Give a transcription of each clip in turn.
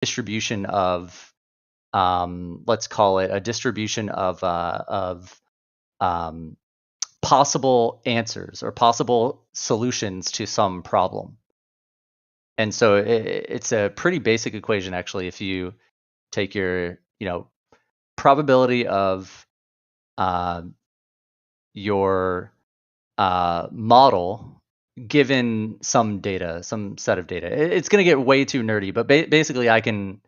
distribution of, let's call it a distribution of possible answers or possible solutions to some problem. And so it's a pretty basic equation, actually. If you take your, probability of your model given some data, some set of data. It's going to get way too nerdy, but basically I can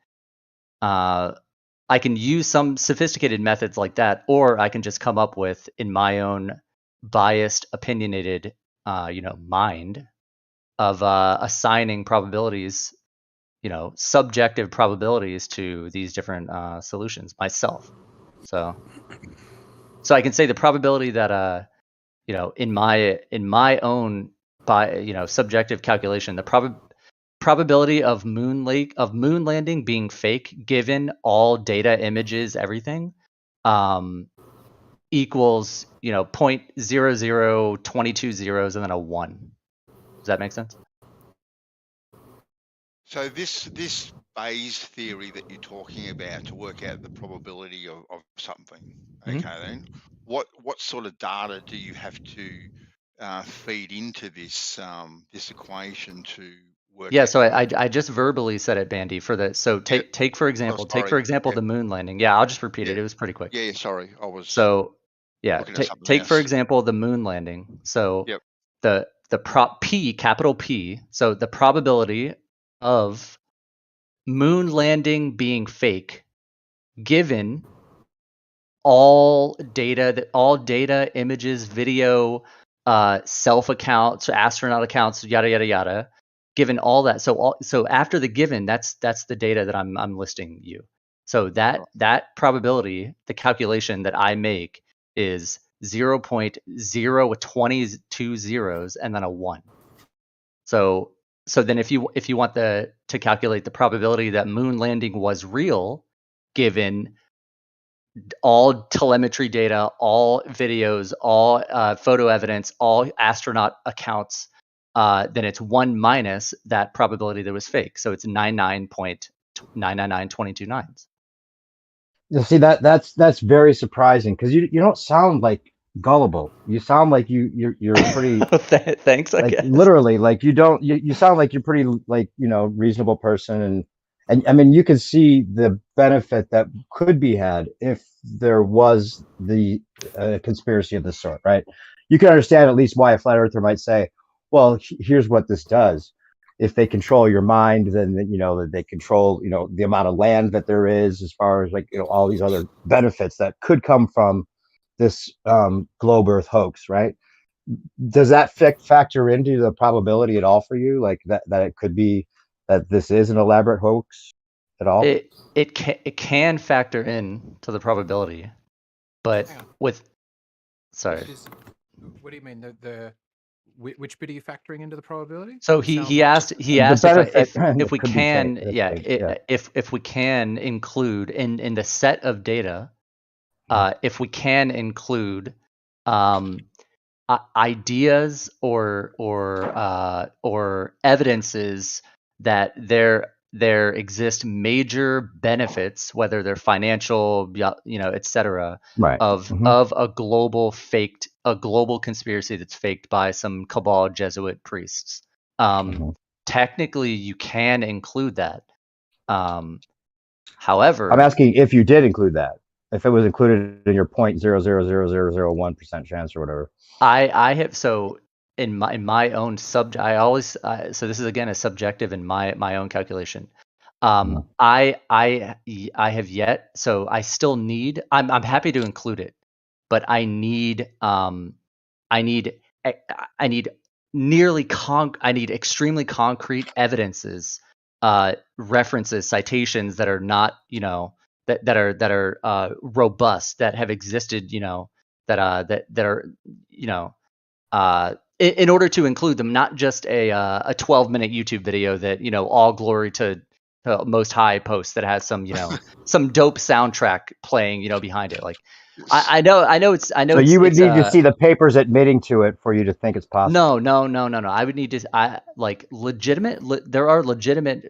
use some sophisticated methods like that, or I can just come up with, in my own biased, opinionated, mind, of assigning probabilities, subjective probabilities to these different solutions myself. So I can say the probability that in my own subjective calculation, the probability of moon landing being fake, given all data, images, everything, equals 0.0022 zeros and then a 1. Does that make sense? So this Bayes theory that you're talking about to work out the probability of something, okay, then what sort of data do you have to feed into this this equation to work? Yeah, so I just verbally said it, Bandy, for the take for example, the moon landing. Yeah, I'll just repeat it. It was pretty quick. Yeah, sorry, I was. So yeah, take for example the moon landing. So the prop P, capital P. So the probability of moon landing being fake, given all data, images, video, self accounts, astronaut accounts, yada yada yada, given all that. So after the given, that's the data that I'm listing you. So that probability, the calculation that I make, is 0.022 zeros and then a 1. So then if you want to calculate the probability that moon landing was real, given all telemetry data, all videos, all photo evidence, all astronaut accounts, then it's 1 minus that probability that was fake. So it's 99.999229. You see, that's very surprising, because you don't sound like gullible. You sound like you're pretty. Thanks, I guess. Literally, like you sound like you're pretty, like, reasonable person, and I mean, you can see the benefit that could be had if there was the conspiracy of this sort, right? You can understand at least why a flat earther might say, well, here's what this does. If they control your mind, then that they control the amount of land that there is, as far as all these other benefits that could come from this globe Earth hoax, right? Does that factor into the probability at all for you, like that it could be that this is an elaborate hoax at all? It can factor in to the probability, but sorry. What do you mean? Which bit are you factoring into the probability? So he asked if we can, if we can include in the set of data, if we can include ideas or evidences that there exist major benefits, whether they're financial, etc., right, of a global conspiracy that's faked by some cabal Jesuit priests. Technically, you can include that. However, I'm asking if you did include that, if it was included in your 0.000001% chance or whatever. I have, so in my own I always so this is again a subjective in my own calculation. I have yet, so I still need, I'm happy to include it, but I need extremely concrete evidences, references, citations that are not, that are robust, that have existed, that are, in order to include them, not just a 12-minute YouTube video that, all glory to Most High post that has some, some dope soundtrack playing, behind it. Like, I know. So you would need to see the papers admitting to it for you to think it's possible. No. I would need to, legitimate. There are legitimate,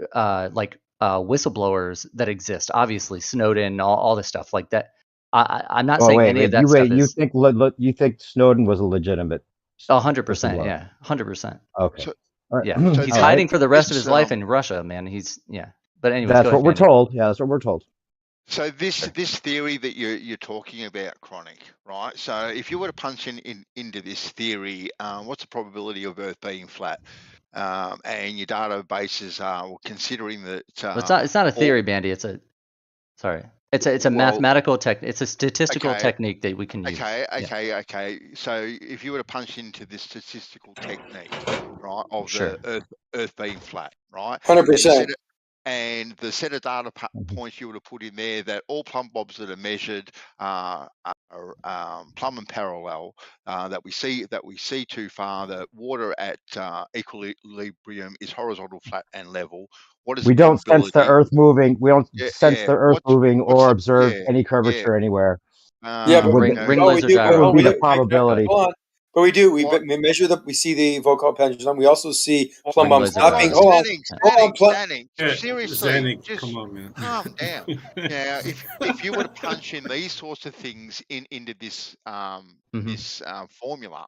whistleblowers that exist. Obviously, Snowden, all this stuff like that. I'm not Oh saying wait, any of wait, that stuff you is think you think Snowden was a legitimate 100%. whistleblower? Yeah, 100%. Okay. So, All right. Yeah, so he's All this, hiding right. for the rest of this his life in Russia, man. He's But anyways, That's go what ahead, we're Bandy. told. Yeah, that's what we're told. So this Sure. this theory that you're talking about, Chronic, right? So if you were to punch into this theory, what's the probability of Earth being flat? And your databases are considering that. Well, it's not a theory, Bandy. It's a mathematical it's a statistical technique that we can use. Okay. So if you were to punch into this statistical technique, right, of Sure. the Earth being flat, right, 100%. and the set of data points you would have put in there that all plumb bobs that are measured are plumb and parallel, that we see too far, that water at equilibrium is horizontal, flat, and level. What is We the don't sense the probability? Earth moving. We don't sense Yeah. the Earth moving What's or the observe any curvature anywhere. Yeah, but Would ring the- we laser do. gyro. What would be the Wait, probability? hold on. But we do. We What? measure we see the vocal pendulum. We also see plumb Ring bump laser snapping. gyro. Hold on. Zanning, Yeah, seriously, Zanuck, just come on, man. calm down. Now, if you were to punch in these sorts of things into this this formula,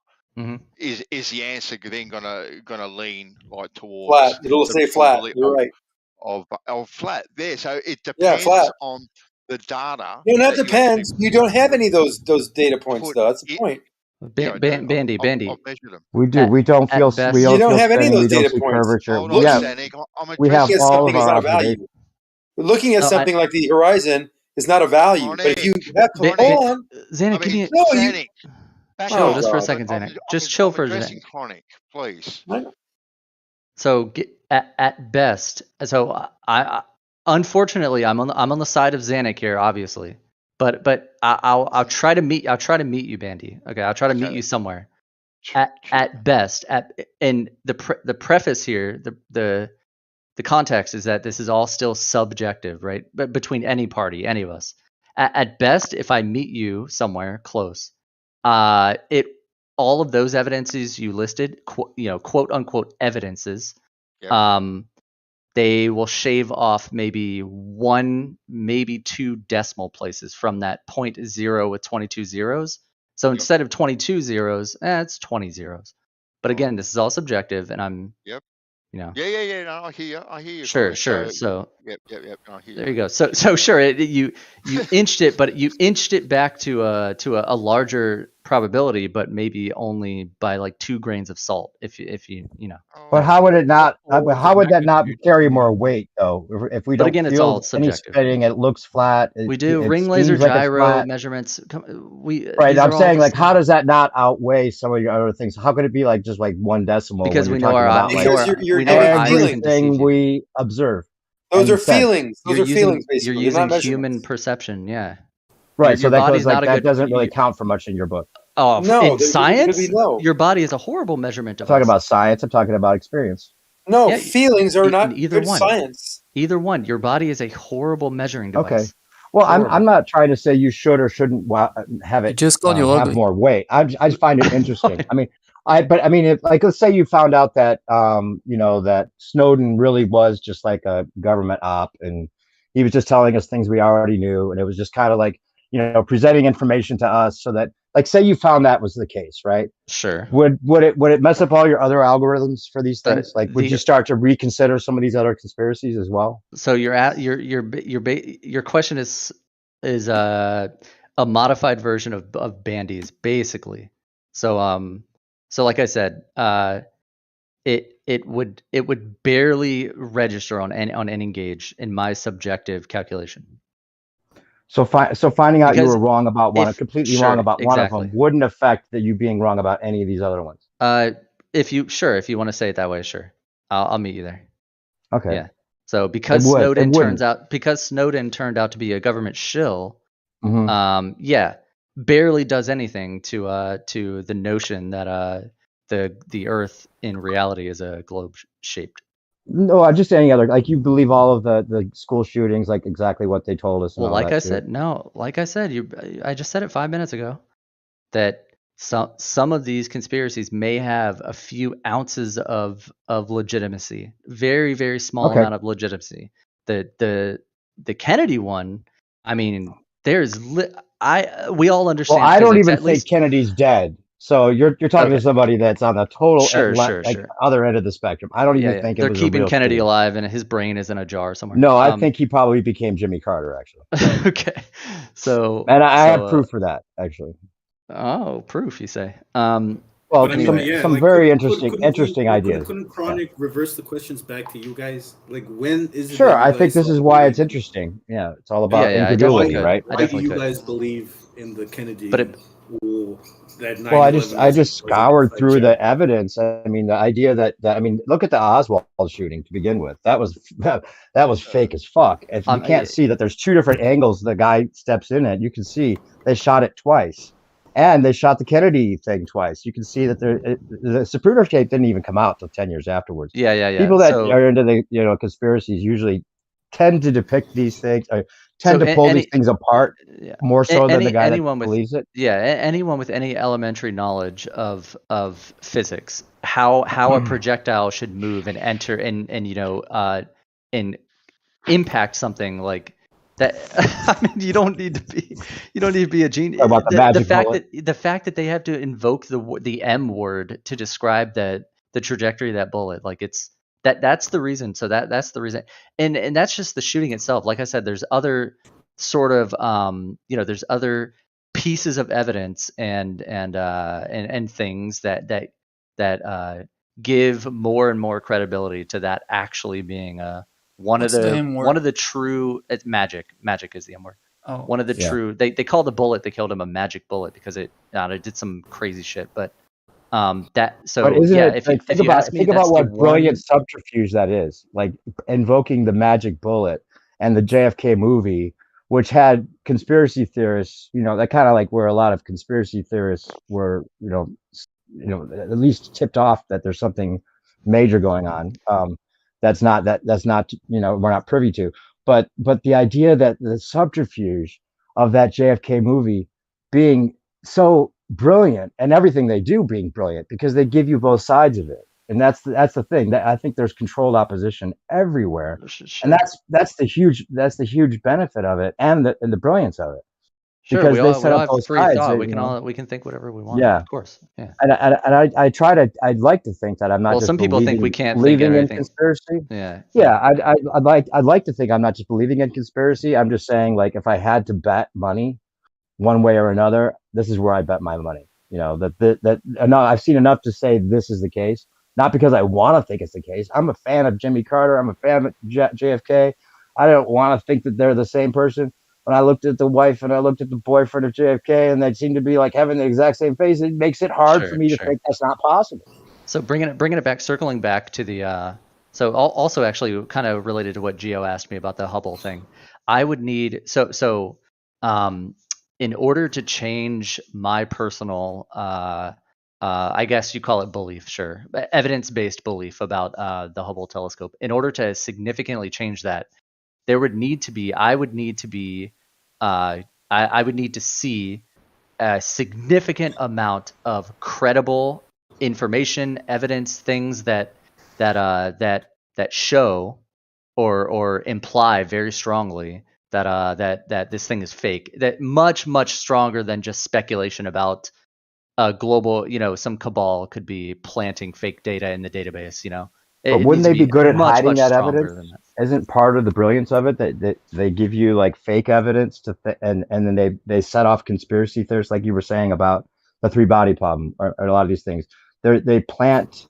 is the answer then gonna lean like towards Flat. It'll the say flat. probability You're right. of flat there? So it Yeah, depends flat. on the data. No, that that you actually depends. You don't have any of those data points, put though. That's the it. point. Yeah, I do. Bandy. I've measured them. We do. We don't At feel. best- We You don't don't feel have any of spinning. those We don't data see points. curvature. Hold on, Yeah, Zanuck. I'm we have Looking at all of something is our not a observations. value. Looking at No, something like the horizon is not a value. But if you have to, Chronic. hold on. Zanuck, give me No, Zanuck, back chill Oh, just for a God. second, Zanuck. Just chill for a addressing second. Chronic, please. So at best, so I unfortunately I'm on the side of Zanuck here, obviously, but I'll try to meet you, Bandy. Okay, I'll try to meet you somewhere. At best, and the preface here, the context is that this is all still subjective, right? But between any party, any of us. At best, if I meet you somewhere close, all of those evidences you listed, quote unquote evidences, they will shave off maybe 1, maybe 2 decimal places from that 0.0 with 22 zeros. So instead of 22 zeros, it's 20 zeros. But again, this is all subjective, and I'm, Yeah. No, I hear you. Sure. So, So yep. I hear there you go. So sure, you inched it, but you inched it back to a larger probability, but maybe only by like 2 grains of salt. If you know. But how would it not? How would that not carry more weight though? If we But don't again, it's feel all any subjective. spinning, it looks flat. We do it ring laser seems like it's gyro flat. measurements. Right. These I'm are saying all like, how does that not outweigh some of your other things? How could it be like just like 1 decimal because when we you're know talking our about we like know our you're we know our eyes can feelings. deceive everything you. we observe? Those are and sense? feelings. Those are feelings, basically. You're They're not using human measurements. perception. Yeah. Right. So Your that body's goes like not a that good. doesn't really count for much in your book. Oh, No, in because science, we know. your body is a horrible measurement I'm device. talking about science. I'm talking about experience. No, Yeah, feelings are not either good one. science. Either one. Your body is a horrible measuring device. Okay. Well, Horrible. I'm not trying to say you should or shouldn't have it just called you have ugly. more weight. I just find it interesting. I mean, if like let's say you found out that that Snowden really was just like a government op, and he was just telling us things we already knew, and it was just kind of like presenting information to us so that, like, say you found that was the case, right? Sure. Would it mess up all your other algorithms for these things? Like, would you start to reconsider some of these other conspiracies as well? So your question is a modified version of Bandy's, basically. So like I said, it would barely register on any gauge in my subjective calculation. So finding out Because you were wrong about one, completely wrong about one of exactly. them, wouldn't affect that you being wrong about any of these other ones. If you want to say it that way, sure, I'll meet you there. Okay. Yeah. So because Snowden turned out to be a government shill, yeah, barely does anything to the notion that the Earth in reality is a globe shaped. No, just any other, like, you believe all of the school shootings, like exactly what they told us. And Well, all like that I too. said, no, like I said, I just said it 5 minutes ago, that some of these conspiracies may have a few ounces of legitimacy, very, very small amount of legitimacy, The Kennedy one, I mean, we all Well, understand I don't physics, even at think least. Kennedy's dead. So you're talking Okay. to somebody that's on the total Sure. other end of the spectrum. I don't even Yeah. think it They're was a keeping real Kennedy shooting. alive, and his brain is in a jar somewhere. No, I think he probably became Jimmy Carter, actually. Okay. So. And I have proof for that, actually. Oh, proof, you say? Well, But I mean, anyway. some like, very couldn't interesting ideas. Couldn't Chronic reverse the questions back to you guys? Like, when is it Sure, that you I guys think this start is why it's believing- interesting. Yeah, it's all about Yeah, I definitely incredulity, could. right? I Why do definitely you could. guys believe in the Kennedy But it, rule that 9/11 Well, I just was an scoured inside through job? the evidence. I mean, the idea that I mean, look at the Oswald shooting to begin with. That was that was fake as fuck. If you can't see that there's two different angles the guy steps in at, you can see they shot it twice, and they shot the Kennedy thing twice. You can see that the Zapruder tape didn't even come out till 10 years afterwards. yeah. People that So, are into the conspiracies usually tend to depict these things, or tend to pull these things apart yeah. more so than the guy that anyone believes it. Yeah, anyone with any elementary knowledge of physics, how a projectile should move and enter and and impact something like that. I mean, you don't need to be a genius. Talk about the magic bullet. The fact that they have to invoke the M word to describe the trajectory of that bullet, like that's the reason. So that's the reason, and that's just the shooting itself. Like I said, there's other sort of there's other pieces of evidence and things that give more and more credibility to that actually being one What's of the M word? one of the true. It's magic. Magic is the M word. Oh, One of the Yeah. true. They call the bullet they killed him a magic bullet because it did some crazy shit. But that so But isn't yeah. it If like you think ask me, about that's the what brilliant one. subterfuge that is, like invoking the magic bullet and the JFK movie, which had conspiracy theorists, that kind of like where a lot of conspiracy theorists were, at least tipped off that there's something major going on. That's not we're not privy to, but the idea that the subterfuge of that JFK movie being so brilliant and everything they do being brilliant because they give you both sides of it, and that's the thing that I think there's controlled opposition everywhere, Sure. and that's the huge benefit of it and the brilliance of it, Sure, because we they all set up have both free sides. thought. We can think whatever we want. Yeah. Of course. Yeah. And I'd like to think that I'm not Well, just some people think we can't think believing in anything. conspiracy. Yeah. Yeah, I'd like to think I'm not just believing in conspiracy. I'm just saying, like, if I had to bet money one way or another, this is where I bet my money. No, I've seen enough to say this is the case. Not because I want to think it's the case. I'm a fan of Jimmy Carter. I'm a fan of JFK. I don't want to think that they're the same person. When I looked at the wife and I looked at the boyfriend of JFK, and they seem to be like having the exact same face, it makes it hard for me to think that's not possible. So bringing it back, circling back to the so also actually kind of related to what Gio asked me about the Hubble thing. I would need in order to change my personal I guess you call it belief, sure, evidence-based belief about the Hubble telescope. In order to significantly change that, I would need to see a significant amount of credible information, evidence, things that show or imply very strongly that this thing is fake. That much stronger than just speculation about a global, some cabal could be planting fake data in the database. But wouldn't they be good at hiding that stronger evidence? than that. Isn't part of the brilliance of it that they give you like fake evidence and then they set off conspiracy theorists, like you were saying about the three body problem or a lot of these things. They plant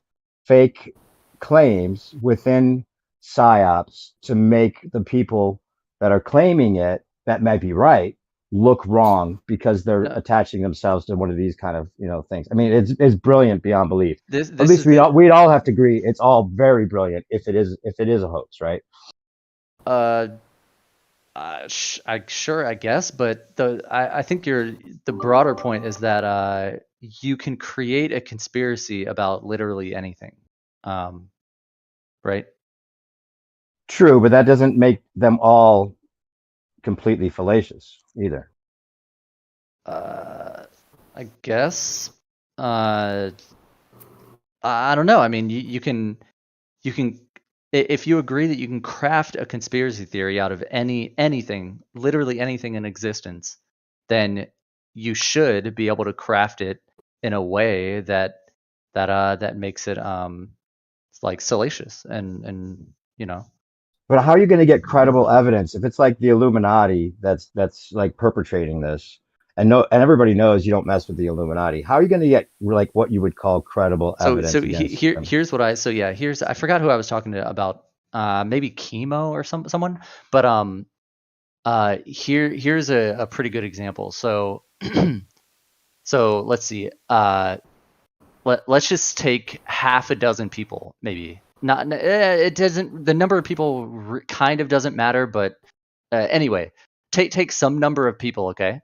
fake claims within psyops to make the people that are claiming it that might be right look wrong because they're attaching themselves to one of these kind of things. I mean, it's brilliant beyond belief. At least we'd all have to agree it's all very brilliant if it is a hoax, right? I guess, but I think the broader point is that you can create a conspiracy about literally anything, right? True, but that doesn't make them all completely fallacious either. I guess. I don't know. I mean, you can if you agree that you can craft a conspiracy theory out of anything, literally anything in existence, then you should be able to craft it in a way that makes it like salacious and you know. But how are you going to get credible evidence if it's like the Illuminati that's like perpetrating this, and everybody knows you don't mess with the Illuminati? How are you going to get like what you would call credible evidence? So here's what I I forgot who I was talking to about, maybe Chemo or someone, but here's a pretty good example. So so let's see, let's just take half a dozen people, maybe. Not it doesn't, the number of people kind of doesn't matter, but anyway, take some number of people, okay,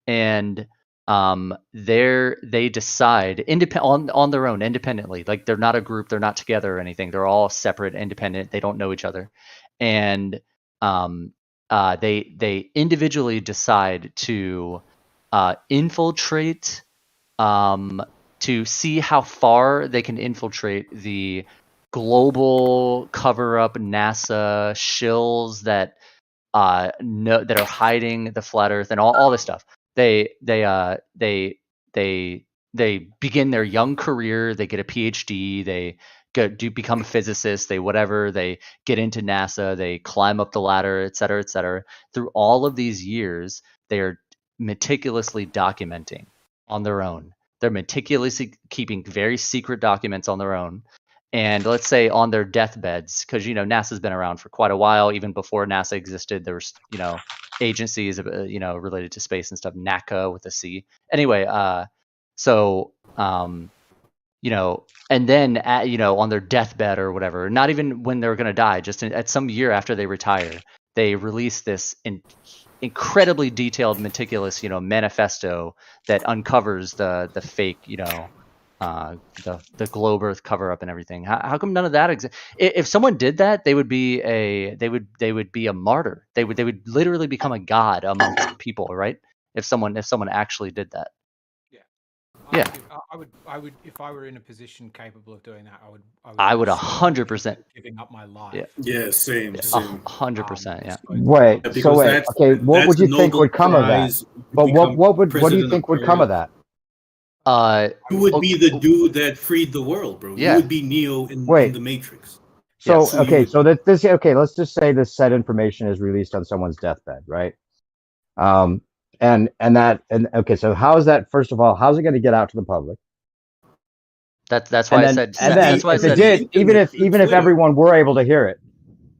and they decide on their own, independently, like they're not a group, they're not together or anything, they're all separate, independent, they don't know each other, and they individually decide to infiltrate, to see how far they can infiltrate the global cover-up NASA shills that that are hiding the flat Earth and all this stuff. They begin their young career. They get a PhD. They become physicists. They whatever. They get into NASA. They climb up the ladder, et cetera, et cetera. Through all of these years, they are meticulously documenting on their own. They're meticulously keeping very secret documents on their own. And let's say on their deathbeds, because NASA's been around for quite a while. Even before NASA existed, there was agencies related to space and stuff. NACA with a C. Anyway, and then on their deathbed or whatever, not even when they're going to die, just at some year after they retire, they release this incredibly detailed, meticulous manifesto that uncovers the fake the globe Earth cover up and everything. How come none of that exists? If someone did that, they would be a martyr. They would literally become a god amongst people, right? If someone actually did that. Yeah. I would if I were in a position capable of doing that, I would 100% giving up my life. Yeah, same. 100%. Yeah. Wait. So wait. Okay. What would you think would come of that? But what do you think would come of that? Who would be the dude that freed the world, bro? Yeah. Who would be Neo in the Matrix? So Yes. let's just say this said information is released on someone's deathbed, right? So how is that? First of all, how's it going to get out to the public? That's why I said. And then, if it did, even if everyone were able to hear it,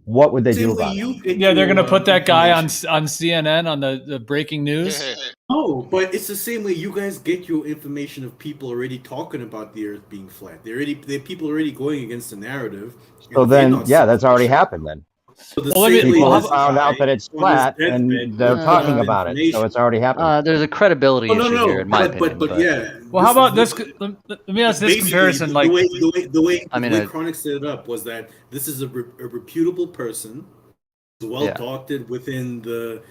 what would they do about it? Yeah, they're gonna put that guy on CNN on the breaking news. No, but it's the same way you guys get your information of people already talking about the Earth being flat. People already going against the narrative. So then, that's already happened then. So people found out that it's flat, and they're talking about it. So it's already happened. There's a credibility issue here, in my opinion. But yeah. Well, how about this? Let me ask this comparison. Like the way Chronic set it up was that this is a reputable person, well doctored within the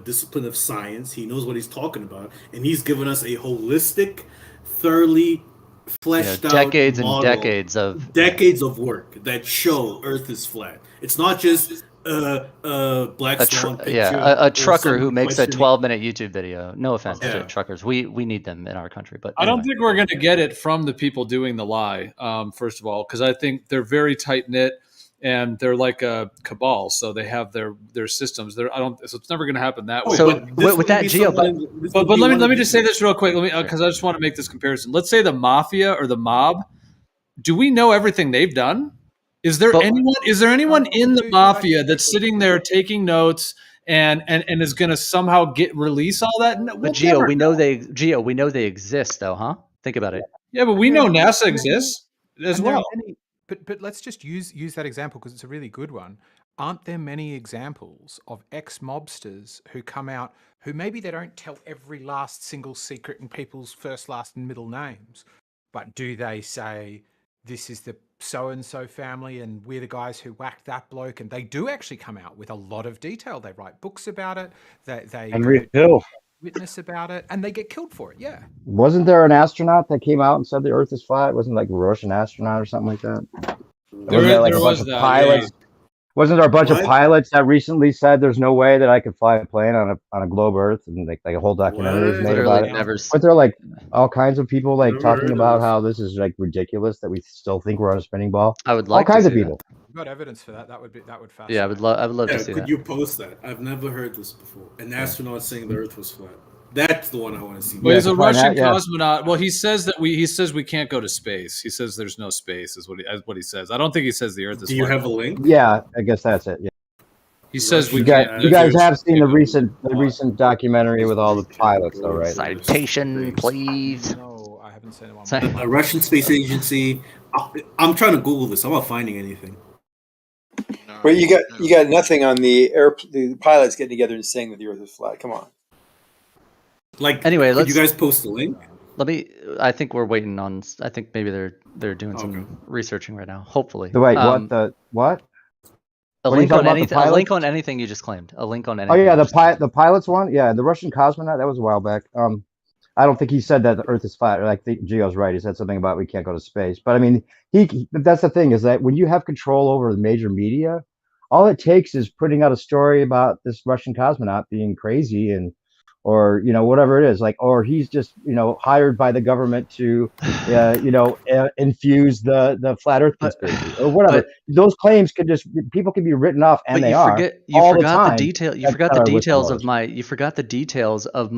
discipline of science. He knows what he's talking about, and he's given us a holistic, thoroughly fleshed out decades model, and decades of work that show Earth is flat. It's not just Black Swan picture. A trucker who makes a 12-minute YouTube video. No offense to truckers. We need them in our country, but anyway. I don't think we're going to get it from the people doing the lie. First of all, because I think they're very tight knit. And they're like a cabal, so they have their systems. So it's never going to happen that way. So with that, Geo, but let me just say this real quick, because I just want to make this comparison. Let's say the mafia or the mob. Do we know everything they've done? Is there anyone in the mafia that's sitting there taking notes and is going to somehow release all that? No, but Geo, we know they exist, though, huh? Think about it. Yeah, but we know NASA exists as well. But let's just use that example because it's a really good one. Aren't there many examples of ex-mobsters who come out who maybe they don't tell every last single secret in people's first, last, and middle names, but do they say this is the so-and-so family and we're the guys who whacked that bloke? And they do actually come out with a lot of detail. They write books about it. They witness about it, and they get killed for it. Yeah. Wasn't there an astronaut that came out and said the Earth is flat? Wasn't like a Russian astronaut or something like that? Wasn't there like a bunch of pilots? Wasn't there a bunch of pilots that recently said there's no way that I could fly a plane on a globe Earth, and like a whole documentary was made about it? But there are like all kinds of people like talking about how this is like ridiculous that we still think we're on a spinning ball. I would like all kinds to of see people. You've got evidence for that. That would fascinating. Yeah, I would love to see that. Could you post that? I've never heard this before. An astronaut saying the Earth was flat. That's the one I want to see. Well, he's a Russian cosmonaut. Well, he says that he says we can't go to space. He says there's no space, is what he says. I don't think he says the Earth is flat. Do you have a link? Yeah, I guess that's it. Yeah. He says we can't. You guys have seen the recent documentary with all the pilots, though, right? Citation, please. No, I haven't seen one. A Russian space agency. I'm trying to Google this. I'm not finding anything. Well, you got nothing on the pilots getting together and saying that the Earth is flat. Come on. Like, anyway, you guys post the link? I think we're waiting on. I think maybe they're doing some researching right now. Hopefully. Wait, what? A link on anything. A link on anything you just claimed. A link on anything. Oh yeah, the pilots one. Yeah, the Russian cosmonaut. That was a while back. I don't think he said that the Earth is flat. I think Gio's right. He said something about we can't go to space. But I mean, that's the thing is that when you have control over the major media, all it takes is putting out a story about this Russian cosmonaut being crazy or whatever it is, like, or he's just hired by the government to infuse the flat Earth conspiracy or whatever. Those claims people can be written off, and they are. You forgot the details of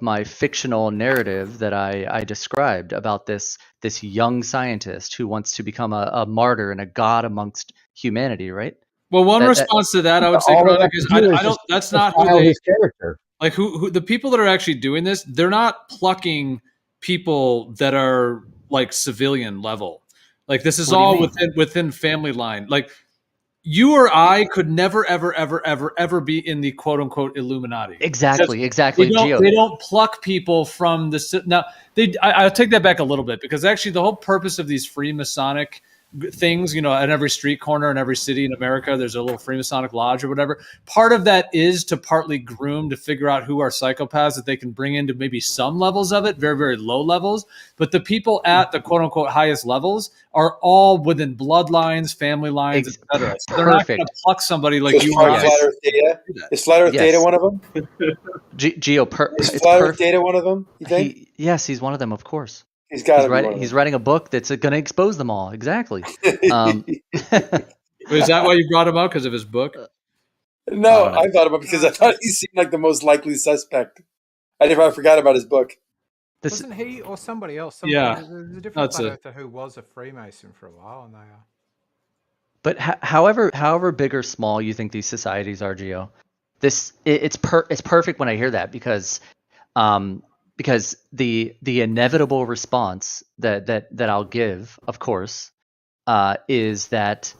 my fictional narrative that I described about this young scientist who wants to become a martyr and a god amongst humanity, right? Well, one response to that I would say, Chronic, is I don't. That's not who his character. Like who the people that are actually doing this, they're not plucking people that are like civilian level. Like this is all within family line. Like you or I could never, ever be in the quote unquote Illuminati. Exactly. They don't pluck people from the now. I'll take that back a little bit, because actually the whole purpose of these Freemasonic things, at every street corner in every city in America, there's a little Freemasonic lodge or whatever. Part of that is to partly groom, to figure out who are psychopaths that they can bring into maybe some levels of it, very, very low levels. But the people at the quote unquote highest levels are all within bloodlines, family lines, etc. So they're not going to pluck somebody like you. Is Flat Earth Data one of them? Is Flat Earth Data one of them? You think? Yes, he's one of them, of course. He's writing a book that's going to expose them all. Exactly. Is that why you brought him out? Because of his book? No, I thought about it because I thought he seemed like the most likely suspect. I forgot about his book. Wasn't he or somebody else? Yeah. There's a different Flat Earther who was a Freemason for a while, and they are. But however big or small you think these societies are, Gio, it's perfect when I hear that, because the inevitable response that I'll give, of course, is that,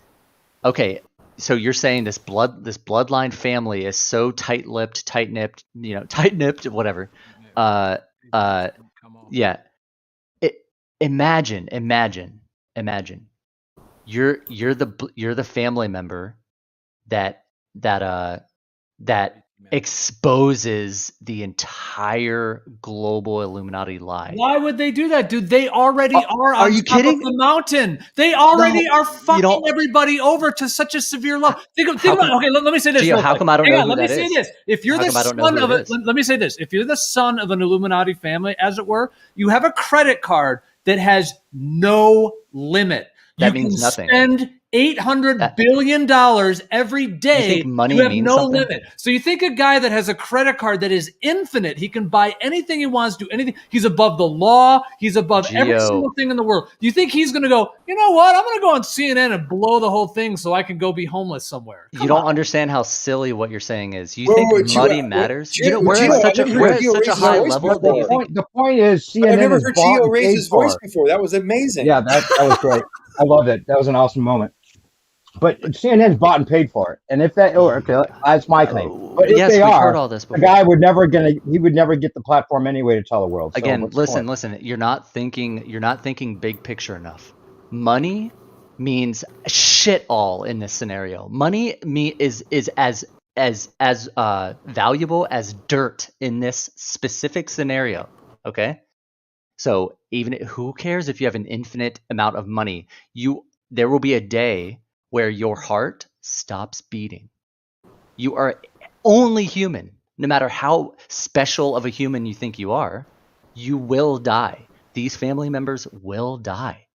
okay, so you're saying this bloodline family is so tight-lipped, tight-nipped, whatever. Yeah. Imagine. You're the family member that exposes the entire global Illuminati lie. Why would they do that, dude? They already are on you top kidding? of the mountain. They already are fucking everybody over to such a severe level. Think about okay, let me say this. Gio, how come I don't know who let me that say is? this. If you're the son of let me say this. If you're the son of an Illuminati family, as it were, you have a credit card that has no limit. That means nothing. Spend $800 billion every day. You think money you have means no something? limit. So you think a guy that has a credit card that is infinite, he can buy anything he wants, do anything. He's above the law. He's above every single thing in the world. Do you think he's going to go, you know what? I'm going to go on CNN and blow the whole thing so I can go be homeless somewhere. You don't understand how silly what you're saying is. You think money matters? We're at such a high level. The point is, CNN I've never heard Gio raise his voice before. That was amazing. Yeah, that was great. I loved it. That was an awesome moment. But CNN's bought and paid for it, and if that, that's my claim. But if they are, heard all this before. The guy would never get the platform anyway to tell the world. Again, listen. You're not thinking big picture enough. Money means shit all in this scenario. Money is as valuable as dirt in this specific scenario. Okay, so even who cares if you have an infinite amount of money? there will be a day where your heart stops beating. You are only human. No matter how special of a human you think you are, you will die. These family members will die.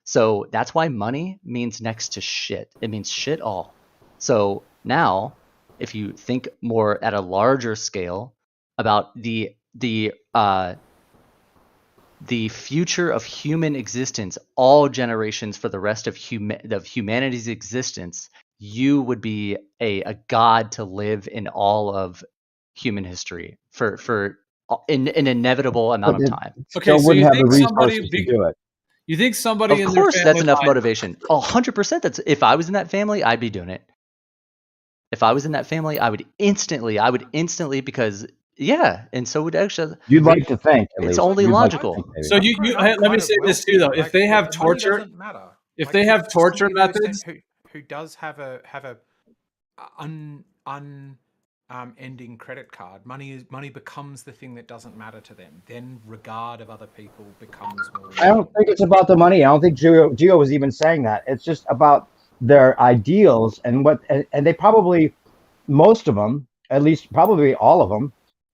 So that's why money means next to shit. It means shit all. So now, if you think more at a larger scale about the future of human existence, all generations for the rest of humanity's existence, you would be a god to live in all of human history for an inevitable amount of time. Okay, so wouldn't have the resources to do it. You think somebody in Of their course, family that's enough line- motivation. 100%. That's if I was in that family, I'd be doing it. If I was in that family, I would instantly because yeah, and so would actually. You'd like to think. At It's least. only You'd like to logical. think, maybe. So let me say this too, though. If they have torture, doesn't matter. if they have torture methods, who does have a ending credit card, money becomes the thing that doesn't matter to them. Then regard of other people becomes more. I don't think it's about the money. I don't think Gio was even saying that. It's just about their ideals and they probably, most of them, at least probably all of them,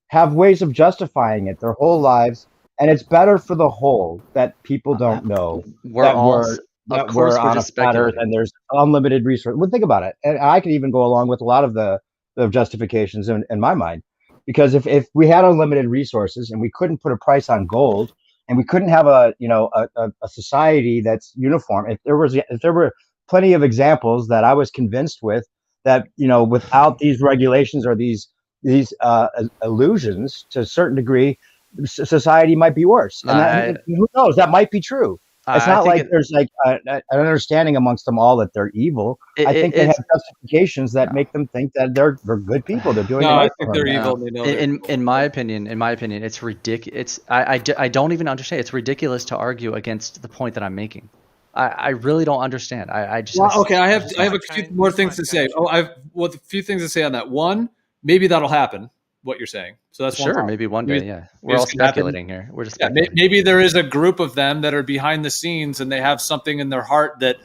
have ways of justifying it their whole lives, and it's better for the whole that people don't know we're on a platter and there's unlimited resources. Well, think about it, and I could even go along with a lot of the justifications in my mind, because if we had unlimited resources and we couldn't put a price on gold, and we couldn't have a society that's uniform, if there were plenty of examples that I was convinced with that without these regulations or these illusions, to a certain degree, society might be worse. And who knows? That might be true. It's not like there's like an understanding amongst them all that they're evil. I think they have justifications that make them think that they're good people. They're doing. No, I think they're evil. They know in my opinion, it's ridiculous. I don't even understand. It's ridiculous to argue against the point that I'm making. I really don't understand. I have a few more things to say. A few things to say on that. One, maybe that'll happen. What you're saying. So that's sure. Maybe one day. Yeah, we're all speculating here. We're just speculating. Maybe there is a group of them that are behind the scenes and they have something in their heart that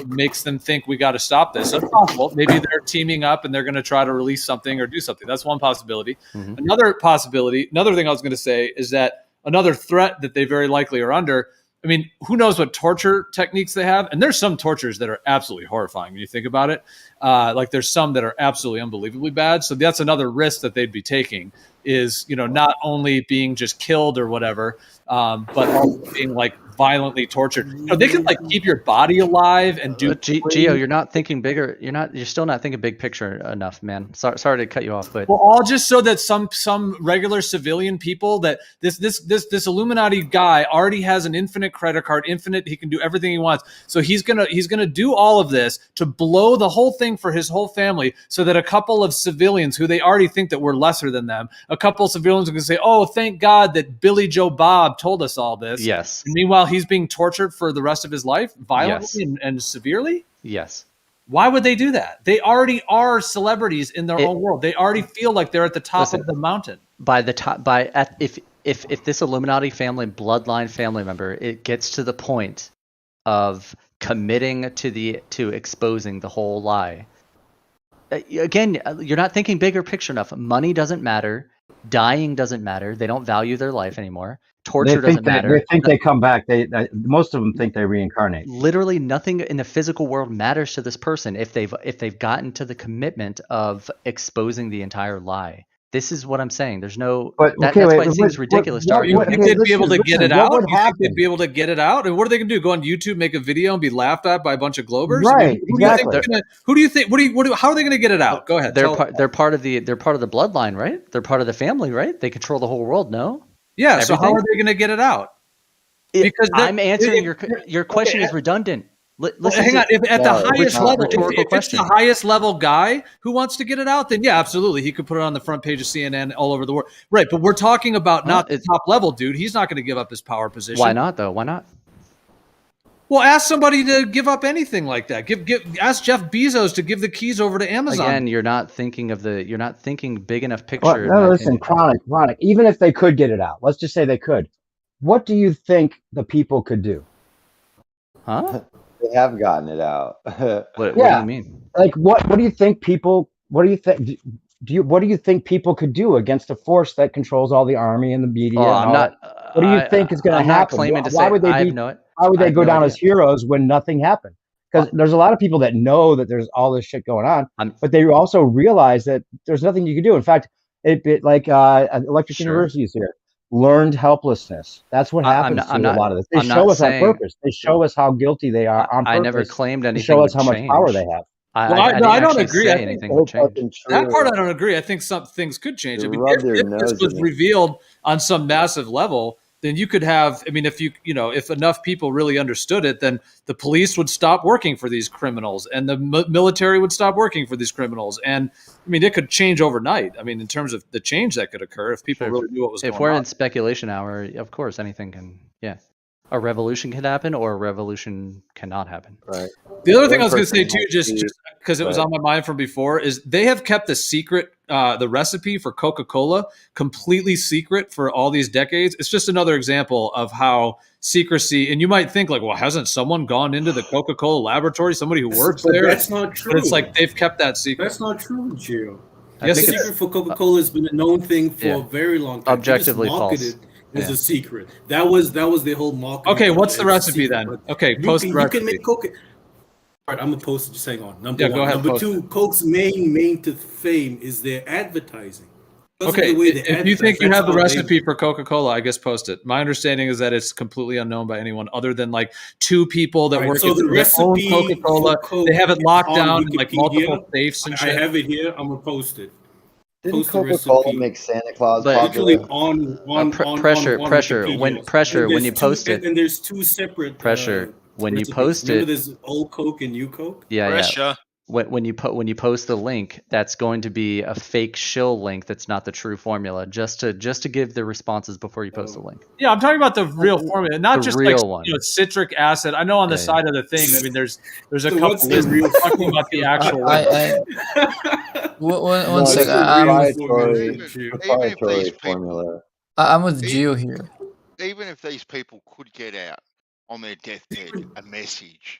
makes them think we got to stop this. That's possible. Maybe they're teaming up and they're going to try to release something or do something. That's one possibility. Mm-hmm. Another thing I was going to say is that another threat that they very likely are under. I mean, who knows what torture techniques they have? And there's some tortures that are absolutely horrifying when you think about it. Like there's some that are absolutely unbelievably bad. So that's another risk that they'd be taking is, not only being just killed or whatever, but also being like violently tortured. They can like keep your body alive and do. Gio, you're not thinking bigger. You're still not thinking big picture enough, man. Sorry to cut you off, but all just so that some regular civilian people that this Illuminati guy already has an infinite credit card, he can do everything he wants. So he's gonna do all of this to blow the whole thing for his whole family, so that a couple of civilians who they already think that we're lesser than them, a couple of civilians are gonna say, "Oh, thank God that Billy Joe Bob told us all this." Yes. And meanwhile, he's being tortured for the rest of his life, violently and severely. Yes. Why would they do that? They already are celebrities in their own world. They already feel like they're at the top of the mountain. If this Illuminati bloodline family member, it gets to the point of committing to exposing the whole lie. Again, you're not thinking bigger picture enough. Money doesn't matter. Dying doesn't matter. They don't value their life anymore. Torture doesn't matter. They think they come back. Most of them think they reincarnate. Literally nothing in the physical world matters to this person if they've gotten to the commitment of exposing the entire lie. This is what I'm saying. There's no. That's why it seems ridiculous to argue. You think they'd be able to get it out? You think they'd be able to get it out? And what are they going to do? Go on YouTube, make a video, and be laughed at by a bunch of Globers? Right. Exactly. Who do you think? How are they going to get it out? Go ahead. They're part of the bloodline, right? They're part of the family, right? They control the whole world. No. Yeah. Everything? So how are they going to get it out? Because I'm answering your question is redundant. Hang on. If at the highest level, if it's the highest level guy who wants to get it out, then yeah, absolutely, he could put it on the front page of CNN all over the world. Right, but we're talking about not the top level dude. He's not going to give up his power position. Why not though? Why not? Well, ask somebody to give up anything like that. Ask Jeff Bezos to give the keys over to Amazon. Again, you're not thinking big enough picture. Well, no, listen, chronic. Even if they could get it out, let's just say they could. What do you think the people could do? Huh? they have gotten it out. What do you mean? Like, what do you think people? What do you think? What do you think people could do against a force that controls all the army and the media and all that? What do you think is going to happen? Not claiming to Why say would they be? Why would they go down as heroes when nothing happened? Because there's a lot of people that know that there's all this shit going on, but they also realize that there's nothing you can do. In fact, like Electric University is here. Learned helplessness. That's what happens to a lot of this. They show us on purpose. They show us how guilty they are on purpose. I never claimed anything. They show us how much power they have. I don't agree. I think that part I don't agree. I think some things could change. I mean, if this was revealed on some massive level, then you could have. I mean, if enough people really understood it, then the police would stop working for these criminals, and the military would stop working for these criminals. And I mean, it could change overnight. I mean, in terms of the change that could occur if people really knew what was going on. If we're in speculation hour, of course, anything can. Yeah. A revolution can happen, or a revolution cannot happen. Right. The other thing I was going to say too, just because it was on my mind from before, is they have kept the secret, the recipe for Coca-Cola completely secret for all these decades. It's just another example of how secrecy. And you might think like, well, hasn't someone gone into the Coca-Cola laboratory? Somebody who works there? That's not true. But it's like they've kept that secret. That's not true, Gio. Yes, the secret for Coca-Cola has been a known thing for a very long time. Objectively false. It's a secret. That was the whole marketing. Okay, what's the recipe then? Okay, post the recipe. You can make Coke. All right, I'm gonna post it. Just hang on. Number one. Go ahead, Number two, Coke's main to fame is their advertising. Okay, if you think you have the recipe for Coca-Cola, I guess post it. My understanding is that it's completely unknown by anyone other than like two people that work at their own Coca-Cola. They have it locked down in like multiple safes and shit. I have it here. I'm gonna post it. Didn't Coca-Cola make Santa Claus popular? Pressure. When you post it, and there's two separate pressure. When you post it, there's old Coke and new Coke. Yeah. When you post the link, that's going to be a fake shill link. That's not the true formula. Just to give the responses before you post the link. Yeah, I'm talking about the real formula, not just like one. Citric acid. I know on the side of the thing. I mean, there's a couple of real talking about the actual. One second. Proprietary formula. I'm with Gio here. Even if these people could get out on their deathbed a message,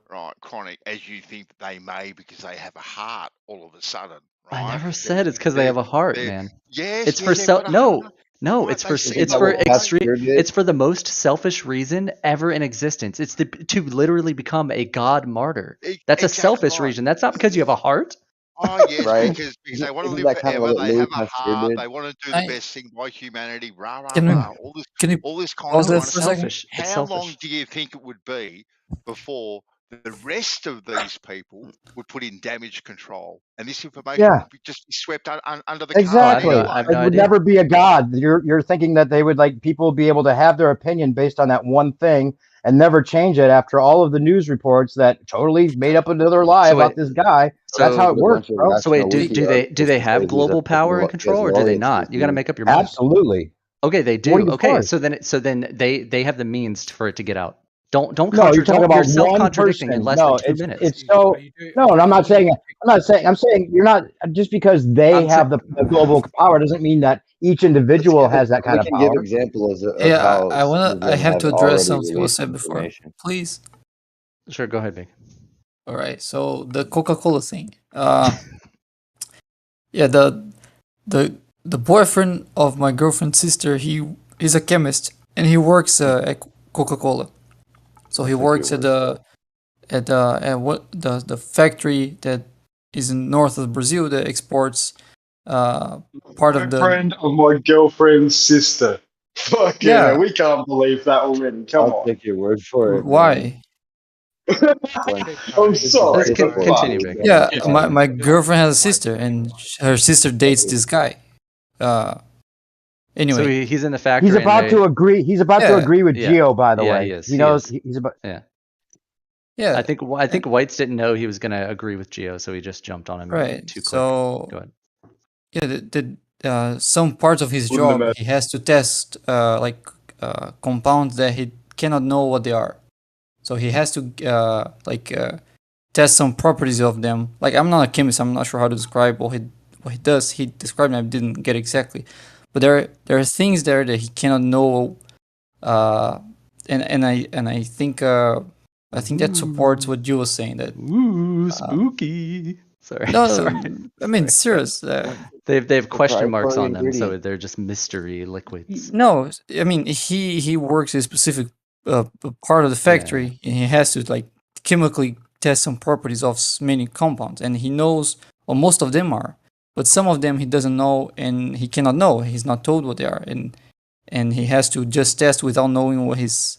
right, Chronic, as you think they may because they have a heart all of a sudden, right? I never said it's because they have a heart, man. Yes, it's for it's for the most selfish reason ever in existence. It's to literally become a god martyr. That's a selfish reason. That's not because you have a heart. Oh yes, right? because they want to live forever. They have a heart. They want to do the best thing by humanity. All this kind of selfish. How long do you think it would be before the rest of these people would put in damage control, and this information would just be swept under the exactly. carpet? It would never be a god. You're thinking that they would people be able to have their opinion based on that one thing and never change it after all of the news reports that totally made up another lie about this guy. That's how it works, bro. So wait, do they have global power and control, or do they not? You got to make up your mind. Absolutely. Okay, they do. Okay, so then they have the means for it to get out. Don't you're talking about you're self-contradicting in less than 2 minutes. It's so no, and I'm saying you're not just because they have the global power doesn't mean that each individual has that kind of power. Give examples of I have to address something was said before. Please. Sure, go ahead, Big. All right. So the Coca-Cola thing. The boyfriend of my girlfriend's sister, he is a chemist and he works at Coca-Cola. So he works at the factory that is in north of Brazil that exports part of the friend of my girlfriend's sister. Fuck yeah, we can't believe that already. I'll take your word for it. Why? I'm sorry. Continue. Yeah, my girlfriend has a sister, and her sister dates this guy. Anyway, so he's in the factory. He's about to agree. He's about to agree with Gio. By the way, he is. He knows he's about. Yeah. I think Whites didn't know he was going to agree with Gio, so he just jumped on him. Right. Too quick. So go ahead. Yeah, some parts of his job he has to test compounds that he cannot know what they are. So he has to test some properties of them. Like, I'm not a chemist. I'm not sure how to describe what he does. He described it. I didn't get exactly. But there are things there that he cannot know, and I think I think that supports what you was saying. That spooky. Sorry. No, sorry. I mean serious. They have question marks proprietary on them, so ingredient. they're just mystery liquids. No, I mean he works a specific part of the factory, and he has to like chemically test some properties of many compounds, and he knows, well, most of them are, but some of them he doesn't know, and he cannot know. He's not told what they are, and he has to just test without knowing what he's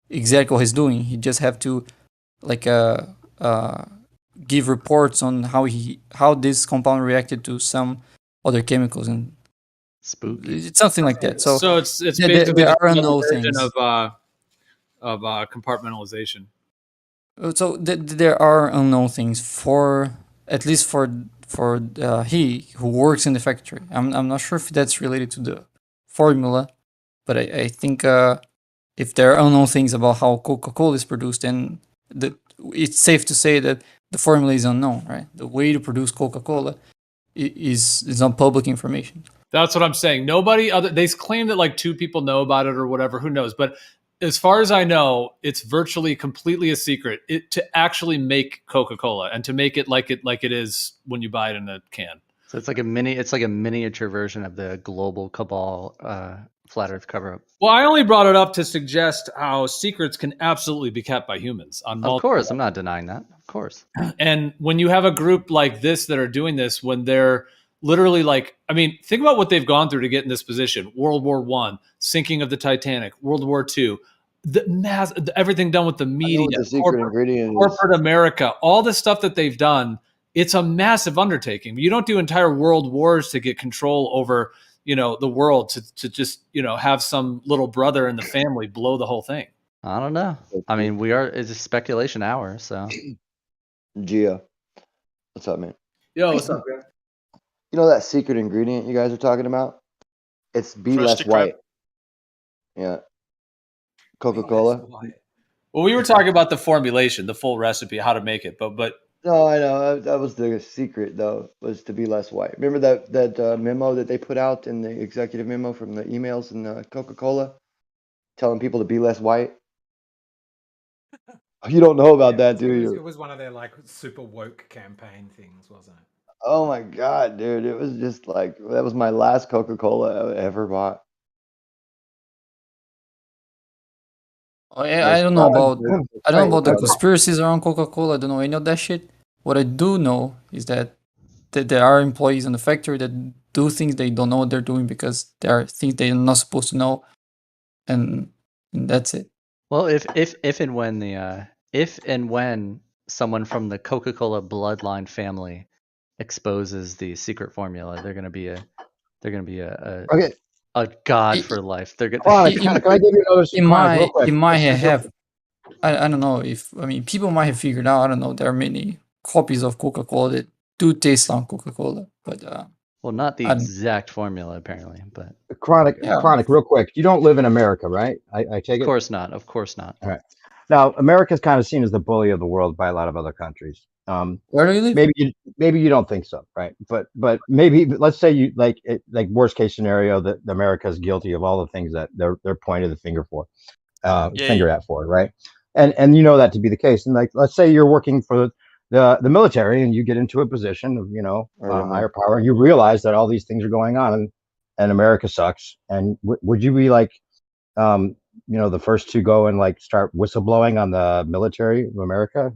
doing. He just have to like give reports on how this compound reacted to some other chemicals, and spooky. It's something like that. So it's basically there are another unknown version things of compartmentalization. So there are unknown things for at least for he who works in the factory. I'm not sure if that's related to the formula, but I think if there are unknown things about how Coca-Cola is produced, then it's safe to say that the formula is unknown, right? The way to produce Coca-Cola is not public information. That's what I'm saying. Nobody other, they claim that like 2 people know about it or whatever, who knows? But as far as I know, it's virtually completely a secret to actually make Coca-Cola and to make it like it is when you buy it in a can. So it's like a miniature version of the global cabal flat earth cover-up. Well, I only brought it up to suggest how secrets can absolutely be kept by humans. Of course, levels. I'm not denying that. Of course. And when you have a group like this that are doing this, when they're literally like, I mean, think about what they've gone through to get in this position. World War I, sinking of the Titanic, World War II, everything done with the media, corporate America, all the stuff that they've done. It's a massive undertaking. You don't do entire world wars to get control over, the world to just, have some little brother in the family blow the whole thing. I don't know. I mean, it's a speculation hour, so. Gia, what's up, man? Yo, what's up, man? You know that secret ingredient you guys are talking about? It's be less white. Yeah. Coca-Cola. Well, we were talking about the formulation, the full recipe, how to make it, but no, I know that was the secret though, was to be less white. Remember that memo that they put out in the executive memo from the emails and Coca-Cola, telling people to be less white. You don't know about that, do you? It was one of their like super woke campaign things, wasn't it? Oh my god, dude! It was just like that was my last Coca-Cola I ever bought. I don't know about the conspiracies around Coca-Cola. I don't know any of that shit. What I do know is that there are employees in the factory that do things they don't know what they're doing because there are things they're not supposed to know, and that's it. Well, if and when someone from the Coca-Cola bloodline family exposes the secret formula, they're gonna be a god for life. They're gonna. Can I give you another? He might have. I don't know people might have figured out. I don't know. There are many copies of Coca-Cola that do taste like Coca-Cola, but well, not the exact formula apparently, but Chronic, real quick. You don't live in America, right? I take it. Of course not. All right. Now, America's kind of seen as the bully of the world by a lot of other countries. Where do you live? Maybe you don't think so, right? But maybe let's say you like worst case scenario that America is guilty of all the things that they're pointing the finger at for, right? And you know that to be the case. And like let's say you're working for the military and you get into a position of higher power and you realize that all these things are going on and America sucks. And would you be like the first to go and like start whistleblowing on the military of America?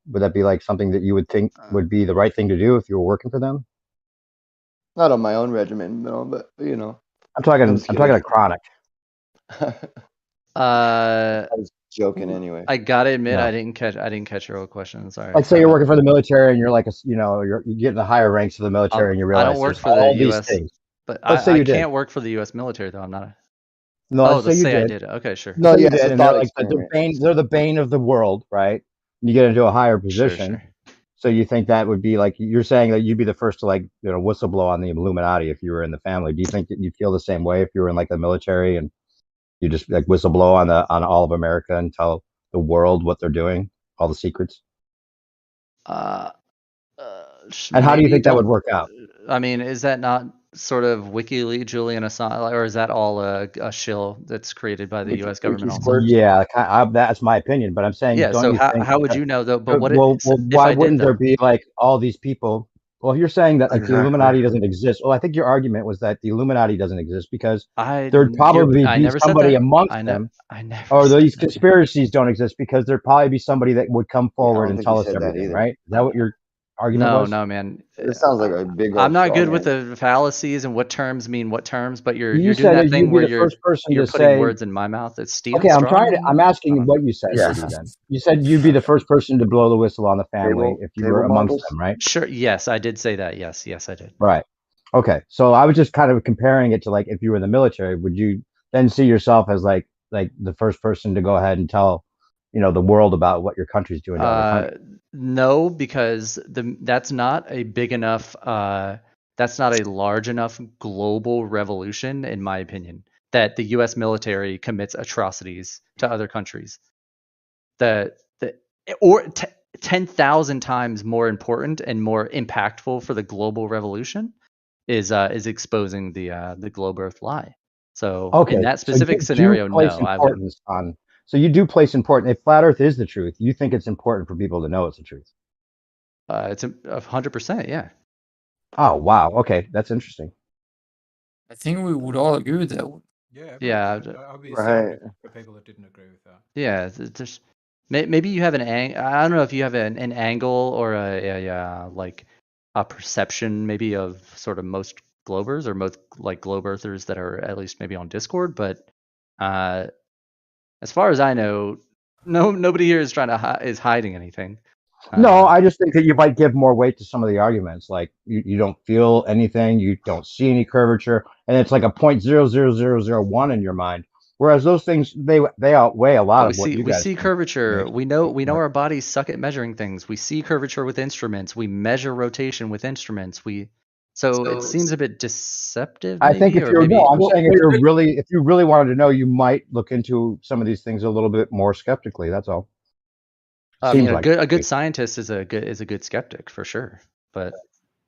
Would that be like something that you would think would be the right thing to do if you were working for them? Not on my own regiment, no, but I'm talking to Chronic. I was joking anyway. I gotta admit, I didn't catch your whole question. Sorry. Like say you're working for the military and you're like you get in the higher ranks of the military and you realize I don't work for the U.S. Things. But I can't work for the U.S. military though. I'm not a. No, let's say I did. Okay, sure. No, you did. And they're like they're the bane of the world, right? You get into a higher position. Sure. So you think that would be like you're saying that you'd be the first to like whistleblow on the Illuminati if you were in the family. Do you think that you'd feel the same way if you were in like the military and you just like whistleblow on all of America and tell the world what they're doing, all the secrets? And how do you think that would work out? I mean, is that not sort of WikiLeaks, Julian Assange, or is that all a shill that's created by the U.S. government also? Yeah, that's my opinion. But I'm saying, Yeah. don't So you think? how would you know though? But what Well, if why I did wouldn't there though? be like all these people? Well, if you're saying that like the Illuminati doesn't exist, well, I think your argument was that the Illuminati doesn't exist because there'd probably I be never said somebody that. amongst them, I never or said these that. conspiracies don't exist because there'd probably be somebody that would come Yeah, I forward don't and think tell he us said that everything, either. right? Is that what your argument was? No, man. This sounds like a big old I'm not straw good man. with the fallacies and what terms mean what terms, but you're You doing said that that thing you'd be where the first person you're to putting say. words in my mouth. It's Steel Okay, straw man. I'm asking you what you said, Yeah. Rudy, then. You said you'd be the first person to blow the whistle on the family if you were Table amongst models? them, right? Sure. Yes, I did say that. Yes, I did. Right. Okay. So I was just kind of comparing it to like if you were in the military, would you then see yourself as like the first person to go ahead and tell, the world about what your country's doing to other countries? No, because that's not a big enough that's not a large enough global revolution, in my opinion, that the US military commits atrocities to other countries. Or 10,000 times more important and more impactful for the global revolution is exposing the globe Earth lie. So in Okay. that So specific you scenario, place no, I wouldn't. importance on. So you do place importance. If flat Earth is the truth, you think it's important for people to know it's the truth. It's 100%, yeah. Oh wow. Okay, that's interesting. I think we would all agree with that. Yeah. Obviously, for people that didn't agree with that. Yeah, there's maybe you have I don't know if you have an angle or like a perception maybe of sort of most globers or most like globe earthers that are at least maybe on Discord, but as far as I know, nobody here is is hiding anything. No, I just think that you might give more weight to some of the arguments. Like you don't feel anything, you don't see any curvature, and it's like a 0.00001 in your mind. Whereas those things they outweigh a lot of what you we guys see think. curvature. We know our bodies suck at measuring things. We see curvature with instruments. We measure rotation with instruments. So it seems a bit deceptive. I think Maybe, I'm saying if you really wanted to know, you might look into some of these things a little bit more skeptically. That's all. I mean, a good scientist is a good skeptic for sure. But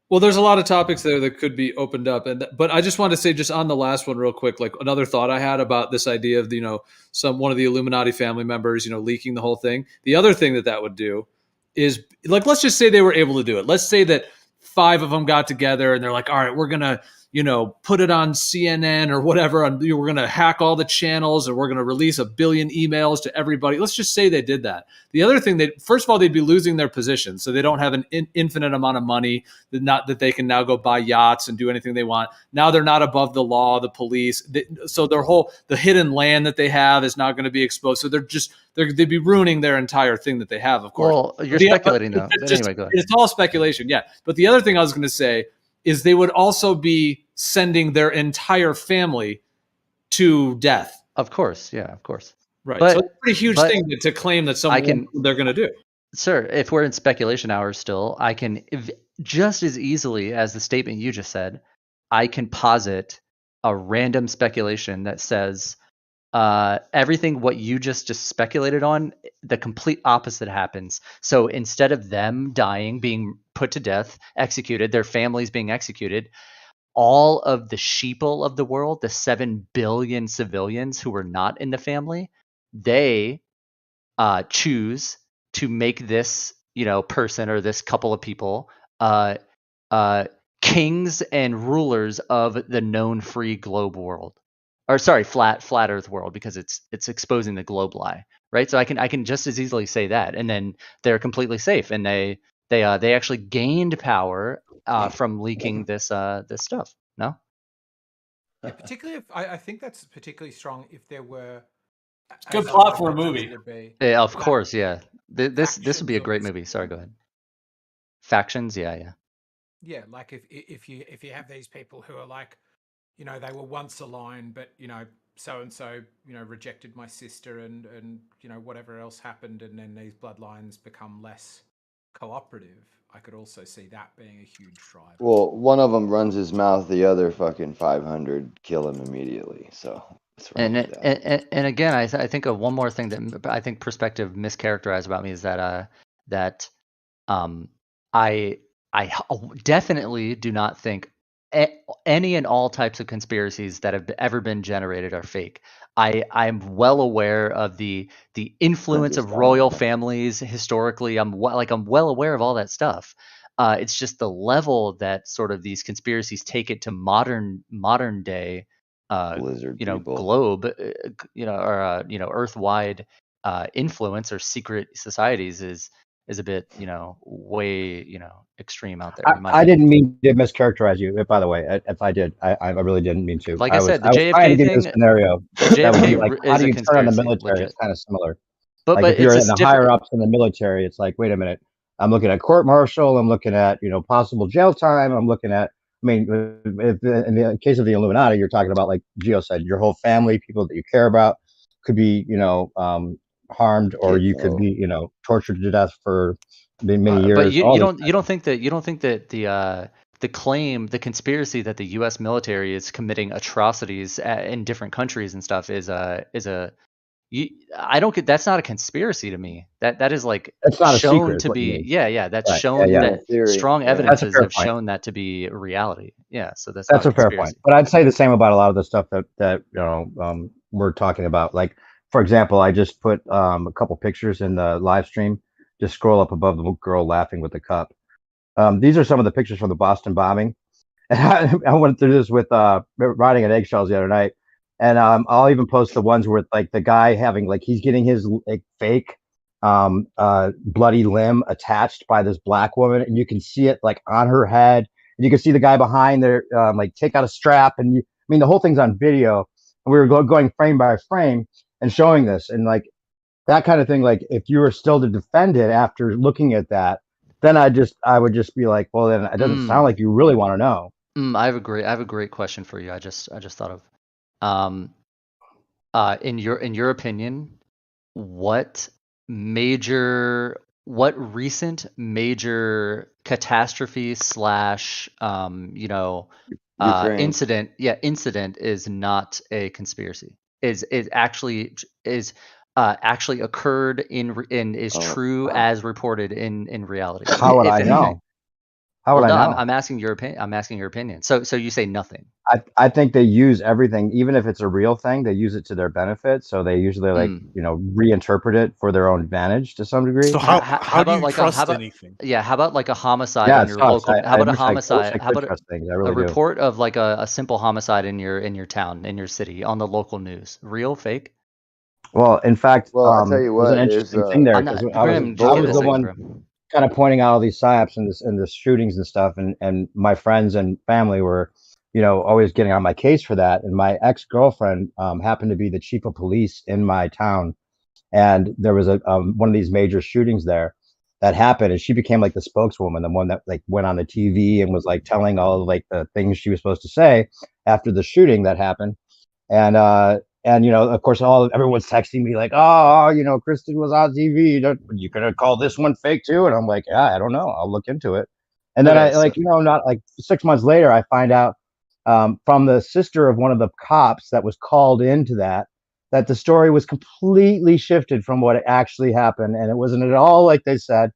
well, there's a lot of topics there that could be opened up, but I just want to say, just on the last one, real quick, like another thought I had about this idea of one of the Illuminati family members, leaking the whole thing. The other thing that would do is, like, let's just say they were able to do it. Let's say that 5 of them got together and they're like, all right, we're gonna put it on CNN or whatever, and we're going to hack all the channels, and we're going to release 1 billion emails to everybody. Let's just say they did that. The other thing, first of all, they'd be losing their position, so they don't have an infinite amount of money, that they can now go buy yachts and do anything they want. Now they're not above the law, the police. So the hidden land that they have is not going to be exposed. So they'd be ruining their entire thing that they have, of course. Well, you're speculating, though. Anyway, go ahead. It's all speculation, yeah. But the other thing I was going to say is they would also be sending their entire family to death. Of course, yeah, of course. Right. So it's a pretty huge thing to claim that they're going to do. Sir, if we're in speculation hours still, I can just as easily as the statement you just said, I can posit a random speculation that says everything what you just speculated on, the complete opposite happens. So instead of them dying, being put to death, executed, their families being executed, all of the sheeple of the world, the 7 billion civilians who were not in the family, they choose to make this person or this couple of people kings and rulers of the known free globe world. Or sorry, flat Earth world, because it's exposing the globe lie, right? So I can just as easily say that, and then they're completely safe, and they actually gained power from leaking this stuff. No, yeah, particularly if I think that's particularly strong if there were. It's a good plot for a movie. Yeah, of course, yeah. This would be a great movie. Sorry, go ahead. Factions, yeah. Yeah, like if you have these people who are like, they were once aligned, but so and so rejected my sister, and whatever else happened, and then these bloodlines become less cooperative. I could also see that being a huge driver. Well, one of them runs his mouth, the other fucking 500 kill him immediately. So and again, I think of one more thing that I think perspective mischaracterized about me is that I definitely do not think any and all types of conspiracies that have ever been generated are fake. I'm well aware of the influence of royal families historically. I'm well aware of all that stuff. It's just the level that sort of these conspiracies take it to modern day, globe, or earth-wide influence or secret societies is a bit, way, extreme out there. I didn't mean to mischaracterize you, by the way. If I did, I really didn't mean to. Like I said, the I was trying to JFK give you a thing, scenario that would be like, JFK how is do a you turn on the conspiracy, military? legit. It's kind of similar. But If you're in the higher different. ups in the military, it's like, wait a minute, I'm looking at court martial, I'm looking at possible jail time, I'm looking at. I mean, if in the case of the Illuminati, you're talking about, like Gio said, your whole family, people that you care about, could be harmed, or you could be tortured to death for many years. But you don't think that the conspiracy that the U.S. military is committing atrocities in different countries and stuff is I don't get, that's not a conspiracy to me. That is like it's not shown a to be that's right. shown that strong evidences have point. shown that to be reality. Yeah, so that's a fair point. But I'd say the same about a lot of the stuff that we're talking about. Like, for example, I just put a couple pictures in the live stream. Just scroll up above the girl laughing with the cup. These are some of the pictures from the Boston bombing. And I went through this with riding on eggshells the other night. And I'll even post the ones where like the guy having he's getting his fake bloody limb attached by this black woman, and you can see it like on her head, and you can see the guy behind there take out a strap, and the whole thing's on video. And we were going frame by frame and showing this, and like that kind of thing. Like if you were still to defend it after looking at that, then I would just be like, well, then it doesn't sound like you really want to know. I have a great question for you. I just thought of. In your opinion, what recent major catastrophe / incident is not a conspiracy, is actually occurred and is true as reported in reality? How would I know? How would I know? I'm asking your opinion. I'm asking your opinion. So you say nothing. I think they use everything, even if it's a real thing, they use it to their benefit. So they usually reinterpret it for their own advantage to some degree. So how do you trust anything? Yeah, how about like a homicide in your local? How about a homicide? How about a report of like a simple homicide in your town, in your city, on the local news? Real, fake? Well, in fact, I'll tell you what, there's an interesting thing there. I was the one kind of pointing out all these psyops and the shootings and stuff, and my friends and family were, always getting on my case for that. And my ex-girlfriend happened to be the chief of police in my town, and there was a one of these major shootings there that happened, and she became like the spokeswoman, the one that like went on the TV and was like telling all of like the things she was supposed to say after the shooting that happened. And of course, everyone's texting me like, oh, Kristen was on TV. You gonna call this one fake too? And I'm like, yeah, I don't know. I'll look into it. And then not like 6 months later, I find out from the sister of one of the cops that was called into that the story was completely shifted from what actually happened, and it wasn't at all like they said.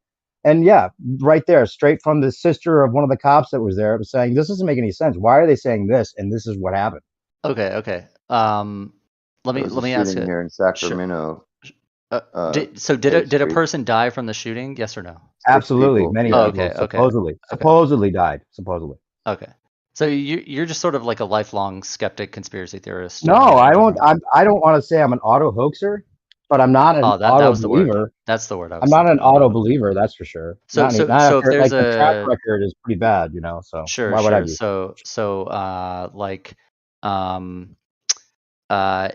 And yeah, right there, straight from the sister of one of the cops that was there, it was saying, this doesn't make any sense. Why are they saying this? And this is what happened. Okay. Let me ask you. Here in Sacramento. Sure. Did a person die from the shooting? Yes or no? Absolutely, many people supposedly died. Supposedly. Okay. So you're just sort of like a lifelong skeptic, conspiracy theorist. No, I won't. I don't want to say I'm an auto hoaxer, but I'm not an auto believer. That's the word. I'm not an auto believer. That's for sure. So if there's the track record is pretty bad, So sure, why would I be?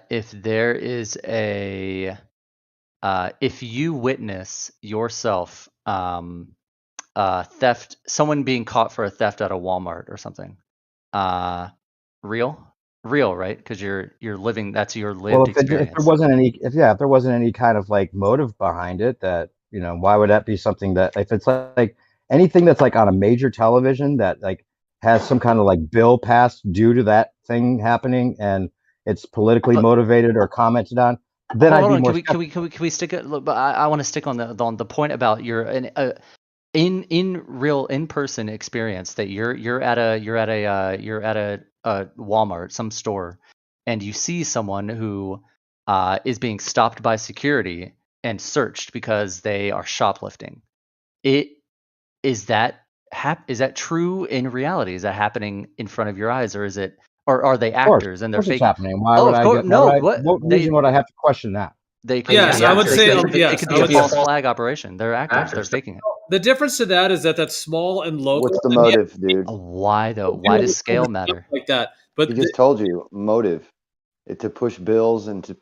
If there is if you witness yourself theft, someone being caught for a theft at a Walmart or something, real, right? Because you're living. That's your lived experience. If there wasn't any kind of like motive behind it, that why would that be something that, if it's like anything that's like on a major television that like has some kind of like bill passed due to that thing happening, and it's politically motivated or commented on, then I'd be more. Can we stick it? But I want to stick on the point about in real in-person experience that you're at a Walmart, some store, and you see someone who is being stopped by security and searched because they are shoplifting. Is that true in reality? Is that happening in front of your eyes, or is it, or are they actors and they're it's faking? happening. Why Oh, would of I course, get? no. What reason would I have to question that? They could, Yes, I would say it could be a false flag operation. They're actors. They're faking it. The difference to that is that that's small and local. What's the motive, dude? Why though? Why does scale matter? Like that, but he just told you motive, to push bills and to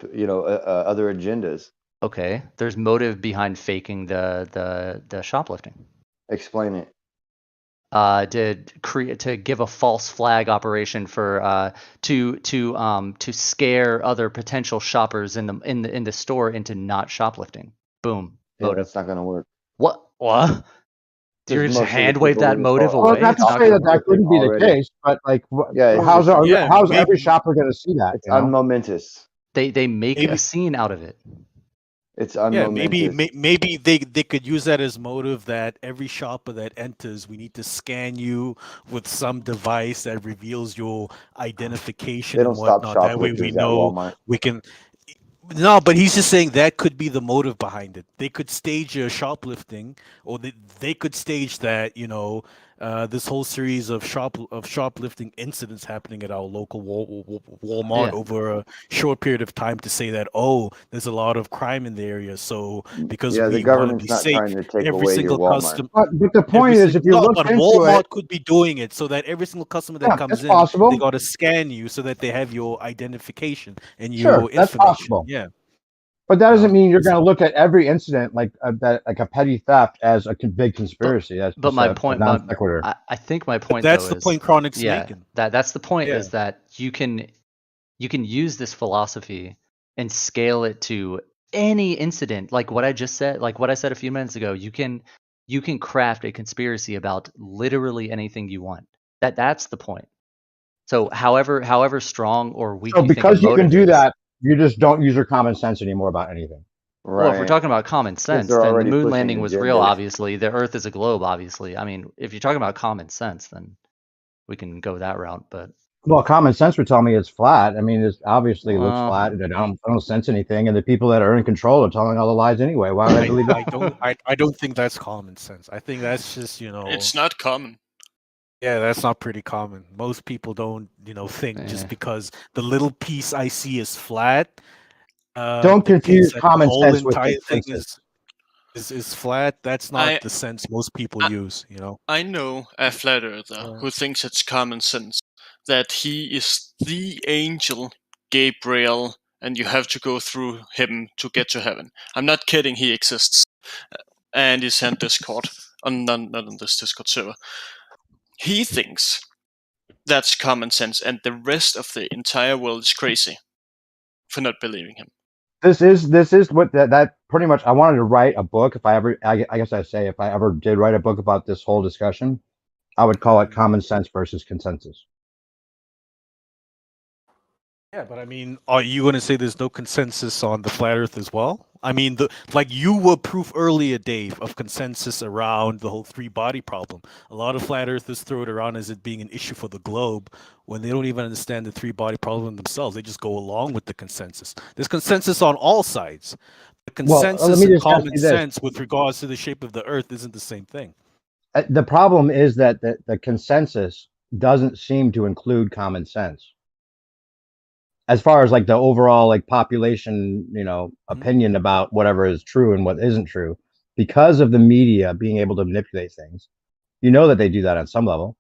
other agendas. Okay, there's motive behind faking the shoplifting. Explain it. To give a false flag operation for to scare other potential shoppers in the store into not shoplifting. Boom. Yeah, Motive. that's not going to work. What? You're just hand wave that motive away? Well, not to say that couldn't be the case, but like, how's every shopper going to see that? It's unmomentous. They make a scene out of it. It's unmomentous. Maybe they could use that as motive, that every shopper that enters, we need to scan you with some device that reveals your identification and whatnot. That way we know we can. No, but he's just saying that could be the motive behind it. They could stage a shoplifting, or they could stage that, this whole series of shoplifting incidents happening at our local Walmart over a short period of time to say that, there's a lot of crime in the area. So because the government's not trying to take away your Walmart. But the point is, if you look into Walmart it, could be doing it so that every single customer that comes in, they got to scan you so that they have your identification and your information. That's possible. Yeah. But that doesn't mean you're going to look at every incident like a petty theft as a big conspiracy. But my point, I think my point. That's the point Chronic's making. That's the point is that you can use this philosophy and scale it to any incident, like what I just said, like what I said a few minutes ago. You can craft a conspiracy about literally anything you want. That's the point. So however strong or weak. So because you can do that, you just don't use your common sense anymore about anything. Right. Well, if we're talking about common sense, then the moon landing was real, obviously. The Earth is a globe, obviously. I mean, if you're talking about common sense, then we can go that route. But common sense would tell me it's flat. I mean, it obviously looks flat, and I don't sense anything. And the people that are in control are telling all the lies anyway. Why would I believe that? I don't think that's common sense. I think that's just It's not common. Yeah, that's not pretty common. Most people don't, think just because the little piece I see is flat. Don't confuse common sense with consensus. Is flat. That's not the sense most people use. I know a flat earther who thinks it's common sense that he is the angel Gabriel, and you have to go through him to get to heaven. I'm not kidding. He exists, and he's on Discord, not on this Discord server. He thinks that's common sense, and the rest of the entire world is crazy for not believing him. This is what that pretty much. I wanted to write a book. If I ever did write a book about this whole discussion, I would call it Common Sense versus Consensus. Yeah, but I mean, are you going to say there's no consensus on the flat Earth as well? I mean, you were proof earlier, Dave, of consensus around the whole three-body problem. A lot of flat earthers throw it around as it being an issue for the globe when they don't even understand the three-body problem themselves. They just go along with the consensus. There's consensus on all sides. The consensus and common sense with regards to the shape of the Earth isn't the same thing. The problem is that the consensus doesn't seem to include common sense. As far as like the overall like population, opinion about whatever is true and what isn't true, because of the media being able to manipulate things, that they do that on some level.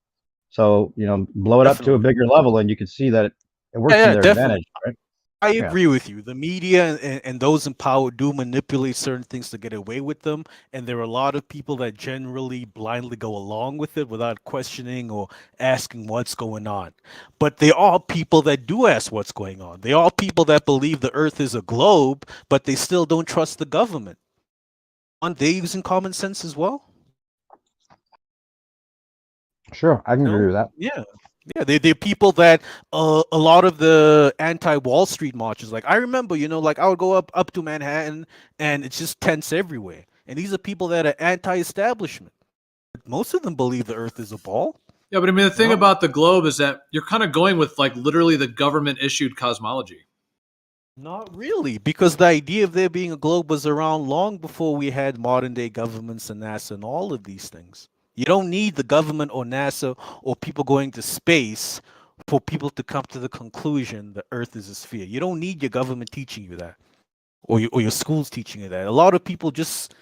So, blow it up to a bigger level and you can see that it works to their advantage, right? I agree with you. The media and those in power do manipulate certain things to get away with them. And there are a lot of people that generally blindly go along with it without questioning or asking what's going on. But there are people that do ask what's going on. There are people that believe the Earth is a globe, but they still don't trust the government. Aren't they using common sense as well? Sure, I can agree with that. Yeah. Yeah, they're people that a lot of the anti-Wall Street marches, like I remember, I would go up to Manhattan and it's just tents everywhere. And these are people that are anti-establishment. most of them believe the Earth is a ball. Yeah, but I mean, the thing about the globe is that you're kind of going with like literally the government issued cosmology. Not really, because the idea of there being a globe was around long before we had modern day governments and NASA and all of these things. You don't need the government or NASA or people going to space for people to come to the conclusion that Earth is a sphere. You don't need your government teaching you that, or your schools teaching you that. A lot of people just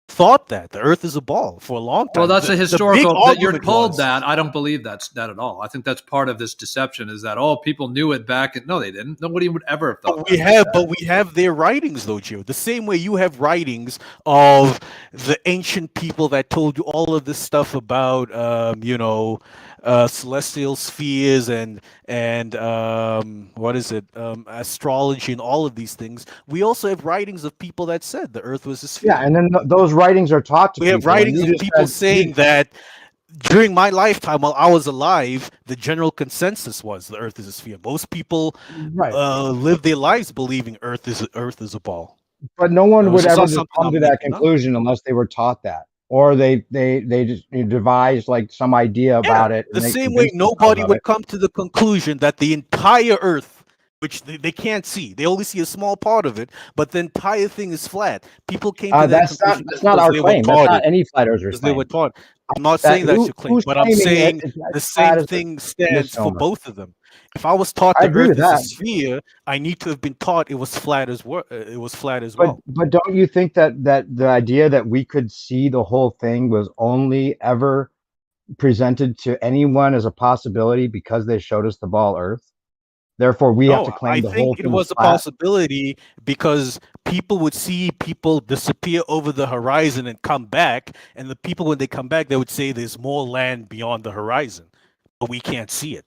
thought that the Earth is a ball for a long time. Well, that's a historical that you're told that. I don't believe that at all. I think that's part of this deception is that people knew it back. No, they didn't. Nobody would ever have thought. But we have their writings though, Gio. The same way you have writings of the ancient people that told you all of this stuff about celestial spheres and astrology and all of these things. We also have writings of people that said the Earth was a sphere. Yeah, and then those writings are taught to people. We have writings of people saying that during my lifetime, while I was alive, the general consensus was the Earth is a sphere. Most people live their lives believing Earth is a ball. But no one would ever just come to that conclusion unless they were taught that, or they just devised like some idea about it. The same way nobody would come to the conclusion that the entire Earth, which they can't see, they only see a small part of it, but the entire thing is flat. People came to that conclusion. That's not our claim. That's not any flat earthers' claim. They were taught. I'm not saying that's your claim, but I'm saying the same thing stands for both of them. If I was taught the Earth is a sphere, I need to have been taught it was flat as well. But don't you think that the idea that we could see the whole thing was only ever presented to anyone as a possibility because they showed us the ball Earth? Therefore, we have to claim the whole thing. I think it was a possibility because people would see people disappear over the horizon and come back, and the people, when they come back, they would say there's more land beyond the horizon, but we can't see it.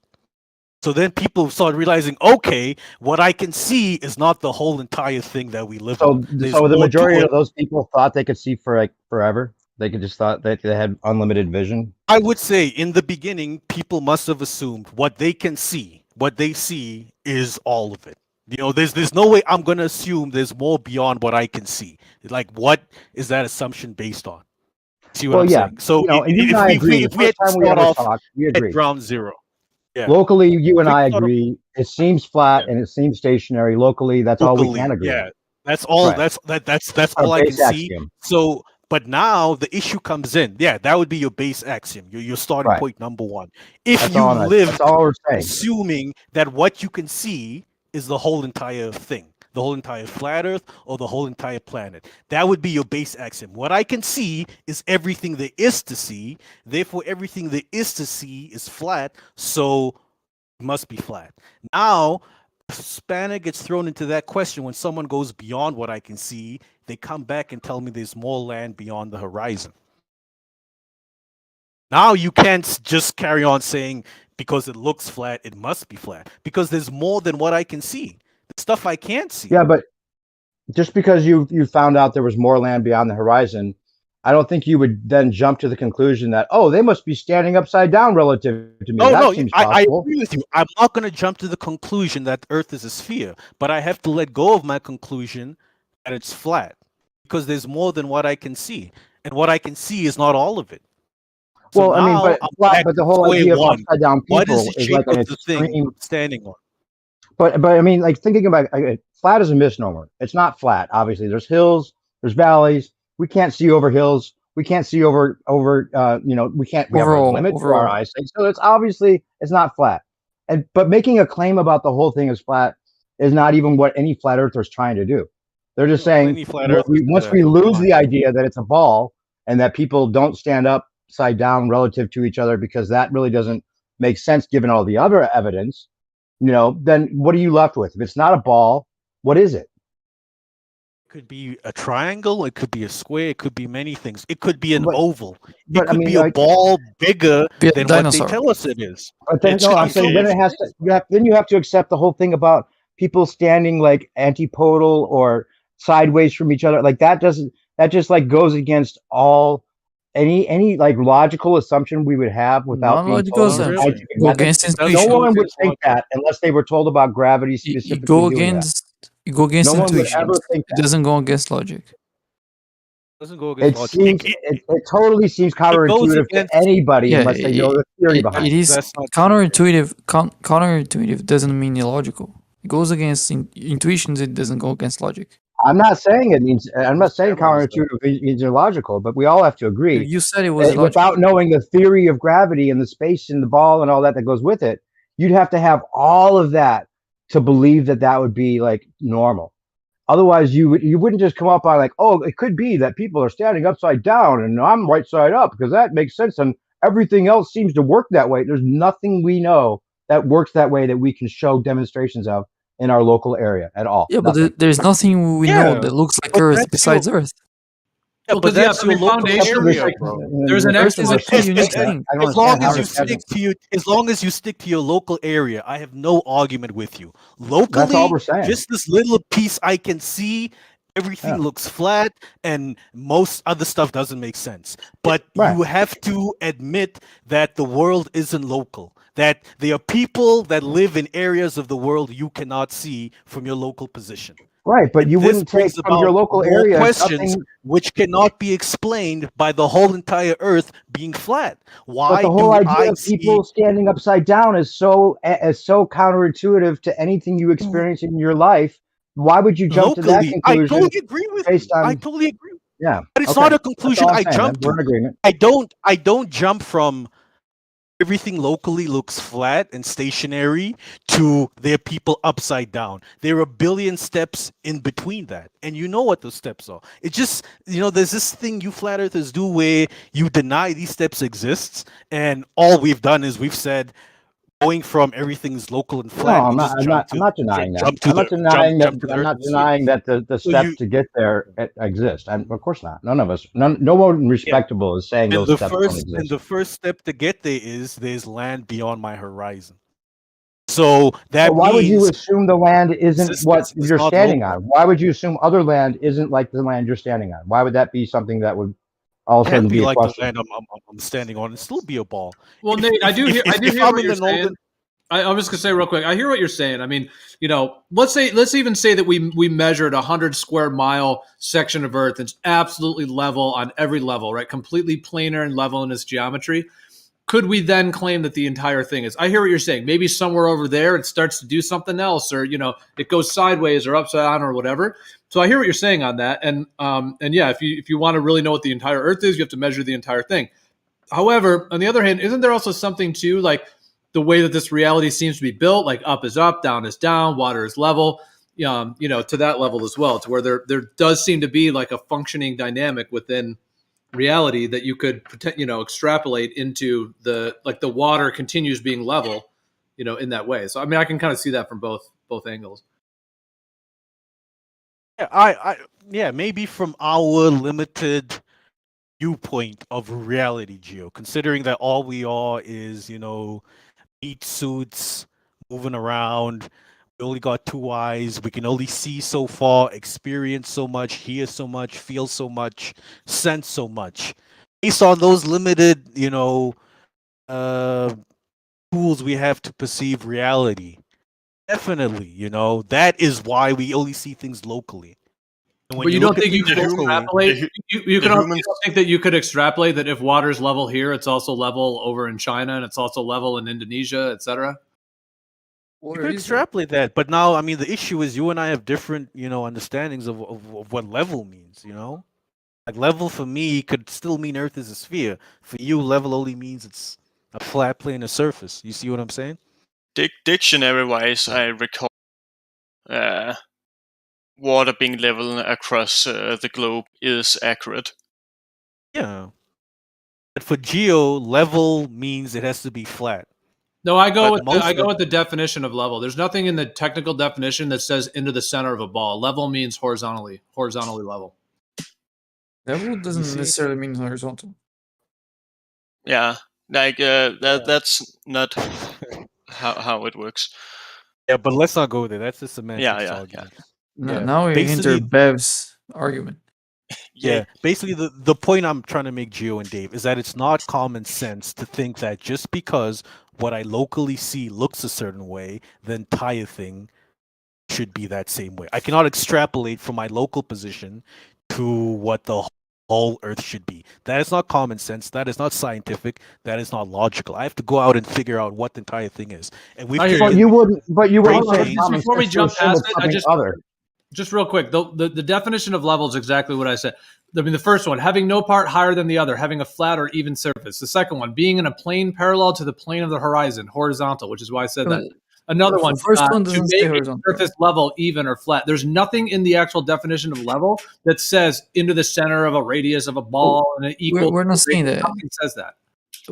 So then people started realizing, okay, what I can see is not the whole entire thing that we live on. So the majority of those people thought they could see for like forever? They could just thought that they had unlimited vision? I would say in the beginning, people must have assumed what they can see. What they see is all of it. There's no way I'm going to assume there's more beyond what I can see. Like, what is that assumption based on? See what I'm saying? So if we had to start off at ground zero. Yeah. Locally, you and I agree. It seems flat and it seems stationary. Locally, that's all we can agree. Yeah, that's all. Right. That's all I can see. So, but now the issue comes in. Yeah, that would be your base axiom. Your starting point number one. If you live assuming that what you can see is the whole entire thing, the whole entire flat Earth or the whole entire planet, that would be your base axiom. What I can see is everything there is to see. Therefore, everything there is to see is flat. So it must be flat. Now, spanner gets thrown into that question when someone goes beyond what I can see. They come back and tell me there's more land beyond the horizon. Now you can't just carry on saying because it looks flat, it must be flat. Because there's more than what I can see. The stuff I can't see. Yeah, but just because you found out there was more land beyond the horizon, I don't think you would then jump to the conclusion that, they must be standing upside down relative to me. I agree with you. I'm not going to jump to the conclusion that Earth is a sphere, but I have to let go of my conclusion that it's flat because there's more than what I can see, and what I can see is not all of it. So but the whole idea of upside down people is like an extreme standing on. But I mean, like thinking about flat is a misnomer. It's not flat. Obviously, there's hills, there's valleys. We can't see over hills. We can't see over. We can't. We have a limit to our eyesight. So it's not flat. But making a claim about the whole thing is flat is not even what any flat earther is trying to do. They're just saying once we lose the idea that it's a ball and that people don't stand upside down relative to each other because that really doesn't make sense given all the other evidence. Then what are you left with? If it's not a ball, what is it? It could be a triangle. It could be a square. It could be many things. It could be an oval. It could be a ball bigger than what they tell us it is. But then, I'm saying then it has to. Then you have to accept the whole thing about people standing like antipodal or sideways from each other. Like that just like goes against all. Any like logical assumption we would have without being told no one would think that unless they were told about gravity specifically. You go against intuition. It doesn't go against logic. Doesn't go against logic. It totally seems counterintuitive to anybody unless they know the theory behind it. It is counterintuitive. Counterintuitive doesn't mean illogical. It goes against intuitions. It doesn't go against logic. I'm not saying it means. I'm not saying counterintuitive is illogical, but we all have to agree. You said it was illogical. Without knowing the theory of gravity and the space and the ball and all that goes with it, you'd have to have all of that to believe that would be like normal. Otherwise, you wouldn't just come up on like, oh, it could be that people are standing upside down and I'm right side up because that makes sense and everything else seems to work that way. There's nothing we know that works that way that we can show demonstrations of in our local area at all. Yeah, but there's nothing we know that looks like Earth besides Earth. Yeah, but that's your local area, bro. There's an as long as you stick to your local area, I have no argument with you. Locally, that's all we're saying. Just this little piece I can see, everything looks flat, and most other stuff doesn't make sense. But you have to admit that the world isn't local. That there are people that live in areas of the world you cannot see from your local position. Right, but you wouldn't take from your local area questions which cannot be explained by the whole entire Earth being flat. Why? But the whole idea of people standing upside down is so counterintuitive to anything you experience in your life. Why would you jump to that conclusion? I totally agree with you. I totally agree. Yeah, but it's not a conclusion I jump to. We're in agreement. I don't jump from everything locally looks flat and stationary to there are people upside down. There are a billion steps in between that. And you know what those steps are. It's just, there's this thing you flat earthers do where you deny these steps exist. And all we've done is we've said, going from everything's local and flat. No, I'm not denying that. I'm not denying that the steps to get there exist. And of course not. None of us. No one respectable is saying those steps don't exist. And the first step to get there is there's land beyond my horizon. So that why would you assume the land isn't what you're standing on? Why would you assume other land isn't like the land you're standing on? Why would that be something that would all of a sudden be like the land I'm standing on and still be a ball? Well, Nate, I do hear what you're saying. I was gonna say real quick. I hear what you're saying. I mean, let's even say that we measured 100 square mile section of Earth. It's absolutely level on every level, right? Completely planar and level in its geometry. Could we then claim that the entire thing is? I hear what you're saying. Maybe somewhere over there it starts to do something else, or it goes sideways or upside down or whatever. So I hear what you're saying on that. And yeah, if you want to really know what the entire Earth is, you have to measure the entire thing. However, on the other hand, isn't there also something too, like the way that this reality seems to be built, like up is up, down is down, water is level, to that level as well, to where there does seem to be like a functioning dynamic within reality that you could extrapolate into the water continues being level, in that way. So I mean, I can kind of see that from both angles. Yeah, maybe from our limited viewpoint of reality, Geo, considering that all we are is meat suits moving around. We only got 2 eyes. We can only see so far, experience so much, hear so much, feel so much, sense so much. Based on those limited, tools we have to perceive reality. Definitely, that is why we only see things locally. But you don't think you could extrapolate? You don't think that you could extrapolate that if water's level here, it's also level over in China, and it's also level in Indonesia, etc.? You could extrapolate that, but now, I mean, the issue is you and I have different, understandings of what level means. Like level for me could still mean Earth is a sphere. For you, level only means it's a flat plane of surface. You see what I'm saying? Dictionary-wise, I recall water being level across the globe is accurate. Yeah. But for Geo, level means it has to be flat. No, I go with the definition of level. There's nothing in the technical definition that says into the center of a ball. Level means horizontally level. Level doesn't necessarily mean horizontal. Yeah, like that's not how it works. Yeah, but let's not go there. That's a semantics argument. No, now we enter Bev's argument. Yeah, basically the point I'm trying to make, Gio and Dave, is that it's not common sense to think that just because what I locally see looks a certain way, the entire thing should be that same way. I cannot extrapolate from my local position to what the all Earth should be. That is not common sense. That is not scientific. That is not logical. I have to go out and figure out what the entire thing is. And we've But you wouldn't say common before we sense to jump assume past it's it, something other. just real quick, the definition of level is exactly what I said. I mean, the first one, having no part higher than the other, having a flat or even surface. The second one, being in a plane parallel to the plane of the horizon, horizontal, which is why I said that. Another one, first one to doesn't make say a horizontal. surface level, even or flat. There's nothing in the actual definition of level that says into the center of a radius of a ball and an equal. We're not saying that. Nothing says that.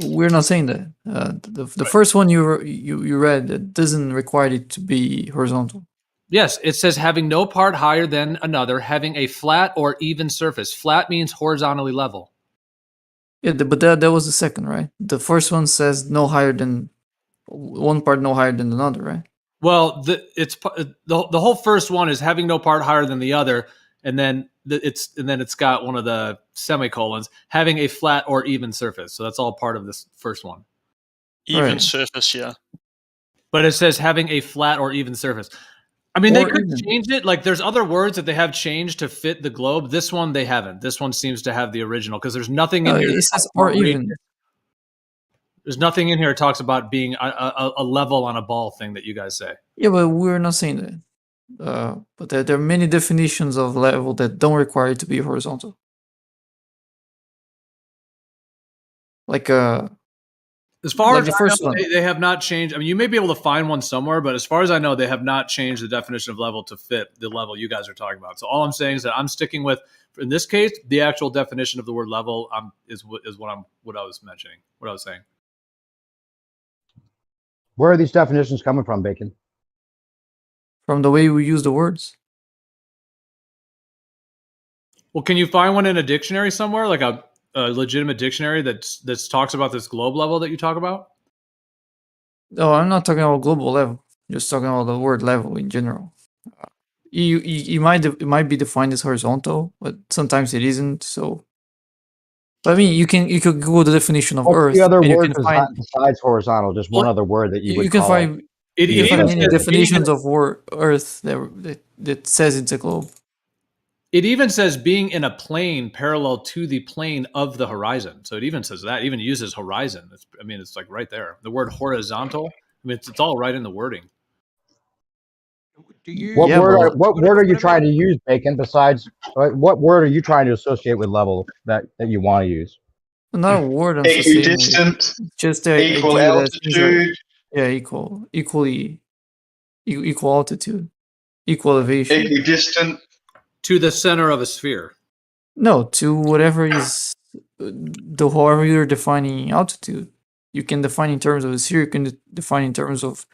We're not saying that. The first one you read, it doesn't require it to be horizontal. Yes, it says having no part higher than another, having a flat or even surface. Flat means horizontally level. Yeah, but that was the second, right? The first one says no higher than one part, no higher than another, right? Well, the whole first one is having no part higher than the other, and then it's got one of the semicolons, having a flat or even surface. So that's all part of this first one. Even surface, yeah. But it says having a flat or even surface. I mean, they could change it. Like, there's other words that they have changed to fit the globe. This one, they haven't. This one seems to have the original because there's nothing in here. It says or even. There's nothing in here that talks about being a level on a ball thing that you guys say. Yeah, but we're not saying that. But there are many definitions of level that don't require it to be horizontal. Like as far like as the first one, they have not changed. I mean, you may be able to find one somewhere, but as far as I know, they have not changed the definition of level to fit the level you guys are talking about. So all I'm saying is that I'm sticking with, in this case, the actual definition of the word level is what I was mentioning, what I was saying. Where are these definitions coming from, Bacon? From the way we use the words. Well, can you find one in a dictionary somewhere, like a legitimate dictionary that talks about this globe level that you talk about? No, I'm not talking about global level. Just talking about the word level in general. It might be defined as horizontal, but sometimes it isn't. So, but I mean, you could Google the definition of Earth. The other and word you can find, besides horizontal, just one other word that you would can call find. It You can find many says definitions of Earth that says it's a globe. It even says being in a plane parallel to the plane of the horizon. So it even says that, even uses horizon. It's like right there. The word horizontal, it's all right in the wording. What word are you trying to use, Bacon, besides what word are you trying to associate with level that you want to use? Not a word I'm associating with. Just the equal idea altitude. Equal altitude, equal elevation, equidistant to the center of a sphere. No, to whatever is however you're defining altitude. You can define in terms of a sphere. You can define in terms of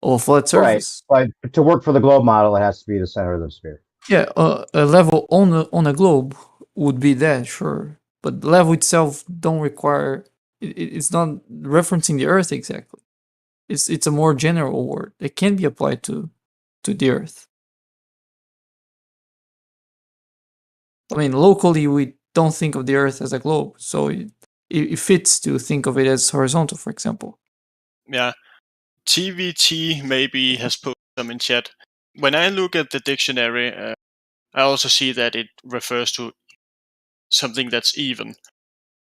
a flat surface. Right, but to work for the globe model, it has to be the center of the sphere. Yeah, a level on a globe would be that, sure, but the level itself don't require. It's not referencing the Earth exactly. It's a more general word that can be applied to the Earth. I mean, locally we don't think of the Earth as a globe, so it fits to think of it as horizontal, for example. Yeah, TVT maybe has put some in chat. When I look at the dictionary, I also see that it refers to something that's even.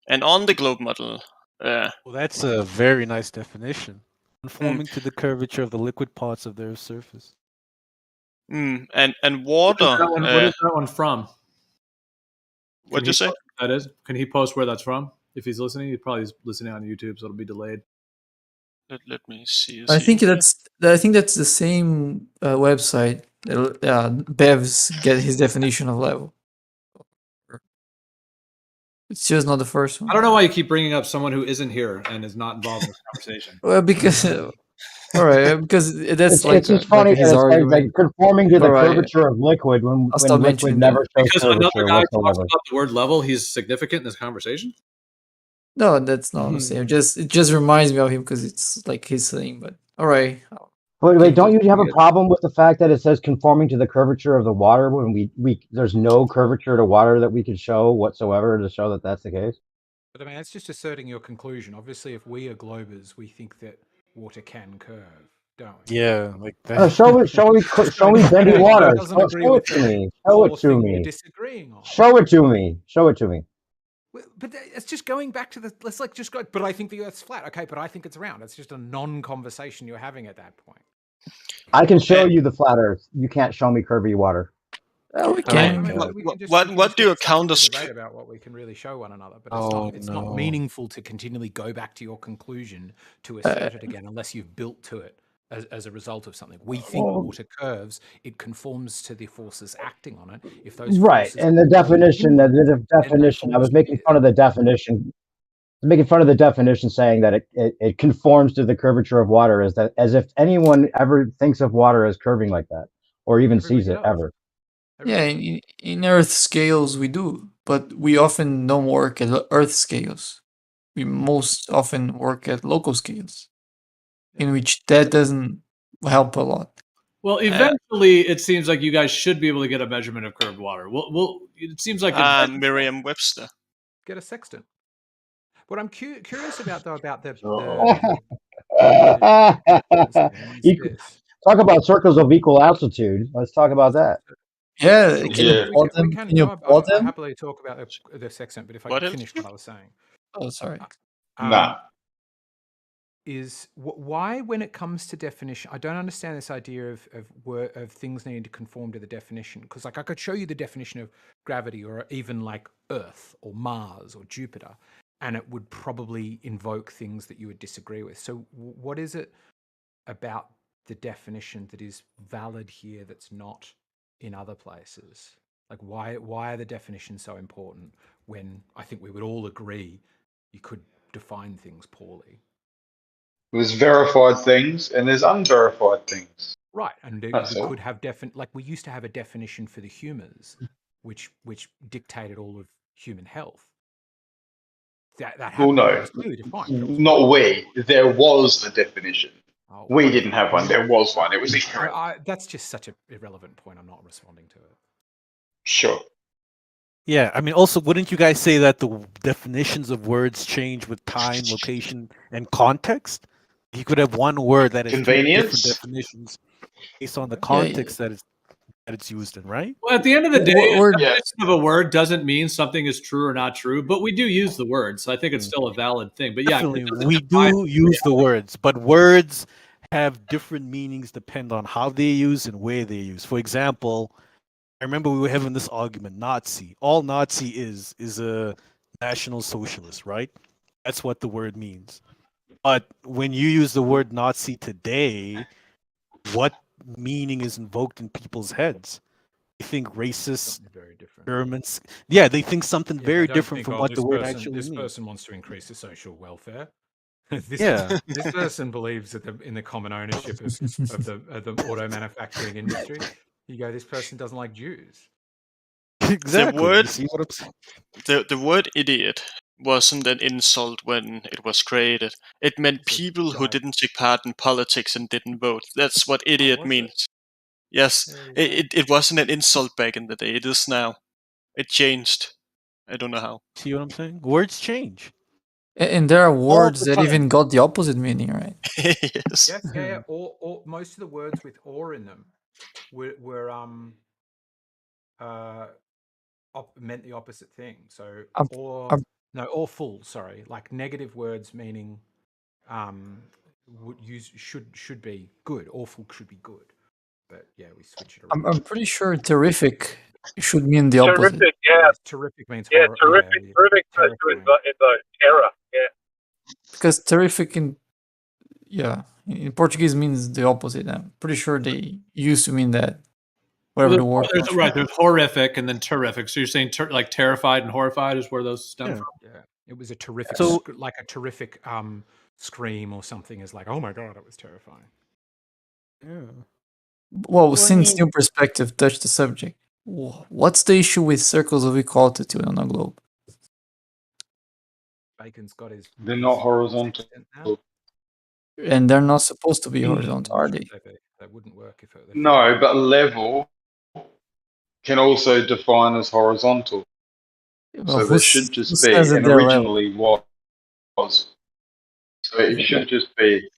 And on the globe model... well, that's a very nice definition. Conforming to the curvature of the liquid parts of the Earth's surface. And water... What is that one from? What did you say? That is. Can he post where that's from? If he's listening, he probably is listening on YouTube, so it'll be delayed. Let me see. I think that's the same website that Bevs get his definition of level. It's just not the first one. I don't know why you keep bringing up someone who isn't here and is not involved in this conversation. Well, because all right, because that's it's just funny that it's like conforming to the curvature of liquid when liquid never shows because curvature another guy whatsoever. talks about the word level, he's significant in this conversation. No, that's not the same. It just reminds me of him because it's like his thing. But all right. Wait, don't you have a problem with the fact that it says conforming to the curvature of the water when we there's no curvature to water that we could show whatsoever to show that that's the case? But I mean, it's just asserting your conclusion. Obviously, if we are globers, we think that water can curve. don't we? Yeah, like that. Show me bendy water. Doesn't agree Show with it to me. the Show it core to thing you're me. disagreeing on. Show it to me. Show it to me. But it's just going back to the. Let's like just go. But I think the Earth's flat. Okay, but I think it's round. It's just a non-conversation you're having at that point. I can show you the flat Earth. You can't show me curvy water. We can. What do you counter? Debate about what we can really show one another, but it's not meaningful to continually go back to your conclusion to assert it again unless you've built to it as a result of something. We think water curves; it conforms to the forces acting on it. If those And the definition, I was making fun of the definition. Making fun of the definition, saying that it conforms to the curvature of water, as if anyone ever thinks of water as curving like that, or even sees it ever. Yeah, in Earth scales we do, but we often don't work at Earth scales. We most often work at local scales, in which that doesn't help a lot. Well, eventually, it seems like you guys should be able to get a measurement of curved water. Well, it seems like Merriam-Webster. Get a sextant. What I'm curious about, though, about the you talk about circles of equal altitude. Let's talk about that. Yeah, Can you happily talk about the sextant, but if I could finish what I was saying. Oh, sorry. Is why, when it comes to definition, I don't understand this idea of things needing to conform to the definition. Because like I could show you the definition of gravity, or even like Earth or Mars or Jupiter, and it would probably invoke things that you would disagree with. So what is it about the definition that is valid here that's not in other places? Like why are the definitions so important when I think we would all agree you could define things poorly? There's verified things and there's unverified things. Right, and we could have like we used to have a definition for the humors, which dictated all of human health. That happened. Well, no, it was clearly defined. not we. There was a definition. We didn't have one. There was one. It was incorrect. That's just such an irrelevant point. I'm not responding to it. Sure. Yeah, I mean, also, wouldn't you guys say that the definitions of words change with time, location, and context? You could have one word that has different definitions based on the context that it's used in, right? Well, at the end of the day, a definition of a word doesn't mean something is true or not true, but we do use the word, so I think it's still a valid thing. But yeah, we do use the words, but words have different meanings depend on how they're used and where they're used. For example, I remember we were having this argument, Nazi. All Nazi is a national socialist, right? That's what the word means. But when you use the word Nazi today, what meaning is invoked in people's heads? They think racist Germans. Yeah, they think something very different from what the word actually means. This person wants to increase the social welfare. This person believes that in the common ownership of the auto manufacturing industry. You go, this person doesn't like Jews. Exactly. The word idiot wasn't an insult when it was created. It meant people who didn't take part in politics and didn't vote. That's what idiot means. Yes, it wasn't an insult back in the day. It is now. It changed. I don't know how. See what I'm saying? Words change. And there are words that even got the opposite meaning, right? Yes. Yeah. Or most of the words with "or" in them were meant the opposite thing. So awful. Sorry, like negative words meaning should be good. Awful should be good. But yeah, we switch it around. I'm pretty sure terrific should mean the opposite. Terrific, yeah. Terrific means terrific. Terrific is the terror. Yeah. Because terrific in Portuguese means the opposite. I'm pretty sure they used to mean that. Whatever the word. There's horrific and then terrific. So you're saying like terrified and horrified is where those stem from? Yeah. It was a terrific, like a terrific scream or something is like, oh my God, it was terrifying. Yeah. Well, since new perspective touched the subject, what's the issue with circles of equal altitude on a globe? Bacon's got his... They're not horizontal. And they're not supposed to be horizontal, are they? That wouldn't work if it... No, but level can also define as horizontal. Well, so there should just be, and originally was. So it should just be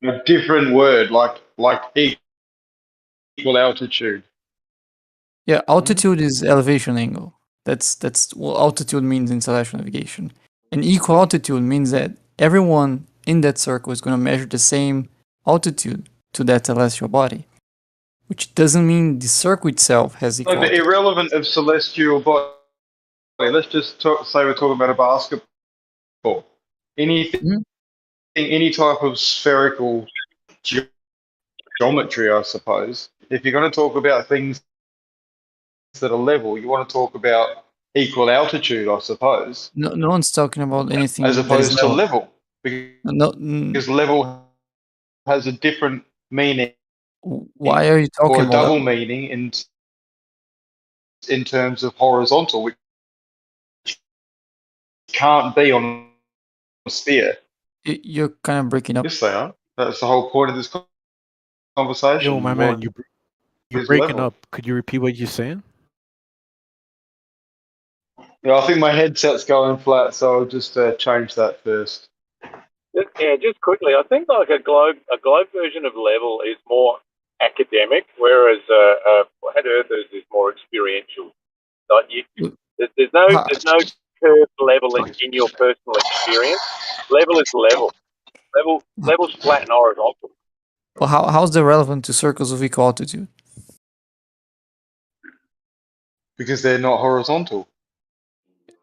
A different word, like equal altitude. Yeah, altitude is elevation angle. That's what altitude means in celestial navigation. And equal altitude means that everyone in that circle is going to measure the same altitude to that celestial body, which doesn't mean the circle itself has equal altitude. Irrelevant of celestial body. Let's just say we're talking about a basketball. Anything, any type of spherical geometry, I suppose. If you're going to talk about things that are level, you want to talk about equal altitude, I suppose. No one's talking about anything as opposed to level, because level has a different meaning. Why are you talking or a about double that? meaning in terms of horizontal, which can't be on a sphere. You're kind of breaking up. Yes, they are. That's the whole point of this conversation. Yo, my man, you're breaking up. Could you repeat what you're saying? Yeah, I think my headset's going flat, so I'll just change that first. Just quickly, I think like a globe version of level is more academic, whereas Flat Earthers is more experiential. Like there's no curved level in your personal experience. Level is level. Level's flat and horizontal. Well, how's that relevant to circles of equal altitude? Because they're not horizontal.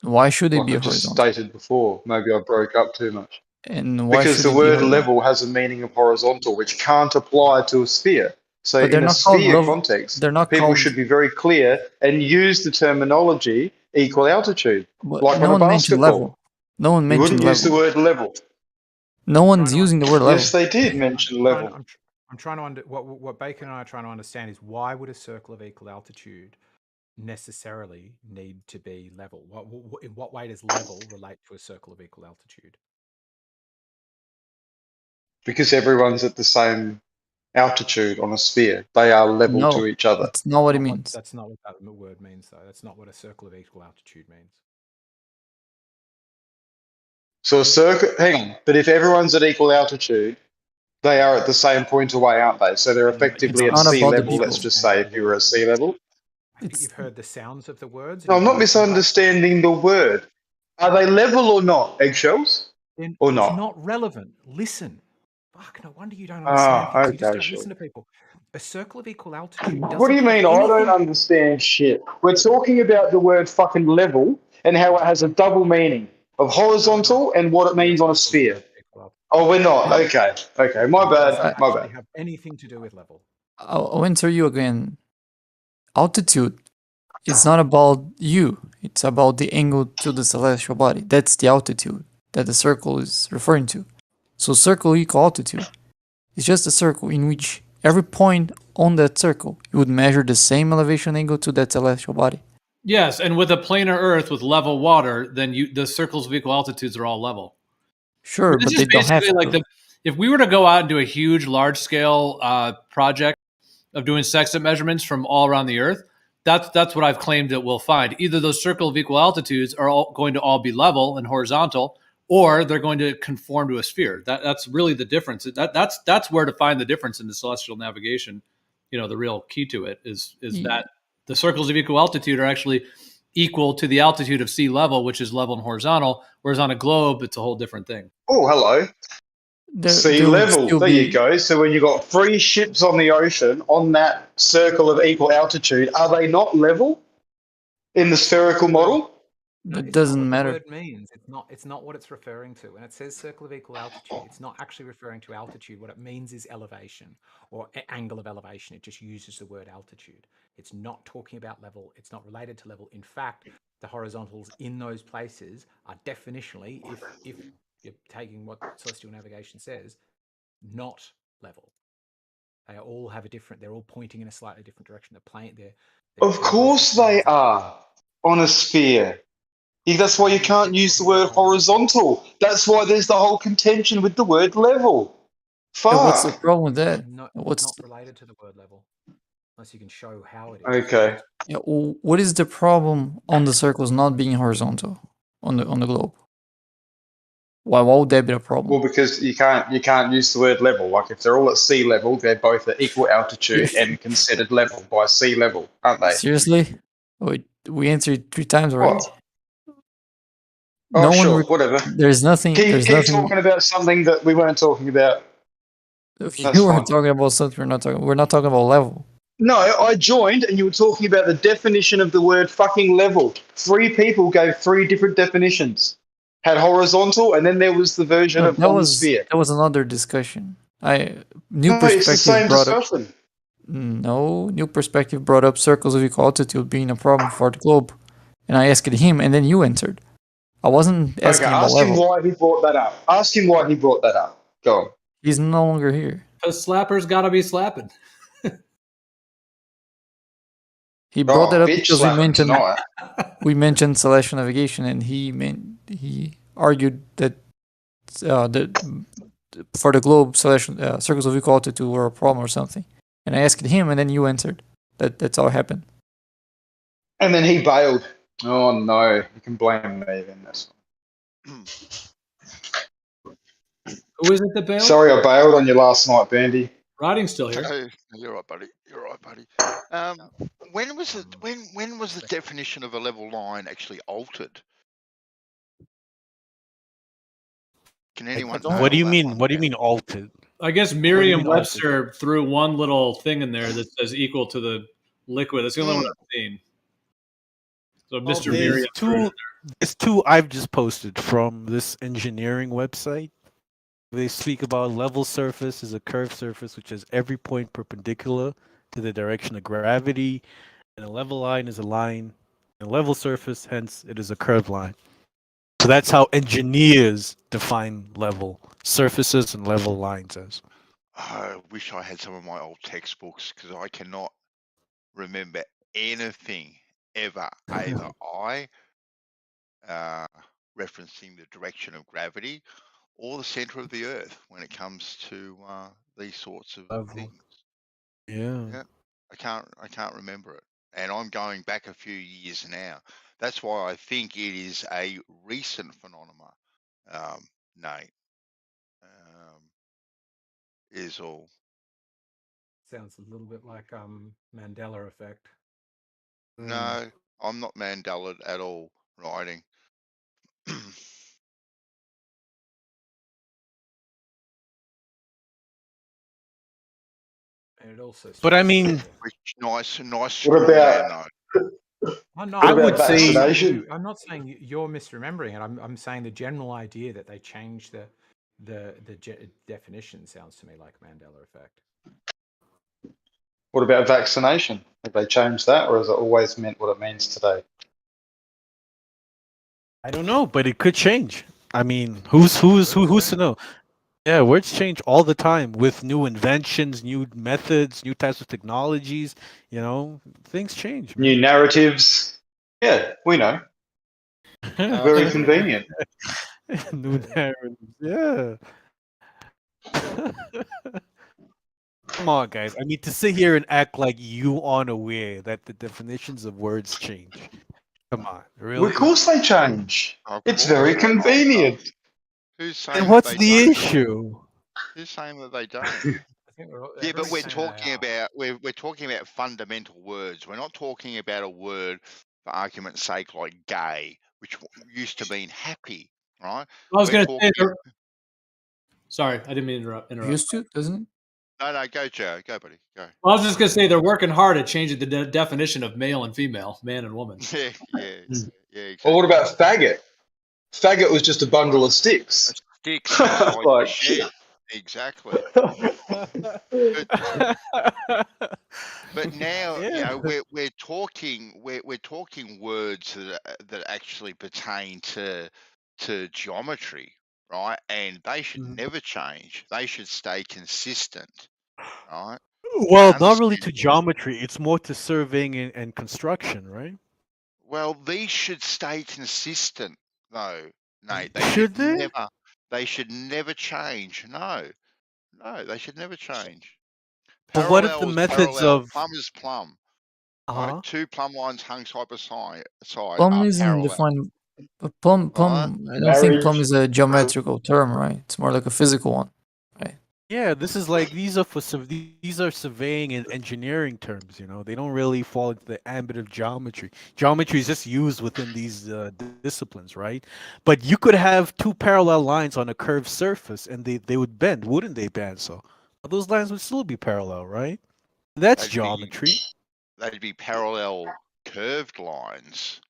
Why should they be I just horizontal? stated before. Maybe I broke up too much. And why because should the it be word horizontal? level has a meaning of horizontal, which can't apply to a sphere. So But they're in a not called sphere level- context, they're not people called- should be very clear and use the terminology equal altitude, But like no on a one mentioned basketball. level. No one You mentioned wouldn't use the level. word level. No one's using the word level. Yes, they did mention level. I'm trying to what Bacon and I are trying to understand is why would a circle of equal altitude necessarily need to be level? In what way does level relate to a circle of equal altitude? Because everyone's at the same altitude on a sphere. They are level to each other. That's not what it means. That's not what that word means, though. That's not what a circle of equal altitude means. So a circle, hang on, but if everyone's at equal altitude, they are at the same point away, aren't they? So they're effectively at not sea about the level, let's people. just say, if you were at sea level. I think you've heard the sounds of the words. No, I'm not misunderstanding the word. Are they level or not, eggshells? Then or it's not? not relevant. Listen. Fuck, no wonder you don't understand things. You just don't listen to people. A circle of equal altitude doesn't What do you mean? have I don't anything- understand shit. We're talking about the word fucking level and how it has a double meaning of horizontal and what it means on a sphere. Oh, we're not. Okay. Okay. My bad. My bad. Have anything to do with level. I'll answer you again. Altitude is not about you. It's about the angle to the celestial body. That's the altitude that the circle is referring to. So circle equal altitude is just a circle in which every point on that circle you would measure the same elevation angle to that celestial body. Yes, and with a planar Earth with level water, then the circles of equal altitudes are all level. Sure, This but is they don't have basically to. if we were to go out and do a huge, large-scale project of doing sextant measurements from all around the Earth, that's what I've claimed that we'll find. Either those circle of equal altitudes are all going to all be level and horizontal, or they're going to conform to a sphere. That's really the difference. That's where to find the difference in the celestial navigation. You know, the real key to it is that the circles of equal altitude are actually equal to the altitude of sea level, which is level and horizontal, whereas on a globe, it's a whole different thing. Oh, hello. Sea there would level. still There be- you go. So when you've got 3 ships on the ocean on that circle of equal altitude, are they not level in the spherical model? No, It it's doesn't not what matter. The word means it's not what it's referring to. When it says circle of equal altitude, it's not actually referring to altitude. What it means is elevation or angle of elevation. It just uses the word altitude. It's not talking about level. It's not related to level. In fact, the horizontals in those places are definitionally, if you're taking what celestial navigation says, not level. They all have a different. They're all pointing in a slightly different direction. They're Of course they are on a sphere. That's why you can't use the word horizontal. That's why there's the whole contention with the word level. Fuck. Yeah, what's the problem with that? Not related to the word level, unless you can show how it is. Okay. Yeah, what is the problem on the circles not being horizontal on the globe? Why would that be a problem? Well, because you can't use the word level. Like if they're all at sea level, they're both at equal altitude and considered level by sea level, aren't they? Seriously? We answered 3 times already. What? Oh, sure, whatever. There's nothing. Keep talking about something that we weren't talking about. You were talking about something we're not talking about level. No, I joined and you were talking about the definition of the word fucking level. 3 people gave 3 different definitions. Had horizontal, and then there was the version of on the sphere. That was another discussion. New No, perspective it's the same brought discussion. up. No, new perspective brought up circles of equal altitude being a problem for the globe, and I asked him, and then you answered. I wasn't asking about ask level. him why he brought that up. Ask him why he brought that up. Go on. He's no longer here. Because slappers gotta be slapping. He brought that up bitch because slapping tonight. we mentioned celestial navigation, and he argued that for the globe, circles of equal altitude were a problem or something. And I asked him, and then you answered. That's how it happened. And then he bailed. Oh no, you can blame me then. That's Who is it that bailed? Sorry, I bailed on you last night, Bandy. Roding's still here. Hey, you're right, buddy. You're right, buddy. When was the definition of a level line actually altered? Can anyone? What do you mean? What do you mean altered? I guess Merriam-Webster threw one little thing in there that says equal to the liquid. That's the only one I've seen. So Mr. Merriam. There's 2 I've just posted from this engineering website. They speak about level surface is a curved surface which has every point perpendicular to the direction of gravity, and a level line is a line, and a level surface, hence it is a curved line. So that's how engineers define level surfaces and level lines as. I wish I had some of my old textbooks because I cannot remember anything ever, either referencing the direction of gravity or the center of the earth when it comes to these sorts of things. Yeah. I can't remember it, and I'm going back a few years now. That's why I think it is a recent phenomenon. Nate, is all. Sounds a little bit like Mandela effect. No, I'm not Mandela at all. Writing. And it also. But I mean, nice. What about? I would say I'm not saying you're misremembering it. I'm saying the general idea that they changed the definition sounds to me like Mandela effect. What about vaccination? Have they changed that, or has it always meant what it means today? I don't know, but it could change. I mean, who's to know? Yeah, words change all the time with new inventions, new methods, new types of technologies. You know, things change. Man. New narratives. Yeah, we know. Very convenient. New narratives. Yeah. Come on, guys. I mean, to sit here and act like you aren't aware that the definitions of words change. Come on, really? Well, of course they change. It's very convenient. Who's saying? And what's the issue? Who's saying that they don't? Yeah, but we're talking about fundamental words. We're not talking about a word, for argument's sake, like gay, which used to mean happy, right? I was going to say. Sorry, I didn't mean to interrupt. Used to, doesn't it? No, go, Joe. Go, buddy. Go. Well, I was just going to say they're working hard at changing the definition of male and female, man and woman. Yeah, exactly. Well, what about faggot? Faggot was just a bundle of sticks. Sticks, like shit. Exactly. But now, you know, we're talking words that actually pertain to geometry, right? And they should never change. They should stay consistent, right? Well, not really to geometry. It's more to surveying and construction, right? Well, these should stay consistent, though, Nate. They should never change. No, they should never change. But what if the methods of plumb is plumb? Right? 2 plumb lines hung side by side Plumb are isn't parallel. defined. But plumb, I don't think plumb is a geometrical term, right? It's more like a physical one, right? Yeah, this is like these are surveying and engineering terms. They don't really fall into the ambit of geometry. Geometry is just used within these disciplines, right? But you could have two parallel lines on a curved surface, and they would bend, wouldn't they, bend? So those lines would still be parallel, right? That's geometry. They'd be parallel curved lines.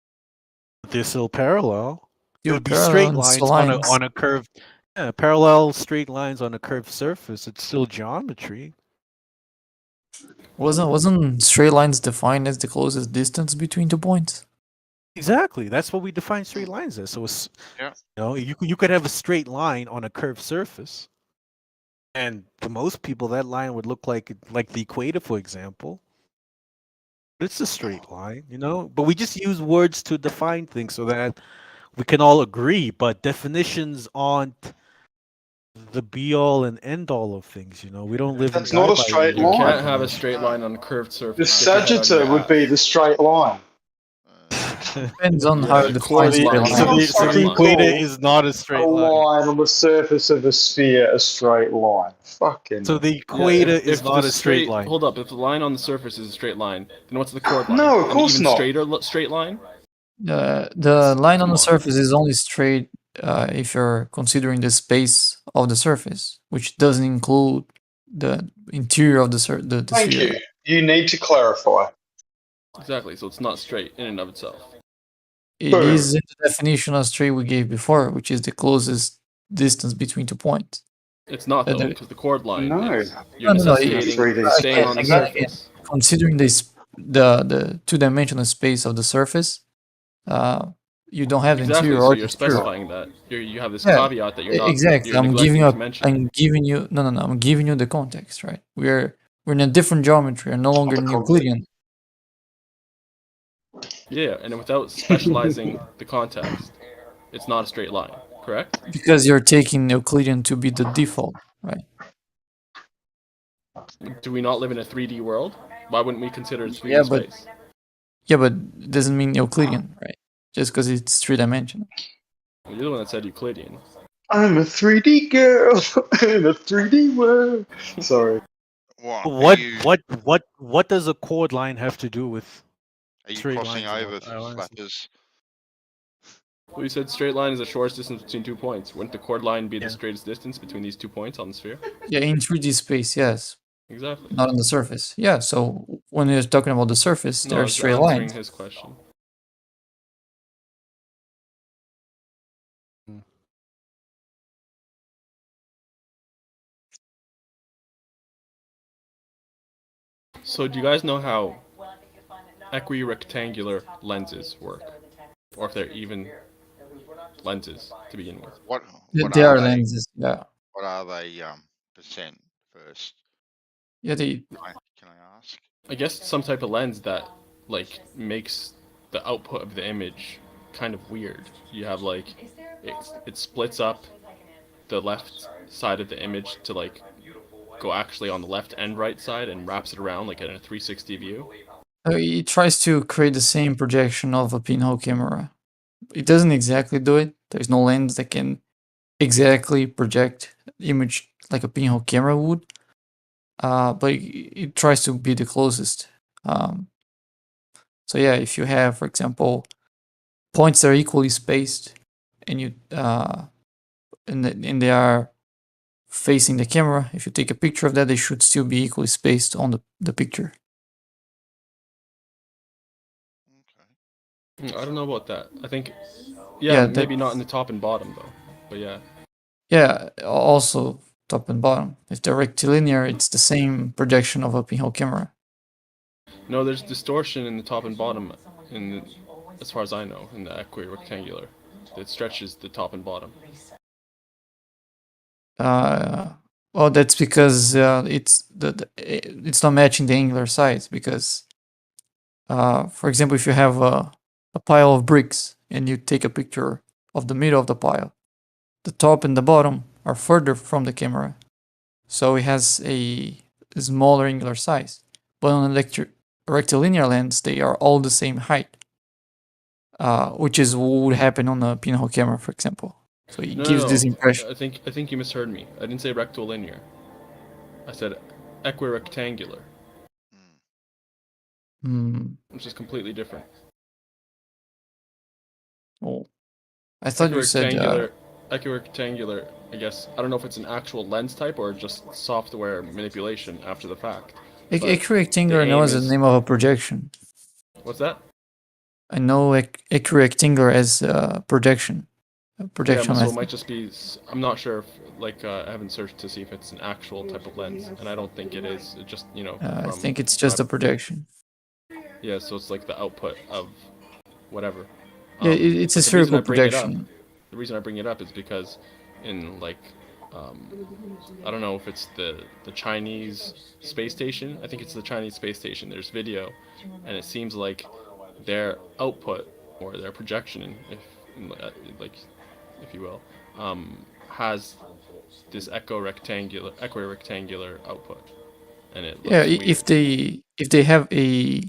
They're still parallel. It Still would be straight parallel, it's lines lines. on a curved. Yeah, parallel straight lines on a curved surface. It's still geometry. Wasn't straight lines defined as the closest distance between 2 points? Exactly. That's what we define straight lines as. So it's, you could have a straight line on a curved surface, and to most people that line would look like the equator, for example. It's a straight line, But we just use words to define things so that we can all agree. But definitions aren't the be all and end all of things, We don't live. That's not a straight line. You can't have a straight line on a curved surface. The sagittar would be the straight line. Depends on how you define straight line. So the equator is not a straight line. A line on the surface of a sphere, a straight line. Fucking. So the equator is not a straight line. Hold up, if the line on the surface is a straight line, then what's the chord line? No, of course not. Straight line? The line on the surface is only straight if you're considering the space of the surface, which doesn't include the interior of the sphere. Thank you. You need to clarify. Exactly, so it's not straight in and of itself. It is in the definition of straight we gave before, which is the closest distance between 2 points. It's not though, because the chord line. No, you're necessitating staying on the surface. Considering the two-dimensional space of the surface, you don't have Exactly, interior so or you're exterior. specifying that. You have this caveat that you're not. Exactly. You're I'm giving you. no. I'm giving you the context, right? We're in a different geometry, and no longer in Euclidean. Yeah, and without specializing the context, it's not a straight line, correct? Because you're taking Euclidean to be the default, right? Do we not live in a 3D world? Why wouldn't we consider it 3D space? Yeah, but it doesn't mean Euclidean, right? Just because it's three-dimensional. You're the one that said Euclidean. I'm a 3D girl in a 3D world. Sorry. What does a chord line have to do with? Are you crossing over slappers? Well, you said straight line is the shortest distance between 2 points. Wouldn't the chord line be the straightest distance between these 2 points on the sphere? Yeah, in 3D space, yes. Exactly. Not on the surface. Yeah, so when you're talking about the surface, there are straight lines. His question. So do you guys know how equirectangular lenses work? Or if they're even lenses to begin with? What They are lenses, yeah. What are they percent first? Yeah, Can I ask? I guess some type of lens that makes the output of the image kind of weird. You have it splits up the left side of the image to go actually on the left and right side and wraps it around in a 360 view. It tries to create the same projection of a pinhole camera. It doesn't exactly do it. There's no lens that can exactly project the image like a pinhole camera would. But it tries to be the closest. So yeah, if you have, for example, points that are equally spaced, and you and they are facing the camera, if you take a picture of that, they should still be equally spaced on the picture. I don't know about that. I think, maybe not in the top and bottom though. But yeah. Yeah, also top and bottom. If they're rectilinear, it's the same projection of a pinhole camera. No, there's distortion in the top and bottom, as far as I know, in the equirectangular. It stretches the top and bottom. Well, that's because it's not matching the angular sides. Because, for example, if you have a pile of bricks and you take a picture of the middle of the pile, the top and the bottom are further from the camera, so it has a smaller angular size. But on a rectilinear lens, they are all the same height. which is what would happen on a pinhole camera, for example. So it gives this impression. I think you misheard me. I didn't say rectilinear. I said equirectangular. Which is completely different. Oh, I thought you said equirectangular. I guess I don't know if it's an actual lens type or just software manipulation after the fact. Equirectangular, I know, is the name of a projection. What's that? I know equirectangular as projection. Projection. Yeah, so it might just be. I'm not sure if, like, I haven't searched to see if it's an actual type of lens, and I don't think it is. It just, you know. I think it's just a projection. Yeah, so it's like the output of whatever. Yeah, it's a spherical projection. The reason I bring it up is because in, like, I don't know if it's the Chinese space station. I think it's the Chinese space station. There's video, and it seems like their output or their projection, if you will, has this equirectangular output, and it looks weird. if they have a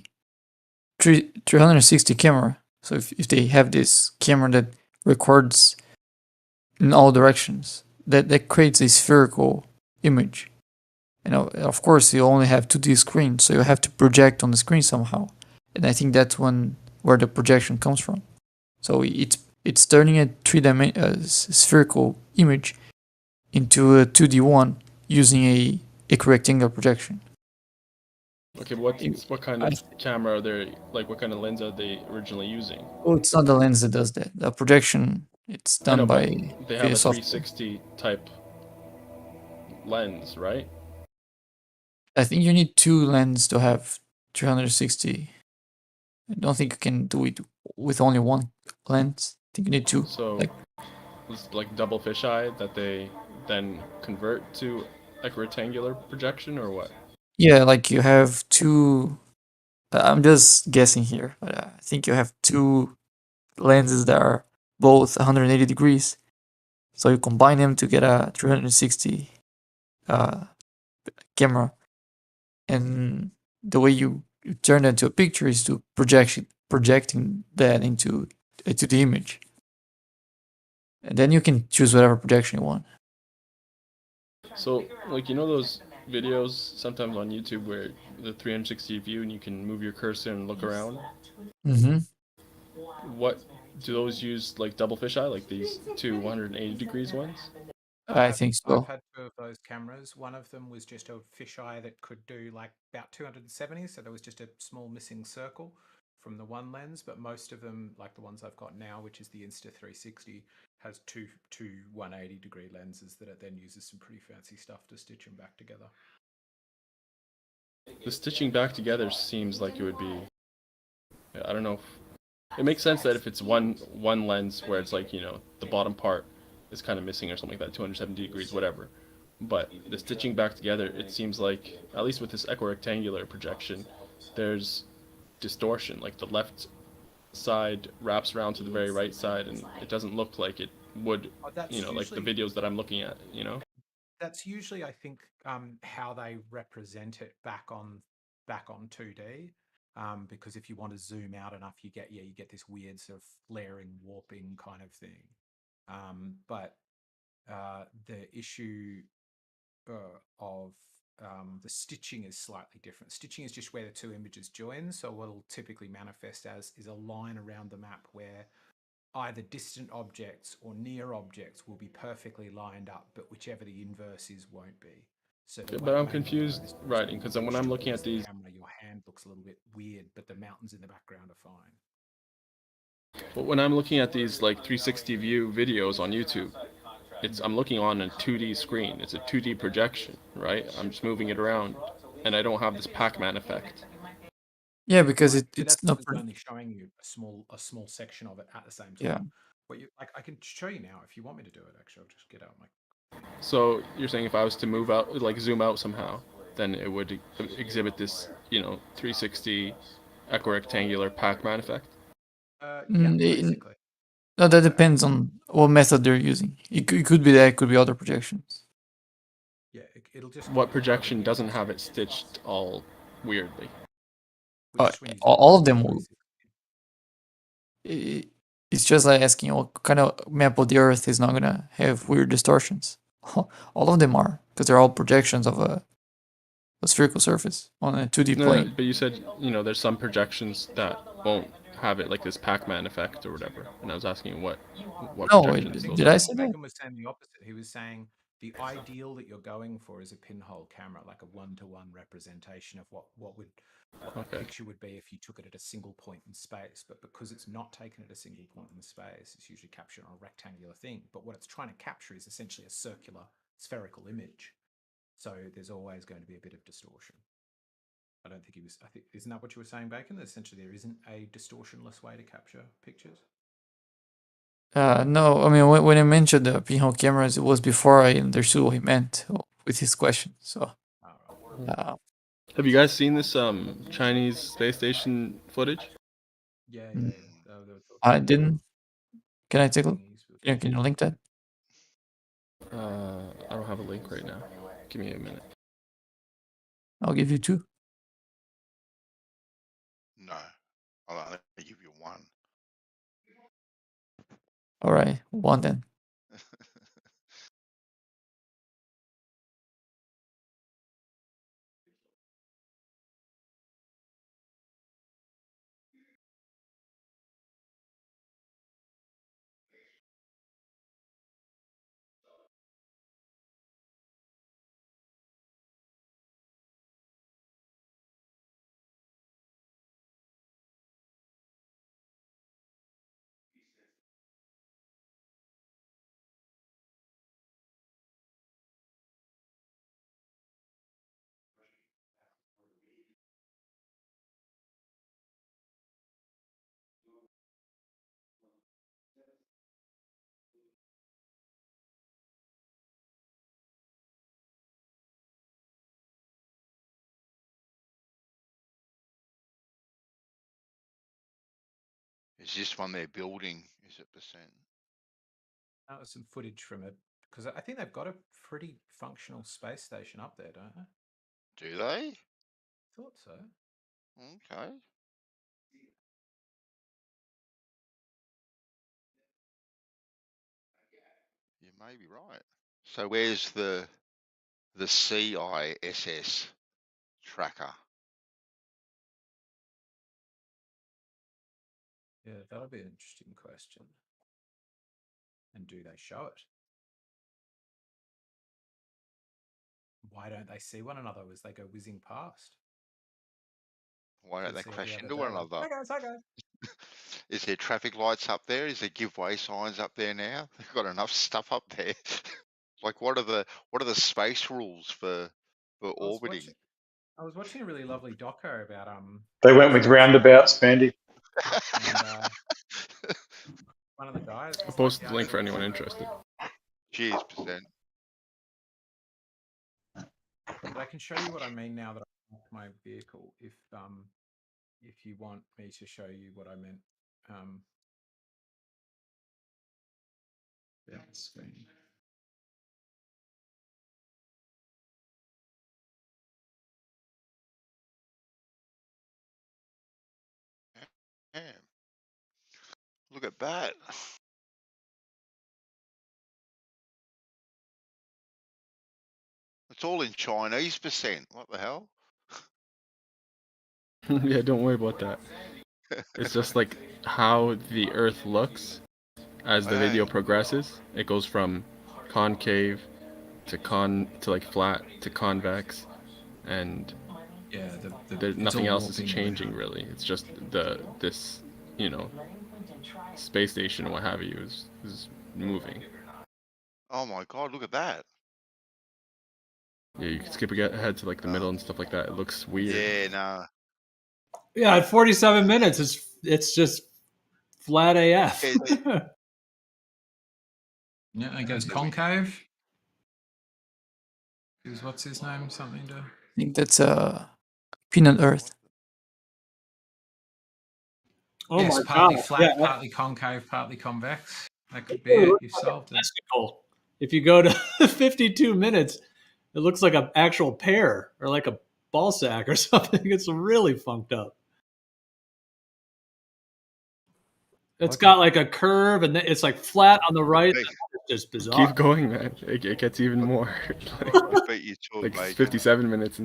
360 camera, so if they have this camera that records in all directions, that creates a spherical image. You know, of course, you only have 2D screen, so you have to project on the screen somehow, and I think that's where the projection comes from. So it's turning a spherical image into a 2D one using a equirectangular projection. Okay, what kind of camera are they, like, what kind of lens are they originally using? Oh, it's not the lens that does that. The projection, it's done by they have a 360 type lens, right? I think you need 2 lenses to have 360. I don't think you can do it with only 1 lens. I think you need 2. So it's like double fisheye that they then convert to equirectangular projection, or what? Yeah, like you have 2. I'm just guessing here, but I think you have 2 lenses that are both 180 degrees. So you combine them to get a 360 camera, and the way you turn that into a picture is to projecting that into the image, and then you can choose whatever projection you want. So, like, you know those videos sometimes on YouTube where the 360 view and you can move your cursor and look around? Mm-hmm. What do those use, like double fisheye, like these 2 180 degrees ones? I think so. I've had 2 of those cameras. One of them was just a fisheye that could do like about 270, so there was just a small missing circle from the one lens. But most of them, like the ones I've got now, which is the Insta360, has two 180 degree lenses that it then uses some pretty fancy stuff to stitch them back together. The stitching back together seems like it would be, I don't know. It makes sense that if it's one lens where it's like, you know, the bottom part is kind of missing or something like that, 270 degrees, whatever. But the stitching back together, it seems like, at least with this equirectangular projection, there's distortion. Like the left side wraps around to the very right side, and it doesn't look like it would, you know, like the videos that I'm looking at, you know? That's usually, I think, how they represent it back on 2D. Because if you want to zoom out enough, you get this weird sort of flaring, warping kind of thing. But the issue of the stitching is slightly different. Stitching is just where the 2 images join. So what will typically manifest as is a line around the map where either distant objects or near objects will be perfectly lined up, but whichever the inverse is won't be. So but I'm confused writing, because when I'm looking at these, camera, your hand looks a little bit weird, but the mountains in the background are fine. But when I'm looking at these like 360 view videos on YouTube, I'm looking on a 2D screen. It's a 2D projection, right? I'm just moving it around, and I don't have this Pac-Man effect. Yeah, because it's not only showing you a small section of it at the same time. Yeah. But I can show you now if you want me to do it. Actually, I'll just get out my. So you're saying if I was to move out, like zoom out somehow, then it would exhibit this, you know, 360 equirectangular Pac-Man effect? Yeah, basically. No, that depends on what method they're using. It could be that, it could be other projections. Yeah, it'll just. What projection doesn't have it stitched all weirdly? All of them will. it's just like asking what kind of map of the Earth is not gonna have weird distortions. All of them are, because they're all projections of a spherical surface on a 2D plane. But you said, there's some projections that won't have it, like this Pac-Man effect or whatever. And I was asking what projections those did are. I say that? Bacon was saying the opposite. He was saying the ideal that you're going for is a pinhole camera, like a one-to-one representation of what the picture would be if you took it at a single point in space. But because it's not taken at a single point in space, it's usually captured on a rectangular thing. But what it's trying to capture is essentially a circular spherical image. So there's always going to be a bit of distortion. I don't think he was. I think isn't that what you were saying, Bacon? That essentially there isn't a distortionless way to capture pictures. No, I mean when I mentioned the pinhole cameras, it was before I understood what he meant with his question. So, have you guys seen this Chinese space station footage? Yeah. I didn't. Can I take a look? Yeah, can you link that? I don't have a link right now. Give me a minute. I'll give you 2. No, I'll only give you 1. All right, 1 then. Is this one they're building? Is it percent? That was some footage from it, because I think they've got a pretty functional space station up there, don't they? Do they? Thought so. Okay. You may be right. So where's the CISS tracker? Yeah, that'll be an interesting question. And do they show it? Why don't they see one another as they go whizzing past? Why don't they crash the into other one day. another? Hi guys. Is there traffic lights up there? Is there giveaway signs up there now? They've got enough stuff up there. Like what are the space rules for orbiting? I was watching a really lovely doco about They went with roundabouts, Bandy. And one of the guys. I'll post the link for anyone interested. Cheers, percent. But I can show you what I mean now that I parked my vehicle. If you want me to show you what I meant. Yeah, screen. Damn. Look at that. It's all in Chinese percent. What the hell? Yeah, don't worry about that. It's just like how the Earth looks as the video progresses. It goes from concave to like flat to convex, and yeah, nothing else is changing really. It's just this space station and what have you is moving. Oh my god, look at that. Yeah, you can skip ahead to like the middle and stuff like that. It looks weird. Yeah, nah. Yeah, at 47 minutes, it's just flat AF. Yeah, it goes concave. What's his name? Something to. I think that's Peanut Earth. Oh yes, my partly God. flat, partly concave, partly convex. That could be it. You've solved it. If you go to 52 minutes, it looks like an actual pear or like a ball sack or something. It's really funked up. It's got like a curve, and then it's like flat on the right. It's just bizarre. Keep going, man. It gets even more. like 57 minutes.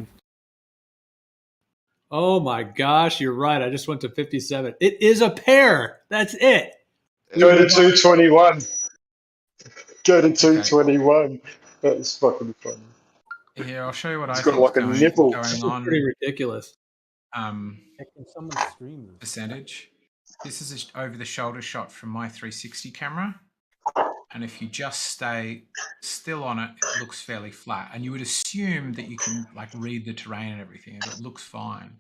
Oh my gosh, you're right. I just went to 57. It is a pair. That's it. Go to 221. Go to 221. That's fucking funny. Here, I'll show you what It's I got think like a nipple. going on. Pretty ridiculous. Percentage. This is an over-the-shoulder shot from my 360 camera, and if you just stay still on it, it looks fairly flat. And you would assume that you can like read the terrain and everything, and it looks fine.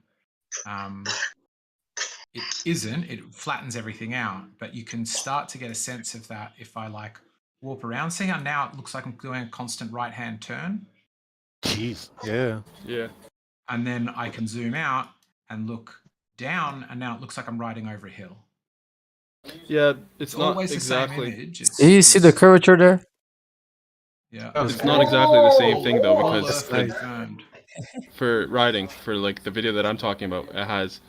It isn't. It flattens everything out, but you can start to get a sense of that if I like warp around. See how now it looks like I'm doing a constant right-hand turn? Jeez. Yeah. Yeah. And then I can zoom out and look down, and now it looks like I'm riding over a hill. Yeah, it's not always exactly. The same image. Do you see the curvature there? Yeah. It's not exactly the same thing though, because for riding, for like the video that I'm talking about, it has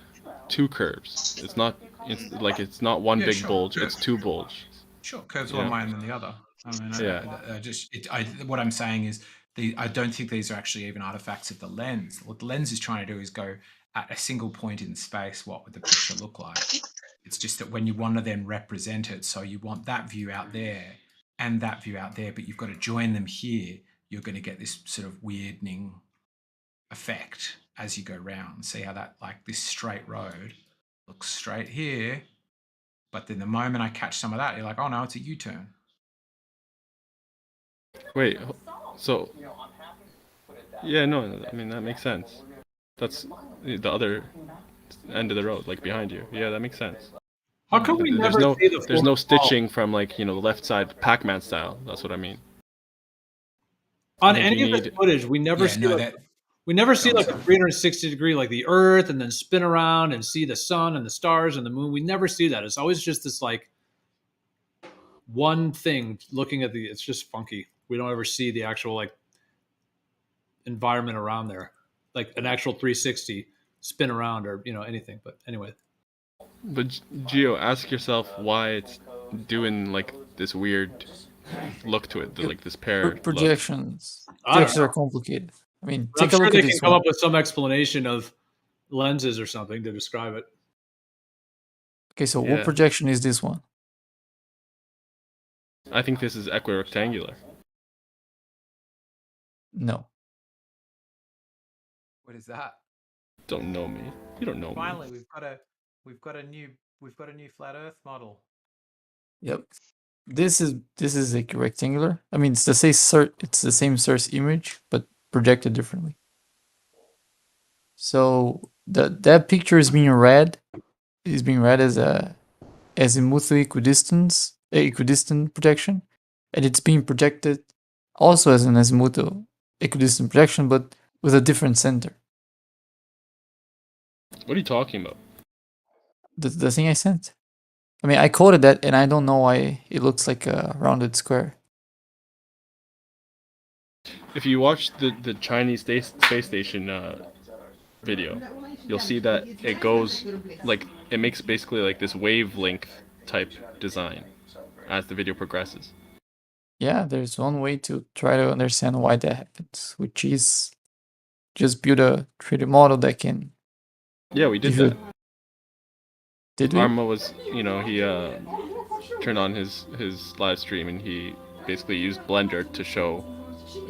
two curves. It's not. It's not one big bulge. It's two bulges. Sure, curves one way and then the other. I mean, what I'm saying is, I don't think these are actually even artifacts of the lens. What the lens is trying to do is go at a single point in space. What would the picture look like? It's just that when you want to then represent it, so you want that view out there and that view out there, but you've got to join them here, you're going to get this sort of weirding effect as you go round. See how that, like this straight road looks straight here, but then the moment I catch some of that, you're like, oh no, it's a U-turn. Wait, so yeah, no, I mean that makes sense. That's the other end of the road, like behind you. Yeah, that makes sense. How come we never see the There's no stitching from like, the left side Pac-Man style. That's what I mean. On any of the footage, we never see we never see like a 360 degree, like the Earth, and then spin around and see the sun and the stars and the moon. We never see that. It's always just this like one thing looking at it's just funky. We don't ever see the actual like environment around there, like an actual 360 spin around or anything. But anyway. But Gio, ask yourself why it's doing like this weird look to it, like this paired projections. Projections are complicated. I mean, take a look they at can this come one. up with some explanation of lenses or something to describe it. Okay, so what projection is this one? I think this is equirectangular. No. What is that? Don't know me. You don't know me. Finally, we've got a new flat Earth model. Yep. This is equirectangular. I mean, it's the same source image, but projected differently. So that picture is being read as a azimuthal equidistant projection, and it's being projected also as an azimuthal equidistant projection, but with a different center. What are you talking about? The thing I sent. I mean, I coded that, and I don't know why it looks like a rounded square. If you watch the Chinese space station video, you'll see that it goes like it makes basically like this wavelength type design as the video progresses. Yeah, there's one way to try to understand why that happens, which is just build a 3D model that can. Yeah, we did that. Did we? Arma was, he turned on his live stream and he basically used Blender to show.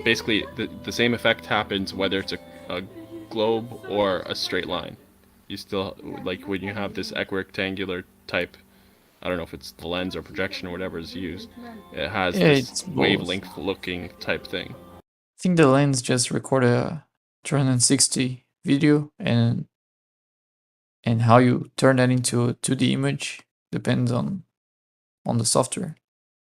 Basically, the same effect happens whether it's a globe or a straight line. You still, like when you have this equirectangular type, I don't know if it's the lens or projection or whatever is used, it has this wavelength looking type thing. I think the lens just recorded a 360 video, and how you turn that into a 2D image depends on the software.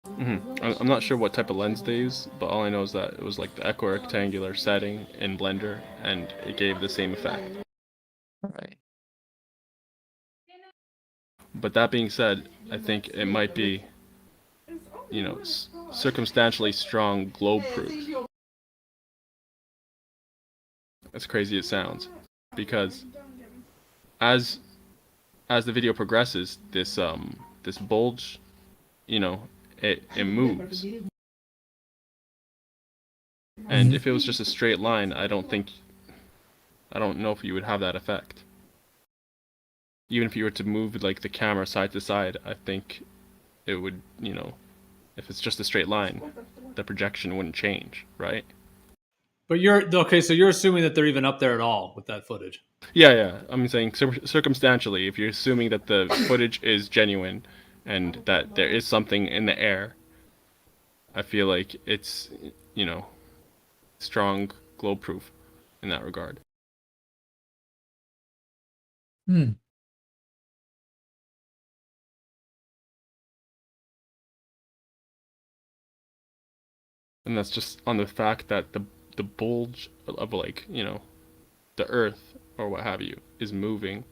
Mm-hmm. I'm not sure what type of lens they use, but all I know is that it was like the equirectangular setting in Blender, and it gave the same effect. Right. But that being said, I think it might be, circumstantially strong globe proof. As crazy as it sounds, because as the video progresses, this this bulge, you know, it moves. And if it was just a straight line, I don't know if you would have that effect. Even if you were to move like the camera side to side, I think it would, you know, if it's just a straight line, the projection wouldn't change, right? But so you're assuming that they're even up there at all with that footage. Yeah. I'm saying circumstantially, if you're assuming that the footage is genuine and that there is something in the air, I feel like it's, you know, strong globe proof in that regard. Hmm. And that's just on the fact that the bulge of, like, you know, the Earth or what have you is moving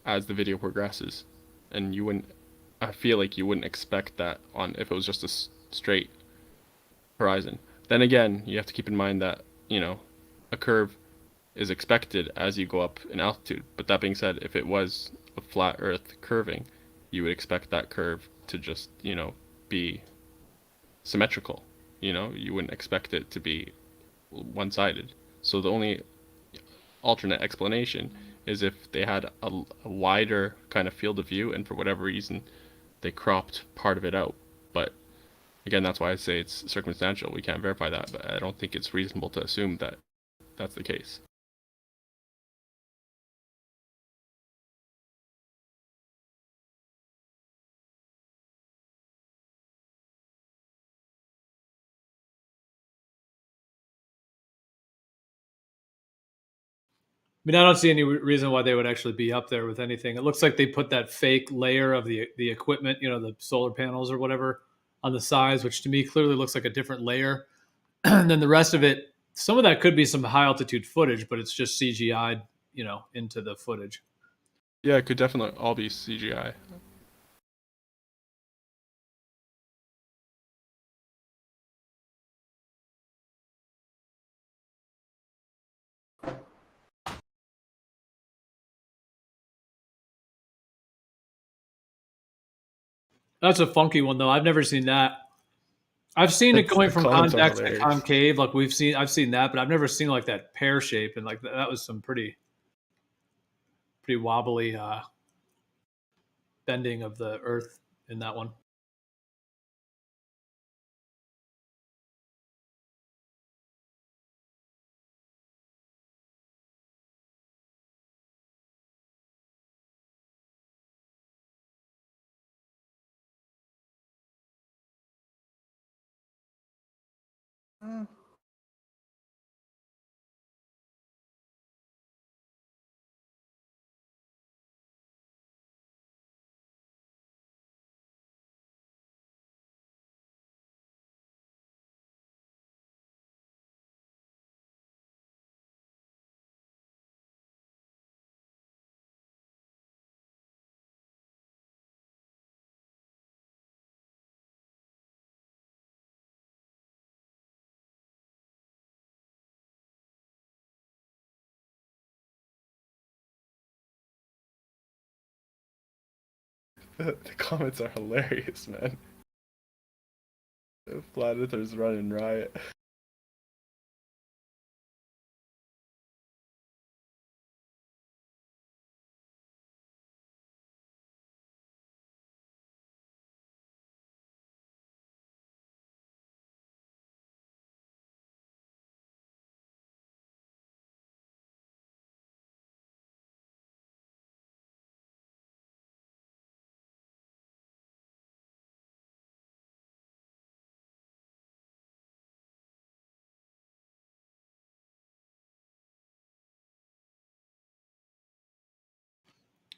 as the video progresses, and I feel like you wouldn't expect that if it was just a straight horizon. Then again, you have to keep in mind that, you know, a curve is expected as you go up in altitude. But that being said, if it was a flat Earth curving, you would expect that curve to just, you know, be symmetrical. You know, you wouldn't expect it to be one-sided. So the only alternate explanation is if they had a wider kind of field of view, and for whatever reason they cropped part of it out. But again, that's why I say it's circumstantial. We can't verify that, but I don't think it's reasonable to assume that that's the case. I mean, I don't see any reason why they would actually be up there with anything. It looks like they put that fake layer of the equipment, you know, the solar panels or whatever, on the sides, which to me clearly looks like a different layer. And then the rest of it, some of that could be some high altitude footage, but it's just CGI'd, you know, into the footage. Yeah, it could definitely all be CGI. That's a funky one though. I've never seen that. I've seen it going from convex to concave. Like I've seen that, but I've never seen like that pear shape, and like that was some pretty wobbly bending of the Earth in that one. The comments are hilarious, man. The Flat Earthers running riot.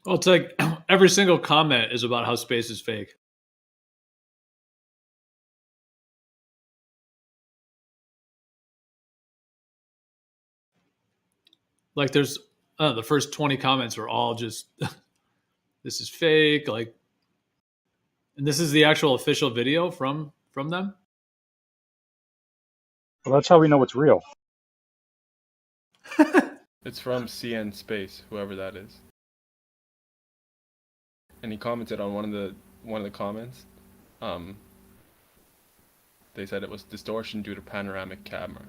Well, it's like every single comment is about how space is fake. Like there's the first 20 comments are all just this is fake, like, and this is the actual official video from them. Well, that's how we know it's real. It's from CN Space, whoever that is. and he commented on one of the comments. They said it was distortion due to panoramic camera.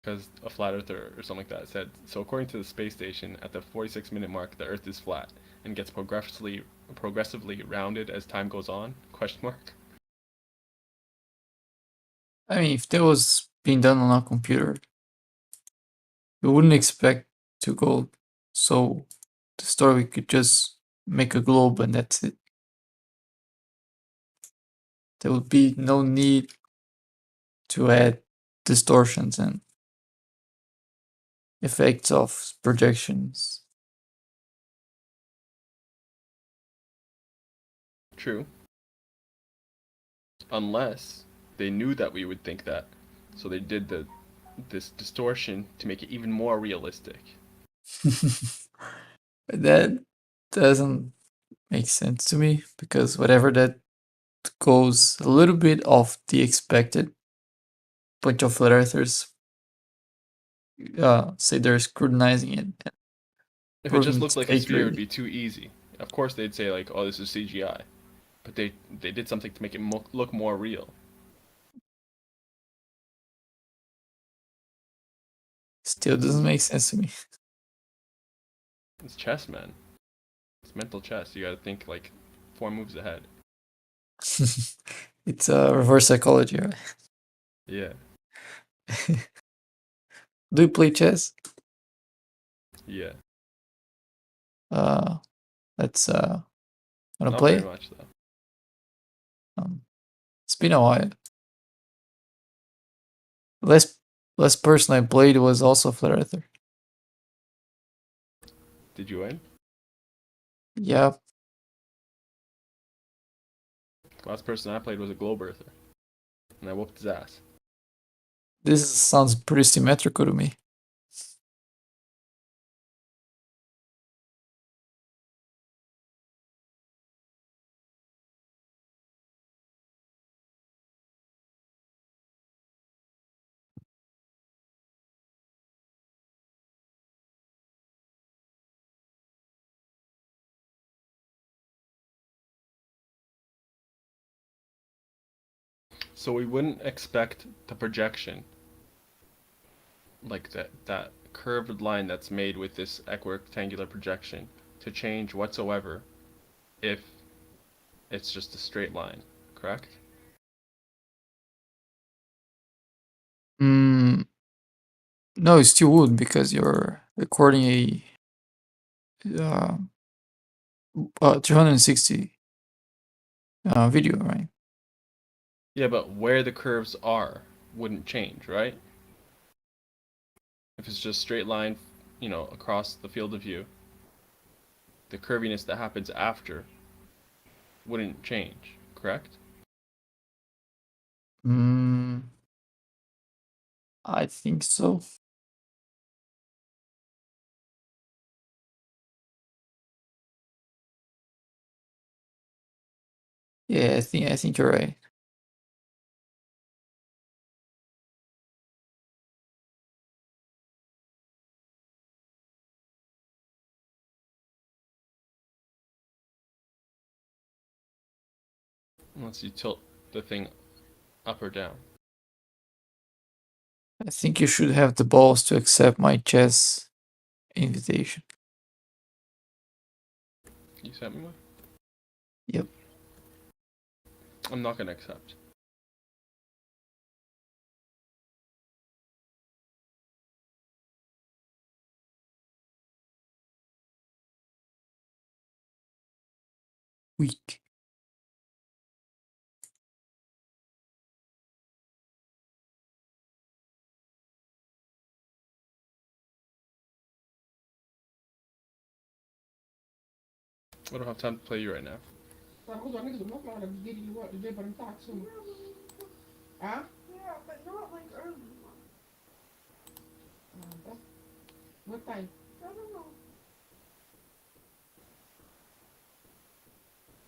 Because a flat earther or something like that said, so according to the space station, at the 46-minute mark, the Earth is flat and gets progressively rounded as time goes on? Question mark. I mean, if that was being done on a computer, you wouldn't expect to go so distorted. We could just make a globe and that's it. There would be no need to add distortions and effects of projections. True. Unless they knew that we would think that, so they did this distortion to make it even more realistic. That doesn't make sense to me, because whatever that goes a little bit off the expected, bunch of flat earthers say they're scrutinizing it. If it just looked like a sphere, it would be too easy. Of course they'd say like, oh, this is CGI. But they did something to make it look more real. Still doesn't make sense to me. It's chess, man. It's mental chess. You gotta think like 4 moves ahead. It's reverse psychology, right? Yeah. Do you play chess? Yeah. Let's wanna Not play? very much though. It's been a while. Last person I played was also flat earther. Did you win? Yeah. The last person I played was a globe earther, and I whooped his ass. This sounds pretty symmetrical to me. So we wouldn't expect the projection, like that curved line that's made with this equirectangular projection, to change whatsoever if it's just a straight line, correct? No, you still would, because you're recording a 360 video, right? Yeah, but where the curves are wouldn't change, right? If it's just straight line, across the field of view, the curviness that happens after wouldn't change, correct? I think so. Yeah, I think you're right. Unless you tilt the thing up or down. I think you should have the balls to accept my chess invitation. You sent me one? Yep. I'm not gonna accept. Weak. I don't have time to play you right now. Huh? Yeah, but not like early. What time? I don't know.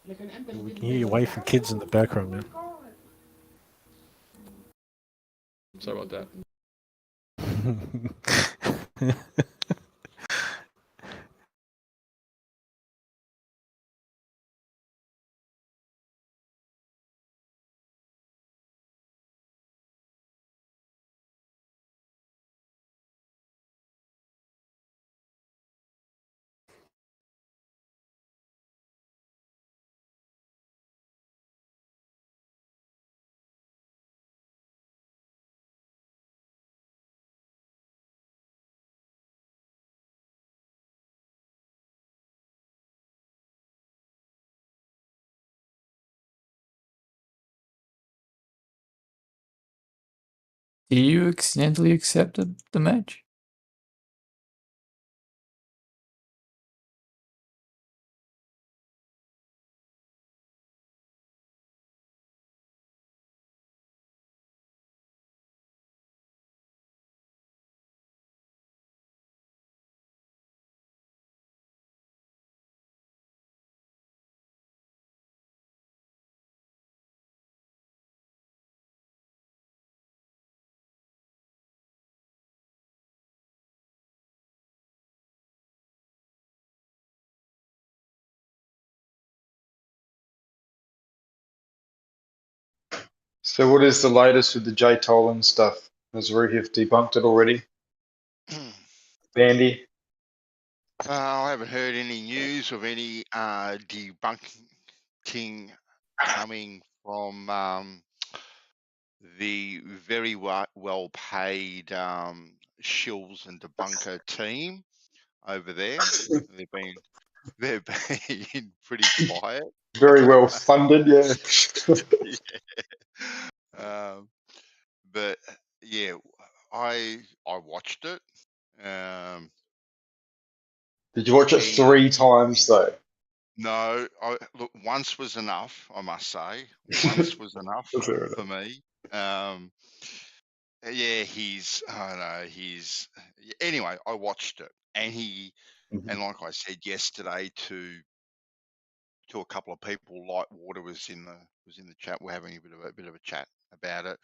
We can hear your wife and kids in the background, man. Sorry about that. You accidentally accepted the match? So what is the latest with the Jay Tolan stuff? Has Ruhif debunked it already? Bandy? I haven't heard any news of any debunking coming from the very well-paid shills and debunker team over there. They've been pretty quiet. Very well funded, yeah. yeah. But yeah, I watched it. Did you watch it 3 times though? No, look, once was enough, I must say. Once was enough for me. Yeah, anyway, I watched it, and and like I said yesterday to a couple of people, Lightwater was in the chat. We're having a bit of a chat about it.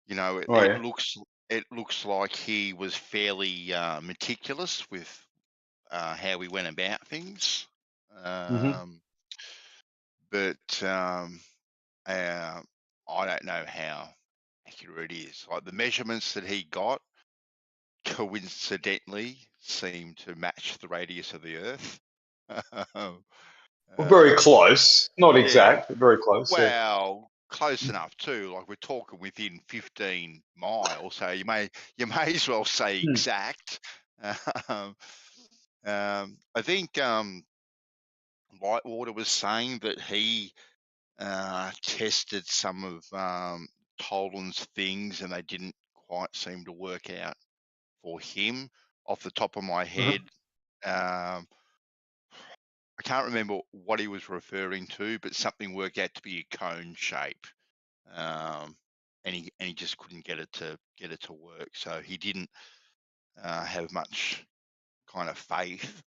You know, it looks like he was fairly meticulous with how we went about things. But I don't know how accurate it is. Like the measurements that he got coincidentally seem to match the radius of the Earth. Very close. Not exact, but very close. Well, close enough too. Like we're talking within 15 miles, so you may as well say exact. I think Lightwater was saying that he tested some of Tolan's things, and they didn't quite seem to work out for him. Off the top of my head, I can't remember what he was referring to, but something worked out to be a cone shape, and he just couldn't get it to work. So he didn't have much kind of faith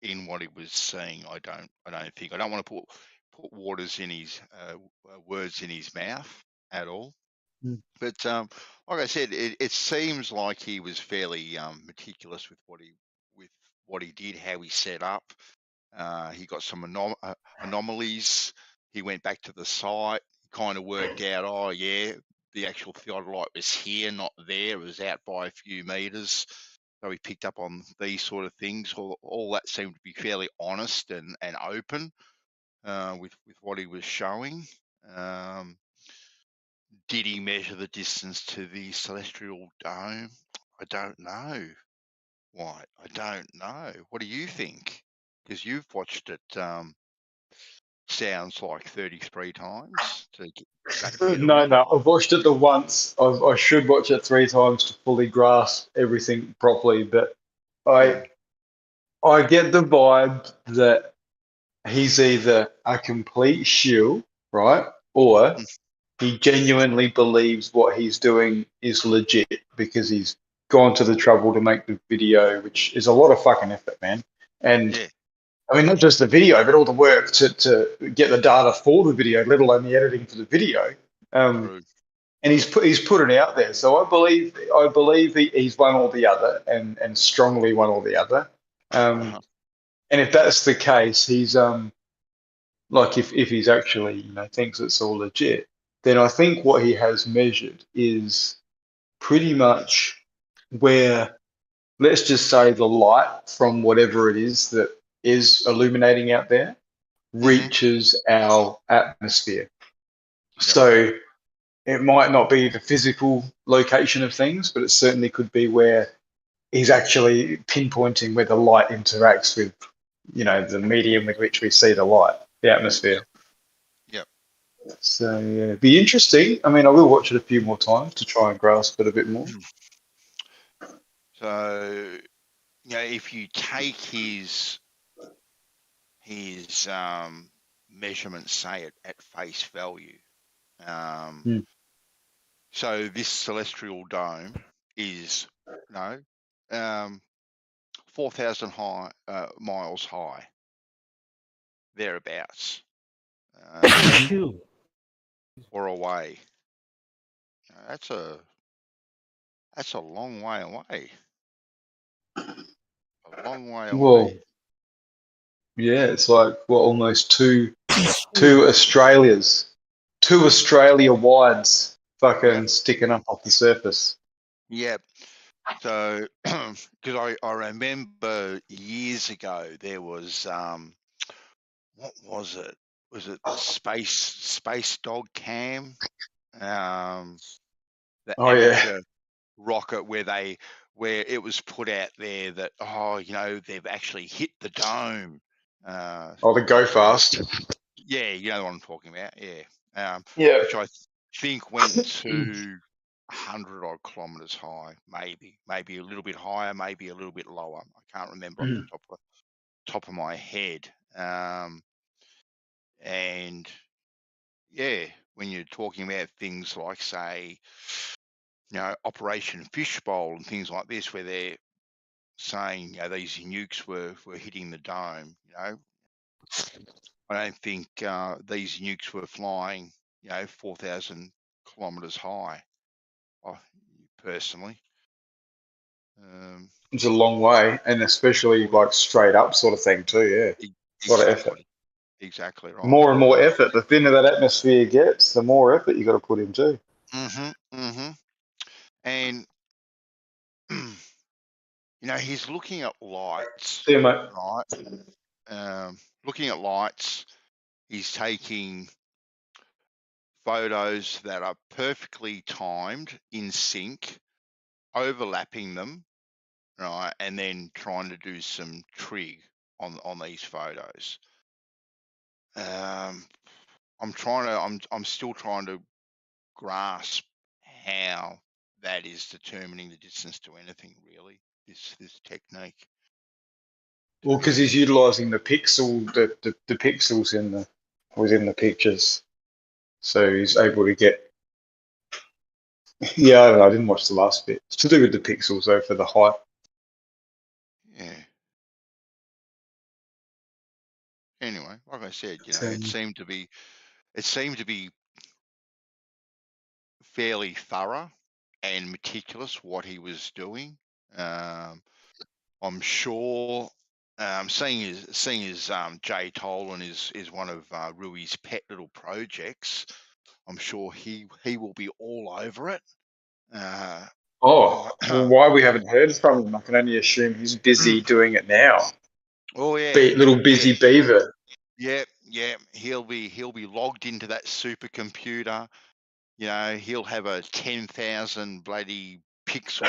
in what he was seeing. I don't think. I don't want to put words in his mouth at all. But like I said, it seems like he was fairly meticulous with what he did, how he set up. He got some anomalies. He went back to the site, kind of worked out, oh yeah, the actual theodolite was here, not there. It was out by a few meters. So he picked up on these sort of things. All that seemed to be fairly honest and open with what he was showing. Did he measure the distance to the celestial dome? I don't know. Why? I don't know. What do you think? Because you've watched it. Sounds like 33 times to get No, I've watched it the once. I should watch it 3 times to fully grasp everything properly. But I get the vibe that he's either a complete shill, right, or he genuinely believes what he's doing is legit because he's gone to the trouble to make the video, which is a lot of fucking effort, man. And I mean, not just the video, but all the work to get the data for the video, let alone the editing for the video. And he's put it out there. So I believe he's one or the other, and strongly one or the other. And if that's the case, he's like if he's actually thinks it's all legit, then I think what he has measured is pretty much where, let's just say, the light from whatever it is that is illuminating out there reaches our atmosphere. So it might not be the physical location of things, but it certainly could be where he's actually pinpointing where the light interacts with, the medium with which we see the light, the atmosphere. Yep. So yeah, it'd be interesting. I mean, I will watch it a few more times to try and grasp it a bit more. So, you know, if you take his measurements, say at face value, so this celestial dome is, 4,000 miles high, thereabouts, or away. That's a long way away. A long way away. Well, yeah, it's like almost two Australias, 2 Australia wides, fucking sticking up off the surface. Yep. So, because I remember years ago there was what was it? Was it the space dog cam? The amateur rocket where it was put out there that they've actually hit the dome. The go fast. Yeah, you know what I'm talking about. Yeah. Yeah. Which I think went to 100 odd kilometers high, maybe a little bit higher, maybe a little bit lower. I can't remember off the top of my head. And yeah, when you're talking about things like, say, Operation Fishbowl and things like this, where they're saying these nukes were hitting the dome, I don't think these nukes were flying 4,000 kilometers high, personally. It's a long way, and especially like straight up sort of thing too. Yeah, a lot of effort. Exactly right. More and more effort. The thinner that atmosphere gets, the more effort you got to put in too. And he's looking at lights. See you, mate. Right. Looking at lights, he's taking photos that are perfectly timed, in sync, overlapping them, right, and then trying to do some trig on these photos. I'm still trying to grasp how that is determining the distance to anything, really, this technique. Well, because he's utilizing the pixels within the pictures, so he's able to get. Yeah, I don't know, I didn't watch the last bit. It's to do with the pixels, though, for the height. Yeah. Anyway, like I said, it seemed to be fairly thorough and meticulous what he was doing. I'm sure, seeing as Jay Tolan is one of Rui's pet little projects, I'm sure he will be all over it. Well, why we haven't heard from him? I can only assume he's busy doing it now. Oh yeah, little busy beaver. Yeah. He'll be logged into that supercomputer. He'll have a 10,000 bloody pixel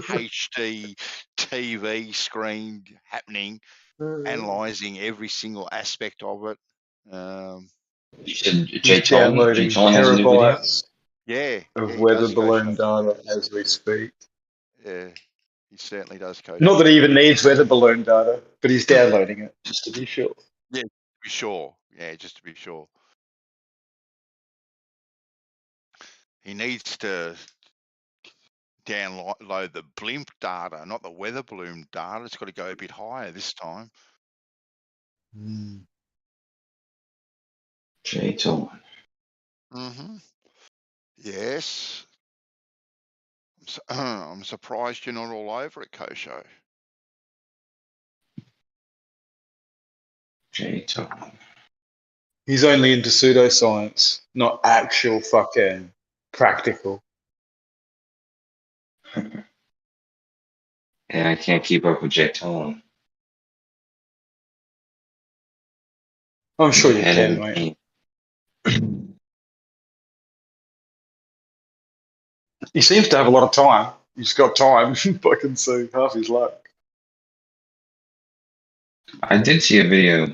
HD TV screen happening, analyzing every single aspect of it. He's downloading terabytes of weather balloon data as we speak. Yeah, he certainly does, Coach. Not that he even needs weather balloon data, but he's downloading it just to be sure. Yeah, to be sure. Yeah, just to be sure. He needs to download the blimp data, not the weather balloon data. It's got to go a bit higher this time. Jay Tolan. Yes. I'm surprised you're not all over it, Kosho. Jay Tolan. He's only into pseudoscience, not actual fucking practical. Yeah, I can't keep up with Jay Tolan. I'm sure you can, mate. He seems to have a lot of time. He's got time. I can see half his luck. I did see a video,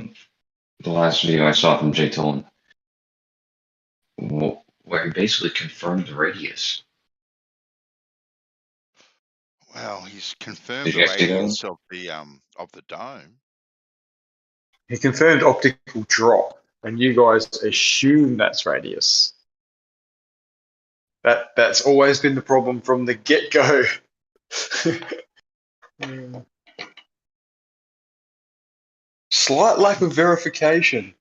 the last video I saw from Jay Tolan. where he basically confirmed the radius. Well, he's confirmed Did the you guys see radius of the dome. He confirmed optical drop, and you guys assume that's radius. That's always been the problem from the get-go. Slight lack of verification.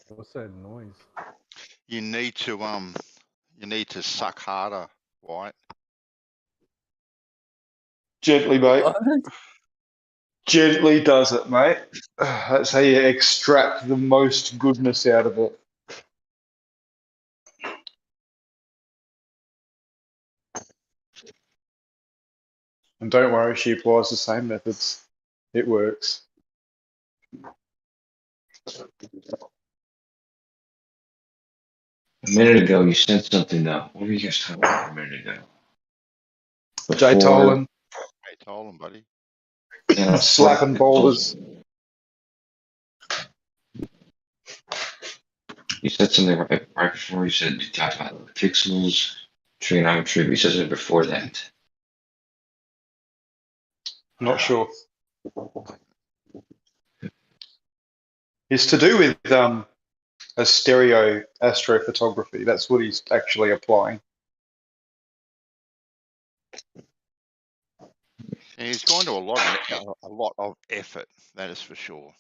What's that noise? You need to suck harder, White. Gently, mate. What? Gently does it, mate. That's how you extract the most goodness out of it. And don't worry, she applies the same methods. It works. A minute ago, you said something though. What were you guys talking about a minute ago? Jay Tolan. Hey, Tolan, buddy. Yeah, Slapping boulders. You said something right before. You talked about pixels, trigonometry. But you said something before that. Not sure. It's to do with a stereo astrophotography. That's what he's actually applying. And he's gone to a lot of effort. That is for sure.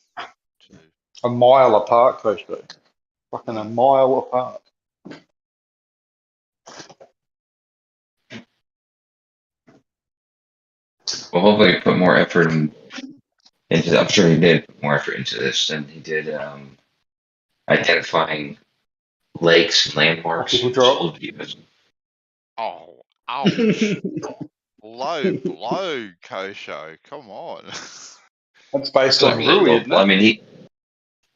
A mile apart, Coach B. Fucking a mile apart. Well, hopefully, he put more effort into. I'm sure he did put more effort into this than he did identifying lakes and landmarks. Oh, ouch. Low blow, Kosho. Come on. That's based on Rui, isn't it? I mean, he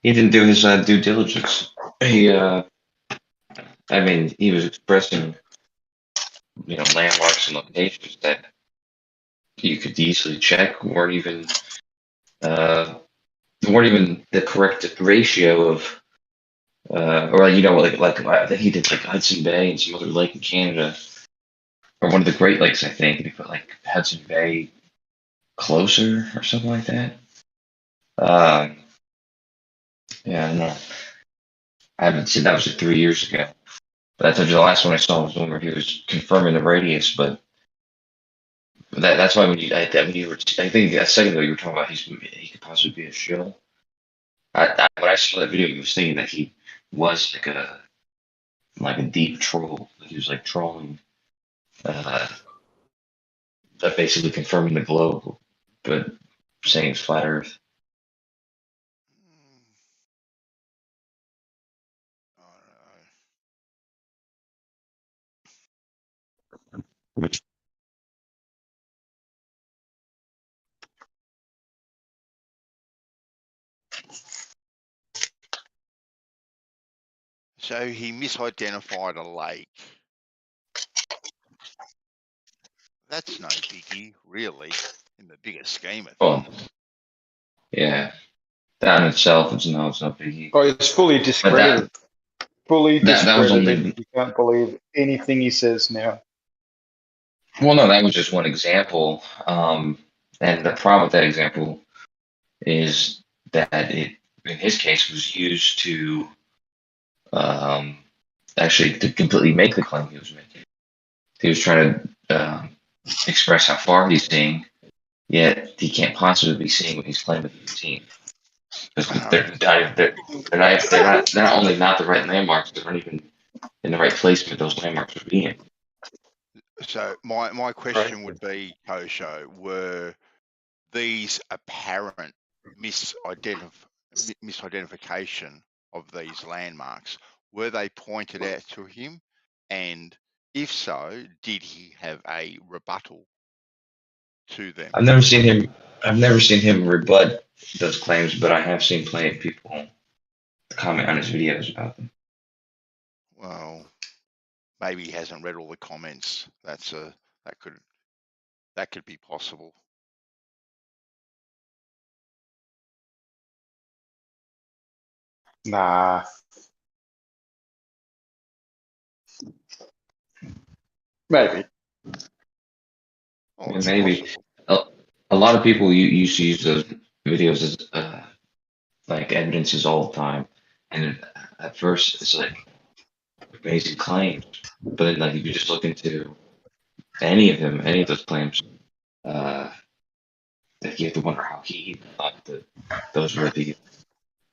didn't do his due diligence. He was expressing, landmarks and locations that you could easily check weren't even the correct ratio of, I think he did like Hudson Bay and some other lake in Canada, or one of the Great Lakes, I think, and he put like Hudson Bay closer or something like that. Yeah, I don't know. I haven't seen that. Was like 3 years ago. But that's the last one I saw was one where he was confirming the radius. But that's why I think a second ago you were talking about he could possibly be a shill. When I saw that video, he was thinking that he was like a deep troll. He was like trolling, that basically confirming the globe, but saying it's flat Earth. So he misidentified a lake. That's no biggie, really, in the bigger scheme of things. Yeah, that in itself is no biggie. Oh, it's fully discredited. That was only. You can't believe anything he says now. Well, no, that was just one example. And the problem with that example is that it, in his case, was used to actually to completely make the claim he was making. He was trying to express how far he's seeing, yet he can't possibly be seeing what he's claiming he's seeing. Because they're not only not the right landmarks, they aren't even in the right placement those landmarks would be in. So my question would be, Kosho, were these apparent misidentification of these landmarks, were they pointed out to him? And if so, did he have a rebuttal to them? I've never seen him rebut those claims, but I have seen plenty of people comment on his videos about them. Well, maybe he hasn't read all the comments. That could be possible. Nah. Maybe. Oh, Yeah, maybe. A lot of people used to use those videos as like evidences all the time, and at first it's like amazing claims, but then like if you just look into any of those claims, like you have to wonder how he thought that those were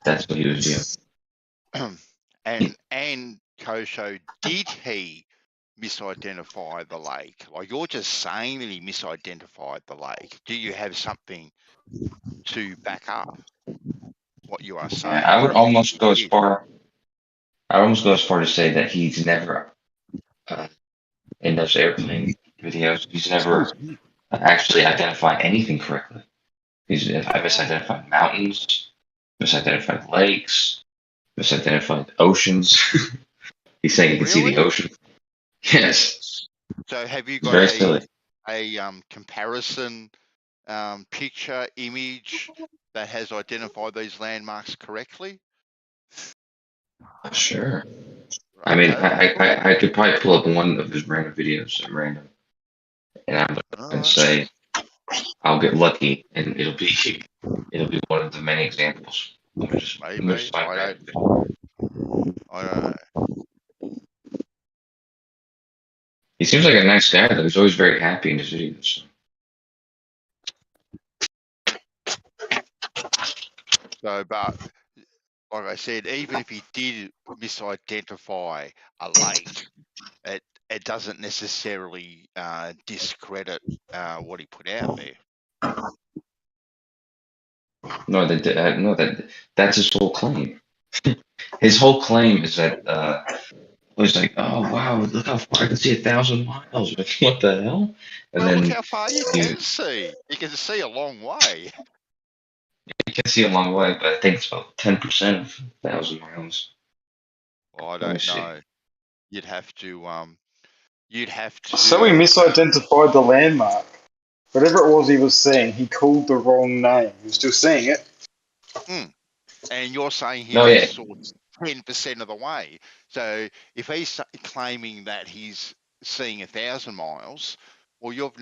that's what he was doing. And Kosho, did he misidentify the lake? Like, you're just saying that he misidentified the lake. Do you have something to back up what you are saying? I would almost go as far. I would almost go as far to say that he's never in those airplane videos. He's never actually identified anything correctly. He's misidentified mountains, misidentified lakes, misidentified oceans. He's saying he can see the ocean. Yes. So have you It's very got silly. a comparison picture image that has identified these landmarks correctly? Sure. I mean, I could probably pull up one of his random videos at random, and I'm and say I'll get lucky, and it'll be one of the many examples. Maybe. I don't know. He seems like a nice guy, though. He's always very happy in his videos. So, but like I said, even if he did misidentify a lake, it doesn't necessarily discredit what he put out there. No, that's his whole claim. His whole claim is that was like, oh wow, look how far I can see 1,000 miles. Like, what the hell? And well, then look how far you can see. You can see a long way. You can see a long way, but I think it's about 10% of 1,000 miles. Well, I don't know. You'd have to. So he misidentified the landmark. Whatever it was he was seeing, he called the wrong name. He was still seeing it. And you're saying he only saw 10% of the way. So if he's claiming that he's seeing 1,000 miles, well,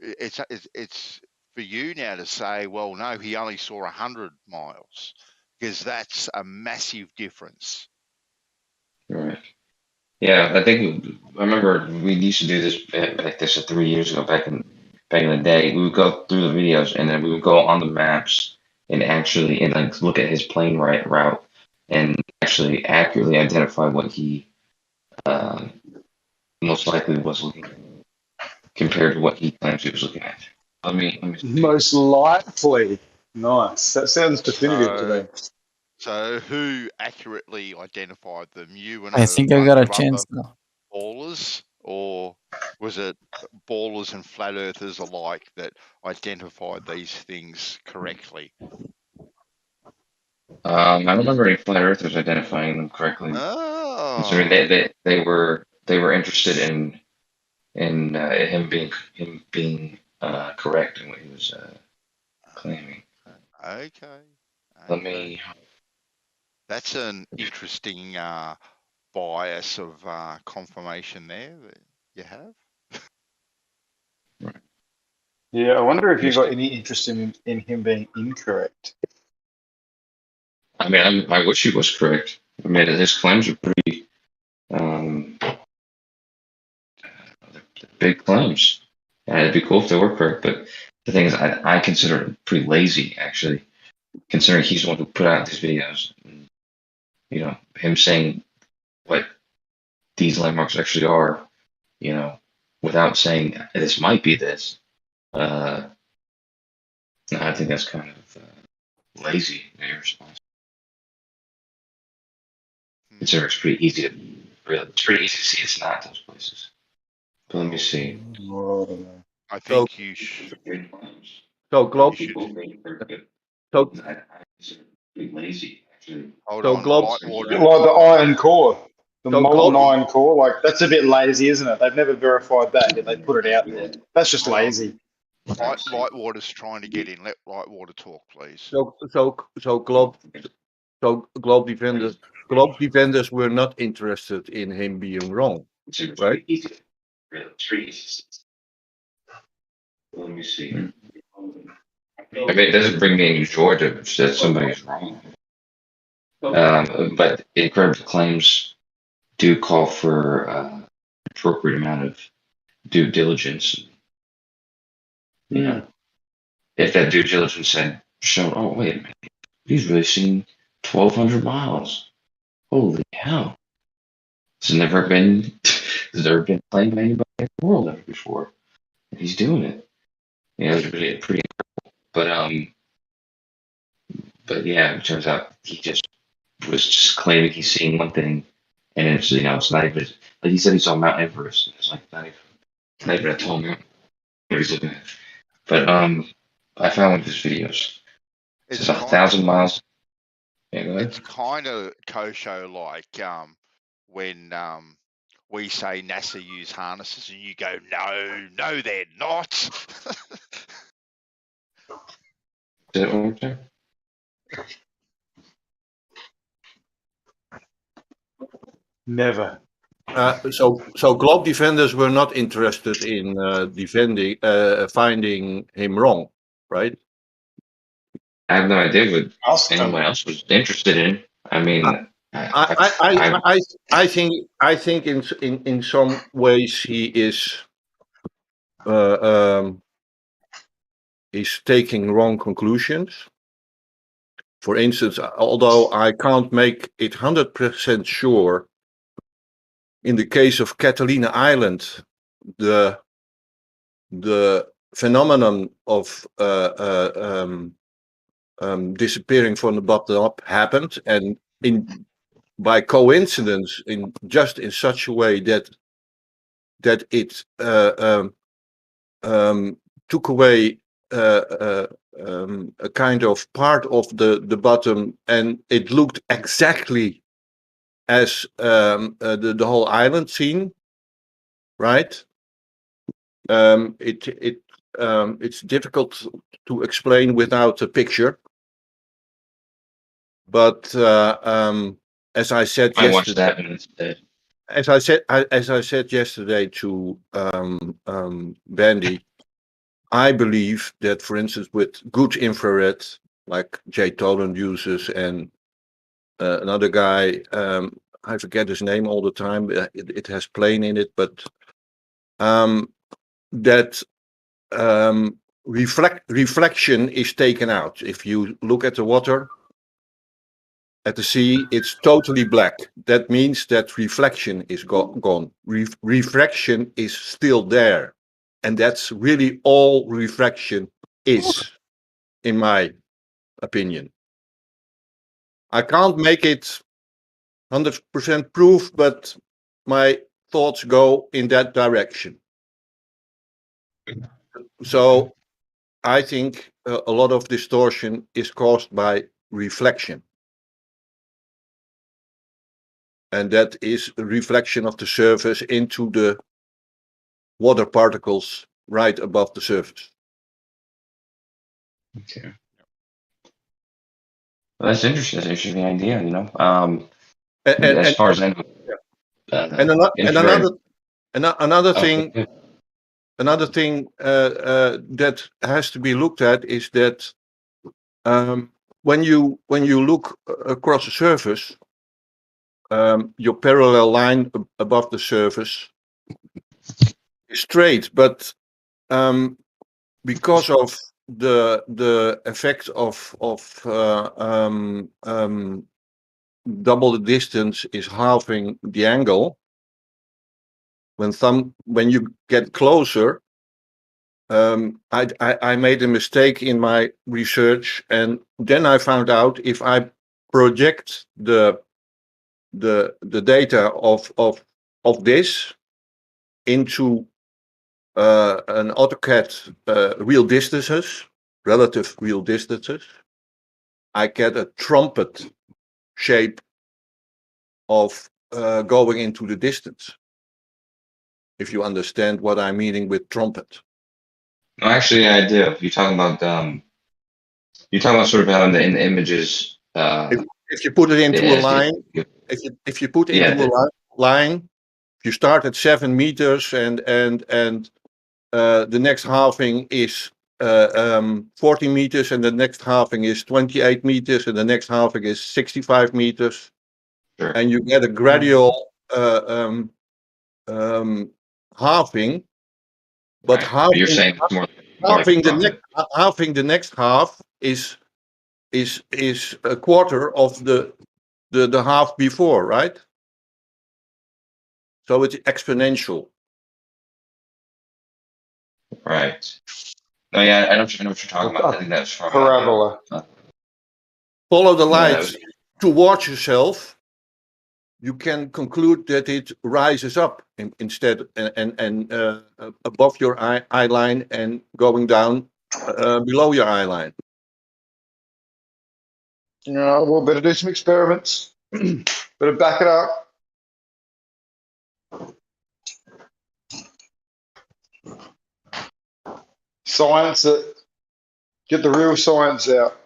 it's for you now to say, well, no, he only saw 100 miles, because that's a massive difference. Right. Yeah, I remember we used to do this like this 3 years ago, back in the day. We would go through the videos, and then we would go on the maps and actually like look at his plane route and actually accurately identify what he most likely was looking at compared to what he claims he was looking at. Let me Most likely. Nice. That sounds definitive to me. So who accurately identified them? You and I think I got a chance now. Ballers, or was it ballers and flat earthers alike that identified these things correctly? I don't remember any flat earthers identifying them correctly. Oh. Considering they were interested in him being correct in what he was claiming. Okay. Let me. That's an interesting bias of confirmation there that you have. Yeah, I wonder if you got any interest in him being incorrect. I mean, I wish he was correct. I mean, his claims are pretty big claims. And it'd be cool if they were correct, but the thing is, I consider it pretty lazy, actually, considering he's the one who put out these videos. And, you know, him saying what these landmarks actually are, you know, without saying this might be this. I think that's kind of lazy and irresponsible. Consider it's pretty easy to see it's not those places. But let me see. I think you should. So Globe. So lazy actually. Hold so on, Globe. Lightwater. Like the iron core, the So molten Globe. iron core, like that's a bit lazy, isn't it? They've never verified that, yet they put it out there. That's just Hold on. lazy. Lightwater's trying to get in. Let Lightwater talk, please. So Globe defenders were not interested in him being wrong, right? Let me see. I mean, it doesn't bring me any joy to that somebody's wrong. But incredible claims do call for appropriate amount of due diligence. If that due diligence had shown, oh wait a minute, he's really seen 1,200 miles. Holy hell! There's never been claimed by anybody in the world ever before, and he's doing it. You know, it's pretty incredible. But yeah, it turns out he was just claiming he's seeing one thing, and it's it's not even like he said he saw Mount Everest. And it's like not even a tall mountain. What he's looking at. But I found one of his videos. It's 1,000 miles. Yeah, go ahead. It's kind of Kosho like when we say NASA use harnesses and you go, no, they're not. Say it one more time. Never. So Globe defenders were not interested in finding him wrong, right? I have no idea what anyone else was interested in. I mean, I think in some ways he is taking wrong conclusions. For instance, although I can't make it 100% sure, in the case of Catalina Island, the phenomenon of disappearing from the bottom up happened, and by coincidence, in such a way that it took away a kind of part of the bottom, and it looked exactly as the whole island scene, right? It's difficult to explain without a picture, but as I said yesterday, I watched that and it's dead. As I said yesterday to Bandy, I believe that, for instance, with good infrared, like Jay Toland uses, and another guy, I forget his name all the time. It has plane in it, but that reflection is taken out. If you look at the water, at the sea, it's totally black. That means that reflection is gone. Refraction is still there. And that's really all refraction is, in my opinion. I can't make it 100% proof, but my thoughts go in that direction. So I think a lot of distortion is caused by reflection. And that is a reflection of the surface into the water particles right above the surface. Okay. Well, that's interesting. That's an interesting idea, you know. As far as I know, another thing that has to be looked at is that when you look across the surface, your parallel line above the surface is straight, but because of the effect of double the distance is halving the angle. When you get closer, I made a mistake in my research, and then I found out if I project the data of this into an AutoCAD real distances, relative real distances, I get a trumpet shape of going into the distance. If you understand what I'm meaning with trumpet. No, actually, I do. You're talking about sort of having in the images. If you put it into a line, if you put into a line, if you start at 7 meters and the next halving is 40 meters, and the next halving is 28 meters, and the next halving is 65 meters, and you get a gradual halving. But halving, you're saying it's more halving the next half is a quarter of the half before, right? So it's exponential. Right. No, yeah, I know what you're talking about. I think that's from parabola. Follow the light towards yourself. You can conclude that it rises up instead and above your eye line and going down below your eye line. Yeah, we'll better do some experiments. Better back it up. Science it. Get the real science out.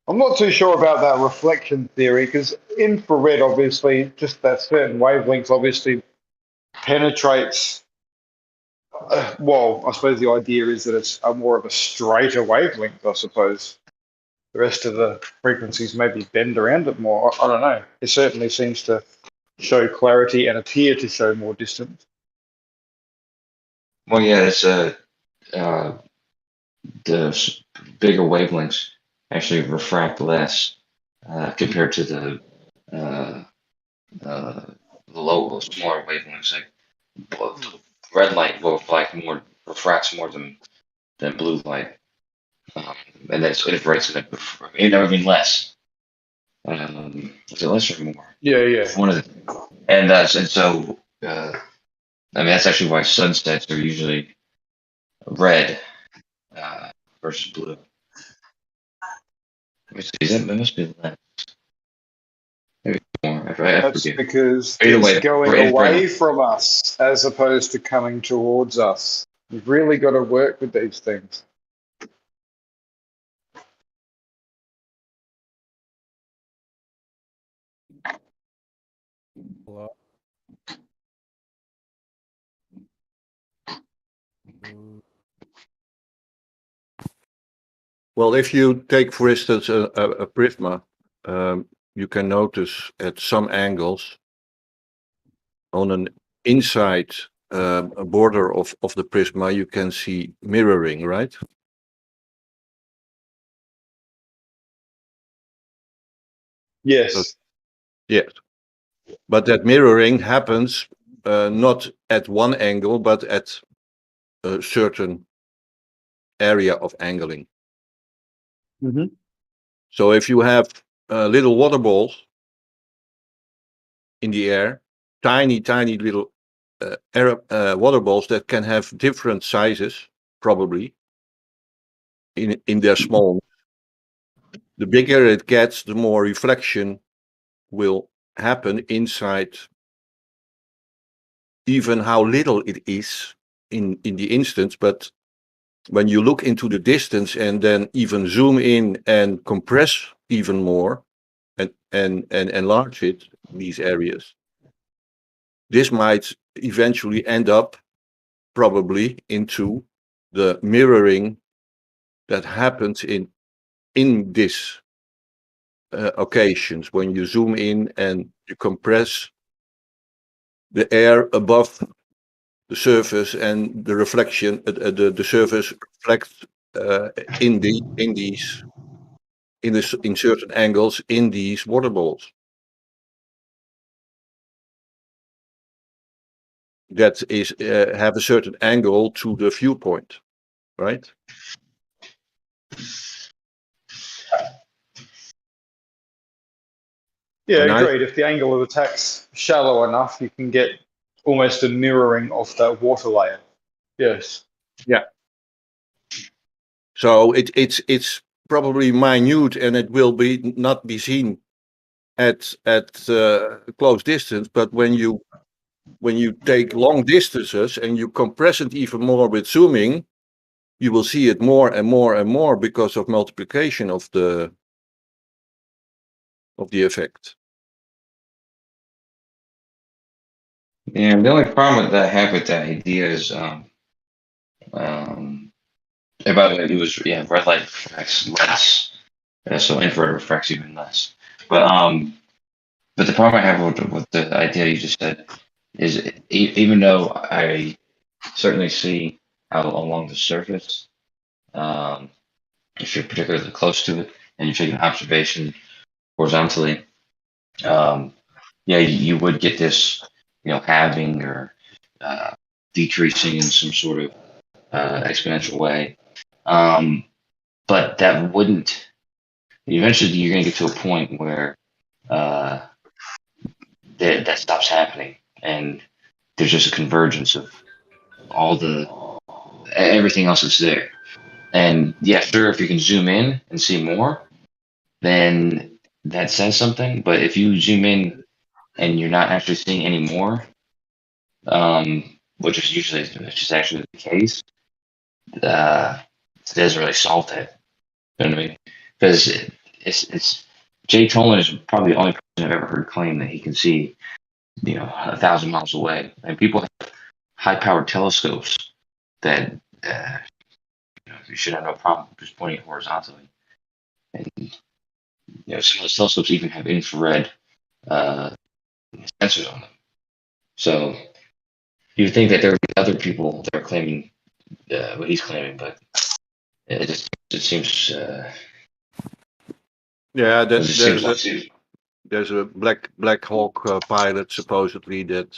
I'm not too sure about that reflection theory, because infrared, obviously, just that certain wavelength obviously penetrates. Well, I suppose the idea is that it's more of a straighter wavelength, I suppose. The rest of the frequencies maybe bend around it more. I don't know. It certainly seems to show clarity and appear to show more distance. Well, yeah, it's the bigger wavelengths actually refract less compared to the low, smaller wavelengths. Like red light will refracts more than blue light, and then it infrareds less. Is it less or more? Yeah. One of the, and so I mean that's actually why sunsets are usually red versus blue. That must be less. Maybe more. That's because it's going away from us as opposed to coming towards us. You've really got to work with these things. Well, if you take, for instance, a prisma, you can notice at some angles on an inside a border of the prisma, you can see mirroring, right? Yes. Yes. But that mirroring happens not at one angle, but at a certain area of angling. Mm-hmm. So if you have little water balls in the air, tiny little water balls that can have different sizes, probably in their small. The bigger it gets, the more reflection will happen inside, even how little it is in the instance. But when you look into the distance and then even zoom in and compress even more and enlarge it, these areas, this might eventually end up probably into the mirroring that happens in this occasions when you zoom in and you compress the air above the surface and the reflection, the surface reflects in certain angles in these water balls. That is have a certain angle to the viewpoint, right? Yeah, agreed. If the angle of attack's shallow enough, you can get almost a mirroring of that water layer. Yes. Yeah. So it's probably minute, and it will not be seen at close distance. But when you take long distances and you compress it even more with zooming, you will see it more and more and more because of multiplication of the effect. Yeah, the only problem that I have with that idea is, by the way, it was red light refracts less, so infrared refracts even less. But the problem I have with the idea you just said is, even though I certainly see how along the surface, if you're particularly close to it and you're taking observation horizontally, you would get this, halving or decreasing in some sort of exponential way. But that wouldn't. Eventually, you're going to get to a point where that stops happening, and there's just a convergence of everything else that's there. And yeah, sure, if you can zoom in and see more, then that says something. But if you zoom in and you're not actually seeing any more, which is actually the case, it doesn't really solve that. You know what I mean? Because it's Jay Tolan is probably the only person I've ever heard claim that he can see, 1,000 miles away. And people have high-powered telescopes that you should have no problem just pointing it horizontally. And some of those telescopes even have infrared sensors on them. So you'd think that there would be other people that are claiming what he's claiming, but it seems. Yeah, there's a Black Hawk pilot supposedly that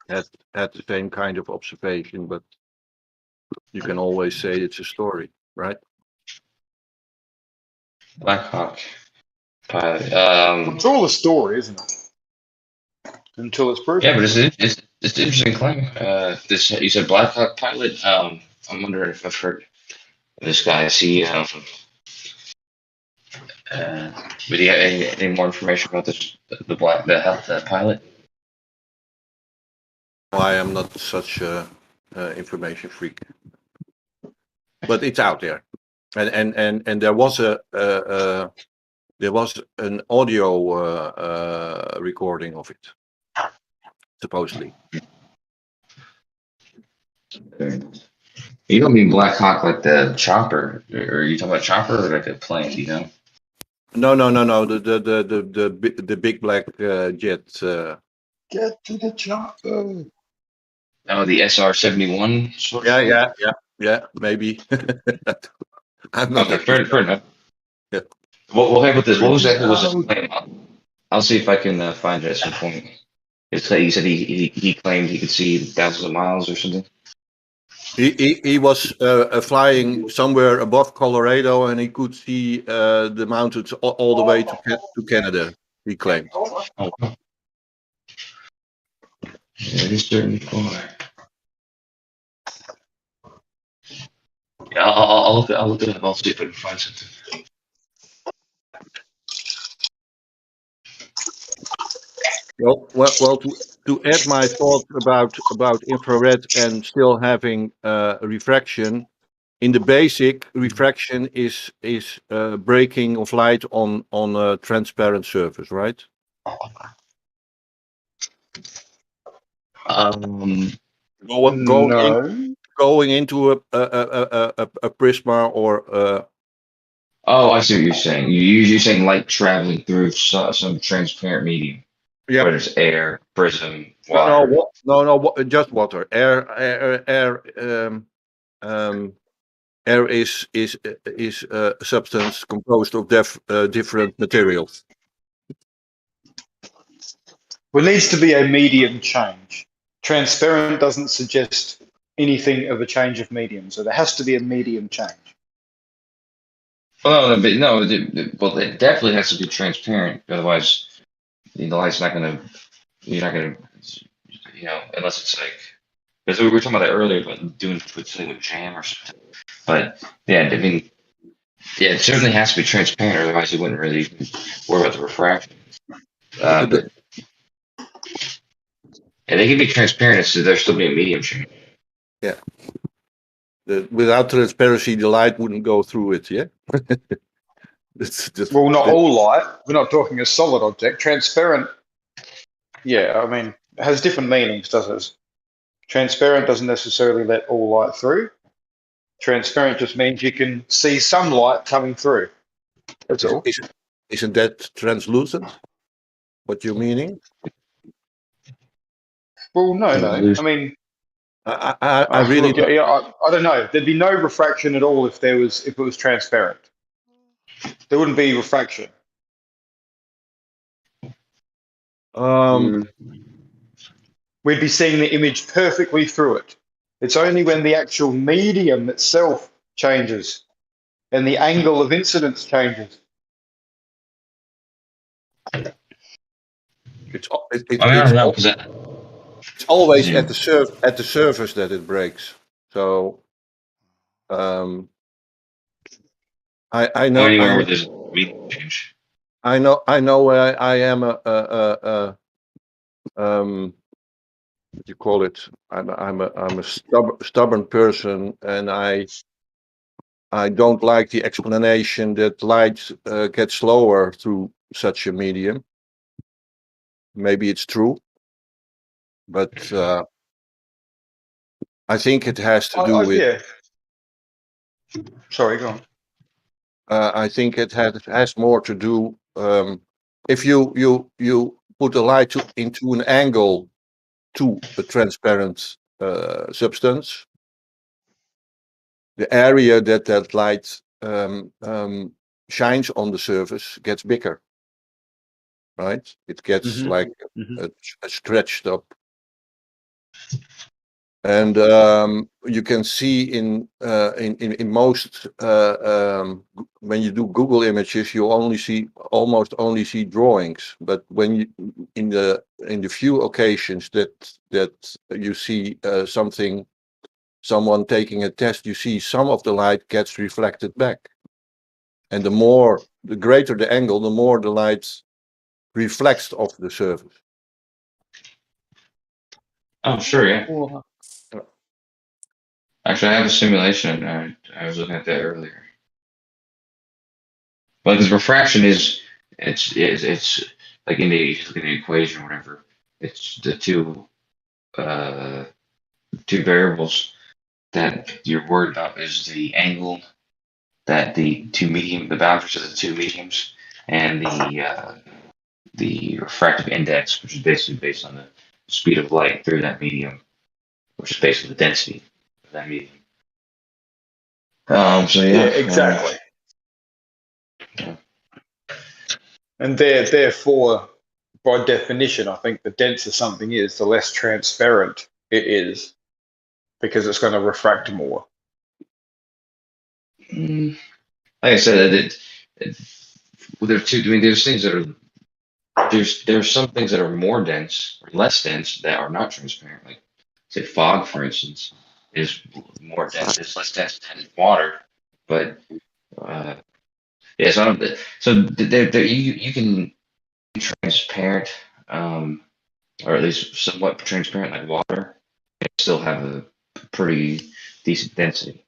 had the same kind of observation, but you can always say it's a story, right? Black Hawk pilot. It's all a story, isn't it? Until it's proven. Yeah, but it's an interesting claim. You said Black Hawk pilot. I'm wondering if I've heard of this guy. Is he? But do you have any more information about this? The pilot? I am not such a information freak, but it's out there, and there was an audio recording of it, supposedly. You don't mean Black Hawk like the chopper, or are you talking about chopper or like a plane? No. The big black jet. Get to the chopper. Oh, the SR-71 sort of. Yeah, maybe. I'm not. Okay, fair enough. Yeah. Well, hey, with this, what exactly was his claim? I'll see if I can find it at some point. You said he claimed he could see thousands of miles or something. He was flying somewhere above Colorado, and he could see the mountains all the way to Canada. He claimed. Oh. It is certainly cool. Yeah, I'll look it up. I'll see if I can find something. Well, to add my thoughts about infrared and still having refraction. In the basic, refraction is breaking of light on a transparent surface, right? Going into a prisma or. Oh, I see what you're saying. You're saying light traveling through some transparent medium. Yeah. Whether it's air, prism, water. No, just water. Air is a substance composed of different materials. Well, it needs to be a medium change. Transparent doesn't suggest anything of a change of medium, so there has to be a medium change. Well, no, well, it definitely has to be transparent. Otherwise, the light's not gonna. You're not gonna. Unless it's like. Because we were talking about that earlier, about doing something with jam or something. But yeah, I mean, yeah, it certainly has to be transparent. Otherwise, you wouldn't really worry about the refraction. But yeah, they can be transparent, so there's still be a medium change. Yeah. Without transparency, the light wouldn't go through it. Yeah. Well, not all light. We're not talking a solid object. Transparent. Yeah, I mean, it has different meanings, doesn't it? Transparent doesn't necessarily let all light through. Transparent just means you can see some light coming through. That's all. Isn't that translucent? What you're meaning? Well, no. I mean, I really I don't know. There'd be no refraction at all if it was transparent. There wouldn't be refraction. We'd be seeing the image perfectly through it. It's only when the actual medium itself changes and the angle of incidence changes. It's always at the surface that it breaks. So I know Anywhere where there's medium change. I know I am what do you call it? I'm a stubborn person, and I don't like the explanation that light gets slower through such a medium. Maybe it's true, but I think it has to do with. Yeah. Sorry, go on. I think it has more to do. If you put a light into an angle to a transparent substance, the area that light shines on the surface gets bigger, right? It gets like a stretched up, and you can see in most when you do Google images, you almost only see drawings. But when you in the few occasions that you see someone taking a test, you see some of the light gets reflected back, and the greater the angle, the more the light reflects off the surface. Oh, sure, yeah. Actually, I have a simulation. I was looking at that earlier. But because refraction it's like in the equation or whatever. It's the two variables that you're worried about is the angle that the boundaries of the two mediums, and the refractive index, which is basically based on the speed of light through that medium, which is basically the density of that medium. So yeah, exactly. And therefore, by definition, I think the denser something is, the less transparent it is, because it's going to refract more. Like I said, there's things that are there's some things that are more dense or less dense that are not transparent. Like say fog, for instance, is more dense. It's less dense than water, but yeah. So you can be transparent, or at least somewhat transparent, like water, and still have a pretty decent density.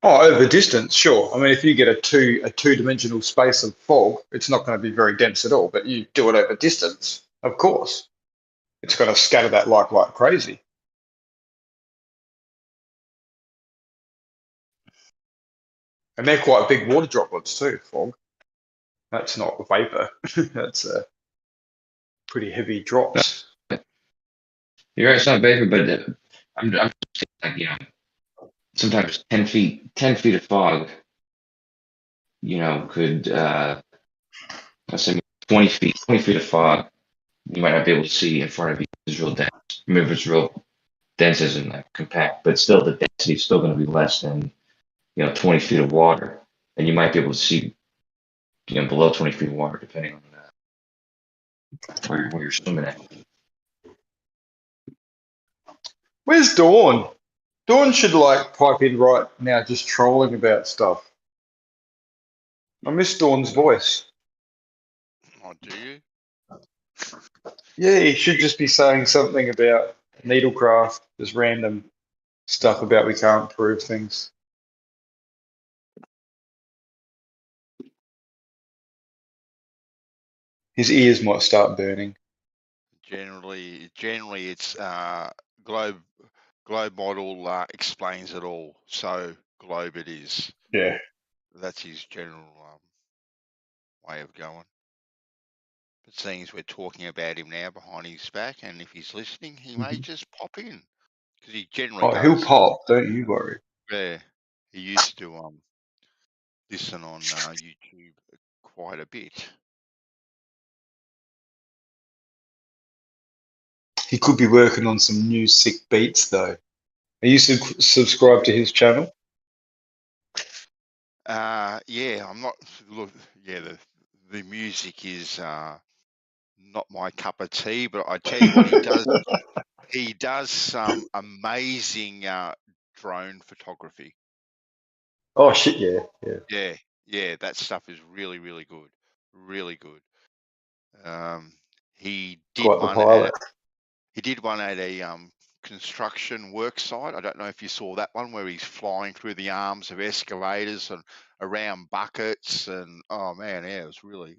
Oh, over distance, sure. I mean, if you get a two-dimensional space of fog, it's not going to be very dense at all. But you do it over distance, of course, it's going to scatter that light like crazy. And they're quite big water droplets too, fog. That's not vapor. That's pretty heavy drops. You're right, it's not vapor, but I'm just like, sometimes 10 feet of fog, could let's say 20 feet of fog, you might not be able to see in front of you. It's real dense. I mean, if it's real dense, isn't like compact, but still the density is still going to be less than 20 feet of water, and you might be able to see, below 20 feet of water, depending on where you're swimming at. Where's Dawn? Dawn should like pipe in right now, just trolling about stuff. I miss Dawn's voice. Oh, do you? Yeah, he should just be saying something about needlecraft, just random stuff about we can't prove things. His ears might start burning. Generally, it's globe model explains it all. So globe it is. Yeah. That's his general way of going. But seeing as we're talking about him now behind his back, and if he's listening, he may just pop in because he generally does. He'll pop. Don't you worry. Yeah, he used to listen on YouTube quite a bit. He could be working on some new sick beats though. Are you subscribed to his channel? Yeah, I'm not. Look, yeah, the music is not my cup of tea, but I tell you what, he does. He does some amazing drone photography. Oh shit! Yeah. That stuff is really, really good. Really good. He did Quite the one pilot. at a construction work site. I don't know if you saw that one where he's flying through the arms of escalators and around buckets, and oh man, yeah, it was really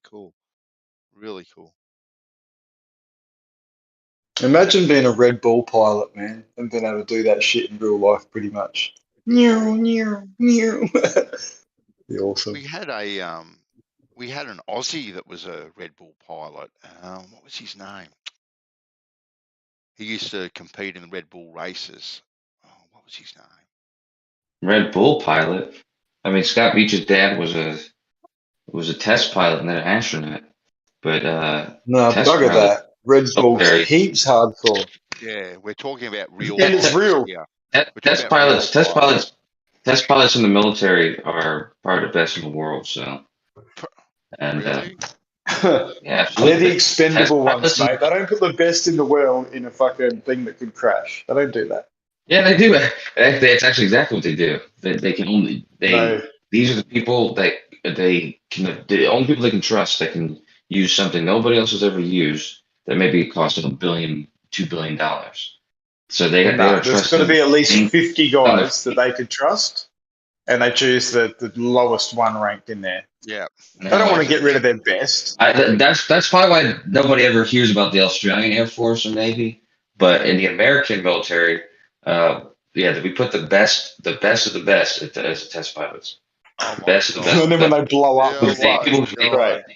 cool. Really cool. Imagine being a Red Bull pilot, man, and being able to do that shit in real life, pretty much. Meow, meow, meow. Be awesome. We had an Aussie that was a Red Bull pilot. What was his name? He used to compete in the Red Bull races. Oh, what was his name? Red Bull pilot. I mean, Scott Beach's dad was a test pilot and then an astronaut. But no, bugger that. Red Bull's heaps hardcore. Yeah, we're talking about real. And it's real. Yeah. Test pilots in the military are probably the best in the world. So, and really? yeah, they're the expendable ones, mate. They don't put the best in the world in a fucking thing that could crash. They don't do that. Yeah, they do. That's actually exactly what they do. They can only These are the people that the only people they can trust that can use something nobody else has ever used that maybe costing $1 billion, $2 billion. So they there's got to be at least 50 guys that they could trust, and they choose the lowest one ranked in there. Yeah, they don't want to get rid of their best. That's probably why nobody ever hears about the Australian Air Force or Navy, but in the American military, we put the best of the best as test pilots. Best of the best. And then when they blow up, people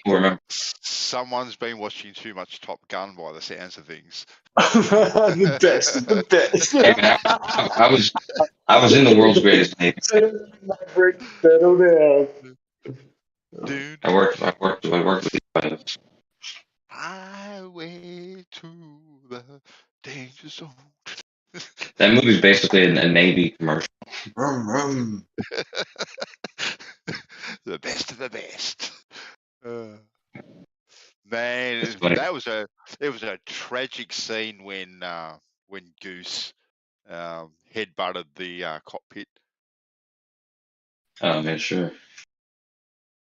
remember. Someone's been watching too much Top Gun by the sounds of things. the best. I was in the world's greatest Navy. Settle down. Dude. I worked with these pilots. Highway to the danger zone. That movie's basically a Navy commercial. Vroom, The best of the best. Man, it was a tragic scene when Goose headbutted the cockpit. Oh man, sure.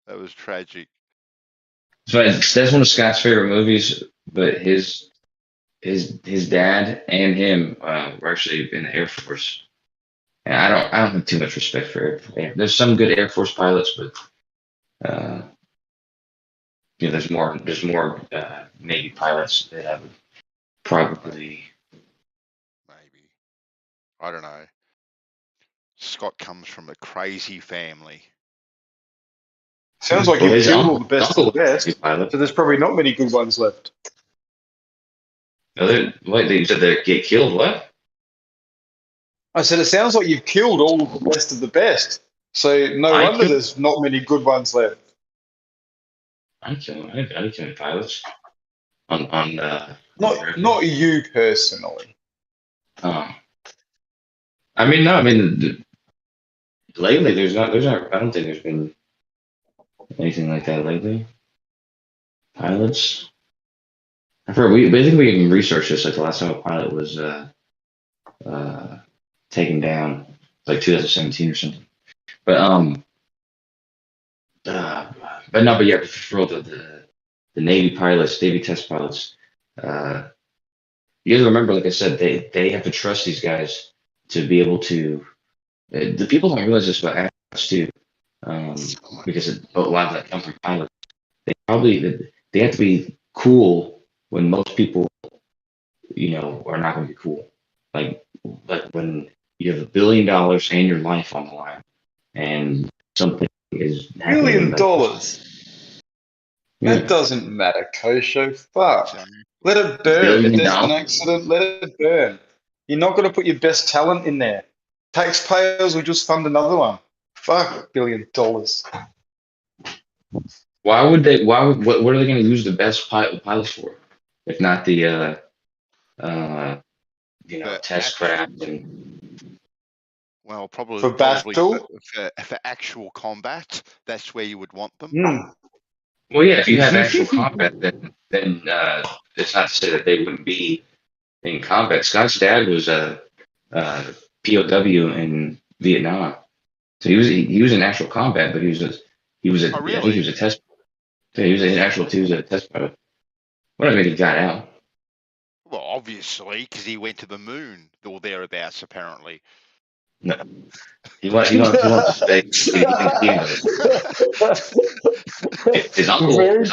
That was tragic. So that's one of Scott's favorite movies, but his dad and him were actually in the Air Force. And I don't have too much respect for it. There's some good Air Force pilots, but there's more Navy pilots that I would probably maybe. I don't know. Scott comes from a crazy family. Sounds like you've killed all the best of the best. So there's probably not many good ones left. What they said they get killed? What? I said it sounds like you've killed all the best of the best. So no wonder there's not many good ones left. I kill pilots. On not you personally. I mean, no. I mean, Lately, there's not. I don't think there's been anything like that lately. Pilots. I think we even researched this. Like the last time a pilot was taken down, like 2017 or something. But yeah, for the Navy pilots, Navy test pilots. You guys remember, like I said, they have to trust these guys to be able to. The people don't realize this about astronauts too, because a lot of that comes from pilots. They have to be cool when most people, are not going to be cool. Like when you have $1 billion and your life on the line, and something is happening. $1 billion. That doesn't matter, Kosho. Fuck. Let it burn. If there's an accident, let it burn. You're not going to put your best talent in there. Taxpayers will just fund another one. Fuck $1 billion. Why would they? What are they going to use the best pilots for, if not the test craft and? Well, probably for battle, for actual combat. That's where you would want them. Well, yeah, if you have actual combat, then it's not to say that they wouldn't be in combat. Scott's dad was a POW in Vietnam, so he was in actual combat, but he was a Oh, really? I think he was a test. Yeah, he was a test pilot. Well, I mean, he got out. Well, obviously, because he went to the moon or thereabouts, apparently. No, he wants to stay. His uncle went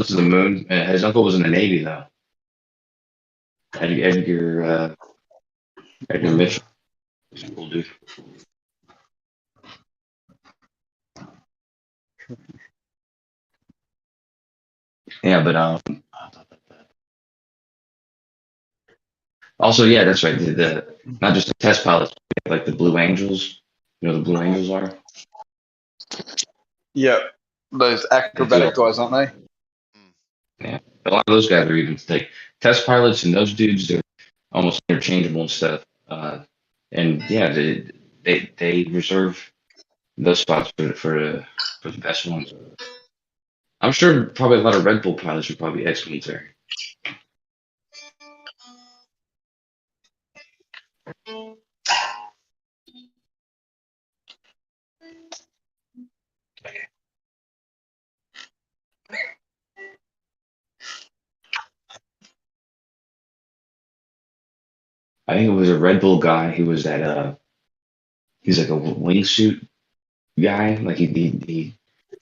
to the moon. His uncle was in the Navy, though. Edgar Mitchell. He's a cool dude. Yeah, but also, yeah, that's right. The not just the test pilots, like the Blue Angels. You know, the Blue Angels are. Yeah, those acrobatic guys, aren't they? Yeah, a lot of those guys are even like test pilots, and those dudes are almost interchangeable and stuff. And yeah, they reserve those spots for the best ones. I'm sure probably a lot of Red Bull pilots are probably ex-military. I think it was a Red Bull guy. He was that he's like a wingsuit guy. Like he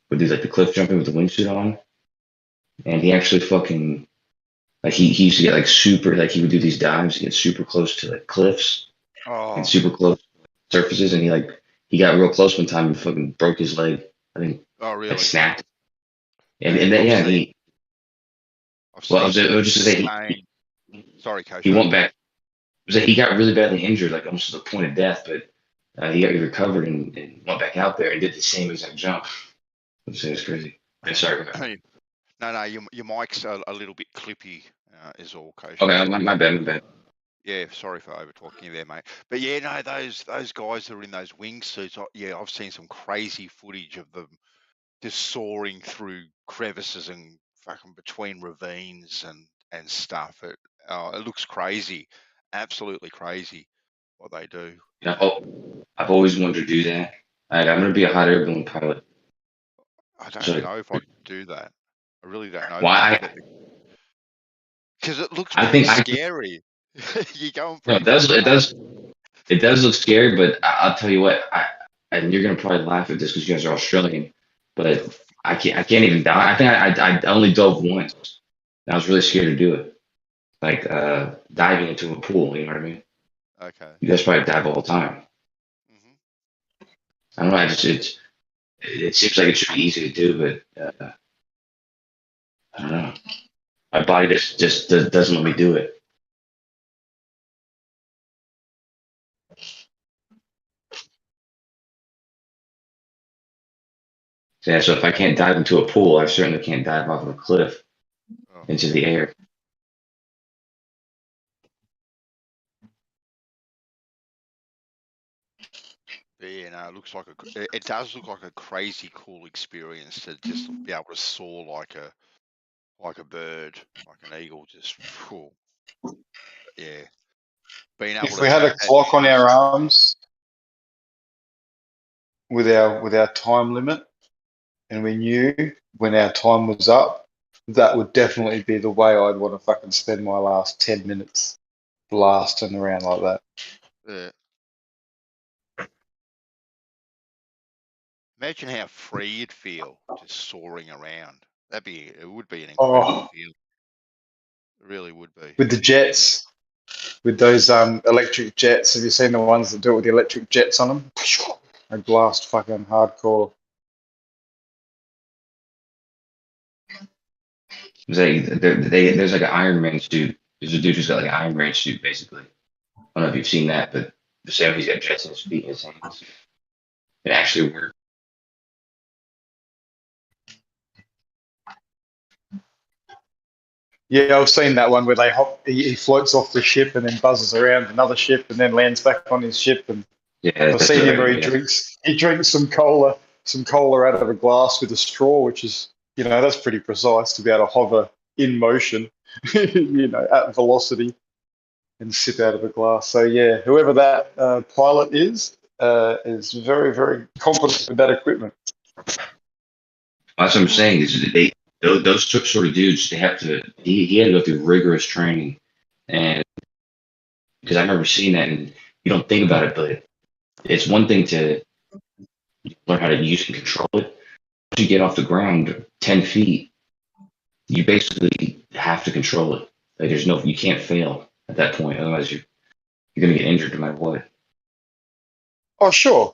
would do like the cliff jumping with the wingsuit on, and he actually fucking like he used to get like super like he would do these dives, get super close to like cliffs and super close surfaces, and he got real close one time and fucking broke his leg. I think. Oh, really? Like snapped. And then yeah, he. Well, I was just to say sorry, Coach. He went back. It was like he got really badly injured, like almost to the point of death, but he got recovered and went back out there and did the same exact jump. I'm saying it's crazy. I'm sorry. No, your mic's a little bit clippy, is all, Coach. Okay, my bad. Yeah, sorry for over talking you there, mate. But yeah, no, those guys that are in those wingsuits. Yeah, I've seen some crazy footage of them just soaring through crevices and fucking between ravines and stuff. It looks crazy, absolutely crazy what they do. I've always wanted to do that. I'm going to be a hot air balloon pilot. I don't know if I could do that. I really don't know. Why? Because it looks pretty scary. You're going pretty. No, it does look scary, but I'll tell you what. And you're going to probably laugh at this because you guys are Australian, but I can't even dive. I think I only dove once. I was really scared to do it, like diving into a pool. You know what I mean? Okay. You guys probably dive all the time. I don't know. It seems like it should be easy to do, but I don't know. My body just doesn't let me do it. Yeah, so if I can't dive into a pool, I certainly can't dive off of a cliff into the air. Yeah, no, it looks like it does look like a crazy cool experience to just be able to soar like a bird, like an eagle, just yeah. Being able If to we had a take that clock on our news. arms with our time limit, and we knew when our time was up, that would definitely be the way I'd want to fucking spend my last 10 minutes blasting around like that. Yeah. Imagine how free you'd feel just soaring around. It would be an incredible feel. It really would be. With the jets, with those electric jets, have you seen the ones that do it with the electric jets on them? They blast fucking hardcore. There's like an Iron Man suit. There's a dude who's got like an Iron Man suit, basically. I don't know if you've seen that, but the same, he's got jets in his feet and his hands. It actually works. Yeah, I've seen that one where he floats off the ship and then buzzes around another ship and then lands back on his ship. And I've seen him where he drinks some cola out of a glass with a straw, which is, that's pretty precise to be able to hover in motion, at velocity and sip out of a glass. So yeah, whoever that pilot is very, very competent with that equipment. That's what I'm saying. Those sort of dudes, they have to. He had to go through rigorous training, and because I remember seeing that, and you don't think about it, but it's one thing to learn how to use and control it. Once you get off the ground 10 feet, you basically have to control it. Like you can't fail at that point, otherwise you're gonna get injured no matter what. Oh sure.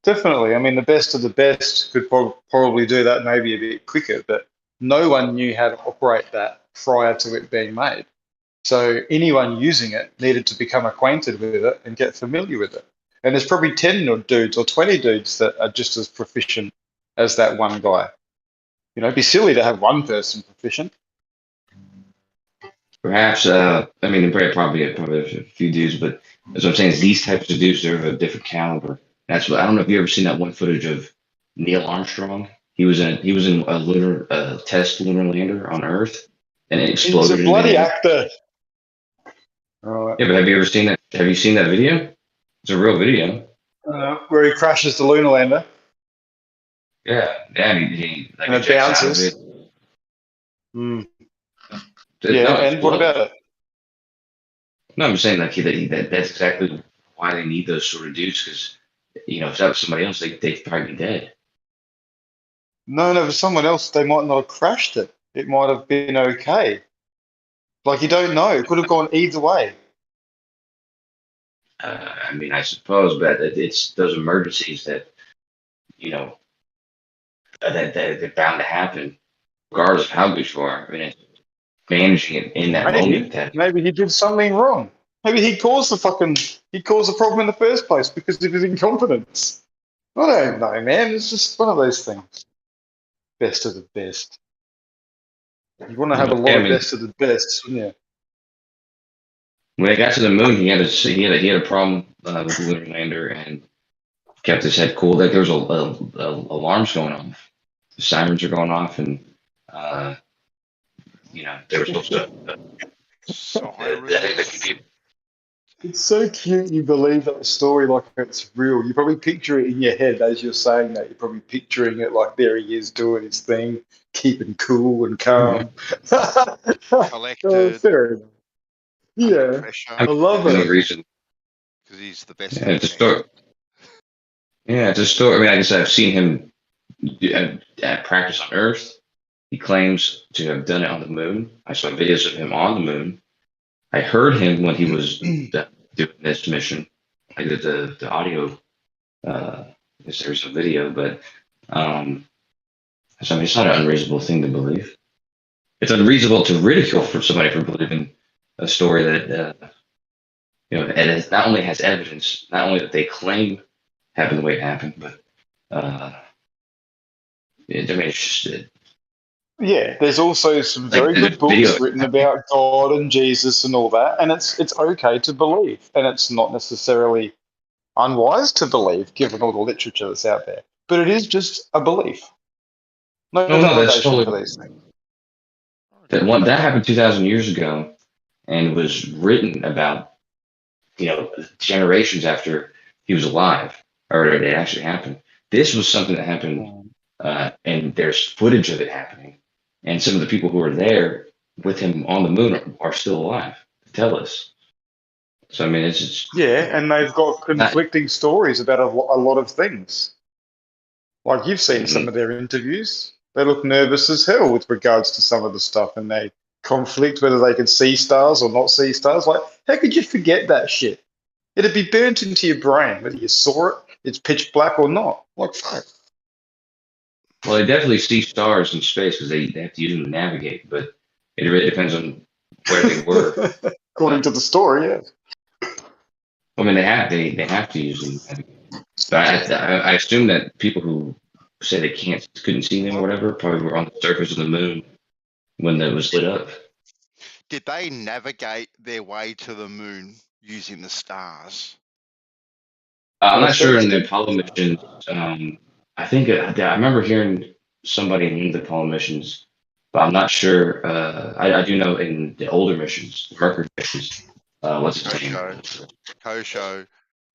Definitely. I mean, the best of the best could probably do that maybe a bit quicker, but no one knew how to operate that prior to it being made. So anyone using it needed to become acquainted with it and get familiar with it. And there's probably 10 dudes or 20 dudes that are just as proficient as that one guy. It'd be silly to have one person proficient. Perhaps, probably a few dudes, but as I'm saying, is these types of dudes, they're of a different caliber. That's what I don't know if you ever seen that one footage of Neil Armstrong. He was in a test lunar lander on Earth, and it exploded. He's a bloody actor. Yeah, but have you ever seen that? Have you seen that video? It's a real video. Where he crashes the lunar lander. Yeah, he and it bounces. And what about it? No, I'm saying that's exactly why they need those sort of dudes, because if that was somebody else, they'd probably be dead. No, for someone else, they might not have crashed it. It might have been okay. Like, you don't know. It could have gone either way. I suppose, but it's those emergencies that, that they're bound to happen, regardless of how good you are. I mean, it's managing it in that moment. Maybe he did something wrong. Maybe he caused the problem in the first place because of his incompetence. I don't know, man. It's just one of those things. Best of the best. You want to have a lot of best of the best, wouldn't you? When they got to the moon, he had a problem with the lunar lander and kept his head cool. Like there was alarms going off, the sirens are going off, and there was also It's so cute you believe that story like it's real. You probably picture it in your head as you're saying that. You're probably picturing it like there he is doing his thing, keeping cool and calm. Collected. Fair enough. Yeah, I love it. Because he's the best. Yeah, it's a story. Yeah, it's a story. I mean, like I said, I've seen him at practice on Earth. He claims to have done it on the moon. I saw videos of him on the moon. I heard him when he was doing this mission. I did the audio. There's a video, but it's not an unreasonable thing to believe. It's unreasonable to ridicule for somebody for believing a story that it not only has evidence, not only that they claim happened the way it happened, but it's just. Yeah, there's also some very good books written about God and Jesus and all that, and it's okay to believe, and it's not necessarily unwise to believe, given all the literature that's out there. But it is just a belief. No, that's validation totally for these things. that happened 2,000 years ago, and was written about, generations after he was alive, or it actually happened. This was something that happened, and there's footage of it happening, and some of the people who were there with him on the moon are still alive to tell us. So I mean, it's just, and they've got conflicting stories about a lot of things. Like you've seen some of their interviews. They look nervous as hell with regards to some of the stuff, and they conflict whether they can see stars or not see stars. Like, how could you forget that shit? It'd be burnt into your brain whether you saw it, it's pitch black or not. Like, fuck. Well, they definitely see stars in space because they have to use them to navigate, but it really depends on where they were. According to the story, yeah. I mean, they have to use them. But I assume that people who say they couldn't see them or whatever probably were on the surface of the moon when it was lit up. Did they navigate their way to the moon using the stars? I'm not sure in the Apollo missions. I think I remember hearing somebody in the Apollo missions, but I'm not sure. I do know in the older missions, the Mercury missions. What's his name? Kosho,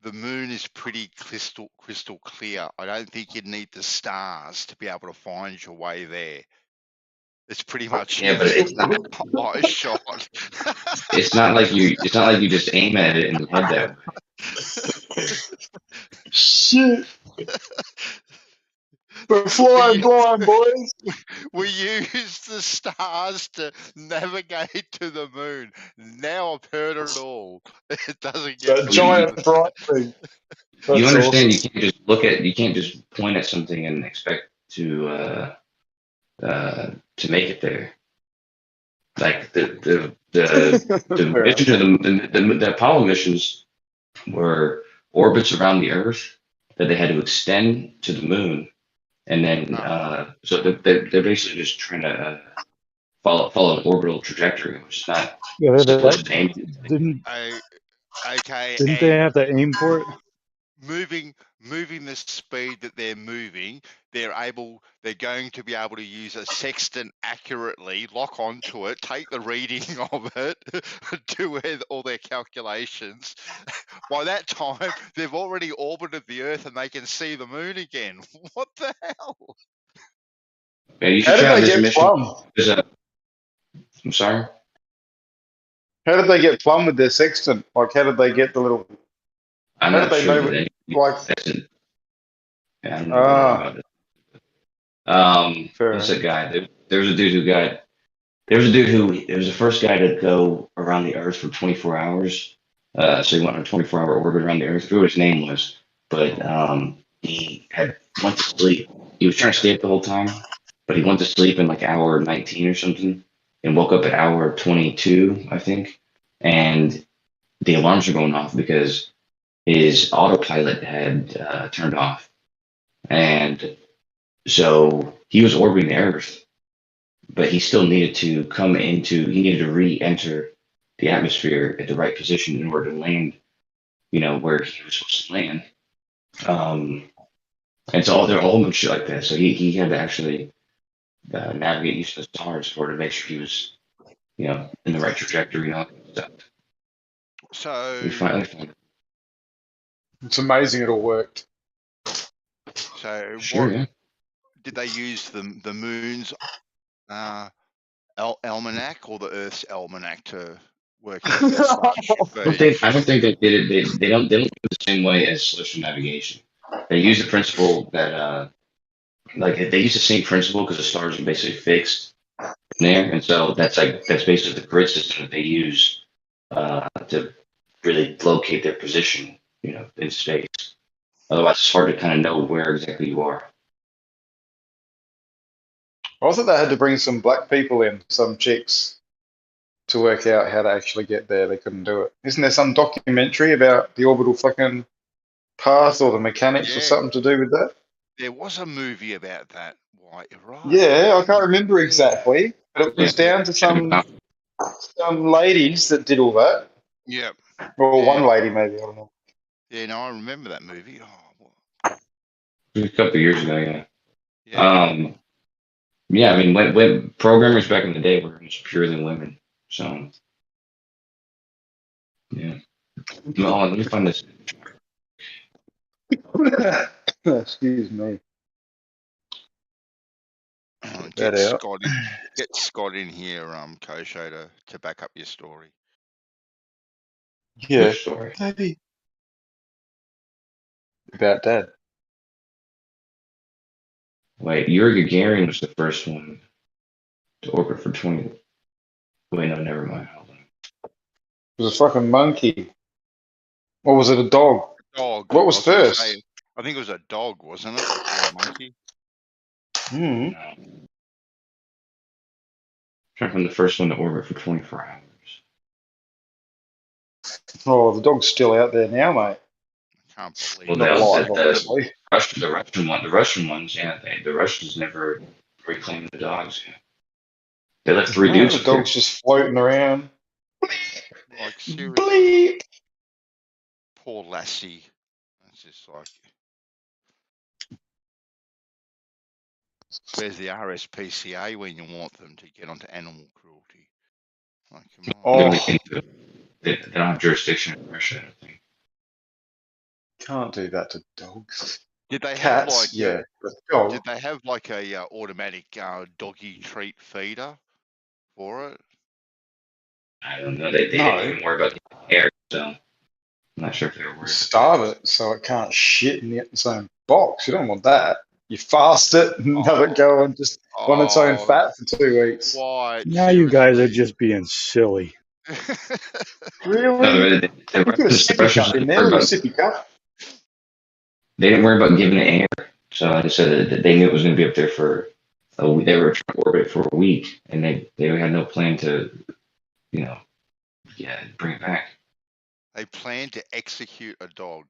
the moon is pretty crystal clear. I don't think you'd need the stars to be able to find your way there. It's pretty much but it's not eye shot. It's not like you just aim at it and head that way. Shit. We're flying blind, boys. We use the stars to navigate to the moon. Now I've heard it all. It doesn't get that giant bright thing. You understand? Awesome. You can't just point at something and expect to make it there. Like the mission the Apollo missions were orbits around the Earth that they had to extend to the moon. And then, so they're basically just trying to follow an orbital trajectory, which is not supposed to aim. Didn't they have to aim for it? Moving the speed that they're moving, they're going to be able to use a sextant accurately, lock onto it, take the reading of it, do all their calculations. By that time, they've already orbited the Earth and they can see the moon again. What the hell? Yeah, you should try this mission. I'm sorry? How did they get plumb with their sextant? Like, how did they get the little... I'm not sure. I don't know about it. What's that guy? There was a dude who was the first guy to go around the Earth for 24 hours. So he went on a 24-hour orbit around the Earth. I forget what his name was, but he went to sleep. He was trying to stay up the whole time, but he went to sleep in like hour 19 or something, and woke up at hour 22, I think. And the alarms were going off because his autopilot had turned off. And so he was orbiting the Earth, but he still needed to re-enter the atmosphere at the right position in order to land, where he was supposed to land. And so there are all shit like that. So he had to actually navigate using the stars in order to make sure he was, in the right trajectory and all that stuff. So we finally found it. It's amazing it all worked. So sure, did they use the moon's almanac or the Earth's almanac to work out the starship? I don't think they did it. They don't do it the same way as celestial navigation. They use the principle that they use the same principle because the stars are basically fixed there, and so that's basically the grid system that they use to really locate their position, in space. Otherwise, it's hard to kind of know where exactly you are. I thought they had to bring some black people in, some chicks, to work out how to actually get there. They couldn't do it. Isn't there some documentary about the orbital fucking path or the mechanics or something to do with that? There was a movie about that. Why, you're right. Yeah, I can't remember exactly, but it was down to some ladies that did all that. Yeah. Or one lady, maybe, I don't know. Yeah, no, I remember that movie. Oh, It was a couple years ago, yeah. yeah. Yeah, I mean, when programmers back in the day were just purely women. So, yeah. Oh, let me find this. Excuse me. Get Scott in. Get Scott in here, Kosho, to back up your story. Yeah, Which story? maybe about Dad. Wait, Yuri Gagarin was the first one to orbit for 20. Wait, no, never mind. Hold on. It was a fucking monkey. Or was it a dog? Dog. What was first? I think it was a dog, wasn't it? Or a monkey? Hmm. Trying to find the first one to orbit for 24 hours. Oh, the dog's still out there now, mate. Can't believe. Well, Not alive, obviously. The Russian ones, yeah. The Russians never reclaimed the dogs. Yeah. They left 3 dudes. The dog's just floating around. Like seriously. Bleep. Poor lassie. It's just like, where's the RSPCA when you want them to get onto animal cruelty? Like, come on. They don't have jurisdiction in Russia, I don't think. Can't do that to dogs. Did they Cats? have like Yeah. Did they have like a automatic doggy treat feeder for it? I don't know. They didn't even worry about the air, so I'm not sure if they were worried. Starve it so it can't shit in its own box. You don't want that. You fast it and have it go and just on its own fat for 2 weeks. Why? Now you guys are just being silly. Really? The You put a sippy cup in there with a sippy cup. They didn't worry about giving it air, so I just said that they knew it was going to be up there for a week. They were trying to orbit for a week, and they had no plan to, bring it back. They plan to execute a dog.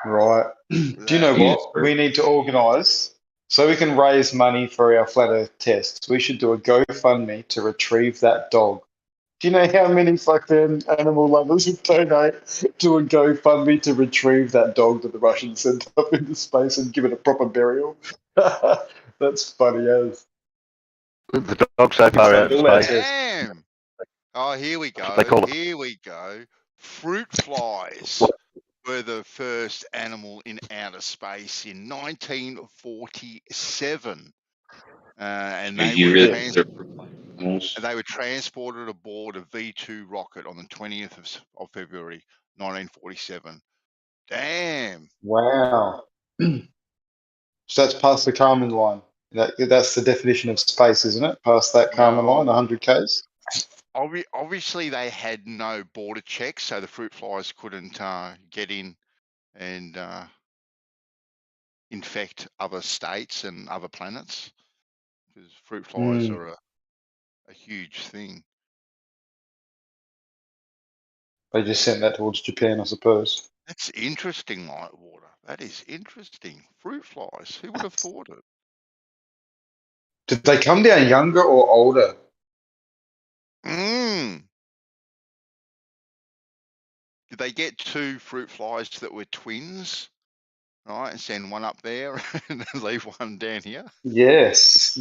Right. Do you know what? We need to organise so we can raise money for our flat earth tests. We should do a GoFundMe to retrieve that dog. Do you know how many fucking animal lovers would donate to a GoFundMe to retrieve that dog that the Russians sent up into space and give it a proper burial? That's funny as. The dog's so far out of space. Damn. Oh, here we go. Here we go. Fruit flies were the first animal in outer space in 1947. And they were transported aboard a V2 rocket on the 20th of February 1947. Damn. Wow. So that's past the Kármán line. That's the definition of space, isn't it? Past that Kármán line, 100 k's. Obviously, they had no border checks, so the fruit flies couldn't get in and infect other states and other planets, because fruit flies are a huge thing. They just sent that towards Japan, I suppose. That's interesting, Lightwater. That is interesting. Fruit flies. Who would have thought it? Did they come down younger or older? Did they get 2 fruit flies that were twins, right, and send one up there and leave one down here? Yes.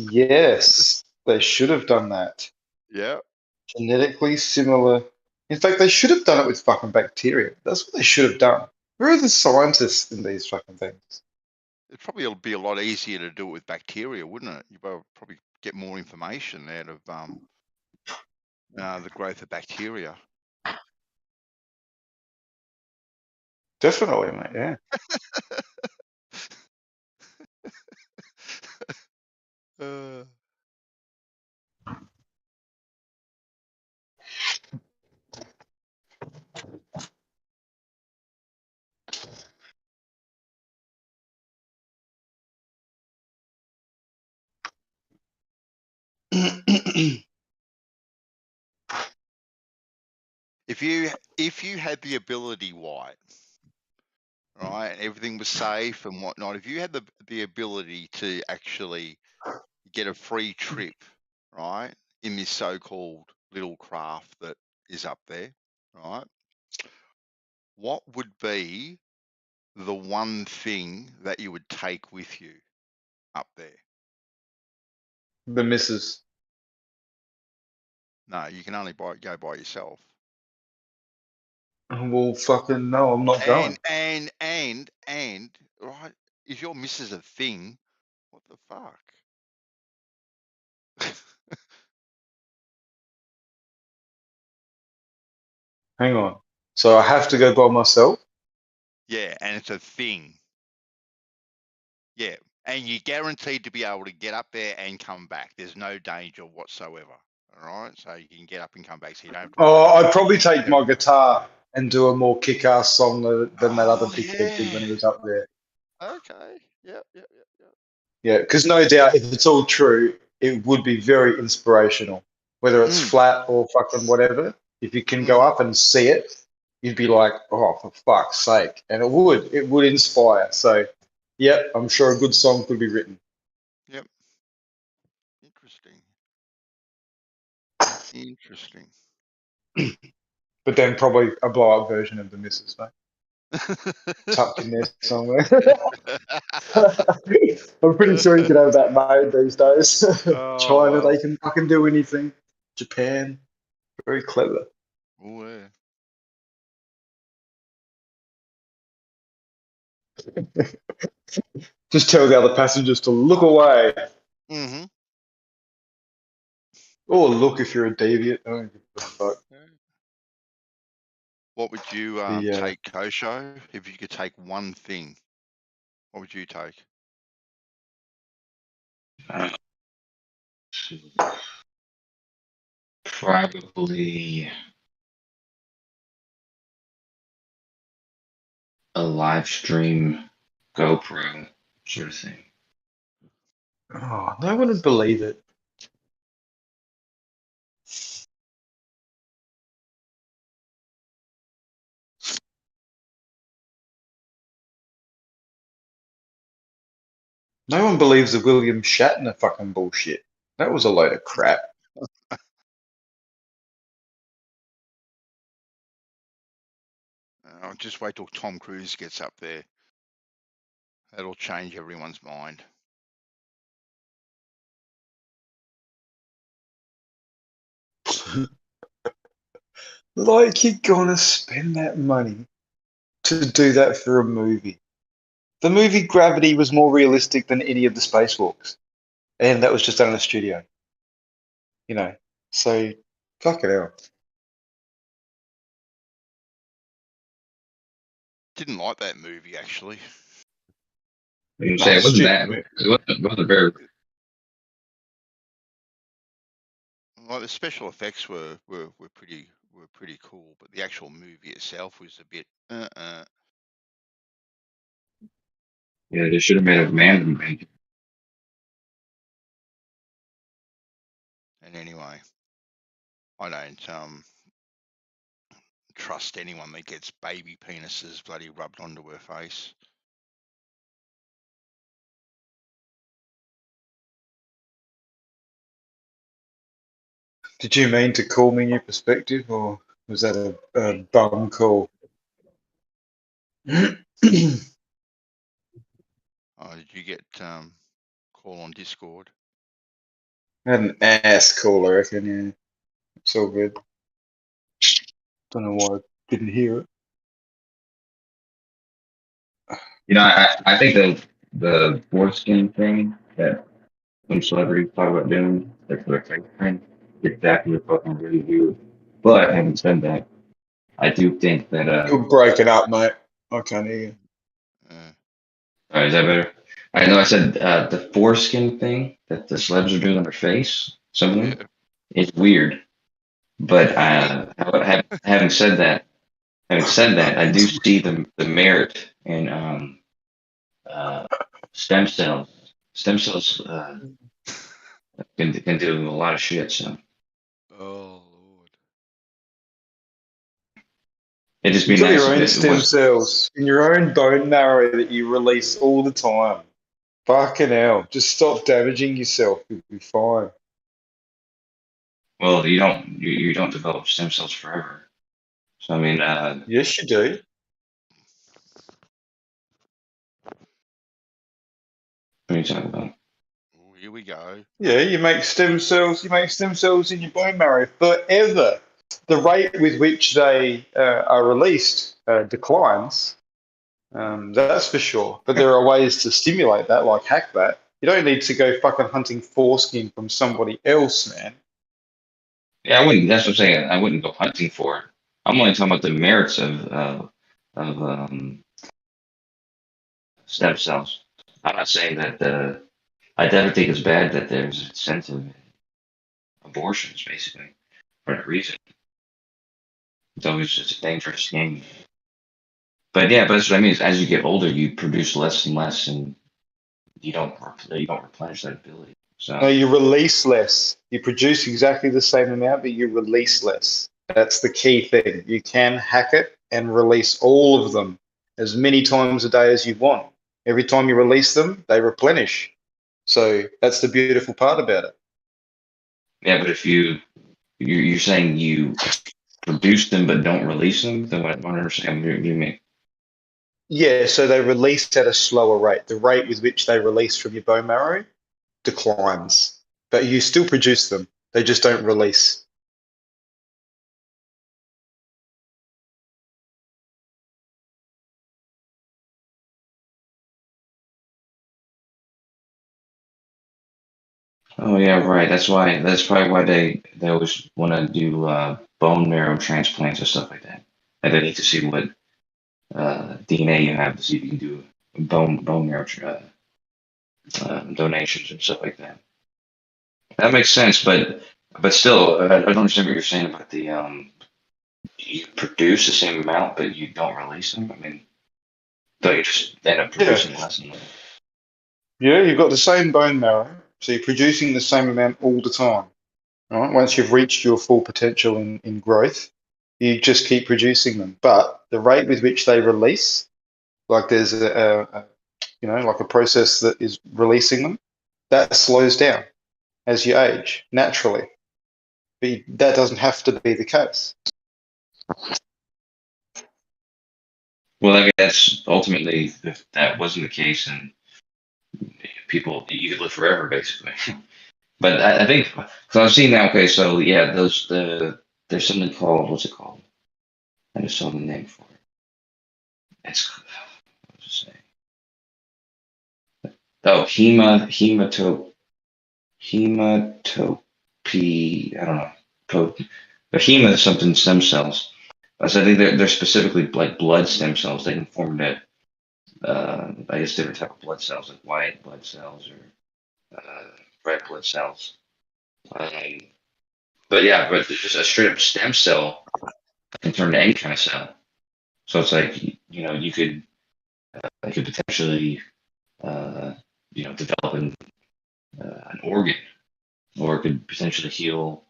They should have done that. Yeah. Genetically similar. In fact, they should have done it with fucking bacteria. That's what they should have done. Where are the scientists in these fucking things? It'd probably be a lot easier to do it with bacteria, wouldn't it? You'd probably get more information out of the growth of bacteria. Definitely, mate, yeah. If you had the ability, White, right, and everything was safe and whatnot, if you had the ability to actually get a free trip, right, in this so-called little craft that is up there, right, what would be the one thing that you would take with you up there? The missus. No, you can only go by yourself. Well, fucking no, I'm not going. And right, if your missus a thing, what the fuck? Hang on. So I have to go by myself? Yeah, and it's a thing. Yeah, and you're guaranteed to be able to get up there and come back. There's no danger whatsoever. All right, so you can get up and come back, so you don't have to. Oh, I'd probably take my guitar and do a more kick-ass song than that other dickhead did when he was up there. Okay. Yep. Yeah, because no doubt, if it's all true, it would be very inspirational. Whether it's flat or fucking whatever, if you can go up and see it, you'd be like, oh, for fuck's sake. And it would inspire. So, yeah, I'm sure a good song could be written. Yep. Interesting. But then probably a blow-up version of the Missus, mate. Tucked in there somewhere. I'm pretty sure you can have that made these days. China, they can fucking do anything. Japan, very clever. Oh, yeah. Just tell the other passengers to look away. Mm-hmm. Or look if you're a deviant. I don't give a fuck. What would you take, Kosho, if you could take one thing? What would you take? Probably a live stream GoPro sort of thing. Oh, no one would believe it. No one believes the William Shatner fucking bullshit. That was a load of crap. I'll just wait till Tom Cruise gets up there. That'll change everyone's mind. Like, you're gonna spend that money to do that for a movie. The movie Gravity was more realistic than any of the spacewalks. And that was just done in a studio. You know, so fuck it out. Didn't like that movie, actually. You say it wasn't bad. It wasn't very. Like, the special effects were pretty cool, but the actual movie itself was a bit Yeah, they should have made a man make it. And anyway, I don't trust anyone that gets baby penises bloody rubbed onto her face. Did you mean to call me your perspective, or was that a bum call? Did you get call on Discord? Had an ass call, I reckon, yeah. It's all good. Don't know why I didn't hear it. You know, I think the foreskin thing that some celebrities talk about doing, like for their face print, exactly what fucking really do. But having said that, I do think that You're breaking up, mate. I can't hear you. is that better? I know I said the foreskin thing that the celebs are doing on their face, something, it's weird. But having said that, I do see the merit in stem cells. Stem cells can do a lot of shit. So. Oh Lord! It just be You've got nice your own stem cells in your own bone marrow that you release all the time. Fucking hell! Just stop damaging yourself. You'll be fine. Well, you don't develop stem cells forever. So I mean, yes, you do. What are you talking about? Oh, here we go. Yeah, you make stem cells. You make stem cells in your bone marrow forever. The rate with which they are released declines. That's for sure. But there are ways to stimulate that, like hack that. You don't need to go fucking hunting foreskin from somebody else, man. Yeah, I wouldn't. That's what I'm saying. I wouldn't go hunting for it. I'm only talking about the merits of stem cells. I'm not saying that. I definitely think it's bad that there's incentive in abortions, basically, for that reason. It's always just a dangerous game. But yeah, but that's what I mean. Is as you get older, you produce less and less, and you don't replenish that ability. So No, you release less. You produce exactly the same amount, but you release less. That's the key thing. You can hack it and release all of them as many times a day as you want. Every time you release them, they replenish. So that's the beautiful part about it. yeah, but if you're saying you produce them but don't release them, then I don't understand what you mean. Yeah, so they release at a slower rate. The rate with which they release from your bone marrow declines, but you still produce them. They just don't release. Oh yeah, right. That's probably why they always want to do bone marrow transplants or stuff like that. And they need to see what DNA you have to see if you can do bone marrow donations and stuff like that. That makes sense, but still, I don't understand what you're saying about the you produce the same amount, but you don't release them. I mean, don't you just end up producing less and less? Yeah, you've got the same bone marrow, so you're producing the same amount all the time. Right? Once you've reached your full potential in growth, you just keep producing them. But the rate with which they release, like there's like a process that is releasing them, that slows down as you age naturally. But that doesn't have to be the case. Well, I guess ultimately, if that wasn't the case, and you could live forever, basically. But I think, so I've seen that. Okay, so yeah, there's something called, what's it called? I just saw the name for it. It's what does it say? Oh, hematopy. I don't know. But hema is something stem cells. So I think they're specifically like blood stem cells. They can form that. I guess different type of blood cells, like white blood cells or red blood cells. But just a straight up stem cell can turn to any kind of cell. So it's like you could potentially develop an organ, or it could potentially heal,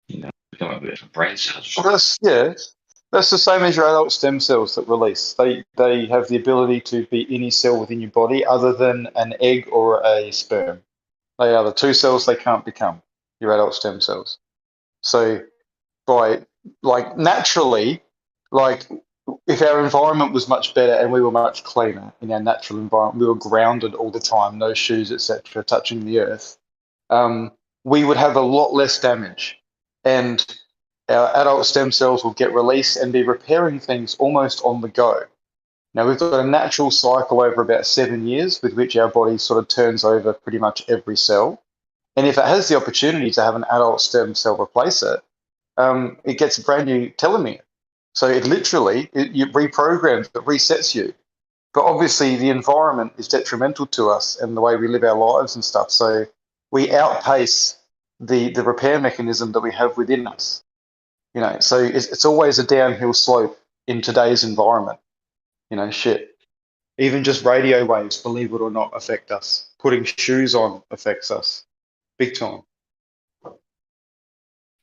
become a brain cells. Well, that's the same as your adult stem cells that release. They have the ability to be any cell within your body other than an egg or a sperm. They are the two cells they can't become, your adult stem cells. So naturally, if our environment was much better and we were much cleaner in our natural environment, we were grounded all the time, no shoes, etc., touching the earth, we would have a lot less damage. And our adult stem cells will get released and be repairing things almost on the go. Now, we've got a natural cycle over about 7 years with which our body sort of turns over pretty much every cell. And if it has the opportunity to have an adult stem cell replace it, it gets a brand new telomere. So it reprograms, it resets you. But obviously the environment is detrimental to us and the way we live our lives and stuff. So we outpace the repair mechanism that we have within us. So it's always a downhill slope in today's environment. Even just radio waves, believe it or not, affect us. Putting shoes on affects us. Big time.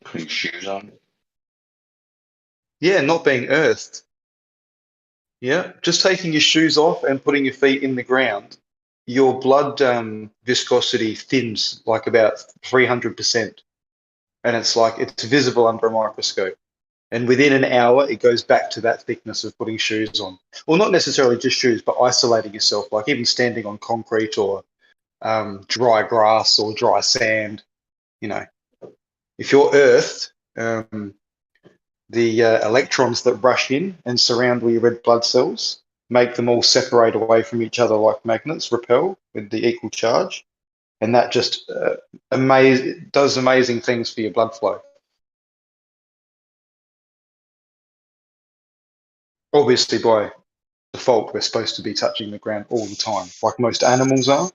Putting shoes on? Yeah, not being earthed. Yeah, just taking your shoes off and putting your feet in the ground, your blood viscosity thins like about 300%. And it's visible under a microscope. And within an hour, it goes back to that thickness of putting shoes on. Well, not necessarily just shoes, but isolating yourself, like even standing on concrete or dry grass or dry sand. You know, if you're Earth, the electrons that rush in and surround all your red blood cells make them all separate away from each other like magnets, repel with the equal charge, and that just does amazing things for your blood flow. Obviously, by default, we're supposed to be touching the ground all the time, like most animals are.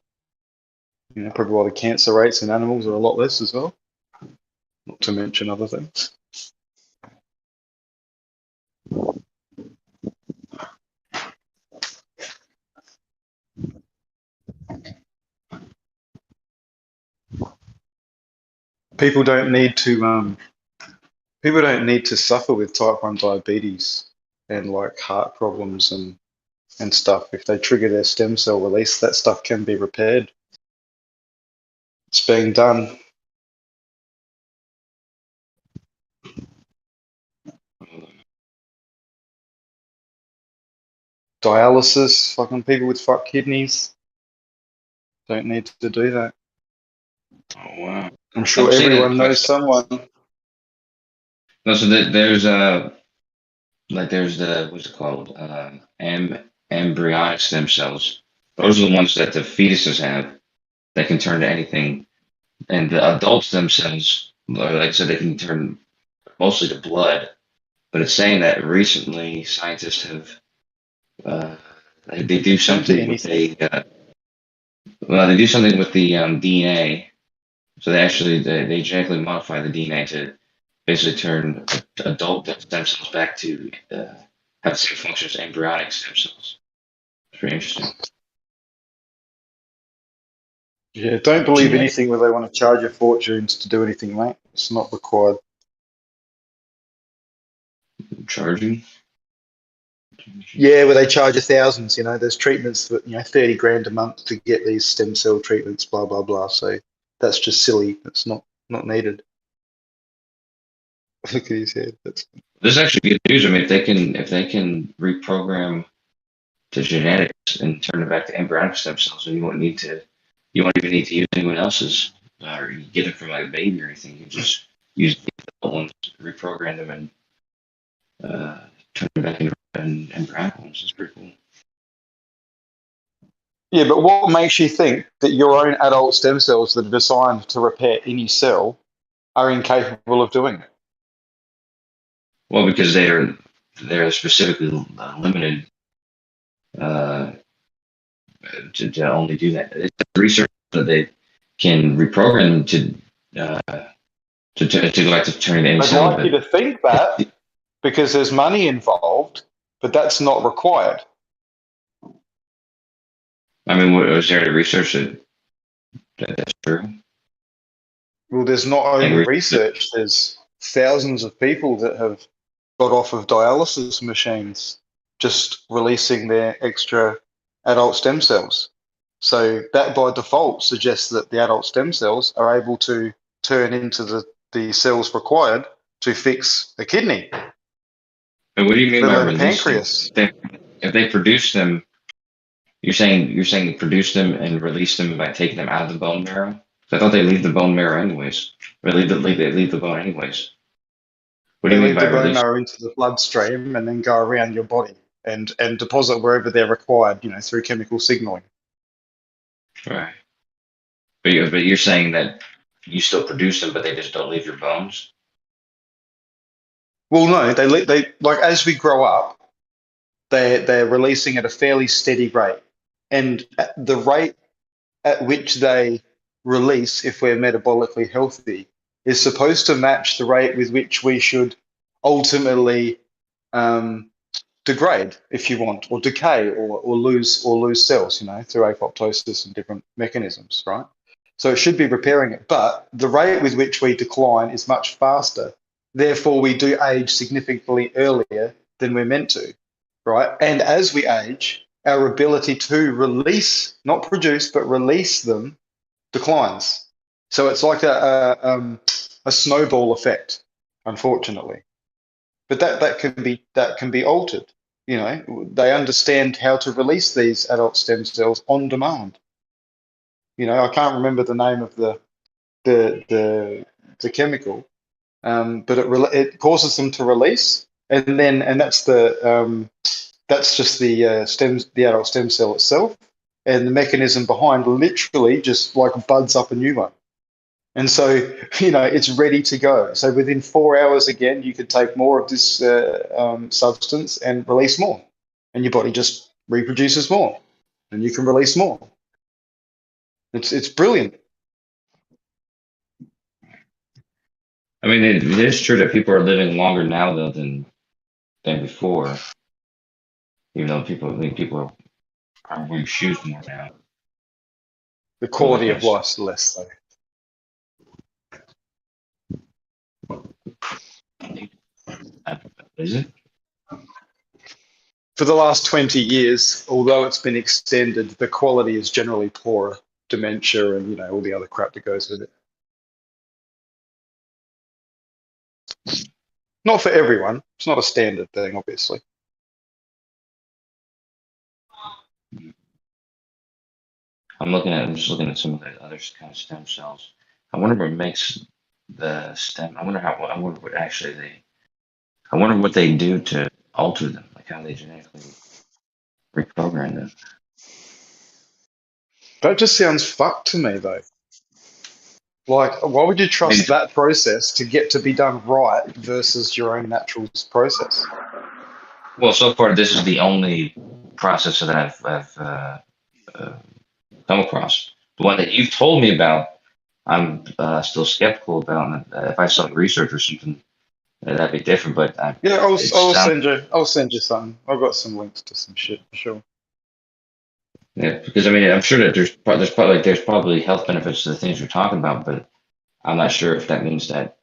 You know, probably why the cancer rates in animals are a lot less as well, not to mention other things. People don't need to suffer with type 1 diabetes and like heart problems and stuff. If they trigger their stem cell release, that stuff can be repaired. It's being done. Dialysis, fucking people with fucked kidneys don't need to do that. Oh wow! I'm sure everyone knows someone. No, so there's there's the what's it called? Embryonic stem cells. Those are the ones that the fetuses have that can turn to anything, and the adult stem cells, like I said, they can turn mostly to blood. But it's saying that recently scientists have they do something with they do something with the DNA. So they actually they genetically modify the DNA to basically turn adult stem cells back to have the same function as embryonic stem cells. It's pretty interesting. Yeah, don't believe anything where they want to charge you fortunes to do anything, mate. It's not required. Charging? Yeah, where they charge you thousands. You know, there's treatments that 30 grand a month to get these stem cell treatments. Blah blah blah. So that's just silly. It's not needed. Look at his head. This is actually good news. I mean, if they can reprogram the genetics and turn it back to embryonic stem cells, then you won't even need to use anyone else's or get it from like a baby or anything. You just use the ones, reprogram them, and turn it back into embryonic ones. It's pretty cool. Yeah, but what makes you think that your own adult stem cells that are designed to repair any cell are incapable of doing it? Well, because they're specifically limited to only do that. It's research that they can reprogram them to go back to turning any cell. I'd like you to think that because there's money involved, but that's not required. I mean, was there any research that's true? Well, there's not only research, there's thousands of people that have got off of dialysis machines just releasing their extra adult stem cells. So that by default suggests that the adult stem cells are able to turn into the cells required to fix a kidney. And what do you mean by releasing? Pancreas. If they produce them, you're saying produce them and release them by taking them out of the bone marrow? I thought they leave the bone marrow anyways. Or leave the bone anyways. What do you mean by release? They leave the bone marrow into the bloodstream and then go around your body and deposit wherever they're required, through chemical signaling. Right. But you're saying that you still produce them, but they just don't leave your bones? Well, no, they like as we grow up, they're releasing at a fairly steady rate, and the rate at which they release, if we're metabolically healthy, is supposed to match the rate with which we should ultimately degrade, if you want, or decay, or lose cells, through apoptosis and different mechanisms, right? So it should be repairing it, but the rate with which we decline is much faster. Therefore, we do age significantly earlier than we're meant to, right? And as we age, our ability to release, not produce, but release them declines. So it's like a snowball effect, unfortunately. But that can be altered. They understand how to release these adult stem cells on demand. You know, I can't remember the name of the chemical, but it causes them to release, and that's just the adult stem cell itself, and the mechanism behind literally just like buds up a new one. And so, you know, it's ready to go. So within 4 hours, again, you could take more of this substance and release more, and your body just reproduces more, and you can release more. It's brilliant. I mean, it is true that people are living longer now though than before. Even though people are wearing shoes more now. The quality of life's less though. Is it? For the last 20 years, although it's been extended, the quality is generally poorer. Dementia and, you know, all the other crap that goes with it. Not for everyone. It's not a standard thing, obviously. I'm just looking at some of the other kind of stem cells. I wonder what makes the stem. I wonder what they do to alter them, like how they genetically reprogram them. That just sounds fucked to me, though. Like, why would you trust that process to get to be done right versus your own natural process? Well, so far this is the only process that I've come across. The one that you've told me about, I'm still skeptical about. And if I saw research or something, that'd be different. But yeah, I'll send you something. I've got some links to some shit for sure. Yeah, because I mean, I'm sure that there's probably health benefits to the things you're talking about, but I'm not sure if that means that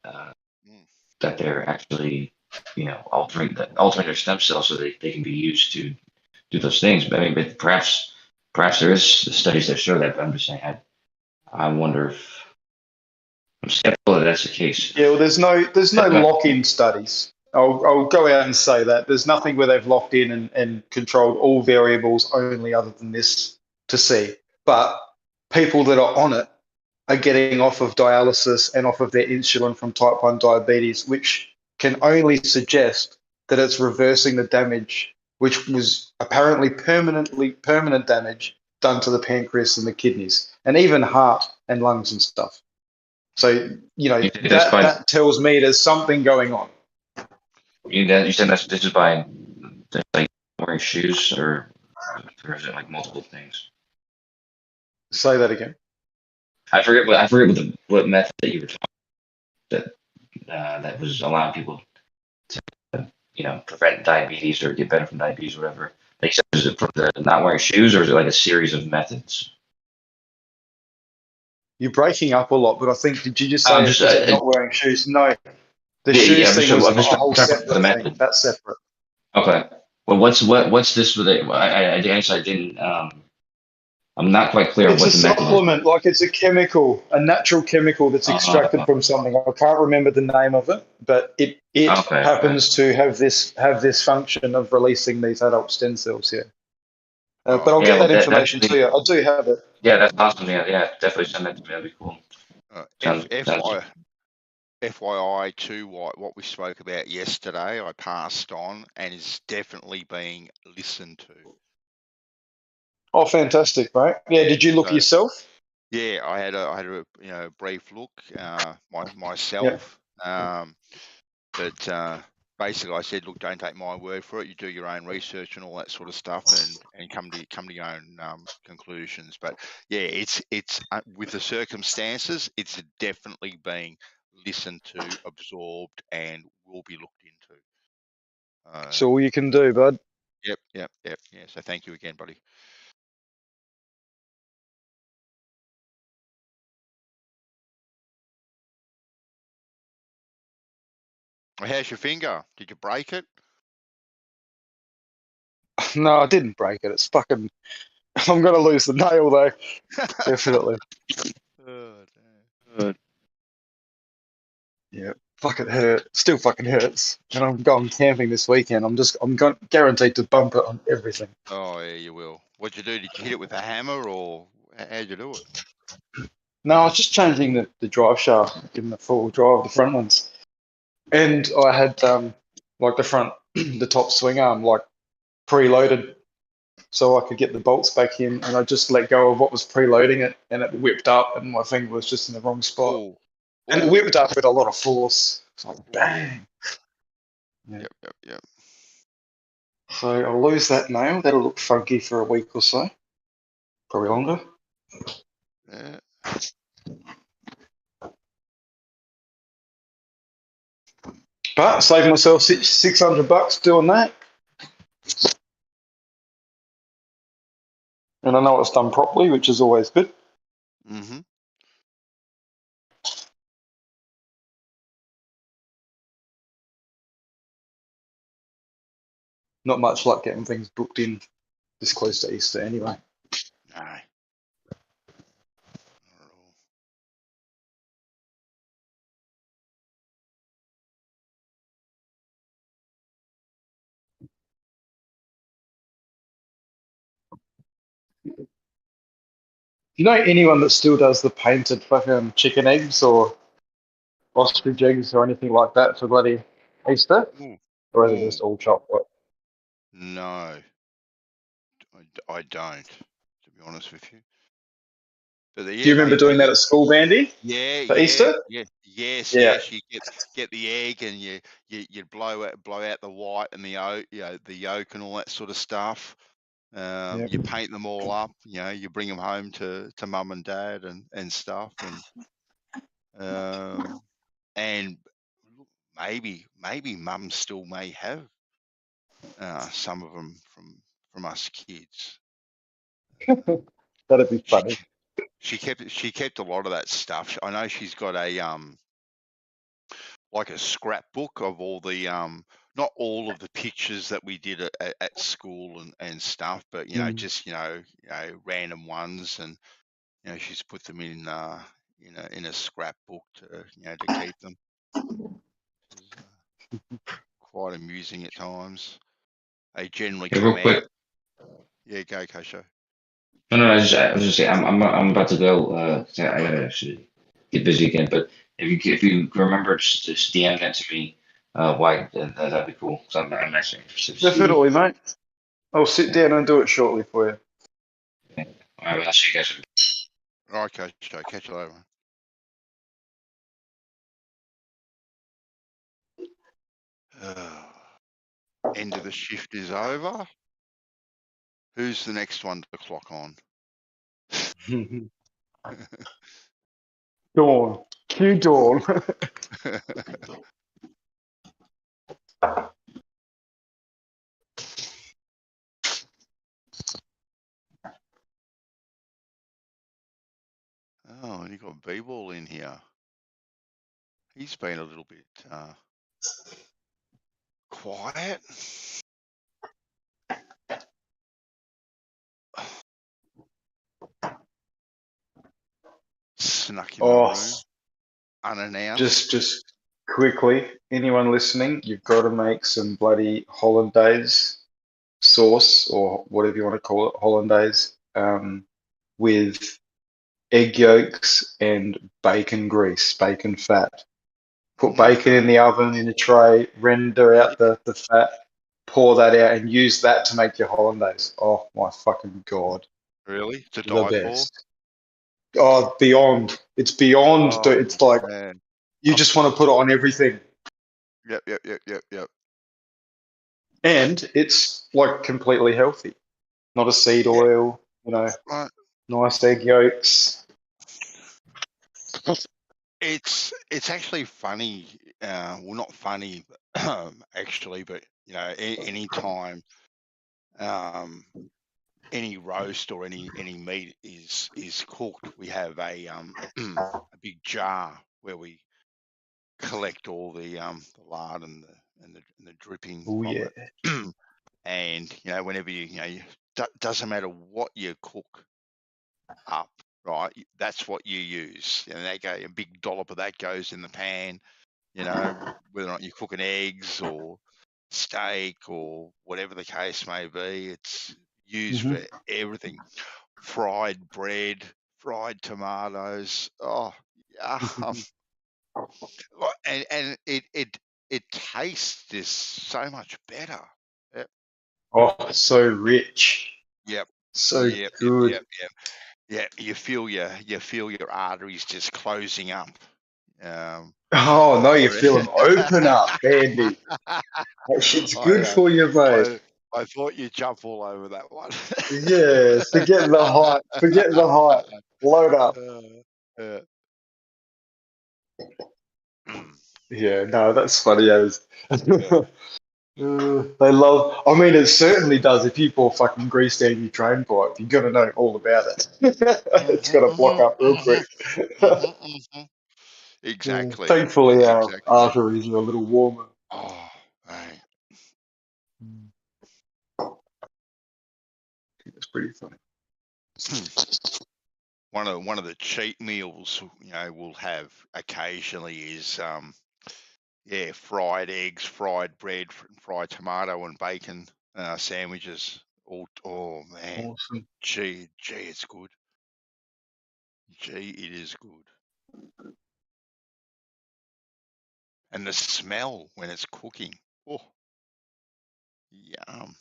that they're actually, you know, altering their stem cells so they can be used to do those things. But I mean, but perhaps there is studies that show that. But I'm just saying, I wonder if I'm skeptical that that's the case. Yeah, well, there's no lock-in studies. I'll go out and say that there's nothing where they've locked in and controlled all variables only other than this to see. But people that are on it are getting off of dialysis and off of their insulin from type 1 diabetes, which can only suggest that it's reversing the damage, which was apparently permanent damage done to the pancreas and the kidneys, and even heart and lungs and stuff. So, you know, that tells me there's something going on. You said this is by like wearing shoes, or is it like multiple things? Say that again. I forget what method that you were talking that was allowing people to, you know, prevent diabetes or get better from diabetes or whatever. Like, is it the not wearing shoes, or is it like a series of methods? You're breaking up a lot, but I think, did you just say not wearing shoes? No. The shoes thing was a whole separate thing. That's separate. Okay. Well, what's this with it? I guess I didn't. I'm not quite clear on what the mechanism. It's a supplement, like it's a chemical, a natural chemical that's extracted from something. I can't remember the name of it, but it happens to have this function of releasing these adult stem cells here. But I'll get that information to you. I do have it. Yeah, that's awesome. Yeah, definitely send that to me. That'd be cool. FYI too, what we spoke about yesterday, I passed on and is definitely being listened to. Oh, fantastic, right? Yeah, did you look yourself? Yeah, I had a brief look myself. Yep. But basically, I said, look, don't take my word for it. You do your own research and all that sort of stuff, and come to your own conclusions. But yeah, it's with the circumstances, it's definitely being listened to, absorbed, and will be looked into. That's all you can do, bud. Yep. Yeah. So thank you again, buddy. How's your finger? Did you break it? No, I didn't break it. It's fucking. I'm gonna lose the nail though. Definitely. Yeah, fucking hurt. Still fucking hurts. And I'm going camping this weekend. I'm guaranteed to bump it on everything. Oh yeah, you will. What'd you do? Did you hit it with a hammer, or how'd you do it? No, I was just changing the drive shaft, giving the full drive, the front ones. And I had like the front, the top swing arm, like preloaded so I could get the bolts back in, and I just let go of what was preloading it, and it whipped up, and my finger was just in the wrong spot. Ooh. And it whipped up with a lot of force. It's like, bang. Yeah. Yep. So I'll lose that nail. That'll look funky for a week or so. Probably longer. Yeah. But saving myself $600 doing that. And I know it's done properly, which is always good. Mm-hmm. Not much luck getting things booked in this close to Easter anyway. No. You know anyone that still does the painted fucking chicken eggs or ostrich eggs or anything like that for bloody Easter? Ooh. Or are they just all chocolate? No, I don't, to be honest with you. But Do you remember doing that at school, Bandy? Yeah, For Easter? yes. Yeah. You get the egg and you blow out the white and the yolk and all that sort of stuff. You paint them all up. You bring them home to mum and dad and stuff, and maybe mum still may have some of them from us kids. That'd be funny. She kept a lot of that stuff. I know she's got a like a scrapbook of all the not all of the pictures that we did at school and stuff, but just random ones, and she's put them in in a scrapbook to keep them. Quite amusing at times. They generally Hey, come real quick. out. Yeah, go, Kosho. No, I was just saying, I'm about to go. I gotta actually get busy again. But if you remember, just DM that to me. Why that'd be cool. So I'm actually interested. Definitely, mate. I'll sit down and do it shortly for you. All right, well, I'll see you guys. All right, Kosho. Catch you later. End of the shift is over. Who's the next one to clock on? Dawn. Cue Dawn. Oh, and you got B-Ball in here. He's been a little bit quiet. Snuck in the room, unannounced. Just quickly, anyone listening, you've got to make some bloody hollandaise sauce or whatever you want to call it, hollandaise, with egg yolks and bacon grease, bacon fat. Put bacon in the oven in a tray, render out the fat, pour that out, and use that to make your hollandaise. Oh my fucking god! Really? To The die best. Oh, beyond. It's beyond. Oh, It's like man. you just want to put it on everything. Yep. And it's like completely healthy. Not a seed oil, Right. nice egg yolks. It's actually funny. Well, not funny, actually, but any time any roast or any meat is cooked, we have a big jar where we collect all the lard and the dripping Oh, from yeah. it. And whenever doesn't matter what you cook up, right? That's what you use, and a big dollop of that goes in the pan. Whether or not you're cooking eggs or steak or whatever the case may be, it's used for everything. Fried bread, fried tomatoes. Oh, and it tastes just so much better. Yep. Oh, so rich. Yep. So Yep. good. Yep. Yeah, you feel your arteries just closing up. Oh no, you feel them open up, Andy. That shit's good for you, mate. I thought you'd jump all over that one. Yeah, forget the hype. Forget the hype. Load up. Yeah, no, that's funny as. They love. I mean, it certainly does. If you pour fucking grease down your drain pipe, you're gonna know all about it. It's gonna block up real quick. Exactly. Thankfully, our Exactly. arteries are a little warmer. Oh, right. It's pretty funny. One of the cheat meals we'll have occasionally is fried eggs, fried bread, fried tomato and bacon sandwiches. Oh man, awesome. Gee, it's good. Gee, it is good. And the smell when it's cooking. Oh, yum.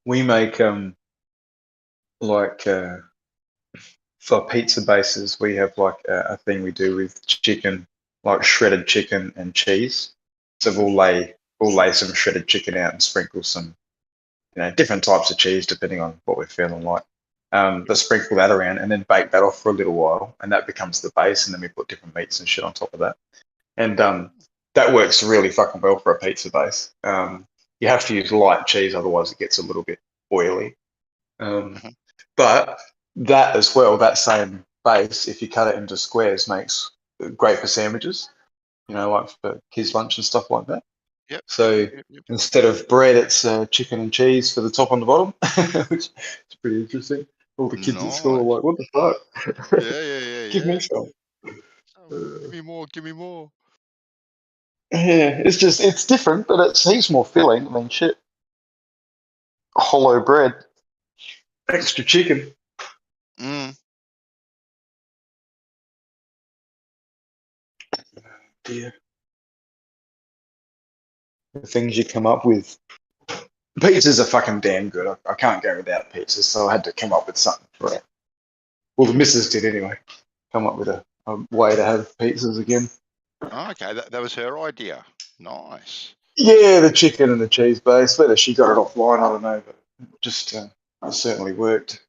We make for pizza bases, we have like a thing we do with chicken, like shredded chicken and cheese. So we'll lay some shredded chicken out and sprinkle some, different types of cheese depending on what we're feeling like. But sprinkle that around and then bake that off for a little while, and that becomes the base. And then we put different meats and shit on top of that. And that works really fucking well for a pizza base. You have to use light cheese, otherwise it gets a little bit oily. But that as well, that same base, if you cut it into squares, makes great for sandwiches, like for kids' lunch and stuff like that. Yep. So instead of bread, it's chicken and cheese for the top and the bottom, which is pretty interesting. All the kids at school are like, what the fuck? Yeah. Give me some. Give me more. Yeah, it's different, but it's heaps more filling. I mean, shit. Hollow bread, extra chicken. Yeah. The things you come up with. Pizzas are fucking damn good. I can't go without pizzas, so I had to come up with something for it. Well, the missus did anyway. Come up with a way to have pizzas again. Oh, okay, that was her idea. Nice. Yeah, the chicken and the cheese base. Whether she got it offline, I don't know, but it just it certainly worked.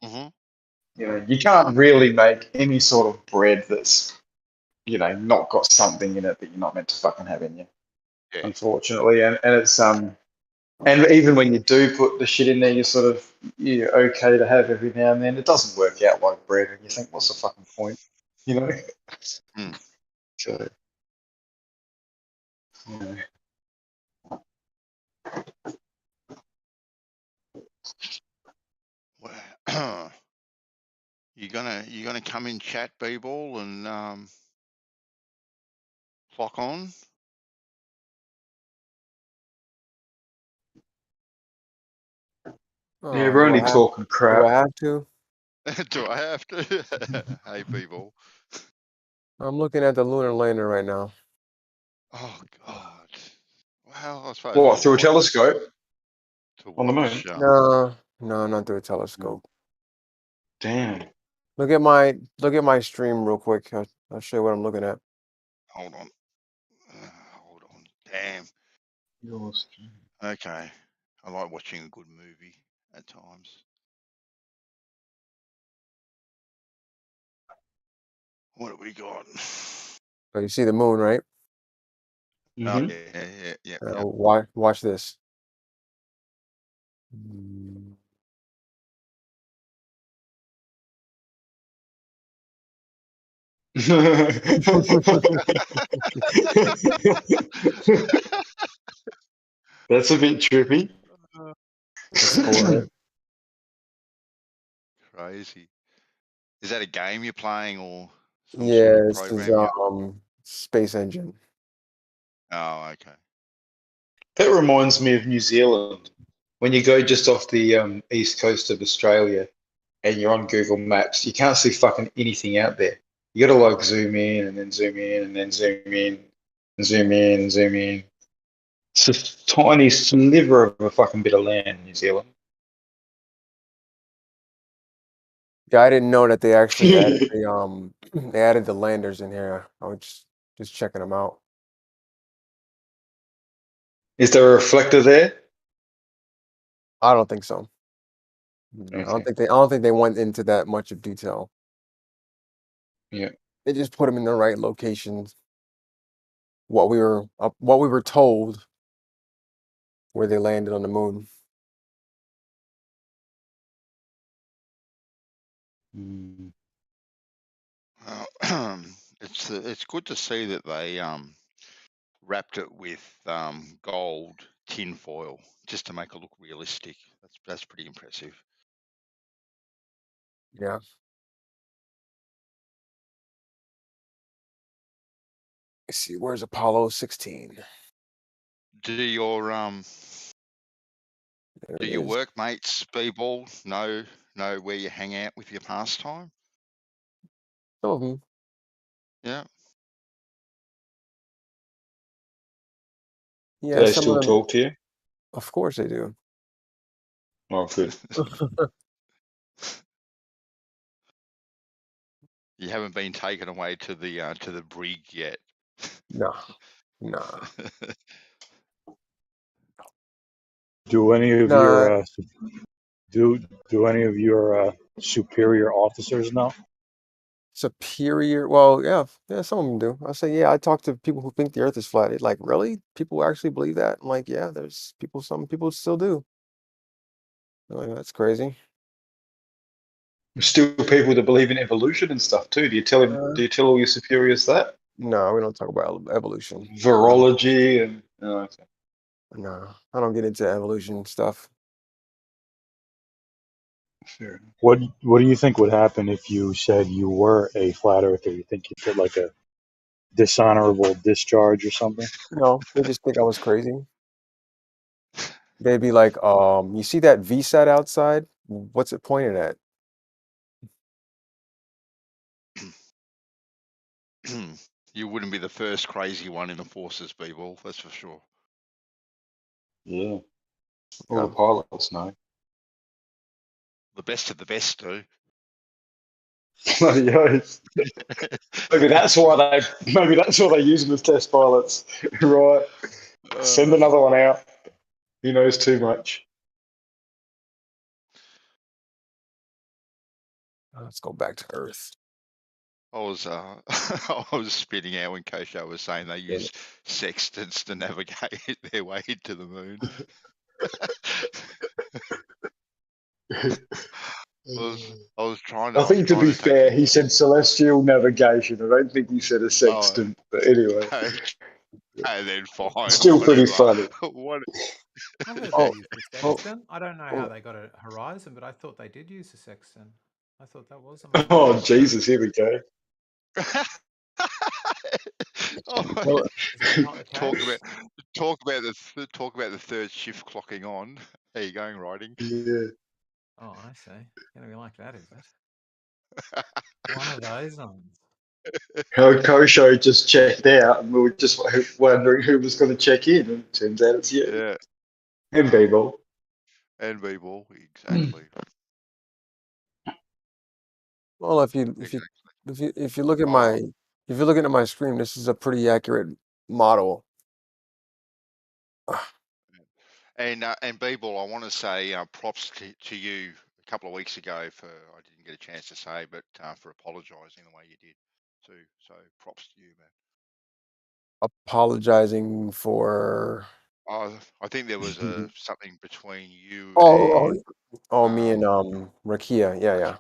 You can't really make any sort of bread that's, not got something in it that you're not meant to fucking have in you. Yeah. Unfortunately, and it's and even when you do put the shit in there, you're okay to have every now and then. It doesn't work out like bread, and you think, what's the fucking point? So, Well, you gonna come in chat, B-ball, and clock on? yeah, we're only talking crap. Do I have to? Do I have to? Hey, B-ball. I'm looking at the lunar lander right now. Oh God! Well, I suppose. What, through a telescope? On the moon? No, not through a telescope. Damn. Look at my stream real quick. I'll show you what I'm looking at. Hold on. Damn. Yours. Okay. I like watching a good movie at times. What have we got? Oh, you see the moon, right? Oh, yeah. Watch this. That's a bit trippy. Crazy. Is that a game you're playing or some Yeah, sort of this program? is Space Engine. Oh, okay. That reminds me of New Zealand. When you go just off the east coast of Australia, and you're on Google Maps, you can't see fucking anything out there. You gotta like zoom in and then zoom in and then zoom in and zoom in and zoom in. It's a tiny sliver of a fucking bit of land in New Zealand. Yeah, I didn't know that they actually added the they added the landers in here. I was just checking them out. Is there a reflector there? I don't think so. Okay. I don't think they went into that much of detail. Yeah. They just put them in the right locations. What we were told where they landed on the moon. It's good to see that they wrapped it with gold tinfoil just to make it look realistic. That's pretty impressive. Yeah. Let's see, where's Apollo 16? Do your workmates, B-ball, know where you hang out with your pastime? Some of them. Yeah. Yeah, Do they some still of them. talk to you? Of course they do. Oh, good. You haven't been taken away to the brig yet. No. Nah. Do any of Nah. your do any of your superior officers know? Superior. Well, yeah, some of them do. I say, yeah, I talk to people who think the earth is flat. It's like, really? People actually believe that? I'm like, yeah, there's people, some people still do. I'm like, that's crazy. There's still people that believe in evolution and stuff too. Do you tell all your superiors that? No, we don't talk about evolution. Virology and okay. No, I don't get into evolution stuff. Fair enough. What do you think would happen if you said you were a flat earther? You think you'd get like a dishonorable discharge or something? No, they just think I was crazy. They'd be like, you see that VSAT outside? What's it pointed at? You wouldn't be the first crazy one in the forces, people. That's for sure. Yeah. All the pilots know. The best of the best do. Yes. Maybe that's why they use them as test pilots, right? Send another one out. He knows too much. Let's go back to Earth. I was I was spitting out when Kosho was saying they use sextants to navigate their way to the moon. I was trying to. I think to be fair, he said celestial navigation. I don't think he said a sextant, but anyway. And then fine. Still pretty funny. What? I heard they used the sextant. I don't know how they got a horizon, but I thought they did use the sextant. I thought that was something. Oh Jesus! Here we go. Talk about the third shift clocking on. How you going, riding? Yeah. Oh, I see. Gonna be like that, is it? One of those ones. Kosho just checked out, and we were just wondering who was going to check in, and turns out it's you. Yeah. And B-ball. And B-ball, exactly. Well, if you look at my screen, this is a pretty accurate model. And B-ball, I want to say props to you a couple of weeks ago for I didn't get a chance to say, but for apologising the way you did too. So props to you, man. Apologizing for. I think there was something between you. Me and Rakia. Yeah.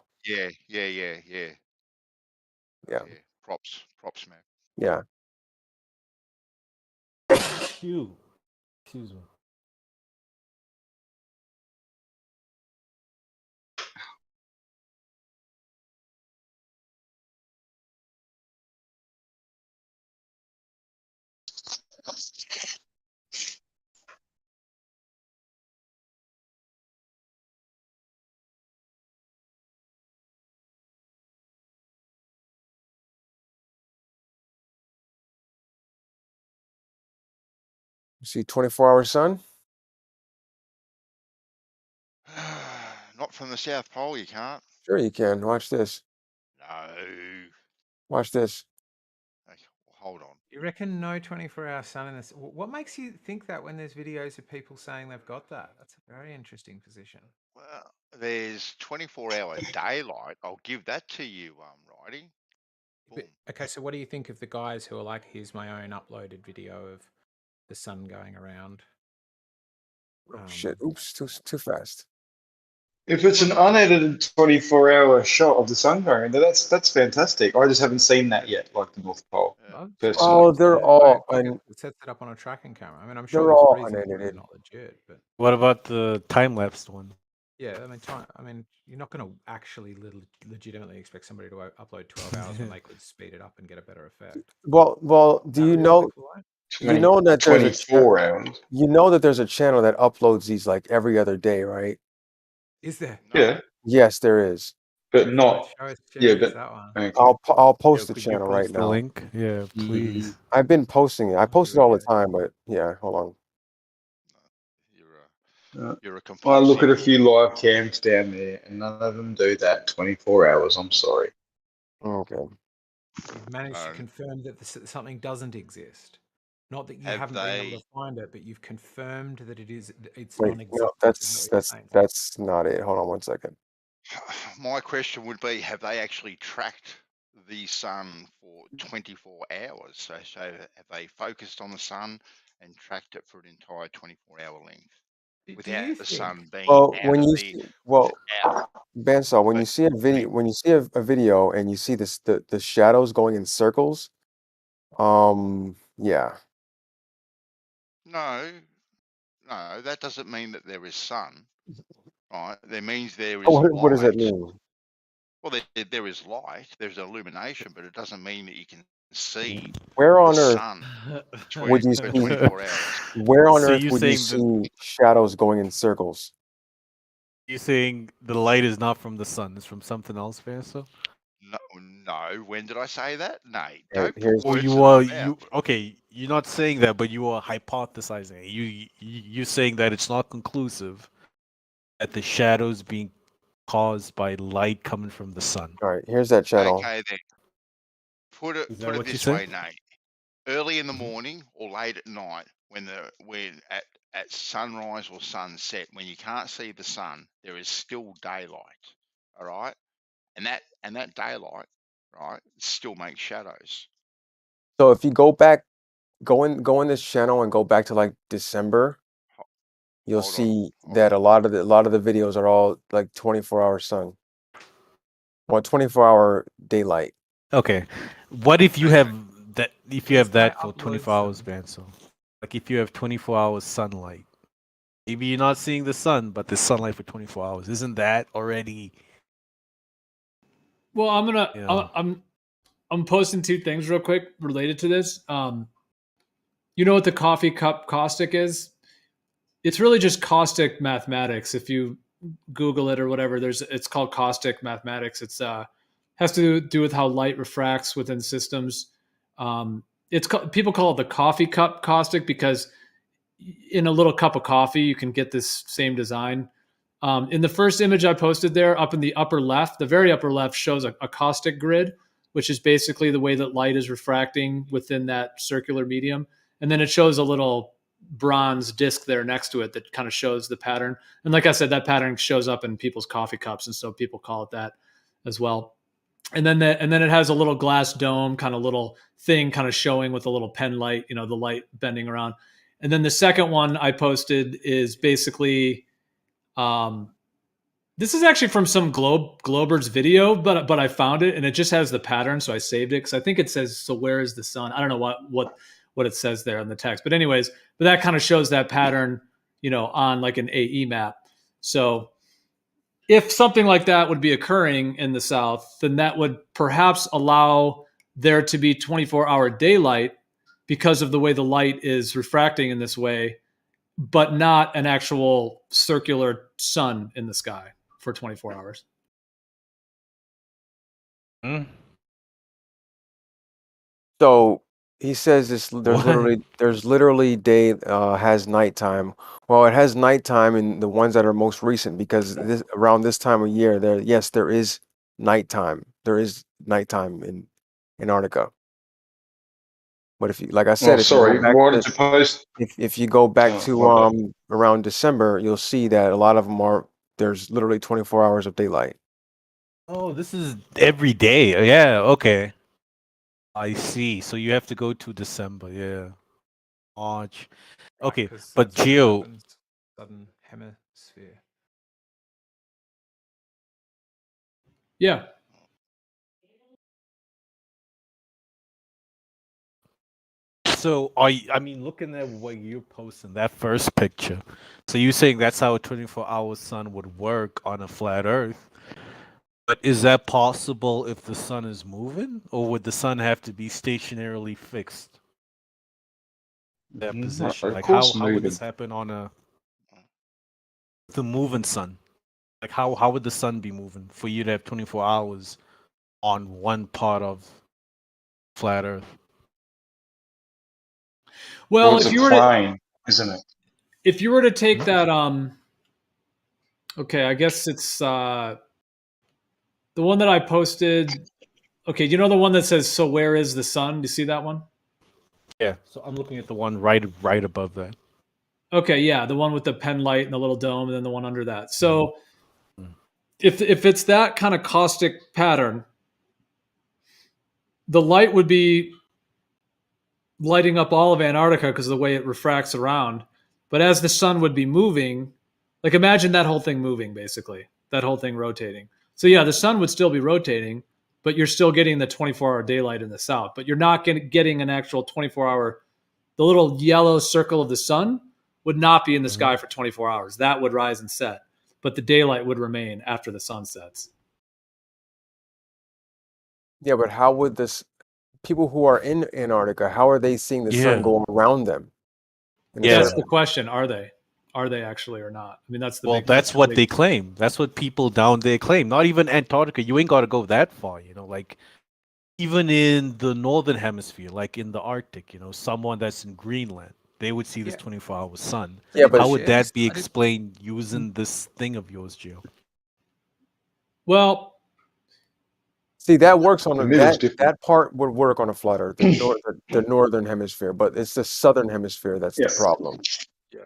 Yeah. Props, man. Yeah. Excuse me. See 24-hour sun? Not from the South Pole, you can't. Sure you can. Watch this. No. Watch this. Okay, well, hold on. You reckon no 24-hour sun in this? What makes you think that when there's videos of people saying they've got that? That's a very interesting position. Well, there's 24-hour daylight. I'll give that to you, Righty. But, okay, so what do you think of the guys who are like, here's my own uploaded video of the sun going around? Oh, shit. Oops, too fast. If it's an unedited 24-hour shot of the sun going, that's fantastic. I just haven't seen that yet, like the North Pole. Personally. Oh, they're all it sets it up on a tracking camera. I mean, I'm sure they're there's all reasons why they're unedited. not legit, but What about the time-lapsed one? yeah, I mean, you're not going to actually legitimately expect somebody to upload 12 hours when they could speed it up and get a better effect. Well, do you know? You know that there's 24 hours. You know that there's a channel that uploads these like every other day, right? Is there? Yeah. Yes, there is. But not. Yeah, but that one. Okay. I'll post the Could you channel right post the now. link? Yeah, please. I've been posting it. I post it all the time, but yeah, hold on. You're a I compulsive. look at a few live cams down there, and none of them do that 24 hours. I'm sorry. Okay. You've managed to confirm that something doesn't exist. Not that you Have haven't been able to find it, but you've confirmed that it's Wait, non-existent. no, that's not it. Hold on one second. My question would be, have they actually tracked the sun for 24 hours? So have they focused on the sun and tracked it for an entire 24-hour length without the sun being Well, out when of you the see, well, without Bansal, when you see a video, and you see this the shadows going in circles, yeah. No, that doesn't mean that there is sun, right? That means there is What does that light. mean? Well, there is light, there's illumination, but it doesn't mean that you can see Where on the earth sun would you for see? 24 hours. Where on So earth you're would you saying see shadows going in circles? You're saying the light is not from the sun; it's from something else, Vanessa? No. When did I say that? Nate, Right, don't put here's- Well, words you in are my mouth. okay. You're not saying that, but you are hypothesizing. You're saying that it's not conclusive that the shadows being caused by light coming from the sun. All right, here's that channel. Okay, then. Put it that what you this said? way, Nate. Early in the morning or late at night, when at sunrise or sunset, when you can't see the sun, there is still daylight. All right, and that daylight, right, still makes shadows. So if you go back, go in this channel and go back to like December, you'll see that a lot of the videos are all like 24-hour sun. Well, 24-hour daylight. Okay, what if you have that? If you This have guy that for uploads 24 hours, Bansal, like if you have 24 hours sunlight, maybe you're not seeing the sun, but the sunlight for 24 hours. Isn't that already? Well, Yeah. I'm posting two things real quick related to this. You know what the coffee cup caustic is? It's really just caustic mathematics. If you Google it or whatever, it's called caustic mathematics. It's has to do with how light refracts within systems. People call it the coffee cup caustic because in a little cup of coffee you can get this same design. In the first image I posted there, up in the upper left, the very upper left shows a caustic grid, which is basically the way that light is refracting within that circular medium. And then it shows a little bronze disc there next to it that kind of shows the pattern. And like I said, that pattern shows up in people's coffee cups, and so people call it that as well. And then it has a little glass dome kind of little thing kind of showing with a little pen light, the light bending around. And then the second one I posted is basically this is actually from some Glober's video, but I found it and it just has the pattern, so I saved it because I think it says, "So where is the sun?" I don't know what it says there in the text, but anyways, that kind of shows that pattern, on like an AE map. So if something like that would be occurring in the South, then that would perhaps allow there to be 24-hour daylight because of the way the light is refracting in this way, but not an actual circular sun in the sky for 24 hours. So He says there's literally day has nighttime. Well, it has nighttime in the ones that are most recent because around this time of year there is nighttime. There is nighttime in Antarctica. But if you, like I said, if you go back to around December, you'll see that a lot of them there's literally 24 hours of daylight. Oh, this is every day. Yeah, okay. I see. So you have to go to December, yeah. March. Okay, but Geo. Southern hemisphere. Yeah. So I mean, looking at what you're posting, that first picture. So you're saying that's how a 24-hour sun would work on a flat Earth. But is that possible if the sun is moving, or would the sun have to be stationarily fixed? That position, like how would this happen on the moving sun? Like how would the sun be moving for you to have 24 hours on one part of flat Earth? Well, it's if a you were plane, isn't it? If you were to take that, okay, I guess it's the one that I posted. Okay, you know the one that says, "So where is the sun?" Do you see that one? Yeah. So I'm looking at the one right above that. Okay, yeah, the one with the pen light and the little dome, and then the one under that. So, if it's that kind of caustic pattern, the light would be lighting up all of Antarctica because of the way it refracts around. But as the sun would be moving, like imagine that whole thing moving, basically, that whole thing rotating. So yeah, the sun would still be rotating, but you're still getting the 24-hour daylight in the south. But you're not getting an actual 24-hour. The little yellow circle of the sun would not be in the sky for 24 hours. That would rise and set, but the daylight would remain after the sun sets. Yeah, but how would people who are in Antarctica, how are they seeing the sun go around them? That's the question. Are they actually or not? I mean, that's the that's what they claim. That's what people down there claim. Not even Antarctica. You ain't got to go that far, like even in the northern hemisphere, like in the Arctic, someone that's in Greenland, they would see this 24-hour sun. Yeah, but how would that be explained using this thing of yours, Gio? Well, see, that works on that part would work on a flat Earth, the northern hemisphere, but it's the southern hemisphere that's the problem. Yeah,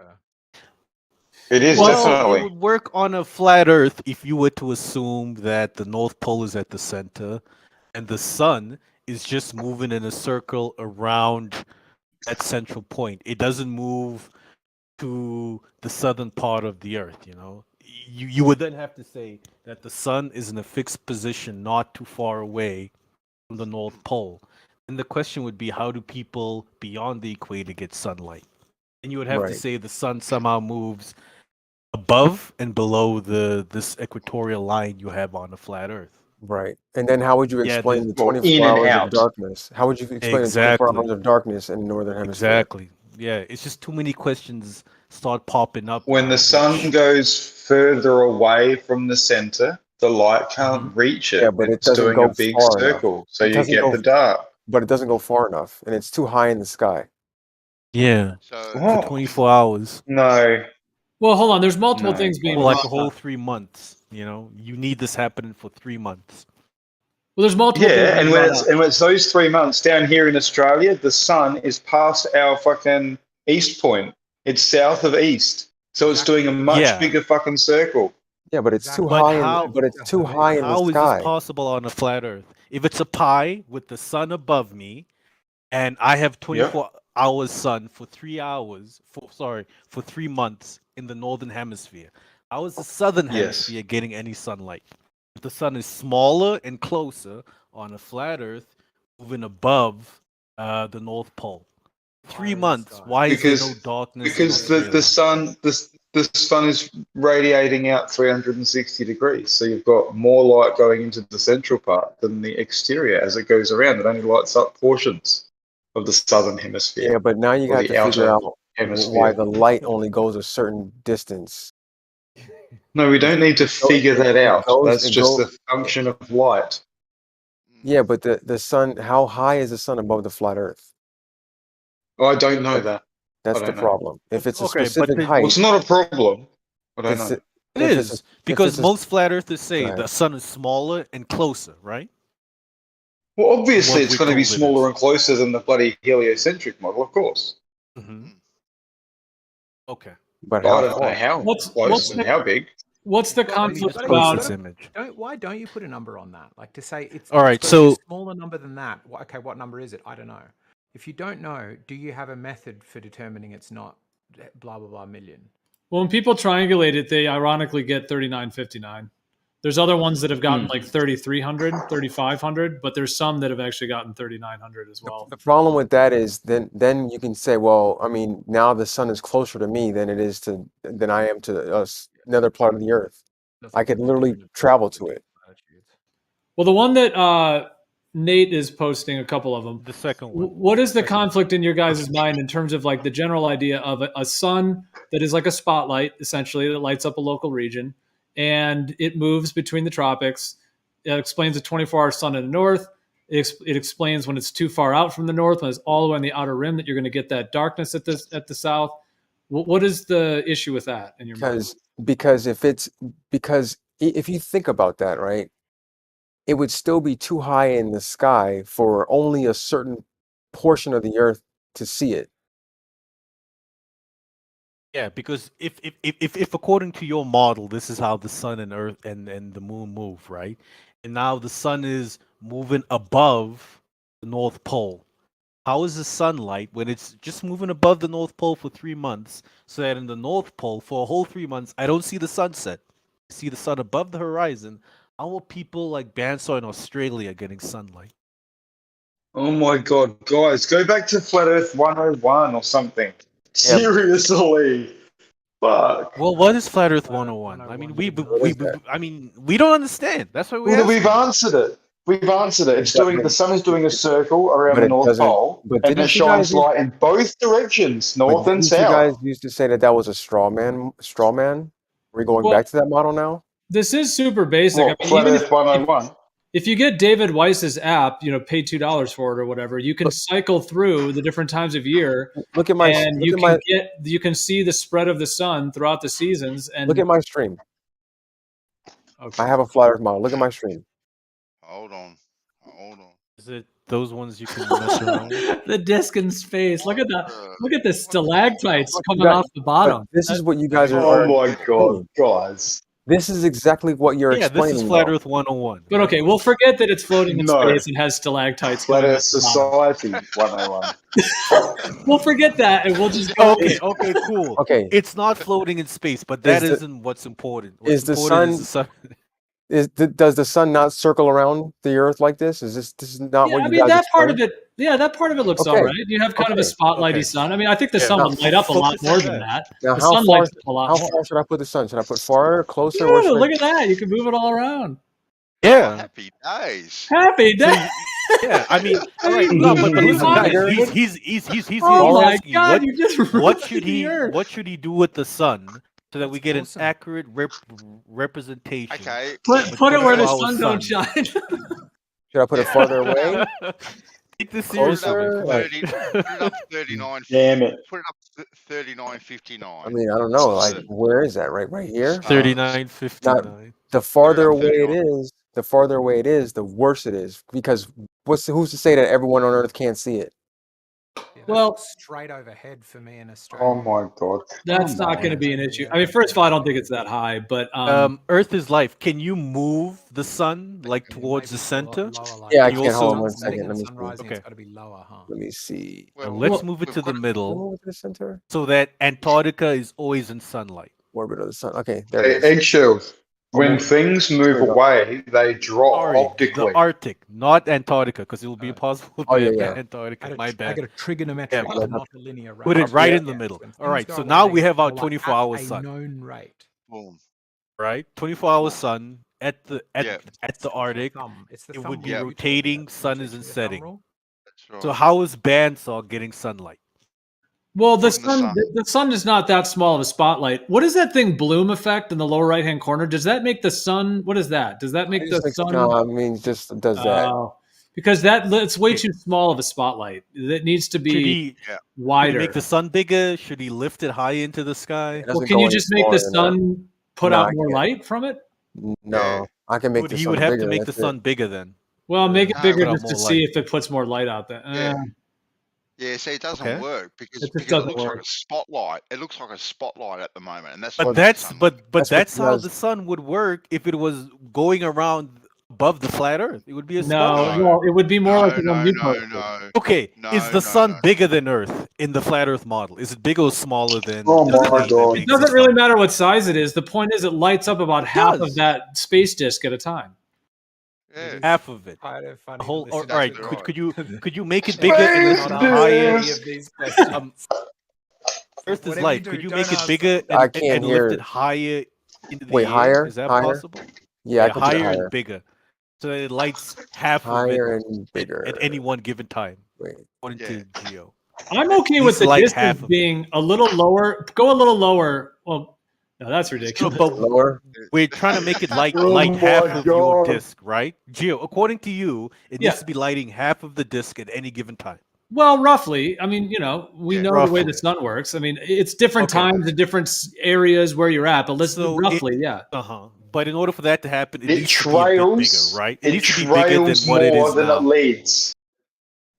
it is definitely. It would work on a flat Earth if you were to assume that the North Pole is at the center, and the sun is just moving in a circle around that central point. It doesn't move to the southern part of the Earth. You would then have to say that the sun is in a fixed position not too far away from the North Pole. And the question would be, how do people beyond the equator get sunlight? And you would have to say the sun somehow moves above and below this equatorial line you have on the flat Earth. Right. And then how would you explain the 24 hours of darkness? How would you explain the 24 hours of darkness in the northern hemisphere? Exactly. Yeah, it's just too many questions start popping up. When the sun goes further away from the center, the light can't reach it. Yeah, but it doesn't doing go a big far circle, enough. So you get the dark. But it doesn't go far enough, and it's too high in the sky. Yeah, for 24 hours. No. Well, hold on. There's multiple things being like a whole 3 months. You need this happening for 3 months. Well, there's multiple. Yeah, and when it's those 3 months down here in Australia, the sun is past our fucking east point. It's south of east, so it's doing a much bigger fucking circle. Yeah, but it's too high. But it's too high in the sky. How is this possible on a flat Earth? If it's a pie with the sun above me, and I have 24 hours sun for 3 hours, for 3 months in the northern hemisphere, how is the southern hemisphere getting any sunlight? If the sun is smaller and closer on a flat Earth, moving above the North Pole. 3 months. Why is there no darkness? Because the sun is radiating out 360 degrees, so you've got more light going into the central part than the exterior as it goes around. It only lights up portions of the southern hemisphere. Yeah, but now you got to figure out why the light only goes a certain distance. No, we don't need to figure that out. That's just a function of light. Yeah, but the sun, how high is the sun above the flat Earth? I don't know that. That's the problem. If it's a specific height, well, it's not a problem. I don't know. It is because most flat earthers say the sun is smaller and closer, right? Well, obviously, it's going to be smaller and closer than the bloody heliocentric model, of course. Mm-hmm. Okay, but I don't know how close and how big. What's the conflict about? Why don't you put a number on that? Like to say it's all right. It's So a smaller number than that. Okay, what number is it? I don't know. If you don't know, do you have a method for determining it's not blah blah blah million? Well, when people triangulate it, they ironically get 3959. There's other ones that have gotten like 3,300, 3,500, but there's some that have actually gotten 3,900 as well. The problem with that is then you can say, well, I mean, now the sun is closer to me than I am to another part of the earth. I could literally travel to it. Well, the one that Nate is posting, a couple of them. The second one. What is the conflict in your guys' mind in terms of like the general idea of a sun that is like a spotlight, essentially, that lights up a local region, and it moves between the tropics? It explains a 24-hour sun in the north. It explains when it's too far out from the north, when it's all the way on the outer rim, that you're going to get that darkness at the south. What is the issue with that in your mind? Because if you think about that, right, it would still be too high in the sky for only a certain portion of the earth to see it. Yeah, because if according to your model, this is how the sun and earth and the moon move, right? And now the sun is moving above the North Pole. How is the sunlight when it's just moving above the North Pole for 3 months, so that in the North Pole for a whole 3 months, I don't see the sunset? I see the sun above the horizon. How are people like Bandsaw in Australia getting sunlight? Oh my God, guys, go back to Flat Earth 101 or something. Seriously. Fuck. Well, what is Flat Earth 101? I mean, we don't understand. That's why we've answered it. We've answered it. It's doing the sun is doing a circle around the North Pole, and it shines light in both directions, north and south. You guys used to say that was a straw man. Are we going back to that model now? This is super basic. Well, Flat Earth 101. If you get David Weiss's app, pay $2 for it or whatever, you can cycle through the different times of year. Look at my and you can see the spread of the sun throughout the seasons. And look at my stream. Okay. I have a Flat Earth model. Look at my stream. Hold on. Is it those ones you can mess around with? The disc in space. Look at that. Look at the stalactites coming off the bottom. This is what you guys are. Oh my God, guys. This is exactly what you're explaining. This is Flat Earth 101. But okay, we'll forget that it's floating in space and has stalactites. Flat Earth Society 101. We'll forget that and we'll just go. Okay, cool. Okay. It's not floating in space, but that isn't what's important. What's important is the sun. Does the sun not circle around the earth like this? This is not what you guys that part of it. Yeah, that part of it looks all right. You have kind of a spotlighty sun. I mean, I think the sun would light up a lot more than that. Now, the sun lights up a lot more. How far should I put the sun? Should I put farther, closer? Yeah, look at that. You can move it all around. Yeah. Happy days. Happy days. Yeah, I mean, all right, no, but listen, guys, he's oh my asking God, you just what should he do with the sun so that we get an accurate representation? Okay. Put it where the sun don't shine. Should I put it farther away? Take this seriously. Put it up 39. Damn it. Put it up 39.59. I mean, I don't know. Like, where is that? Right here. 39.59. The farther away it is, the worse it is. Because who's to say that everyone on Earth can't see it? Well, straight overhead for me in Australia. Oh my God. That's not going to be an issue. I mean, first of all, I don't think it's that high, but Earth is life. Can you move the sun like towards the center? Yeah, I can. Hold on 1 second. Let me see. It's got to be lower, huh? Let me see. Let's move it to the middle, the center, so that Antarctica is always in sunlight. Orbit of the sun. Okay, there it is. Eggshells. When things move away, they drop optically. The Arctic, not Antarctica, because it will be impossible to get Antarctica. My bad. I got a trigonometric, not a linear rate. Put it right in the middle. All right, so now we have our 24-hour sun. Known rate. Boom. Right, 24-hour sun at the Arctic. It would be rotating. Sun isn't setting. So how is Bandsaw getting sunlight? Well, the sun is not that small of a spotlight. What is that thing, bloom effect in the lower right-hand corner? Does that make the sun? What is that? Does that make the sun? No, I mean, just does that. Because it's way too small of a spotlight. It needs to be wider. Should he make the sun bigger? Should he lift it high into the sky? Well, can you just make the sun put out more light from it? No, I can make the sun bigger. He would have to make the sun bigger then. Well, make it bigger just to see if it puts more light out there. Yeah, see, it doesn't work because it looks like a spotlight. It looks like a spotlight at the moment, and that's. But that's how the sun would work if it was going around above the flat Earth. It would be a spotlight. No, it would be more like the one you posted. Okay, is the sun bigger than Earth in the flat Earth model? Is it bigger or smaller than? Oh my God! It doesn't really matter what size it is. The point is, it lights up about half of that space disk at a time. Yeah. Half of it. Funny All listen right. to Could you make it bigger and lift it higher? Earth is light. Could you make it bigger and lift it higher into the air? Higher? Is that Higher? possible? Yeah, I can do higher higher. and bigger, so that it lights half Higher of it and bigger at any one given time. Wait. According to Geo. I'm okay with the distance being a little lower. Go a little lower. Well, no, that's ridiculous. But we're trying to make it light half of your disk, right? Geo, according to you, it needs to be lighting half of the disk at any given time. Well, roughly. I mean, we know the way the sun works. I mean, it's different times in different areas where you're at, but let's roughly, But in order for that to happen, it needs trails, to be a bit bigger, right? It needs to be bigger than what it is than now. it leads.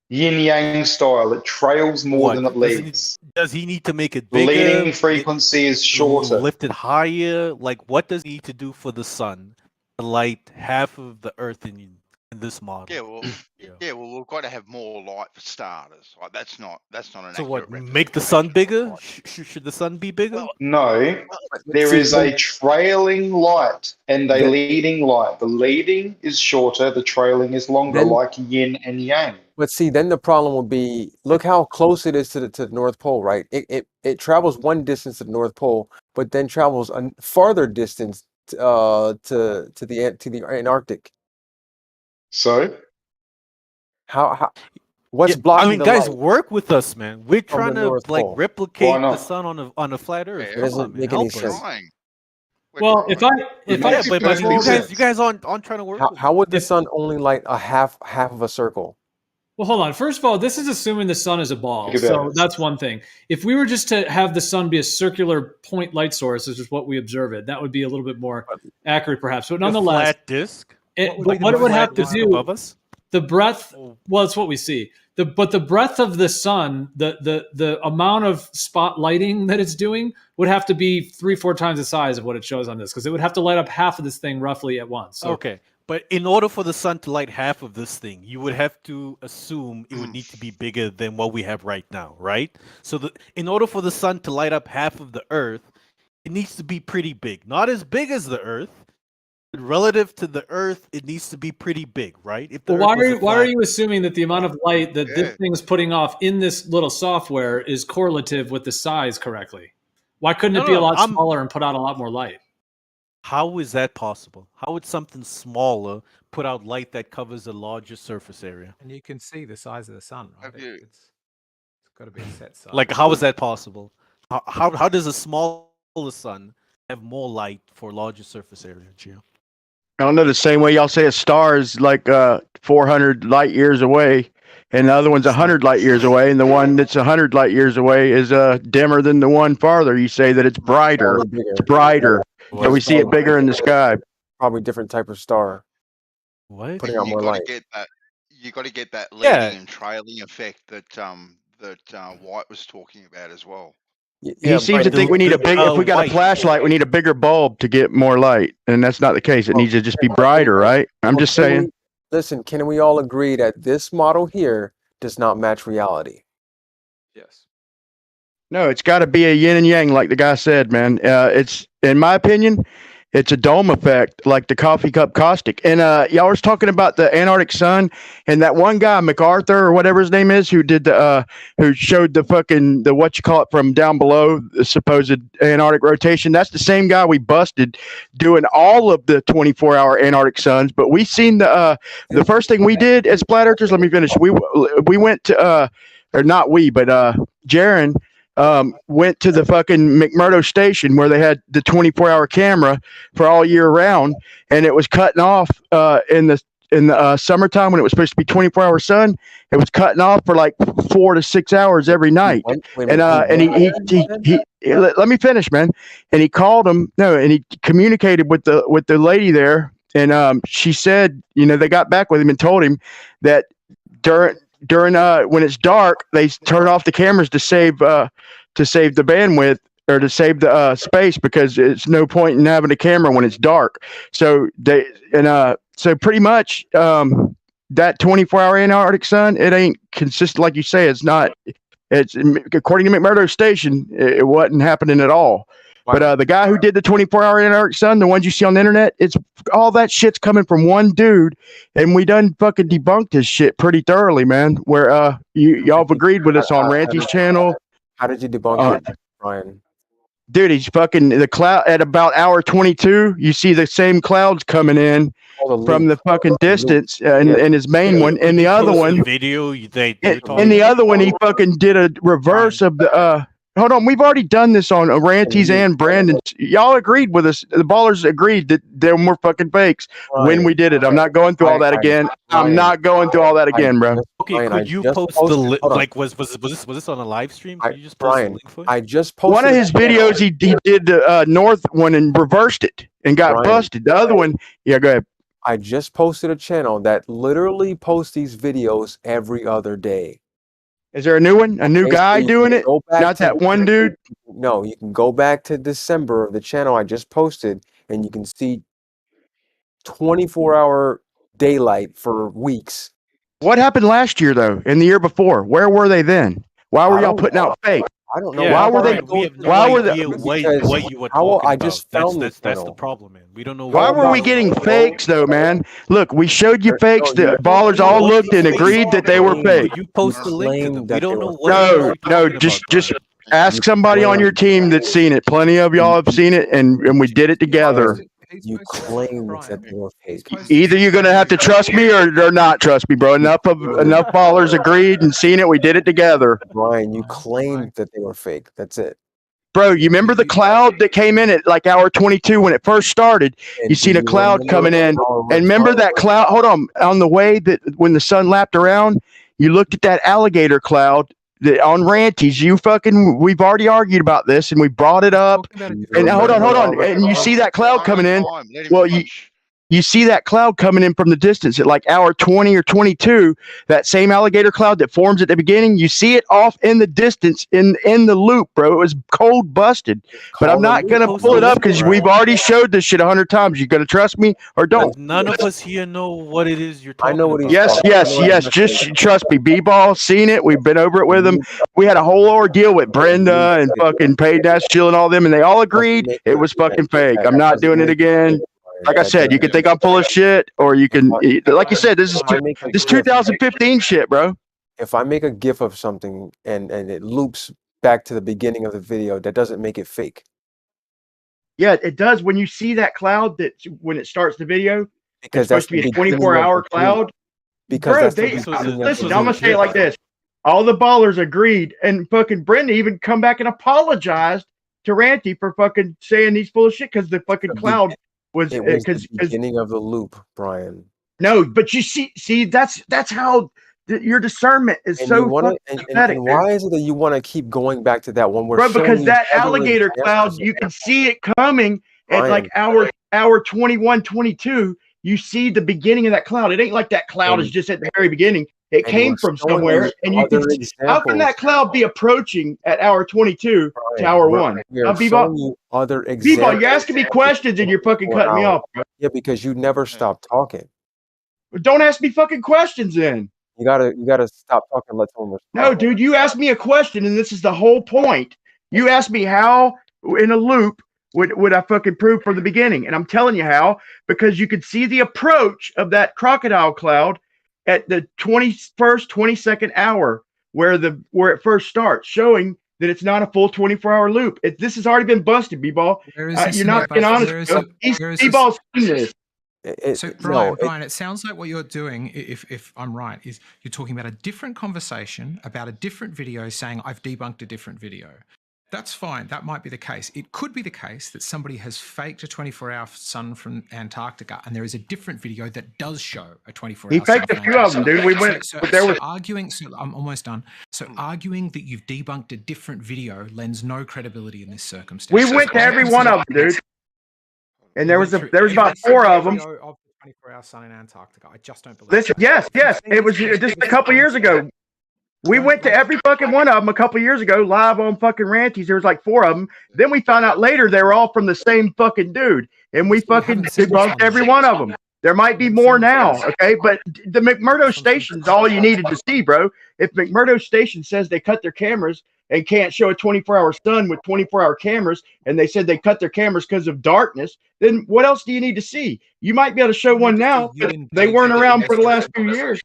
Yin yang style. It trails more than it leads. Does he need to make it bigger? Leading frequency is shorter. Lift it higher? Like, what does he need to do for the sun to light half of the Earth in this model? Yeah, well, we've got to have more light for starters. Like, that's not an So accurate what? Make the sun bigger? Should the sun be bigger? No, there is a trailing light and a leading light. The leading is shorter, the trailing is longer, like yin and yang. But see, then the problem would be, look how close it is to the North Pole, right? It travels one distance to the North Pole, but then travels a farther distance to the Antarctic. So, how what's blocking? I mean, the guys, light work with us, man. We're from trying the to North Pole? replicate Why not? the sun on a flat Earth. It doesn't make any sense. Well, if I but you guys aren't trying to work. How would the sun only light a half of a circle? Well, hold on. First of all, this is assuming the sun is a ball. Think about So it. that's one thing. If we were just to have the sun be a circular point light source, which is what we observe it, that would be a little bit more accurate, perhaps. But nonetheless, flat disk. What it would have to do, above us? the breadth. Well, it's what we see. But the breadth of the sun, the amount of spot lighting that it's doing would have to be 3-4 times the size of what it shows on this, because it would have to light up half of this thing roughly at once. So, Okay, but in order for the sun to light half of this thing, you would have to assume it would need to be bigger than what we have right now, right? So in order for the sun to light up half of the Earth, it needs to be pretty big. Not as big as the Earth, but relative to the Earth, it needs to be pretty big, right? If the Well, Earth was a why are flat- you assuming that the amount of light that this thing is putting off in this little software is correlative with the size correctly? Why couldn't it be a lot smaller and put out a lot more light? How is that possible? How would something smaller put out light that covers a larger surface area? And you can see the size of the sun, right? It's got to be a set size. Like, how is that possible? How does a smaller sun have more light for a larger surface area, Gio? I don't know, the same way y'all say a star is like 400 light years away, and the other one's 100 light years away, and the one that's 100 light years away is dimmer than the one farther. You say that it's brighter. It's brighter. So we see it bigger in the sky. Probably different type of star. What? Putting out more light. You got to get that leading and trailing effect that White was talking about as well. He seems to think we need a big. If we got a flashlight, we need a bigger bulb to get more light, and that's not the case. It needs to just be brighter, right? I'm just saying. Listen, can we all agree that this model here does not match reality? Yes. No, it's got to be a yin and yang, like the guy said, man. It's, in my opinion, it's a dome effect, like the coffee cup caustic. And y'all was talking about the Antarctic sun, and that one guy, MacArthur or whatever his name is, who did who showed the what you call it from down below, the supposed Antarctic rotation. That's the same guy we busted doing all of the 24-hour Antarctic suns. But we seen the first thing we did as flat earthers. Let me finish. We went to or not we, but Jaron. Went to the fucking McMurdo station where they had the 24-hour camera for all year round, and it was cutting off in the in the summertime when it was supposed to be 24-hour sun, it was cutting off for like 4 to 6 hours every night. And he let me finish, man. And he called him, and he communicated with the lady there, and she said, they got back with him and told him that during when it's dark, they turn off the cameras to save the bandwidth, or to save the space, because it's no point in having a camera when it's dark. So so pretty much that 24-hour Antarctic sun, it ain't consistent, like you say. It's not. It's according to McMurdo Station, it wasn't happening at all. But the guy who did the 24-hour Antarctic sun, the ones you see on the internet, it's all that shit's coming from one dude, and we done fucking debunked his shit pretty thoroughly, man. Where y'all have agreed with us on Ranty's channel. How did you debunk it, Brian? Dude, he's fucking the cloud at about hour 22. You see the same clouds coming in from the fucking distance, and his main one, and the other one. Video and the other one, he fucking did a reverse of the. Hold on, we've already done this on Ranty's and Brandon's. Y'all agreed with us. The ballers agreed that they were fucking fakes when we did it. I'm not going through all that again. I'm not going through all that again, bro. Okay, could you post the link? Like, was this on a live stream? Could you just post the link for it? I just posted one of his videos. He did the North one and reversed it and got busted. The other one, yeah, go ahead. I just posted a channel that literally posts these videos every other day. Is there a new one? A new guy doing it? Not that one dude? No, you can go back to December of the channel I just posted, and you can see 24-hour daylight for weeks. What happened last year, though, and the year before? Where were they then? Why were y'all putting out fake? I don't know. Yeah, why were they? Why were they? What you were talking about? That's the problem, man. We don't know. Why were we getting fakes, though, man? Look, we showed you fakes. The ballers all looked and agreed that they were fake. You post the link to them. We don't know what. No, just ask somebody on your team that's seen it. Plenty of y'all have seen it, and we did it together. You claim that they were fake. Either you're gonna have to trust me or not trust me, bro. Enough ballers agreed and seen it. We did it together. Brian, you claimed that they were fake. That's it. Bro, you remember the cloud that came in at like hour 22 when it first started? You seen a cloud coming in, and remember that cloud? Hold on the way that when the sun lapped around, you looked at that alligator cloud. On Ranty's, we've already argued about this, and we brought it up. And hold on, and you see that cloud coming in. Well, you see that cloud coming in from the distance at like hour 20 or 22. That same alligator cloud that forms at the beginning, you see it off in the distance in the loop, bro. It was cold busted. But I'm not gonna pull it up because we've already showed this shit 100 times. You gonna trust me or don't? None of us here know what it is you're talking I know what about. Yes. Just trust me. B-Ball seen it. We've been over it with him. We had a whole ordeal with Brenda and fucking Payne Chill and all them, and they all agreed it was fucking fake. I'm not doing it again. Like I said, you can think I'm full of shit, or you can, like you said, this is 2015 shit, bro. If I make a GIF of something and it loops back to the beginning of the video, that doesn't make it fake. Yeah, it does. When you see that cloud, when it starts the video, because it's supposed to be a 24-hour cloud. Because bro, listen, I'm gonna say it like this: all the ballers agreed, and fucking Brenda even come back and apologized to Ranty for fucking saying he's full of shit because the fucking cloud. It was the beginning of the loop, Brian. No, but you see, that's how your discernment is and so pathetic. And why is it that you want to keep going back to that one? Bro, because that alligator cloud, you can see it coming at like hour 21, 22. You see the beginning of that cloud. It ain't like that cloud is just at the very beginning. It came from somewhere, and you can see, how can that cloud be approaching at hour 22 to hour 1? Other examples. B-Ball, you're asking me questions and you're fucking cutting me off, bro. Yeah, because you never stop talking. Don't ask me fucking questions then. You gotta stop talking and let someone respond. No, dude, you asked me a question, and this is the whole point. You asked me how, in a loop, would I fucking prove from the beginning, and I'm telling you how, because you could see the approach of that crocodile cloud at the 21st, 22nd hour where it first starts, showing that it's not a full 24-hour loop. This has already been busted, B-Ball. You're not being honest. B-Ball's seen this. So Brian, it sounds like what you're doing, if I'm right, is you're talking about a different conversation about a different video, saying I've debunked a different video. That's fine. That might be the case. It could be the case that somebody has faked a 24-hour sun from Antarctica, and there is a different video that does show a 24-hour. He faked a few of them, dude. We went, but there was arguing. So I'm almost done. So arguing that you've debunked a different video lends no credibility in this circumstance. We went to every one of them, dude. And there was about 4 of them. Of the 24-hour sun in Antarctica. I just don't believe. Listen, yes. It was just a couple years ago. We went to every fucking one of them a couple years ago, live on fucking Ranties. There was like 4 of them. Then we found out later they were all from the same fucking dude, and we fucking debunked every one of them. There might be more now, okay? But the McMurdo station's all you needed to see, bro. If McMurdo station says they cut their cameras and can't show a 24-hour sun with 24-hour cameras, and they said they cut their cameras because of darkness, then what else do you need to see? You might be able to show one now, but they weren't around for the last few years.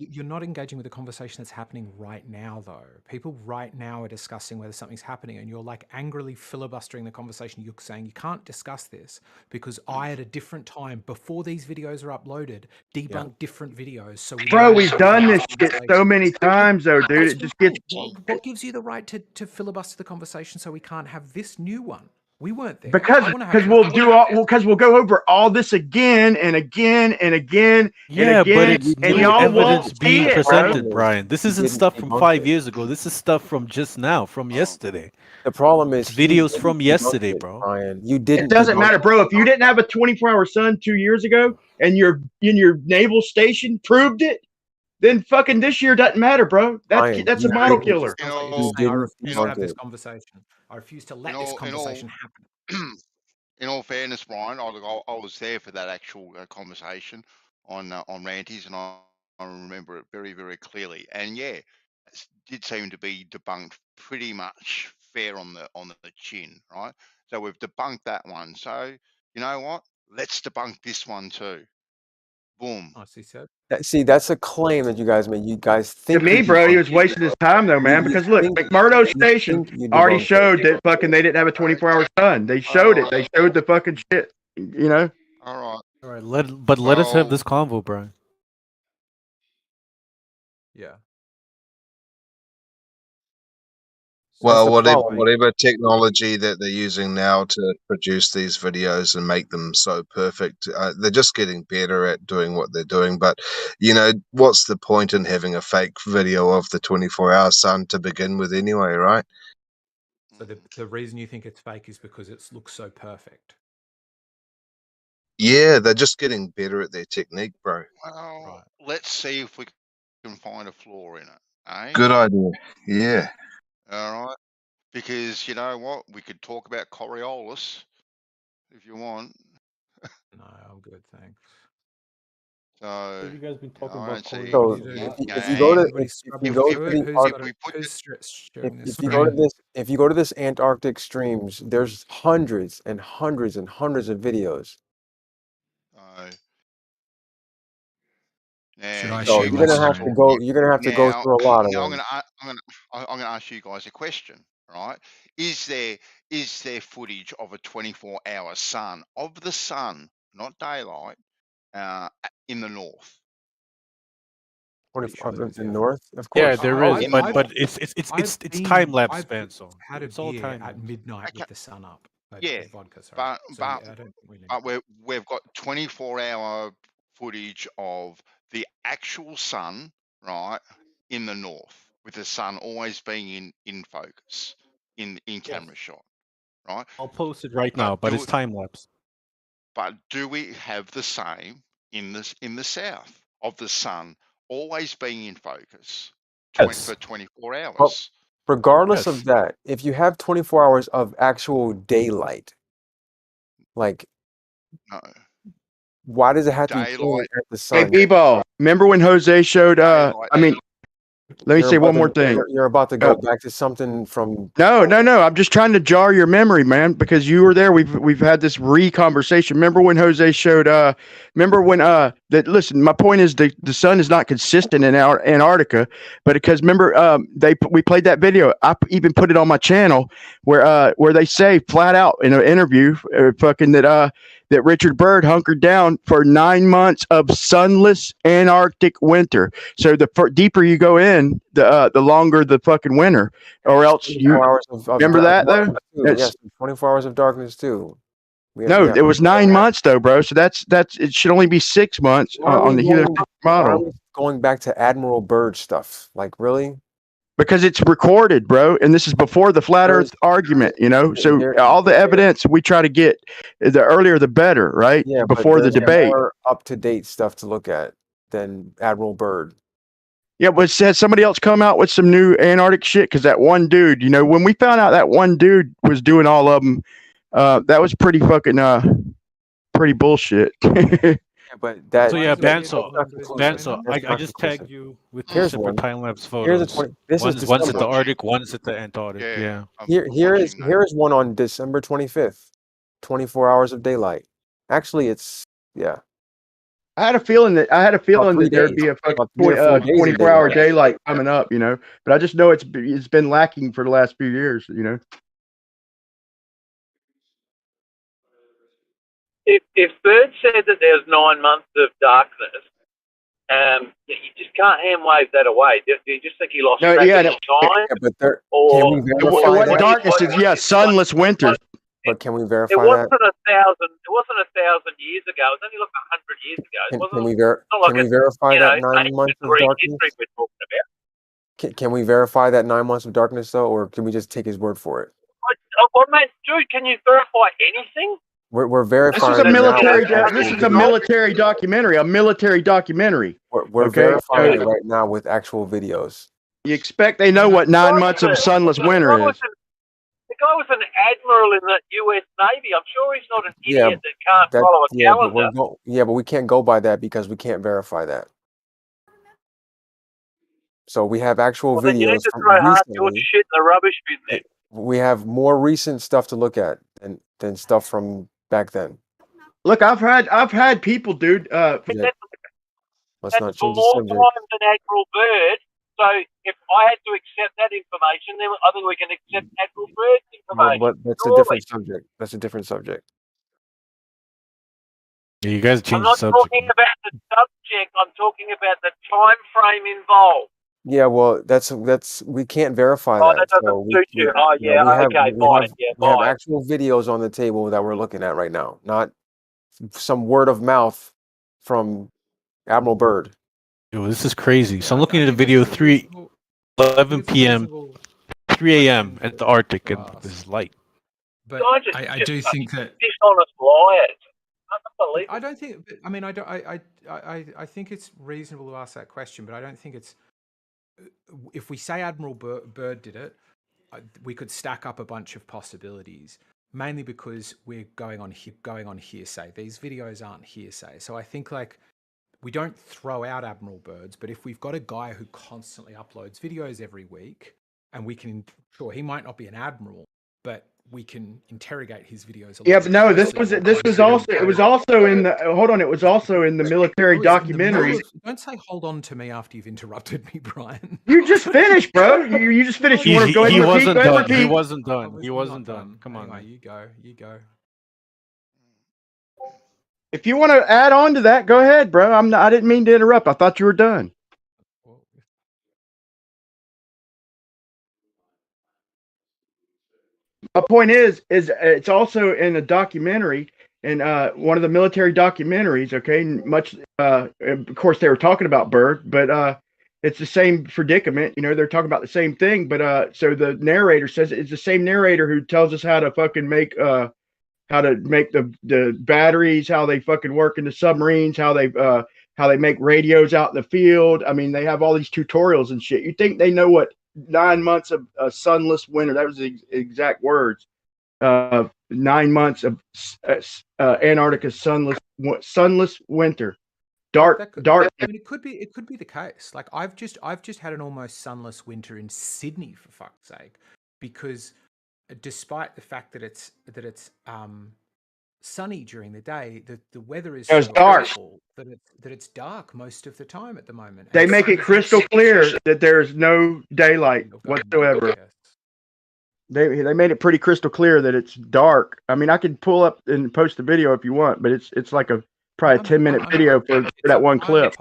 You're not engaging with the conversation that's happening right now, though. People right now are discussing whether something's happening, and you're like angrily filibustering the conversation. You're saying you can't discuss this because I, at a different time, before these videos are uploaded, debunk different videos. So bro, we've done this shit so many times, though, dude. It just gets. What gives you the right to filibuster the conversation so we can't have this new one? We weren't there Because we'll go over all this again and again and again Yeah, and again, but it's and new y'all evidence won't being see it, presented, bro. Brian. This isn't stuff from 5 years ago. This is stuff from just now, from yesterday. The problem is Videos from yesterday, bro. Brian, you didn't. It doesn't matter, bro. If you didn't have a 24-hour sun 2 years ago and your naval station proved it, then fucking this year doesn't matter, bro. That's a model killer. I refuse to have this conversation. I refuse to let this conversation happen. In all fairness, Brian, I was there for that actual conversation on Ranties, and I remember it very, very clearly. And yeah, it did seem to be debunked pretty much fair on the chin, right? So we've debunked that one. So you know what? Let's debunk this one too. Boom. See, that's a claim that you guys made. You guys think To me, bro, he was wasting his time, though, man. Because look, McMurdo Station already showed that fucking they didn't have a 24-hour sun. They showed it. They showed the fucking shit. You know. All right. Let us have this convo, Brian. Yeah. Well, whatever technology that they're using now to produce these videos and make them so perfect, they're just getting better at doing what they're doing. But, you know, what's the point in having a fake video of the 24-hour sun to begin with anyway, right? So the reason you think it's fake is because it looks so perfect. Yeah, they're just getting better at their technique, bro. Well, let's see if we can find a flaw in it. Eh? Good idea. Yeah. All right. Because you know what? We could talk about Coriolis if you want. No, I'm good, thanks. So What have you guys been talking about? If you go to this Antarctic streams, there's hundreds and hundreds and hundreds of videos. So you're gonna have to go. You're gonna have to go through a lot of them. I'm gonna ask you guys a question, right? Is there footage of a 24-hour sun of the sun, not daylight, in the north? 24 hours in the north, of course. Yeah, there is, but it's time lapse, Spencer. Had a It's all beer time at midnight with the sun up. Yeah, vodka, but really we've got 24-hour footage of the actual sun, right, in the north, with the sun always being in focus, in camera shot, right? I'll post it right now, but it's time lapse. But do we have the same in the south of the sun always being in focus for 24 hours? Well, regardless of that, if you have 24 hours of actual daylight, like, why does it have to be pointing at the sun? Hey, B-Ball, remember when Jose showed, let me say one more thing. You're about to go back to something from... No. I'm just trying to jar your memory, man, because you were there. We've had this re-conversation. Remember when Jose showed, listen, my point is the sun is not consistent in Antarctica, but because remember, we played that video. I even put it on my channel where they say flat out in an interview, that Richard Byrd hunkered down for 9 months of sunless Antarctic winter. So the deeper you go in, the longer the fucking winter. Or else you remember that though? Yes, 24 hours of darkness too. No, it was 9 months though, bro. So that's it should only be 6 months on the heliocentric model. Why are we going back to Admiral Byrd stuff? Like really? Because it's recorded, bro, and this is before the flat Earth argument, you know. So all the evidence we try to get, the earlier the better, right? Yeah, before the debate. More up-to-date stuff to look at than Admiral Byrd. Yeah, but said somebody else come out with some new Antarctic shit because that one dude, you know, when we found out that one dude was doing all of them, that was pretty fucking pretty bullshit. But that. So yeah, Bandsaw. I just tagged you with two separate time lapse photos. One's at the Arctic, one's at the Antarctic. Yeah. Here is one on December 25th. 24 hours of daylight. Actually, it's I had a feeling that there'd be a 24-hour daylight coming up, you know. But I just know it's been lacking for the last few years, you know. If Byrd said that there's 9 months of darkness, you just can't hand wave that away. Do you just think he lost track of time? But can we verify what darkness is? Yeah, sunless winter. But can we verify it wasn't that? It wasn't 1,000 years ago. It was only like 100 years ago. Can we verify that 9 months of darkness? We're talking about. Can we verify that 9 months of darkness though, or can we just take his word for it? Well, mate, dude, can you verify anything? We're verifying. This is a military. This is a military documentary. A military documentary. We're verifying it right now with actual videos. You expect they know what 9 months of sunless winter is? The guy was an admiral in the U.S. Navy. I'm sure he's not an idiot that can't follow a calendar. But we can't go by that because we can't verify that. So we have actual videos. You need to throw hardcore shit in the rubbish bin there. We have more recent stuff to look at than stuff from back then. Look, I've had people, dude. Let's not change the subject. More time than Admiral Byrd. So if I had to accept that information, then I think we can accept Admiral Byrd's information. But that's a different subject. That's a different subject. Yeah, you guys changed the subject. I'm not talking about the subject. I'm talking about the time frame involved. Yeah, well, that's we can't verify that. That doesn't suit you. We have actual videos on the table that we're looking at right now, not some word of mouth from Admiral Byrd. Yo, this is crazy. So I'm looking at a video 11 p.m., 3 a.m. at the Arctic, and there's light. But I do think that dishonest liars. I don't think. I mean, I think it's reasonable to ask that question, but I don't think it's. If we say Admiral Byrd did it, we could stack up a bunch of possibilities. Mainly because we're going on hearsay. These videos aren't hearsay, so I think we don't throw out Admiral Byrd's, but if we've got a guy who constantly uploads videos every week, and we can, sure, he might not be an admiral, but we can interrogate his videos. Yeah, but no, it was also in the military documentary. Don't say hold on to me after you've interrupted me, Brian. You just finished, bro. You just finished. You want to go ahead and repeat? He wasn't done. Come on. Anyway, you go. If you want to add on to that, go ahead, bro. I didn't mean to interrupt. I thought you were done. My point is it's also in a documentary, in one of the military documentaries. Okay, of course they were talking about Byrd, but it's the same predicament. You know, they're talking about the same thing. But so the narrator says it's the same narrator who tells us how to fucking make the batteries, how they fucking work in the submarines, how they make radios out in the field. I mean, they have all these tutorials and shit. You think they know what 9 months of sunless winter, that was the exact words, 9 months of Antarctica sunless winter, dark. I mean, it could be the case. Like I've just had an almost sunless winter in Sydney, for fuck's sake, because despite the fact that it's sunny during the day, the weather is so dark that it's dark most of the time at the moment. They make it crystal clear that there's no daylight whatsoever. They made it pretty crystal clear that it's dark. I mean, I can pull up and post the video if you want, but it's like probably a 10-minute video for that one clip.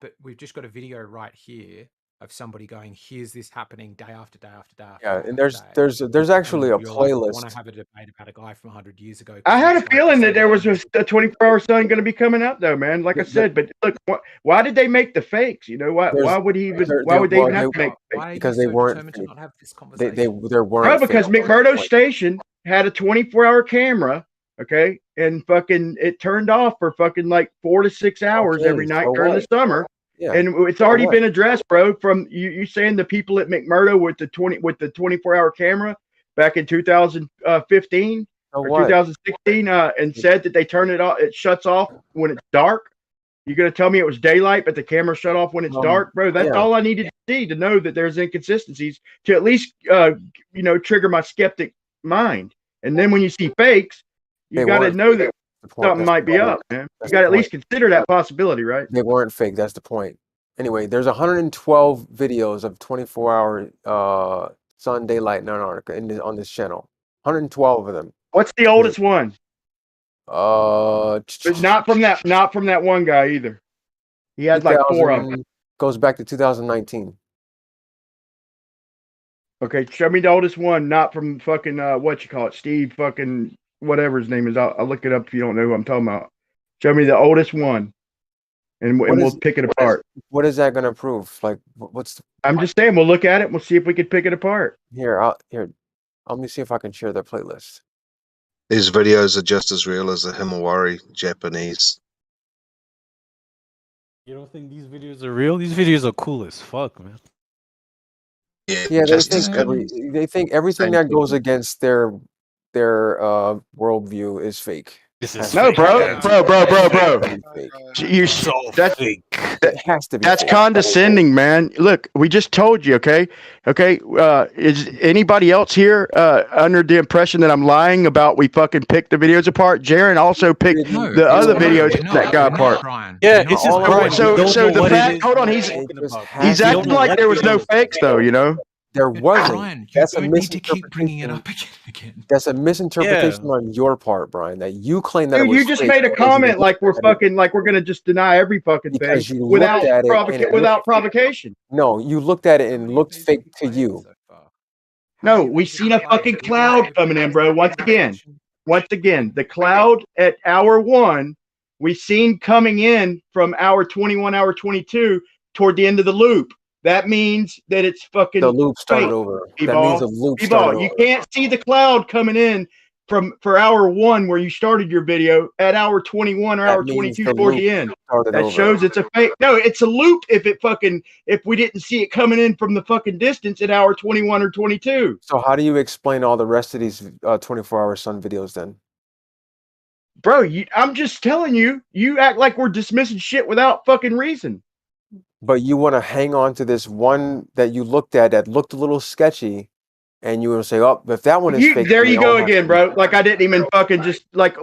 But we've just got a video right here of somebody going, "Here's this happening day after day after day." Yeah, and there's actually a playlist. I want to have a debate about a guy from 100 years ago. I had a feeling that there was a 24-hour sun going to be coming up, though, man. Like I said, but look, why did they make the fakes? You know, why would he even? Why would they even have to make fakes? Because they weren't. They weren't. Bro, because McMurdo Station had a 24-hour camera, okay, and fucking it turned off for fucking like 4 to 6 hours every night during the summer. Yeah. And it's already been addressed, bro. From you saying the people at McMurdo with the 24-hour camera back in 2015 or 2016, and said that they turn it off. It shuts off when it's dark. You're gonna tell me it was daylight, but the camera shut off when it's dark, bro? That's all I needed to see to know that there's inconsistencies to at least trigger my skeptic mind. And then when you see fakes, you got to know that something might be up, man. You got to at least consider that possibility, right? They weren't fake. That's the point. Anyway, there's 112 videos of 24-hour sun, daylight, and Antarctica on this channel. 112 of them. What's the oldest one? But not from that one guy either. He had like 4 of them. Goes back to 2019. Okay, show me the oldest one, not from fucking what you call it, Steve fucking whatever his name is. I'll look it up if you don't know who I'm talking about. Show me the oldest one, and we'll pick it apart. What is that going to prove? Like, what's? I'm just saying, we'll look at it. And we'll see if we can pick it apart. Here. Let me see if I can share their playlist. These videos are just as real as the Himawari Japanese. You don't think these videos are real? These videos are cool as fuck, man. Yeah, they think everything that goes against their worldview is fake. This is no, bro. You're so fake. That has to be. That's fake. condescending, man. Look, we just told you, okay? Is anybody else here under the impression that I'm lying about we fucking picked the videos apart? Jaron also picked the other videos that got apart. Yeah, it's just Brian. So the fact, hold on, he's acting like there was no fakes, though. You know. There wasn't. Brian, That's you a don't need to keep bringing it up again. That's a misinterpretation on your part, Brian. That you claim that. Dude, it was you just fake, made a comment like we're gonna just deny every fucking thing without provocation. No, you looked at it and it looked fake to you. No, we seen a fucking cloud coming in, bro. Once again, the cloud at hour 1, we seen coming in from hour 21, hour 22 toward the end of the loop. That means that it's fucking the loop started fake. over. That means the loop started You over. can't see the cloud coming in for hour 1 where you started your video at hour 21 or hour 22 toward the end. That shows it's a fake. No, it's a loop if we didn't see it coming in from the fucking distance at hour 21 or 22. So how do you explain all the rest of these 24-hour sun videos then? Bro, I'm just telling you, you act like we're dismissing shit without fucking reason. But you want to hang on to this one that you looked at that looked a little sketchy, and you will say, "Oh, if that one is fake." There you go again, bro. Like I didn't even fucking just like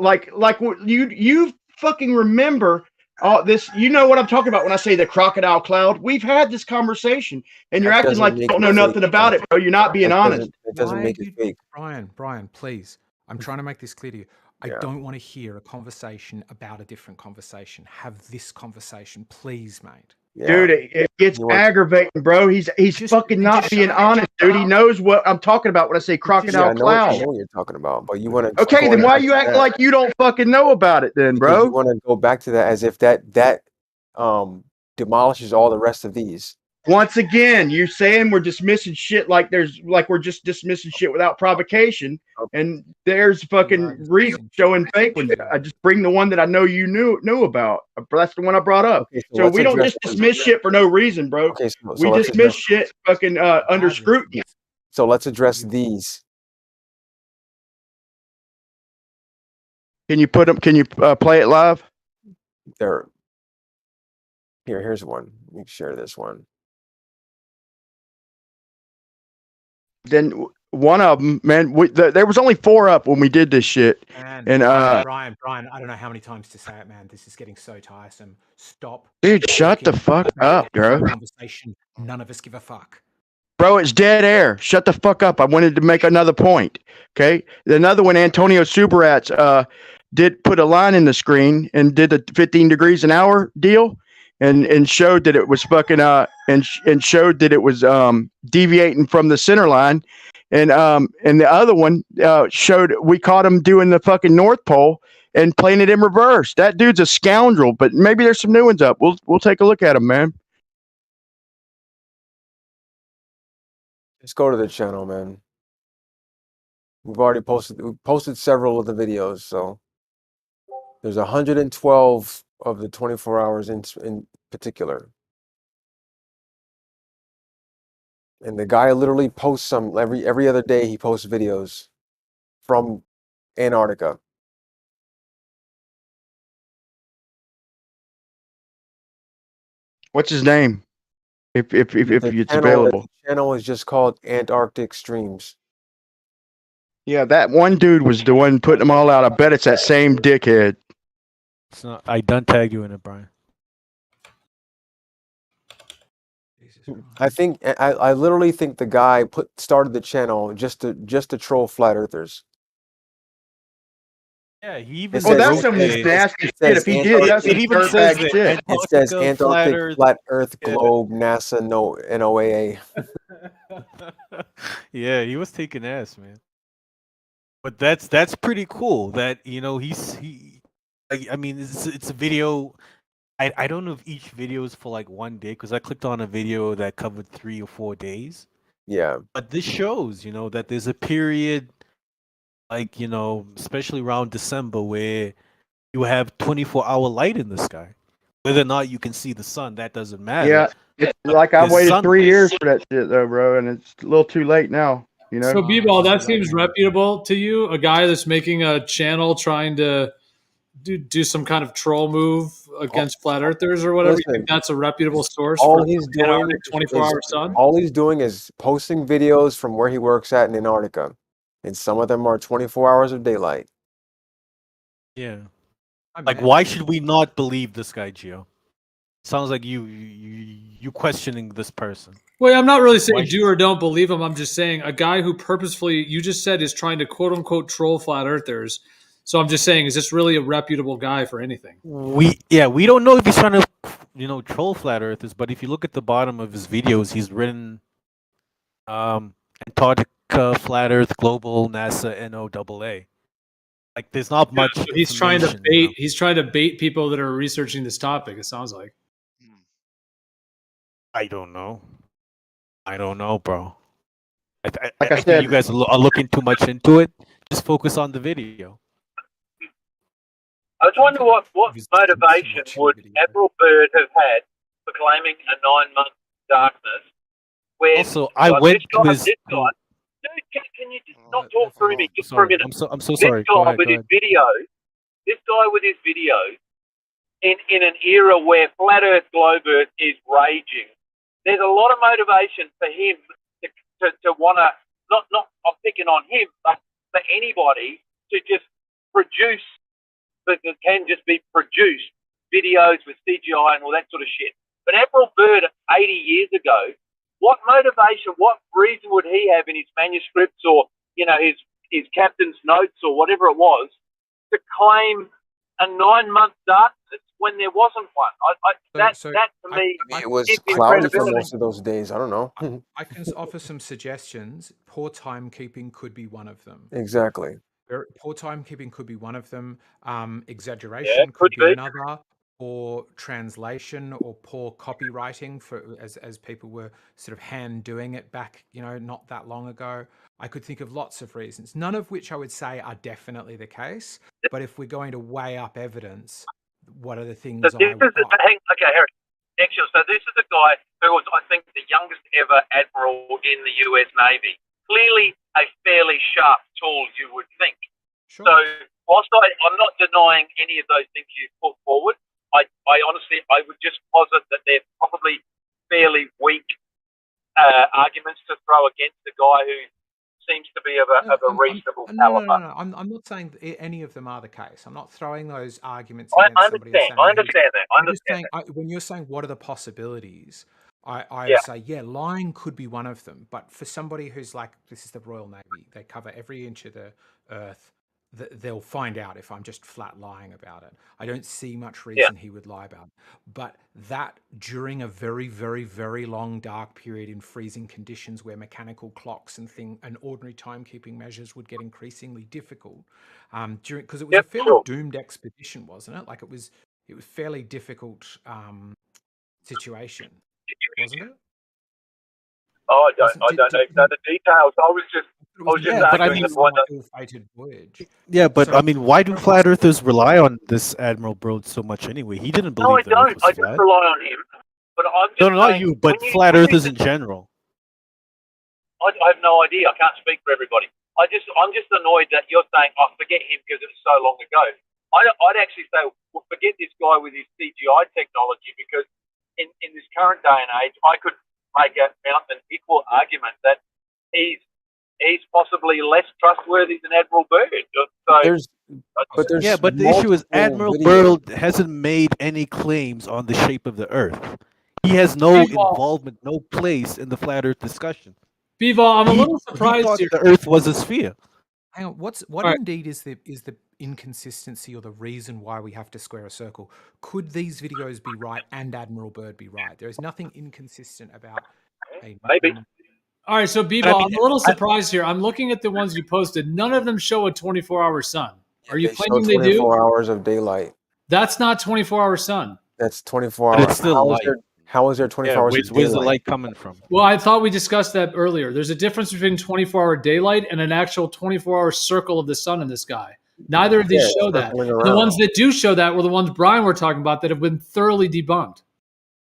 you fucking remember all this. You know what I'm talking about when I say the crocodile cloud. We've had this conversation, and you're acting like you don't know nothing about it, bro. You're not being honest. It doesn't make it fake. Brian, please. I'm trying to make this clear to you. I don't want to hear a conversation about a different conversation. Have this conversation, please, mate. Yeah. Dude, it gets aggravating, bro. He's fucking not being honest, dude. He knows what I'm talking about when I say crocodile cloud. I know what you're talking about, but you want to. Okay, then why you act like you don't fucking know about it, then, bro? You want to go back to that as if that demolishes all the rest of these. Once again, you're saying we're dismissing shit like we're just dismissing shit without provocation, and there's fucking reason showing fake ones. I just bring the one that I know you knew about. That's the one I brought up. Okay, so we don't just dismiss shit for no reason, bro. Okay, we dismiss shit fucking under scrutiny. So let's address these. Can you put them? Can you play it live? There. Here's one. Let me share this one. Then one of them, man, there was only 4 up when we did this shit. And Brian, I don't know how many times to say it, man. This is getting so tiresome. Stop. Dude, shut the fuck up, bro. Conversation. None of us give a fuck. Bro, it's dead air. Shut the fuck up. I wanted to make another point. Okay. Another one, Antonio Subarats did put a line in the screen and did the 15 degrees an hour deal and showed that it was fucking and showed that it was deviating from the center line. And the other one showed we caught him doing the fucking North Pole and playing it in reverse. That dude's a scoundrel, but maybe there's some new ones up. We'll take a look at him, man. Just go to the channel, man. We posted several of the videos, so there's 112 of the 24 hours in particular. And the guy literally posts some every other day. He posts videos from Antarctica. What's his name? If it's channel, available. The channel is just called Antarctic Streams. Yeah, that one dude was the one putting them all out. I bet it's that same dickhead. It's not. I done tagged you in it, Brian. I think I literally think the guy started the channel just to troll flat earthers. Yeah, he even. Oh, that's some nasty shit. If he did, that's some dirtbag shit. It says Antarctic, Flat Earth, Globe, NASA, NOAA. Yeah, he was taking ass, man. But that's pretty cool. That I mean, it's a video. I don't know if each video is for like one day because I clicked on a video that covered 3 or 4 days. Yeah. But this shows, that there's a period, like, especially around December where you have 24-hour light in the sky. Whether or not you can see the sun, that doesn't matter. Yeah, it's like I waited 3 years for that shit though, bro, and it's a little too late now. So, B-Ball, that seems reputable to you? A guy that's making a channel trying to do some kind of troll move against flat earthers or whatever? Listen, you think that's a reputable source all for he's doing Antarctic 24-hour is, sun? all he's doing is posting videos from where he works at in Antarctica, and some of them are 24 hours of daylight. Yeah. Like, why should we not believe this guy, Gio? Sounds like you questioning this person. Well, I'm not really saying do or don't believe him. I'm just saying a guy who purposefully, you just said, is trying to quote unquote troll flat earthers. So I'm just saying, is this really a reputable guy for anything? We don't know if he's trying to, troll flat earthers, but if you look at the bottom of his videos, he's written Antarctica, Flat Earth, Global, NASA, NOAA. Like, there's not much. So he's trying to bait. He's trying to bait people that are researching this topic. It sounds like. I don't know, bro. I said, think you guys are looking too much into it. Just focus on the video. I was wondering what motivation would Admiral Byrd have had for claiming a 9-month darkness? When Also, I went to his. Dude, can you just not talk through me just for a minute? I'm so sorry. This guy with his videos, in an era where flat Earth, globe Earth is raging, there's a lot of motivation for him to want to, not I'm picking on him, but for anybody to just produce, that can just be produced videos with CGI and all that sort of shit. But Admiral Byrd 80 years ago, what motivation, what reason would he have in his manuscripts or, his captain's notes or whatever it was to claim a 9-month darkness when there wasn't one? That to me, it was cloudy for most of those days. I don't know. I can offer some suggestions. Poor timekeeping could be one of them. Exactly. Poor timekeeping could be one of them. Exaggeration could be another. Or translation or poor copywriting as people were sort of hand doing it back, not that long ago. I could think of lots of reasons, none of which I would say are definitely the case. But if we're going to weigh up evidence, what are the things Okay, Harry. Actually, so this is a guy who was, I think, the youngest ever admiral in the US Navy. Clearly a fairly sharp tool, you would think. Sure. So whilst I'm not denying any of those things you put forward, I honestly, I would just posit that they're probably fairly weak arguments to throw against the guy who seems to be of a reasonable caliber. No. I'm not saying that any of them are the case. I'm not throwing those arguments I against somebody. understand that. When you're saying what are the possibilities, I Yeah. say, yeah, lying could be one of them. But for somebody who's like, this is the Royal Navy, they cover every inch of the earth, they'll find out if I'm just flat lying about it. I don't see much reason he would lie about it. But that during a very, very, very long dark period in freezing conditions where mechanical clocks and ordinary timekeeping measures would get increasingly difficult, because it was a fairly doomed expedition, wasn't it? Like it was fairly difficult situation, wasn't it? Oh, I don't know the details. I was just but I mean, ill-fated voyage. Yeah, but So- I mean, why do flat earthers rely on this Admiral Broad so much anyway? He didn't No, I believe the Earth don't. was I flat. just rely on him. But I'm just No, not saying, you, but when flat when earthers in general. I have no idea. I can't speak for everybody. I'm just annoyed that you're saying, "I forget him because it was so long ago." I'd actually say, well, forget this guy with his CGI technology, because in this current day and age, I could mount an equal argument that he's possibly less trustworthy than Admiral Byrd. So, Yeah, but the issue is Admiral Byrd hasn't made any claims on the shape of the Earth. He has no involvement, no place in the flat Earth discussion. Bevo, I'm a little He surprised thought here. the Earth was a sphere. Hang on, what Right. indeed is the inconsistency or the reason why we have to square a circle? Could these videos be right and Admiral Byrd be right? There is nothing inconsistent about maybe. All right, so Bevo, I'm a little surprised here. I'm looking at the ones you posted. None of them show a 24-hour sun. Are you They show claiming they do? 24 hours of daylight. That's not 24-hour sun. That's 24 But hours. it's still light. How is there 24 hours of Where's the daylight? light coming from? Well, I thought we discussed that earlier. There's a difference between 24-hour daylight and an actual 24-hour circle of the sun in the sky. Neither of these Yeah, show it's that. circling And the around. ones that do show that were the ones Brian were talking about that have been thoroughly debunked.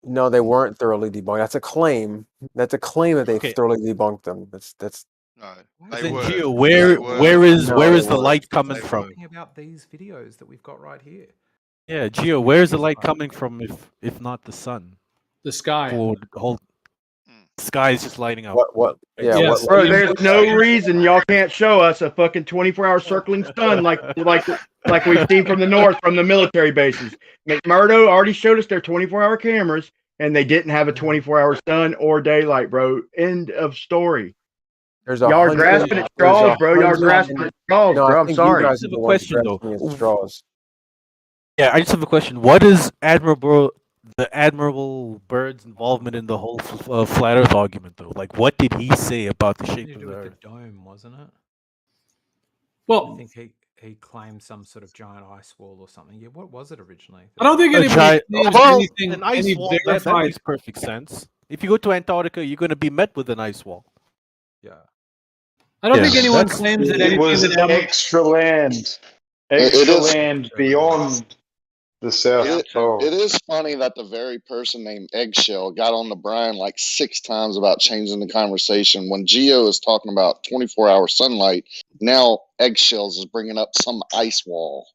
No, they weren't thoroughly debunked. That's a claim. That's a claim that they've Okay. thoroughly debunked them. That's No, Then were. Gio, where is the light coming from? Talking about these videos that we've got right here. Yeah, Gio, where is the light coming from if not the sun? The sky. Or the whole sky is just lighting up. What? Yeah, Yes. Bro, there's no reason y'all can't show us a fucking 24-hour circling sun like we've seen from the north, from the military bases. McMurdo already showed us their 24-hour cameras, and they didn't have a 24-hour sun or daylight, bro. End of story. There's Y'all are grasping at straws, bro. Y'all are grasping at straws, bro. I'm sorry. I just have a question though. Straws. Yeah, I just have a question. What is Admiral Byrd's involvement in the whole flat Earth argument, though? Like, what did he say about the shape To of do the with Earth? the dome, wasn't it? Well, I think he claimed some sort of giant ice wall or something. Yeah, what was it originally? I don't think anybody claims anything an ice any wall, that verified. makes perfect sense. If you go to Antarctica, you're going to be met with an ice wall. Yeah. I don't Yeah, think anyone that's- claims that It anything was that extra land. It Extra is- land beyond the South Pole. It is funny that the very person named Eggshell got on to Brian like 6 times about changing the conversation. When Gio is talking about 24-hour sunlight, now Eggshells is bringing up some ice wall.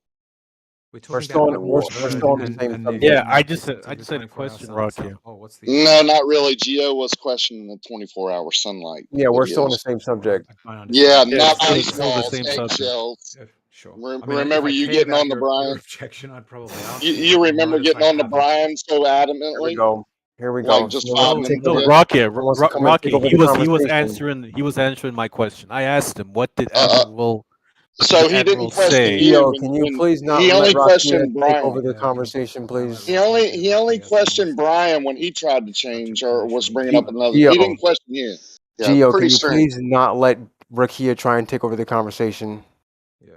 We're still on the same subject. Yeah, I just had a question, Rock here. No, not really. Gio was questioning the 24-hour sunlight. Yeah, we're still on the videos. same subject. Yeah, Yeah, not still- ice still the walls, same subject. eggshells. Yeah, sure. Remember you getting on to Brian? Objection, I'd probably ask You remember getting on to Brian so adamantly? Here we go. Here we go. Like just 5 minutes ago? Rocky, He wants to come and take over the conversation. he was answering my question. I asked him, what did Admiral So he Admiral didn't question say? you. Yo, can you please not He only let Rocky questioned take Brian. over the conversation, please? He only questioned Brian when he tried to change or was bringing up another. Gio. He didn't question you. Yeah, Gio, can pretty you strange. please not let Rakia try and take over the conversation?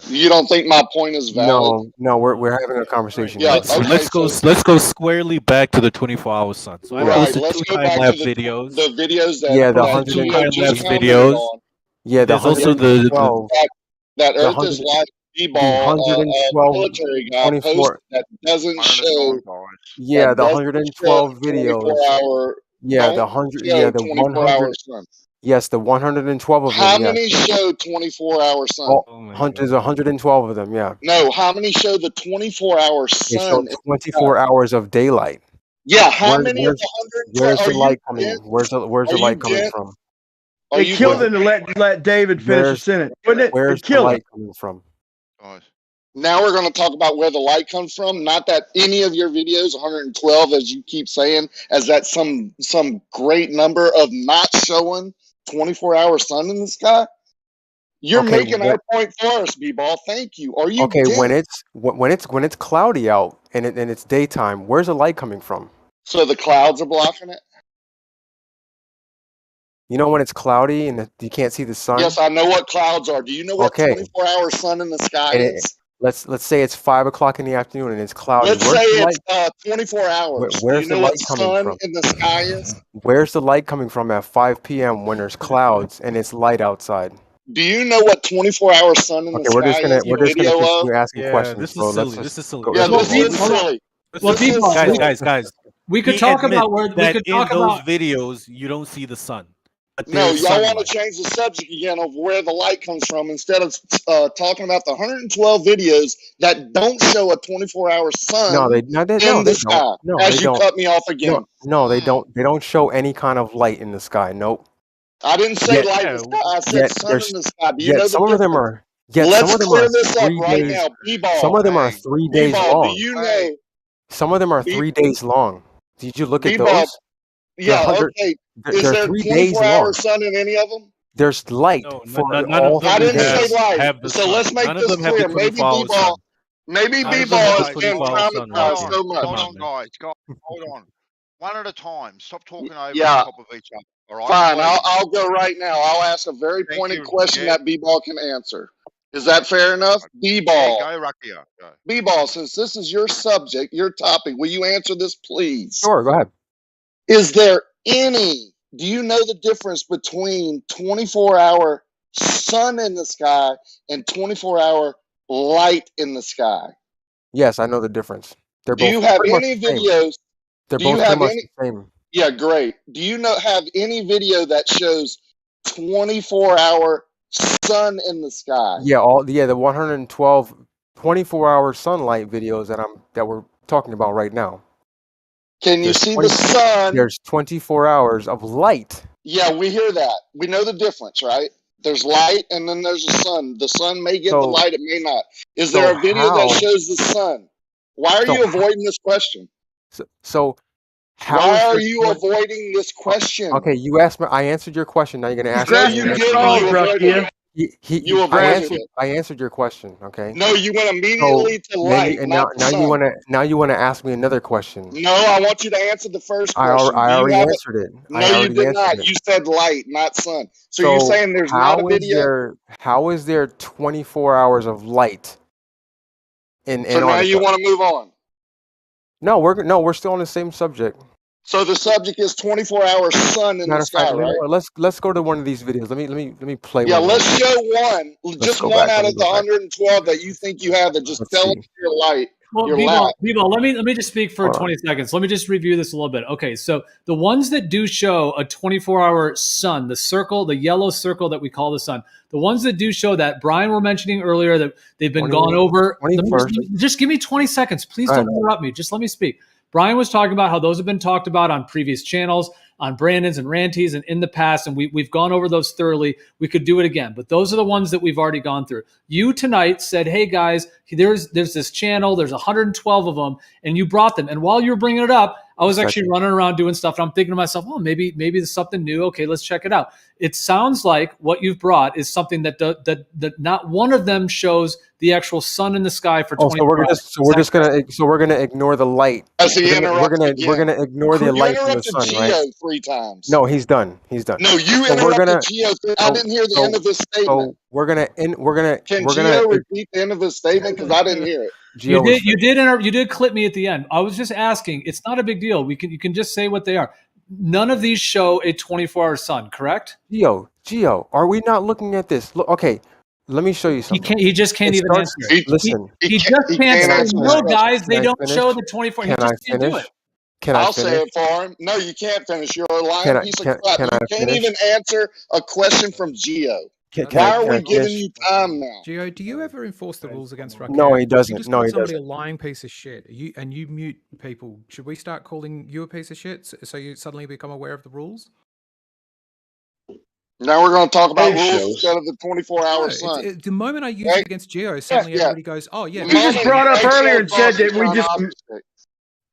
You don't think my point is valid? No, we're having a conversation. Yeah, Let's, okay, let's go squarely back to the 24-hour sun. So I Right, posted let's 2 go back time-lapse to the videos. videos that Yeah, the that 100 Gio time-lapse just commented videos. on. Yeah, the There's also the 112. That The Earth 100 is like the D-ball, 112 military guy 24 posted that doesn't show. Yeah, that the doesn't 112 show videos. 24-hour. Yeah, the Don't 100. show Yeah, the 24-hour 100. sun. Yes, the 112 of them. How Yes. many show 24-hour sun? There's 112 of them. Yeah, No, how many show the 24-hour they show sun? 24 hours of daylight. Yeah, how many of Where's the 112? where's Are the you light coming? dense? Where's the Are you light coming dense? from? Are It you killed dense? him to let David finish the Where's sentence, wouldn't it? where's It the killed him. light coming from? Now we're going to talk about where the light comes from. Not that any of your videos, 112, as you keep saying, as that some great number of not showing 24-hour sun in the sky. You're making our point for us, B-Ball. Thank you. Are you Okay, dead? when it's cloudy out and it's daytime, where's the light coming from? So the clouds are blocking it? You know when it's cloudy and you can't see the sun? Yes, I know what clouds are. Do you know what Okay. 24-hour sun in the sky And is? let's say it's 5 o'clock in the afternoon and it's cloudy. Let's Where's say the it's light? 24 hours. Do Where's you the know what light coming sun from? in the sky is? Where's the light coming from at 5 p.m. when there's clouds and it's light outside? Do you know what 24-hour sun in the Okay, we're sky just is? gonna Video of? continue asking Yeah, questions, this bro. is Let's silly. just This is silly. go. Yeah, Let's this go. is silly. Well, This is silly. Guys. We could We talk admit about where we that could in talk those about. videos you don't see the sun. But No, there's y'all want sunlight. to change the subject again of where the light comes from instead of talking about the 112 videos that don't show a 24-hour sun No, they in the sky. don't. No, As they you don't. cut me off again. No, they don't. They don't show any kind of light in the sky. Nope. I didn't say Yet, light in the sky. I said yet sun there's in the sky. Do you yet know the some of them difference? are yet Let's some of them clear are this up 3 right days. now. B-Ball. Some of them are 3 days B-Ball, do long. you know? Some of them are 3 days long. Did you look at B-Ball. those? Yeah, okay. Is They're there 3 days 24-hour long. sun in any of them? There's light for none all of them I 3 didn't say days. light. So let's make None of this them have clear. the Maybe 24-hour sun. B-Ball. Maybe None of them B-Ball have has the been 24-hour sun, traumatized Rocky. so much. Hold on, guys. Hold on. One at a time. Stop talking over Yeah. the top of each other. All right. Fine. Please. I'll go right now. I'll ask a very Thank pointed you. question Yeah. that B-Ball can answer. Is that fair enough? B-Ball. Yeah, go, Rakia. Go. B-Ball, since this is your subject, your topic, will you answer this, please? Sure, go ahead. Is there do you know the difference between 24-hour sun in the sky and 24-hour light in the sky? Yes, I know the difference. They're Do both you have pretty much any the same. videos? They're Do you both pretty have much any? the same. Yeah, great. Do you have any video that shows 24-hour sun in the sky? Yeah, the 112 24-hour sunlight videos that we're talking about right now. Can you see the sun? There's 24 hours of light. Yeah, we hear that. We know the difference, right? There's light and then there's the sun. The sun may get the light, it may not. Is there a video that shows the sun? Why are you avoiding this question? Why are you avoiding this question? Okay, you asked me. I answered your question. Now you're gonna ask No, me. you didn't. You avoided it. I answered your question. Okay. No, you went immediately to light, not now sun. you wanna ask me another question. No, I want you to answer the first I question. already answered it. No, you did not. You said light, not sun. So you're saying there's not a video? How is there 24 hours of light in So now you Antarctica? want to move on. No, we're still on the same subject. So the subject is 24-hour sun in Matter the of fact, sky, right? let's go to one of these videos. Let me play. Yeah, one let's more. show one. Just go one back. out Let me of the go back. 112 that you think you have that just fell into your light. Well, your B-Ball, lap. let me just speak for 20 seconds. Let me just review this a little bit. Okay, so the ones that do show a 24-hour sun, the circle, the yellow circle that we call the sun, the ones that do show that, Brian were mentioning earlier that they've been gone over. Just give me 20 seconds. Please don't interrupt me. Just let me speak. Brian was talking about how those have been talked about on previous channels, on Brandon's and Ranty's and in the past, and we've gone over those thoroughly. We could do it again, but those are the ones that we've already gone through. You tonight said, hey guys, there's this channel, there's 112 of them, and you brought them. And while you were bringing it up, I was actually running around doing stuff, and I'm thinking to myself, oh, maybe there's something new. Okay, let's check it out. It sounds like what you've brought is something that not one of them shows the actual sun in the sky for 24 hours. So we're gonna ignore the light. We're gonna ignore the light from the sun, Geo right? 3 times. No, he's done. No, you interrupted Geo. I didn't hear the end of his statement. Can Geo repeat the end of his statement because I didn't hear it. You did clip me at the end. I was just asking. It's not a big deal. You can just say what they are. None of these show a 24-hour sun, correct? Geo, are we not looking at this? Look, okay, let me show you something. He just can't even answer it. Listen. He just can't say, no, guys, they don't show the 24. He just can't do it. I'll say it for him. No, you can't finish. You're a lying piece of crap. You can't even answer a question from Geo. Why are we giving you time now? Geo, do you ever enforce the rules against Raquel? No, he doesn't. You just No, call he somebody doesn't. a lying piece of shit. You mute people. Should we start calling you a piece of shit so you suddenly become aware of the rules? Now we're going to talk about It rules shows. instead of the 24-hour No, sun. the moment I use it against Geo, suddenly yeah. everybody goes, "Oh yeah." The You just moment brought up eggshell earlier and said that crosses we are an just obstacle.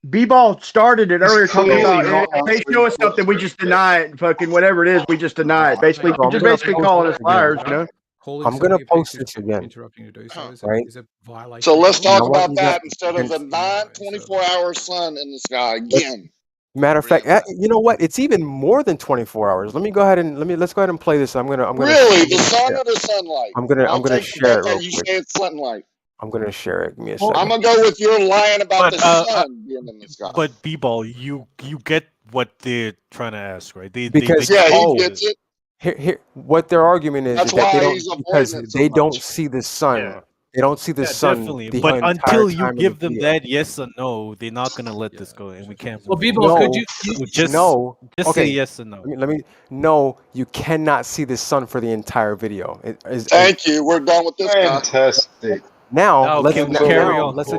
B-ball started it earlier talking clearly about not if they answering show the us something, we question. just deny it. Fucking whatever it is, we just deny it. Basically, So I'm just gonna basically post calling this us liars, again. you know? Calling I'm gonna somebody a post piece of this shit, again. interrupting to do so Right? is a violation. So let's of talk You know what, about you that got- instead you of the can- non 24-hour sun in the sky again. Matter of fact, you know what? It's even more than 24 hours. Let me go ahead and let's go ahead and play this. I'm gonna Really, the sun or the sunlight? I'm gonna I'll take share it that real you quick. say it's sunlight. I'm gonna share it. Give me a I'm second. gonna go with your lying about But, the sun being in the sky. But B-ball, you get what they're trying to ask, right? Because Yeah, he oh, gets it. here, what their argument is That's that they why don't he's avoiding because it so they much. don't see the sun. Yeah. They don't see the Yeah, sun definitely. the But entire until you time of give the them video. that yes or no, they're not gonna let this go, and we can't. Well, move B-ball, forward. could you So just no. just Okay. say yes or no. Let me. No, you cannot see the sun for the entire video. Thank you. We're done with this guy. Fantastic. Now Now, let's can we now, carry now on? let's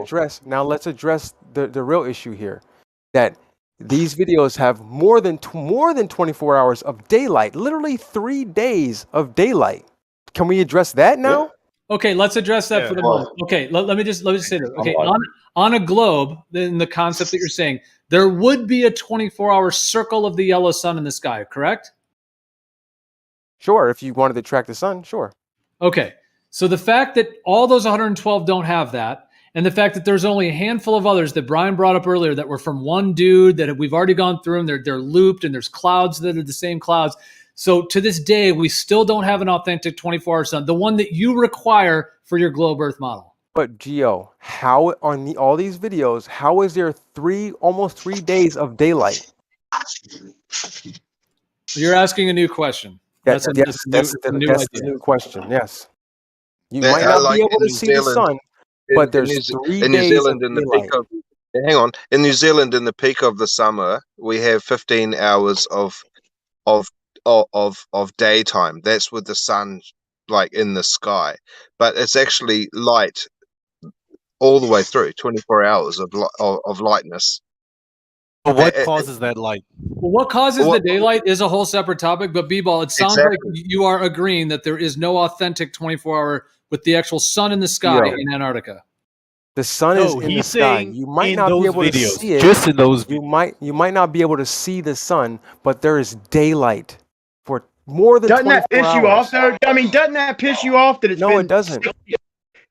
address the real issue here, that these videos have more than 24 hours of daylight, literally 3 days of daylight. Can we address that now? Okay, let's address that Yeah. for the moment. Okay, let me just say this. Okay, I'm on a globe, in the concept that you're saying, there would be a 24-hour circle of the yellow sun in the sky, correct? Sure, if you wanted to track the sun, sure. Okay, so the fact that all those 112 don't have that, and the fact that there's only a handful of others that Brian brought up earlier that were from one dude that we've already gone through, and they're looped, and there's clouds that are the same clouds. So to this day, we still don't have an authentic 24-hour sun, the one that you require for your globe Earth model. But Geo, how on all these videos, how is there almost 3 days of daylight? You're asking a new question. That's a the new idea. new question. Yes, you That- might not like be able in to New see the Zealand- sun, but there's 3 in New days Zealand of in the daylight. peak of hang on in New Zealand in the peak of the summer we have 15 hours of daytime. That's with the sun like in the sky, but it's actually light all the way through 24 hours of lightness. But what causes that light? Well, what causes the daylight is a whole separate topic, but B-Ball, it sounds like you are agreeing that there is no authentic 24-hour with the actual sun in the sky Yeah. in Antarctica. The sun No, is in the he's sky. saying You might in not be those able to videos, see it. just in those you might not be able to see the sun, but there is daylight for more than Doesn't that 24 piss you hours. off, though? I mean, doesn't that piss you off that it's No, been it doesn't.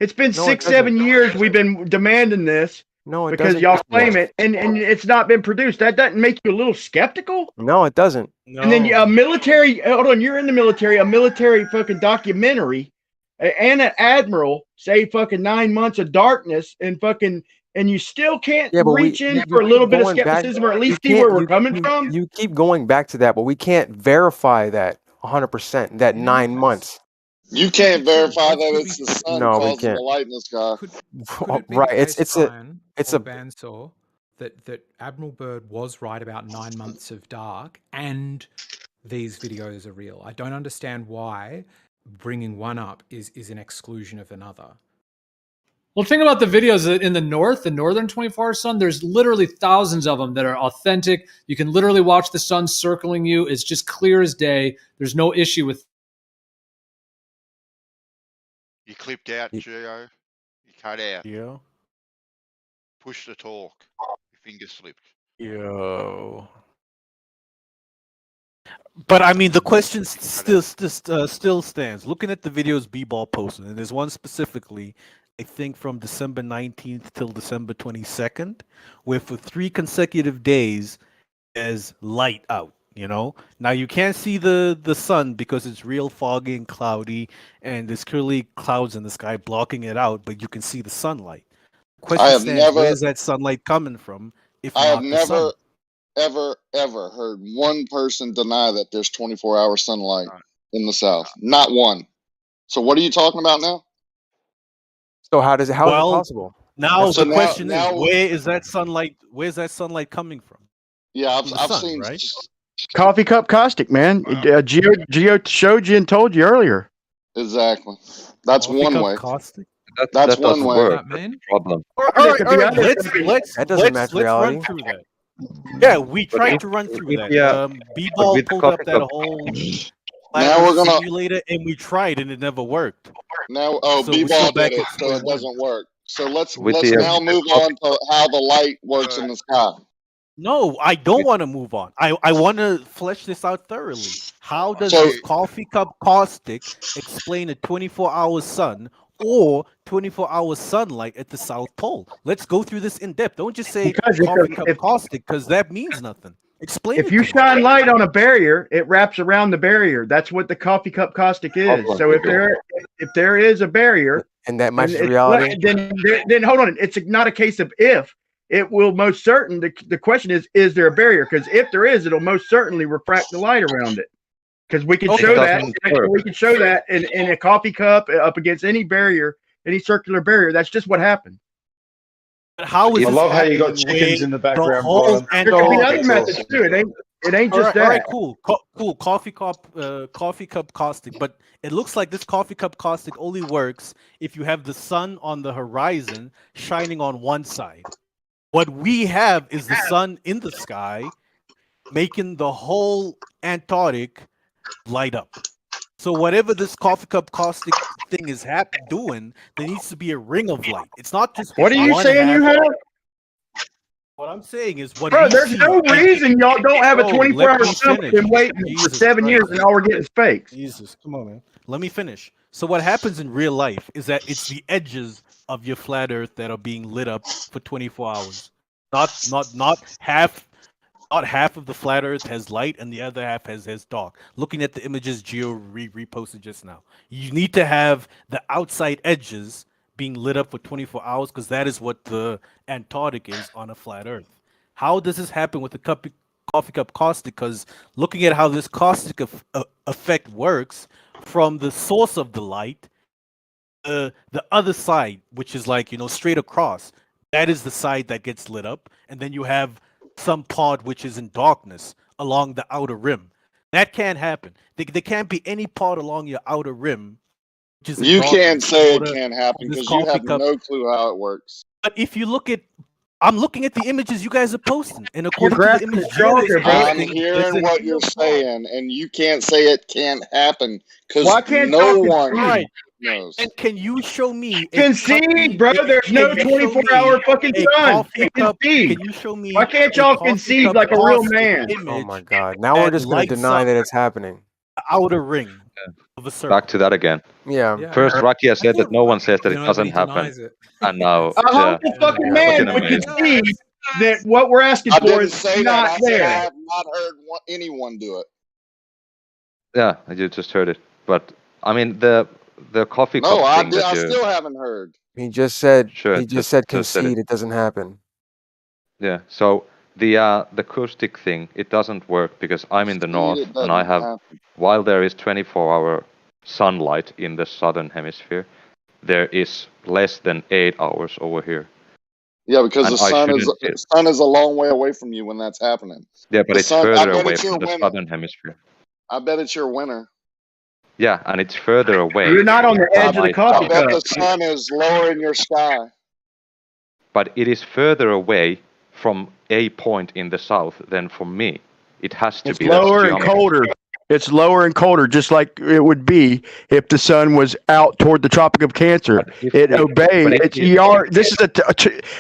It's been No, it 6, doesn't. 7 years we've been demanding this No, it because doesn't. y'all claim it, and it's not been produced. That doesn't make you a little skeptical? No, it doesn't. No. And then a military, hold on, you're in the military, a military fucking documentary, and an admiral say fucking 9 months of darkness and you still can't Yeah, but reach in you for a little keep bit of going back- skepticism or at you least see can't- where we're you- coming you- from? You keep going back to that, but we can't verify that 100%, that 9 months. You can't verify that it's the sun No, we causing can't. the light in the sky. Could it be Right, the it's case, a Brian, it's or a bandsaw that Admiral Byrd was right about 9 months of dark and these videos are real? I don't understand why bringing one up is an exclusion of another. Well, think about the videos that in the northern 24-hour sun. There's literally thousands of them that are authentic. You can literally watch the sun circling you. It's just clear as day. There's no issue with. You clipped out, Gio. You cut out. Yeah. Push the talk. Your finger slipped. Yo. But I mean, the question still stands. Looking at the videos B-Ball posted, and there's one specifically, I think from December 19th till December 22nd, where for 3 consecutive days there's light out. You know, now you can't see the sun because it's real foggy and cloudy, and there's clearly clouds in the sky blocking it out, but you can see the sunlight. Question I have stands, never- where's that sunlight coming from? If I have not the sun? never, ever heard one person deny that there's 24-hour sunlight in the South. Not one. So what are you talking about now? So how is it Well, possible? Now So the now- question now- is, where is that sunlight? Where's that sunlight coming from? Yeah, From the I've sun, seen. right? Coffee cup caustic, man. Geo showed you and told you earlier. Exactly. That's Coffee one cup way. caustic? That's that one doesn't way. work. That mean? Problem. All right, let's That doesn't match reality. run through that. Yeah, we But tried if- to run through if that. we are- B-Ball with pulled coffee up that cup- whole Now we're gonna simulator, and we tried, and it never worked. now. So we B-ball go back did it, at so square it one. doesn't work. So let's With let's the now move on to how the light works in the sky. No, I don't want to move on. I want to flesh this out thoroughly. How does So this coffee cup caustic explain a 24-hour sun or 24-hour sunlight at the South Pole? Let's go through this in depth. Don't just say Because coffee cup caustic, because that means nothing. Explain if it you to me. shine light on a barrier, it wraps around the barrier. That's what the coffee cup caustic is. So if there is a barrier, And that matches it's reality. then hold on. It's not a case of if. It will most certain. The question is there a barrier? Because if there is, it'll most certainly refract the light around it. Because we can show that. We can show that in a coffee cup up against any barrier, any circular barrier. That's just what happened. But how is I this love how you got happening chickens when in the the background, whole Brian. There could be Antarctic other methods too. It ain't just that. All right, cool. Cool. Coffee cup caustic. But it looks like this coffee cup caustic only works if you have the sun on the horizon shining on one side. What we have is the sun in the sky, making the whole Antarctic light up. So whatever this coffee cup caustic thing is doing, there needs to be a ring of light. It's not just What are you one saying half. you have? What I'm saying is what Bro, we there's see no in- reason y'all don't have a Bro, 24-hour let me sun. finish. Been waiting for Jesus 7 years, Christ. and all we're getting is fakes. Jesus, come on, man. Let me finish. So what happens in real life is that it's the edges of your flat Earth that are being lit up for 24 hours. Not half of the flat Earth has light and the other half has dark. Looking at the images Geo reposted just now, you need to have the outside edges being lit up for 24 hours because that is what the Antarctic is on a flat Earth. How does this happen with the coffee cup caustic? Because looking at how this caustic effect works from the source of the light, the other side, which is like, straight across, that is the side that gets lit up, and then you have some part which is in darkness along the outer rim. That can't happen. There can't be any part along your outer rim which is in you darkness can't say in it order can't happen for this because you coffee have cup. no clue how it works. But if you look at, I'm looking at the images you guys are posting, and You're according to the grasping image at straws here, bro. I'm hearing what you're saying, and you can't say it can't happen because Why can't no y'all one Right. knows. And can you show me concede, bro? There's no 24-hour fucking a sun. coffee cup? Concede. Can you show me Why can't a y'all coffee concede cup like a real caustic man? Oh image my God! Now we're that just going to lights deny up that it's happening. the outer ring of a circle? Back to that again. Yeah. First, Rakia said that no one says that You it know, doesn't he happen, denies it. and now A humble fucking man would concede that what we're asking I for didn't is say that. not I said I there. have not heard anyone do it. Yeah, you just heard it. But I mean the coffee No, cup I thing that you still haven't heard. He just said. Sure, He just just said said concede. it. It doesn't happen. Yeah. So the acoustic thing, it doesn't work because I'm in the north It and I doesn't have happen. while there is 24-hour sunlight in the southern hemisphere, there is less than 8 hours over here. Yeah, because And the sun is a long way away from you when that's happening. Yeah, but The it's sun, I further bet away it's your from the winter. southern hemisphere. I bet it's your winter. Yeah, and it's further away. You're not on the edge of the coffee I bet cup. the sun is lower in your sky. But it is further away from a point in the south than from me. It has to It's be. That's lower and geometry. colder. It's lower and colder, just like it would be if the sun was out toward the Tropic of Cancer. It obeys. This is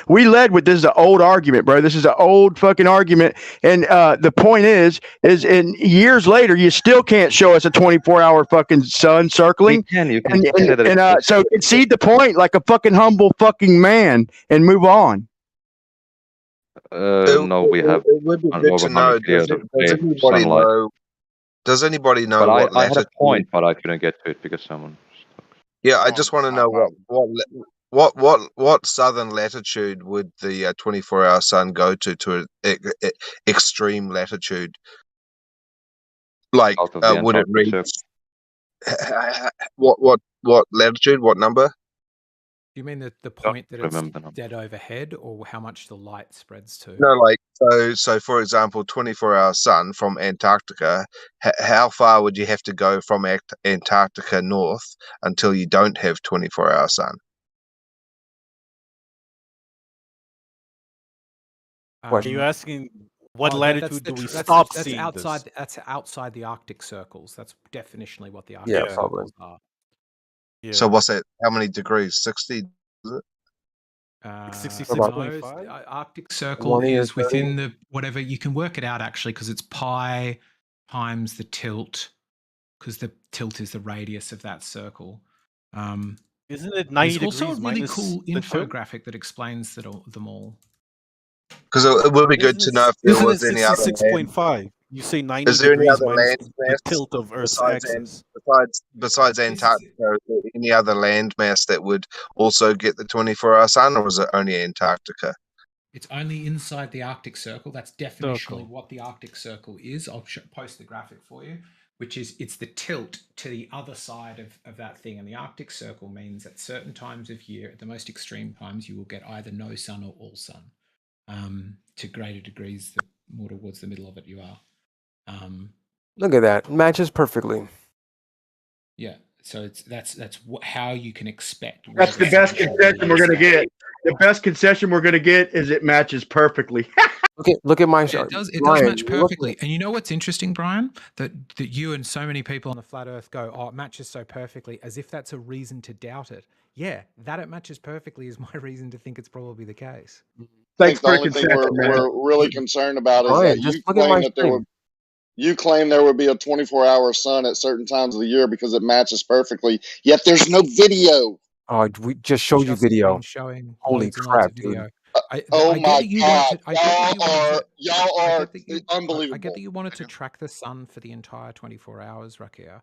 we led with this is an old argument, bro. This is an old fucking argument. And the point is in years later, you still can't show us a 24-hour fucking sun circling. You can say that it's So concede the point like a fucking humble fucking man and move on. No, we have It would be good over to know. 100 years of Does anybody sunlight. know? Does anybody know But what I had a latitude? point, but I couldn't get to it because someone. Yeah, I just want to know what southern latitude would the 24-hour sun go to extreme latitude? Like, South of the would it Antarctic reach Circle. what latitude? What number? You mean the point that it's remember now. dead overhead, or how much the light spreads to? No, like so. For example, 24-hour sun from Antarctica. How far would you have to go from Antarctica north until you don't have 24-hour sun? Are you asking What Oh, latitude do we stop seeing outside, this? That's outside the Arctic circles. That's definitionally what the Yeah, Arctic probably. circles are. Yeah. So what's that? How many degrees? 60? Is it? 66.5? The Arctic Circle 20 or is within 30? the whatever. You can work it out actually because it's pi times the tilt, because the tilt is the radius of that circle. Isn't it 90 There's also a degrees really minus cool the tilt? infographic that explains them all. Because it would be good to know if there Isn't it was any other land. 66.5? You say 90 Is there any degrees other minus land the mass tilt of Earth's besides axis. besides Antarctica? Is there any other land mass that would also get the 24-hour sun, or is it only Antarctica? It's only inside the Arctic Circle. That's definitionally what the Arctic Circle is. I'll post the graphic for you, which is it's the tilt to the other side of that thing. And the Arctic Circle means at certain times of year, at the most extreme times, you will get either no sun or all sun. To greater degrees, the more towards the middle of it you are. Look at that. Matches perfectly. Yeah. So that's how you can expect. That's the best concession we're going to get. The best concession we're going to get is it matches perfectly. Look at my It does Brian, match perfectly. And you know what's interesting, Brian? That you and so many people on the flat Earth go, oh, it matches so perfectly, as if that's a reason to doubt it. Yeah, that it matches perfectly is my reason to think it's probably the case. I think the only thing we're really concerned about is that you claim there would be a 24-hour sun at certain times of the year because it matches perfectly, yet there's no video. Oh, we just showed you video. Showing Holy loads and crap, loads of video. dude. Oh my God! Y'all are unbelievable. I get that you wanted to track the sun for the entire 24 hours, Rakia.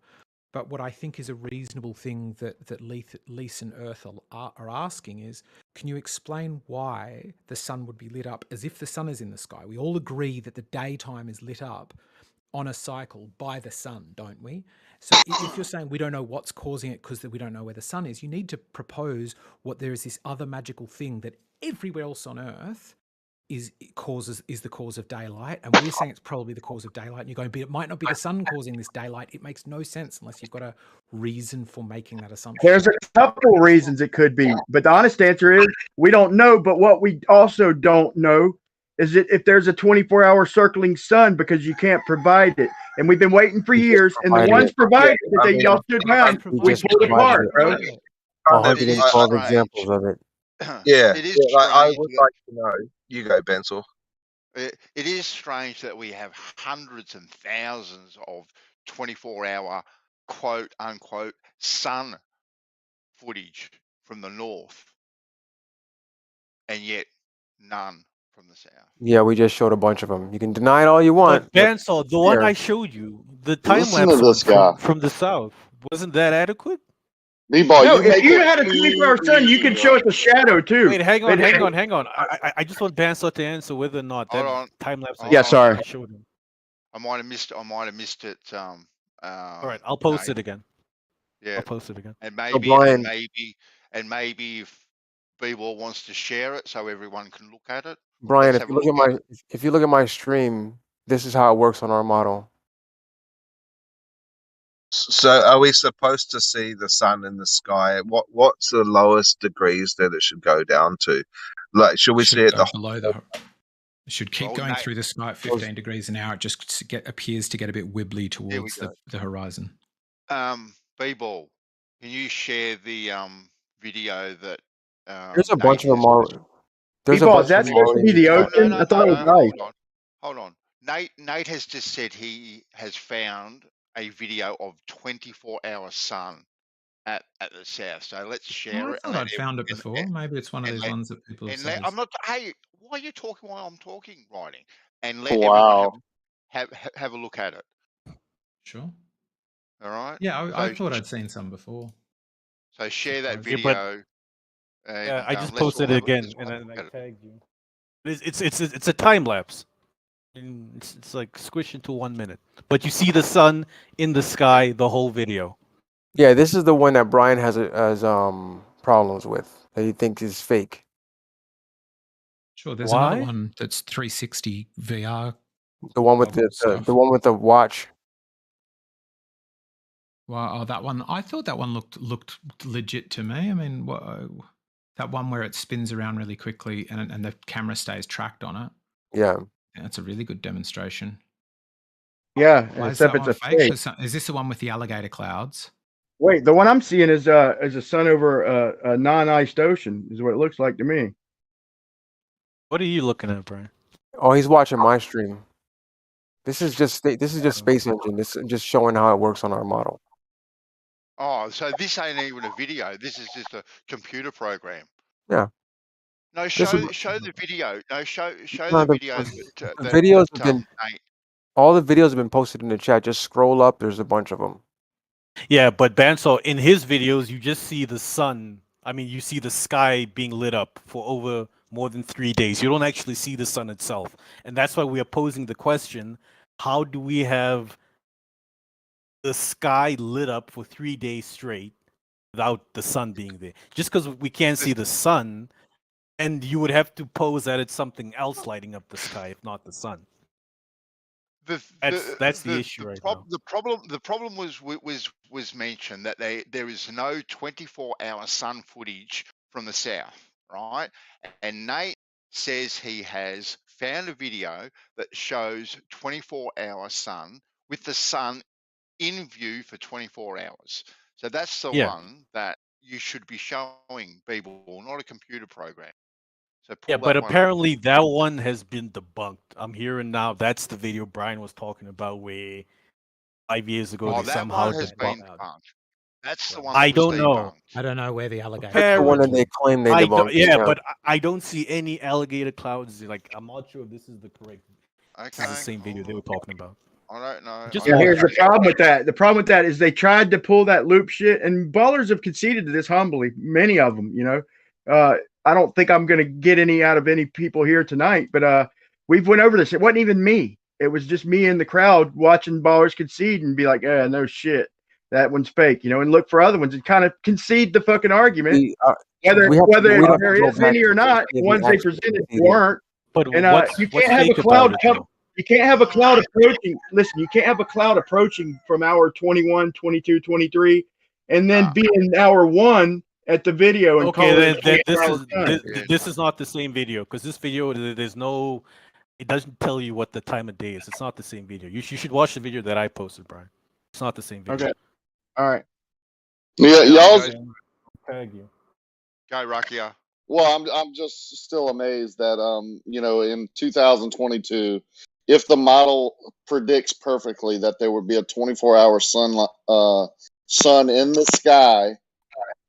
But what I think is a reasonable thing that Lise and Earth are asking is, can you explain why the sun would be lit up as if the sun is in the sky? We all agree that the daytime is lit up on a cycle by the sun, don't we? So if you're saying we don't know what's causing it because we don't know where the sun is, you need to propose what there is this other magical thing that everywhere else on Earth is the cause of daylight, and we're saying it's probably the cause of daylight, and you're going, but it might not be the sun causing this daylight. It makes no sense unless you've got a reason for making that assumption. There's a couple reasons it could be, but the honest answer is we don't know. But what we also don't know is that if there's a 24-hour circling sun, because you can't provide it. And we've been waiting for years, and the ones provided that y'all stood down, we pulled apart, bro. 112 examples of it. Yeah, It is I strange would that- like to know. You go, Bensel. It is strange that we have hundreds and thousands of 24-hour quote unquote sun footage from the north, and yet none from the south. Yeah, we just showed a bunch of them. You can deny it all you want. But Bansal, the one I showed you, the time lapse from the south, wasn't that adequate? No, if you had a 24-hour sun, you could show us a shadow too. Wait, hang on. I just want Bansal to answer whether or not that time lapse. Yeah, sorry. I showed him. I might have missed it. All right, I'll post it again. Yeah, I'll post it again. And Brian- maybe if B-Wall wants to share it so everyone can look at it. Brian, let's if you look at my stream, this is how it works on our model. So, are we supposed to see the sun in the sky? What's the lowest degrees that it should go down to? Like, should we see it below the? It should keep going through the sky at 15 degrees an hour. It just appears to get a bit wibbly towards the horizon. B-Ball, can you share the video that? There's a bunch of them already. There's There's a bunch is that of them supposed to be the ocean? I thought it was night. Hold on. Nate has just said he has found a video of 24-hour sun at the south. So let's share it. I thought I'd found it before. Maybe it's one of those ones that people have said. I'm not. Hey, why are you talking while I'm talking? Writing and let everyone have a look at it. Sure. All right. Yeah, I thought I'd seen some before. So share that video. Yeah, I just posted it again, and then I tagged you. It's a time lapse. It's like squished into 1 minute, but you see the sun in the sky the whole video. Yeah, this is the one that Brian has problems with, that he thinks is fake. Sure, there's another one that's 360 VR. The one with the one with the watch. Well, that one. I thought that one looked legit to me. I mean, that one where it spins around really quickly and the camera stays tracked on it. Yeah. That's a really good demonstration. Yeah, Why is except that it's one a fake? fake. Is this the one with the alligator clouds? Wait, the one I'm seeing is a sun over a non-iced ocean. Is what it looks like to me. What are you looking at, Brian? Oh, he's watching my stream. This is just Space Engine. This is just showing how it works on our model. Oh, so this ain't even a video. This is just a computer program. Yeah. No, This show is- the video. No, show No, the video the videos have been Nate. all the videos have been posted in the chat. Just scroll up. There's a bunch of them. Yeah, but Banso, in his videos, you just see the sun. I mean, you see the sky being lit up for over more than 3 days. You don't actually see the sun itself. And that's why we are posing the question, how do we have the sky lit up for 3 days straight without the sun being there? Just because we can't see the sun, and you would have to pose that it's something else lighting up the sky, if not the sun. That's the issue right now. The problem was mentioned that there is no 24-hour sun footage from the south, right? And Nate says he has found a video that shows 24-hour sun with the sun in view for 24 hours. So that's the one that you should be showing people, not a computer program. So Yeah, but apparently that one has been debunked. I'm hearing now that's the video Brian was talking about where 5 years ago they that somehow one has been debunked. debunked. That's the one. I don't know. I don't know where the alligator. That's the one that they claim they debunked. Yeah, but I don't see any alligator clouds. Like, I'm not sure if this is the correct. This is the same video they were talking about. I don't know. Yeah, here's the problem with that. The problem with that is they tried to pull that loop shit, and ballers have conceded to this humbly. Many of them, you know. I don't think I'm going to get any out of any people here tonight, but we've went over this. It wasn't even me. It was just me in the crowd watching ballers concede and be like, no shit, that one's fake, you know, and look for other ones and kind of concede the fucking argument. Whether there is any or not, the ones they presented weren't. But you can't have a cloud come. You can't have a cloud approaching. Listen, you can't have a cloud approaching from hour 21, 22, 23, and then be in hour 1 at the video. And okay, then this is not the same video, because this video there's no. It doesn't tell you what the time of day is. It's not the same video. You should watch the video that I posted, Brian. It's not the same video. Okay. All right. Yeah, y'all. Tag you. Go, Rakia. Well, I'm just still amazed that you know, in 2022, if the model predicts perfectly that there would be a 24-hour sun in the sky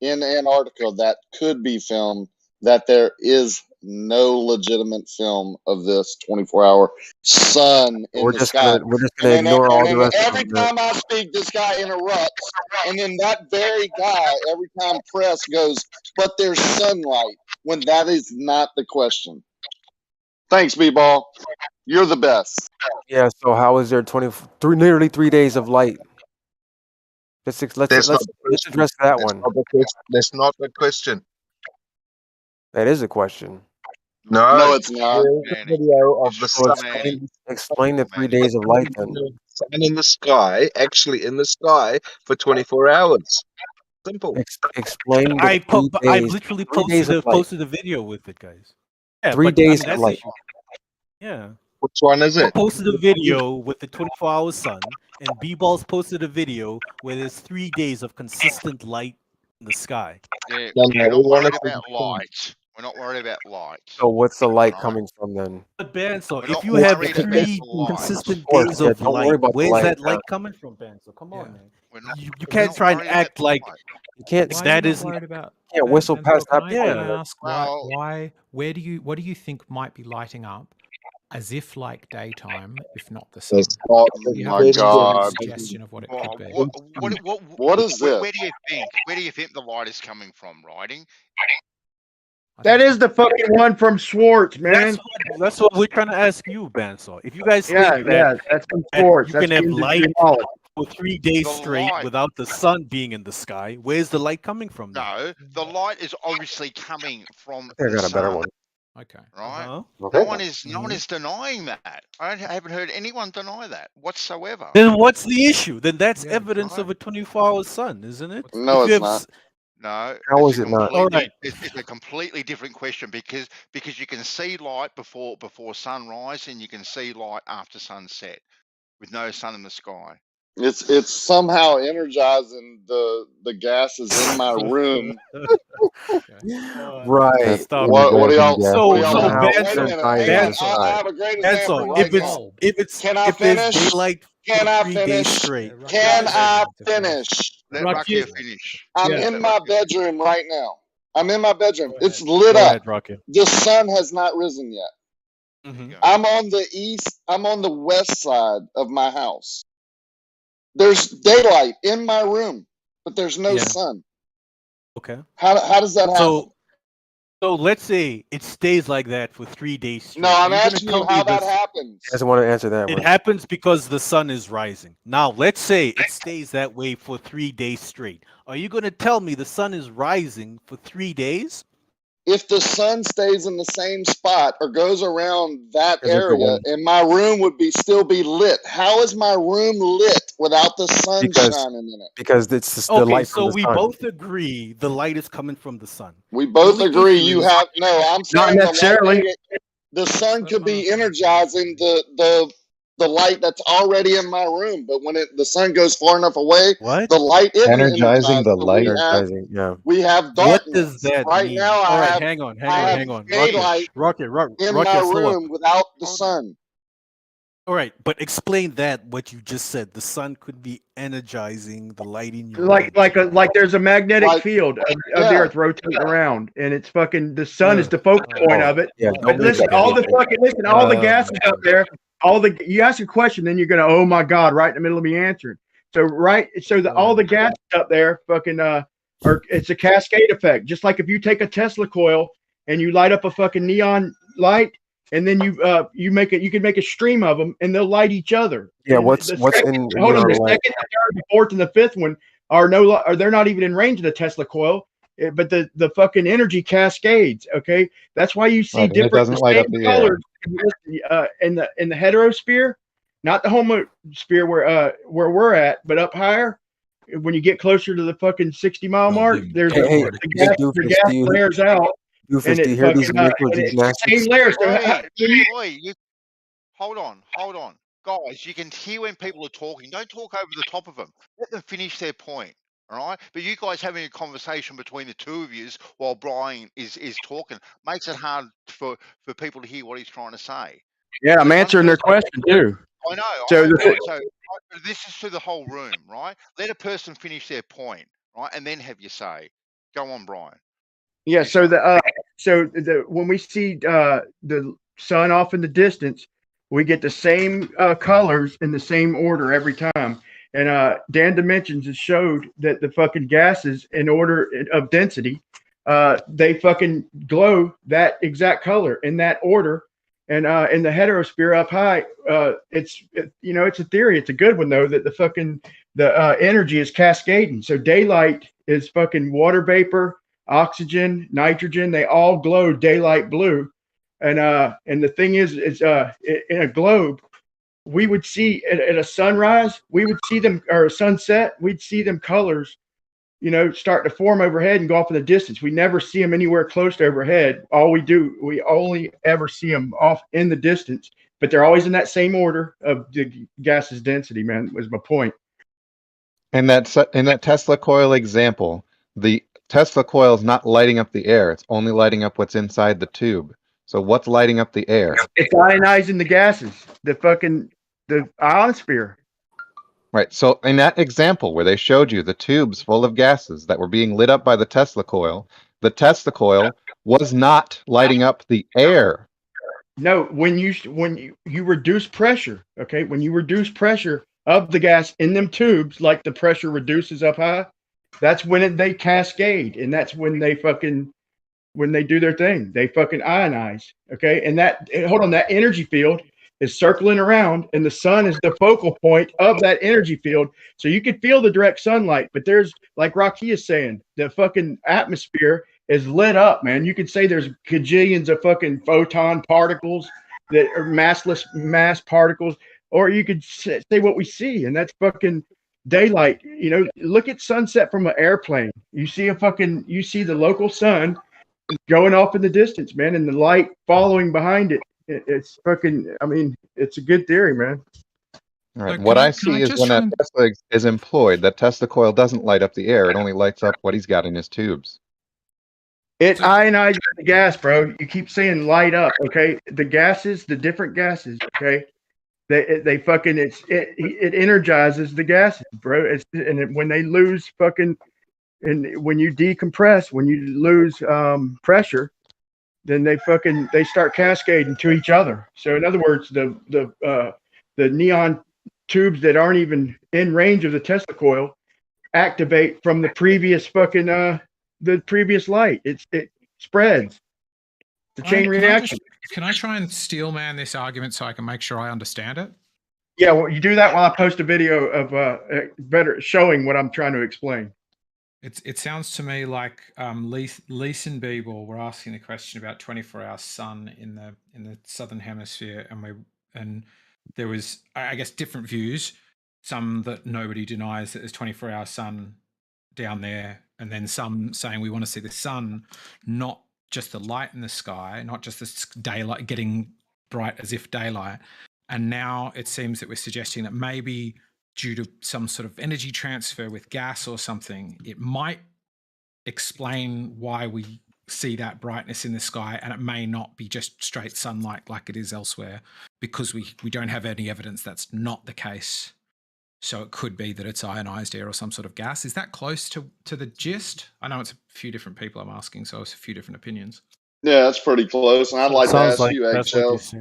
in Antarctica that could be filmed, that there is no legitimate film of this 24-hour sun in the sky. We're just going to ignore all the rest of every time I speak, this guy interrupts. And then that very guy, every time press goes, but there's sunlight, when that is not the question. Thanks, B-Ball. You're the best. Yeah, so how is there nearly 3 days of light? Let's address that one. That's not the question. That is a question. No, it's not. Video of the sun. Explain the 3 days of light then. Sun in the sky, actually in the sky for 24 hours. Simple. Explain. I've literally posted a video with it, guys. Yeah, 3 days of that's light. Yeah. Which one is it? I posted a video with the 24-hour sun, and B-Balls posted a video where there's 3 days of consistent light in the sky. Yeah, we're not worried about light. We're not worried about light. So what's the light coming from then? But Banso, We're if not you have worried 3 about consistent light. days Yeah, of don't worry light, about the where's light. that light coming from, Banso? Come on, man. You we're can't not try and worried act about like You can't. Why that are you is not worried about? Yeah, whistle past that Can point. I ask why? What do you think might be lighting up, as if like daytime, if not the sun? Oh You have my a God. suggestion of what it could be. What is this? Where do you think? Where do you think the light is coming from? Riding? That is the fucking one from Schwartz, man. That's what we're trying to ask you, Banso. If you guys think that's from Schwartz. you can That's have light knowledge. for 3 days The straight light. without the sun being in the sky, where's the light coming from? Then? No, the light is obviously coming from I the got a better sun, one. Okay. right? Uh-huh. No one is denying that. I haven't heard anyone deny that whatsoever. Then what's the issue? Then that's evidence of a 24-hour sun, isn't it? No, If you it's have not. No, How it's is a it not? completely it's a completely different question because you can see light before sunrise and you can see light after sunset with no sun in the sky. It's somehow energizing the gases in my room. Right. What do y'all? So What do y'all so want? Wait a Benzo, minute. Hang on. Benzo, I have a great Benzo, example right now. Can I if there's finish? daylight Can for I 3 days finish? straight. Can I finish? Let Rakia finish. I'm Yeah. in my bedroom right now. I'm in my bedroom. It's Go lit up. ahead, Rocket. The sun has not risen yet. Mm-hmm. I'm on the east. I'm on the west side of my house. There's daylight in my room, but there's no Yeah. sun. Okay. How does that happen? So let's say it stays like that for 3 days straight. No, I'm Are you gonna asking tell you me how that this? happens. He doesn't want to answer that It one. happens because the sun is rising. Now, let's say it stays that way for 3 days straight. Are you going to tell me the sun is rising for 3 days? If the sun stays in the same spot or goes around that Because there's the area, wind. and my room would still be lit. How is my room lit without the sun Because shining in it? it's just the Okay, light from so the we sun. both agree the light is coming from the sun. We both agree you have no. I'm saying Not necessarily. the sun could be energizing the light that's already in my room, but when the sun goes far enough away, What? the light isn't Energizing the energized. So light. Energizing, yeah. we have What darkness. does that Right mean? now, All I right, have hang on. daylight Rocket, in my slow up. room without the sun. All right, but explain that what you just said. The sun could be energizing the light in your room. Like there's a magnetic Like- field of the yeah. Earth rotating around, and it's fucking the sun is the focus point of it. Yeah, But don't listen, make that all the shit. fucking all the gases up there, you ask a question, then you're gonna, oh my god, right in the middle of me answering. So all the gases up there, fucking it's a cascade effect. Just like if you take a Tesla coil and you light up a fucking neon light, and then you can make a stream of them, and they'll light each other. Yeah, And what's the in second, hold on, neon the light? second, the third, the fourth, and the fifth one are they're not even in range of the Tesla coil, but the fucking energy cascades. Okay, that's why you see Right, and it different doesn't light up same the air. colors in the heterosphere, not the homosphere where we're at, but up higher. When you get closer to the fucking 60-mile mark, there's Hey, the Doofus, gas do you flares out. Doofus, And do you it hear these fucking miracles, and these it's the gymnastics? same layers. So Hold on. Guys, you can hear when people are talking. Don't talk over the top of them. Let them finish their point. All right? But you guys having a conversation between the two of you while Brian is talking makes it hard for people to hear what he's trying to say. Yeah, I'm Let one answering their person- question too. I know. So So this is to the whole room, right? Let a person finish their point, right? And then have your say. Go on, Brian. Yeah, so when we see the sun off in the distance, we get the same colors in the same order every time. And Dan Dimensions has showed that the fucking gases, in order of density, they fucking glow that exact color in that order. And in the heterosphere up high, it's a theory. It's a good one though, that the energy is cascading. So daylight is fucking water vapor, oxygen, nitrogen. They all glow daylight blue. And the thing is in a globe, we would see at a sunrise, we would see them, or a sunset, we'd see them colors, start to form overhead and go off in the distance. We never see them anywhere close to overhead. We only ever see them off in the distance, but they're always in that same order of the gas's density, man, was my point. And in that Tesla coil example, the Tesla coil is not lighting up the air. It's only lighting up what's inside the tube. So what's lighting up the air? It's ionizing the gases, the ionosphere. Right. So in that example where they showed you the tubes full of gases that were being lit up by the Tesla coil was not lighting up the air. No, when you reduce pressure, okay, when you reduce pressure of the gas in them tubes, like the pressure reduces up high, that's when they cascade, and that's when they do their thing. They fucking ionize, okay? And that energy field is circling around, and the sun is the focal point of that energy field. So you could feel the direct sunlight, but there's, like Rocky is saying, the fucking atmosphere is lit up, man. You could say there's gajillions of fucking photon particles that are mass particles, or you could say what we see, and that's fucking daylight. You know, look at sunset from an airplane. You see the local sun going off in the distance, man, and the light following behind it. It's fucking. I mean, it's a good theory, man. Right. What I see is when a Tesla is employed, that Tesla coil doesn't light up the air. It only lights up what he's got in his tubes. It ionizes the gas, bro. You keep saying light up, okay? The gases, the different gases, okay? They fucking it energizes the gases, bro. When they lose fucking, and when you decompress, when you lose pressure, then they start cascading to each other. So in other words, the neon tubes that aren't even in range of the Tesla coil activate from the previous fucking the previous light. It spreads. The chain reaction. Can I try and steel man this argument so I can make sure I understand it? Yeah, well, you do that while I post a video of better showing what I'm trying to explain. It sounds to me like Lease and Beeble were asking the question about 24-hour sun in the southern hemisphere, and there was, I guess, different views. Some that nobody denies that there's 24-hour sun down there, and then some saying we want to see the sun, not just the light in the sky, not just the daylight getting bright as if daylight. And now it seems that we're suggesting that maybe due to some sort of energy transfer with gas or something, it might explain why we see that brightness in the sky, and it may not be just straight sunlight like it is elsewhere, because we don't have any evidence that's not the case. So it could be that it's ionized air or some sort of gas. Is that close to the gist? I know it's a few different people I'm asking, so it's a few different opinions. Yeah, that's pretty close. And I'd like to ask you, Eggshells.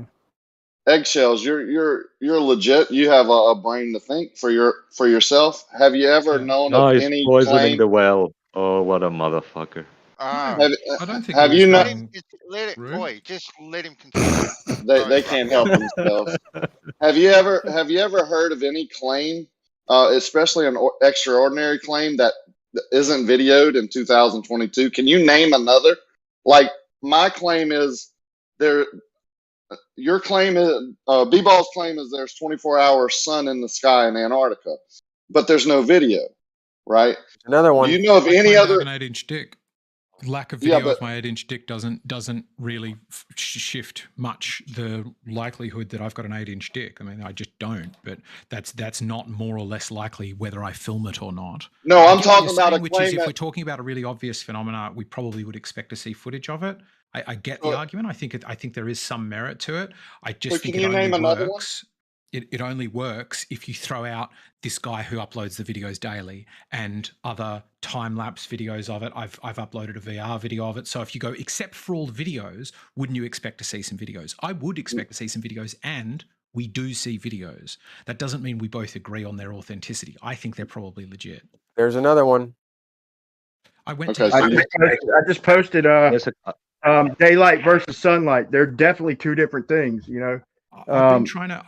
Eggshells, you're legit. You have a brain to think for yourself. Have you ever known of any poisoning claim? the well. Oh, what a motherfucker. I don't think have he you was not? being rude. Just let him continue. They can't help themselves. Have you ever heard of any claim, especially an extraordinary claim that isn't videoed in 2022? Can you name another? Like my claim is there. Your claim is B-Ball's claim is there's 24-hour sun in the sky in Antarctica, but there's no video, right? Another one. Do you know of any other? An 8-inch dick. Lack of video of my 8-inch dick doesn't really shift much the likelihood that I've got an 8-inch dick. I mean, I just don't. But that's not more or less likely whether I film it or not. No, I'm talking about a which claim is if that, we're talking about a really obvious phenomena, we probably would expect to see footage of it. I get the argument. I think there is some merit to it. I just think it only works. It only works if you throw out this guy who uploads the videos daily and other time-lapse videos of it. I've uploaded a VR video of it. So if you go, except for all the videos, wouldn't you expect to see some videos? I would expect to see some videos, and we do see videos. That doesn't mean we both agree on their authenticity. I think they're probably legit. There's another one. I went I just posted daylight versus sunlight. They're definitely two different things, you know. I've been trying to,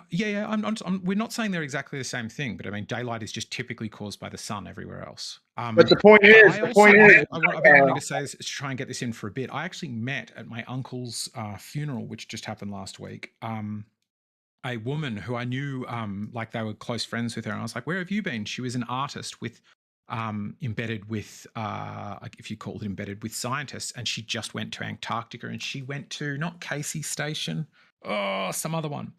we're not saying they're exactly the same thing, but I mean, daylight is just typically caused by the sun everywhere else. But the point is, I've been wanting to say this, to try and get this in for a bit. I actually met at my uncle's funeral, which just happened last week, a woman who I knew, like they were close friends with her. And I was like, where have you been? She was an artist with, embedded with, if you called it embedded with scientists. And she just went to Antarctica, and she went to not Casey Station, some other one,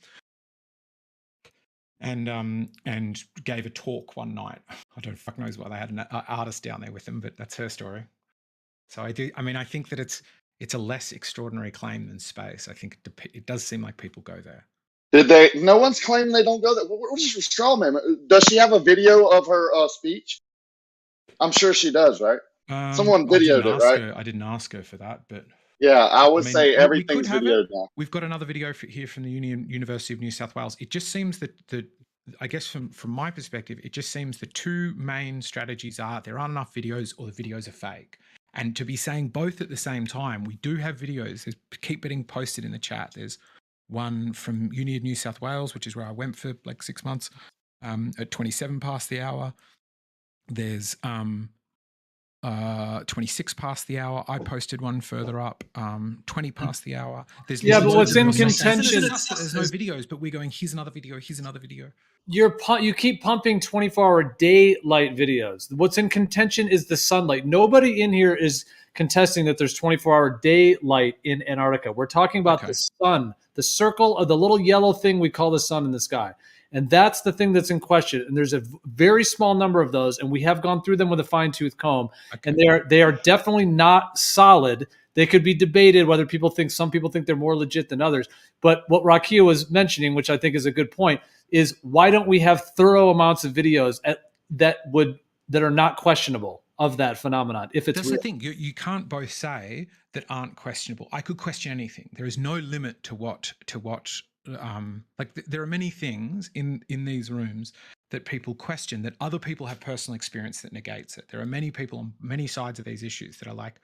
and gave a talk one night. I don't fuck knows why they had an artist down there with them, but that's her story. So I think that it's a less extraordinary claim than space. I think it does seem like people go there. Did they? No one's claiming they don't go there. What is your straw man? Does she have a video of her speech? I'm sure she does, right? Someone videoed it, right? I didn't ask her for that, but yeah, I would say everything's videoed now. We've got another video here from the University of New South Wales. It just seems that I guess from my perspective, it just seems the two main strategies are there aren't enough videos or the videos are fake. And to be saying both at the same time, we do have videos. There's keep getting posted in the chat. There's one from Uni of New South Wales, which is where I went for like 6 months, at 27 past the hour. There's 26 past the hour. I posted one further up, 20 past the hour. There's but what's in contention? There's no videos, but we're going, here's another video, here's another video. You keep pumping 24-hour daylight videos. What's in contention is the sunlight. Nobody in here is contesting that there's 24-hour daylight in Antarctica. We're talking about the sun, the circle of the little yellow thing we call the sun in the sky. And that's the thing that's in question. And there's a very small number of those, and we have gone through them with a fine-tooth comb. And they are definitely not solid. They could be debated whether some people think they're more legit than others. But what Rakia was mentioning, which I think is a good point, is why don't we have thorough amounts of videos that are not questionable of that phenomenon? If it's that's the thing, you can't both say that aren't questionable. I could question anything. There is no limit to what. There are many things in these rooms that people question that other people have personal experience that negates it. There are many people on many sides of these issues that are like,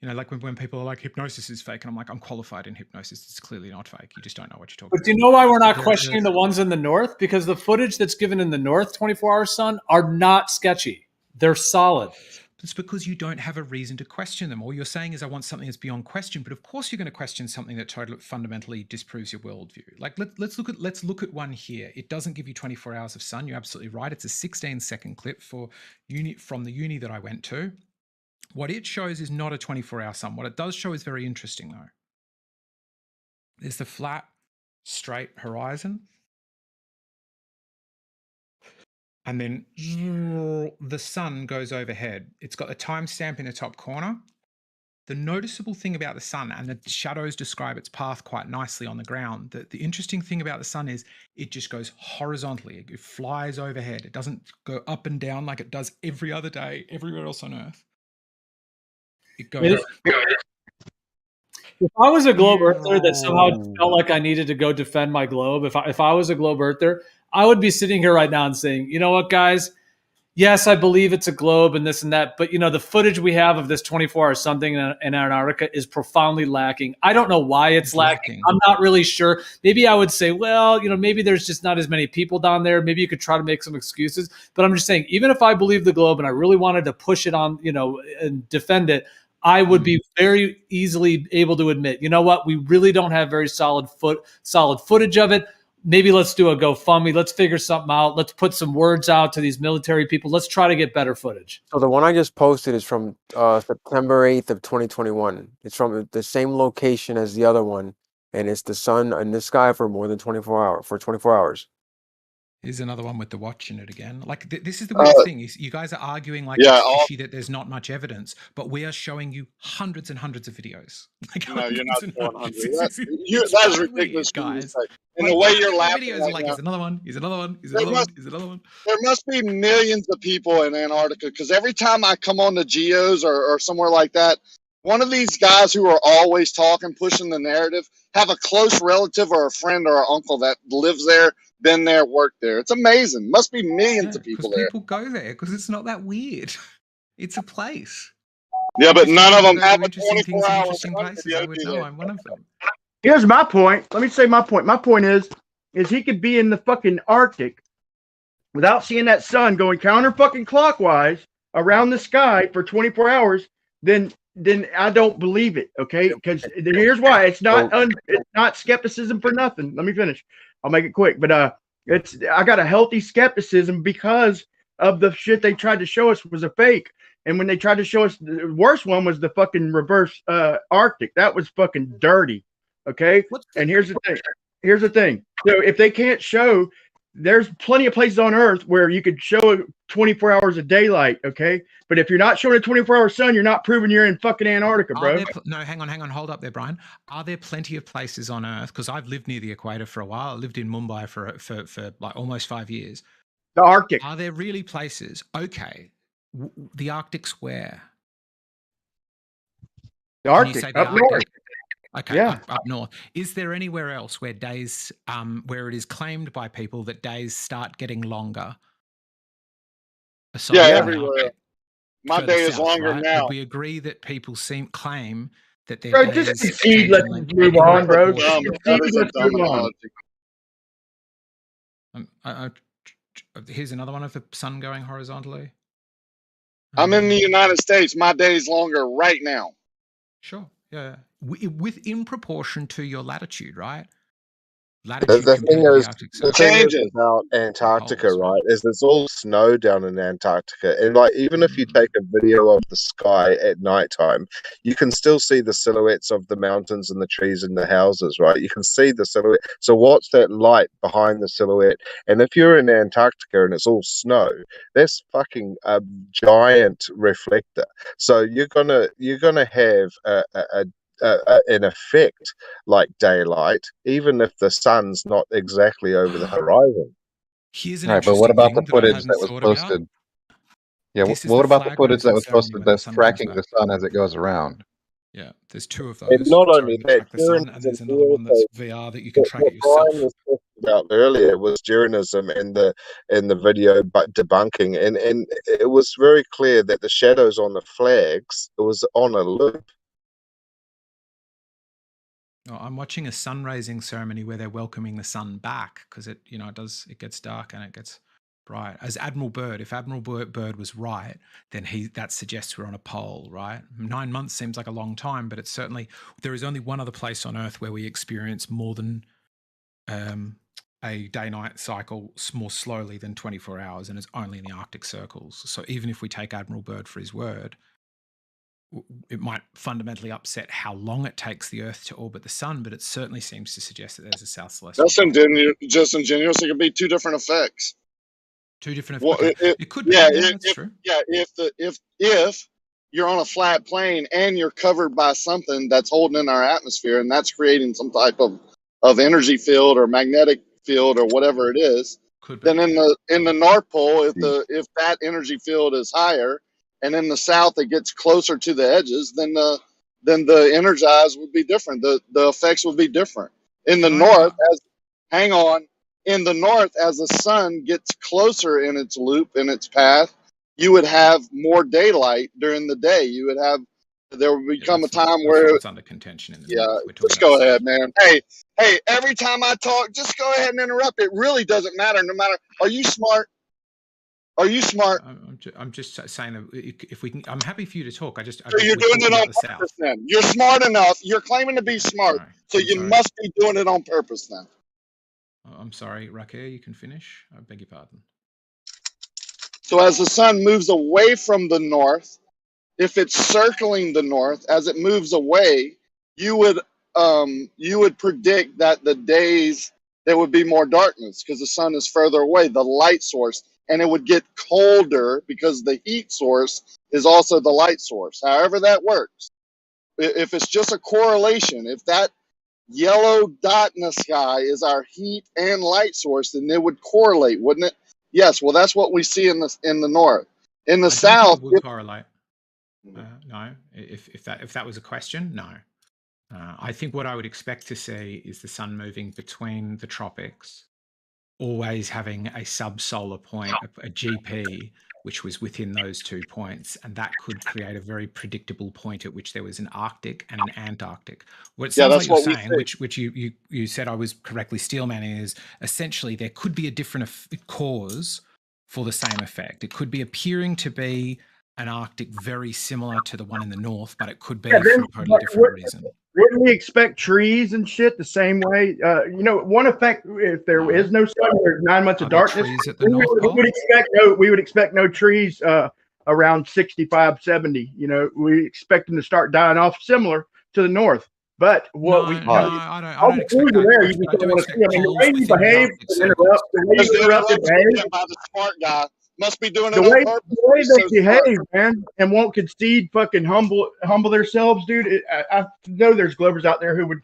like when people are like, hypnosis is fake, and I'm like, I'm qualified in hypnosis. It's clearly not fake. You just don't know what you're talking about. But do you know why we're not questioning the ones in the north? Because the footage that's given in the north, 24-hour sun, are not sketchy. They're solid. It's because you don't have a reason to question them. All you're saying is, I want something that's beyond question. But of course, you're going to question something that totally fundamentally disproves your worldview. Like let's look at one here. It doesn't give you 24 hours of sun. You're absolutely right. It's a 16-second clip from the uni that I went to. What it shows is not a 24-hour sun. What it does show is very interesting, though. There's the flat, straight horizon. And then the sun goes overhead. It's got a timestamp in the top corner. The noticeable thing about the sun, and the shadows describe its path quite nicely on the ground, the interesting thing about the sun is it just goes horizontally. It flies overhead. It doesn't go up and down like it does every other day, everywhere else on Earth. It goes... If I was a globe earther that somehow felt like I needed to go defend my globe, if I was a globe earther, I would be sitting here right now and saying, you know what, guys? Yes, I believe it's a globe and this and that, but the footage we have of this 24-hour something in Antarctica is profoundly lacking. I don't know why it's lacking. I'm not really sure. Maybe I would say, well, maybe there's just not as many people down there. Maybe you could try to make some excuses. But I'm just saying, even if I believe the globe and I really wanted to push it on, and defend it, I would be very easily able to admit, you know what, we really don't have very solid footage of it. Maybe let's do a GoFundMe. Let's figure something out. Let's put some words out to these military people. Let's try to get better footage. So the one I just posted is from September 8th of 2021. It's from the same location as the other one, and it's the sun in the sky for more than 24 hours. Here's another one with the watch in it again. Like this is the weird thing. You guys are arguing like it's fishy that there's not much evidence, but we are showing you hundreds and hundreds of videos. Like, no, you're not showing hundreds. That's ridiculous, guys. And the way you're laughing, videos are like, here's another one. Here's another one. Here's another one. Here's another one. There must be millions of people in Antarctica, because every time I come on the Geos or somewhere like that, one of these guys who are always talking, pushing the narrative, have a close relative or a friend or an uncle that lives there, been there, worked there. It's amazing. Must be millions of people there. People go there because it's not that weird. It's a place. Yeah, but none of them have interesting places. I would know. I'm one of them. Here's my point. Let me say my point. My point is he could be in the fucking Arctic without seeing that sun going counter fucking clockwise around the sky for 24 hours. Then I don't believe it. Okay, because here's why. It's not skepticism for nothing. Let me finish. I'll make it quick. But I got a healthy skepticism because of the shit they tried to show us was a fake. And when they tried to show us, the worst one was the fucking reverse Arctic. That was fucking dirty. Okay. And here's the thing. So if they can't show, there's plenty of places on Earth where you could show 24 hours of daylight. Okay. But if you're not showing a 24-hour sun, you're not proving you're in fucking Antarctica, bro. No, hang on. Hold up there, Brian. Are there plenty of places on Earth? Because I've lived near the equator for a while. I lived in Mumbai for like almost 5 years. The Arctic. Are there really places? Okay. The Arctic's where? The Arctic, up north. Okay, yeah. Up north. Is there anywhere else where days, where it is claimed by people that days start getting longer? Yeah, everywhere. My day is longer now. Would we agree that people claim that their days... Bro, just concede, let's move on, bro. Here's another one of the sun going horizontally. I'm in the United States. My day's longer right now. Sure. Yeah. In proportion to your latitude, right? The Latitude thing compared to the is, Arctic the Circle. thing is Changes. about Antarctica, poles, right? Is there's all snow down in Antarctica, and like even if you take a video of the sky at nighttime, you can still see the silhouettes of the mountains and the trees and the houses, right? You can see the silhouette. So what's that light behind the silhouette? And if you're in Antarctica and it's all snow, that's fucking a giant reflector. So you're gonna have an effect like daylight, even if the sun's not exactly over the horizon. Here's an Right, but what interesting about the thing that I footage hadn't that was thought about. posted? Yeah, This is what the about the flag footage that rising was ceremony posted when the that's sun comes tracking back. the sun as it goes around? Yeah, there's two of And those. not Sorry, only that that, track the sun, and there's another one that's VR that you can track what it yourself. Brian was talking about earlier was Durianism in the video, but debunking, and it was very clear that the shadows on the flags, it was on a loop. Oh, I'm watching a sun raising ceremony where they're welcoming the sun back because it gets dark and it gets bright. As Admiral Byrd, if Admiral Byrd was right, then that suggests we're on a pole, right? 9 months seems like a long time, but it's certainly, there is only one other place on Earth where we experience more than a day-night cycle more slowly than 24 hours, and it's only in the Arctic circles. So even if we take Admiral Byrd for his word, it might fundamentally upset how long it takes the Earth to orbit the sun, but it certainly seems to suggest that there's a south celestial. That's just ingenuous. It could be two different effects. Two different Well, effects. Okay. It could be. Yeah, That's true. Yeah, if you're on a flat plane and you're covered by something that's holding in our atmosphere and that's creating some type of energy field or magnetic field or whatever it is, then in the North Pole, if that energy field is higher, and in the South it gets closer to the edges, then the energized would be different. The effects would be different. In the North, in the North, as the sun gets closer in its loop, in its path, you would have more daylight during the day. There would become a time where it's under contention in the North. Just go ahead, man. Hey, every time I talk, just go ahead and interrupt. It really doesn't matter. No matter. Are you smart? Are you smart? I'm just saying that if we can, I'm happy for you to talk. So you're doing it on purpose then. You're smart enough. You're claiming to be smart. So you must be doing it on purpose then. I'm sorry, Raquel, you can finish. I beg your pardon. So as the sun moves away from the north, if it's circling the north, as it moves away, you would predict that the days there would be more darkness because the sun is further away, the light source, and it would get colder because the heat source is also the light source. However that works. If it's just a correlation, if that yellow dot in the sky is our heat and light source, then it would correlate, wouldn't it? Yes. Well, that's what we see in the north. In the south, it would correlate. No. If that was a question, no. I think what I would expect to see is the sun moving between the tropics, always having a subsolar point, a GP, which was within those 2 points, and that could create a very predictable point at which there was an Arctic and an Antarctic. What it sounds like you're saying, which you said I was correctly steelman, is essentially there could be a different cause for the same effect. It could be appearing to be an Arctic very similar to the one in the north, but it could be for a totally different reason. Wouldn't we expect trees and shit the same way? One effect, if there is no sun, there's 9 months of darkness. We would expect no trees around 65, 70. We expect them to start dying off similar to the north. But what I don't expect that. I do expect the way you behave, by the smart guy must be doing it on purpose. The way they behave, man, and won't concede, fucking humble themselves, dude. I know there's Glovers out there who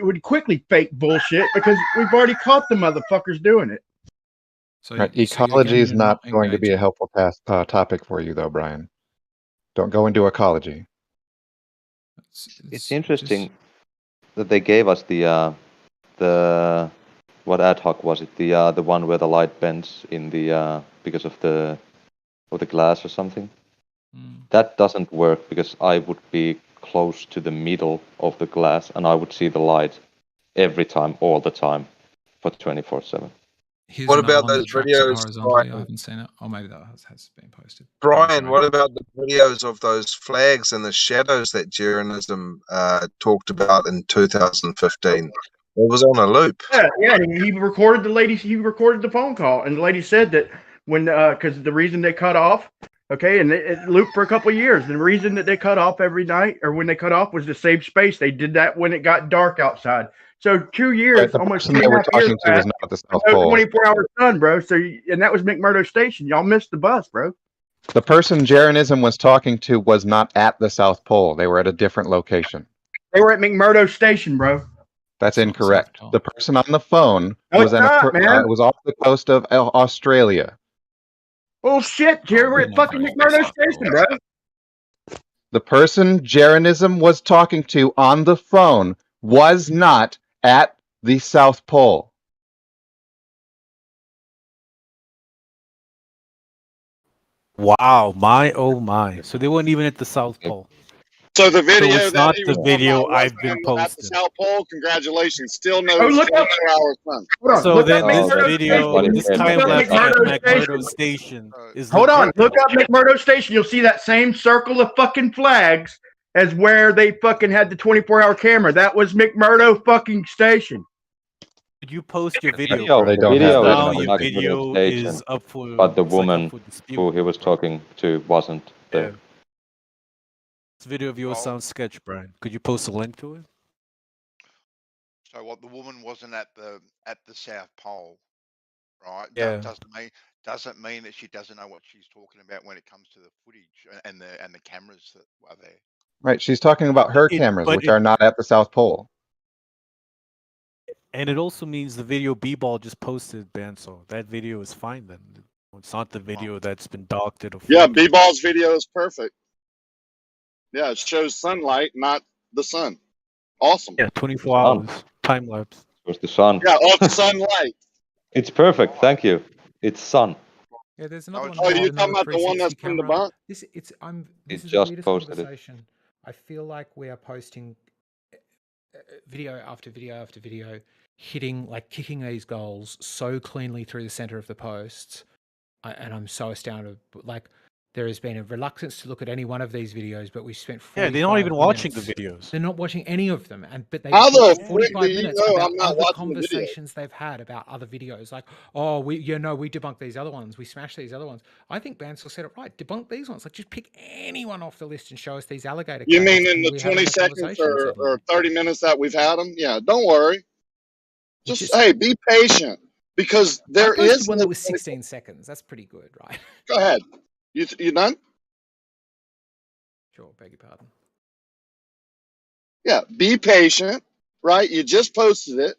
would quickly fake bullshit because we've already caught the motherfuckers doing it. So ecology is not going to be a helpful topic for you, though, Brian. Don't go into ecology. It's interesting that they gave us the what ad hoc was it? The one where the light bends in the because of the glass or something. That doesn't work because I would be close to the middle of the glass and I would see the light every time, all the time, for 24/7. Here's What another about one that those tracks it videos, horizontally. I Brian? haven't seen it. Or maybe that has been posted. Brian, what about the videos of those flags and the shadows that Jeranism talked about in 2015? It was on a loop. Yeah, he recorded the lady. He recorded the phone call, and the lady said that when because the reason they cut off, okay, and it looped for a couple of years. The reason that they cut off every night, or when they cut off, was to save space. They did that when it got dark outside. So 2 years, Right, the almost person 2.5 they were years talking to was passed, not at the South no Pole. 24-hour sun, bro. So and that was McMurdo Station. Y'all missed the bus, bro. The person Jeranism was talking to was not at the South Pole. They were at a different location. They were at McMurdo Station, bro. That's incorrect. The person on the phone No, was it's not, man. was off the coast of Australia. Oh shit, Jerry, we're at fucking McMurdo Station, bro. The person Jeranism was talking to on the phone was not at the South Pole. Wow, my oh my! So they weren't even at the South Pole. So the video it's that not he the was talking video about was I've been him at the posting. South Pole. Congratulations. Still no Oh, look up. 24-hour sun. Hold on. So Look then up this McMurdo video, Station. this Look time up lapse at McMurdo McMurdo Station. Station is Hold on. legit. Look up McMurdo Station. You'll see that same circle of fucking flags as where they fucking had the 24-hour camera. That was McMurdo fucking Station. Did you post your video? Video, They the don't have video that is Now from your Mac video Station, is up for. but the it's like up woman for dispute. who he was talking to wasn't there. Yeah. This video of yours sounds sketch, Brian. Could you post a link to it? So what? The woman wasn't at the South Pole, right? Yeah. Doesn't mean that she doesn't know what she's talking about when it comes to the footage and the cameras that are there. Right, she's talking about her cameras, which are not at the South Pole. And it also means the video B-Ball just posted, Banso. That video is fine then. It's not the video that's been doctored or Yeah, B-Ball's video is perfect. Yeah, it shows sunlight, not the sun. Awesome. Yeah, 24 hours. Time lapse. It was the sun. Yeah, of sunlight. It's perfect. Thank you. It's sun. Yeah, there's another one. Oh, you're another talking about the one that's 360 from the camera. bunk? This It is the just weirdest posted it. conversation. I feel like we are posting video after video after video, kicking these goals so cleanly through the center of the posts, and I'm so astounded. Like, there has been a reluctance to look at any one of these videos, but we spent 45 Yeah, they're not even watching the minutes. videos. They're not watching any of them, but they How the spent frick 45 do you minutes know about I'm not other watching the video? conversations they've had about other videos. Like, oh, we debunked these other ones, we smashed these other ones. I think Bansal said it right. Debunk these ones. Like, just pick anyone off the list and show us these alligator. You cows, mean in and the we have 20 a seconds conversation or 30 minutes that we've had them? Yeah, don't worry. It's Just, hey, be patient because there I posted is one no that was 20 16 seconds. That's pretty good, right? Go ahead. You done? Sure, beg your pardon. Yeah, be patient, right? You just posted it.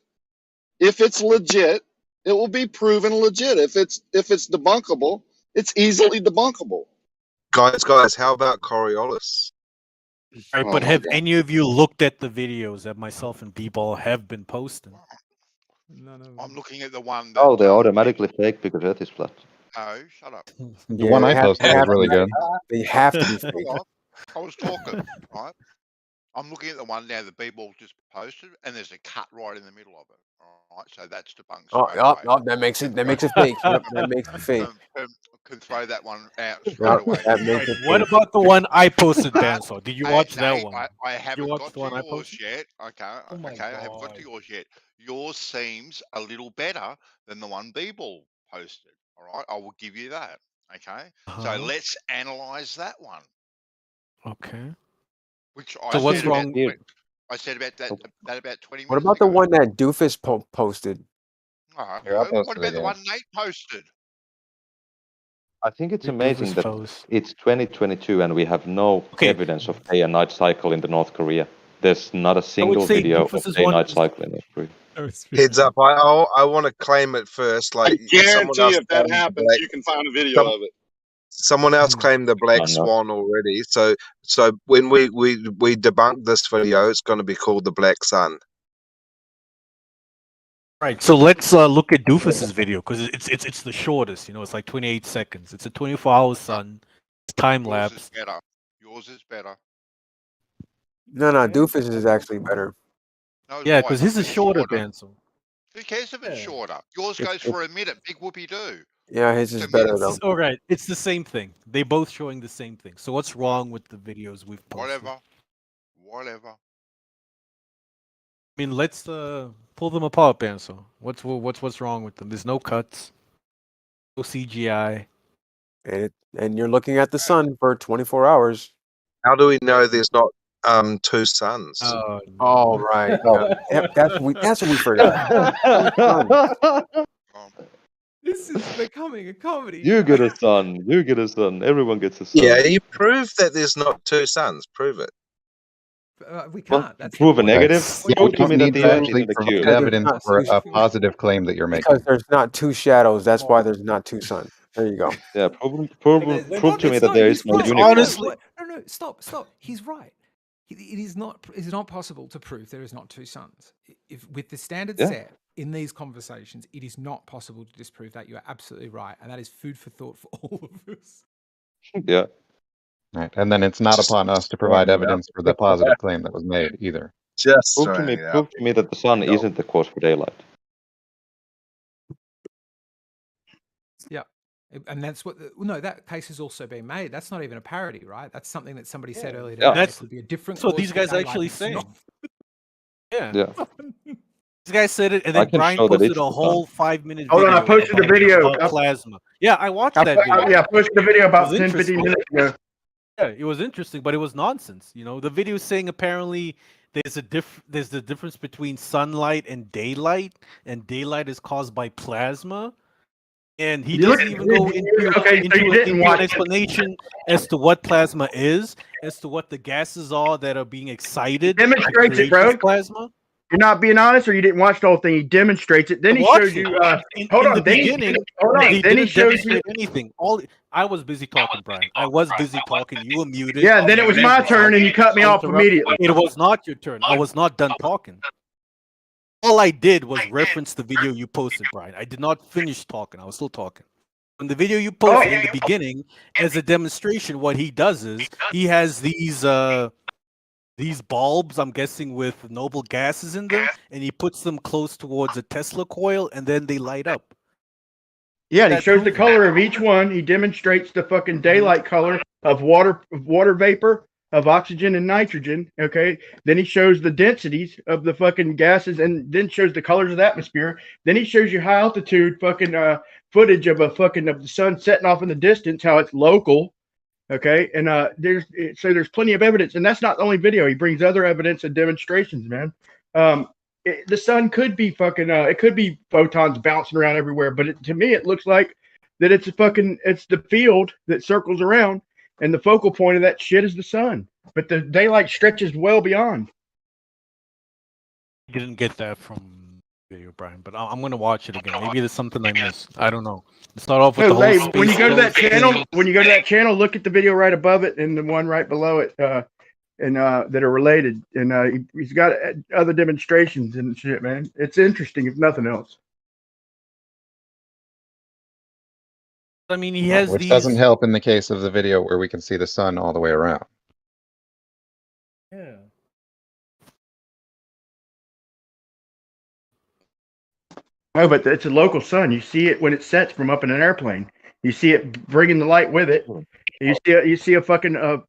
If it's legit, it will be proven legit. If it's debunkable, it's easily debunkable. Guys, how about Coriolis? All right, Oh but my have God. any of you looked at the videos that myself and B-Ball have been posting? I'm looking at the one that. Oh, they're automatically fake because Earth is flat. Oh, shut up. The one I posted was really good. They have to be Hold fake. on. I was talking, right? I'm looking at the one now that B-Ball just posted, and there's a cut right in the middle of it. All right, so that's debunked. Oh, straight yep, away. yep, that makes it fake. Yep, that makes it fake. Can throw that one out straight Yep, away. that makes it What fake. about the one I posted, Banso? Did you watch that Nate, one? I haven't watch got the to one I yours posted? yet. Okay, Oh my okay, I haven't got God. to yours yet. Yours seems a little better than the one B-Ball posted. All right, I will give you that. Okay, so let's analyze that one. Okay. Which I So what's said wrong? about, I said about that about 20 minutes What about the ago. one that Doofus posted? All right, Here, I'll post what it about the again. one Nate posted? I think it's Did amazing Doofus that post? it's 2022 and we have no evidence of day and night cycle in the North Korea. There's not a single say video of Doofus's day and one night is- cycle in North Korea. Heads up, I want to claim it first. I Like someone guarantee else if that claimed the happens, black, you can find a video of it. someone else claimed the black No. swan already. So when we debunk this video, it's going to be called the Black Sun. Right. So let's look at Doofus's video because it's the shortest. You know, it's like 28 seconds. It's a 24-hour sun. It's time Yours lapse. is better. Yours is better. No, Doofus is actually better. No, Yeah, why? because his is It's shorter, shorter. Banso. Who cares if it's shorter? Yours goes for a minute. Big whoopee do. Yeah, his is better though. All right, it's the same thing. They both showing the same thing. So what's wrong with the videos we've posted? Whatever. I mean, let's pull them apart, Banso. What's wrong with them? There's no cuts, no CGI, and you're looking at the sun for 24 hours. How do we know there's not two suns? Oh, right. No. That's what we forgot. This is becoming a comedy. You get a sun. You get a sun. Everyone gets a sun. Yeah, you prove that there's not two suns. Prove it. We can't. That's prove a negative. You Prove to don't me that need the to Earth actually isn't a provide cube. evidence for a positive claim that you're making. Because there's not two shadows. That's why there's not two suns. There you go. Yeah, prove to me that there is no He's unicorn. honestly, no, stop. He's right. It is not possible to prove there is not two suns. If with the standard set in these conversations, it is not possible to disprove that. You are absolutely right, and that is food for thought for all of us. Yeah. Right. And then it's not upon us to provide evidence for the positive claim that was made either. Just prove to me that the sun isn't the cause for daylight. Yeah. And that's what that case has also been made. That's not even a parody, right? That's something that somebody said earlier today. That's would be a different. so cause these for guys daylight, actually it's saying. not. Yeah. This guy said it, and I then can Brian show that posted it's a the whole sun. 5-minute Hold video. on, I posted the about video. plasma. Yeah, I watched that video. Yeah, I posted the video about It was 10, 15 minutes ago. Yeah, it was interesting, but it was nonsense. You know, the video is saying apparently there's the difference between sunlight and daylight is caused by plasma. And he doesn't even go into an explanation as to what plasma is, as to what the gases are that are being excited. Demonstrates it, bro. Plasma. You're not being honest, or you didn't watch the whole thing. He demonstrates it. Then he shows you. Hold on. Then he shows you anything. I was busy talking, Brian. I was busy talking. You were muted. Yeah. Then it was my turn, and you cut me off immediately. It was not your turn. I was not done talking. All I did was reference the video you posted, Brian. I did not finish talking. I was still talking. In the video you posted in the beginning, as a demonstration, what he does is he has these bulbs, I'm guessing with noble gases in them, and he puts them close towards a Tesla coil, and then they light up. Yeah, and he shows the color of each one. He demonstrates the fucking daylight color of water vapor, of oxygen and nitrogen. Okay. Then he shows the densities of the fucking gases, and then shows the colors of the atmosphere. Then he shows you high altitude fucking footage of of the sun setting off in the distance, how it's local. Okay. And there's plenty of evidence, and that's not the only video. He brings other evidence and demonstrations, man. The sun could be fucking it could be photons bouncing around everywhere, but to me it looks like that it's the field that circles around, and the focal point of that shit is the sun, but the daylight stretches well beyond. You didn't get that from video, Brian, but I'm gonna watch it again. Maybe there's something I missed. I don't know. Start off with the whole space when you go to that thing. channel, look at the video right above it and the one right below it, and that are related. And he's got other demonstrations and shit, man. It's interesting, if nothing else. I mean, he has which doesn't help in the case of the video where we can see the sun all the way around. Yeah. Oh, but it's a local sun. You see it when it sets from up in an airplane. You see it bringing the light with it. You see a fucking a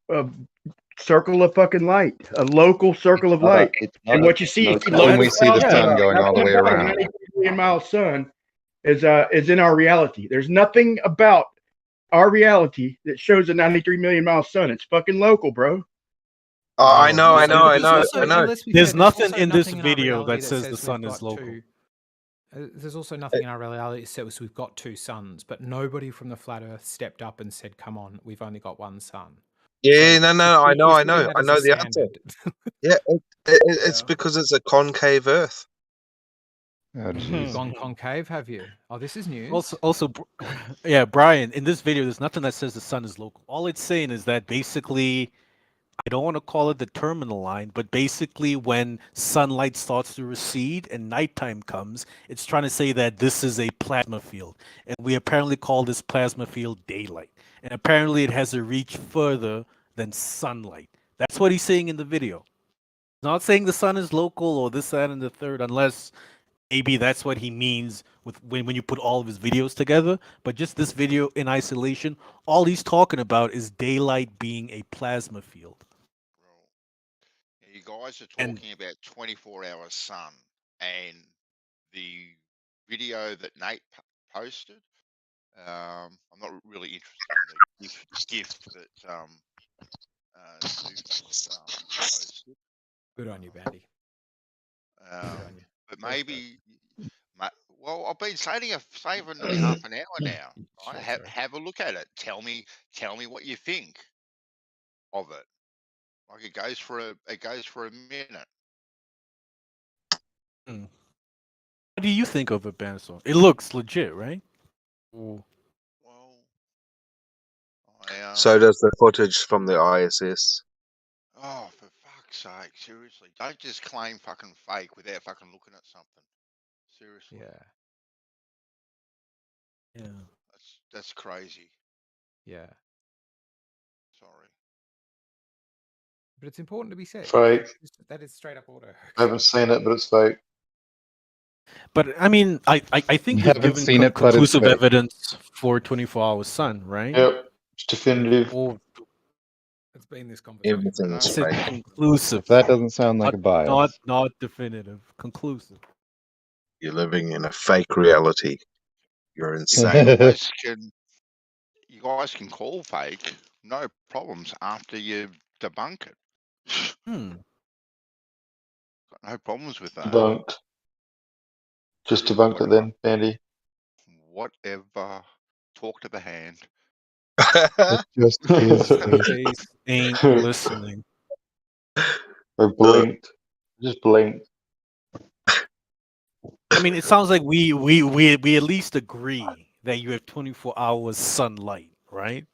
circle of fucking light, a local circle of light. And what you see, when we see the sun going all the way around. 93 million mile sun is in our reality. There's nothing about our reality that shows a 93 million mile sun. It's fucking local, bro. I know. There's nothing in this video that says the sun is local. There's also nothing in our reality that says we've got two suns, but nobody from the flat Earth stepped up and said, "Come on, we've only got one sun." Yeah, no, I know the answer. Yeah, it's because it's a concave Earth. You've gone concave, have you? Oh, this is news. Also, yeah, Brian. In this video, there's nothing that says the sun is local. All it's saying is that basically, I don't want to call it the terminal line, but basically when sunlight starts to recede and nighttime comes, it's trying to say that this is a plasma field. And we apparently call this plasma field daylight. And apparently it has a reach further than sunlight. That's what he's saying in the video. He's not saying the sun is local or this, that, and the third, unless maybe that's what he means with when you put all of his videos together. But just this video in isolation, all he's talking about is daylight being a plasma field. You guys are And- talking about 24-hour sun, and the video that Nate posted. I'm not really interested in the gift that Zeus posted. Good on you, Bandy. But maybe, well, I've been saving nearly half an hour now. Right? Have a look at it. Tell me what you think of it. Like it goes for a minute. What do you think of it, Banso? It looks legit, right? Ooh. So does the footage from the ISS. Oh, for fuck's sake! Seriously, don't just claim fucking fake without fucking looking at something. Seriously. Yeah. That's crazy. Yeah. Sorry. But it's important to be said. Fake. That is straight up auto. I haven't seen it, but it's fake. But I mean, I think You we've haven't given seen it, but it's conclusive fake. evidence for 24-hour sun, right? Yep, it's definitive. It's been this conversation. Everything is I said fake. conclusive. That doesn't sound like a bias. Not definitive. Conclusive. You're living in a fake reality. You're insane. You guys can call fake, no problems after you debunk it. Got no problems with that. Debunked. Just debunk it then, Andy. Whatever. Talk to the hand. Just Face ain't listening. Or blinked. Just blinked. I mean, it sounds like we at least agree that you have 24 hours sunlight, right?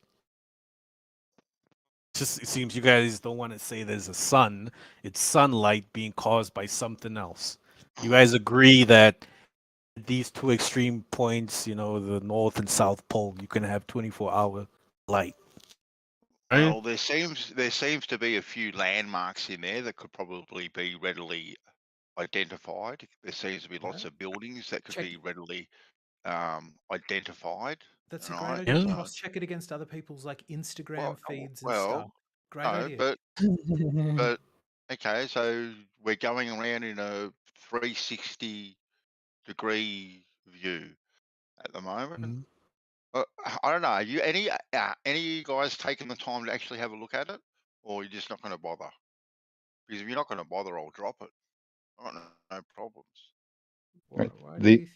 Just it seems you guys don't want to say there's a sun. It's sunlight being caused by something else. You guys agree that these two extreme points, the North and South Pole, you can have 24-hour light. Right? Well, there seems to be a few landmarks in there that could probably be readily identified. There seems to be lots of buildings that could be readily identified. That's a right? great idea. Cross-check it against other people's Instagram feeds and stuff. Great idea. But okay, so we're going around in a 360-degree view at the moment. I don't know. Are you any of you guys taking the time to actually have a look at it, or you're just not going to bother? Because if you're not going to bother, I'll drop it. I got no problems. Right.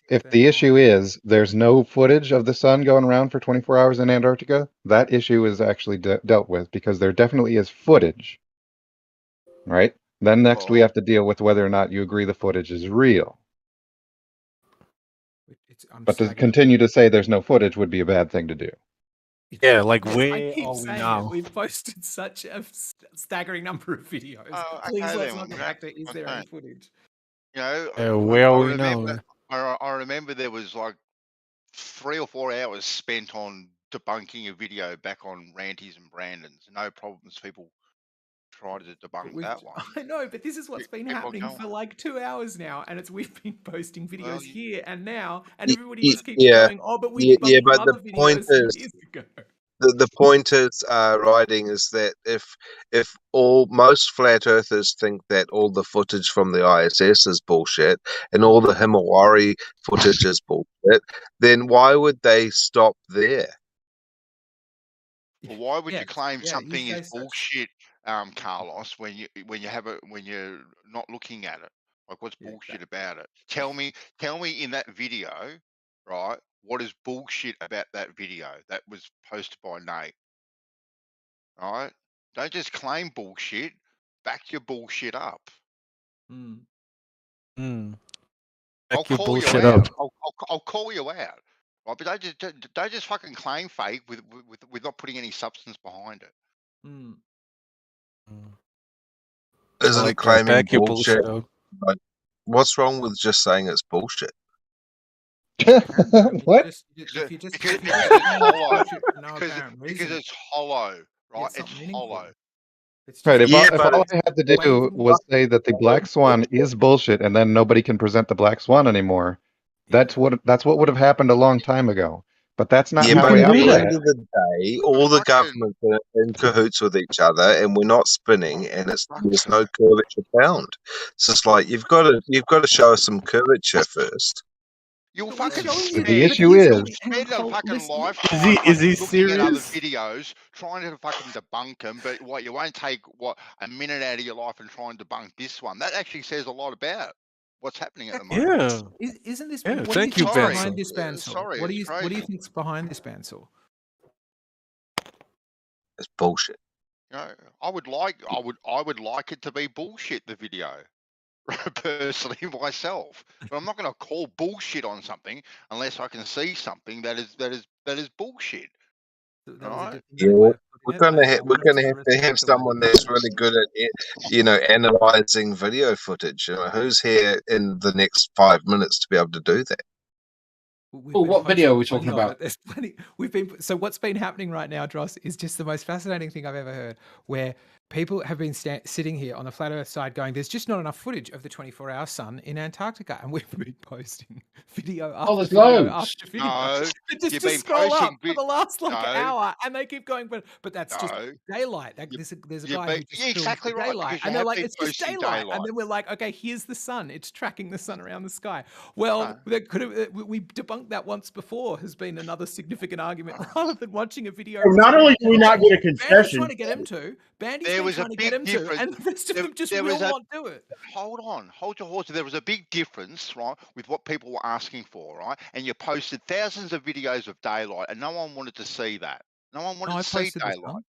If the issue is there's no footage of the sun going around for 24 hours in Antarctica, that issue is actually dealt with because there definitely is footage. Right? Then next we have to deal with whether or not you agree the footage is real. But to continue to say there's no footage would be a bad thing to do. Yeah, like I where keep are we saying now? it. We've posted such a staggering number of videos. Please okay, let's then, not go back to is there any footage? You know, where are we remember, now? I remember there was like 3 or 4 hours spent on debunking a video back on Ranty's and Brandon's. No problems. People tried to debunk that one. I know, but this is what's been Keep on happening going. for like 2 hours now, and we've been posting videos Well, here and now, and everybody just keeps Yeah, going, "Oh, but we debunked but other the point videos is, years ago." the point is, writing is that if most flat earthers think that all the footage from the ISS is bullshit and all the Himawari footage is bullshit, then why would they stop there? Well, why would you claim yeah, something you is say bullshit, Carlos, when you're not looking at it? Like, what's bullshit about it? Tell me in that video, right? What is bullshit about that video that was posted by Nate? All right? Don't just claim bullshit. Back your bullshit up. I'll Back your call you bullshit out. up. I'll call you out. Right? But don't just fucking claim fake with not putting any substance behind it. Isn't like it claiming back your bullshit? bullshit up. Like, what's wrong with just saying it's bullshit? What? If you just Because claim it's hollow. bullshit for no Because apparent because reason, it's hollow, right? it's not It's meaningful. hollow. Right. If, Yeah, if but all I had to do was say that the black swan is bullshit, and then nobody can present the black swan anymore, that's what would have happened a long time ago. But that's not yeah, how but we at the operate. end of the day, all the governments are in cahoots with each other, and we're not spinning, and there's no curvature found. It's just like you've got to show us some curvature first. You'll fucking The issue is, spend a fucking lifetime Is he looking at other serious? videos, trying to fucking debunk them, but what you won't take a minute out of your life and try and debunk this one. That actually says a lot about what's happening at the moment. Yeah. Isn't this? Yeah, What thank do you you, think Ben. behind this, Bansal? Sorry, What do it's you crazy. think's behind this, Bansal? It's bullshit. You know, I would like it to be bullshit. The video, personally myself, but I'm not going to call bullshit on something unless I can see something that is bullshit. Right? Yeah, we're gonna have to have someone that's really good at analyzing video footage. Who's here in the next 5 minutes to be able to do that? Oh, what video are we talking about? There's plenty. So what's been happening right now, Dross, is just the most fascinating thing I've ever heard. Where people have been sitting here on the flat Earth side, going, "There's just not enough footage of the 24-hour sun in Antarctica," and we've been posting video after there's video loads. after video. No, just you've to been scroll up posting for the last no, hour, and they keep going, but that's just no. daylight. There's a guy who just films exactly the right, daylight, because you and they're have like, been "It's just posting daylight," daylight. and then we're like, "Okay, here's the sun. It's tracking the sun around the sky." Well, that could have we debunked that once before. Has been another significant argument rather than watching a video. So not only do we not get a Bandy's concession, trying to get him to. Bandy's There been was a trying to get him big to, difference. and the rest of them just There will was a- not do it. Hold your horses. There was a big difference, right, with what people were asking for, right? And you posted thousands of videos of daylight, and no one wanted to see that. No one wanted I to see posted this daylight. one.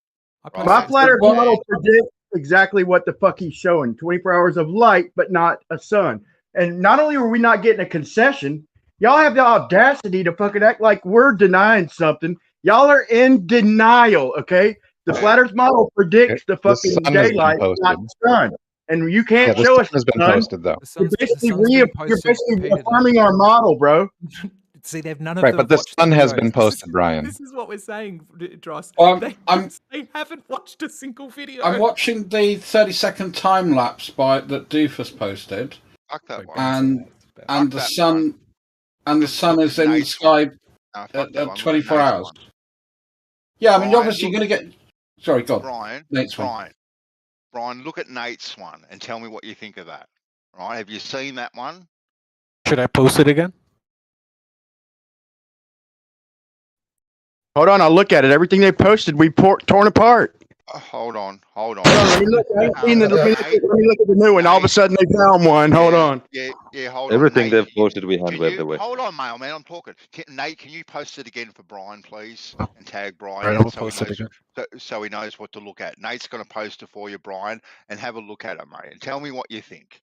my flat Earth model predicts exactly what the fuck he's showing: 24 hours of light, but not a sun. And not only are we not getting a concession, y'all have the audacity to fucking act like we're denying something. Y'all are in denial, okay? The flat Earth model predicts the fucking sun has been daylight, posted. not the sun. And you can't the show sun us has the been sun. posted though. You're basically, been you're basically repeatedly. affirming our model, bro. See, they've none of Right, them but the watched sun has videos. been posted, Brian. This is what we're saying, Dross. I'm They haven't watched a single video. I'm watching the 30-second time lapse that Doofus posted, Fuck that one. and the sun is in the sky at 24 hours. Yeah, I mean, obviously you're going to get. Sorry, God. Brian, look at Nate's one and tell me what you think of that. Right? Have you seen that one? Should I post it again? Hold on, I'll look at it. Everything they posted, we torn apart. Hold on. Let me look at the new one. All of a sudden they found one. Hold on. Yeah, hold Everything on. they've posted we hand web the way. Hold on, mailman. I'm talking. Nate, can you post it again for Brian, please, and tag Brian Right, I'll post it again. so he knows what to look at. Nate's going to post it for you, Brian, and have a look at it, mate, and tell me what you think.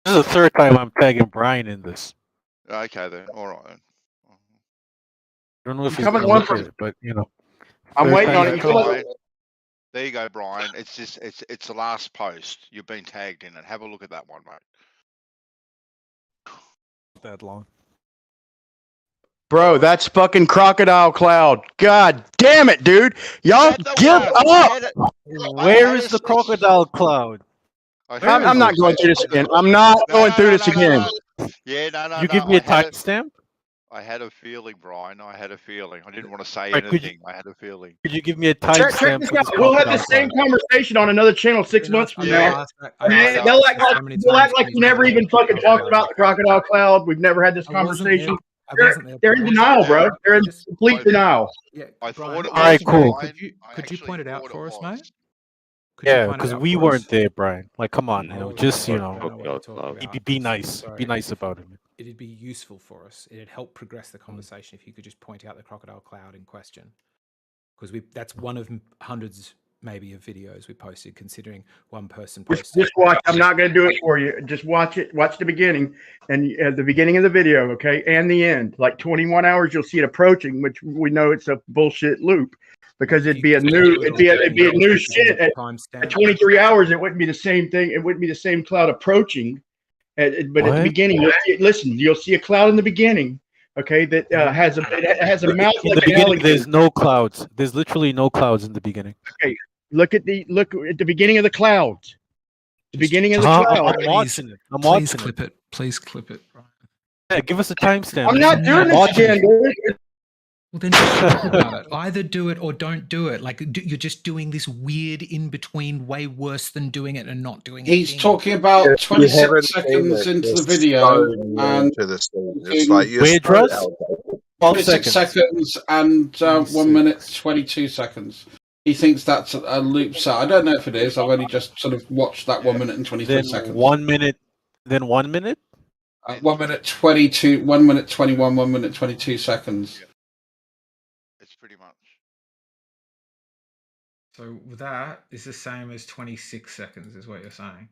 This is the third time I'm tagging Brian in this. Okay, then. All right. Then. I don't know if he's Coming going one to from- look at it, but you know. I'm third waiting time on I it. come. There you go, Brian. It's the last post. You've been tagged in it. Have a look at that one, mate. That long. Bro, that's fucking crocodile cloud. God damn it, dude. Y'all give up. Where is the crocodile cloud? I'm not going through this again. I'm not going through this again. Yeah, no. You give me a timestamp? I had a feeling, Brian. I had a feeling. I didn't want to say Right, could anything. I had a feeling. Could you give me a Check timestamp? this out. We'll have the same conversation on another channel 6 months from now. They'll act like we never even fucking talked about the crocodile cloud. We've never had this conversation. They're in denial, bro. They're in complete denial. Yeah, I thought All right, cool. Could you point it out for us, mate? Yeah, because we weren't there, Brian. Like, come on, just be nice. Be nice about it. It'd be useful for us. It'd help progress the conversation if you could just point out the crocodile cloud in question, because that's one of hundreds, maybe, of videos we posted. Considering one person posted. Just watch. I'm not going to do it for you. Just watch it. Watch the beginning and at the beginning of the video, okay, and the end. Like 21 hours, you'll see it approaching, which we know it's a bullshit loop. Because it'd be a new shit at 23 hours. It wouldn't be the same thing. It wouldn't be the same cloud approaching. But at the beginning, listen, you'll see a cloud in the beginning, okay, that has a mouth In like the an beginning, alligator. there's no clouds. There's literally no clouds in the beginning. Okay, look at the beginning of the clouds. The beginning of the I'm clouds. watching it. I'm Please watching clip it. Please clip it. Yeah, give us a timestamp. I'm not doing this again, dude. Well, then just talk about it. Either do it or don't do it. Like you're just doing this weird in between, way worse than doing it and not doing it. He's talking about You 26 haven't seconds seen it. into the You're video so new and to the scene. It's like you're Wait, so Russ? outdated. 26 seconds and 1 minute 22 seconds. He thinks that's a loop set. I don't know if it is. I've only just sort of watched that 1 minute and 23 Then seconds. 1 minute. Then 1 minute. 1 minute 22, 1 minute 21, 1 minute 22 seconds. It's pretty much. So that is the same as 26 seconds, is what you're saying.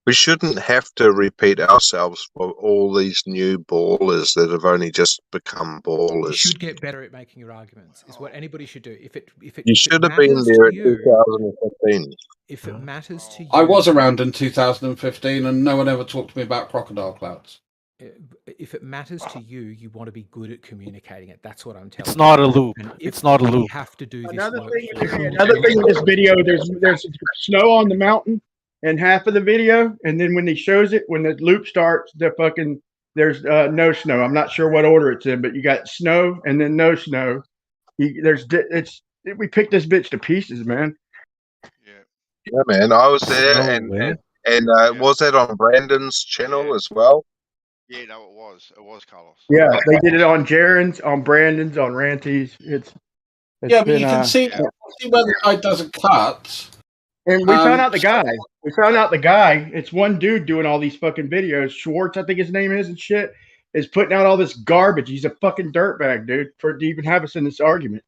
We shouldn't have to repeat ourselves for all these new ballers that have only just become You ballers. should get better at making your arguments. Is what anybody should do. If it You should have been there at 2015. If it matters to you, I was around in 2015 and no one ever talked to me about crocodile clouds. if it matters to you, you want to be good at communicating it. That's what I'm telling you. It's not a loop. And It's not a we loop. have to do this. Another work thing, for you. another thing in this video, there's snow on the mountain in half of the video, and then when he shows it, when the loop starts, there's no snow. I'm not sure what order it's in, but you got snow and then no snow. We picked this bitch to pieces, man. Yeah, man, I was there, and was that on Brandon's channel as well? Yeah, no, it was. It was Carlos. Yeah, they did it on Jaren's, on Brandon's, on Ranty's. It's Yeah, but been, you can see where the guy doesn't cut. And we found out the guy. We found out the guy. It's one dude doing all these fucking videos. Schwartz, I think his name is, and shit, is putting out all this garbage. He's a fucking dirtbag, dude, to even have us in this argument.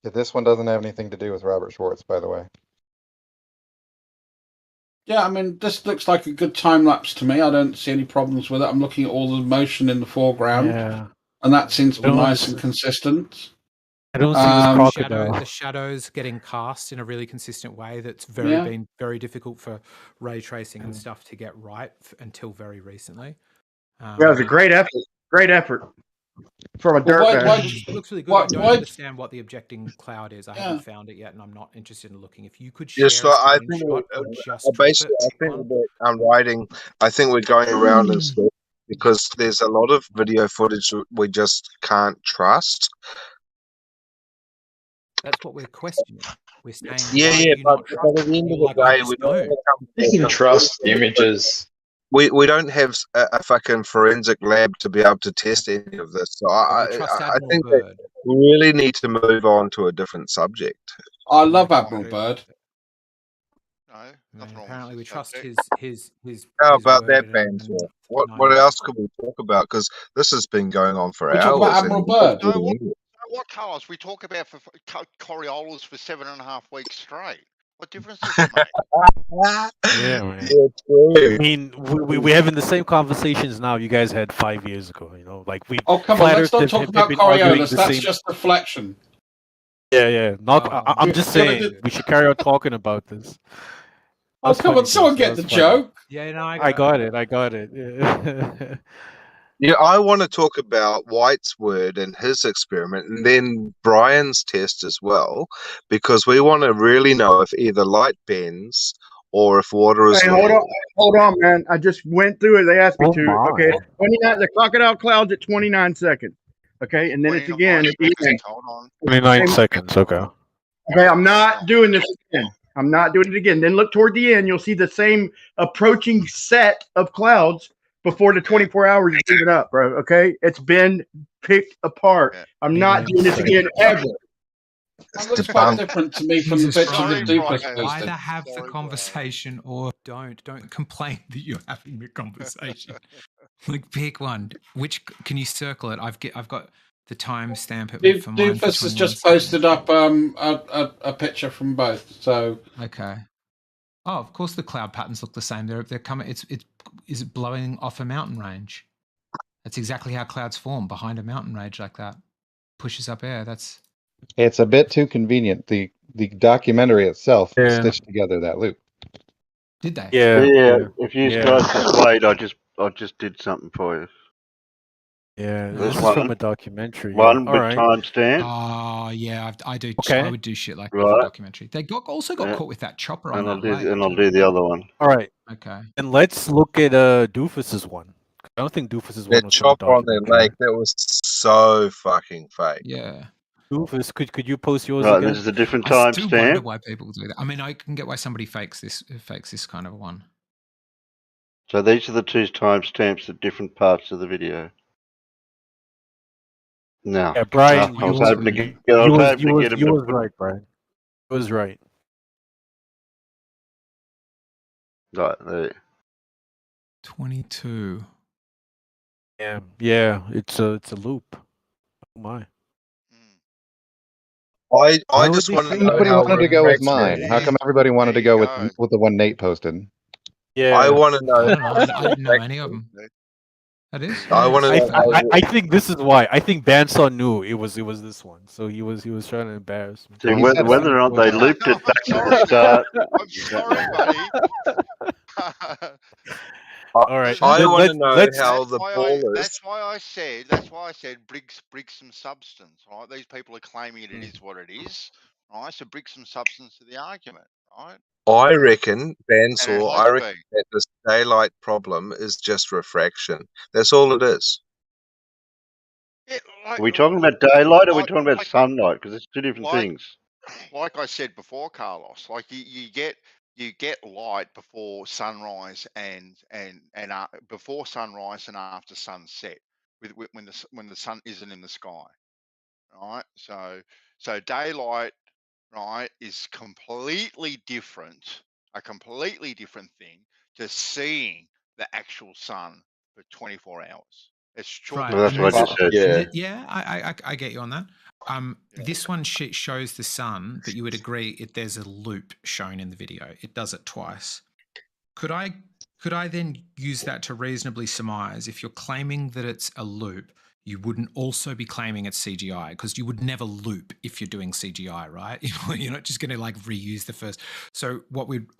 Yeah, this one doesn't have anything to do with Robert Schwartz, by the way. Yeah, I mean, this looks like a good time lapse to me. I don't see any problems with it. I'm looking at all the motion in the foreground, and that seems to be nice and consistent. I don't see this crocodile. The shadows getting cast in a really consistent way. That's Yeah. been very difficult for ray tracing and stuff to get right until very recently. Yeah, it was a great effort. Great effort from a dirtbag. It looks really good. I don't understand what the objecting cloud is. I haven't found it yet, and I'm not interested in looking. If you could share Yes, so I think basically, I think we're going around in circles because there's a lot of video footage that we just can't trust. That's what we're questioning. We're saying, But at the end of the day, we don't You can trust images. We don't have a fucking forensic lab to be able to test any of this. So I think that we really need to move on to a different subject. I love Admiral Byrd. Apparently, we trust his. How about that, banter? What else could we talk about? Because this has been going on for hours. Talk about Admiral Byrd. What, Carlos? We talk about for Coriolis for 7.5 weeks straight. What difference does it make? Yeah, man. I mean, we're having the same conversations now you guys had 5 years ago. You know, like we. Oh, come on, let's not talk about Coriolis. That's just deflection. Yeah. I'm just saying we should carry on talking about this. Oh, come on, someone get the joke. Yeah, no, I got it. Yeah. Yeah, I want to talk about White's word and his experiment, and then Brian's test as well, because we want to really know if either light bends or if water is. Hey, hold on, man. I just went through it. They asked me to. Okay, 29. The crocodile cloud's at 29 seconds. Okay, and then it's again at the end. 29 seconds. Okay. Okay, I'm not doing this again. I'm not doing it again. Then look toward the end. You'll see the same approaching set of clouds before the 24 hours is even up, bro. Okay, it's been picked apart. I'm not doing this again ever. That looks quite different to me from the picture that Duplex posted. Either have the conversation or don't. Don't complain that you're having the conversation. Like, pick one. Which can you circle it? I've got the timestamp for mine. Doofus has just posted up a picture from both. So okay. Oh, of course the cloud patterns look the same. They're coming. Is it blowing off a mountain range? That's exactly how clouds form, behind a mountain range like that. Pushes up air. It's a bit too convenient. The documentary itself stitched together that loop. Did they? Yeah. If you guys just wait, I just did something for you. Yeah, There's this is one. from a documentary. One All with right. timestamp. Oh yeah, I do. Okay. I would do shit like that for Right. documentary. They also got caught with that chopper on And that lake. I'll do the other one. All right. Okay. And let's look at Doofus's one. I don't think Doofus's one That was from a chopper on that documentary. lake, that was so fucking fake. Yeah. Doofus, could you post yours Right, again? this is a different I still wonder timestamp. why people do that. I mean, I can get why somebody fakes this kind of one. So these are the two timestamps at different parts of the video. No. Yeah, Brian, I was hoping to get you him was to right, Brian. You was right. Right there. 22. Yeah, it's a loop. Oh my. I just want to know Nobody how wanted to go with refractory- mine. How come everybody wanted to go with the one Nate posted? Yeah. I want to know. I don't know. I didn't know any of them. That is. I want to know. I think this is why. I think Bandsaw knew it was this one, so he was trying to embarrass me. See, whether or not they looped it back to the start. I'm sorry, buddy. All right. I want to know how the why ball That's is. why I said bring some substance. Right? These people are claiming it is what it is. Right? So bring some substance to the argument. Right? I reckon, And it Bandsaw, has I to reckon be. that this daylight problem is just refraction. That's all it is. Are we talking about daylight or are we talking about sunlight? Because it's two different things. Like I said before, Carlos, like you get light before sunrise and before sunrise and after sunset, when the sun isn't in the sky, right? So daylight, right, is completely different, a completely different thing to seeing the actual sun for 24 hours. It's short. Right. Well, that's what I just said. Yeah, I get you on that. This one shows the sun, but you would agree there's a loop shown in the video. It does it twice. Could I then use that to reasonably surmise if you're claiming that it's a loop, you wouldn't also be claiming it's CGI, because you would never loop if you're doing CGI, right? You're not just going to like reuse the first. So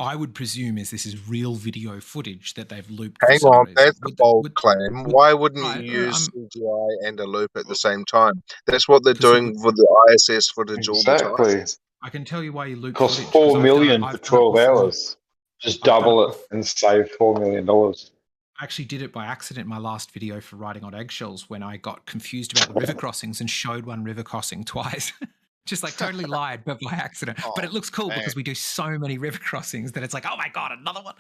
I would presume is this is real video footage that they've looped. Hang on, that's a bold claim. Why wouldn't you use CGI and a loop at the same time? That's what they're doing with the ISS footage all the time. I can tell you why you loop Cost footage. $4 million for 12 hours. Just double it and save $4 million. I actually did it by accident in my last video for riding on eggshells when I got confused about the river crossings and showed one river crossing twice. Just like totally lied, but by accident. But it looks cool because we do so many river crossings that it's like, oh my God, another one.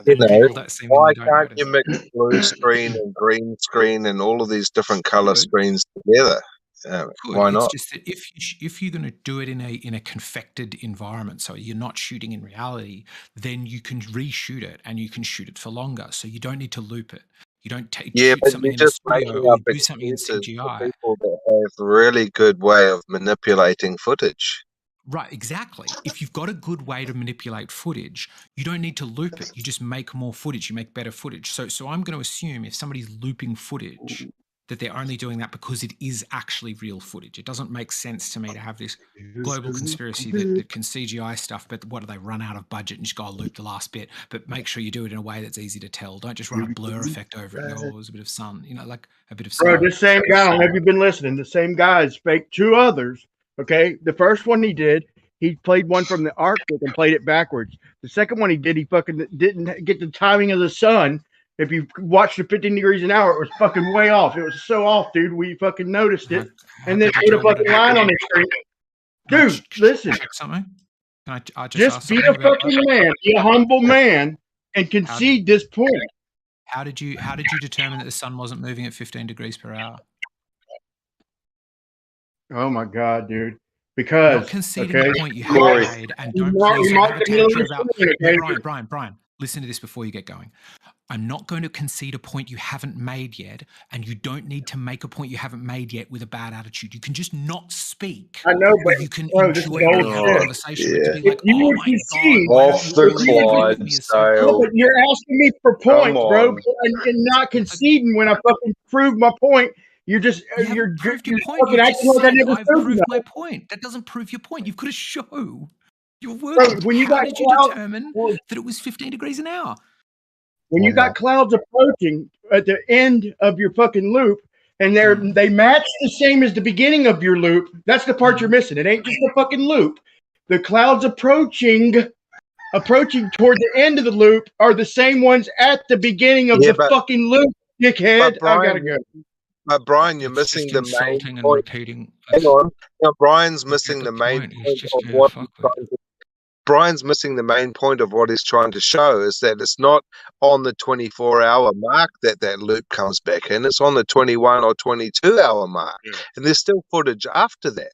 You know, people don't see why don't can't notice. you mix blue screen and green screen and all of these different color screens together? Why It's not? just that if you're going to do it in a confected environment, so you're not shooting in reality, then you can reshoot it and you can shoot it for longer. So you don't need to loop it. You don't shoot but something you're in a just studio making or up you do something in excuses for CGI. people that have a really good way of manipulating footage. Right, exactly. If you've got a good way to manipulate footage, you don't need to loop it. You just make more footage. You make better footage. So I'm going to assume if somebody's looping footage, that they're only doing that because it is actually real footage. It doesn't make sense to me to have this global conspiracy that can CGI stuff, but what do they run out of budget and just go loop the last bit? But make sure you do it in a way that's easy to tell. Don't just run a blur effect over it and go, oh, it was a bit of sun, like a bit of sun. Bro, this same guy, I don't know if you've been listening, the same guy has faked two others. Okay. The first one he did, he played one from the Arctic and played it backwards. The second one he did, he fucking didn't get the timing of the sun. If you watched the 15 degrees an hour, it was fucking way off. It was so off, dude. We fucking noticed it. And then put a fucking line on his screen. Dude, listen. Check something. Can I just be a fucking man, be a humble man, and concede this point. How did you determine that the sun wasn't moving at 15 degrees per hour? Oh my God, dude. Because not conceding the point you have made, and don't please have a tantrum about Brian, listen to this before you get going. I'm not going to concede a point you haven't made yet, and you don't need to make a point you haven't made yet with a bad attitude. You can just not speak. I know, but you can enjoy the conversation. Yeah. To be like, you oh my God, off the Clyde style. But you're asking me for points, bro, and not conceding when I fucking proved my point. You're just you're proved your point. fucking acting like I never I've proved my point. That doesn't prove your point. You've got to show. You're working. When you How got did you clouds, determine that it was 15 degrees an hour? when you got clouds approaching at the end of your fucking loop, and they match the same as the beginning of your loop, that's the part you're missing. It ain't just a fucking loop. The clouds approaching toward the end of the loop are the same ones at the beginning of the fucking loop, dickhead. Brian, I gotta go. But Brian, you're It's missing just the insulting main and point. repeating. Hang on. Now, Brian's missing the main point. It's point just of yeah, what fuck he's trying to. Brian's missing the main point of what he's trying to show is that it's not on the 24-hour mark that loop comes back in. It's on the 21 or 22-hour mark, and there's still footage after that.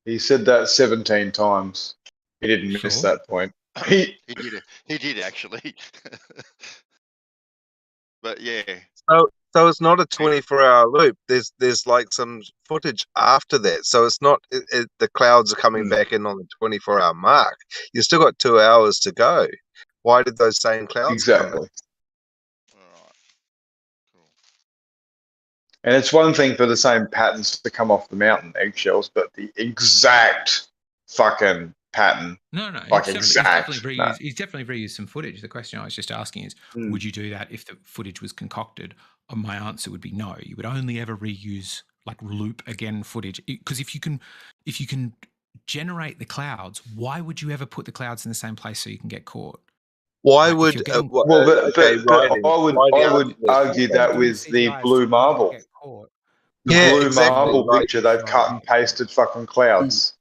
He said that 17 times. He didn't miss that point. He did actually. But yeah. So it's not a 24-hour loop. There's like some footage after that. So it's not the clouds are coming back in on the 24-hour mark. You've still got 2 hours to go. Why did those same clouds come in? And it's one thing for the same patterns to come off the mountain, eggshells, but the exact fucking pattern. No, Like he's exact. he's definitely reused some footage. The question I was just asking is, would you do that if the footage was concocted? And my answer would be no. You would only ever reuse like loop again footage, because if you can generate the clouds, why would you ever put the clouds in the same place so you can get caught? Why would I would argue that with the blue marble. The blue marble picture, they've cut and pasted fucking clouds.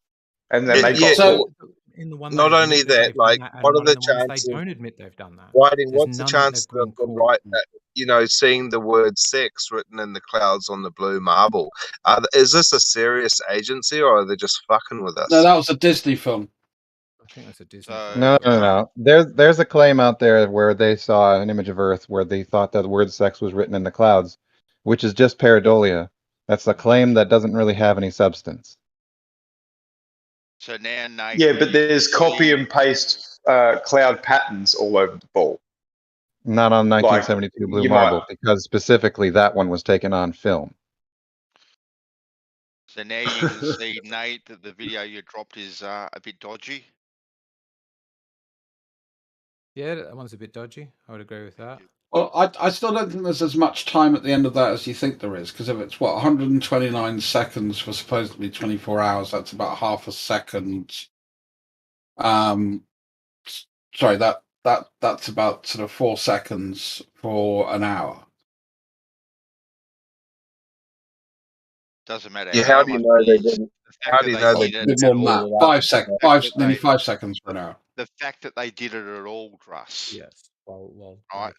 And then they got in the one not only that, like, what are the chances? They don't admit they've done that. What's the chance of them right that, seeing the word sex written in the clouds on the blue marble? Is this a serious agency, or are they just fucking with us? No, that was a Disney film. I think that's a Disney film. No. There's a claim out there where they saw an image of Earth where they thought that the word sex was written in the clouds, which is just pareidolia. That's a claim that doesn't really have any substance. So now, Nate, yeah, but there's copy and paste cloud patterns all over the ball. Not on 1972 Blue Marble, because specifically that one was taken on film. So now you can see, Nate, that the video you dropped is a bit dodgy. Yeah, that one's a bit dodgy. I would agree with that. Well, I still don't think there's as much time at the end of that as you think there is, because if it's 129 seconds for supposedly 24 hours, that's about half a second. Sorry, that's about sort of 4 seconds for an hour. Doesn't matter. Yeah, how do you know they didn't? How do you know they didn't? More 5 seconds, nearly 5 seconds per hour. The fact that they did it at all, Druss. Yes. Well, right.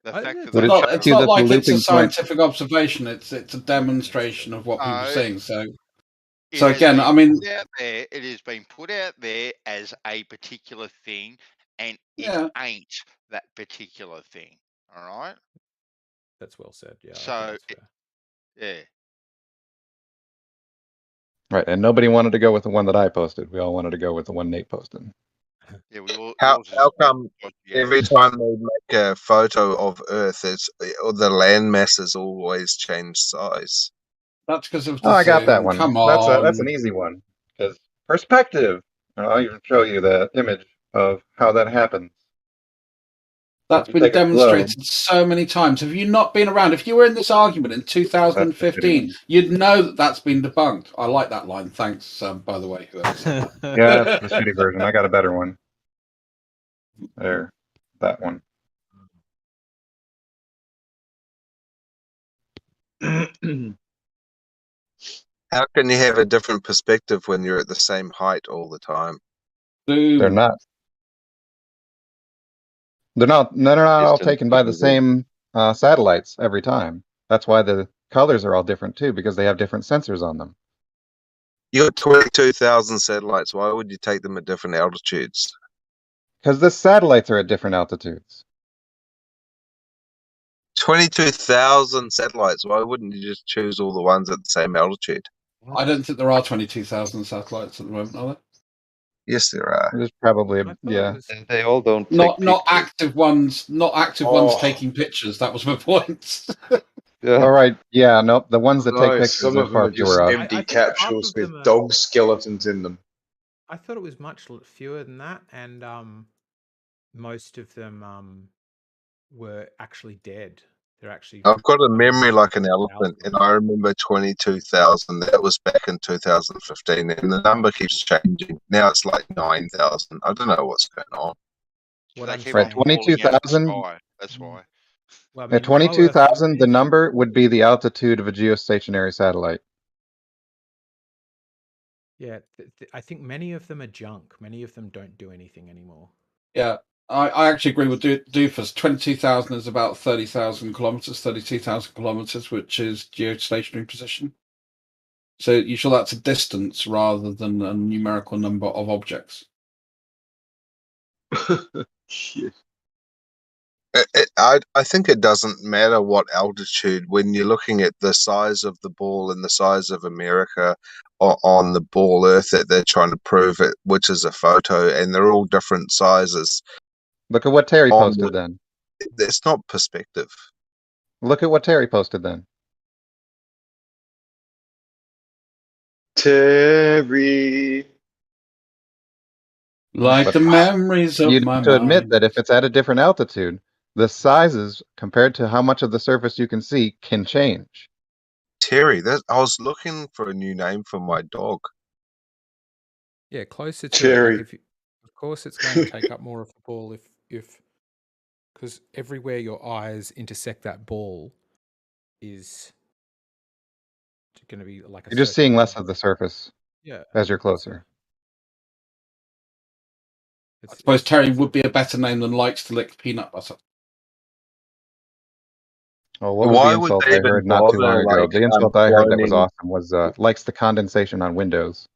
The fact that it's not like it's a scientific observation. It's a demonstration of what people are saying. So again, I mean, it has been put out there as a particular thing, and it ain't that particular thing. All right. That's well said. Yeah. So, yeah. Right, and nobody wanted to go with the one that I posted. We all wanted to go with the one Nate posted. Yeah, how come every time they make a photo of Earth, the land masses always change size? That's because of. I got that one. Come on, that's an easy one because perspective. I'll even show you the image of how that happens. That's been demonstrated so many times. Have you not been around? If you were in this argument in 2015, you'd know that that's been debunked. I like that line. Thanks, by the way. Yeah, that's the shitty version. I got a better one. There, that one. How can you have a different perspective when you're at the same height all the time? They're not. They're not all taken by the same satellites every time. That's why the colors are all different too, because they have different sensors on them. You got 22,000 satellites. Why would you take them at different altitudes? Because the satellites are at different altitudes. 22,000 satellites. Why wouldn't you just choose all the ones at the same altitude? I don't think there are 22,000 satellites at the moment, are there? Yes, there are. There's probably They all don't. Not active ones. Not active ones taking pictures. That was my point. Yeah. All right. Yeah. Nope. The ones that take No, pictures some are of them far are just fewer of. empty I think half capsules of with them are. dog skeletons in them. I thought it was much fewer than that, and most of them were actually dead. They're actually. I've got a memory like an elephant, and I remember 22,000. That was back in 2015, and the number keeps changing. Now it's like 9,000. I don't know what's going on. They keep on 22,000. That's why. Well, I At mean, 22,000, the number would be the altitude of a geostationary satellite. Yeah, I think many of them are junk. Many of them don't do anything anymore. Yeah, I actually agree with Doofus. 22,000 is about 30,000 kilometers, 32,000 kilometers, which is geostationary position. So you sure that's a distance rather than a numerical number of objects. Shit. I think it doesn't matter what altitude when you're looking at the size of the ball and the size of America on the ball Earth that they're trying to prove it, which is a photo, and they're all different sizes. Look at what Terry posted then. It's not perspective. Look at what Terry posted then. Terry. Like the memories of You my have to admit mind. that if it's at a different altitude, the sizes compared to how much of the surface you can see can change. Terry, I was looking for a new name for my dog. Yeah, closer to Terry. it. Like of course, it's going to take up more of the ball if because everywhere your eyes intersect that ball is going to be like a. You're just seeing less of the surface. Yeah. As you're closer. I suppose Terry would be a better name than likes to lick peanut butter. Oh, what was the insult I heard not too long ago? The insult I heard that was awesome was likes the condensation on Windows.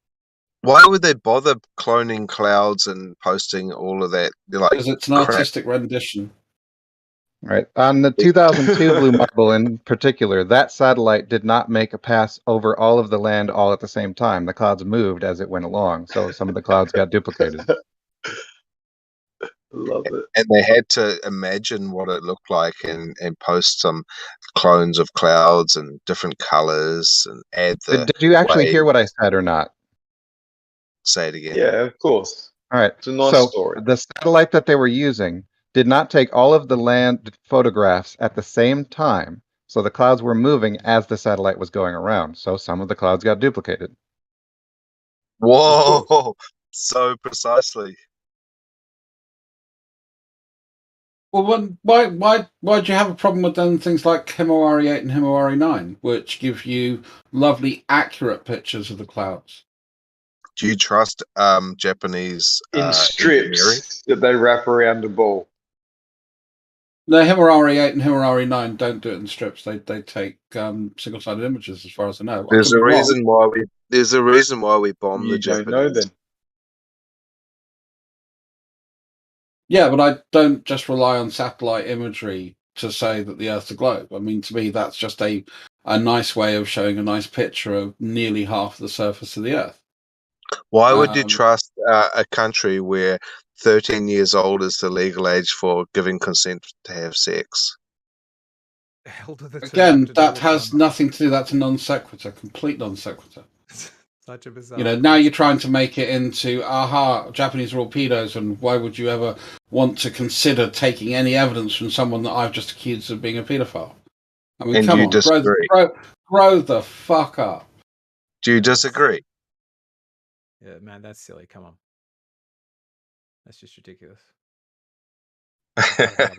Why would they bother cloning clouds and posting all of that? Because it's an artistic rendition. Right. On the 2002 Blue Marble in particular, that satellite did not make a pass over all of the land all at the same time. The clouds moved as it went along, so some of the clouds got duplicated. Love it. And they had to imagine what it looked like and post some clones of clouds and different colors and add the. Did you actually hear what I said or not? Say it again. Yeah, of course. All right. It's a nice so story. The satellite that they were using did not take all of the land photographs at the same time. So the clouds were moving as the satellite was going around. So some of the clouds got duplicated. Whoa! So precisely. Well, why do you have a problem with then things like Himawari 8 and Himawari 9, which give you lovely, accurate pictures of the clouds? Do you trust Japanese in strips that they wrap around the ball? No, Himawari 8 and Himawari 9 don't do it in strips. They take single-sided images, as far as I know. There's a reason why we bomb the Japanese. Know then. Yeah, but I don't just rely on satellite imagery to say that the Earth's a globe. I mean, to me, that's just a nice way of showing a nice picture of nearly half the surface of the Earth. Why would you trust a country where 13 years old is the legal age for giving consent to have sex? Again, that has nothing to do. That's a non sequitur, complete non sequitur. Such a bizarre. You know, now you're trying to make it into, Japanese are all pedos, and why would you ever want to consider taking any evidence from someone that I've just accused of being a pedophile? I mean, And come you on, disagree? grow the fuck up. Do you disagree? Yeah, man, that's silly. Come on. That's just ridiculous.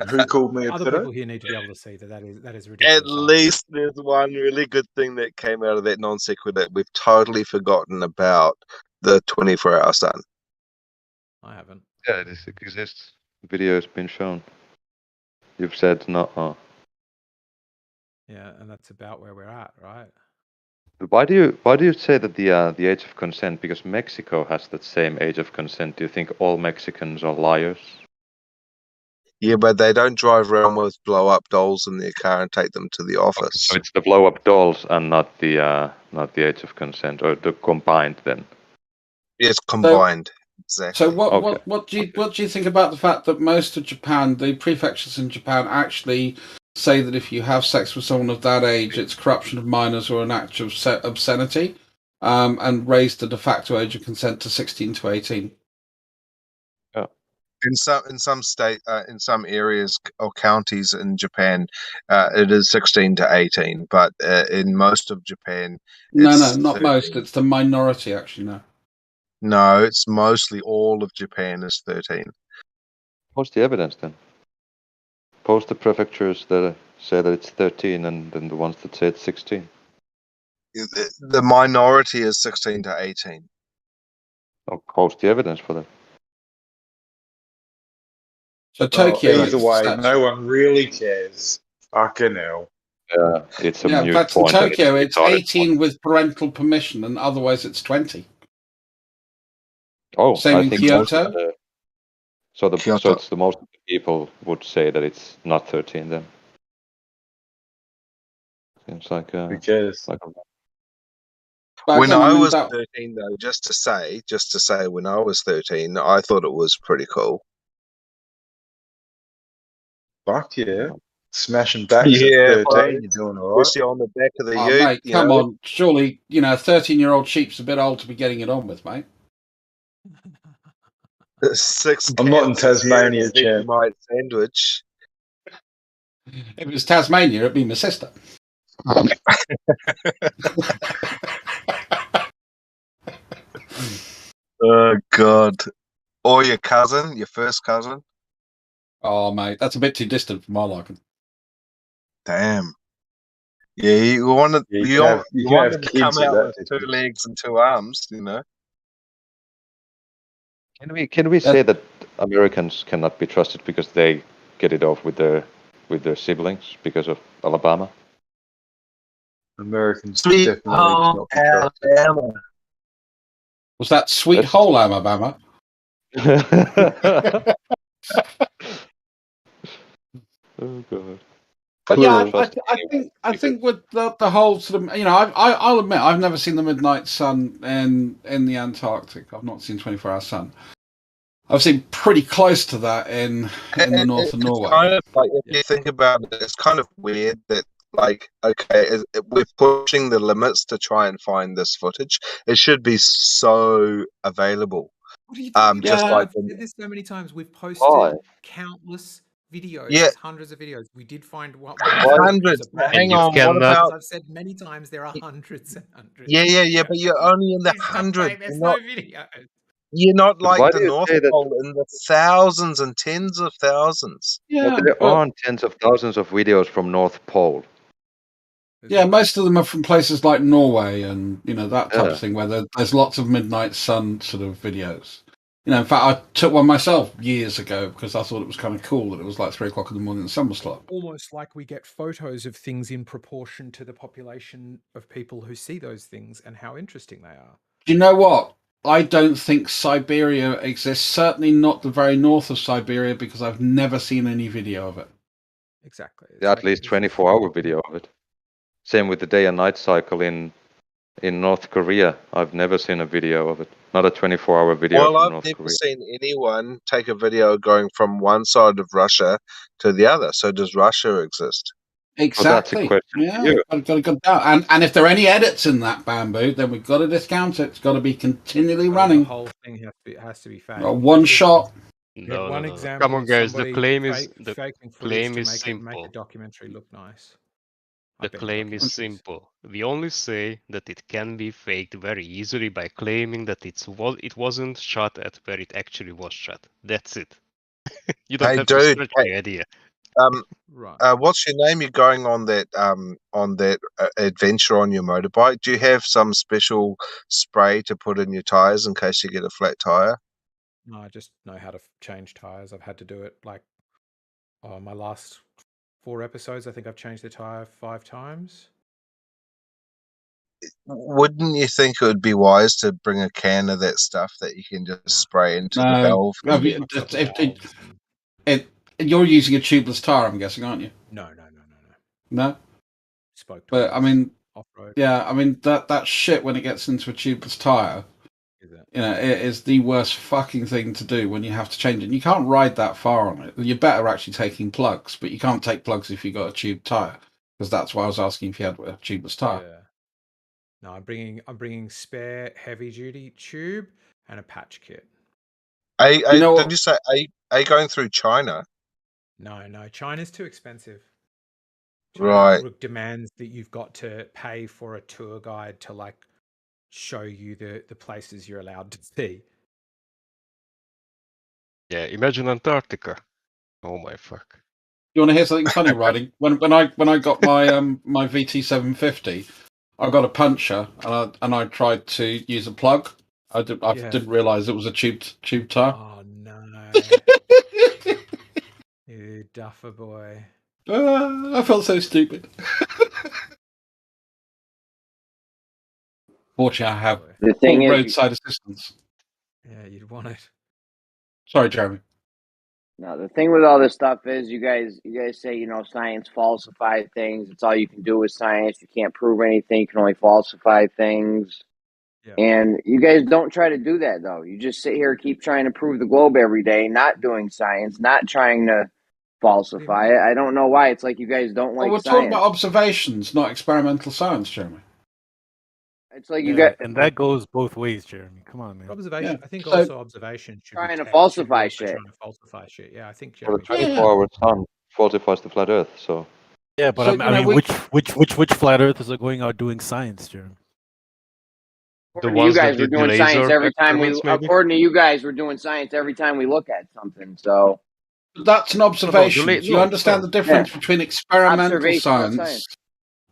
Who called me a Other pedo? people here need to be able to see that is ridiculous. At least there's one really good thing that came out of that non sequitur. We've totally forgotten about the 24-hour sun. I haven't. Yeah, it exists. The video has been shown. You've said no. Yeah, and that's about where we're at, right? Why do you say that the age of consent? Because Mexico has that same age of consent. Do you think all Mexicans are liars? Yeah, but they don't drive around with blow-up dolls in their car and take them to the office. So it's the blow-up dolls and not the age of consent, or the combined then. It's combined. Exactly. So what do you think about the fact that most of Japan, the prefectures in Japan, actually say that if you have sex with someone of that age, it's corruption of minors or an act of obscenity, and raised the de facto age of consent to 16 to 18. In some areas or counties in Japan, it is 16 to 18, but in most of Japan, No, it's not 13. most. It's the minority, actually. No, it's mostly all of Japan is 13. What's the evidence then? Post the prefectures that say that it's 13, and then the ones that say it's 16. The minority is 16 to 18. I'll post the evidence for that. So Tokyo. Either way, no one really cares. Fucking hell. Yeah, it's a Yeah, mute but in point. Tokyo, it's 18 with parental permission, and otherwise it's 20. Oh, Same I in think Kyoto. So it's the most people would say that it's not 13 then. Seems like Who cares? When I was 13, though, just to say, when I was 13, I thought it was pretty cool. Fuck yeah. Smashing backs Yeah, at 13, you're doing all right. Especially on the back of the Oh, ute. mate, come on. Surely, a 13-year-old sheep's a bit old to be getting it on with, mate. 6 I'm not in cans here and a Tasmania, champ. Vegemite sandwich. If it was Tasmania, it'd be my sister. Oh, God. Or your cousin, your first cousin. Oh, mate, that's a bit too distant for my liking. Damn. Yeah, you wanted, you wanted to come out with 2 legs and 2 arms, you know. Can we say that Americans cannot be trusted because they get it off with their siblings because of Alabama? Americans definitely cannot be trusted. Was that Sweet Hole Alabama? Oh God. But yeah, I think with the whole sort of, I'll admit I've never seen the midnight sun in the Antarctic. I've not seen 24-hour sun. I've seen pretty close to that in the north of Norway. Kind of like, if you think about it, it's kind of weird that, like, okay, we're pushing the limits to try and find this footage. It should be so available. What are you talking just about? like I've said this so many times. We've posted countless videos. Yeah. There's hundreds of videos. We did find one. Hundreds. Hang on. What about? As I've said many times, there are hundreds and hundreds. Yeah. But you're only in the Please stop hundreds. saying there's no videos. You're not But why like do the you North say that- Pole in the thousands and tens of thousands. Yeah, there aren't tens of thousands of videos from North Pole. Yeah, most of them are from places like Norway and that type of thing where there's lots of midnight sun sort of videos. In fact, I took one myself years ago because I thought it was kind of cool that it was like 3 o'clock in the morning and the sun was up. Almost like we get photos of things in proportion to the population of people who see those things and how interesting they are. Do you know what? I don't think Siberia exists. Certainly not the very north of Siberia because I've never seen any video of it. Exactly. At least 24-hour video of it. Same with the day and night cycle in North Korea. I've never seen a video of it. Not a 24-hour video Well, from I've North never Korea. seen anyone take a video going from one side of Russia to the other. So does Russia exist? Exactly. Well, that's a question for you. Got to down. And if there are any edits in that bamboo, then we've got to discount it. It's got to be continually running. The whole thing has to be fake. One shot. No, one no. example. Come on, guys. The somebody claim is faking footage claim to is make simple. a documentary look nice. The claim is simple. We only say that it can be faked very easily by claiming that it wasn't shot at where it actually was shot. That's it. You don't have to stretch the idea. What's your name? You're going on that adventure on your motorbike. Do you have some special spray to put in your tires in case you get a flat tire? No, I just know how to change tires. I've had to do it my last 4 episodes. I think I've changed the tire 5 times. Wouldn't you think it would be wise to bring a can of that stuff that you can just spray into the valve? You're using a tubeless tire, I'm guessing, aren't you? No. No? Spoke to but I mean, off-road. yeah, I mean that shit when it gets into a tubeless tire, You know, it is the worst fucking thing to do when you have to change it. And you can't ride that far on it. You're better actually taking plugs, but you can't take plugs if you've got a tube tire, because that's why I was asking if you had a tubeless tire. Yeah. No, I'm bringing spare heavy duty tube and a patch kit. Did you say are you going through China? No, China's too expensive. Right. China demands that you've got to pay for a tour guide to like show you the places you're allowed to see. Yeah, imagine Antarctica. Oh my fuck. You want to hear something funny, Riding? When I got my my VT750, I got a puncher and I tried to use a plug. I didn't realise it was a tube tire. Oh no! You duffer boy. I felt so stupid. Fortunately, I have full roadside assistance. Yeah, you'd want it. Sorry, Jeremy. No, the thing with all this stuff is you guys say, you know, science falsified things. It's all you can do with science. You can't prove anything. You can only falsify things. Yeah. And you guys don't try to do that, though. You just sit here, keep trying to prove the globe every day, not doing science, not trying to falsify it. I don't know why. It's like you guys don't like we're science. talking about observations, not experimental science, Jeremy. It's like you got, and that goes both ways, Jeremy. Come on, man. Observation. Yeah. I think also observation should trying be to falsify shit. Trying to falsify shit. Yeah, I think. Well, the 24-hour sun falsifies the flat Earth. So. Yeah, but I mean, which flat earthers are going out doing science, Jeremy? According to you guys, we're doing science every time we. According to you guys, we're doing science every time we look at something. So. That's an observation. Do you understand the difference between experimental science?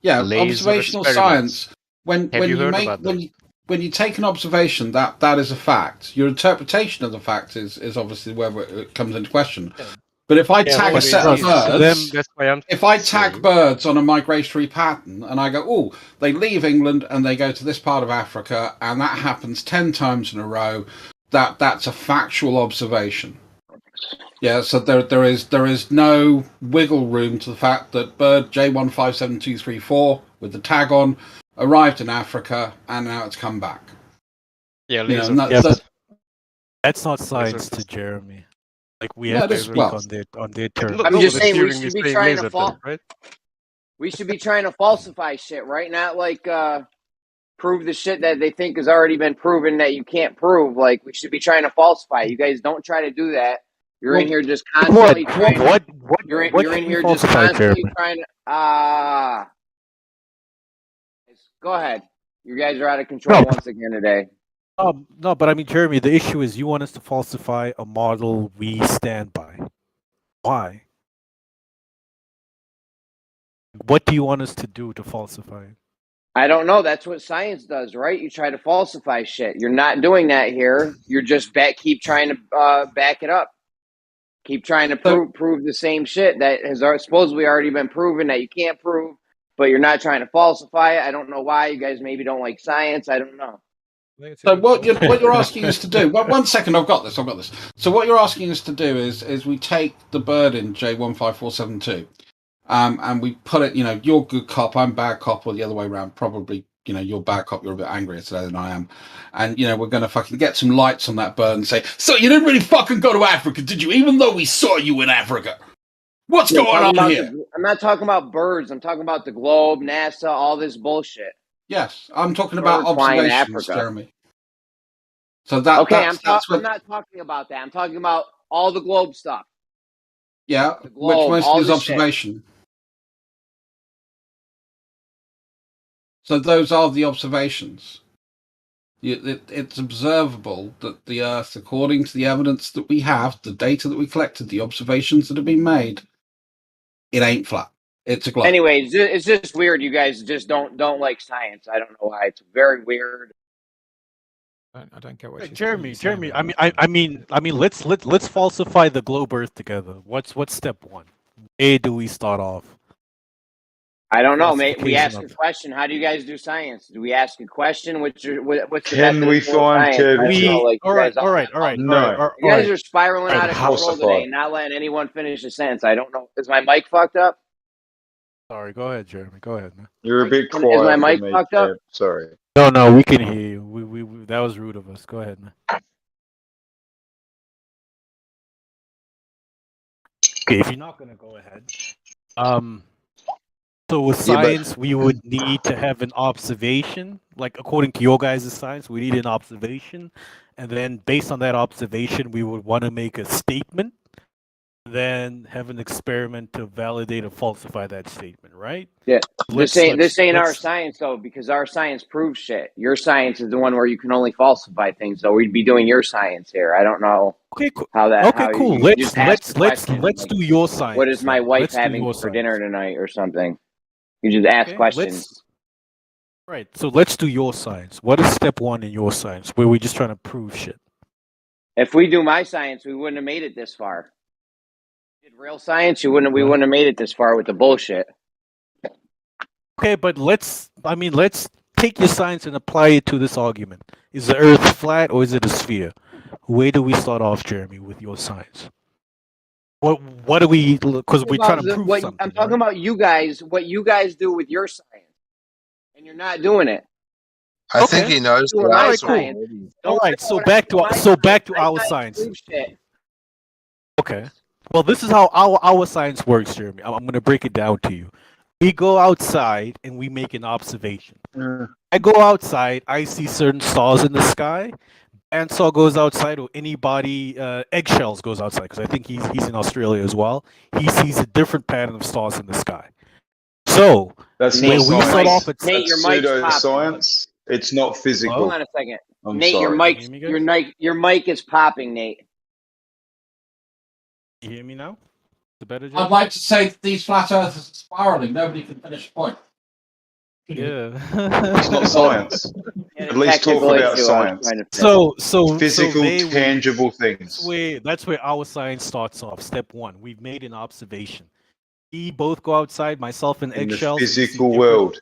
Yeah, observational science. When you take an observation, that is a fact. Your interpretation of the fact is obviously where it comes into question. But if I tag a set of birds, if I tag birds on a migratory pattern and I go, oh, they leave England and they go to this part of Africa, and that happens 10 times in a row, that's a factual observation. Yeah, so there is no wiggle room to the fact that bird J157234 with the tag on arrived in Africa and now it's come back. Yeah, that's not science to Jeremy. Like we have to speak on their terms. I'm just saying we should be trying to we should be trying to falsify shit, right? Not like prove the shit that they think has already been proven that you can't prove. Like we should be trying to falsify. You guys don't try to do that. You're in here just constantly trying. You're in here just constantly trying to. Go ahead. You guys are out of control once again today. No, but I mean, Jeremy, the issue is you want us to falsify a model we stand by. Why? What do you want us to do to falsify it? I don't know. That's what science does, right? You try to falsify shit. You're not doing that here. You're just keep trying to back it up. Keep trying to prove the same shit that has supposedly already been proven that you can't prove, but you're not trying to falsify it. I don't know why. You guys maybe don't like science. I don't know. So what you're asking us to do? Well, 1 second, I've got this. So what you're asking us to do is we take the bird in J15472, and we put it. You know, you're good cop, I'm bad cop, or the other way around. Probably, you know, you're bad cop, you're a bit angrier today than I am, and you know we're going to fucking get some lights on that bird and say, so you didn't really fucking go to Africa, did you? Even though we saw you in Africa. What's going on here? I'm not talking about birds. I'm talking about the globe, NASA, all this bullshit. Yes, I'm talking about observations, Jeremy. So that okay, I'm not talking about that. I'm talking about all the globe stuff. Yeah, the globe, which mostly is observation. Shit. So those are the observations. It's observable that the Earth, according to the evidence that we have, the data that we collected, the observations that have been made, it ain't flat. It's a globe. Anyway, it's just weird. You guys just don't like science. I don't know why. It's very weird. I don't get what Jeremy. I mean, let's falsify the globe Earth together. What's step one? Where do we start off? I don't know, mate. We ask a question. How do you guys do science? Do we ask a question? What's the Can we find curvature? All right. No. You guys are spiraling out of control today, not letting anyone finish a sentence. I don't know. Is my mic fucked up? Sorry, go ahead, Jeremy. Go ahead, man. You're a bit quiet. Is my mic fucked up? Sorry. No, we can hear you. We that was rude of us. Go ahead, man. Okay, if you're not gonna go ahead, so with science, we would need to have an observation. Like according to your guys' science, we need an observation, and then based on that observation, we would want to make a statement, then have an experiment to validate or falsify that statement, right? Yeah. This ain't our science though, because our science proves shit. Your science is the one where you can only falsify things. So we'd be doing your science here. I don't know how that. Okay, cool. You just ask the question, Let's like, do your science. what is my wife Let's do having your for science. dinner tonight or something? You just ask questions. Right. So let's do your science. What is step 1 in your science? Where we just trying to prove shit. If we do my science, we wouldn't have made it this far. If we did real science, we wouldn't have made it this far with the bullshit. Okay, but let's take your science and apply it to this argument. Is the Earth flat or is it a sphere? Where do we start off, Jeremy, with your science? What do we? Because we're trying to prove something. I'm talking about you guys. What you guys do with your science, and you're not doing it. I think he knows the All right, answer cool. already. All right, so back to our science. Okay. Well, this is how our science works, Jeremy. I'm going to break it down to you. We go outside and we make an observation. I go outside, I see certain stars in the sky. Ansel goes outside, or anybody, Eggshells goes outside, because I think he's in Australia as well. He sees a different pattern of stars in the sky. So that's where not we science. start off, That's pseudoscience. It's not physical. Hold on a second, I'm Nate. sorry. Your mic is popping, Nate. You hear me now? The better. I'd like to say that these flat earthers are spiraling. Nobody can finish the point. Yeah. It's not science. At least talk about science. So physical, tangible things. That's where our science starts off. Step 1, we've made an observation. We both go outside, myself and In the Eggshells. physical world.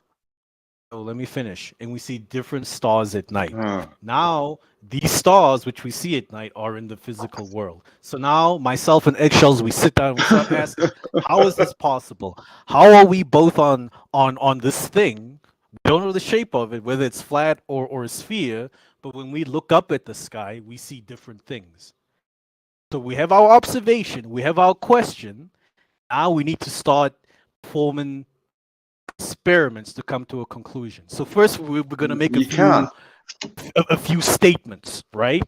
So let me finish. And we see different stars at night. Now, these stars, which we see at night, are in the physical world. So now, myself and Eggshells, we sit down and we start asking, how is this possible? How are we both on this thing? We don't know the shape of it, whether it's flat or a sphere, but when we look up at the sky, we see different things. So we have our observation, we have our question. Now we need to start forming experiments to come to a conclusion. So first we're going to make a few statements, right?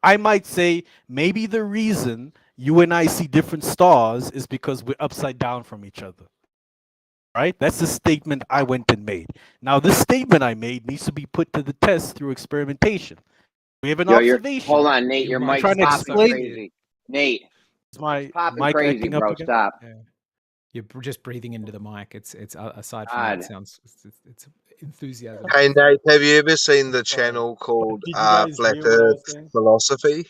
I might say maybe the reason you and I see different stars is because we're upside down from each other. Right? That's the statement I went and made. Now this statement I made needs to be put to the test through experimentation. We have an observation. Hold on, Nate. Your mic's popping crazy. Nate, is my popping mic crazy, acting bro. up again? Stop. Yeah. You're just breathing into the mic. It's aside from that, it sounds it's enthusiasm. Hey Nate, have you ever seen the channel called Flat Earth Philosophy?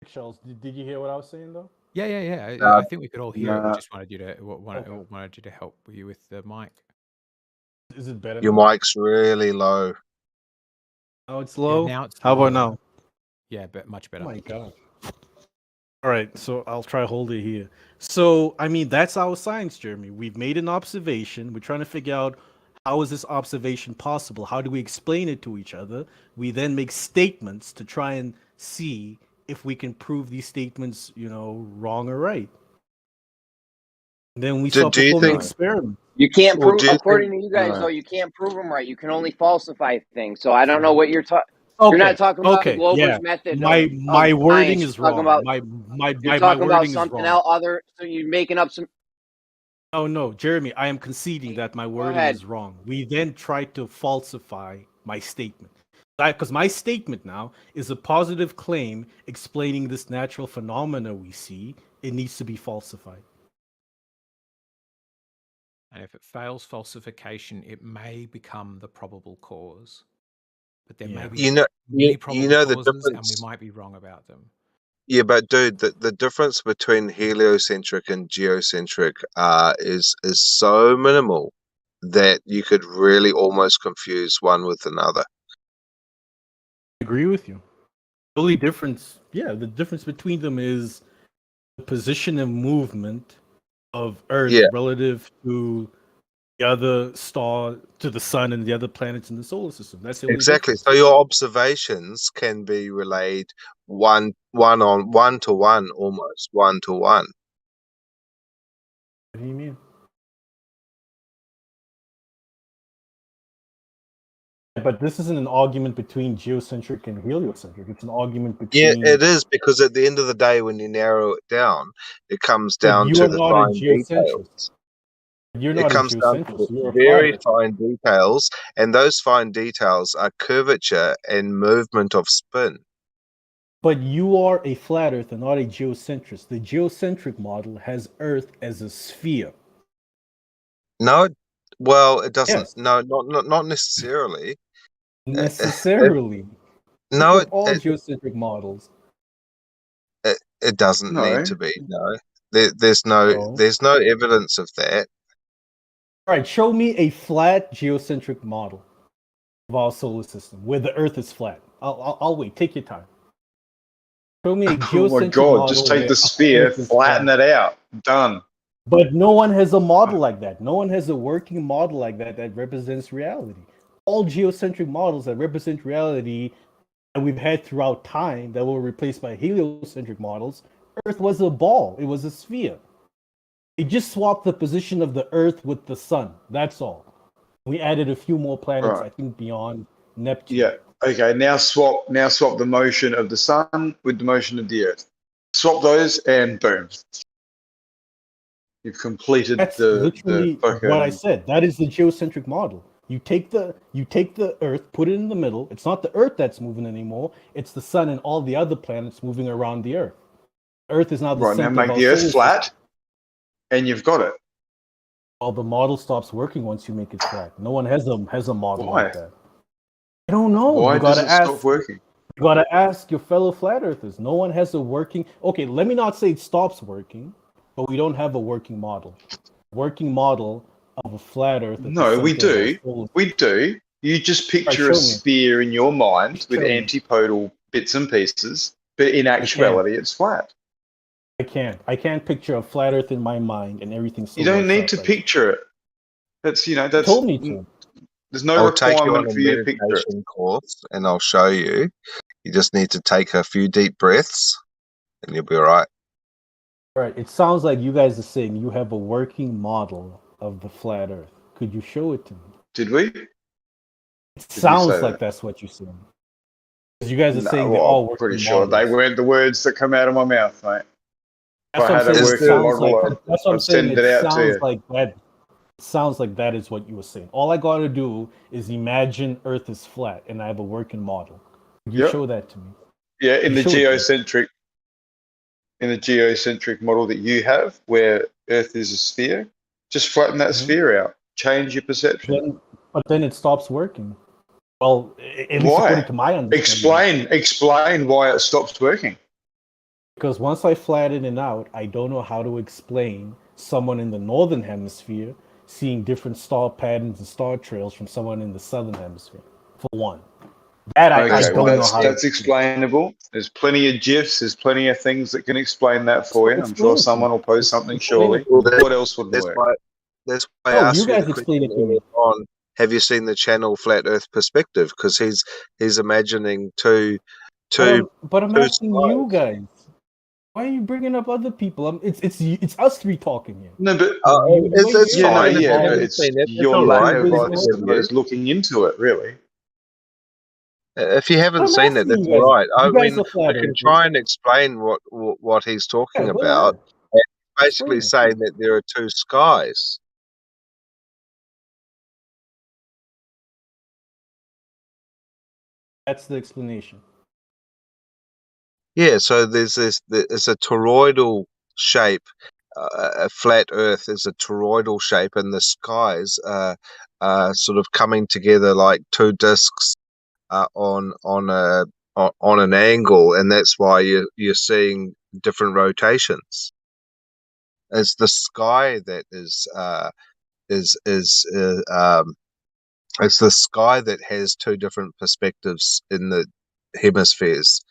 Charles, did you hear what I was saying though? Yeah. I think we could all hear it. We just wanted you to wanted you to help you with the mic. Is it better? Your mic's really low. Oh, it's low. Now it's How about now? Yeah, but much better. Oh my god. All right, so I'll try hold it here. So, I mean, that's our science, Jeremy. We've made an observation. We're trying to figure out how is this observation possible? How do we explain it to each other? We then make statements to try and see if we can prove these statements, wrong or right. And then we start performing experiments. You can't prove, according to you guys, though, you can't prove them right. You can only falsify things. So I don't know what you're talking. You're not talking about Glover's method. My wording is wrong. You're talking about something else other. So you're making up some. Oh no, Jeremy, I am conceding that my wording is wrong. We then try to falsify my statement. Because my statement now is a positive claim explaining this natural phenomena we see. It needs to be falsified. And if it fails falsification, it may become the probable cause. But there may be many probable causes, and we might be wrong about them. Yeah, but dude, the difference between heliocentric and geocentric is so minimal that you could really almost confuse one with another. I agree with you. The only difference, the difference between them is the position and movement of Earth relative to the other star to the sun and the other planets in the solar system. That's the only Exactly. difference. So your observations can be relayed one to one, almost one to one. What do you mean? But this isn't an argument between geocentric and heliocentric. It's an argument between. Yeah, it is, because at the end of the day, when you narrow it down, it comes down you to are the not a fine geocentrist. details. You're It not a comes down to geocentrist. the You're a very flat fine details, and those fine details are curvature and movement of spin. But you are a flat earth and not a geocentrist. The geocentric model has Earth as a sphere. No, well, it doesn't. Yes. No, not necessarily. Necessarily. No, Look up all geocentric models. It doesn't need to be. No, there's no evidence of that. All right, show me a flat geocentric model of our solar system where the Earth is flat. I'll wait. Take your time. Show me a geocentric Oh my God! model Just take where the sphere, Earth is flatten flat. it out. Done. But no one has a model like that. No one has a working model like that that represents reality. All geocentric models that represent reality that we've had throughout time that were replaced by heliocentric models, Earth was a ball. It was a sphere. It just swapped the position of the Earth with the sun. That's all. We added a few more planets, Right. I think, beyond Neptune. Yeah. Okay. Now swap the motion of the sun with the motion of the Earth. Swap those, and boom. You've completed That's the literally fucking. what I said. That is the geocentric model. You take the Earth, put it in the middle. It's not the Earth that's moving anymore. It's the sun and all the other planets moving around the Earth. Earth is now the Right, now center make of the our Earth solar flat, system. and you've got it. Well, the model stops working once you make it flat. No one has a model Why? like that. I don't know. Why You does gotta it ask. stop working? You gotta ask your fellow flat earthers. No one has a working. Okay, let me not say it stops working, but we don't have a working model. Working model of a flat Earth. At No, the we center of our do. solar We do. You just picture show a me. sphere in your mind with Show me. antipodal bits and pieces, but in actuality, it's flat. I can't picture a flat Earth in my mind and everything. You don't need to picture it. That's that's. Told me to. There's no I'll take you on requirement a for you to picture it. meditation course, and I'll show you. You just need to take a few deep breaths, and you'll be all right. All right. It sounds like you guys are saying you have a working model of the flat Earth. Could you show it to me? Did we? It sounds like that's what you're saying. Because you guys are saying they're all I'm working pretty sure models. they weren't the words that come out of my mouth, mate. That's If I what had I'm a saying. working model, That's what I'm I'd saying. send It it out to sounds you. like that. It sounds like that is what you were saying. All I got to do is imagine Earth is flat, and I have a working model. Could you show that to me? Yeah, in the Show it to me. geocentric model that you have, where Earth is a sphere, just flatten that sphere out. Change your perception. But then it stops working. Well, at least according to my understanding. Explain why it stops working. Because once I flatten it out, I don't know how to explain someone in the northern hemisphere seeing different star patterns and star trails from someone in the southern hemisphere. For one, that I don't know how. That's explainable. There's plenty of GIFs. There's plenty of things that can explain that for you. I'm sure someone will post something shortly. What else wouldn't work? That's why I asked you the question earlier on. Have you seen the channel Flat Earth Perspective? Because he's imagining two. But I'm asking you guys. Why are you bringing up other people? It's us three talking here. No, but it's fine. It's your lack of, I suppose, looking into it. Really. If you haven't seen it, that's all right. I mean, I can try and explain what he's talking about. And basically saying that there are two skies. That's the explanation. Yeah, so there's it's a toroidal shape. A flat Earth is a toroidal shape, and the skies are sort of coming together like two discs on an angle, and that's why you're seeing different rotations. It's the sky that it's the sky that has two different perspectives in the hemispheres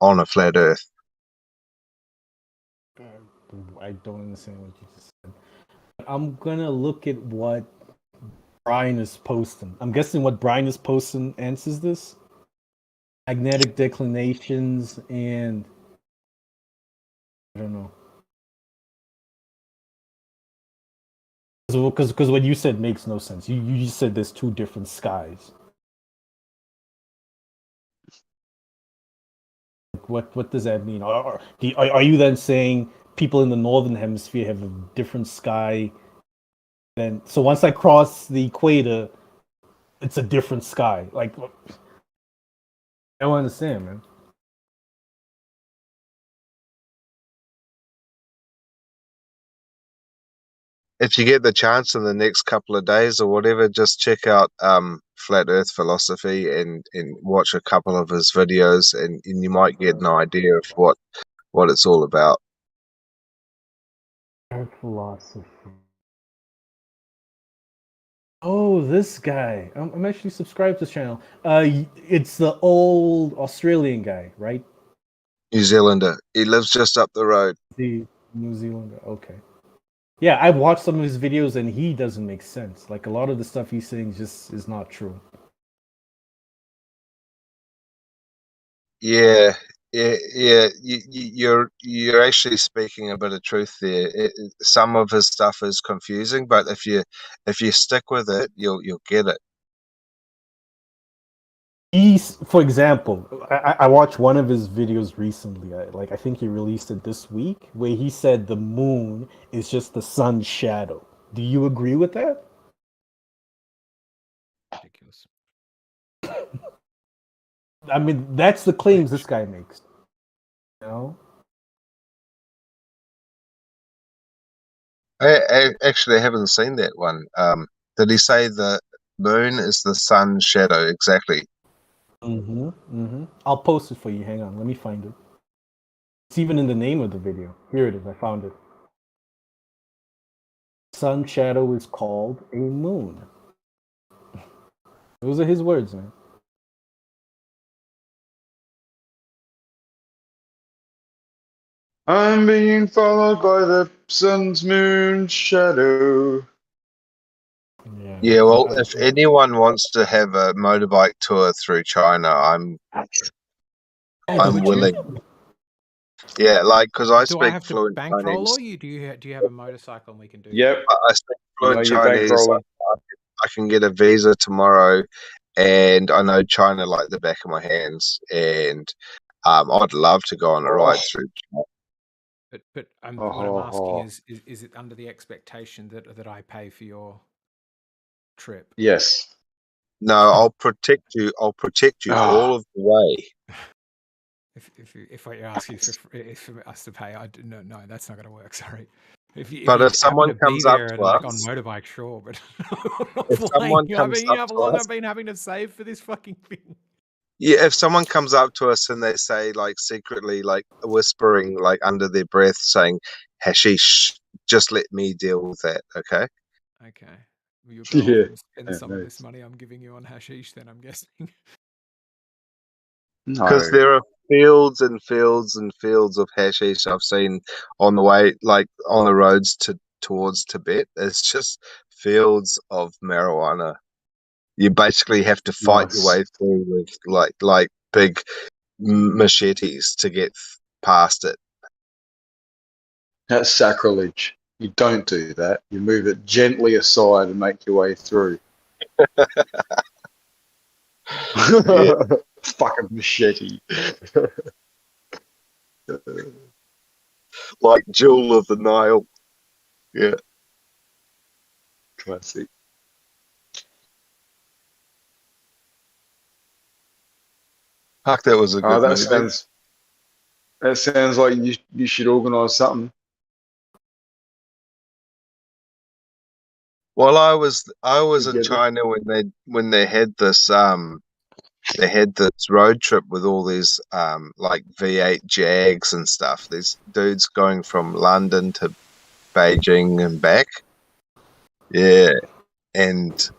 on a flat Earth. I don't understand what you just said. I'm gonna look at what Brian is posting. I'm guessing what Brian is posting answers this. Magnetic declinations and I don't know. Because what you said makes no sense. You just said there's two different skies. What does that mean? Are you then saying people in the northern hemisphere have a different sky? Then so once I cross the equator, it's a different sky. Like I don't understand, man. If you get the chance in the next couple of days or whatever, just check out Flat Earth Philosophy and watch a couple of his videos, and you might get an idea of what it's all about. Earth philosophy. Oh, this guy. I'm actually subscribed to this channel. It's the old Australian guy, right? New Zealander. He lives just up the road. The New Zealander. Okay. Yeah, I've watched some of his videos and he doesn't make sense. Like a lot of the stuff he's saying just is not true. Yeah. You're actually speaking a bit of truth there. Some of his stuff is confusing, but if you stick with it, you'll get it. For example, I watched one of his videos recently. I think he released it this week, where he said the moon is just the sun's shadow. Do you agree with that? Ridiculous. I mean, that's the claims this guy makes. You know? I actually haven't seen that one. Did he say the moon is the sun's shadow? Exactly. I'll post it for you. Hang on, let me find it. It's even in the name of the video. Here it is. I found it. Sun shadow is called a moon. Those are his words, man. I'm being followed by the sun's moon shadow. Yeah, well, if anyone wants to have a motorbike tour through China, I'm willing. Yeah, like because I Do I speak have to fluent bankroll Chinese. or you? Do you have a motorcycle and we can do? Yep. I speak fluent Chinese. I can get a visa tomorrow, and I know China like the back of my hands. And I'd love to go on a ride through China. But what I'm asking is it under the expectation that I pay for your trip? Yes. No, I'll protect you. I'll protect you all of the way. If what you're asking is for us to pay, no, that's not going to work. Sorry. If someone comes up to like on us, motorbike, sure, but if someone comes you know up how to long us, I've been having to save for this fucking thing. yeah, if someone comes up to us and they say, like, secretly, like, whispering, like, under their breath, saying, hashish, just let me deal with that, okay? Okay. Well, you'll go off and spend some of this money I'm giving you on hashish, then I'm guessing. Because there are fields and fields and fields of hashish I've seen on the way, like, on the roads towards Tibet. It's just fields of marijuana. You basically have to fight your way through with, like big machetes to get past it. That's sacrilege. You don't do that. You move it gently aside and make your way through. Fucking machete. Like Jewel of the Nile. Yeah. Classic. Fuck, that was a good movie. That sounds like you should organise something. Well, I was in China when they had this road trip with all these like V8 Jags and stuff. These dudes going from London to Beijing and back. Yeah, and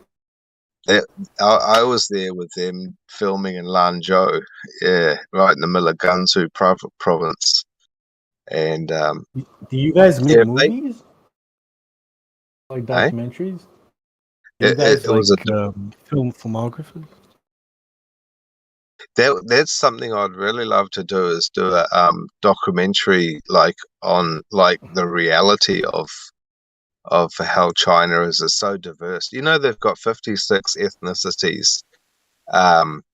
I was there with them filming in Lanzhou. Yeah, right in the middle of Gansu province. And do you guys make movies? Like Eh? documentaries? You guys It was a film filmographers? that's something I'd really love to do, is do a documentary like on like the reality of how China is. It's so diverse. You know, they've got 56 ethnicities.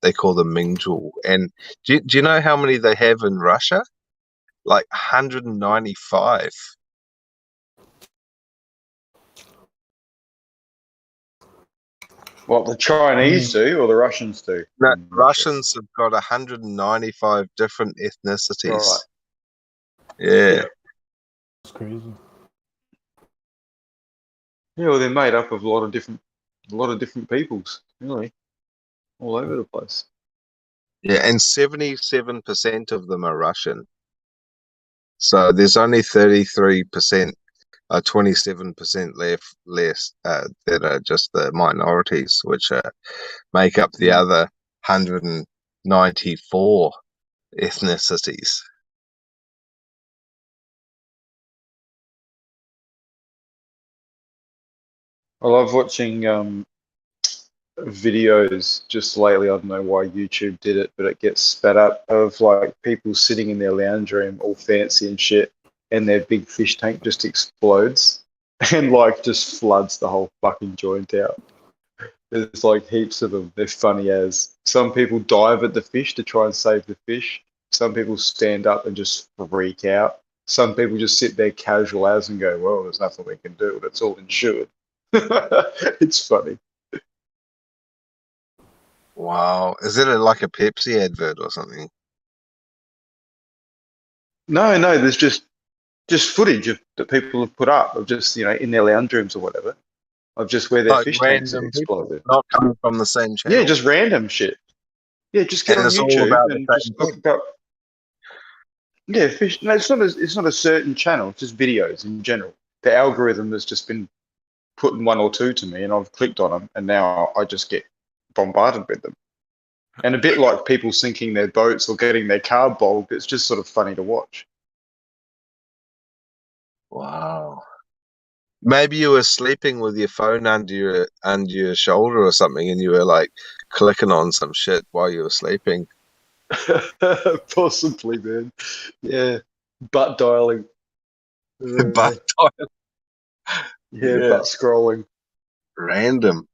They call them Mingjul. And do you know how many they have in Russia? Like 195. What the Chinese do or the Russians do? No, Russians have got 195 different ethnicities. Right. Yeah. It's crazy. Yeah, well, they're made up of a lot of different peoples, really, all over the place. Yeah, and 77% of them are Russian. So there's only 33%, 27% less that are just the minorities, which make up the other 194 ethnicities. I love watching videos just lately. I don't know why YouTube did it, but it gets spat up of like people sitting in their lounge room all fancy and shit, and their big fish tank just explodes and like just floods the whole fucking joint out. There's like heaps of them. They're funny as. Some people dive at the fish to try and save the fish. Some people stand up and just freak out. Some people just sit there casual as and go, well, there's nothing we can do. It's all insured. It's funny. Wow. Is it like a Pepsi advert or something? No, there's just footage that people have put up of just, in their lounge rooms or whatever, of just where their Like fish tanks have random people, exploded. not coming from the same channel. Yeah, just random shit. Yeah, just get And on it's all YouTube about the and same just look up. Yeah, fish. No, it's not a certain channel. It's just videos in general. The algorithm has just been putting one or two to me, and I've clicked on them, and now I just get bombarded with them. And a bit like people sinking their boats or getting their car bogged, it's just sort of funny to watch. Wow. Maybe you were sleeping with your phone under your shoulder or something, and you were like clicking on some shit while you were sleeping. Possibly, man. Yeah, butt dialing. Butt dialing. Yeah, butt scrolling. Random.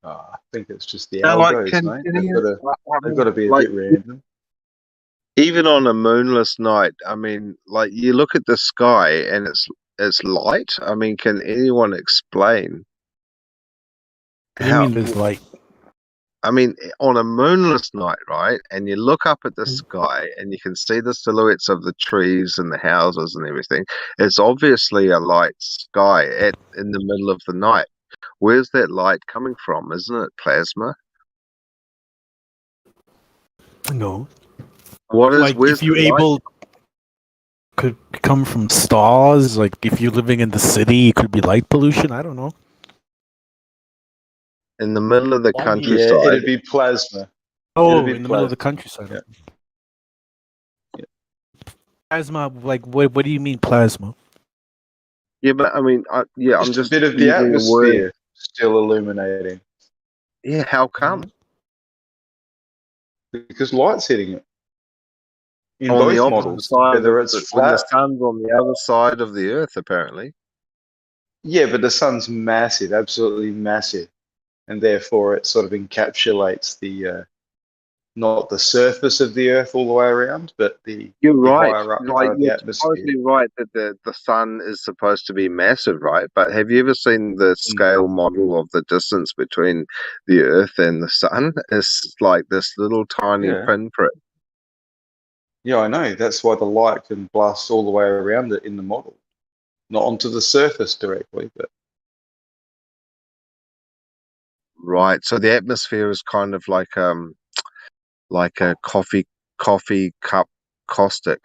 I think it's just the Now, like, algos, mate. They've got to be a like, bit random. Even on a moonless night, I mean, like, you look at the sky and it's light. I mean, can anyone explain What do you mean there's light? I mean, on a moonless night, right? And you look up at the sky and you can see the silhouettes of the trees and the houses and everything. It's obviously a light sky in the middle of the night. Where's that light coming from? Isn't it plasma? No. Where's if you're able could come from stars, like if you're living in the city, it could be light pollution. I don't know. In the middle of the countryside. Yeah, it'd be plasma. Oh, in the middle of the countryside. Yeah. Plasma, like what do you mean plasma? Yeah, but I mean, I'm just a bit of the atmosphere still illuminating. Yeah, how come? Because light's hitting it. In on both the models, side, whether it's when the flat. sun's on the other side of the Earth, apparently. Yeah, but the sun's massive, absolutely massive, and therefore it sort of encapsulates the not the surface of the Earth all the way around, but You're right. higher up Like, part of the you're atmosphere. totally right that the sun is supposed to be massive, right? But have you ever seen the scale model of the distance between the Earth and the sun? It's like this little tiny Yeah. pinprick. Yeah, I know. That's why the light can blast all the way around it in the model, not onto the surface directly, but. Right. So the atmosphere is kind of like a coffee cup caustic.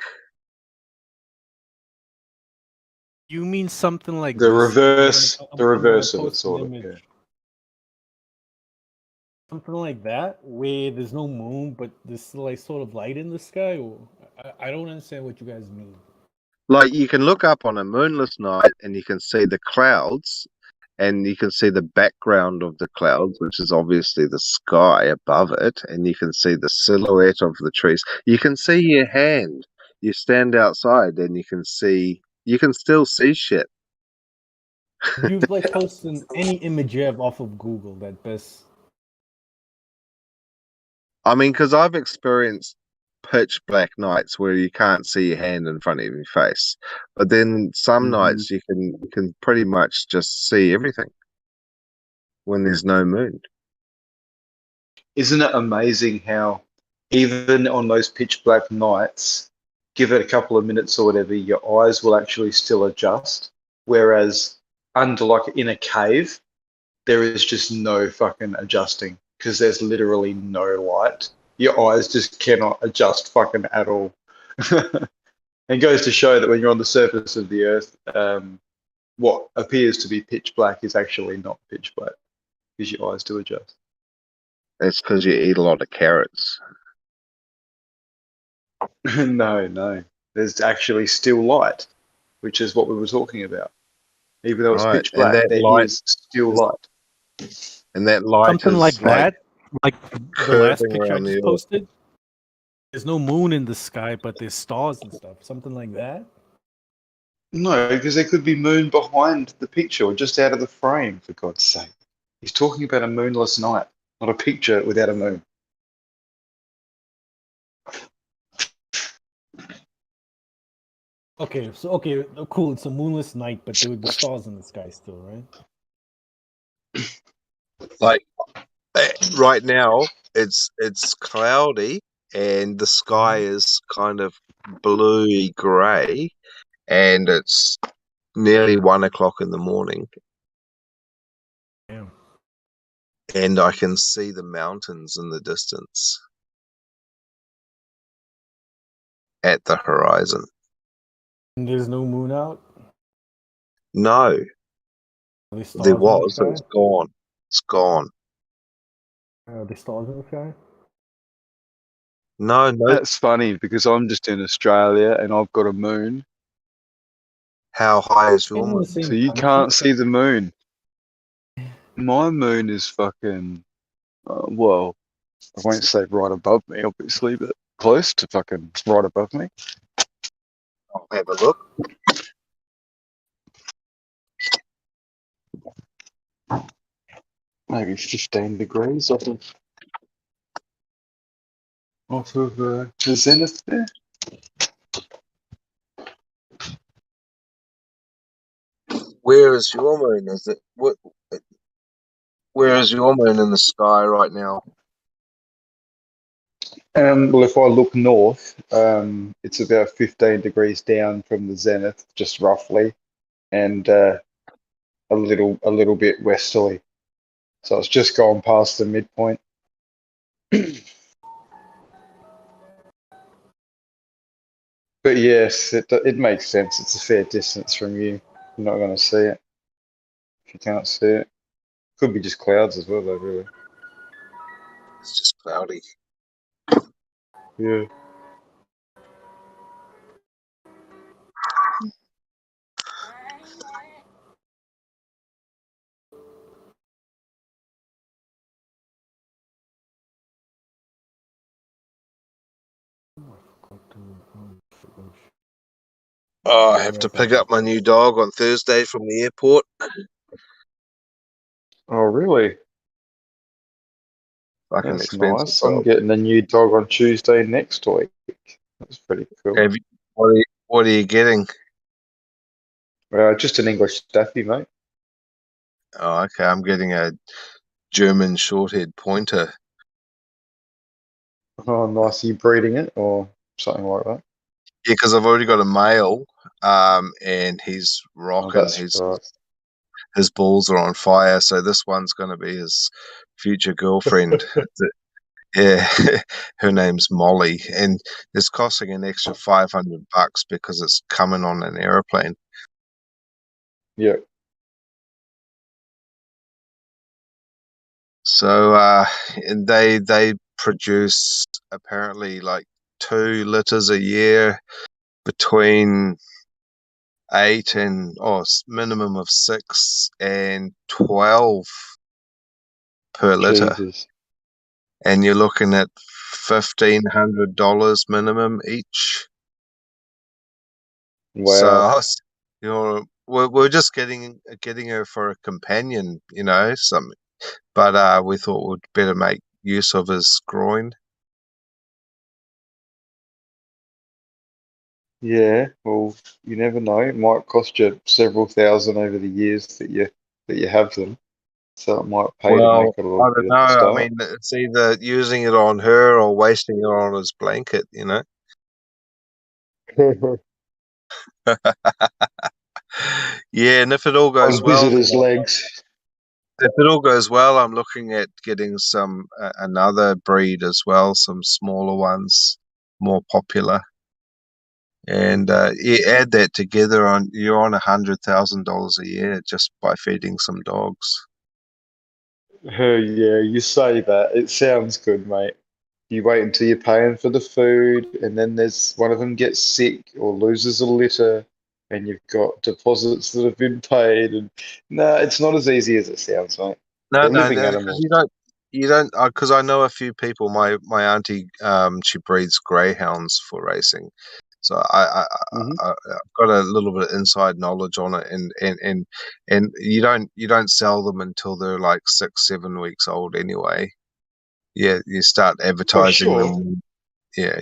You mean something like The this? reverse of it, sort of. Yeah. Something like that, where there's no moon, but there's like sort of light in the sky. Or I don't understand what you guys mean. Like, you can look up on a moonless night and you can see the clouds, and you can see the background of the clouds, which is obviously the sky above it, and you can see the silhouette of the trees. You can see your hand. You stand outside and you can still see shit. You've like posted any image you have off of Google that best. I mean, because I've experienced pitch black nights where you can't see your hand in front of your face, but then some nights you can pretty much just see everything when there's no moon. Isn't it amazing how even on those pitch black nights, give it a couple of minutes or whatever, your eyes will actually still adjust, whereas under, like, in a cave, there is just no fucking adjusting because there's literally no light. Your eyes just cannot adjust fucking at all. It goes to show that when you're on the surface of the earth, what appears to be pitch black is actually not pitch black because your eyes do adjust. That's because you eat a lot of carrots. No. There's actually still light, which is what we were talking about. Even though it's Right, pitch black, there is still light. And that light Something is like that, like the last curving picture I around the just earth. posted. There's no moon in the sky, but there's stars and stuff. Something like that. No, because there could be moon behind the picture or just out of the frame, for God's sake. He's talking about a moonless night, not a picture without a moon. Okay, cool. It's a moonless night, but there would be stars in the sky still, right? Like right now, it's cloudy and the sky is kind of bluey grey, and it's nearly 1 o'clock in the morning. Damn. And I can see the mountains in the distance at the horizon. And there's no moon out. No, Are stars there in the was, sky? but it's gone. It's gone. Are there stars in the sky? No. That's funny because I'm just in Australia and I've got a moon. How high is your In the moon? same So you country, can't see the moon. My moon is fucking, well, I won't say right above me, obviously, but close to fucking right above me. I'll have a look. Maybe 15 degrees off of the zenith there. Where is your moon? Is it what? Where is your moon in the sky right now? Well, if I look north, it's about 15 degrees down from the zenith, just roughly, and a little bit westerly. So it's just gone past the midpoint. But yes, it makes sense. It's a fair distance from you. You're not going to see it if you can't see it. Could be just clouds as well, though, really. It's just cloudy. Yeah. Oh, I have to pick up my new dog on Thursday from the airport. Oh, really? Fucking That's expensive nice. dog. I'm getting a new dog on Tuesday next week. That's pretty cool. What are you getting? Just an English Staffy, mate. Oh, okay. I'm getting a German short-haired pointer. Oh, nice. Are you breeding it or something like that? Yeah, because I've already got a male, and he's rocking. His balls are on fire. So this one's going to be his future girlfriend. Yeah, her name's Molly, and it's costing an extra $500 because it's coming on an airplane. Yeah. So, and they produce apparently like 2 litters a year, between 8 and minimum of 6 and 12 per litter. Jesus. And you're looking at $1,500 minimum each. Wow. So we're just getting her for a companion, something. But we thought we'd better make use of his groin. Yeah, well, you never know. It might cost you several thousand over the years that you have them. So it might pay to make Well, it a I little don't bit know. at the I start. mean, it's either using it on her or wasting it on his blanket, Yeah, and if it all goes On well, visitors' legs. if it all goes well, I'm looking at getting some another breed as well, some smaller ones, more popular. And you add that together, you're on $100,000 a year just by feeding some dogs. Yeah, you say that. It sounds good, mate. You wait until you're paying for the food, and then there's one of them gets sick or loses a litter, and you've got deposits that have been paid. And no, it's not as easy as it sounds, mate. No, They're no, living because animals. you don't, because I know a few people. My auntie, she breeds greyhounds for racing, so I've got a little bit of inside knowledge on it, and you don't sell them until they're like 6-7 weeks old anyway. Yeah, you start Oh, advertising sure. them. Yeah,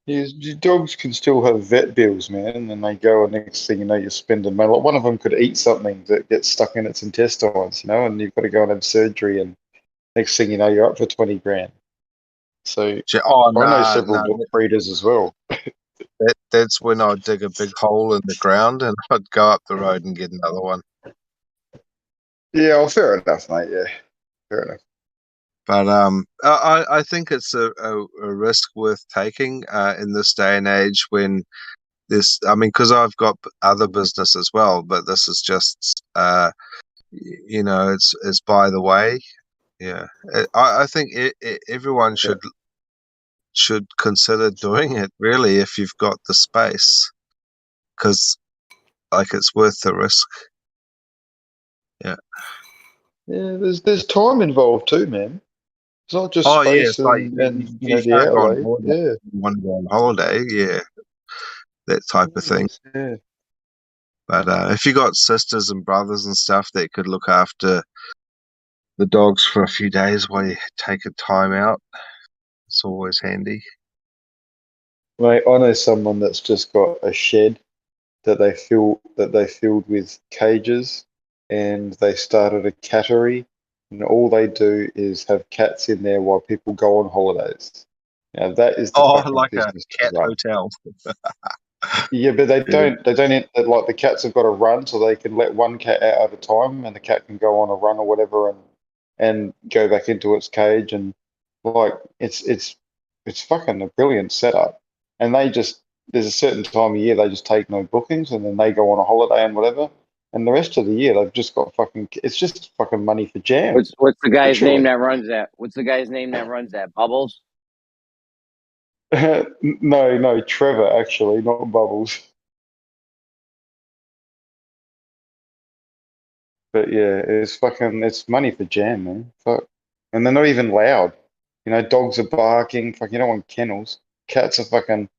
Your dogs can still have vet bills, man, and then they go, and next thing you know, you're spending money. Like one of them could eat something that gets stuck in its intestines, and you've got to go and have surgery, and next thing you know, you're up for 20 grand. So Oh I know no, several no, dog breeders as well. that's when I'd dig a big hole in the ground and I'd go up the road and get another one. Yeah, well, fair enough, mate. Yeah, fair enough. But I think it's a risk worth taking in this day and age when this. I mean, because I've got other business as well, but this is just it's by the way. Yeah, I think everyone should consider doing it really if you've got the space, because like it's worth the risk. Yeah. Yeah, there's time involved too, man. It's not just Oh yeah, space it's like and you the can't go on outlay. holiday. Yeah. You want to go on holiday, yeah, that type of thing. Yeah. But if you got sisters and brothers and stuff that could look after the dogs for a few days while you take a time out, it's always handy. Mate, I know someone that's just got a shed that they filled with cages, and they started a cattery, and all they do is have cats in there while people go on holidays. Now that is the fucking Like a business to cat run. hotel. Yeah, but they Yeah. don't like the cats have got to run, so they can let one cat out at a time, and the cat can go on a run or whatever, and go back into its cage, and like it's fucking a brilliant setup. And there's a certain time of year they just take no bookings, and then they go on a holiday and whatever, and the rest of the year they've just got it's just fucking money for jam. What's the guy's name Literally. that runs that? What's the guy's name that runs that? Bubbles? No, Trevor actually, not Bubbles. But yeah, it's money for jam, man. Fuck. And they're not even loud. Dogs are barking. Fuck, you don't want kennels. Cats are fucking,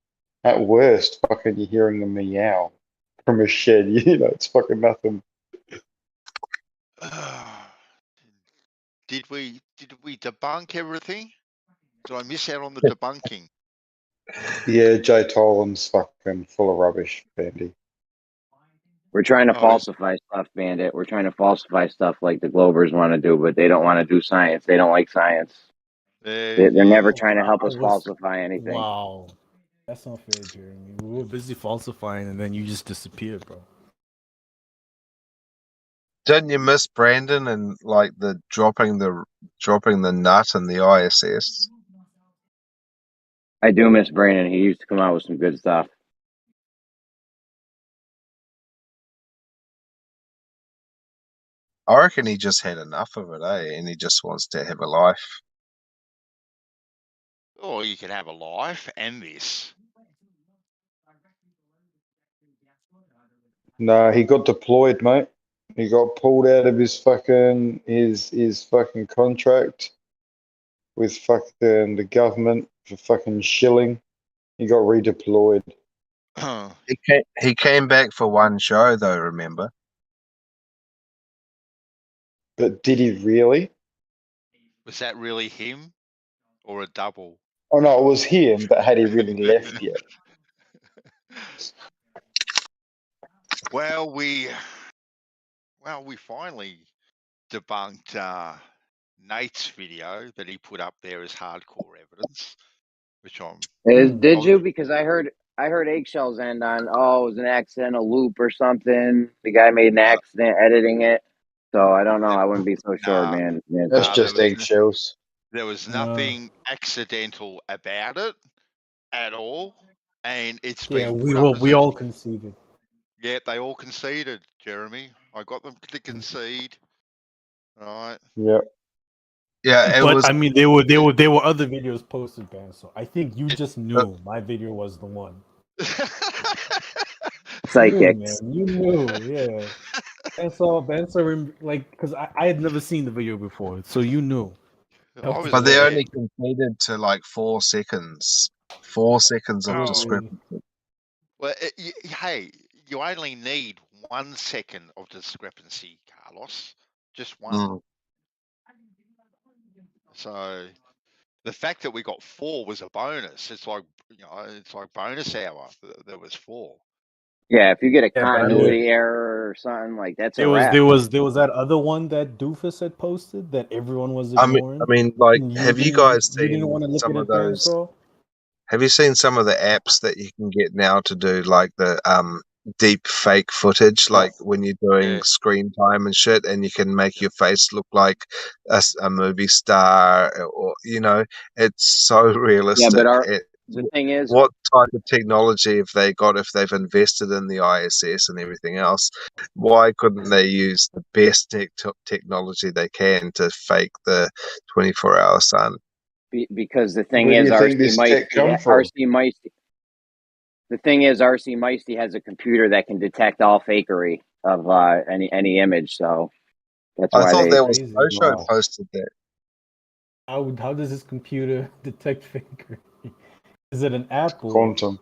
at worst, fucking you're hearing them meow from a shed. It's fucking nothing. Did we debunk everything? Did I miss out on the debunking? Yeah, Jay Tolan's fucking full of rubbish, Bandy. We're trying to Oh, falsify stuff, Bandit. We're trying to falsify stuff like the Glovers want to do, but they don't want to do science. They don't like science. They're never trying to help us falsify anything. Wow. That's not fair, Jeremy. We were busy falsifying and then you just disappeared, bro. Didn't you miss Brandon and like the dropping the nut in the ISS? I do miss Brandon. He used to come out with some good stuff. I reckon he just had enough of it, and he just wants to have a life. Or you could have a life and this. No, he got deployed, mate. He got pulled out of his fucking contract with fucking the government for fucking shilling. He got redeployed. He came back for one show though, remember? But did he really? Was that really him or a double? Oh no, it was him, but had he really left yet? Well, we finally debunked Nate's video that he put up there as hardcore evidence, which Did you? Because I heard eggshells end on it was an accidental loop or something. The guy made an accident editing it, so I don't know. I wouldn't be so sure, man. That's just eggshells. There was nothing accidental about it at all, and it's been put up as we all conceded. Yeah, they all conceded, Jeremy. I got them to concede. Right. Yeah. Yeah, But I mean, there were other videos posted, Ben. So I think you just knew my video was the one. Psychics. You knew, yeah. And so like, because I had never seen the video before, so you knew. But they only conceded to like 4 seconds. 4 seconds of discrepancy. Well, hey, you only need 1 second of discrepancy, Carlos. Just one. So the fact that we got 4 was a bonus. It's like it's like bonus hour. There was 4. Yeah, if you get a Yeah, but continuity error or something like that's a There was wrap. there was that other one that Doofus had posted that everyone was I ignoring. mean, like, And have you guys you didn't seen want to look some at of it, those? Bandsaw? Have you seen some of the apps that you can get now to do like the deep fake footage, like when you're doing screen time and shit, and you can make your face look like a movie star, or it's so realistic. Yeah, but the thing is, what type of technology have they got if they've invested in the ISS and everything else? Why couldn't they use the best technology they can to fake the 24-hour sun? because the thing Where do is, you think this tech come from? The thing is, RC Meisty has a computer that can detect all fakery of any image. So that's I why thought they. there was Osho posted that. How does this computer detect fakery? Is it an app? Quantum.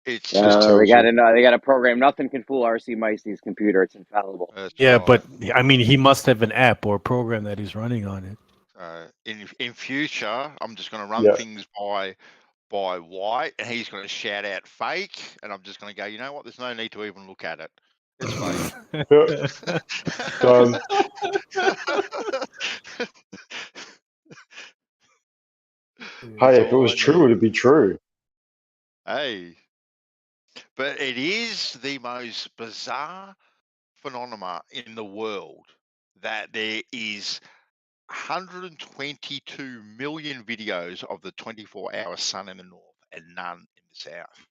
It's they got a program. Nothing can fool RC Meisty's computer. It's infallible. Yeah, but I mean, he must have an app or a program that he's running on it. In future, I'm just going to run things by White, and he's going to shout out fake, and I'm just going to go, you know what? There's no need to even look at it. It's fake. Done. Hey, if it was true, it'd be true. Hey, but it is the most bizarre phenomena in the world that there is 122 million videos of the 24-hour sun in the north and none in the south.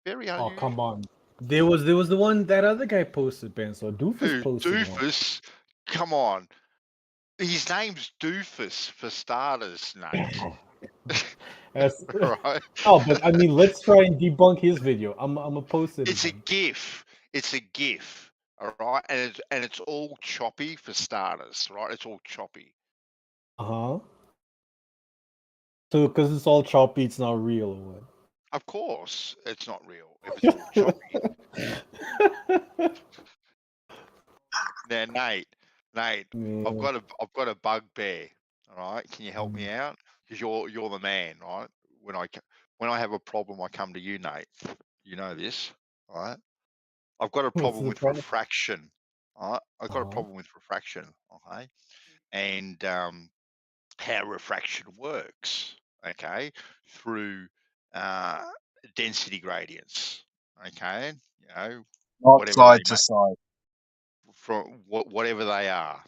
Very unusual. Oh, come on. There was the one that other guy posted, Ben. So Doofus posted one. Doofus? Come on. His name's Doofus for starters, Nate. Right. Oh, but I mean, let's try and debunk his video. I'm gonna post it. It's a GIF. It's a GIF. All right, and it's all choppy for starters, right? It's all choppy. So because it's all choppy, it's not real or what? Of course, it's not real if it's all choppy. Now, Nate, I've got a bugbear. All right, can you help me out? Because you're the man, right? When I have a problem, I come to you, Nate. You know this, all right? I've got a problem with refraction. All right, I've got a problem with refraction. Okay, and how refraction works. Okay, through density gradients. Okay, Not side to side. From whatever they are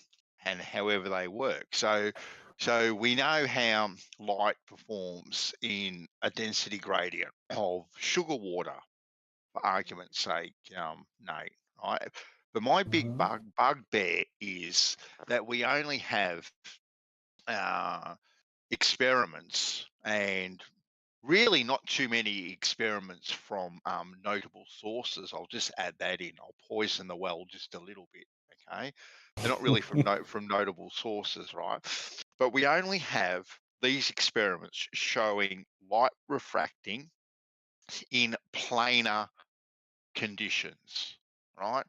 and however they work. So we know how light performs in a density gradient of sugar water, for argument's sake, Nate. Right? But my big bugbear is that we only have experiments and really not too many experiments from notable sources. I'll just add that in. I'll poison the well just a little bit. Okay, they're not really from notable sources, right? But we only have these experiments showing light refracting in planar conditions, right?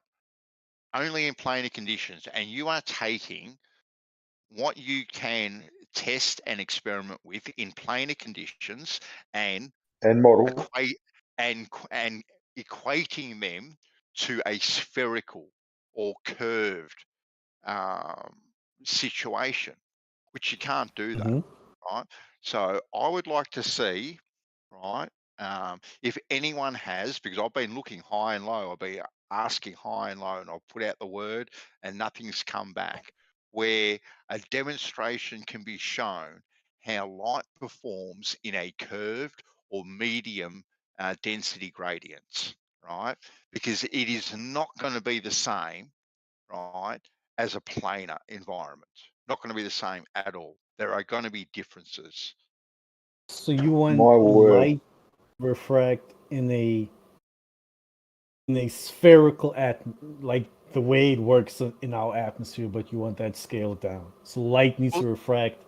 Only in planar conditions, and you are taking what you can test and experiment with in planar conditions and model equate and equating them to a spherical or curved situation, which you can't do that, right? So I would like to see, right, if anyone has, because I've been looking high and low, I've been asking high and low, and I've put out the word and nothing's come back, where a demonstration can be shown how light performs in a curved or medium density gradients, right? Because it is not going to be the same, right, as a planar environment. Not going to be the same at all. There are going to be differences. So you want My word. light refract in a spherical like the way it works in our atmosphere, but you want that scaled down. So light needs to refract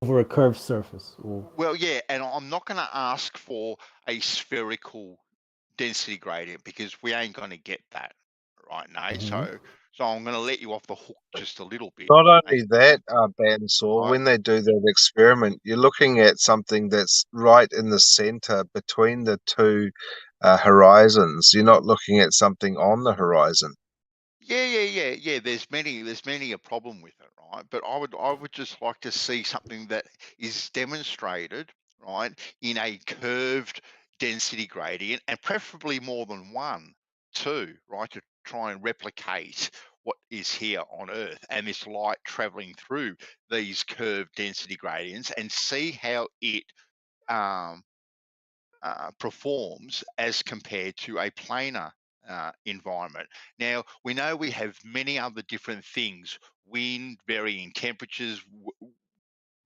over a curved surface. Well, yeah, and I'm not going to ask for a spherical density gradient because we ain't going to get that, right, Nate? So I'm going to let you off the hook just a little bit. Not only that, Bandsaw, Right. when they do that experiment, you're looking at something that's right in the center between the two horizons. You're not looking at something on the horizon. Yeah. There's many a problem with it, right? But I would just like to see something that is demonstrated, right, in a curved density gradient, and preferably more than one, too, right, to try and replicate what is here on Earth and this light traveling through these curved density gradients, and see how it performs as compared to a planar environment. Now, we know we have many other different things: wind, varying temperatures,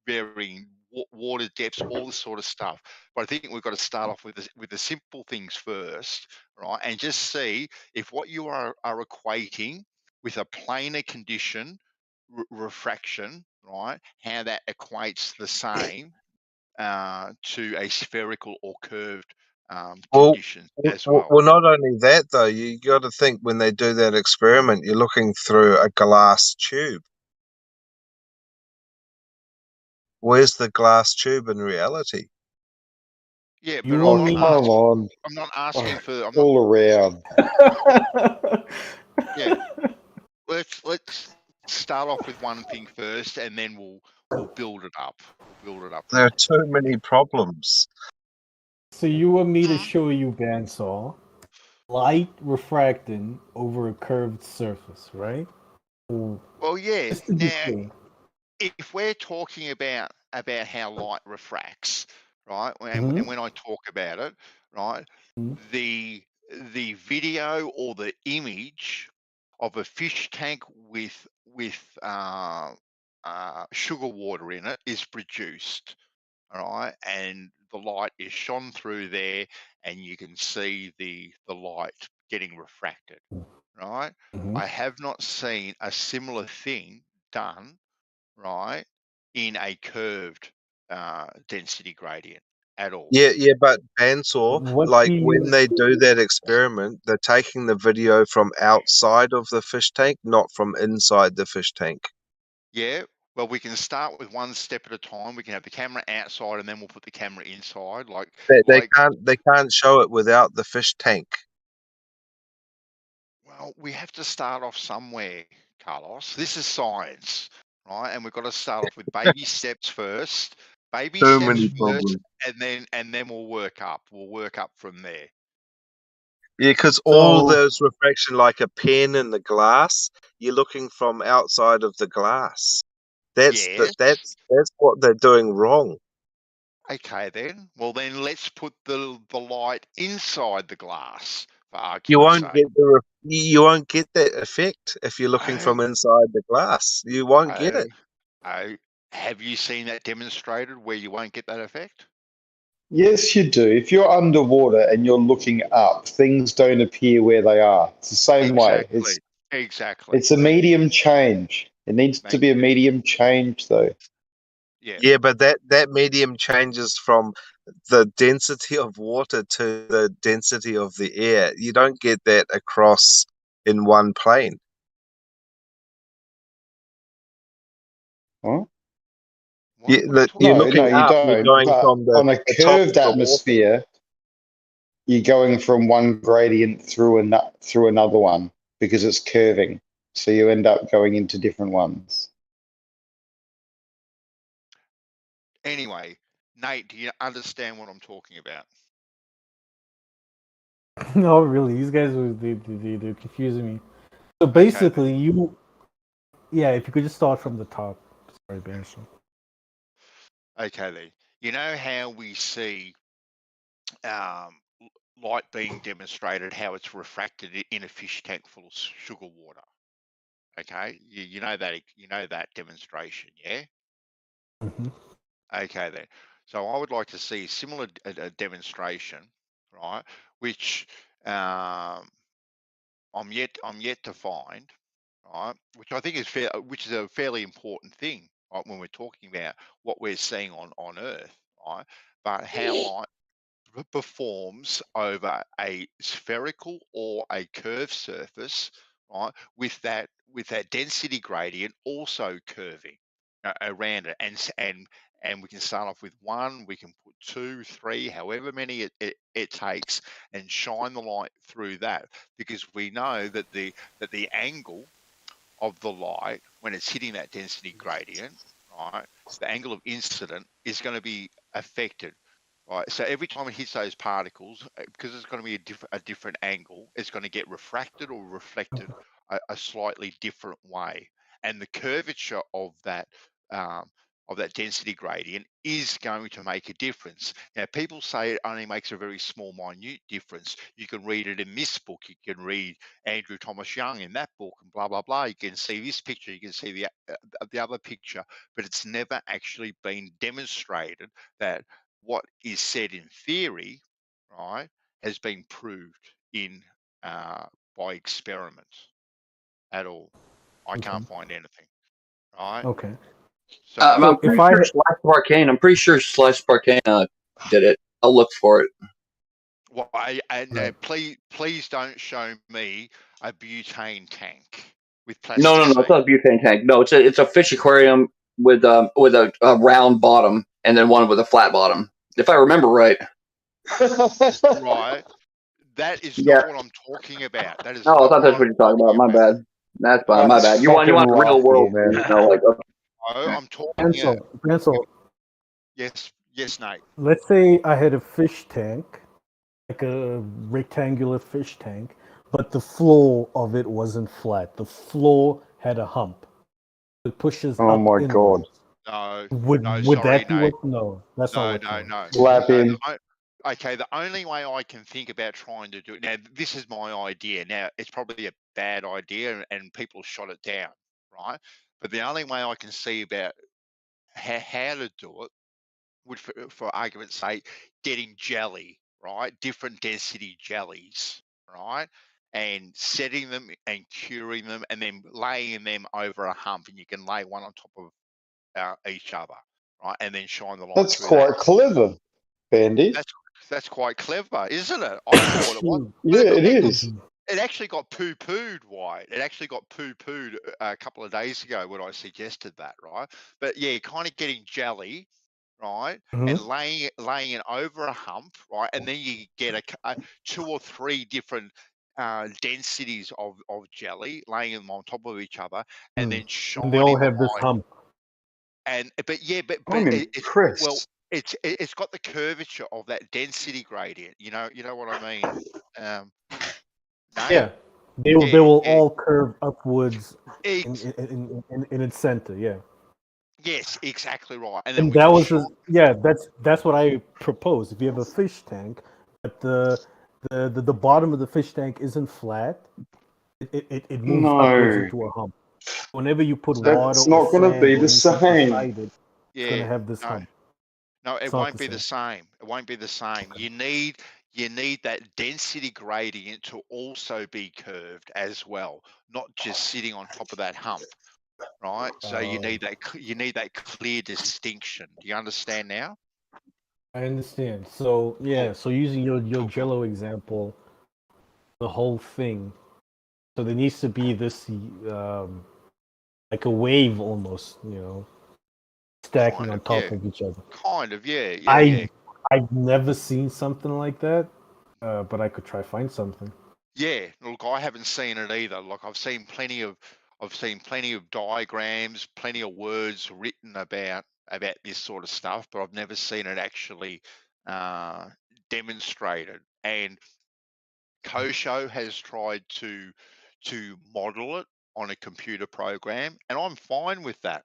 varying water depths, all this sort of stuff. But I think we've got to start off with the simple things first, right? And just see if what you are equating with a planar condition refraction, right? How that equates the same to a spherical or curved condition as well. Well, not only that, though, you got to think when they do that experiment, you're looking through a glass tube. Where's the glass tube in reality? Yeah, You but want me? Come on. I'm not asking for. I'm all around. Yeah, let's start off with one thing first, and then we'll build it up. We'll build it up. There are too many problems. So you want me to show you, Bandsaw, light refracting over a curved surface, right? Well, yeah. Just to be Now, clear. if we're talking about how light refracts, right, and when I talk about it, right, the video or the image of a fish tank with sugar water in it is produced, all right, and the light is shone through there, and you can see the light getting refracted, right? I have not seen a similar thing done, right, in a curved density gradient at all. Yeah, but Bandsaw, What like do when you they do that experiment, they're taking the video from outside of the fish tank, not from inside the fish tank. Yeah, well, we can start with one step at a time. We can have the camera outside, and then we'll put the camera inside. They can't show it without the fish tank. Well, we have to start off somewhere, Carlos. This is science, right? And we've got to start off with baby steps first. Baby Too steps many first, problems. and then we'll work up. We'll work up from there. Yeah, because all those refraction, like a pen in the glass, you're looking from outside of the glass. That's Yes. that's what they're doing wrong. Okay, then. Well, then let's put the light inside the glass. For You argument's won't sake. get you won't get that effect if you're looking from inside the glass. You won't get it. Have you seen that demonstrated where you won't get that effect? Yes, you do. If you're underwater and you're looking up, things don't appear where they are. It's the same way. Exactly. It's a medium change. It needs to be a medium change, though. Yeah, but that medium changes from the density of water to the density of the air. You don't get that across in one plane. Huh? You're No, looking you up. You're don't. going But from on a the top of curved the water. atmosphere, you're going from one gradient through another one because it's curving. So you end up going into different ones. Anyway, Nate, do you understand what I'm talking about? No, really, these guys they're confusing me. So basically, if you could just start from the top. Sorry, Benson. Okay, then. You know how we see light being demonstrated, how it's refracted in a fish tank full of sugar water. Okay, you know that demonstration, yeah. Okay, then. So I would like to see a similar demonstration, right? Which I'm yet to find, right? Which I think is which is a fairly important thing, right? When we're talking about what we're seeing on Earth, right? But how light performs over a spherical or a curved surface, right? With that density gradient also curving around it, and we can start off with 1, we can put 2, 3, however many it takes, and shine the light through that, because we know that the angle of the light when it's hitting that density gradient, right, the angle of incident is going to be affected. Right, so every time it hits those particles, because it's going to be a different angle, it's going to get refracted or reflected a slightly different way, and the curvature of that density gradient is going to make a difference. Now, people say it only makes a very small, minute difference. You can read it in this book. You can read Andrew Thomas Young in that book, and blah blah blah. You can see this picture. You can see the other picture, but it's never actually been demonstrated that what is said in theory, right, has been proved in by experiment at all. I can't find anything, right? Okay. So I'm pretty sure Slash Arcane. I'm pretty sure Slash Arcane did it. I'll look for it. Well, please don't show me a butane tank with plastic. No, it's not a butane tank. No, it's a fish aquarium with a round bottom and then one with a flat bottom, if I remember right. Right. That is not what I'm talking about. That is. Oh, I thought that's what you're talking about. My bad. That's fine. My bad. You want a real world, man? I'm talking. Pencil. Yes, Nate. Let's say I had a fish tank, like a rectangular fish tank, but the floor of it wasn't flat. The floor had a hump. It pushes up. Oh my god. No. Would sorry, that be Nate. what? No, that's not what. No. Slap him. Okay, the only way I can think about trying to do it now, this is my idea. Now, it's probably a bad idea, and people shot it down, right? But the only way I can see about how to do it would, for argument's sake, getting jelly, right? Different density jellies, right? And setting them and curing them, and then laying them over a hump, and you can lay one on top of each other, right? And then shine the light That's through quite that. clever, Bandy. That's quite clever, isn't it? I thought it was. Yeah, it is. It actually got poo-pooed, White. It actually got poo-pooed a couple of days ago when I suggested that, right? But yeah, kind of getting jelly, right, and laying it over a hump, right, and then you get a 2 or 3 different densities of jelly, laying them on top of each other, and then shining They all the have this light. hump. But I'm impressed. it's got the curvature of that density gradient. You know what I mean? Yeah, they will all curve upwards in its center. Yeah. Yes, exactly right. And And that was that's what I proposed. If you have a fish tank, but the bottom of the fish tank isn't flat, it moves upwards into a hump. Whenever you put water, That's not going to be the same. it's going to have this hump. No, it It's not won't the be the same. same. It won't be the same. You need that density gradient to also be curved as well, not just sitting on top of that hump, right? So you need that clear distinction. Do you understand now? I understand. So yeah, Cool. so using your Cool. Jello example, the whole thing. So there needs to be this like a wave almost, stacking Kind on of, top yeah. of each other. Kind of, yeah. I've never seen something like that, but I could try find something. Yeah, look, I haven't seen it either. Like I've seen plenty of diagrams, plenty of words written about this sort of stuff, but I've never seen it actually demonstrated. And Kosho has tried to model it on a computer program, and I'm fine with that.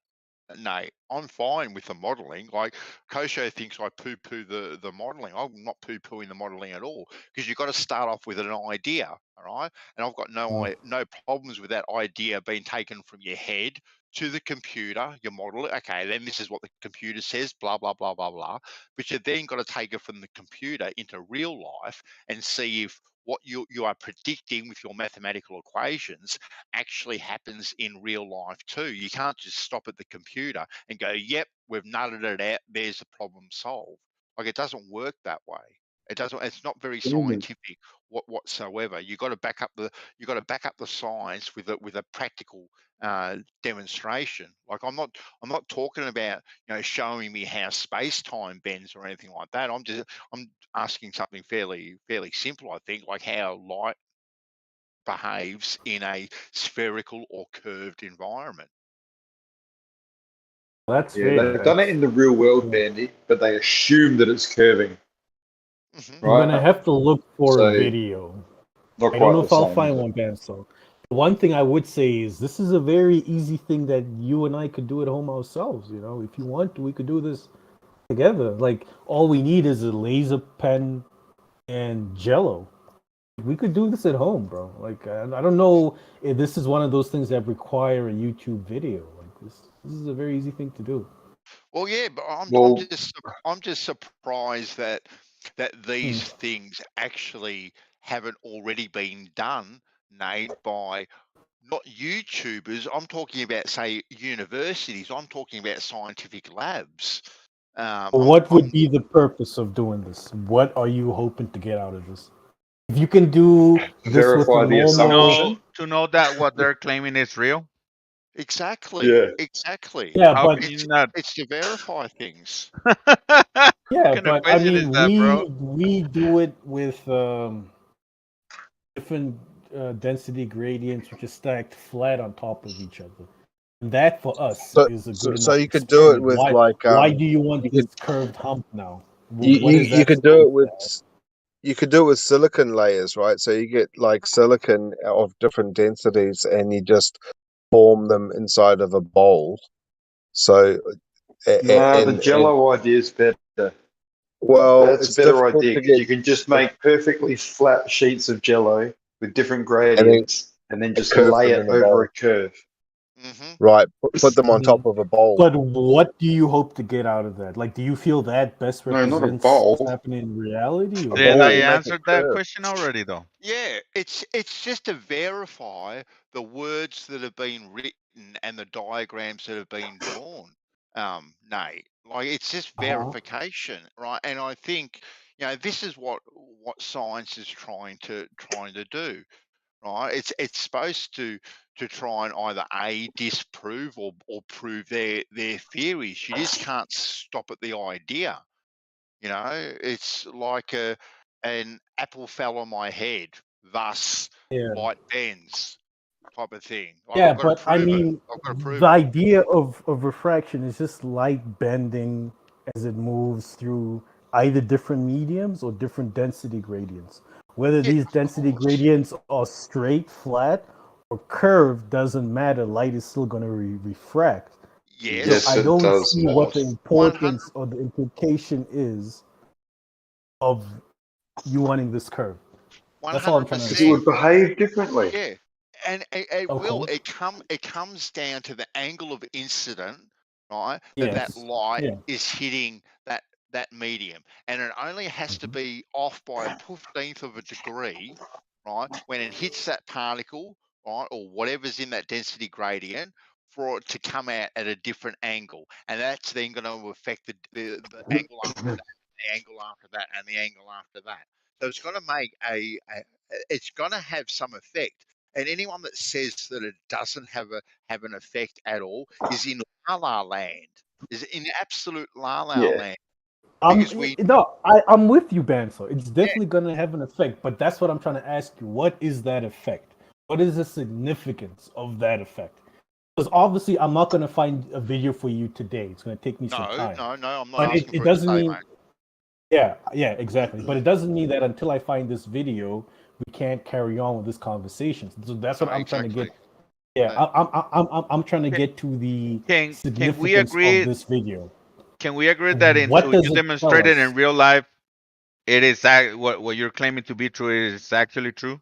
Nate, I'm fine with the modeling. Like Kosho thinks I poo-poo the modeling. I'm not poo-pooing the modeling at all, because you've got to start off with an idea, all right? And I've got no problems with that idea being taken from your head to the computer. You model it. Okay, then this is what the computer says, blah, blah, blah, blah, blah. But you then got to take it from the computer into real life and see if what you are predicting with your mathematical equations actually happens in real life too. You can't just stop at the computer and go, yep, we've nutted it out, there's the problem solved. Like, it doesn't work that way. It's not very scientific whatsoever. You got to back up the science with a practical demonstration. Like, I'm not talking about showing me how space-time bends or anything like that. I'm asking something fairly simple, I think, like how light behaves in a spherical or curved environment. That's Yeah, they've done it in the real world, Bandy, but they assume that it's curving. I'm gonna have to look for a video. Not I don't know quite if the I'll same, find is it? one, Ben. So one thing I would say is this is a very easy thing that you and I could do at home ourselves. If you want, we could do this together. Like all we need is a laser pen and Jello. We could do this at home, bro. Like I don't know if this is one of those things that require a YouTube video. Like this is a very easy thing to do. Well, yeah, but I'm just surprised that these things actually haven't already been done, Nate, by not YouTubers. I'm talking about, say, universities. I'm talking about scientific labs. What would be the purpose of doing this? What are you hoping to get out of this? If you can do this with a normal, to know that what they're claiming is real. Exactly. Yeah. Exactly. Yeah, How but can you not? It's to verify things. Yeah, kind of but I question is mean, that, bro? we do it with different density gradients, which is stacked flat on top of each other. And that for us is a good So enough you could do it experiment. with Why do you want you this could curved hump now? you, What you is you that could do it with supposed silicon layers, right? So you get like silicon of different densities, and you just form them inside of a bowl. So No, the and Jello idea is better. well, That's a it's better difficult idea to because get, you can just make perfectly flat sheets of Jello with different and gradients, and then just curve lay them it in a over bowl. a curve. Right, put them on top Mhm. of a bowl. But what do you hope to get out of that? Like, do you feel that best No, not a represents what's bowl. happening in reality? Or? Did I Will make it answer that curve. question already, though? Yeah, it's just to verify the words that have been written and the diagrams that have been drawn. Nate, like, it's just verification, right? And I think this is what science is trying to do, right? It's supposed to try and either disprove or prove their theories. You just can't stop at the idea. It's like an apple fell on my head, thus Yeah. light bends type of thing. Like, Yeah, I've got to but I prove it. mean, I've got to prove the it. idea of refraction is just light bending as it moves through either different mediums or different density gradients. Whether Yeah, these of density course. gradients are straight, flat, or curved doesn't matter. Light is still going to refract. Yes, So I don't of see what the course. 100. importance or the implication is of you wanting this curve. That's all I'm trying to Because it 100%. would behave differently. Yeah, and it will. Okay. It comes down to the angle of incident, right? That Yes. light Yeah. is hitting that that medium, and it only has to be off by a 15th of a degree, right, when it hits that particle, right, or whatever's in that density gradient, for it to come out at a different angle, and that's then going to affect the angle after that, the angle after that, and the angle after that. So it's going to make it's going to have some effect. And anyone that says that it doesn't have an effect at all is in la la land, is in absolute la la land. Because I'm with you, Banso. It's definitely going to have an effect, but that's what I'm trying to ask you. What is that effect? What is the significance of that effect? Because obviously, I'm not going to find a video for you today. It's going to take me some time. No, I'm not but asking it for doesn't it today, mean. mate. Yeah, exactly. But it doesn't mean that until I find this video, we can't carry on with this conversation. So that's what I'm trying to get. Yeah, I'm trying to get to the Can we significance agree? of this video. Can we agree that What until does you it demonstrate tell it us? in real life, it is what you're claiming to be true is actually true?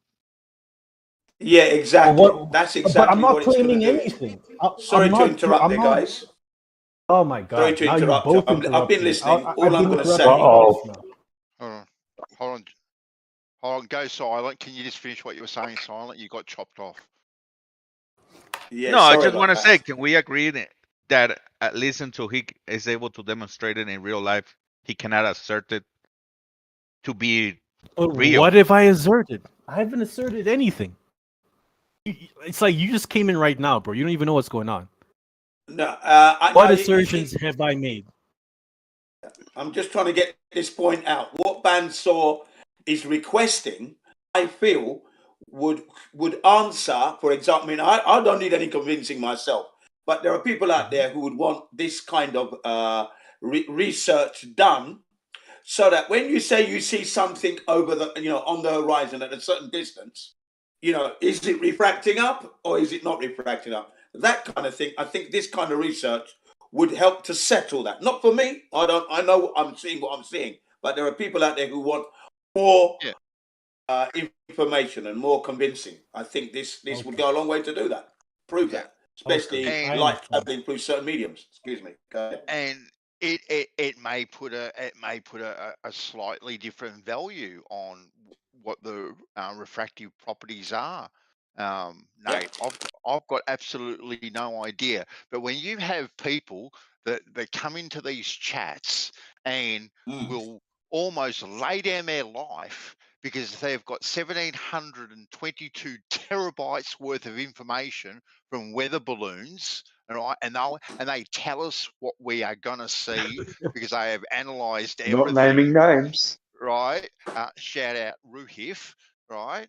Yeah, exactly. That's But exactly I'm not what it's going to claiming do. anything. Sorry to interrupt there, guys. Oh my Sorry God! to Now you interrupt. both I've been interrupted. listening. All I've I'm been going to interrupted say. twice now. Hold on. Go silent. Can you just finish what you were saying, silent? You got chopped off. Yeah, No, I sorry just about want to that. say, can we agree that at least until he is able to demonstrate it in real life, he cannot assert it to be real? What if I asserted? I haven't asserted anything. It's like you just came in right now, bro. You don't even know what's going on. No, What assertions have I made? I'm just trying to get this point out. What Bandsaw is requesting, I feel, would answer. For example, I mean, I don't need any convincing myself, but there are people out there who would want this kind of research done, so that when you say you see something over the, on the horizon at a certain distance, is it refracting up or is it not refracting up? That kind of thing. I think this kind of research would help to settle that. Not for me. I know I'm seeing what I'm seeing, but there are people out there who want more information and more convincing. I think this would go a long way to do that, prove that, especially light traveling through certain mediums. Excuse me. Go ahead. And it may put a slightly different value on what the refractive properties are. Nate, I've got absolutely no idea. But when you have people that come into these chats and will almost lay down their life because they've got 1,722 terabytes worth of information from weather balloons, and they tell us what we are going to see because they have analysed everything. Not naming names. Right? Shout out Ruhif, right?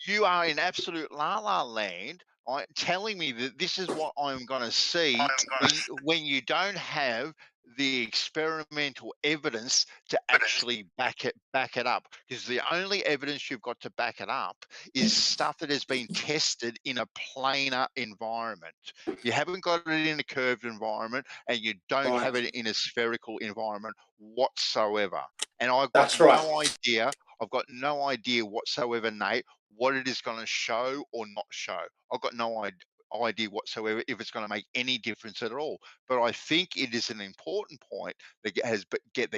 You are in absolute la la land, right, telling me that this is what I'm going to see when you don't have the experimental evidence to actually back it up, because the only evidence you've got to back it up is stuff that has been tested in a planar environment. You haven't got it in a curved environment, and you don't have it in a spherical environment whatsoever. And I've got no idea. I've got no idea whatsoever, Nate, what it is going to show or not show. I've got no idea whatsoever if it's going to make any difference at all. But I think it is an important point that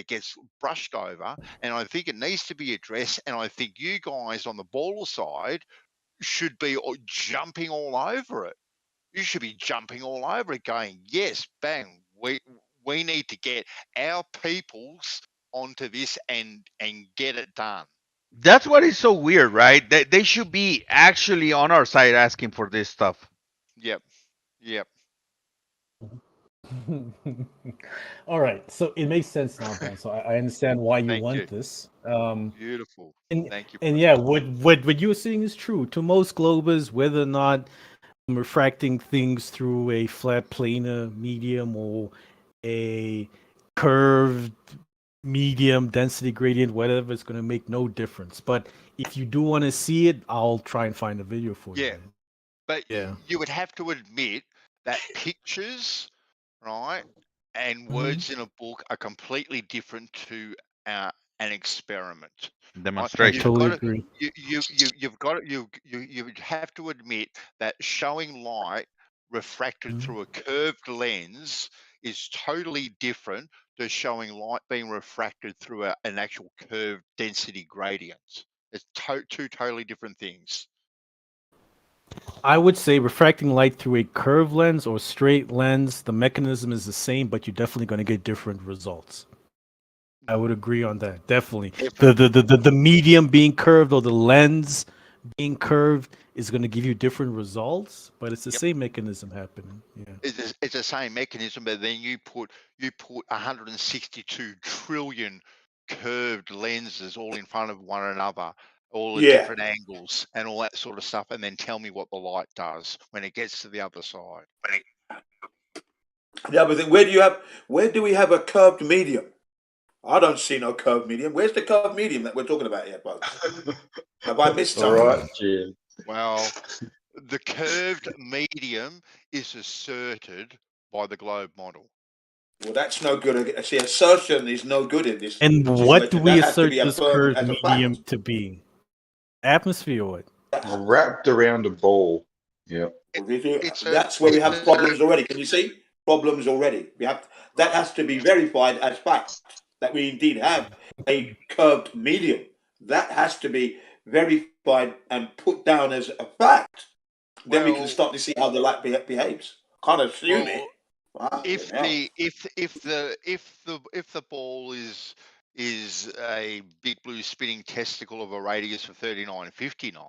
gets brushed over, and I think it needs to be addressed. And I think you guys on the baller side should be jumping all over it. You should be jumping all over it, going, yes, bang, we need to get our peoples onto this and get it done. That's what is so weird, right? They should be actually on our side asking for this stuff. Yep. All right, so it makes sense now, Ben. So I understand why you want this. Beautiful. Thank you. And yeah, what you were saying is true. To most globers, whether or not refracting things through a flat planar medium or a curved medium density gradient, whatever, it's going to make no difference. But if you do want to see it, I'll try and find a video for you. Yeah, but you would have to admit that pictures, right, and words in a book are completely different to an experiment. Demonstration. I totally agree. You would have to admit that showing light refracted through a curved lens is totally different to showing light being refracted through an actual curved density gradient. It's two totally different things. I would say refracting light through a curved lens or straight lens, the mechanism is the same, but you're definitely going to get different results. I would agree on that. Definitely. The medium being curved or the lens being curved is going to give you different results, but it's the same mechanism happening. Yeah. It's the same mechanism, but then you put 162 trillion curved lenses all in front of one another, all at different angles and all that sort of stuff, and then tell me what the light does when it gets to the other side. Yeah, but then where do we have a curved medium? I don't see no curved medium. Where's the curved medium that we're talking about here, folks? Have I missed something? All right, Jim. Well, the curved medium is asserted by the globe model. Well, that's no good. See, assertion is no good in this. And what do we That has to assert be this affirmed curved as a medium fact. to be? Atmosphere or what? Wrapped around a ball. Yeah. That's where we have problems already. Can you see? Problems already. That has to be verified as fact that we indeed have a curved medium. That has to be verified and put down as a fact. Then we can start to see how the light behaves. Can't assume it. If the ball is a big blue spinning testicle of a radius of 3959,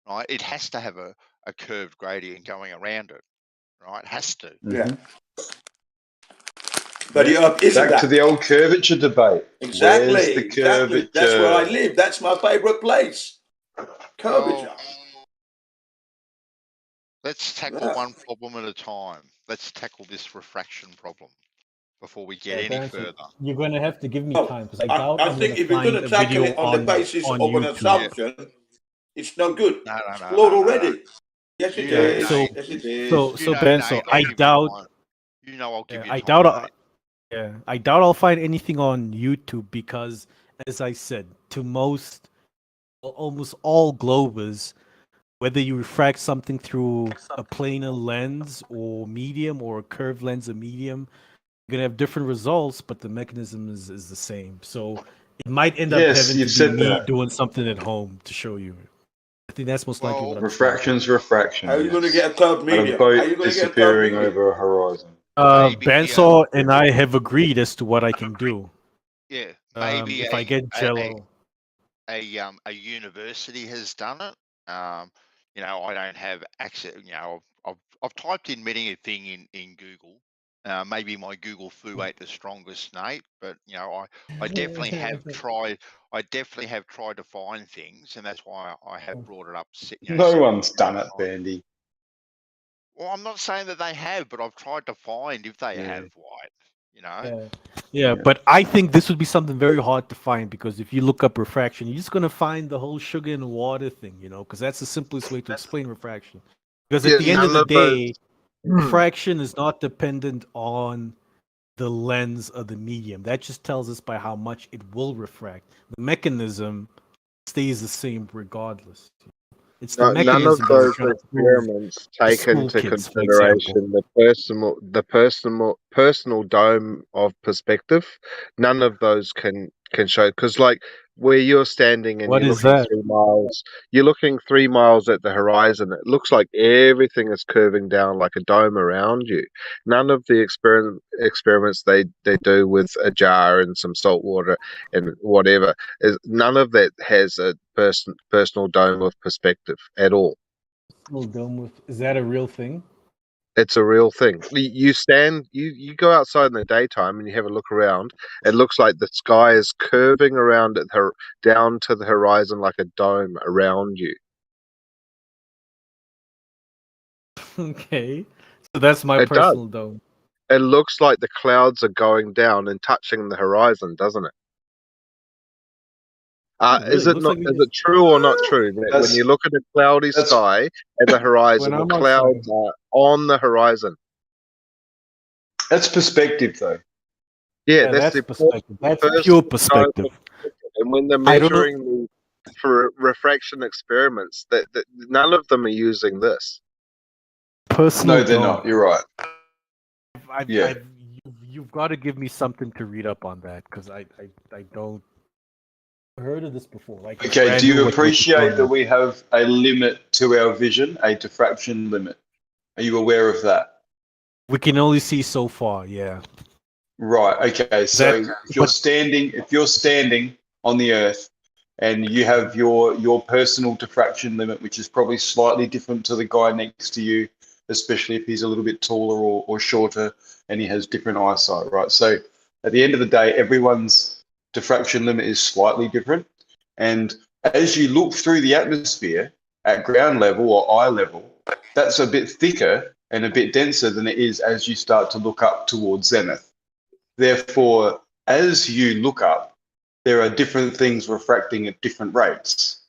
right? It has to have a curved gradient going around it, right? It has to. Yeah. But back to the old curvature debate. Exactly. Where's the curvature? Exactly. That's where I live. That's my favorite place. Curvature. Let's tackle one problem at a time. Let's tackle this refraction problem before we get any further. You're going to have to give me time because I doubt I think if you're going to tackle it on the basis of an assumption, it's no good. No, Explored already. Yes, it is. So, Yes, it is. so Ben, so I doubt. You know, I'll give you. I doubt. I doubt I'll find anything on YouTube because, as I said, to almost all globers, whether you refract something through a planar lens or medium or a curved lens or medium, you're gonna have different results, but the mechanism is the same. So it might end up having to be me doing something at home to show you. I think that's most likely what I'm refraction's refraction. How are you going to get a curved medium? How are you going to get a curved medium? Over a horizon. Bandsaw and I have agreed as to what I can do. Yeah, maybe if I get Jello. A university has done it. You know, I don't have access. You know, I've typed in many a thing in Google. Maybe my Google foo ain't the strongest, Nate, but you know, I definitely have tried. I definitely have tried to find things, and that's why I have brought it up. You know, no one's done it, Bandy. Well, I'm not saying that they have, but I've tried to find if they have white. You know. Yeah, but I think this would be something very hard to find because if you look up refraction, you're just gonna find the whole sugar and water thing, you know, because that's the simplest way to explain refraction. Because at the end of the day, refraction is not dependent on the lens of the medium. That just tells us by how much it will refract. The mechanism stays the same regardless. It's the mechanism. None of those experiments take into consideration the personal dome of perspective. None of those can show, because like where you're standing and you're looking 3 miles, you're looking 3 miles at the horizon. It looks like everything is curving down like a dome around you. None of the experiments they do with a jar and some salt water and whatever none of that has a personal dome of perspective at all. Is that a real thing? It's a real thing. You go outside in the daytime and you have a look around. It looks like the sky is curving around down to the horizon like a dome around you. Okay, so that's my personal dome. It looks like the clouds are going down and touching the horizon, doesn't it? Really? Is it not? Is it true or not true that when you look at a cloudy sky at the horizon, the clouds are on the horizon? That's perspective, though. Yeah, that's perspective. That's pure perspective. And when they're measuring for refraction experiments, that none of them are using this. Personal no, they're not. You're right. You've got to give me something to read up on that because I don't heard of this before. Like, okay, do you appreciate that we have a limit to our vision, a diffraction limit? Are you aware of that? We can only see so far. Yeah. Right. Okay. So if you're standing on the Earth, and you have your personal diffraction limit, which is probably slightly different to the guy next to you, especially if he's a little bit taller or shorter, and he has different eyesight. Right. So at the end of the day, everyone's diffraction limit is slightly different, and as you look through the atmosphere at ground level or eye level, that's a bit thicker and a bit denser than it is as you start to look up towards zenith. Therefore, as you look up, there are different things refracting at different rates,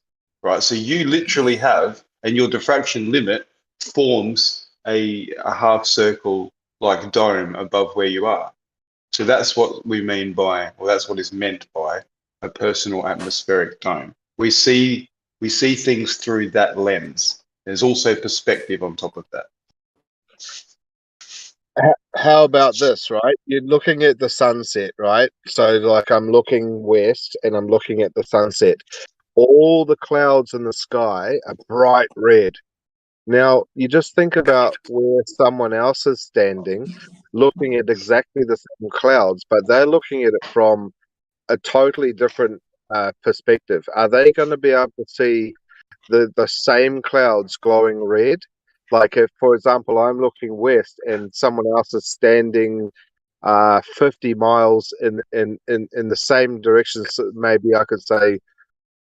right? So you literally have, and your diffraction limit forms a half circle like dome above where you are. So that's what we mean by, or that's what is meant by a personal atmospheric dome. We see things through that lens. There's also perspective on top of that. How about this, right? You're looking at the sunset, right? So, like, I'm looking west and I'm looking at the sunset. All the clouds in the sky are bright red. Now, you just think about where someone else is standing, looking at exactly the same clouds, but they're looking at it from a totally different perspective. Are they going to be able to see the same clouds glowing red? Like, if, for example, I'm looking west and someone else is standing 50 miles in the same direction, so maybe I could say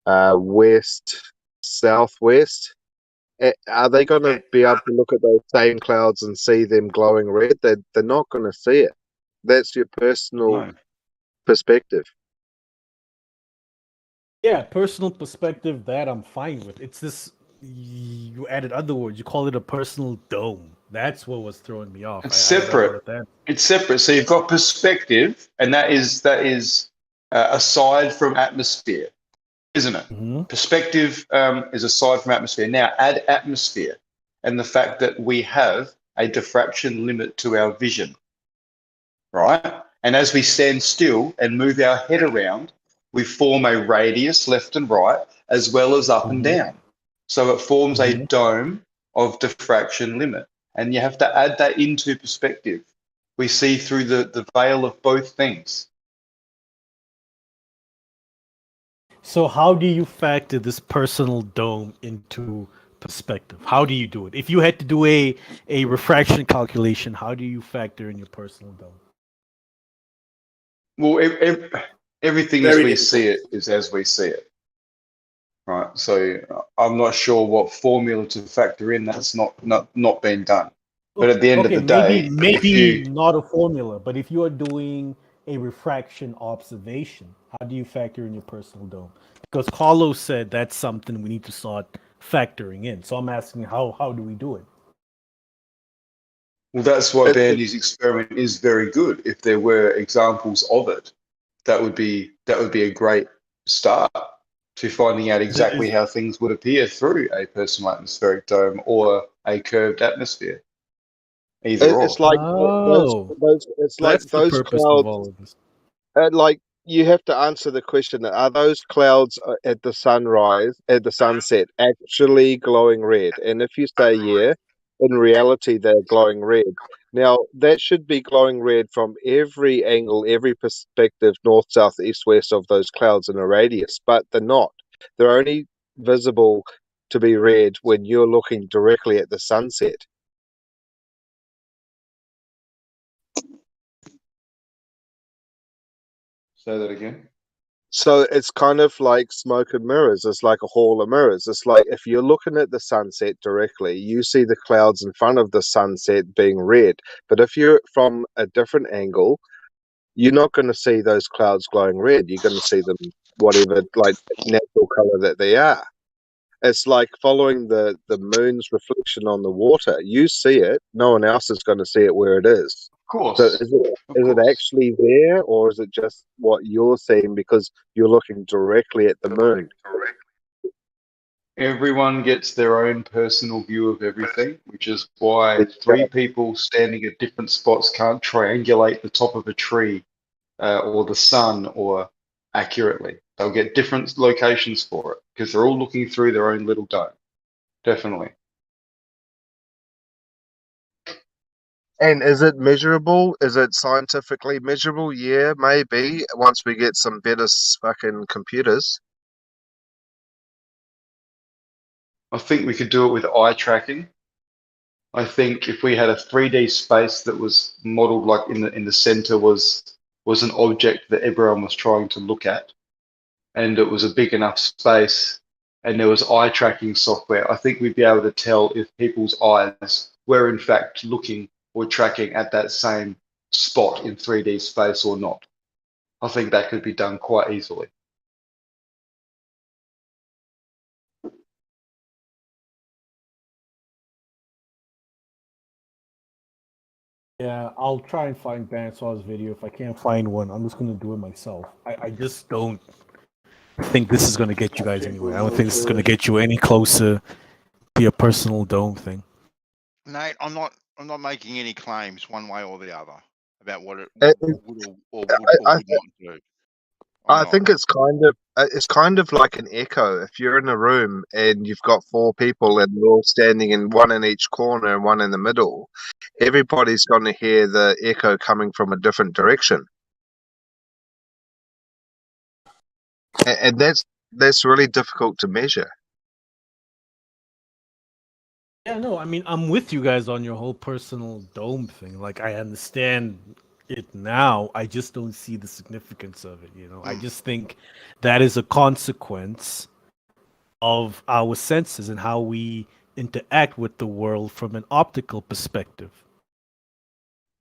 west, southwest. Are they going to be able to look at those same clouds and see them glowing red? They're not going to see it. That's your personal perspective. Yeah, personal perspective, that I'm fine with. It's this, you added other words, you call it a personal dome. That's what was throwing me off. It's separate. It's separate. So you've got perspective, and that is aside from atmosphere, isn't it? Perspective is aside from atmosphere. Now add atmosphere and the fact that we have a diffraction limit to our vision, right? And as we stand still and move our head around, we form a radius left and right, as well as up and down. So it forms a dome of diffraction limit. And you have to add that into perspective. We see through the veil of both things. So how do you factor this personal dome into perspective? How do you do it? If you had to do a refraction calculation, how do you factor in your personal dome? Well, everything as we see it is as we see it, right? So I'm not sure what formula to factor in. That's not been done. But at the end of the day, maybe not a formula. But if you are doing a refraction observation, how do you factor in your personal dome? Because Carlos said that's something we need to start factoring in. So I'm asking, how do we do it? Well, that's why Bandy's experiment is very good. If there were examples of it, that would be a great start to finding out exactly how things would appear through a personal atmospheric dome or a curved atmosphere. Either it's like those clouds. Like, you have to answer the question: are those clouds at the sunrise, at the sunset, actually glowing red? And if you say yeah, in reality they're glowing red. Now that should be glowing red from every angle, every perspective, north, south, east, west of those clouds in a radius, but they're not. They're only visible to be red when you're looking directly at the sunset. Say that again. So it's kind of like smoke and mirrors. It's like a hall of mirrors. It's like if you're looking at the sunset directly, you see the clouds in front of the sunset being red. But if you're from a different angle, you're not going to see those clouds glowing red. You're going to see them whatever, like, natural color that they are. It's like following the moon's reflection on the water. You see it. No one else is going to see it where it is. Of course. So is it actually there, or is it just what you're seeing because you're looking directly at the moon? Everyone gets their own personal view of everything, which is why three people standing at different spots can't triangulate the top of a tree or the sun or accurately. They'll get different locations for it because they're all looking through their own little dome. Definitely. And is it measurable? Is it scientifically measurable? Yeah, maybe. Once we get some better fucking computers. I think we could do it with eye tracking. I think if we had a 3D space that was modeled like in the center was an object that everyone was trying to look at, and it was a big enough space, and there was eye tracking software, I think we'd be able to tell if people's eyes were in fact looking or tracking at that same spot in 3D space or not. I think that could be done quite easily. Yeah, I'll try and find Bansaw's video. If I can't find one, I'm just gonna do it myself. I just don't think this is gonna get you guys anywhere. I don't think this is gonna get you any closer to your personal dome thing. Nate, I'm not making any claims one way or the other about what it It- would or would not do. I think it's kind of like an echo. If you're in a room and you've got four people and they're all standing in one in each corner and one in the middle, everybody's going to hear the echo coming from a different direction, and that's really difficult to measure. Yeah, no, I mean, I'm with you guys on your whole personal dome thing. Like, I understand it now. I just don't see the significance of it, you know? I just think that is a consequence of our senses and how we interact with the world from an optical perspective.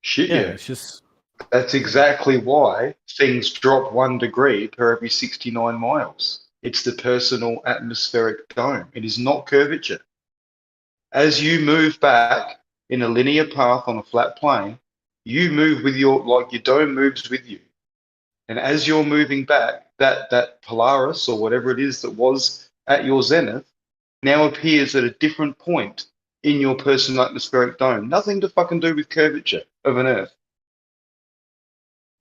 Shit, Yeah, yeah. it's just... That's exactly why things drop 1 degree per every 69 miles. It's the personal atmospheric dome. It is not curvature. As you move back in a linear path on a flat plane, you move with your dome moves with you. And as you're moving back, that Polaris or whatever it is that was at your zenith now appears at a different point in your personal atmospheric dome. Nothing to fucking do with curvature of an Earth.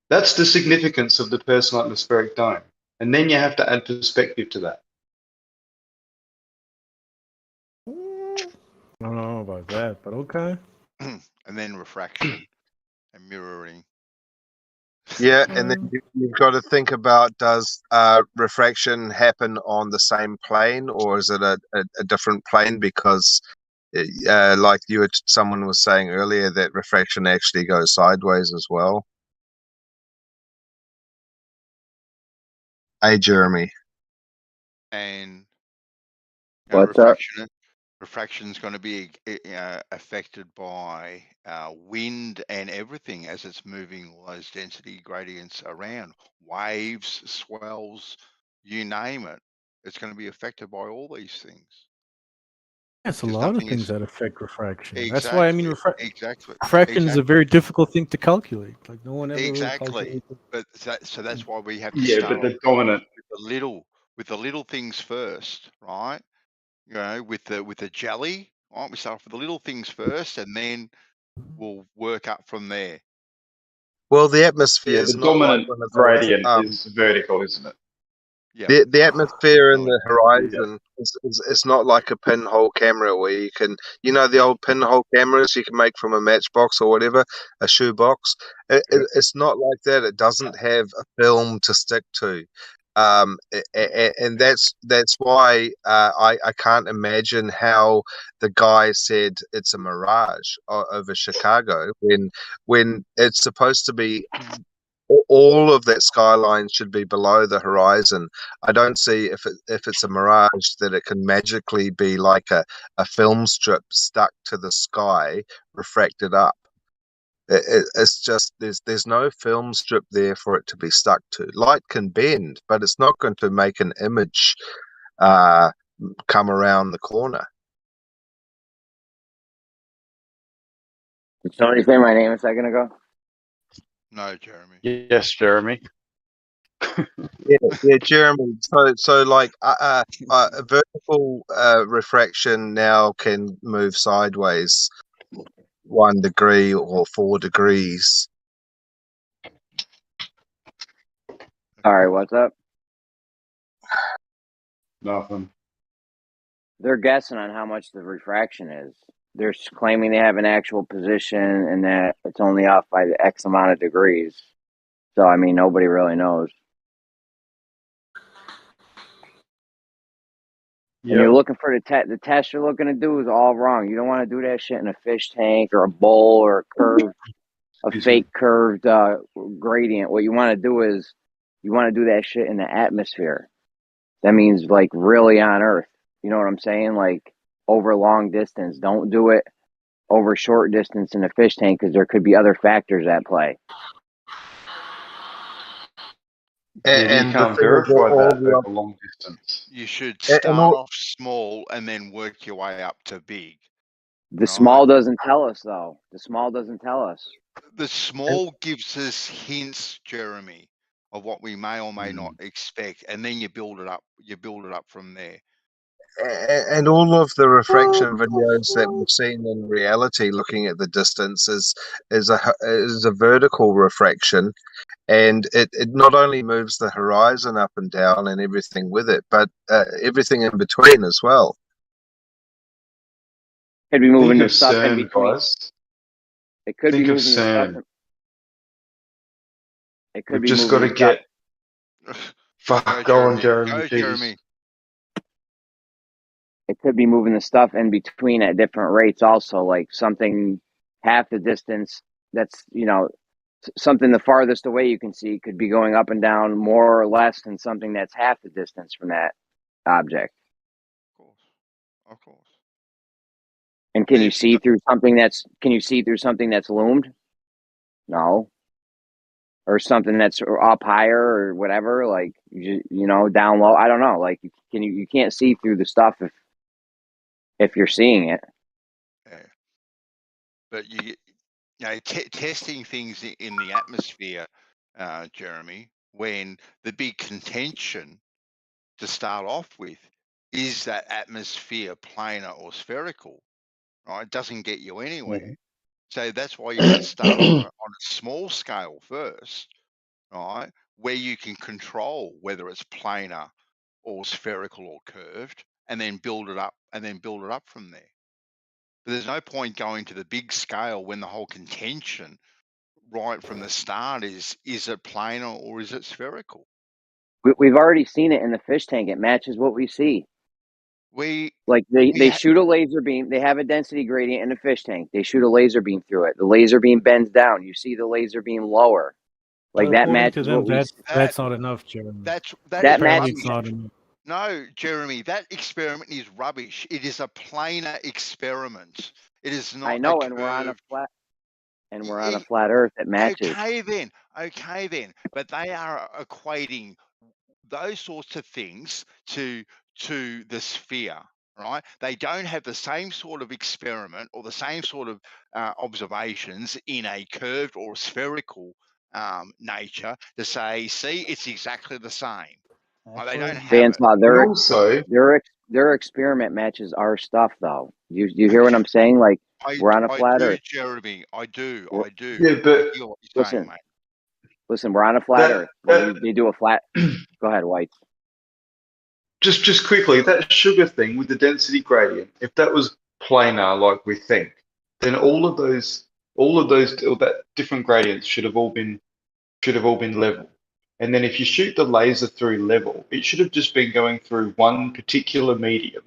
That's the significance of the personal atmospheric dome. And then you have to add perspective to that. I don't know about that, but okay. And then refraction and mirroring. Yeah, and then you've got to think about, does refraction happen on the same plane, or is it a different plane? Because like someone was saying earlier, that refraction actually goes sideways as well. Hey, Jeremy. And What's up? refraction is going to be affected by wind and everything as it's moving all those density gradients around, waves, swells, you name it. It's going to be affected by all these things. It's a lot of things that affect refraction. Exactly, That's why, I mean, exactly. refraction is a very difficult thing to calculate. Like, no one ever really Exactly. calculated. But so that's why we have to Yeah, start but the dominant with the little things first, right? You know, with the jelly, right? We start off with the little things first, and then we'll work up from there. Well, the atmosphere the is not like dominant one of those. gradient is vertical, isn't it? Yeah. The atmosphere and the horizon is not like a pinhole camera where you can, the old pinhole cameras you can make from a matchbox or whatever, a shoebox. It's not like that. It doesn't have a film to stick to. And that's why I can't imagine how the guy said it's a mirage over Chicago when it's supposed to be all of that skyline should be below the horizon. I don't see if it's a mirage that it can magically be like a film strip stuck to the sky, refracted up. It's just there's no film strip there for it to be stuck to. Light can bend, but it's not going to make an image come around the corner. Did somebody say my name a second ago? No, Jeremy. Yes, Jeremy. Yeah, Jeremy. So like vertical refraction now can move sideways 1 degree or 4 degrees. All right, what's up? Nothing. They're guessing on how much the refraction is. They're claiming they have an actual position and that it's only off by the X amount of degrees. So, I mean, nobody really knows. And you're looking for the test you're looking to do is all wrong. You don't want to do that shit in a fish tank or a bowl or a fake curved gradient. What you want to do is you want to do that shit in the atmosphere. That means like really on Earth. You know what I'm saying? Like over long distance. Don't do it over short distance in a fish tank because there could be other factors at play. And you can't verify that over long distance. You should start off small and then work your way up to big. The small doesn't tell us, though. The small doesn't tell us. The small gives us hints, Jeremy, of what we may or may not expect, and then you build it up. You build it up from there. And all of the refraction videos that we've seen in reality, looking at the distance, is a vertical refraction, and it not only moves the horizon up and down and everything with it, but everything in between as well. Could be moving the stuff in between. It could be moving the stuff. It could be just moving got to get. Fuck, go on, Jeremy. Go, Jeremy. It could be moving the stuff in between at different rates also, like something half the distance that's, you know, something the farthest away you can see could be going up and down more or less than something that's half the distance from that object. Of course. And can you see through something that's loomed? No. Or something that's up higher or whatever, like you know, down low. I don't know. Like you can't see through the stuff if you're seeing it. Yeah. But you know, testing things in the atmosphere, Jeremy, when the big contention to start off with is that atmosphere planar or spherical, right? It doesn't get you anywhere. So that's why you got to start on a small scale first, right? Where you can control whether it's planar or spherical or curved, and then build it up from there. But there's no point going to the big scale when the whole contention right from the start is it planar or is it spherical? We've already seen it in the fish tank. It matches what we see. They shoot a laser beam. They have a density gradient in a fish tank. They shoot a laser beam through it. The laser beam bends down. You see the laser beam lower. Like that matches what we see. That's not enough, Jeremy. That matches. Not enough. No, Jeremy, that experiment is rubbish. It is a planar experiment. It is not. I know, and we're on a flat. And we're on a flat Earth that matches. Okay, then. But they are equating those sorts of things to the sphere, right? They don't have the same sort of experiment or the same sort of observations in a curved or spherical nature to say, see, it's exactly the same. They don't have it. Their experiment matches our stuff, though. You hear what I'm saying? Like we're on a flat Earth, Jeremy. I do. Yeah, but listen, we're on a flat Earth. They do a flat. Go ahead, White. Just quickly, that sugar thing with the density gradient, if that was planar like we think, then all of those that different gradients should have all been level. And then if you shoot the laser through level, it should have just been going through one particular medium,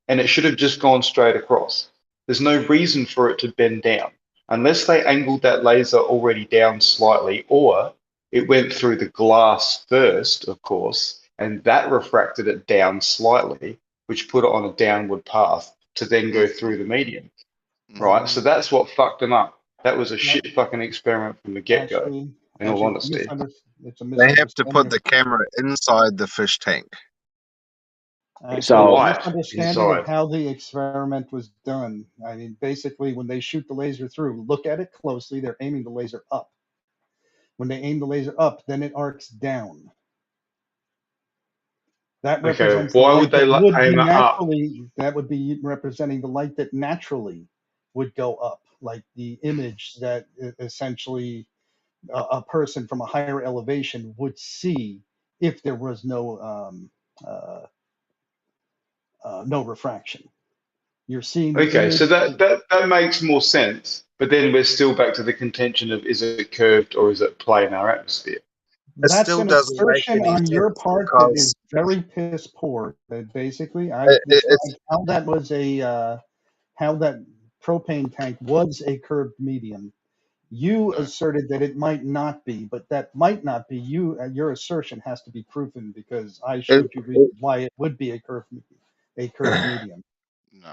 and it should have just gone straight across. There's no reason for it to bend down unless they angled that laser already down slightly, or it went through the glass first, of course, and that refracted it down slightly, which put it on a downward path to then go through the medium, right? So that's what fucked them up. That was a shit fucking experiment from the get-go, in all honesty. They have to put the camera inside the fish tank. It's a misunderstanding of how the experiment was done. I mean, basically, when they shoot the laser through, look at it closely. They're aiming the laser up. When they aim the laser up, then it arcs down. That Okay, represents why the would light they that would be aim it up? naturally. That would be representing the light that naturally would go up, like the image that essentially a person from a higher elevation would see if there was no refraction. You're seeing the Okay, image. so that makes more sense. But then we're still back to the contention of is it curved or is it plane in our atmosphere? It That's still an doesn't make assertion any on your sense part that is because very piss poor. That basically, I've it's described how that was how that propane tank was a curved medium. You asserted that it might not be, but that might not be. Your assertion has to be proven because I showed you reasons why it would be a curved medium. No.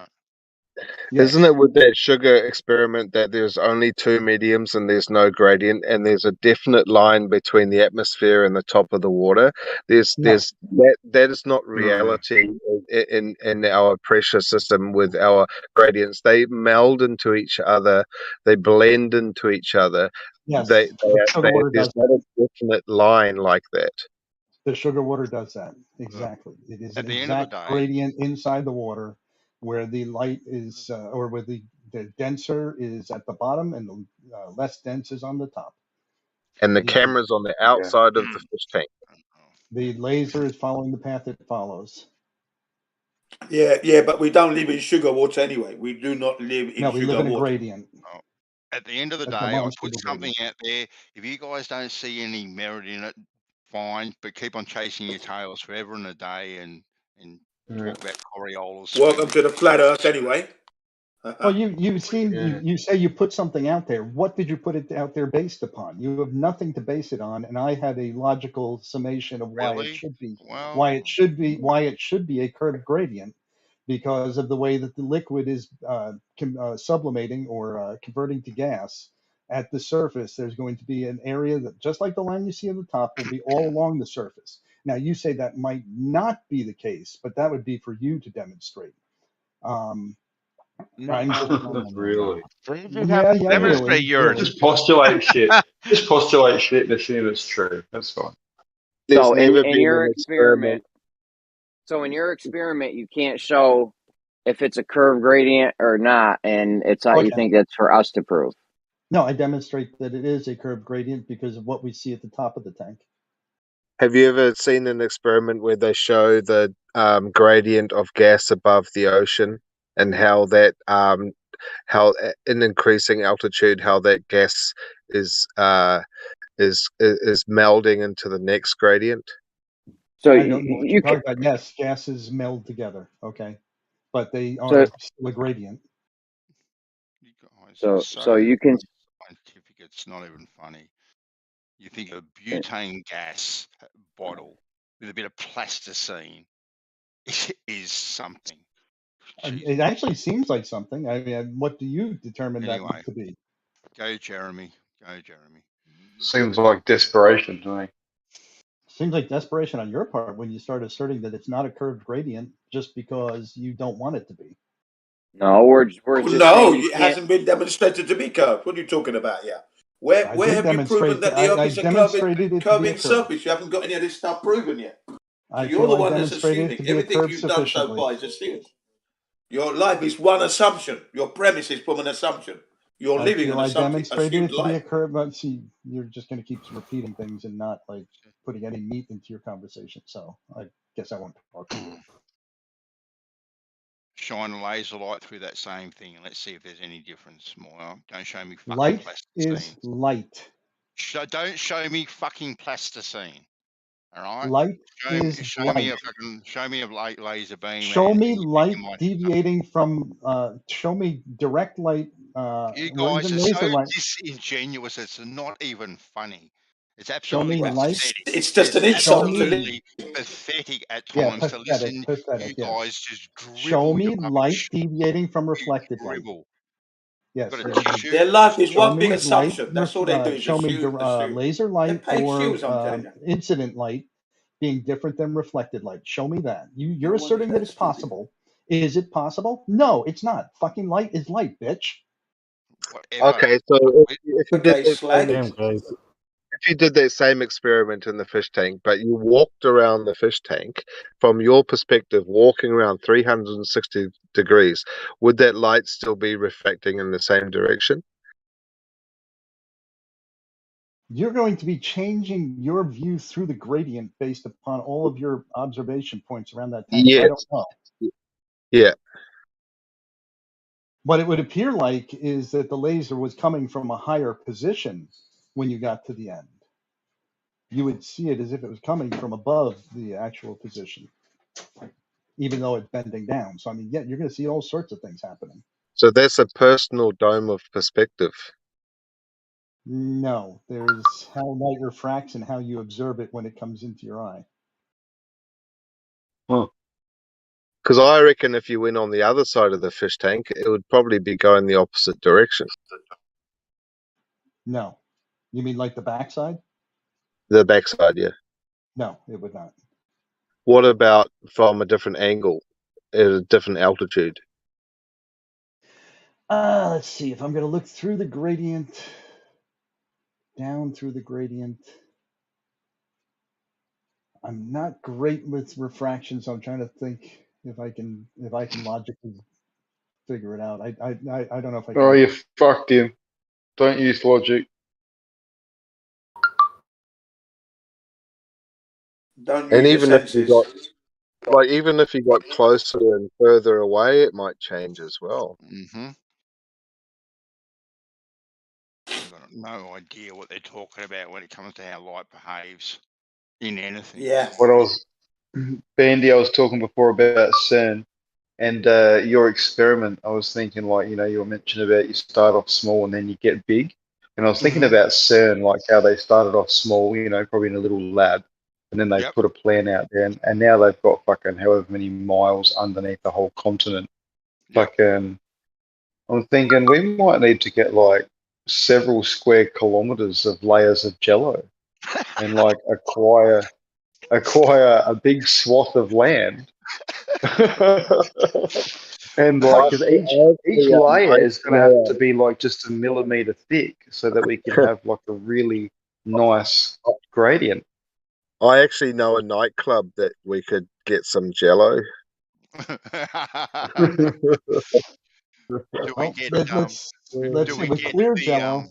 Yes. Isn't it with that sugar experiment that there's only two mediums and there's no gradient and there's a definite line between the atmosphere and the top of the water? There's that is not reality in our pressure system with our gradients. They meld into each other, they blend into each other. Yes. The sugar water There's does not that. a definite line like that. The sugar water does that. Exactly. It is At an the end of the exact day, gradient inside the water where the light is, or where the denser is at the bottom and the less dense is on the top. And the camera's on the outside of the fish tank. The laser is following the path it follows. Yeah, but we don't live in sugar water anyway. We do not live in No, we sugar live in a water. gradient. at the end of the That's day, I put demonstrable something gradient. out there. If you guys don't see any merit in it, fine, but keep on chasing your tails forever and a day and talk about Coriolis. Welcome to the flat Earth, anyway. Well, you say you put something out there. What did you put it out there based upon? You have nothing to base it on, and I had a logical summation of why it should be a curved gradient because of the way that the liquid is sublimating or converting to gas at the surface. There's going to be an area that, just like the line you see at the top, will be all along the surface. Now, you say that might not be the case, but that would be for you to demonstrate. Really? Demonstrate yours. Just postulate shit. Just postulate shit and assume it's true. That's fine. So in your experiment, you can't show if it's a curved gradient or not, and it's not. You think that's for us to prove? No, I demonstrate that it is a curved gradient because of what we see at the top of the tank. Have you ever seen an experiment where they show the gradient of gas above the ocean and how that how in increasing altitude how that gas is melding into the next gradient? So I don't know what you're talking about. Yes, gases meld together. Okay, but they are still a gradient. So you can. Scientific, it's not even funny. You think of a butane gas bottle with a bit of plasticine is something. It actually seems like something. I mean, what do you determine that to be? Go, Jeremy. Go, Jeremy. Seems like desperation to me. Seems like desperation on your part when you start asserting that it's not a curved gradient just because you don't want it to be. No, we're just saying it hasn't been demonstrated to be curved. What are you talking about? Yeah. Where have you proven that the Earth is a curving surface? You haven't got any of this stuff proven yet. So you're the one that's assuming. Everything you've done so far is assumed. Your life is one assumption. Your premise is from an assumption. You're living an assumption. I demonstrated it to be a life. curve, but see, you're just going to keep repeating things and not like putting any meat into your conversation. So I guess I won't talk to you. Shine a laser light through that same thing and let's see if there's any difference. More, don't show me fucking light plasticine. Is light. Don't show me fucking plasticine. All right. Light show me a light laser beam. Show me light deviating from. Show me direct light. You guys are so disingenuous. It's not even funny. It's absolutely pathetic. It's just an insult. Absolutely pathetic at times to listen. You guys just dribble. Show me light deviating from reflected light. Yes. Their life is one big assumption. That's all they do is show me assume. laser light or incident light being different than reflected light. Show me that. You're asserting that it's possible. Is it possible? No, it's not. Fucking light is light, bitch. Whatever. Okay, so if you did that same experiment in the fish tank, but you walked around the fish tank from your perspective, walking around 360 degrees, would that light still be reflecting in the same direction? You're going to be changing your view through the gradient based upon all of your observation points around that tank. So I don't Yes. know. Yeah. What it would appear like is that the laser was coming from a higher position when you got to the end. You would see it as if it was coming from above the actual position, even though it's bending down. So, I mean, yeah, you're going to see all sorts of things happening. So that's a personal dome of perspective. No, there's how light refracts and how you observe it when it comes into your eye. Because I reckon if you went on the other side of the fish tank, it would probably be going the opposite direction. No. You mean like the backside? The backside, yeah. No, it would not. What about from a different angle, at a different altitude? Let's see if I'm going to look through the gradient, down through the gradient. I'm not great with refraction, so I'm trying to think if I can logically figure it out. I don't know if I can. Oh, you fucked him. Don't use logic. Don't And use even your if you senses. got, even if you got closer and further away, it might change as well. Mm-hmm. I've got no idea what they're talking about when it comes to how light behaves in anything. Yeah. What I was, Bandy, I was talking before about CERN and your experiment. I was thinking, like, you were mentioning about you start off small and then you get big. And I was thinking about CERN, like how they started off small, probably in a little lab. And then they put a plan out there, and now they've got fucking however many miles underneath the whole continent. Fucking, I'm thinking we might need to get like several square kilometers of layers of jello, and like acquire a big swath of land. And like, because each layer is going to have to be like just a millimeter thick, so that we can have like a really nice gradient. I actually know a nightclub that we could get some jello. Do we get let's see, with clear jello.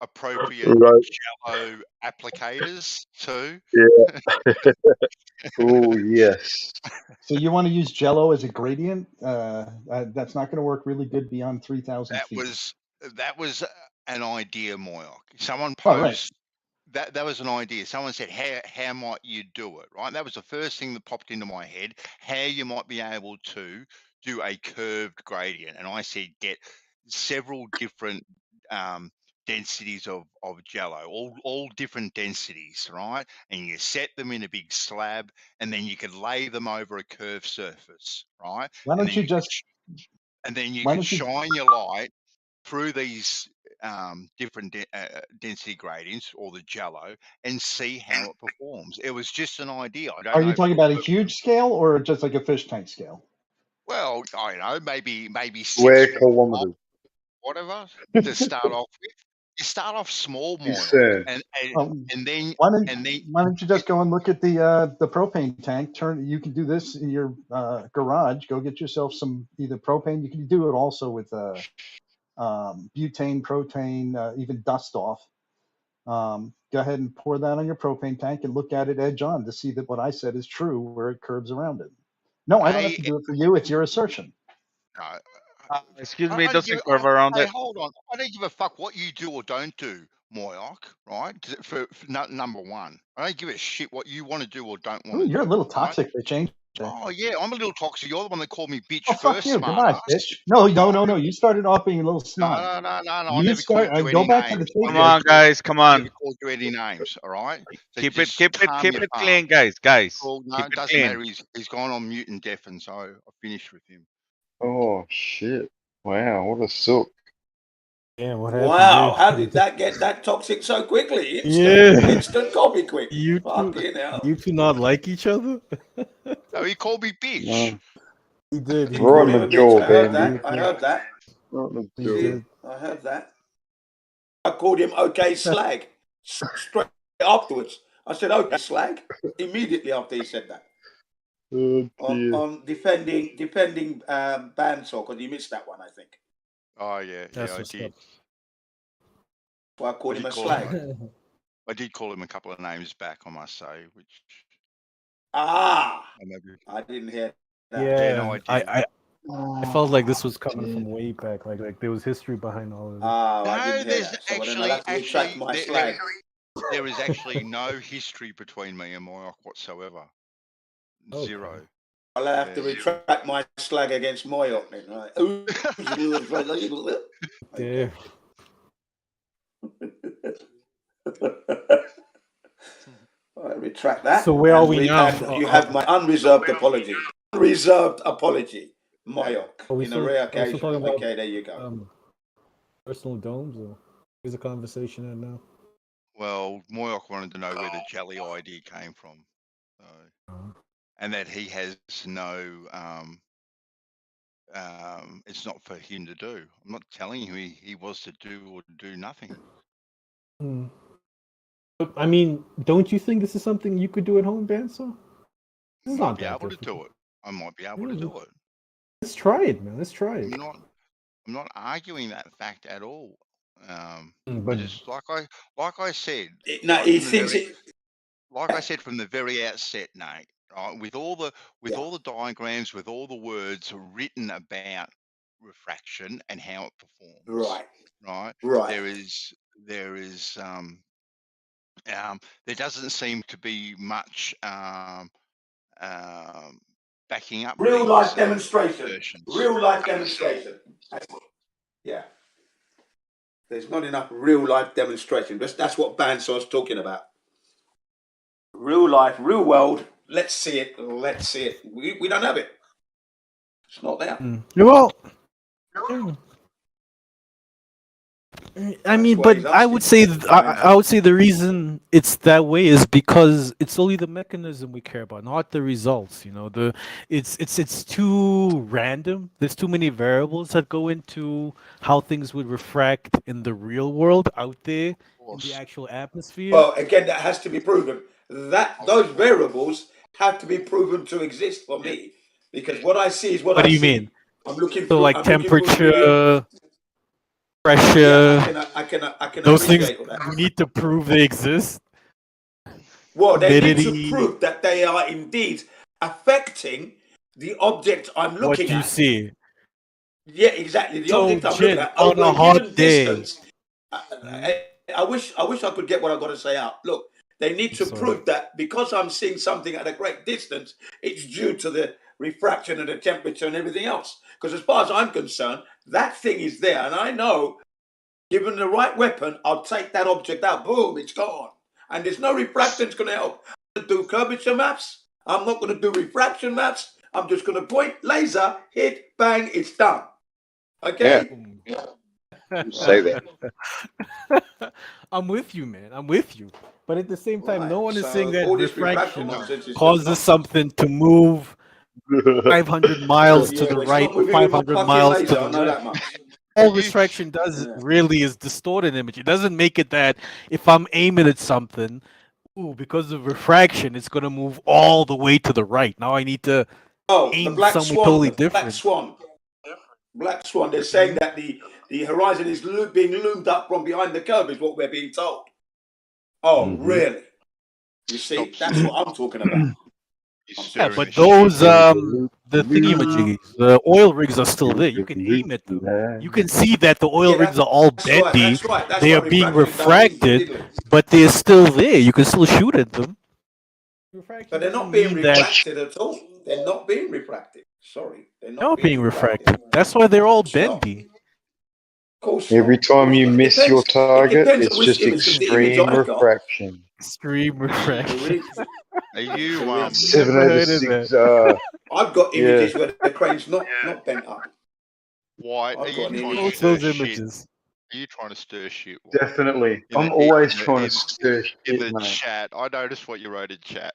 Appropriate jello applicators too? Yeah. Oh yes. So you want to use jello as a gradient? That's not going to work really good beyond 3,000 feet. That was an idea, Moyoc. Someone posed that was an idea. Someone said, how might you do it? Right. That was the first thing that popped into my head. How you might be able to do a curved gradient, and I said get several different densities of jello, all different densities, right? And you set them in a big slab, and then you could lay them over a curved surface, right? Why don't you just? And then you could shine your light through these different density gradients or the jello and see how it performs. It was just an idea. I don't know. Are you talking about a huge scale or just like a fish tank scale? Well, I don't know, maybe square kilometers, whatever to start off with. You start off small, more, and then why don't you just go and look at the propane tank? You can do this in your garage. Go get yourself some either propane. You can do it also with butane, propane, even dust off. Go ahead and pour that on your propane tank and look at it edge on to see that what I said is true, where it curves around it. No, I don't have to do it for you. It's your assertion. Excuse me, it doesn't curve around it. Hold on. I don't give a fuck what you do or don't do, Moyoc, right? For number one. I don't give a shit what you want to do or don't want to do. You're a little toxic for change. Oh, yeah, I'm a little toxic. You're the one that called me bitch first. Fuck you. Goodbye, bitch. No. You started off being a little snide. No. I never called you go any back names. to the Come on, guys. Come on. I never called you any names, all right? So keep it clean, guys. Well, no, it doesn't matter. He's gone on mute and deafened, so I finished with him. Oh, shit. Wow, what a sook. Yeah, what happened? Wow, how did that get that toxic so quickly? Instant copy quick. You two not like each other? No, he called me bitch. He did. We're on the jaw, Bandy. I heard that. He did. I heard that. I called him okay slag. Straight afterwards. I said, okay, slag. Immediately after he said that. On defending bandsaw, because you missed that one, I think. Oh yeah, I did. Well, I called him a slag. I did call him a couple of names back, I must say, which. Ah, I didn't hear that. Yeah, no, I did. I felt like this was coming from way back. Like there was history behind all of this. No, there's actually there is actually no history between me and Moyoc whatsoever. Okay. Zero. I'll have to retract my slag against Moyoc then, right? Yeah. I retract that. So where are we now? You have my unreserved apology. Unreserved apology, Moyoc. In a rare occasion. Okay, there you go. Personal domes, or is a conversation at now? Well, Moyoc wanted to know where the jelly idea came from, and that he has no. It's not for him to do. I'm not telling him he was to do or do nothing. But, I mean, don't you think this is something you could do at home, Bandsaw? I might be able to do it. I might be able to do it. Let's try it, man. Let's try it. I'm not arguing that fact at all. But just like I said, he thinks like I said from the very outset, Nate. Right, with all the diagrams, with all the words written about refraction and how it performs. Right. There doesn't seem to be much backing up real these, life demonstration. assertions. Real life demonstration. Yeah. There's not enough real life demonstration. That's what Bansaw's talking about. Real life, real world. Let's see it. Let's see it. We don't have it. It's not there. Well, I mean, but I would say I would say the reason it's that way is because it's only the mechanism we care about, not the results. You know, it's too random. There's too many variables that go into how things would refract in the real world out there in the actual atmosphere. Well, again, that has to be proven. Those variables have to be proven to exist for me, because what I see is what I see. What do you mean? I'm looking so like temperature, pressure. I can those things all that. we need to prove they exist. Well, they need to prove that they are indeed affecting the object I'm looking at. What you see. Yeah, exactly. The object I'm looking at on a hot day. Distance, I wish I could get what I've got to say out. Look, they need to prove that because I'm seeing something at a great distance, it's due to the refraction and the temperature and everything else. Because as far as I'm concerned, that thing is there. And I know, given the right weapon, I'll take that object out. Boom, it's gone. And there's no refraction going to help. I'm going to do curvature maps. I'm not going to do refraction maps. I'm just going to point, laser, hit, bang, it's done. Okay? Yeah. Say that. I'm with you, man. I'm with you. But at the same time, no one is saying that refraction causes something to move 500 miles to the right, 500 miles to the left. All refraction does really is distort an image. It doesn't make it that if I'm aiming at something, because of refraction, it's going to move all the way to the right. Now I need to aim somewhere totally different. Black Swan. They're saying that the horizon is being loomed up from behind the curve is what we're being told. Oh, really? You see, that's what I'm talking about. Yeah, but those the thingy-majiggies, the oil rigs are still there. You can aim at them. You can see that the oil rigs are all bendy. That's right. They are being refracted, but they're still there. You can still shoot at them. But they're not being refracted at all. They're not being refracted. Sorry, they're not being refracted. That's why they're all bendy. Every time you miss your target, it's just extreme refraction. Extreme refraction. Are you 7 out of 6? I've got images where the crane's not bent up. Why are you trying to stir shit? Are you trying to stir shit? Definitely. I'm always trying to stir shit in the mate. chat. I noticed what you wrote in chat.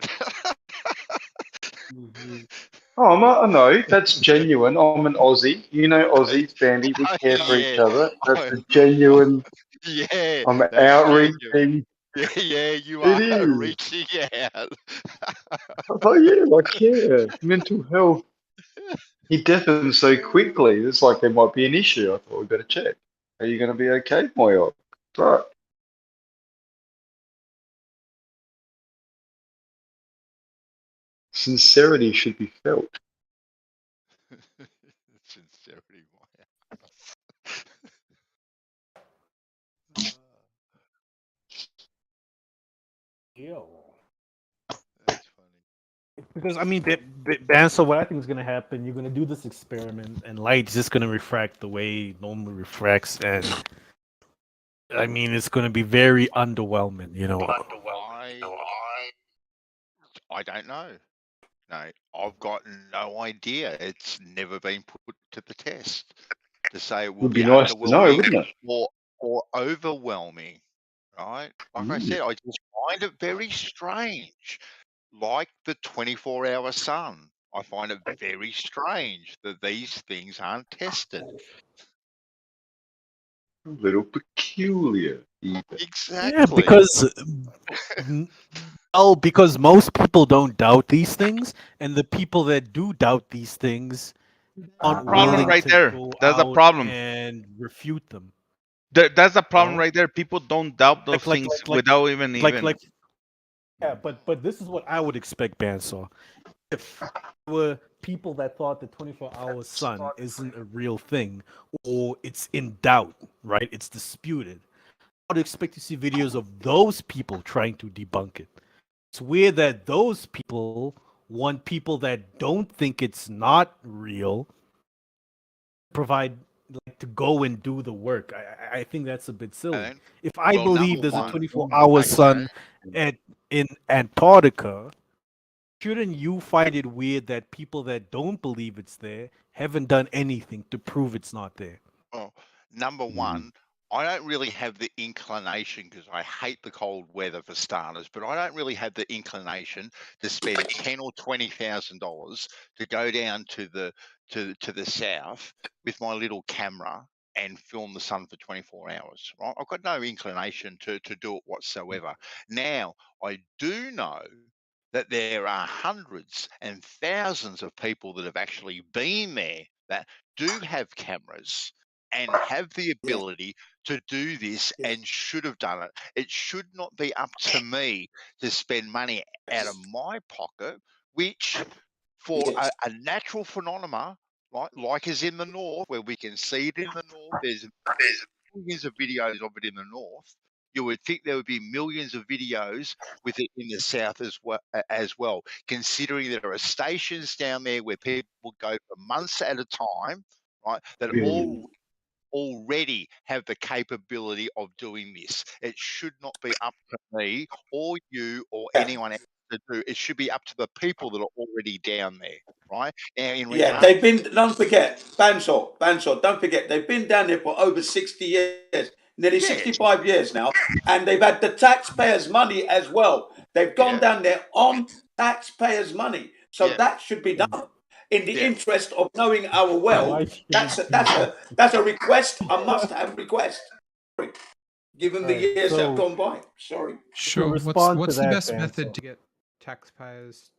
Oh, no, that's genuine. I'm an Aussie. You know Aussies, Bandy. We care for each other. That's a genuine. Yeah. I'm outreaching. Yeah, you It are is. reaching out. Oh yeah, like yeah, mental health. He deafens so quickly. It's like there might be an issue. I thought we better check. Are you going to be okay, Moyo? Right. Sincerity should be felt. Sincerity, Yo. That's funny. Because I mean, Ben. So what I think is going to happen? You're going to do this experiment, and light's just going to refract the way it normally refracts, and I mean, it's going to be very underwhelming. You know. I don't know. No, I've got no idea. It's never been put to the test to say it will Would be be nice to know, underwhelming wouldn't it? or overwhelming, right? Like I said, I just find it very strange. Like the 24-hour sun, I find it very strange that these things aren't tested. A little peculiar. Exactly. Yeah, because most people don't doubt these things, and the people that do doubt these things aren't Problem willing right to there. go That's a out problem. and refute them. That's the problem No? right there. People don't doubt those things without even. Yeah, but this is what I would expect, Bandsaw. If there were people that thought the 24-hour sun isn't a real thing, or it's in doubt, right? It's disputed. I would expect to see videos of those people trying to debunk it. It's weird that those people want people that don't think it's not real provide to go and do the work. I think that's a bit silly. If I believe there's a 24-hour sun in Antarctica, shouldn't you find it weird that people that don't believe it's there haven't done anything to prove it's not there? Well, number one, I don't really have the inclination because I hate the cold weather for starters, but I don't really have the inclination to spend $10,000 or $20,000 to go down to the south with my little camera and film the sun for 24 hours. Right? I've got no inclination to do it whatsoever. Now, I do know that there are hundreds and thousands of people that have actually been there that do have cameras and have the ability to do this and should have done it. It should not be up to me to spend money out of my pocket, which for a natural phenomena, like is in the north, where we can see it in the north, there's millions of videos of it in the north. You would think there would be millions of videos with it in the south as well, considering there are stations down there where people go for months at a time, right, that already have the capability of doing this. It should not be up to me or you or anyone else to do. It should be up to the people that are already down there, right? Now, in Yeah, they've been, don't forget, Bansor, don't forget, they've been down there for over 60 years, nearly 65 years now, and they've had the taxpayers' money as well. They've gone down there on taxpayers' money. So that should be done in the interest of knowing our well. That's a request, a must-have request. Given the years that have gone by. Sorry. Sure. What's the best method to get taxpayers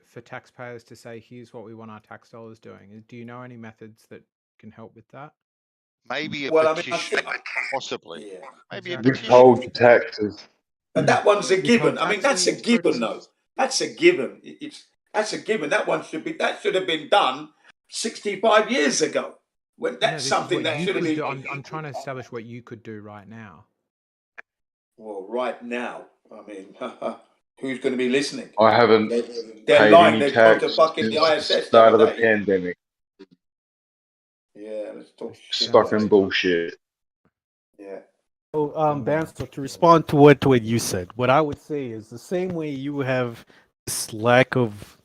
for taxpayers to say, here's what we want our tax dollars doing? Do you know any methods that can help with that? Maybe a petition, possibly. Yeah. Maybe a Withhold petition. taxes. But that one's a given. I mean, that's a given, though. That's a given. That's a given. That should have been done 65 years ago. When that's something that should have been. I'm trying to establish what you could do right now. Well, right now, I mean, who's going to be listening? I haven't They're paid lying. any They've gone tax to fucking the since the ISS. start of the pandemic. Yeah, let's talk shit. Stuck in bullshit. Yeah. So, Banster, to respond to what you said, what I would say is the same way you have this lack of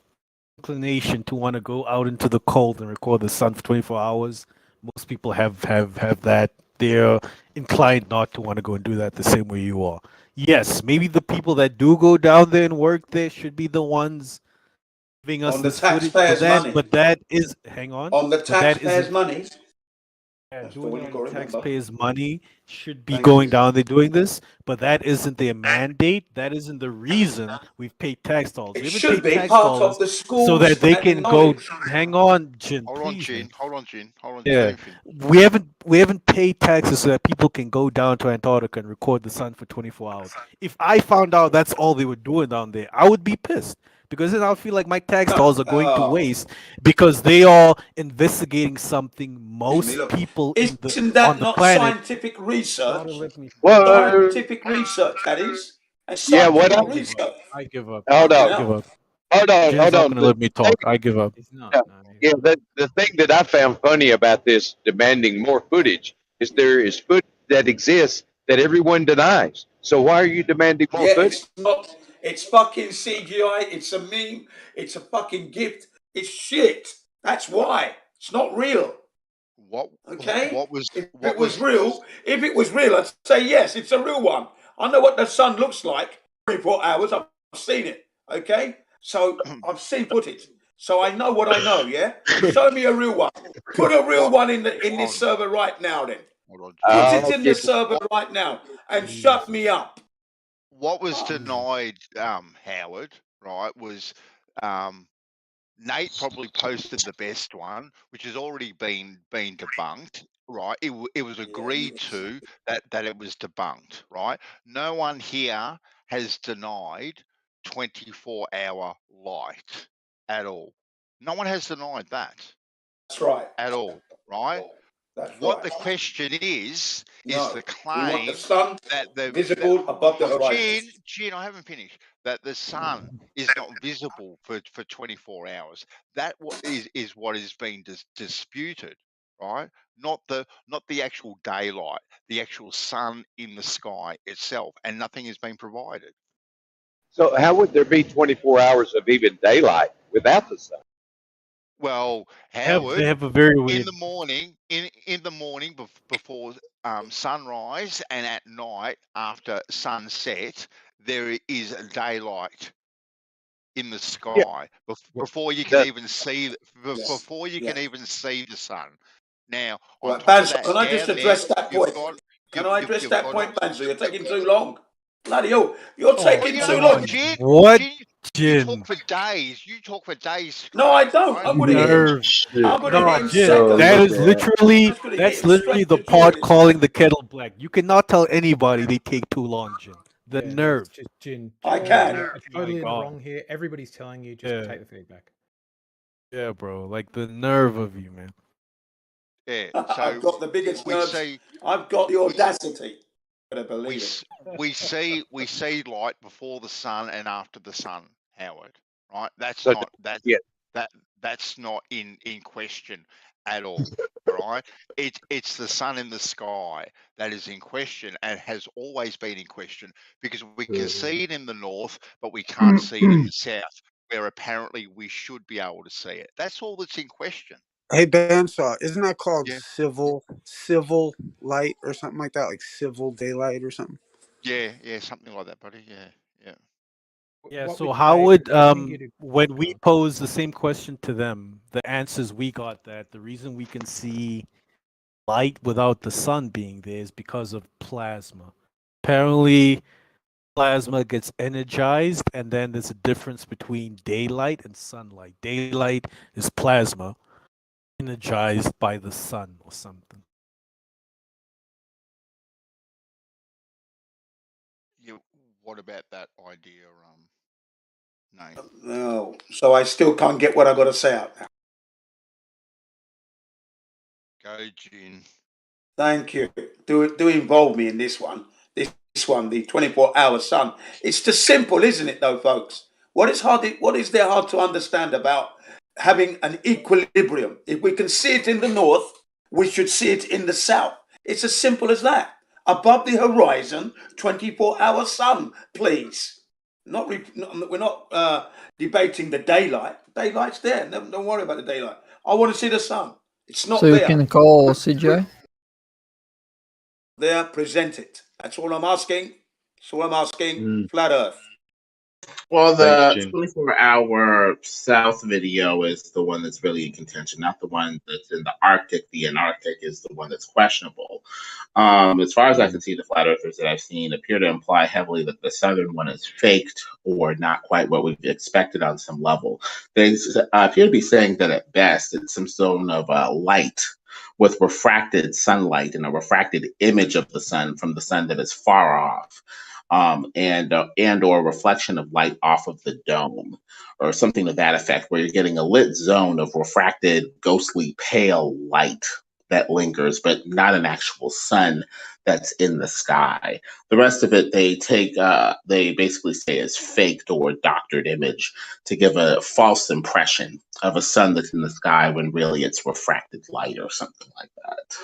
inclination to want to go out into the cold and record the sun for 24 hours. Most people have that. They're inclined not to want to go and do that the same way you are. Yes, maybe the people that do go down there and work there should be the ones giving us on the this footage, taxpayers' money. but that is, hang on. On the taxpayers' money. That's the doing one it you on got to remember. taxpayers' money should be Thank going you. down. They're doing this, but that isn't their mandate. That isn't the reason we've paid tax dollars. It We haven't should paid be tax part dollars of the so that schools they and can go. knowledge. Hang on, Jin, Hold on, please, man. Gene. Hold on, Gene. Hold on. Yeah, Let him finish. we haven't paid taxes so that people can go down to Antarctica and record the sun for 24 hours. If I found out that's all they were doing down there, I would be pissed because then I'll feel like my tax dollars are going to waste because they are investigating something most Look, people isn't on that the not planet. scientific research? Let me. Scientific research, that is. That's Yeah, what scientific else? research. I give up. Hold Fucking on. I give hell. up. Hold on. Jin's Hold not on. going to let me talk. I give up. It's not. Yeah, No, yeah, the thing that I found funny about this demanding more footage is there is footage that exists that everyone denies. So why are you demanding more Yeah, footage? it's not. It's fucking CGI. It's a meme. It's a fucking gift. It's shit. That's why. It's not real. What? Okay? What was? If What it was was? real, I'd say yes, it's a real one. I know what the sun looks like. 24 hours, I've seen it. Okay? So I've seen footage. So I know what I know, yeah? Show me a real one. Put a real one in this server right now then. Put it in the server right now and shut me up. What was denied, Howard? Right? Was Nate probably posted the best one, which has already been debunked. Right? It was agreed to that it was debunked. Right? No one here has denied 24-hour light at all. No one has denied that. That's right. At all, right? That's What right. the question is No, the we want the claim sun that visible above the horizon. Gene, I haven't finished. That the sun is not visible for 24 hours. That is what is being disputed, right? Not the actual daylight, the actual sun in the sky itself, and nothing has been provided. So how would there be 24 hours of even daylight without the sun? Well, They Howard, have a very in weird. the morning, in the morning before sunrise and at night after sunset, there is daylight in the sky before you can even see before you can even see the sun. Now, on Right, top of Banzo, that, can I just down there, address that you've point? got Can I address you've that got. point, Banzo? You're taking too long. Bloody hell, you're Oh, taking You too know what, long. Jin? What, You talk Jin? for days. You talk for days straight. No, I don't. Right? I'm going to hit him. Nerve. I'm going to hit him Jin, seconds. that is I'm literally just going to hit him literally straight the to the jaw part in his calling neck. the kettle black. You cannot tell anybody they take too long, Jin. The Yeah, nerve. just Jin. I You're can. totally in the God. wrong here. Everybody's telling you just take the feedback. Yeah, bro. Like the nerve of you, man. Yeah. I've So got the biggest we nerves. see I've got the audacity. Better believe it. we see light before the sun and after the sun, Howard. Right? That's So not yeah. that's not in question at all. All right. It's the sun in the sky that is in question and has always been in question because we can see it in the north, but we can't see it in the south, where apparently we should be able to see it. That's all that's in question. Hey Bandsaw, isn't that called Yeah. civil light or something like that, like civil daylight or something? Yeah, something like that, buddy. Yeah. Yeah, What so with how debate, would getting you to when we pose the same question to them, the answers we got that the reason we can see light without the sun being there is because of plasma. Apparently plasma gets energized and then there's a difference between daylight and sunlight. Daylight is plasma energized by the sun or something. Yeah. What about that idea, Nate? No. So I still can't get what I got to say out now. Go, Gin. Thank you. Do involve me in this one. This one, the 24-hour sun. It's just simple, isn't it, though, folks? What is there hard to understand about having an equilibrium? If we can see it in the north, we should see it in the south. It's as simple as that. Above the horizon, 24-hour sun, please. We're not debating the daylight. Daylight's there. Don't worry about the daylight. I want to see the sun. It's not So you there. can call CJ? There, present it. That's all I'm asking. That's all I'm asking. Flat Earth. Well, the Thanks, Jim. 24-hour south video is the one that's really in contention, not the one that's in the Arctic. The Antarctic is the one that's questionable. As far as I can see, the flat earthers that I've seen appear to imply heavily that the southern one is faked or not quite what we've expected on some level. They appear to be saying that at best it's some sort of light with refracted sunlight and a refracted image of the sun from the sun that is far off. And or reflection of light off of the dome, or something to that effect, where you're getting a lit zone of refracted, ghostly, pale light that lingers, but not an actual sun that's in the sky. The rest of it, they basically say is faked or doctored image to give a false impression of a sun that's in the sky when really it's refracted light or something like that.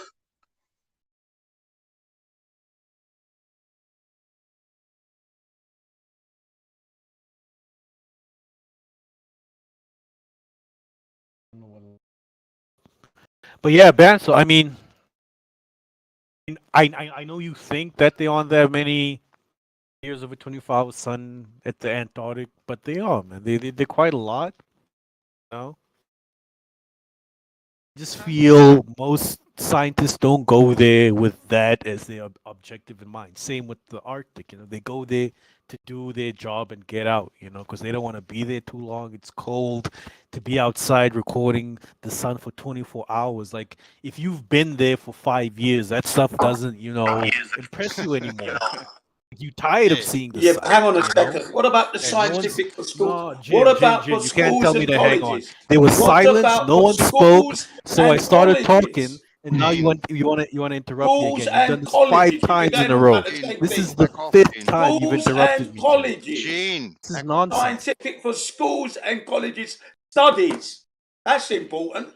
But yeah, Ben. So I mean, I know you think that they aren't that many years of a 24-hour sun at the Antarctic, but they are, man. They're quite a lot. You know? I just feel most scientists don't go there with that as their objective in mind. Same with the Arctic. You know, they go there to do their job and get out. You know, because they don't want to be there too long. It's cold. To be outside recording the sun for 24 hours. Like if you've been there for 5 years, that stuff doesn't, you know, impress you anymore. You tired of seeing the sun. Hang on a you know? second. What about the And no one's scientific for schools? no, Jim, What about Jim, for you can't tell schools me and to hang on. colleges? There was What silence. about No for one spoke. schools So I and started talking, colleges? and now you want to interrupt me Schools again. You've done and this 5 colleges. You're times in going a on row. about the same This thing. is the Back off, 5th Gene. time you've Schools interrupted and me, Jim. colleges. Gene. This is nonsense. Scientific for schools and colleges studies. That's important.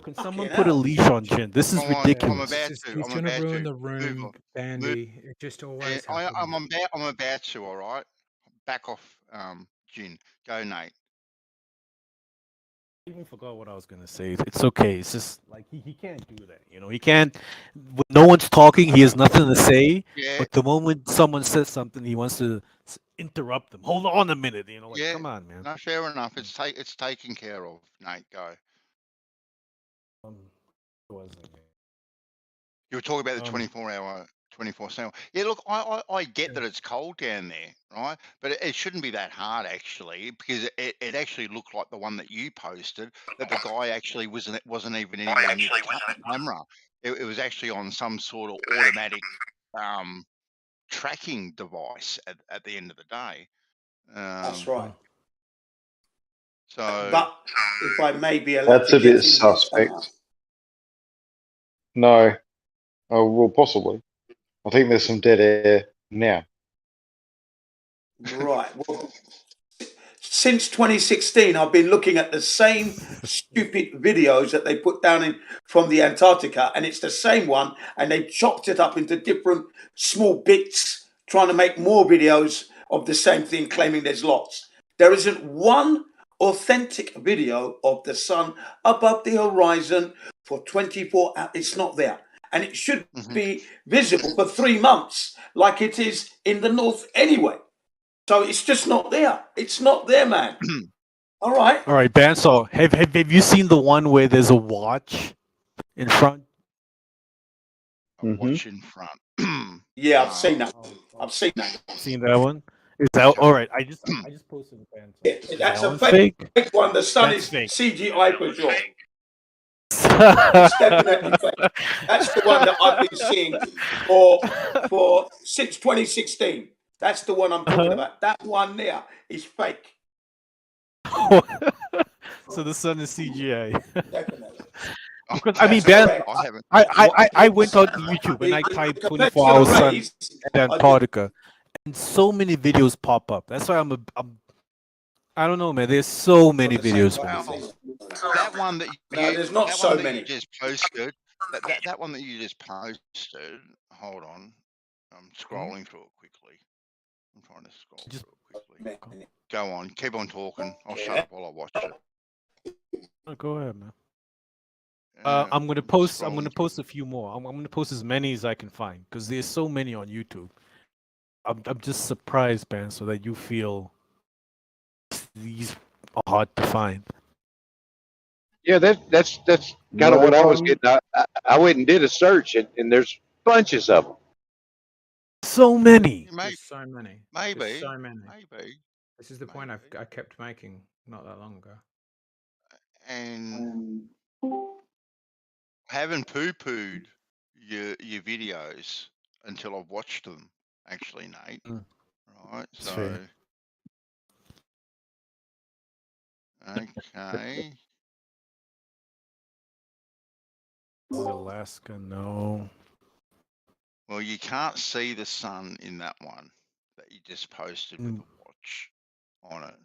Can someone put a leash on Jim? This is ridiculous. He's going to ruin the room, Bandy. It just always happens. I'm about to. All right, back off, Jin. Go, Nate. I even forgot what I was gonna say. It's okay. It's just like he can't do that. You know, he can't. When no one's talking, he has nothing to say. Yeah. But the moment someone says something, he wants to interrupt them. Hold on a minute. You know, like come on, man. No, fair enough. It's taken care of. Nate, go. You were talking about the 24-hour, 24/7. Yeah, look, I get that it's cold down there, right? But it shouldn't be that hard, actually, because it actually looked like the one that you posted, that the guy actually wasn't even anywhere near the camera. It was actually on some sort of automatic tracking device at the end of the day. That's right. So, but if I may be allowed That's to a get bit in suspect. No. Oh, well, possibly. I think there's some dead air now. Right. Well, since 2016, I've been looking at the same stupid videos that they put down from the Antarctica, and it's the same one, and they chopped it up into different small bits, trying to make more videos of the same thing, claiming there's lots. There isn't one authentic video of the sun above the horizon for 24 hours. It's not there. And it should be visible for 3 months, like it is in the north anyway. So it's just not there. It's not there, man. All right. All right, Ben. So have you seen the one where there's a watch in front? watch in front. Yeah, I've seen that. I've seen that. Seen that one? Is that all right? I just posted the Ben. Yeah, that's that a one fake one. The sun That's is fake. CGI for sure. It's definitely fake. That's the one that I've been seeing for since 2016. That's the one I'm talking about. That one there is fake. So the sun is CGI. Definitely. Because I mean, Ben, I went on YouTube and I typed 24-hour sun and Antarctica, and so many videos pop up. That's why I don't know, man. There's so many videos. That one that there's not that so one that many. you just posted. That one that you just posted. Hold on, I'm scrolling through it quickly. I'm trying to scroll through it quickly. Go on, keep on talking. I'll shut up while I watch it. Oh, go ahead, man. I'm gonna post. I'm gonna post a few more. I'm gonna post as many as I can find because there's so many on YouTube. I'm just surprised, Ben, so that you feel these are hard to find. Yeah, that's kind of what I was getting. I went and did a search, and there's bunches of them. So many. There's so many. Maybe. There's so many. Maybe. This is the point I kept making not that long ago. And I haven't poo-pooed your videos until I've watched them, actually, Nate. Right, That's so fair. okay. Alaska, no. Well, you can't see the sun in that one that you just posted with the watch on it.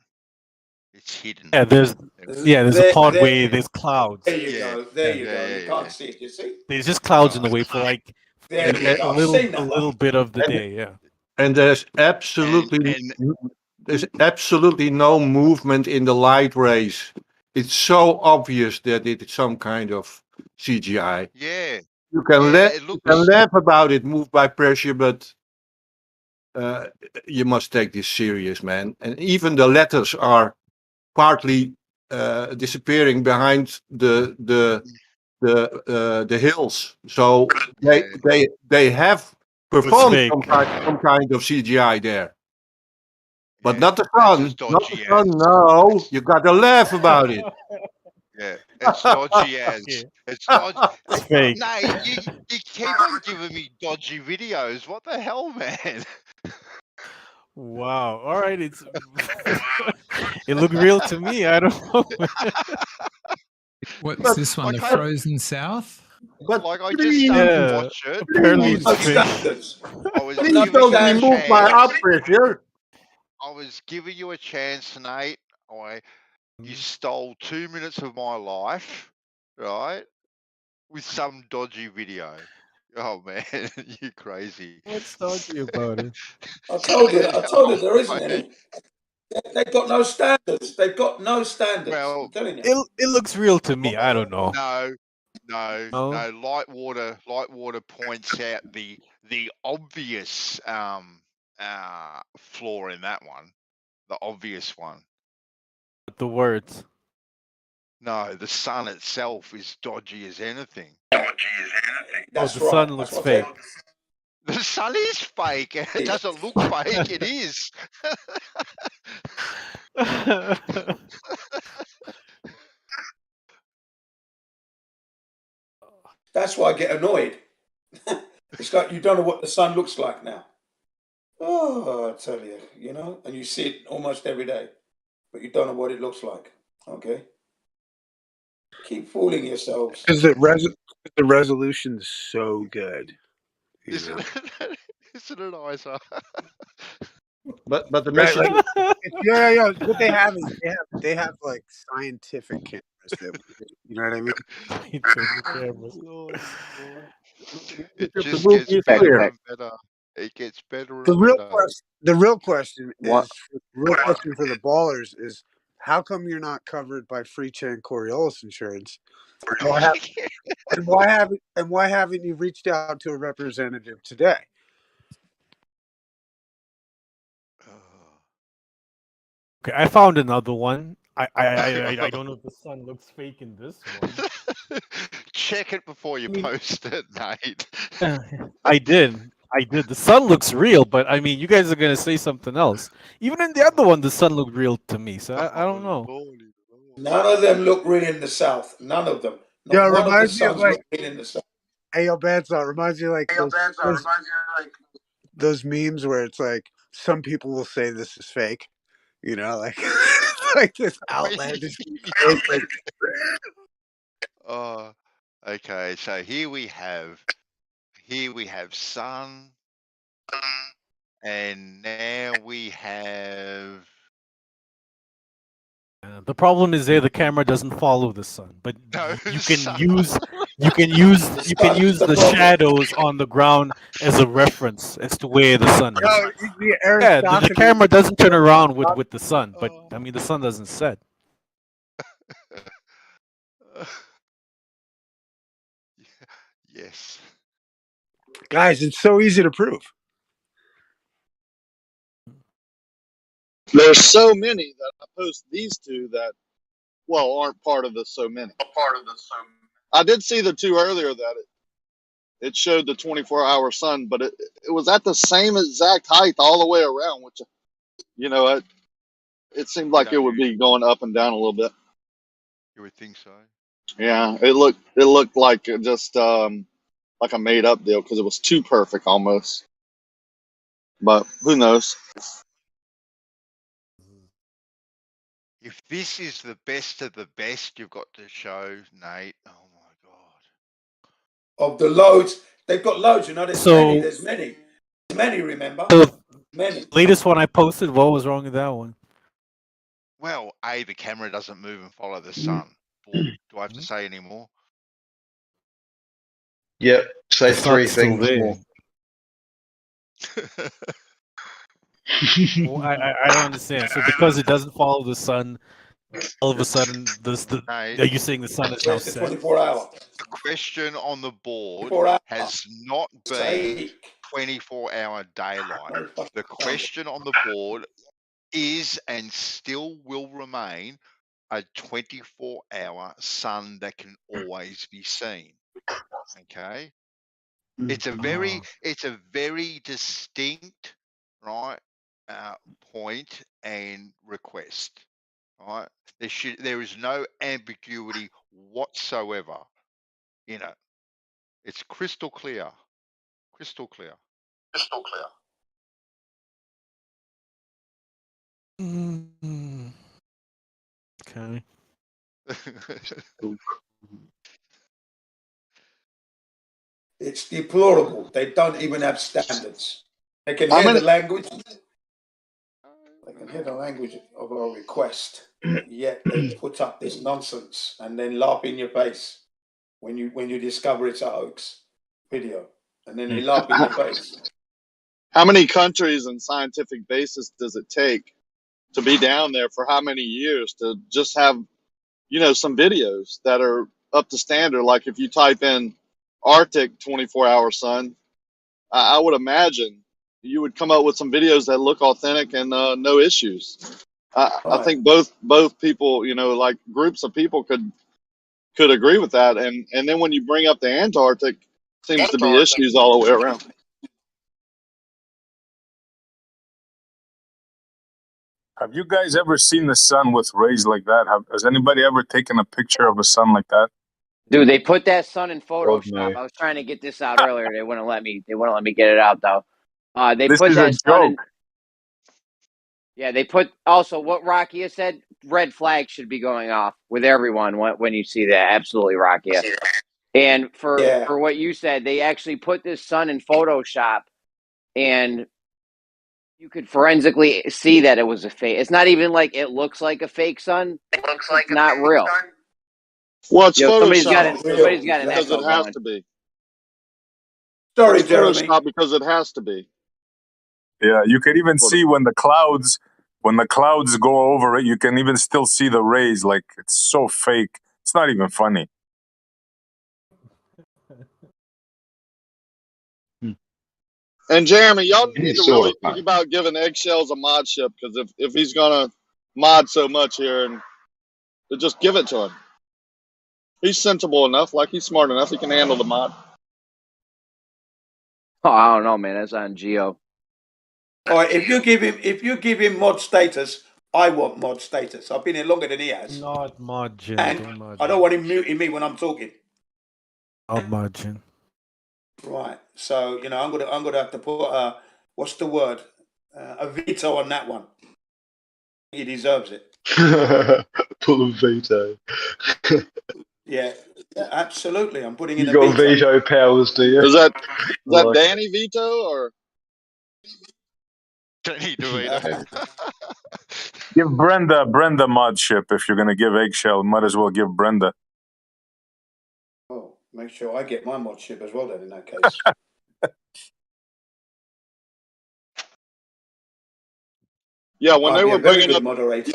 It's hidden. Yeah, there's a part where there's clouds. There you go. There you go. You can't see it. You see? There's just clouds in the way for like There you go. a little bit of the day. Yeah. And there's absolutely no movement in the light rays. It's so obvious that it's some kind of CGI. Yeah. You can laugh about it, moved by pressure, but you must take this serious, man. And even the letters are partly disappearing behind the hills. So they have performed some kind of CGI there. But not the sun. Not the sun. No, you got to laugh about it. Yeah, it's dodgy as. It's dodgy. It's fake. Nate, you keep on giving me dodgy videos. What the hell, man? Wow. All right. It looked real to me. I don't know. What's this one? The Frozen South? But like I just started to watch it. Apparently I was giving you a chance, Nate. You stole 2 minutes of my life, right? With some dodgy video. Oh man, you crazy. What's dodgy about it? I told you there isn't any. They've got no standards. They've got no standards. Well, I'm telling you. It looks real to me. I don't know. No. Lightwater points out the obvious flaw in that one. The obvious one. The words. No, the sun itself is dodgy as anything. That's the sun looks fake. The sun is fake. It doesn't look fake. It is. That's why I get annoyed. It's like you don't know what the sun looks like now. Oh, I tell you, and you see it almost every day, but you don't know what it looks like. Okay? Keep fooling yourselves. Because the resolution's so good. Isn't it, Isa? But the message. Yeah. What they have is they have like scientific cameras that, you know what I mean? It just gets better and better. It gets better and better. The real question for the ballers is, how come you're not covered by Freechan Coriolis insurance? And why haven't you reached out to a representative today? Okay, I found another one. I don't know if the sun looks fake in this one. Check it before you post it, Nate. I did. The sun looks real, but I mean, you guys are gonna say something else. Even in the other one, the sun looked real to me. So I don't know. None of them look real in the south. None of them. Yeah, Not one of the suns look real in the south. Hey, yo, Bandsaw, reminds you like those memes where it's like some people will say this is fake, like like this outlandish. Oh, okay. So here we have sun, and now we have. The problem is the camera doesn't follow the sun, but you can use the shadows on the ground as a reference as to where the sun is. The camera doesn't turn around with the sun, but I mean the sun doesn't set. Yes. Guys, it's so easy to prove. There's so many that I post these two that, well, aren't part of the so many. I did see the two earlier that it showed the 24-hour sun, but it was at the same exact height all the way around, which, you know, it seemed like it would be going up and down a little bit. You would think so. Yeah, it looked like just like a made up deal because it was too perfect almost. But who knows? If this is the best of the best you've got to show, Nate, oh my God. Of the loads, they've got loads, you know, there's many, remember? Many. Latest one I posted, what was wrong with that one? Well, A, the camera doesn't move and follow the sun. Do I have to say any more? Yep, say three things more. Well, I don't understand. So because it doesn't follow the sun, all of a sudden, are you saying the sun is now set? 24 hour. The question on the board has not been 24-hour daylight. The question on the board is and still will remain a 24-hour sun that can always be seen. Okay? It's a very distinct, right, point and request. Right? There is no ambiguity whatsoever in it. It's crystal clear. Crystal clear. Crystal clear. Okay. It's deplorable. They don't even have standards. They can hear the language. They can hear the language of our request, yet they put up this nonsense and then laugh in your face when you discover it's a hoax video, and then they laugh in your face. How many countries and scientific basis does it take to be down there for how many years to just have, you know, some videos that are up to standard? Like if you type in Arctic 24-hour sun, I would imagine you would come up with some videos that look authentic and no issues. I think both people, you know, like groups of people could agree with that. And then when you bring up the Antarctic, seems to be issues all the way around. Have you guys ever seen the sun with rays like that? Has anybody ever taken a picture of a sun like that? Dude, they put that sun in Photoshop. I was trying to get this out earlier. They wouldn't let me. They wouldn't let me get it out though. They put that sun in. Yeah, they put also what Rocky has said. Red flag should be going off with everyone when you see that. Absolutely, Rocky. And for what you said, they actually put this sun in Photoshop, and you could forensically see that it was a fake. It's not even like it looks like a fake sun. It looks like not real. Well, it's somebody's Photoshop got an because it echo has going. to be. Sorry, it's Jeremy. Photoshop because it has to be. Yeah, you can even see when the clouds go over it, you can even still see the rays. Like it's so fake. It's not even funny. And Jeremy, y'all need to really think about giving Eggshells a mod ship, because if he's gonna mod so much here, and to just give it to him. He's sensible enough, like he's smart enough, he can handle the mod. Oh, I don't know, man. That's on Geo. All right, if you give him mod status, I want mod status. I've been here longer than he has. Not margin. And I don't want him muting me when I'm talking. Not margin. Right. So I'm gonna have to put what's the word? A veto on that one. He deserves it. Put a veto. Yeah, absolutely. I'm putting in You got veto powers, do you? Is that Danny veto or Danny veto? Give Brenda mod ship if you're gonna give Eggshell. Might as well give Brenda. Oh, make sure I get my mod ship as well then in that case. Yeah, when they were bringing up moderator.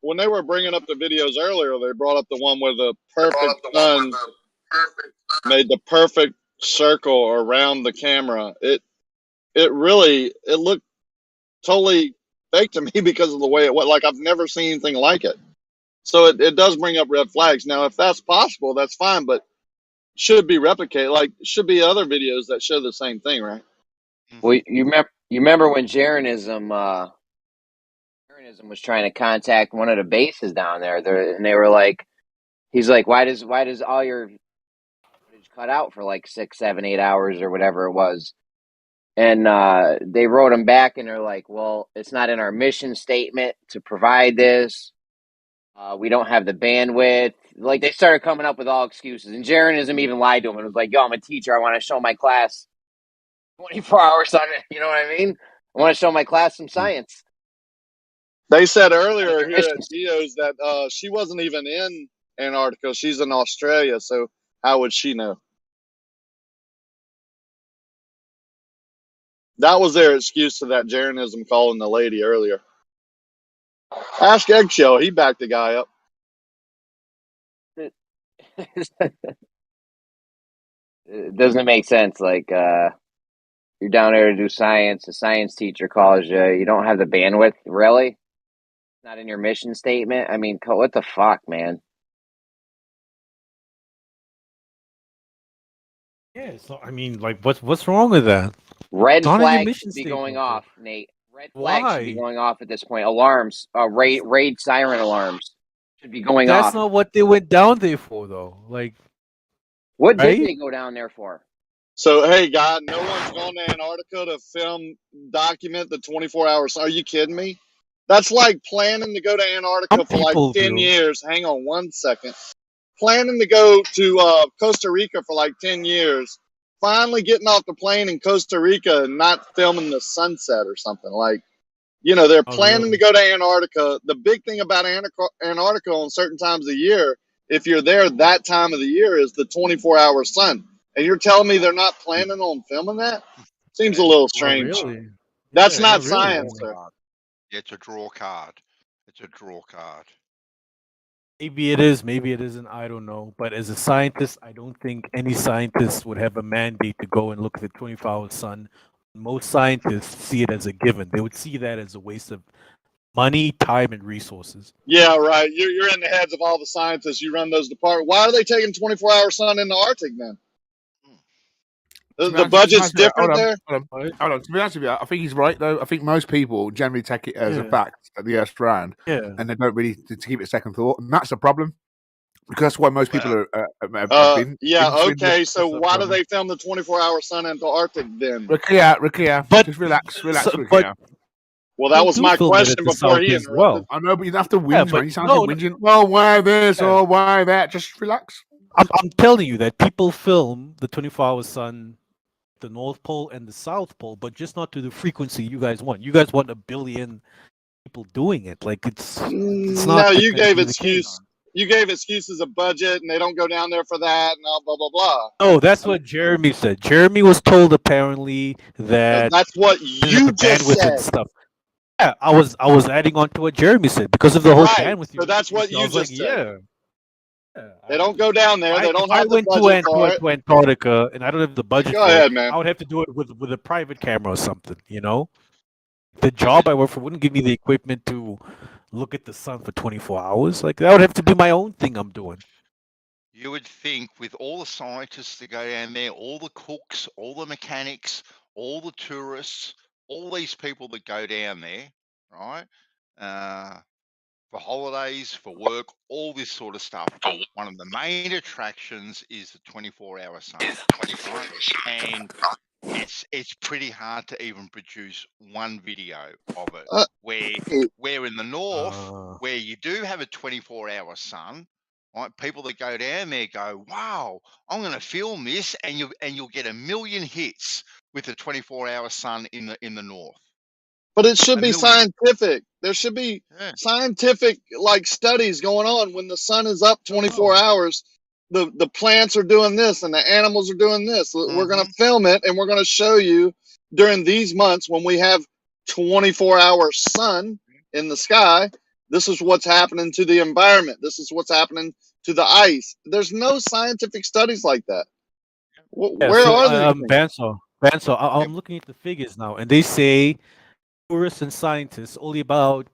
When they were bringing up the videos earlier, they brought up the one where the perfect sun made the perfect circle around the camera. It looked totally fake to me because of the way it was. Like, I've never seen anything like it. So it does bring up red flags. Now, if that's possible, that's fine, but should be replicated. Like, should be other videos that show the same thing, right? Well, you remember when Jeranism was trying to contact one of the bases down there, and they were like, he's like, why does all your footage cut out for like 6, 7, 8 hours or whatever it was? And they wrote him back, and they're like, well, it's not in our mission statement to provide this. We don't have the bandwidth. Like, they started coming up with all excuses. And Jeranism even lied to him and was like, yo, I'm a teacher. I want to show my class 24 hours on it. You know what I mean? I want to show my class some science. They said earlier here at Geo's that she wasn't even in Antarctica. She's in Australia. So how would she know? That was their excuse to that Jeranism calling the lady earlier. Ask Eggshell. He backed the guy up. It doesn't make sense. Like, you're down there to do science. A science teacher calls you. You don't have the bandwidth. Really? Not in your mission statement? I mean, what the fuck, man? Yeah, so I mean, like, what's wrong with that? Red Not in your flags mission should be statement, going bro. off, Nate. Red flags should be Why? going off at this point. Alarms, raid siren alarms should be going That's off. not what they went down there for, though. Like, What right? did they go down there for? So, hey, God, no one's gone to Antarctica to document the 24 hours. Are you kidding me? That's like planning to go to Antarctica Some for like people 10 do. years. Hang on one second. Planning to go to Costa Rica for like 10 years. Finally getting off the plane in Costa Rica and not filming the sunset or something. Like, you know, they're planning to go to Antarctica. The big thing about Antarctica on certain times of the year, if you're there that time of the year, is the 24-hour sun. And you're telling me they're not planning on filming that? Seems a little strange. Really? That's Yeah, not really. science, sir. Yeah, it's a draw card. It's a draw card. Maybe it is, maybe it isn't. I don't know. But as a scientist, I don't think any scientist would have a mandate to go and look at the 24-hour sun. Most scientists see it as a given. They would see that as a waste of money, time, and resources. Yeah, right. You're in the heads of all the scientists. You run those departments. Why are they taking 24-hour sun in the Arctic then? The budget's different there? Hold on. To be honest with you, I think he's right, though. I think most people generally take it as a fact that the Earth's round, and they don't really to keep it second thought. And that's a problem, because that's why most people have been. Yeah, okay. So why do they film the 24-hour sun in the Arctic then? Rakia, but just relax, but well, that was my question before he interrupted. Well. I know, but you don't have to whinge, man. You sound like whinging. Well, why this or why that? Just relax. I'm telling you that people film the 24-hour sun, the North Pole and the South Pole, but just not to the frequency you guys want. You guys want 1 billion people doing it. Like, it's not. No, you gave excuse. You gave excuses of budget, and they don't go down there for that, and blah blah blah. Oh, that's what Jeremy said. Jeremy was told apparently that that's what you just said. And stuff. Yeah, I was adding on to what Jeremy said because of the whole bandwidth. So that's what you just said. Yeah. They don't go down there. They don't have the budget for it. If I went to Antarctica and I don't have the budget Go ahead, it, man. I would have to do it with a private camera or something, you know? The job I work for wouldn't give me the equipment to look at the sun for 24 hours. Like, I would have to do my own thing I'm doing. You would think with all the scientists that go down there, all the cooks, all the mechanics, all the tourists, all these people that go down there, right? For holidays, for work, all this sort of stuff. One of the main attractions is the 24-hour sun. Right? And it's pretty hard to even produce one video of it. Where in the north, where you do have a 24-hour sun, right? People that go down there go, wow, I'm going to film this, and you'll get 1 million hits with the 24-hour sun in the north. But it should be scientific. There should be scientific like studies going on when the sun is up 24 hours. The plants are doing this and the animals are doing this. We're going to film it and we're going to show you during these months when we have 24-hour sun in the sky. This is what's happening to the environment. This is what's happening to the ice. There's no scientific studies like that. Where are they? Banso, I'm looking at the figures now, and they say tourists and scientists, only about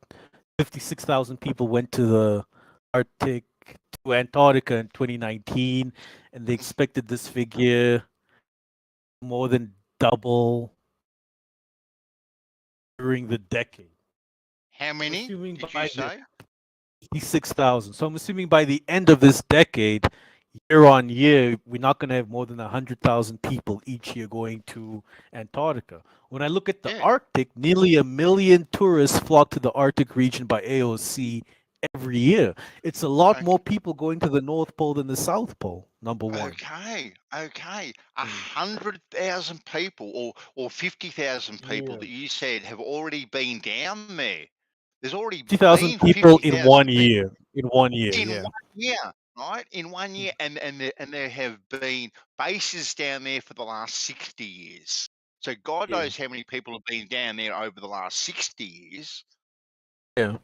56,000 people went to the Arctic, to Antarctica in 2019, and they expected this figure more than double during the decade. How many did you say? 56,000. So I'm assuming by the end of this decade, year on year, we're not going to have more than 100,000 people each year going to Antarctica. When I look at the Arctic, nearly 1 million tourists flock to the Arctic region by AOC every year. It's a lot more people going to the North Pole than the South Pole, number one. Okay. 100,000 people or 50,000 people that you said have already been down there. There's already 50,000 been people 50,000 in 1 year. In 1 year, in yeah. 1 year, right? In 1 year, and there have been bases down there for the last 60 years. So God knows how many people have been down there over the last 60 years. Yeah.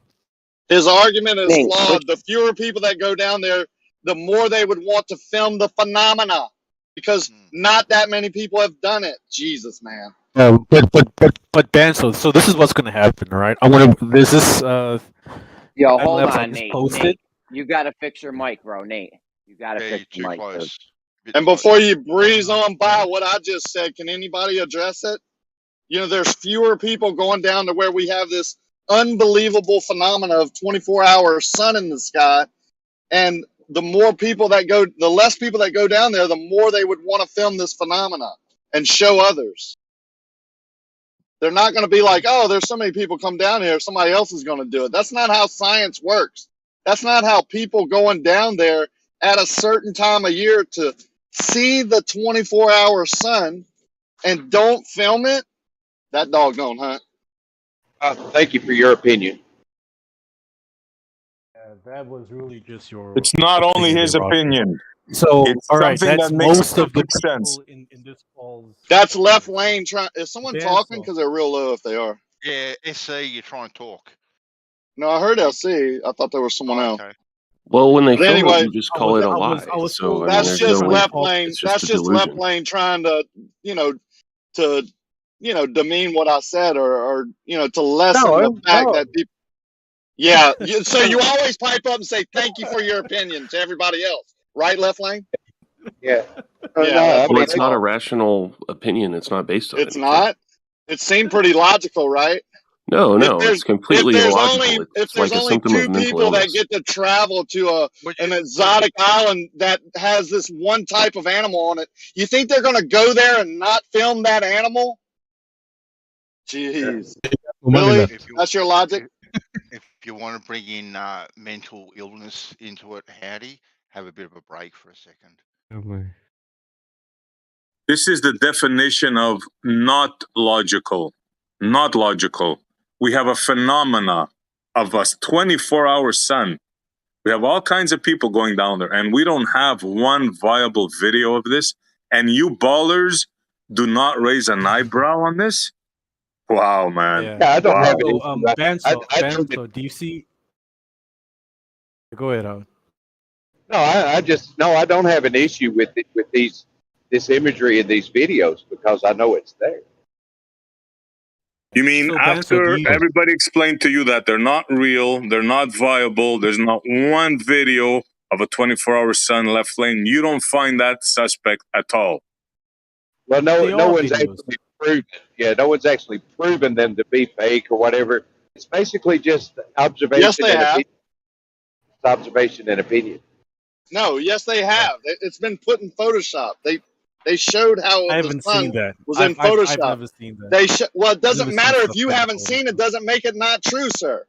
His argument is flawed. The fewer people that go down there, the more they would want to film the phenomena, because not that many people have done it. Jesus, man. But Dan, so this is what's going to happen, all right? There's this. Yo, hold I on, just Nate. posted. Nate, you got to fix your mic, bro. Nate, you got to fix your mic. Dude. And before you breeze on by what I just said, can anybody address it? You know, there's fewer people going down to where we have this unbelievable phenomena of 24-hour sun in the sky, and the more people that go, the less people that go down there, the more they would want to film this phenomena and show others. They're not going to be like, oh, there's so many people come down here, somebody else is going to do it. That's not how science works. That's not how people going down there at a certain time of year to see the 24-hour sun and don't film it. That dog don't hunt. Thank you for your opinion. That was really just your. It's not only his opinion. So, it's all right, something that's that makes most of the perfect sense. in this call's. That's left lane trying. Is someone Dan, talking? Because they're real low if they are. Yeah, SC, you're trying to talk. No, I heard LC. I thought there was someone else. Well, when they But film anyway, it, you just call it a lie. So I mean, that's there's just no. left lane. It's just That's a just delusion. left lane trying to, demean what I said, or to lessen the fact that people. Yeah. So you always pipe up and say thank you for your opinion to everybody else, right, left lane? Yeah. Yeah. Well, it's not a rational opinion. It's not based on. It's not. It seemed pretty logical, right? No, it's completely illogical. If there's only two people that get to travel to an exotic island that has this one type of animal on it, you think they're going to go there and not film that animal? Jeez. Really? That's your logic? If you want to bring in mental illness into it, Howdy, have a bit of a break for a second. This is the definition of not logical. Not logical. We have a phenomena of a 24-hour sun. We have all kinds of people going down there, and we don't have one viable video of this. And you ballers do not raise an eyebrow on this? Wow, man. Yeah, I don't have so, it. Banso, do you see? Go ahead, Howard. No, I don't have an issue with it, with this imagery in these videos, because I know it's there. You mean after everybody explained to you that they're not real, they're not viable, there's not one video of a 24-hour sun left lane, you don't find that suspect at all? Well, no one's actually proven. Yeah, no one's actually proven them to be fake or whatever. It's basically just observation. Yes, they have. Opinion. It's observation and opinion. No, yes, they have. It's been put in Photoshop. They showed how the sun was in Photoshop. I've never seen that. Well, it doesn't matter if you haven't seen it. Doesn't make it not true, sir.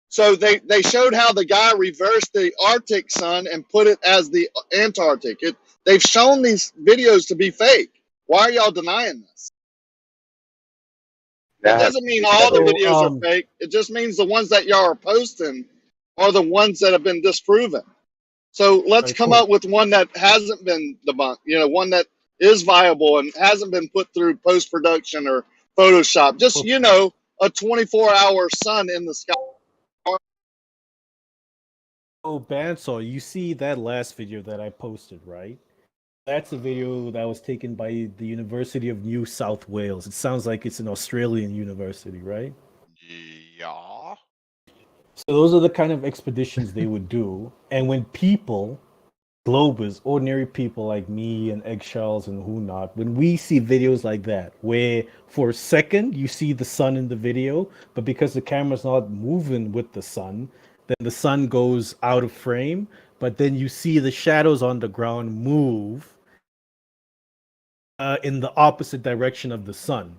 So they showed how the guy reversed the Arctic sun and put it as the Antarctic. They've shown these videos to be fake. Why are y'all denying this? It doesn't mean all the videos are fake. It just means the ones that y'all are posting are the ones that have been disproven. So let's come up with one that hasn't been debunked. One that is viable and hasn't been put through post-production or Photoshop. Just, a 24-hour sun in the sky. Oh, Bansal, you see that last video that I posted, right? That's a video that was taken by the University of New South Wales. It sounds like it's an Australian university, right? Yeah. So those are the kind of expeditions they would do. And when people, Globers, ordinary people like me and Eggshells and who not, when we see videos like that, where for a second you see the sun in the video, but because the camera's not moving with the sun, then the sun goes out of frame, but then you see the shadows on the ground move in the opposite direction of the sun.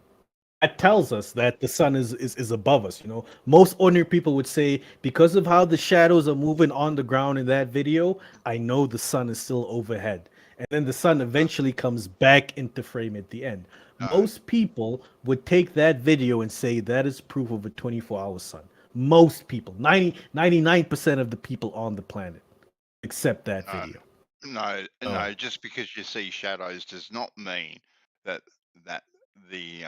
That tells us that the sun is above us. You know, most ordinary people would say, because of how the shadows are moving on the ground in that video, I know the sun is still overhead. And then the sun eventually comes back into frame at the end. Most people would take that video and say that is proof of a 24-hour sun. Most people, 99% of the people on the planet accept that video. No, just because you see shadows does not mean that the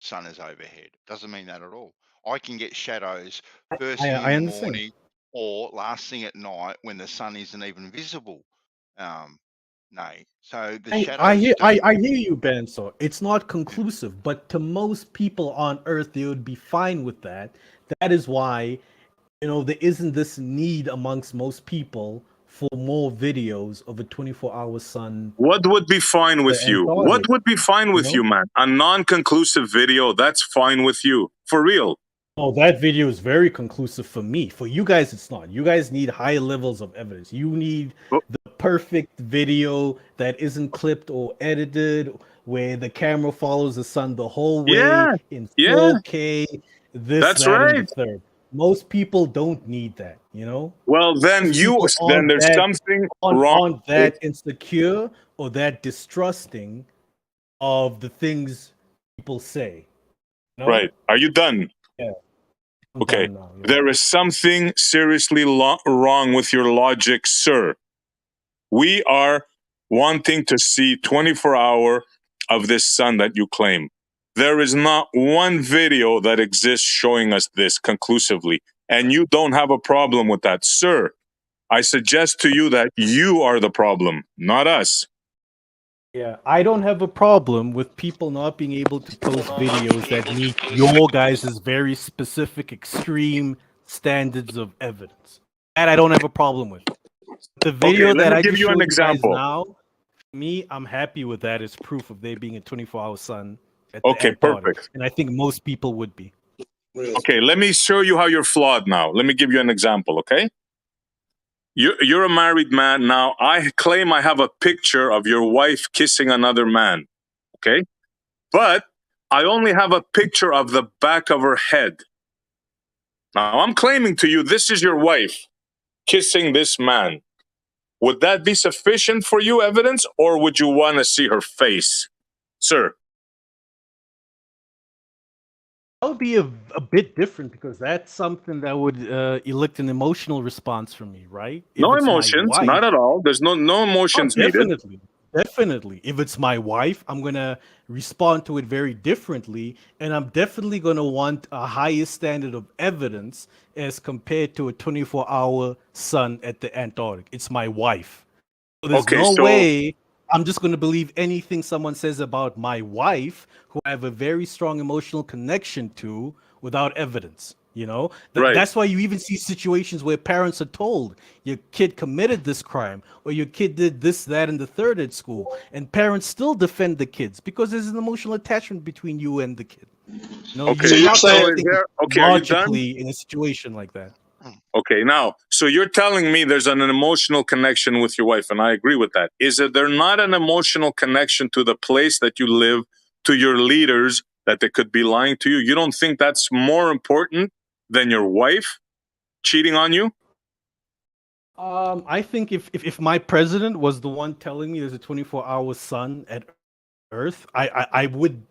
sun is overhead. Doesn't mean that at all. I can get shadows first thing in the morning or last thing at night when the sun isn't even visible. So the shadows. I hear you, Ben. So it's not conclusive, but to most people on Earth, they would be fine with that. That is why, you know, there isn't this need amongst most people for more videos of a 24-hour sun. What would be fine with you? What would be fine with you, man? A non-conclusive video, that's fine with you. For real. Oh, that video is very conclusive for me. For you guys, it's not. You guys need higher levels of evidence. You need the perfect video that isn't clipped or edited, where the camera follows the sun the whole way in 4K. That's right. And the third. Most people don't need that, you know. Well, then there's something wrong on that insecure or that distrusting of the things people say. You know? Right? Are you done? Yeah. Okay. There is something seriously wrong with your logic, sir. We are wanting to see 24-hour of this sun that you claim. There is not one video that exists showing us this conclusively, and you don't have a problem with that, sir. I suggest to you that you are the problem, not us. Yeah, I don't have a problem with people not being able to post videos that meet your guys' very specific, extreme standards of evidence. That I don't have a problem with. The video that I just showed you guys now, me, I'm happy with that as proof of there being a 24-hour sun. Okay, perfect. And I think most people would be. Okay, let me show you how you're flawed now. Let me give you an example, okay? You're a married man now. I claim I have a picture of your wife kissing another man, okay? But I only have a picture of the back of her head. Now, I'm claiming to you this is your wife kissing this man. Would that be sufficient for you evidence, or would you want to see her face? Sir? That would be a bit different because that's something that would elicit an emotional response from me, right? No emotions, not at all. There's no emotions needed. Definitely. If it's my wife, I'm going to respond to it very differently, and I'm definitely going to want a higher standard of evidence as compared to a 24-hour sun at the Antarctic. It's my wife. So there's no way I'm just going to believe anything someone says about my wife, who I have a very strong emotional connection to, without evidence. You know, that's why you even see situations where parents are told your kid committed this crime or your kid did this, that, and the third at school, and parents still defend the kids because there's an emotional attachment between you and the kid. You know, you're saying logically in a situation like that. Okay, now, so you're telling me there's an emotional connection with your wife, and I agree with that. Is there not an emotional connection to the place that you live, to your leaders, that they could be lying to you? You don't think that's more important than your wife cheating on you? I think if my president was the one telling me there's a 24-hour sun at Earth, I would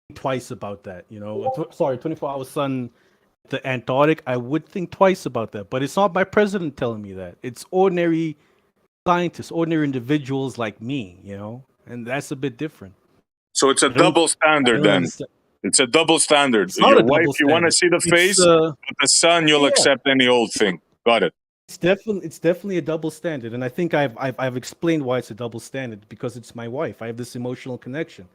think twice about that. You know, 24-hour sun at the Antarctic, I would think twice about that. But it's not my president telling me that. It's ordinary scientists, ordinary individuals like me, you know, and that's a bit different. So it's a double standard then. It's a double standard. It's not your a double wife, you want to see the face, but the son, you'll accept any old thing. Got it. It's definitely a double standard, and I think I've explained why it's a double standard because it's my wife. I have this emotional connection.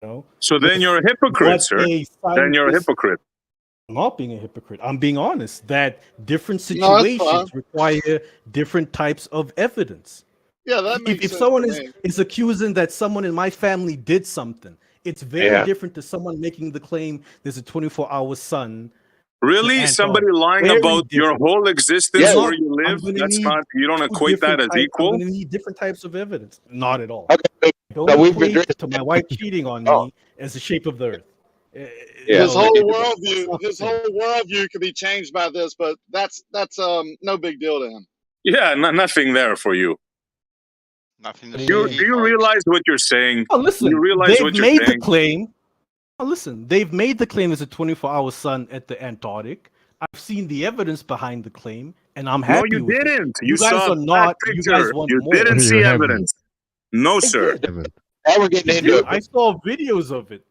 You know. So then you're a hypocrite, sir. Then you're a hypocrite. I'm not being a hypocrite. I'm being honest that different situations require different types of evidence. Yeah, that makes if sense someone to me. is accusing that someone in my family did something, it's very different to someone making the claim there's a 24-hour sun. Really? Somebody lying very about different. your whole existence where you live? That's not, you don't equate that as equal? I'm going to need different types of evidence. Not at all. Okay, Don't equate to my wife cheating on me as the shape of the earth. His whole worldview could be changed by this, but that's no big deal to him. Yeah, nothing there for you. Nothing. Do you realize what you're saying? Oh, listen, you realize they've what you're made saying? the claim. Oh, listen, they've made the claim there's a 24-hour sun at the Antarctic. I've seen the evidence behind the claim, and I'm happy No, you with didn't. it. You guys saw are not. that You guys picture. want You more. didn't see evidence. No, sir. Now we're getting into it. I saw videos of it.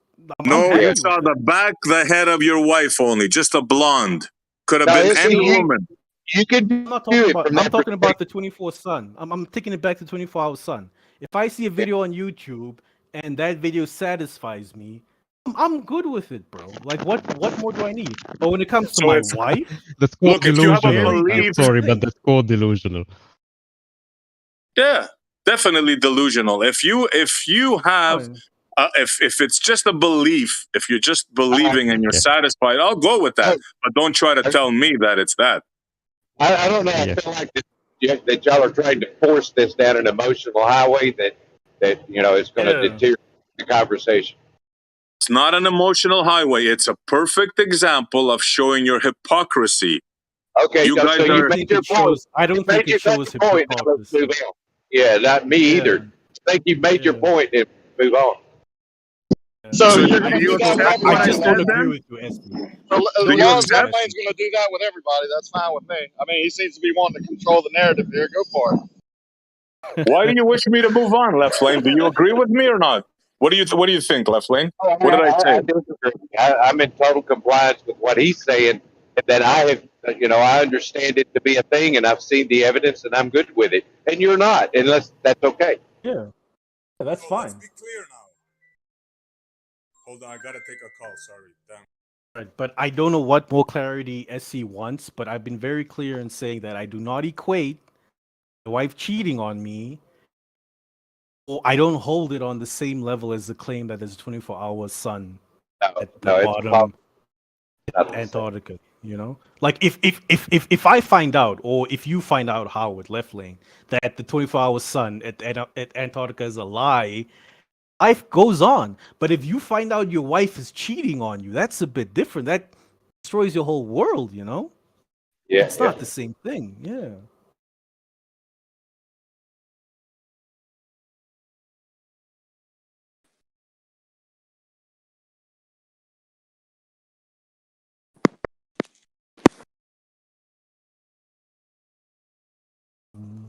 No, happy you with saw the back, the head of your wife only, just a blonde. Could have No, been it's- any you- woman. You can I'm not do talking it about. from I'm that talking about the 24 sun. I'm taking it back to 24-hour sun. If I see a video on YouTube and that video satisfies me, I'm good with it, bro. Like, what more do I need? But when it comes to So my it's- wife, That's called Look, if you have a delusional. belief- I'm sorry, but that's called delusional. Yeah, definitely delusional. If you have, if it's just a belief, if you're just believing and you're satisfied, I'll go with that. But don't try to tell me that it's that. I don't know. I feel like that y'all are trying to force this down an emotional highway that you know is going to deteriorate the conversation. It's not an emotional highway. It's a perfect example of showing your hypocrisy. Okay, you guys so you are. made your point. I don't think it shows point. Now let's move on. Yeah, not me either. I think you made your point and move on. So do you you accept accept what what I I just said don't then? agree with you, Esty. As Do you long as accept? Left Lane's going to do that with everybody, that's fine with me. I mean, he seems to be wanting to control the narrative here. Go for it. Why do you wish me to move on, Left Lane? Do you agree with me or not? What do you think, Left Lane? What did I say? I disagree. I'm in total compliance with what he's saying, and that I have, I understand it to be a thing, and I've seen the evidence, and I'm good with it. And you're not, unless that's okay. Yeah, that's fine. Let's be clear now. Hold on, I gotta take a call. Sorry, damn. Right, but I don't know what more clarity SC wants, but I've been very clear in saying that I do not equate my wife cheating on me, or I don't hold it on the same level as the claim that there's a 24-hour sun at the bottom of Antarctica. You know, like if I find out, or if you find out, Howard, Left Lane, that the 24-hour sun at Antarctica is a lie, life goes on. But if you find out your wife is cheating on you, that's a bit different. That destroys your whole world, you know? Yeah. It's not the same thing. Yeah.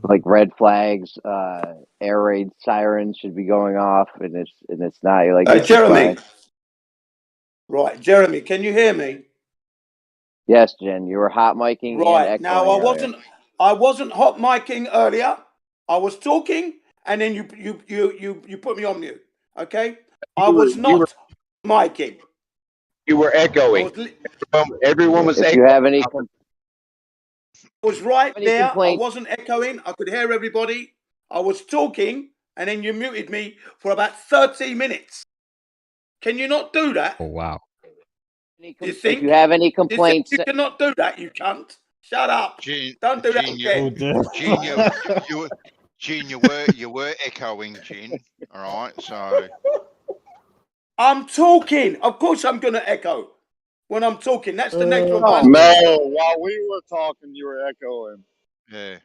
Like red flags, air raid sirens should be going off, and it's not. You're like, Jeremy. Right, Jeremy, can you hear me? Yes, Jen, you were hot micing. Right and now, I wasn't hot micing earlier. I was talking, and then you put me on mute. Okay, I was not micing. You were echoing. Everyone was If echoing. you have any, I was right there. I complaints? wasn't echoing. I could hear everybody. I was talking, and then you muted me for about 30 minutes. Can you not do that? Oh, wow. You think? If you have any complaints, You cannot do that, you cunt. Shut up. Don't do that again. Gene, you were echoing, Gene. All right, so I'm talking. Of course, I'm going to echo when I'm talking. That's the nature of my. No, while we were talking, you were echoing. Yeah.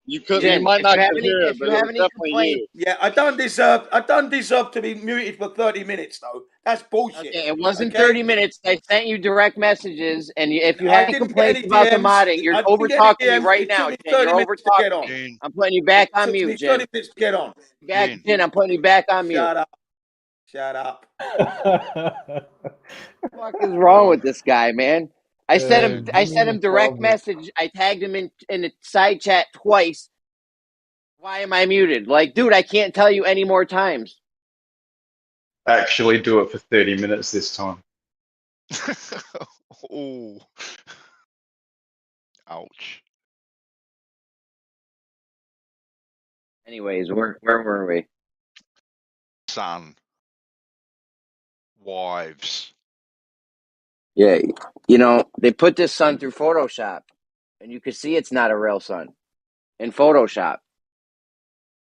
You could. Jen, you might if not you have could any- hear it, if but you it have was any definitely complaints- you. Yeah, I don't deserve to be muted for 30 minutes, though. That's bullshit. okay, it wasn't okay? 30 minutes. I sent you direct messages, and if you I have any didn't get complaints any about the DMs. modding, you're I didn't over get talking me any DMs. right It now, took me Jen. 30 You're minutes over to get talking on. me. I'm putting you back It on took me mute, 30 Jen. minutes to get on. Jen, I'm putting you back on mute. Shut up. Shut up. What the fuck is wrong with this guy, man? I sent him direct message. I tagged him in the side chat twice. Why am I muted? Like, dude, I can't tell you any more times. Actually do it for 30 minutes this time. Oh, ouch. Anyways, where were we? Son. Wives. Yeah, you know, they put this sun through Photoshop, and you can see it's not a real sun in Photoshop.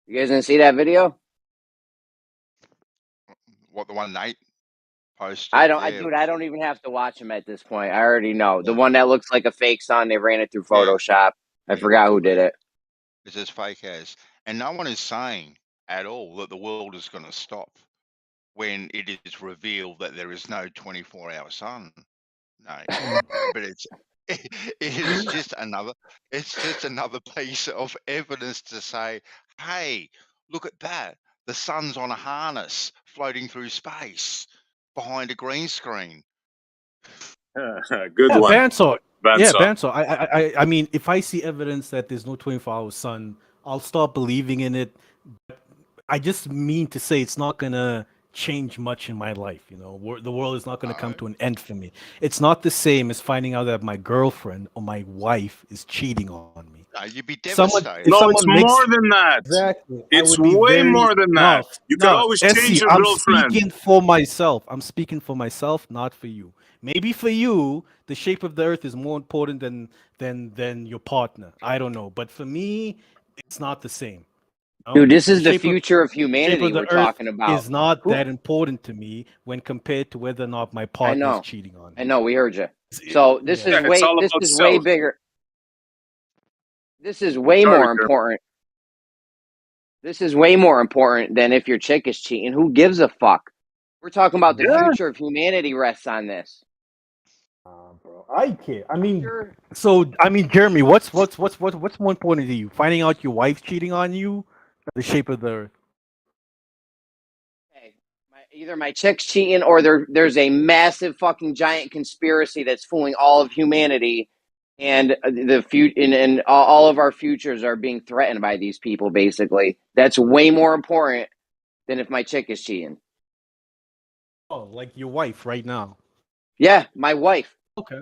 You guys didn't see that video? What, the one Nate posted? I don't, Yeah, dude. I don't even have to watch him at this point. I already know the one that looks like a fake sun. They ran it through Photoshop. I forgot who did it. it's as fake as. And no one is saying at all that the world is going to stop when it is revealed that there is no 24-hour sun. No, but it is just another piece of evidence to say, hey, look at that. The sun's on a harness floating through space behind a green screen. Good one. Banso. I mean, if I see evidence that there's no 24-hour sun, I'll start believing in it. But I just mean to say it's not gonna change much in my life. You know, the world is not gonna come to an end for me. It's not the same as finding out that my girlfriend or my wife is cheating on me. You'd be devastated. No, it's more than that. Exactly. It's way more than that. You can always change your girlfriend. I'm speaking for myself. I'm speaking for myself, not for you. Maybe for you, the shape of the earth is more important than your partner. I don't know. But for me, it's not the same. Dude, this is the future of humanity we're talking about. Is not that important to me when compared to whether or not my partner is cheating on me. I know, we heard you. So this is way bigger. This is way more important. This is way more important than if your chick is cheating. Who gives a fuck? We're talking about the future of humanity rests on this. Bro, I care. I mean, Jeremy, what's more important to you? Finding out your wife's cheating on you, or the shape of the earth? Okay, either my chick's cheating, or there's a massive fucking giant conspiracy that's fooling all of humanity. And and all of our futures are being threatened by these people, basically. That's way more important than if my chick is cheating. Oh, like your wife right now? Yeah, my wife. Okay.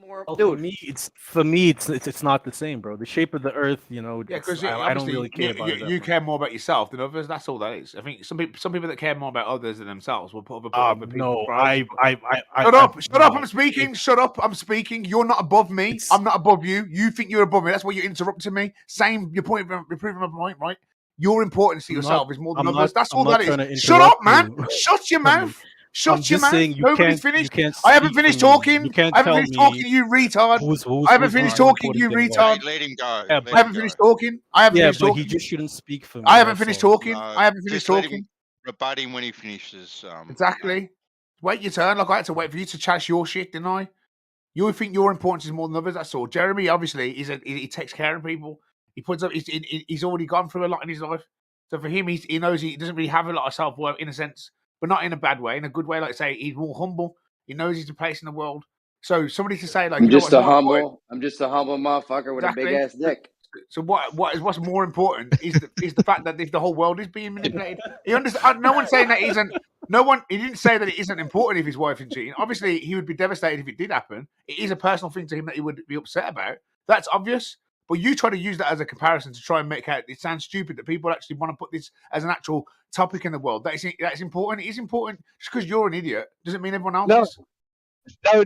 Well, for me, it's not the same, bro. The shape of the earth, you know. Yeah, because I don't really care about it. You care more about yourself than others. That's all that is. I think some people that care more about others than themselves will put other people. No, Shut up! I'm speaking. Shut up! I'm speaking. You're not above me. I'm not above you. You think you're above me. That's why you're interrupting me. You're proving my point, right? Your importance to yourself is more than others. That's all that is. Shut up, man! Shut your mouth! Shut your mouth! Nobody's finished. I haven't finished talking. I haven't finished talking, you retard. I haven't finished talking, you retard. Let him go. I haven't finished talking. I haven't finished talking. He just shouldn't speak for me. I haven't finished talking. I haven't finished talking. Rebut him when he finishes. Exactly. Wait your turn. Like I had to wait for you to chase your shit, didn't I? You think your importance is more than others. That's all. Jeremy, obviously, he takes care of people. He puts up. He's already gone through a lot in his life. So for him, he knows he doesn't really have a lot of self-worth in a sense, but not in a bad way, in a good way. Like say, he's more humble. He knows he's a place in the world. So somebody to say like, I'm just a humble motherfucker with a big ass dick. So what's more important is the fact that the whole world is being manipulated. He understands. No one's saying that isn't. No one. He didn't say that it isn't important if his wife is cheating. Obviously, he would be devastated if it did happen. It is a personal thing to him that he would be upset about. That's obvious. But you try to use that as a comparison to try and make out it sounds stupid that people actually want to put this as an actual topic in the world. That's important. It is important. Just because you're an idiot doesn't mean everyone else is. No.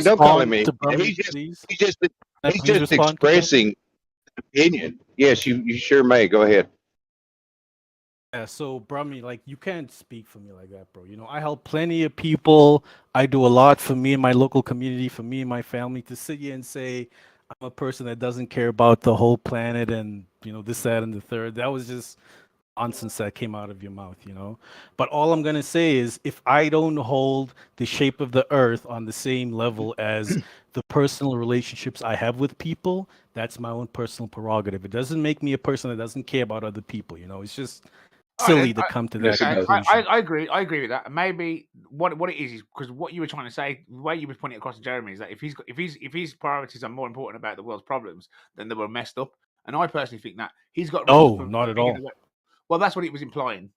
Don't call him me. He's just expressing opinion. Yes, you sure may. Go ahead. Yeah, so Brummy, like you can't speak for me like that, bro. You know, I help plenty of people. I do a lot for me and my local community, for me and my family. To sit here and say I'm a person that doesn't care about the whole planet and this, that, and the third, that was just nonsense that came out of your mouth, But all I'm gonna say is, if I don't hold the shape of the earth on the same level as the personal relationships I have with people, that's my own personal prerogative. It doesn't make me a person that doesn't care about other people. It's just silly to come to that conclusion. I agree. I agree with that. And maybe what it is because what you were trying to say, the way you were putting it across to Jeremy, is that if his priorities are more important about the world's problems, then they were messed up. And I personally think that he's got not at all. Well, that's what it was implying.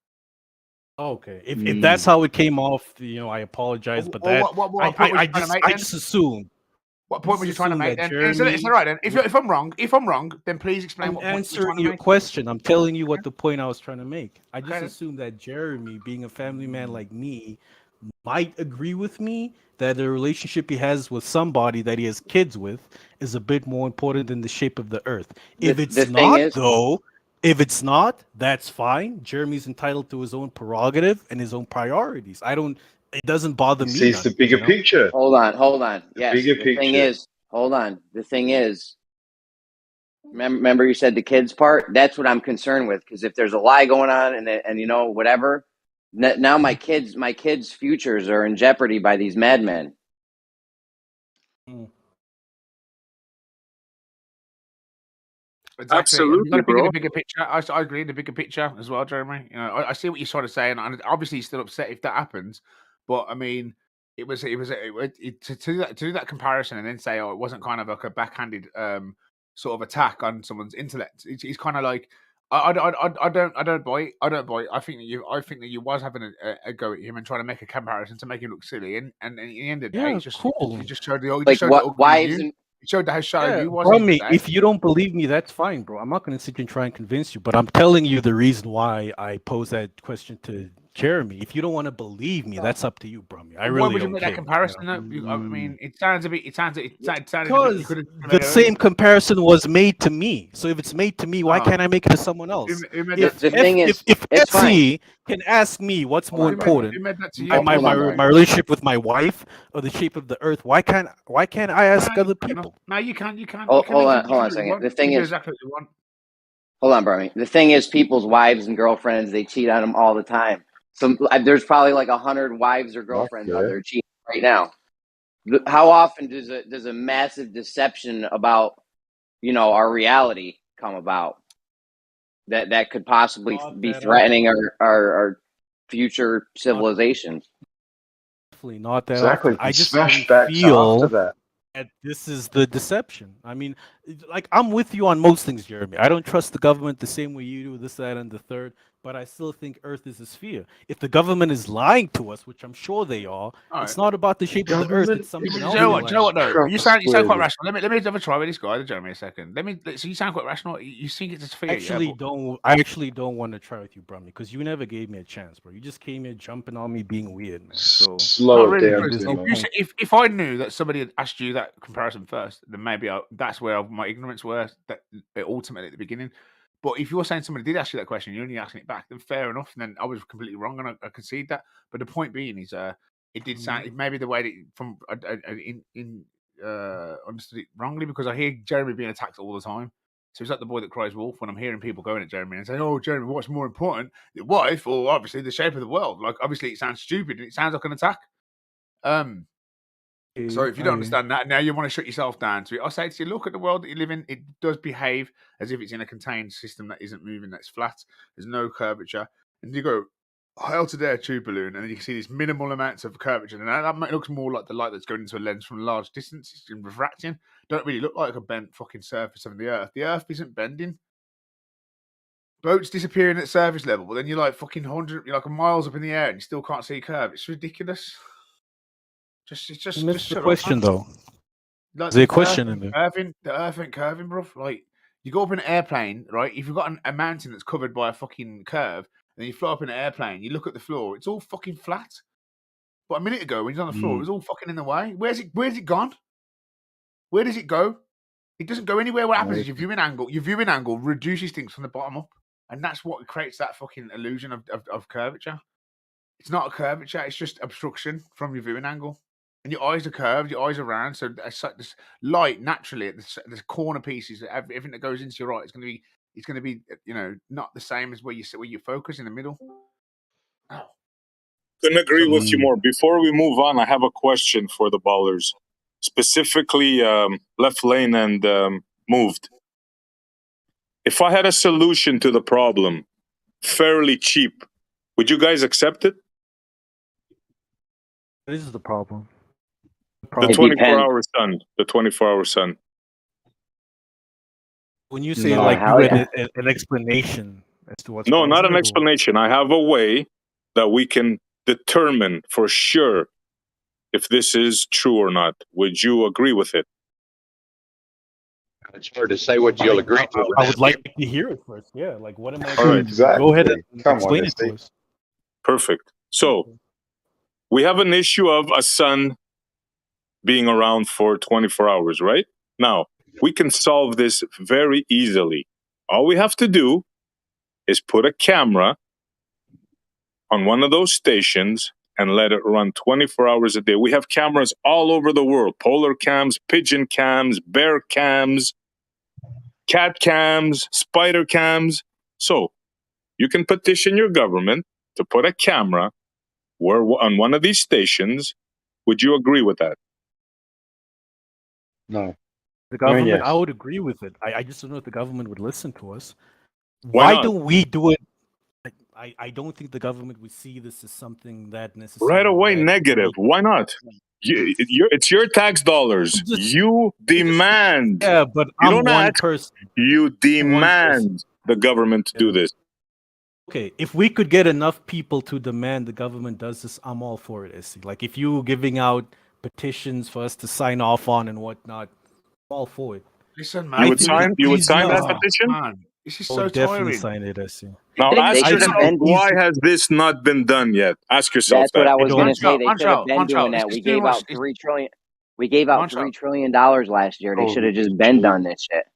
Okay, if that's how it came off, I apologize, but what point was you trying to make? I just assume. What point was you trying to make? Then Jeremy, it's all right. Then if I'm wrong, then please explain I'm what point you're answering trying to your make. question. I'm telling you what the point I was trying to make. I just assumed that Jeremy, being a family man like me, might agree with me that the relationship he has with somebody that he has kids with is a bit more important than the shape of the earth. If it's not, that's fine. Jeremy's entitled to his own prerogative and his own priorities. It doesn't bother me. Sees the bigger picture. Hold on. Yes. Bigger The picture. thing is, hold on. The thing is, remember you said the kids part? That's what I'm concerned with, because if there's a lie going on and whatever, now my kids' futures are in jeopardy by these madmen. Exactly. Absolutely, You've got to think of bro. the bigger picture. I agree, the bigger picture as well, Jeremy. I see what you're sort of saying, and obviously he's still upset if that happens. But I mean, to do that comparison and then say, oh, it wasn't kind of like a backhanded sort of attack on someone's intellect. It's kind of like I don't buy it. I don't buy it. I think that you was having a go at him and trying to make a comparison to make him look silly, and at the end of the day, it's just cool. you just showed the wives and it showed how shallow you was. From me, if you don't believe me, that's fine, bro. I'm not going to sit here and try and convince you, but I'm telling you the reason why I posed that question to Jeremy. If you don't want to believe me, that's up to you, bro. I really Why would you don't make care. that comparison? I mean, it sounds a bit. It sounded because the same comparison was made to me. So if it's made to me, why can't I make it to someone else? If Etsy can ask me what's more important, my relationship with my wife or the shape of the earth, why can't I ask other people? No, you can't. Hold on a second. The thing is, exactly what you want. Hold on, Brody. The thing is, people's wives and girlfriends, they cheat on them all the time. So there's probably like 100 wives or girlfriends out there cheating right now. How often does a massive deception about our reality come about that could possibly be threatening our future civilizations? Definitely not that Exactly. often. I just smash don't backs feel after that. this is the deception. I mean, like, I'm with you on most things, Jeremy. I don't trust the government the same way you do, this, that, and the third, but I still think Earth is a sphere. If the government is lying to us, which I'm sure they are, it's not about the shape of the Earth, it's something else. Do you know what though? You sound quite rational. Let me have a try with this guy, Jeremy, a second. So you sound quite rational. You think it's a sphere? I actually don't want to try with you, Brummy, because you never gave me a chance, bro. You just came here jumping on me, being weird, man. So slow it down. If I knew that somebody had asked you that comparison first, then maybe that's where my ignorance were. That ultimately at the beginning. But if you're saying somebody did ask you that question, you're only asking it back, then fair enough. And then I was completely wrong, and I concede that. But the point being is, it did sound. It maybe the way that understood it wrongly, because I hear Jeremy being attacked all the time. So it's like the boy that cries wolf when I'm hearing people going at Jeremy and saying, "Oh, Jeremy, what's more important, the wife or obviously the shape of the world?" Like, obviously, it sounds stupid and it sounds like an attack. So if you don't understand that, now you want to shut yourself down to it. I say to you, look at the world that you live in. It does behave as if it's in a contained system that isn't moving, that's flat. There's no curvature. And you go, hell to there, tube balloon, and then you can see these minimal amounts of curvature. And that looks more like the light that's going into a lens from a large distance. It's refracting. Don't really look like a bent fucking surface of the Earth. The Earth isn't bending. Boats disappearing at surface level, but then you're like fucking you're like miles up in the air and you still can't see a curve. It's ridiculous. Just the question though. Like, There's a question in there. The Earth ain't curving, bro. Like, you go up in an airplane, right? If you've got a mountain that's covered by a fucking curve, and then you fly up in an airplane, you look at the floor, it's all fucking flat. But a minute ago, when he's on the floor, it was all fucking in the way. Where's it gone? Where does it go? It doesn't go anywhere. What happens is your viewing angle reduces things from the bottom up, and that's what creates that fucking illusion of curvature. It's not a curvature; it's just obstruction from your viewing angle. And your eyes are curved, your eyes are round, so this light naturally at the corner pieces, everything that goes into your eye, it's going to be not the same as where you focus in the middle. Oh. Couldn't agree with you more. Before we move on, I have a question for the ballers, specifically left lane and moved. If I had a solution to the problem, fairly cheap, would you guys accept it? This is the problem. The 24-hour sun. The 24-hour sun. When you say an explanation as to what's not an explanation. I have a way that we can determine for sure if this is true or not. Would you agree with it? It's hard to say what you'll agree to. I would like to hear it first. Yeah, like what am I? All right. Exactly. Go ahead and explain it to us. Perfect. So we have an issue of a sun being around for 24 hours, right? Now, we can solve this very easily. All we have to do is put a camera on one of those stations and let it run 24 hours a day. We have cameras all over the world, polar cams, pigeon cams, bear cams, cat cams, spider cams. So you can petition your government to put a camera on one of these stations. Would you agree with that? No. The government, yes. I would agree with it. I just don't know if the government would listen to us. Why Why don't we do it? I don't think the government would see this as something that necessarily... Right away, negative. Why not? It's your tax dollars. You demand. Yeah, but you I'm don't one ask, person. You demand the government to do this. Okay, if we could get enough people to demand the government does this, I'm all for it, Issy. Like, if you giving out petitions for us to sign off on and whatnot, I'm all for it. Listen, man. You would sign that petition? Man, this is so definitely tiring. sign it, Issy. Now They ask should have yourself, been why has this not been done yet? Ask yourself That's that. what I was going to say. They should have Mancho, been doing this that. is We too gave much. out $3 trillion. We gave out $3 trillion last year. They should have just been done this shit.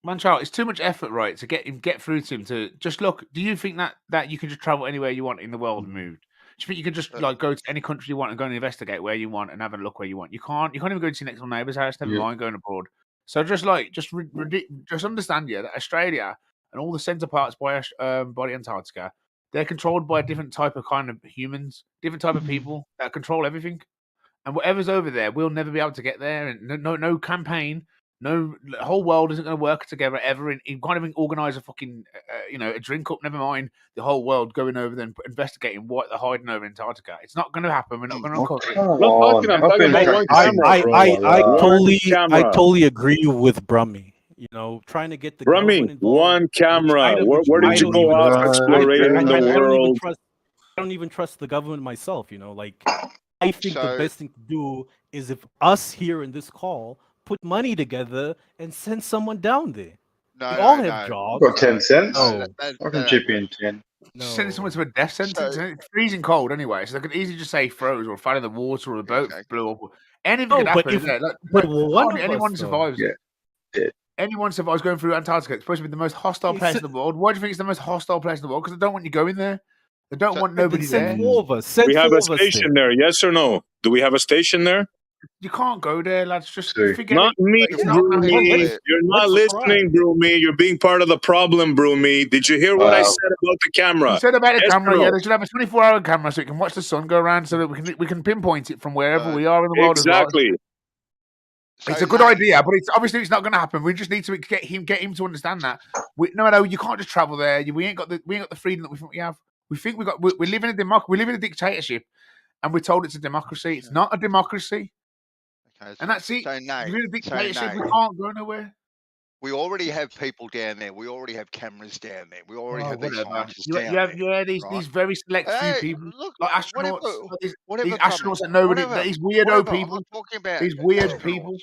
Mancho, it's too much effort, right, to get through to him. To just look. Do you think that you can just travel anywhere you want in the world and move? Do you think you can just like go to any country you want and go and investigate where you want and have a look where you want? You can't. You can't even go to your next door neighbour's house. Never mind going abroad. So just understand, that Australia and all the centre parts by Antarctica, they're controlled by a different type of kind of humans, different type of people that control everything. And whatever's over there, we'll never be able to get there. And no campaign, the whole world isn't going to work together ever. And you can't even organise a fucking, a drink up. Never mind the whole world going over there and investigating what they're hiding over in Antarctica. It's not going to happen. We're not going to uncover it. I'm talking about one camera, bro. I totally agree with Brummy. Trying to get the government involved. One camera. Where did you go off exploring the world? I don't even trust the government myself. I think the best thing to do is if us here in this call put money together and send someone down there. We all have jobs. Got 10 cents. No. I can chip in 10. Send someone to a death sentence. It's freezing cold anyway, so they could easily just say froze or fell in the water or the boat blew up. Anything could happen. Anyone survives. Anyone survives going through Antarctica. It's supposed to be the most hostile place in the world. Why do you think it's the most hostile place in the world? Because they don't want you going there. They don't want nobody there. We have a station there, yes or no? Do we have a station there? You can't go there, lads. Just forget not it. Me, Broomy. You're not listening, Broomy. You're being part of the problem, Broomy. Did you hear what I said about the camera? You said about the camera, yeah. They should have a 24-hour camera so we can watch the sun go around, so that we can pinpoint it from wherever we are in the world. Exactly. It's a good idea, but obviously it's not going to happen. We just need to get him to understand that. No, you can't just travel there. We ain't got the freedom that we think we have. We think we live in a democracy. We live in a dictatorship, and we're told it's a democracy. It's not a democracy. Okay, and that's it. We can't go nowhere. We already have people down there. We already have cameras down there. We already have these scientists down there. These very select few people, like astronauts. These astronauts that nobody. These weirdo people. These weird people.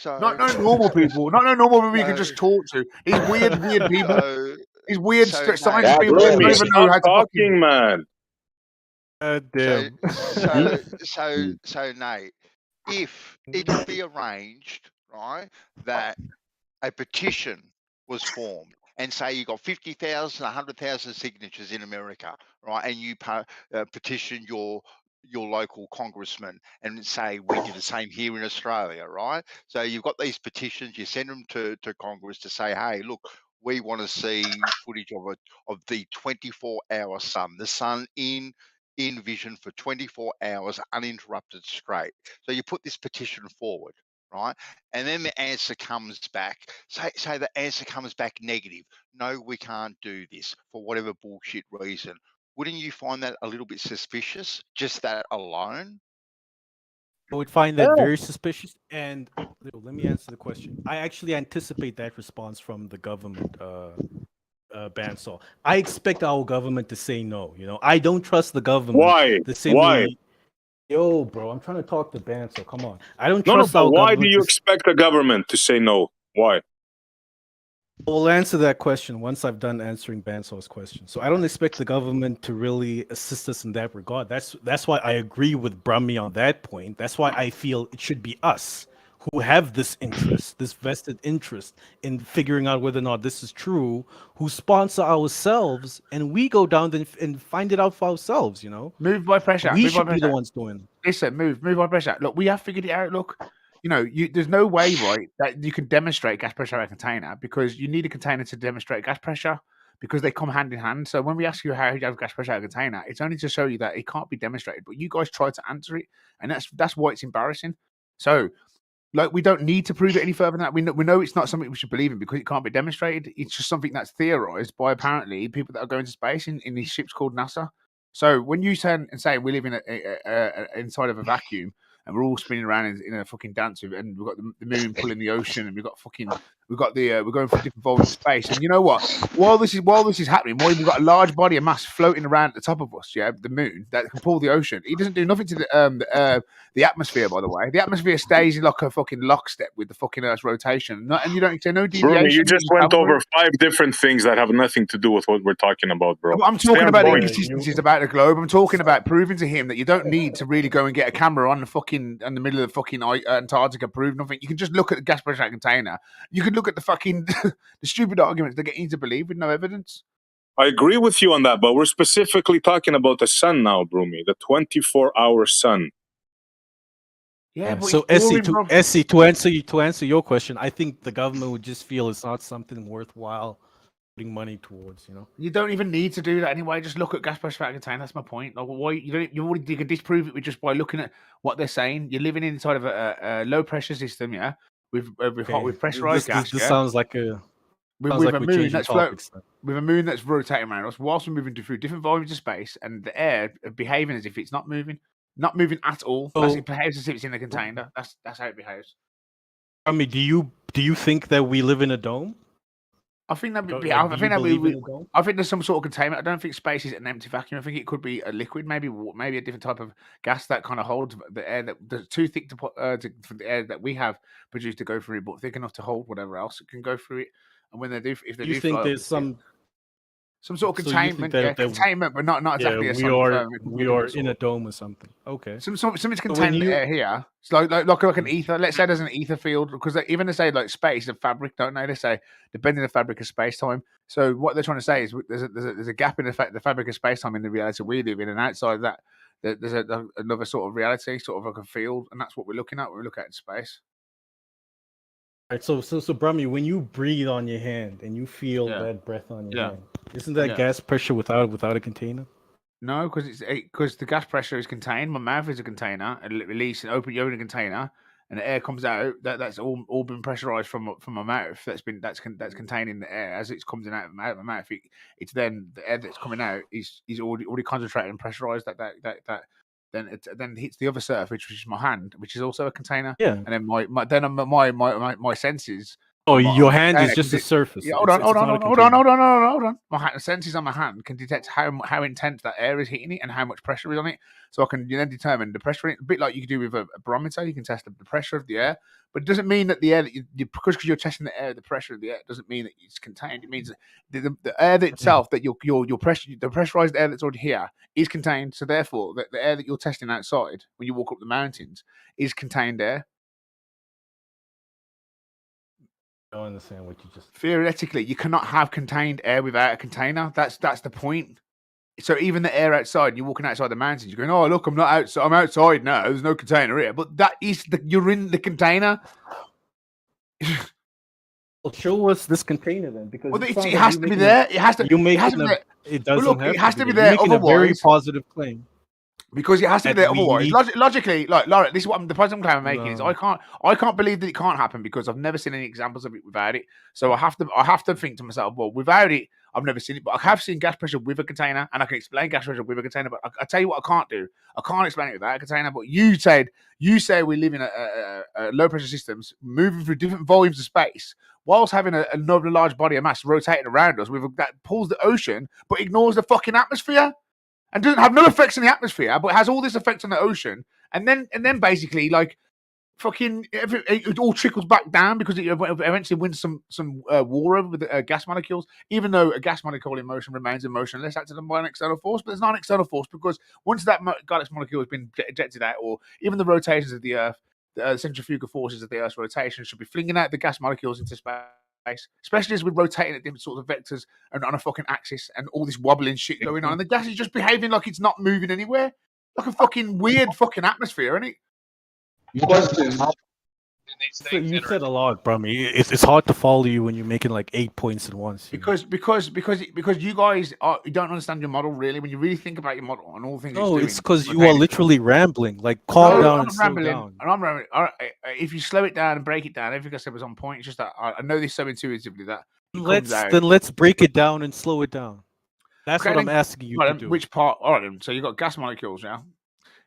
Not no normal people. Not no normal people you can just talk to. These weird people. These weird science people that don't even know how to talking, man. Damn. So Nate, if it could be arranged, right, that a petition was formed, and say you got 50,000, 100,000 signatures in America, right, and you petition your local congressman, and say we did the same here in Australia, right? So you've got these petitions, you send them to Congress to say, hey, look, we want to see footage of the 24-hour sun, the sun in vision for 24 hours, uninterrupted, straight. So you put this petition forward, right? And then the answer comes back. Say the answer comes back negative. No, we can't do this for whatever bullshit reason. Wouldn't you find that a little bit suspicious? Just that alone? I would find that very suspicious. And let me answer the question. I actually anticipate that response from the government Bandsaw. I expect our government to say no. You know, I don't trust the government. Why? The same way. Yo, bro, I'm trying to talk to Bandsaw. Come on. I don't No, trust but our why government. do you expect the government to say no? Why? I will answer that question once I've done answering Bansaw's question. So I don't expect the government to really assist us in that regard. That's why I agree with Brummy on that point. That's why I feel it should be us who have this interest, this vested interest in figuring out whether or not this is true, who sponsor ourselves, and we go down and find it out for ourselves, you know? Move by pressure. We move should by be pressure. the ones doing it. Listen, move by pressure. Look, we have figured it out. Look, you know, there's no way, right, that you can demonstrate gas pressure at a container because you need a container to demonstrate gas pressure because they come hand in hand. So when we ask you how you have gas pressure at a container, it's only to show you that it can't be demonstrated. But you guys try to answer it, and that's why it's embarrassing. So, like, we don't need to prove it any further than that. We know it's not something we should believe in because it can't be demonstrated. It's just something that's theorized by apparently people that are going to space in these ships called NASA. So when you turn and say we live in inside of a vacuum and we're all spinning around in a fucking dance, and we've got the moon pulling the ocean, and we're going for different volumes of space. And you know what? While this is happening, while we've got a large body of mass floating around at the top of us, yeah, the moon that can pull the ocean. It doesn't do nothing to the atmosphere, by the way. The atmosphere stays like a fucking lockstep with the fucking Earth's rotation, and you don't say no deviation. Bruni, you just went over 5 different things that have nothing to do with what we're talking about, bro. I'm talking about the inconsistencies about the globe. I'm talking about proving to him that you don't need to really go and get a camera on the middle of the fucking Antarctica, prove nothing. You can just look at the gas pressure container. You can look at the fucking the stupid arguments they're getting you to believe with no evidence. I agree with you on that, but we're specifically talking about the sun now, Brumi, the 24-hour sun. Yeah, so Essie, to answer your question, I think the government would just feel it's not something worthwhile putting money towards. You know, you don't even need to do that anyway. Just look at gas pressure at a container. That's my point. Like, why you can disprove it with just by looking at what they're saying. You're living inside of a low pressure system, yeah, with pressurized gas. This sounds like a with a moon that's with a moon that's rotating around us whilst we're moving through different volumes of space, and the air behaving as if it's not moving at all. It behaves as if it's in a container. That's how it behaves. I mean, do you think that we live in a dome? I think that I think there's some sort of containment. I don't think space is an empty vacuum. I think it could be a liquid, maybe a different type of gas that kind of holds the air that's too thick for the air that we have produced to go through it, but thick enough to hold whatever else it can go through it. And when they do, if they do, think there's some sort of containment, containment, but not exactly. We are in a dome or something. Okay, something's contained in the air here. It's like an ether. Let's say there's an ether field, because even they say like space is a fabric, don't they? They say the bending of fabric of space time. So what they're trying to say is there's a gap in the fabric of space time in the reality we live in, and outside that there's another sort of reality, sort of like a field, and that's what we're looking at when we look at space. Right, so Brummy, when you breathe on your hand and you feel that breath on your hand, isn't that gas pressure without a container? No, because the gas pressure is contained. My mouth is a container, and release and open a container, and the air comes out. That's all been pressurized from my mouth. That's contained in the air as it comes out of my mouth. It's then the air that's coming out is already concentrated and pressurized. Then it hits the other surface, which is my hand, which is also a container. Yeah. And then my senses. Oh, your hand is just a surface. Yeah, hold on. My senses on my hand can detect how intense that air is hitting it and how much pressure is on it. So I can then determine the pressure. A bit like you can do with a barometer, you can test the pressure of the air. But it doesn't mean that the air that because you're testing the air, the pressure of the air doesn't mean that it's contained. It means the air that itself, that your pressure, the pressurized air that's already here is contained. So therefore, the air that you're testing outside when you walk up the mountains is contained air. I don't understand what you just. Theoretically, you cannot have contained air without a container. That's the point. So even the air outside, you're walking outside the mountains, you're going, oh, look, I'm not outside. I'm outside now. There's no container here. But that is you're in the container. Well, show us this container then, because it has to be there. It has to. It doesn't. It has to be there. You're making a very positive claim. Because it has to be there otherwise. Logically, like Laura, this is what the point I'm making is I can't believe that it can't happen because I've never seen any examples of it without it. So I have to think to myself, well, without it, I've never seen it, but I have seen gas pressure with a container, and I can explain gas pressure with a container. But I tell you what, I can't do. I can't explain it without a container. But you say we live in a low pressure systems moving through different volumes of space, whilst having another large body of mass rotating around us that pulls the ocean, but ignores the fucking atmosphere. And doesn't have no effects on the atmosphere, but has all this effect on the ocean, and then basically like fucking it all trickles back down because it eventually wins some war over with gas molecules. Even though a gas molecule in motion remains in motion unless acted on by an external force, but there's not an external force because once that gas molecule has been ejected out, or even the rotations of the Earth, the centrifugal forces of the Earth's rotation should be flinging out the gas molecules into space. Especially as we're rotating at different sorts of vectors and on a fucking axis and all this wobbling shit going on. And the gas is just behaving like it's not moving anywhere. Like a fucking weird fucking atmosphere, isn't it? Question. So you said a lot, Brummy. It's hard to follow you when you're making like 8 points at once. Because you guys you don't understand your model really. When you really think about your model and all the things. No, it's because you are literally rambling. Like calm down and slow down. And I'm rambling. If you slow it down and break it down, everything I said was on point. It's just that I know this so intuitively that let's break it down and slow it down. That's what I'm asking you to do. Which part? All right, then. So you got gas molecules, yeah.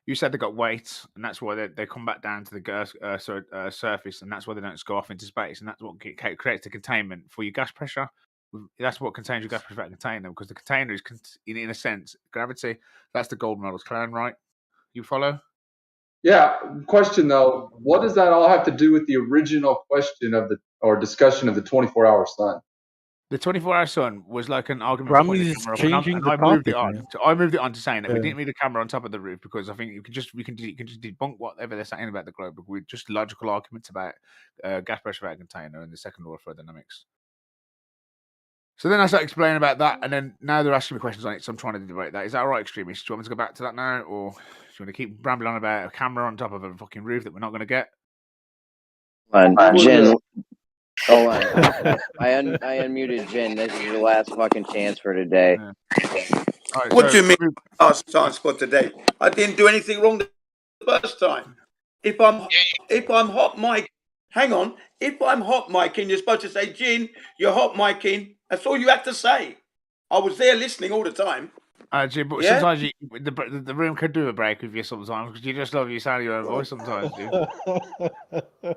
You said they got weight, and that's why they come back down to the gas surface, and that's why they don't just go off into space, and that's what creates the containment for your gas pressure. That's what contains your gas pressure at a container, because the container is, in a sense, gravity. That's the gold model's clan, right? You follow? Yeah. Question though, what does that all have to do with the original question of discussion of the 24-hour sun? The 24-hour sun was like an argument. Brammy's changing the topic. I moved it on to saying that we didn't need a camera on top of the roof because I think we can just debunk whatever they're saying about the globe with just logical arguments about gas pressure at a container and the second law of thermodynamics. So then I started explaining about that, and then now they're asking me questions on it, so I'm trying to debate that. Is that all right, extremists? Do you want me to go back to that now, or do you want to keep rambling on about a camera on top of a fucking roof that we're not going to get? Jen, hold on. I unmuted Jen. This is the last fucking chance for today. Right, what do you mean last chance for today? I didn't do anything wrong the first time. If I'm hot mic, hang on. If I'm hot micing, you're supposed to say, Jen, you're hot micing. That's all you have to say. I was there listening all the time. Jim, but sometimes the room could do a break with you sometimes because you just love your sound of your own voice sometimes, dude.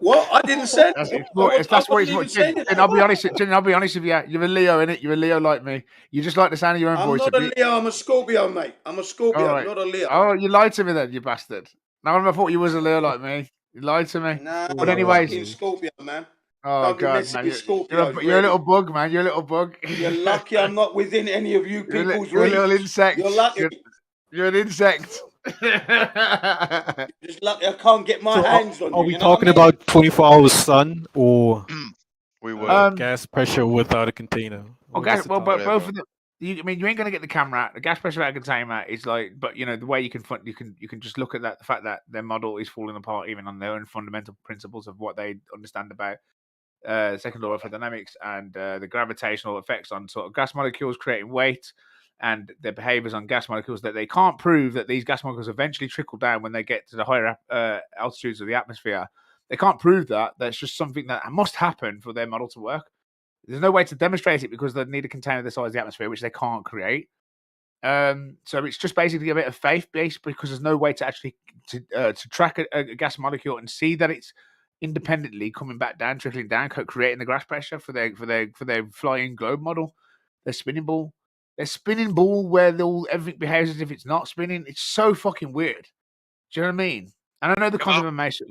What? I didn't say that's what it's Jim, I'll be honest with you. You're a Leo, innit? You're a Leo like me. You just like the sound of your own voice. I'm not a Leo. I'm a Scorpio, mate. I'm a Scorpio, not a Leo. Oh, you lied to me then, you bastard. Now I thought you was a Leo like me. You lied to me. Nah, but anyways, I'm Scorpio, man. Oh God, man. You're a little bug, man. You're a little bug. You're lucky I'm not within any of you people's You're a little insect. You're lucky. You're an insect. Just lucky I can't get my hands on you. Are we talking about 24-hour sun or we were gas pressure without a container? But both of them. You ain't gonna get the camera out. The gas pressure out of a container is like, but the way you can just look at that, the fact that their model is falling apart even on their own fundamental principles of what they understand about second law of thermodynamics and the gravitational effects on sort of gas molecules creating weight and their behaviors on gas molecules, that they can't prove that these gas molecules eventually trickle down when they get to the higher altitudes of the atmosphere. They can't prove that. That's just something that must happen for their model to work. There's no way to demonstrate it because they need a container the size of the atmosphere, which they can't create. So it's just basically a bit of faith-based because there's no way to actually to track a gas molecule and see that it's independently coming back down, trickling down, creating the gas pressure for their flying globe model, their spinning ball. Their spinning ball where everything behaves as if it's not spinning. It's so fucking weird. Do you know what I mean? And I know the conservation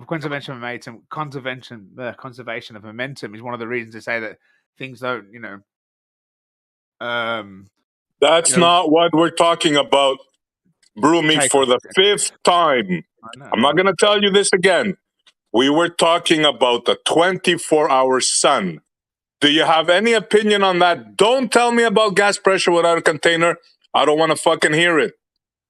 of momentum is one of the reasons they say that things don't, That's not what we're talking about, Brumi, for the fifth time. I'm not going to tell you this again. We were talking about the 24-hour sun. Do you have any opinion on that? Don't tell me about gas pressure without a container. I don't want to fucking hear it.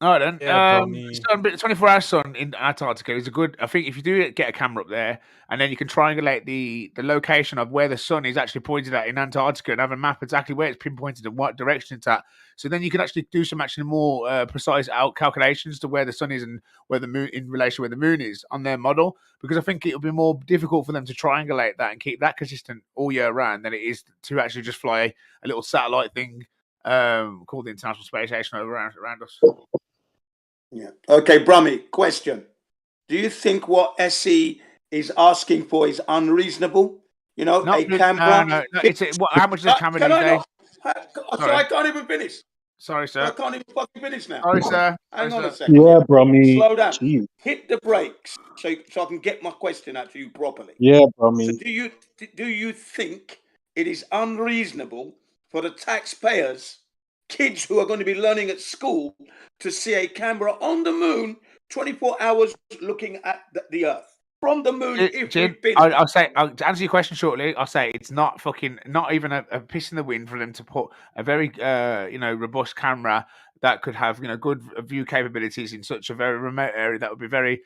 All right then. Yeah, 24-hour sun in Antarctica is a good. I think if you do get a camera up there, and then you can triangulate the location of where the sun is actually pointed at in Antarctica, and have a map exactly where it's pinpointed and what direction it's at. So then you can actually do some more precise calculations to where the sun is and where the moon in relation to where the moon is on their model. Because I think it'll be more difficult for them to triangulate that and keep that consistent all year round than it is to actually just fly a little satellite thing called the International Space Station around us. Yeah. Okay, Brummy, question. Do you think what SE is asking for is unreasonable? You know, a camera. No. It's how much is a camera these days? So I can't even finish. Sorry, sir. I can't even fucking finish now. Sorry, sir. Hang on a second. Yeah, Brummy. Slow down. Jeez. Hit the brakes so I can get my question out to you properly. Yeah, Brummy. So do you think it is unreasonable for the taxpayers, kids who are going to be learning at school, to see a camera on the moon 24 hours looking at the Earth? From the moon, I'll say, to answer your question shortly, I'll say it's not even a piss in the wind for them to put a very robust camera that could have good view capabilities in such a very remote area. That would be very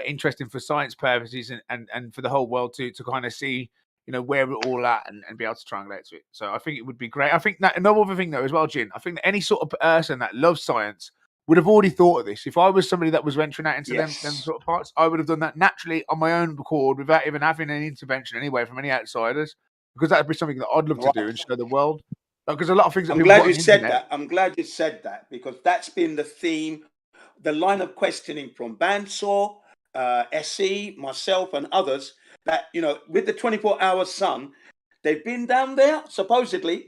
interesting for science purposes and for the whole world to kind of see where we're all at and be able to triangulate to it. So I think it would be great. I think that another other thing though as well, Jin, I think that any sort of person that loves science would have already thought of this. If I was somebody that was venturing out into them sort of parts, I would have done that naturally on my own accord without even having any intervention anyway from any outsiders, because that would be something that I'd love to do and show the world. Because a lot of things. I'm glad you said that. I'm glad you said that, because that's been the theme, the line of questioning from Bandsaw, SE, myself, and others. That with the 24-hour sun, they've been down there supposedly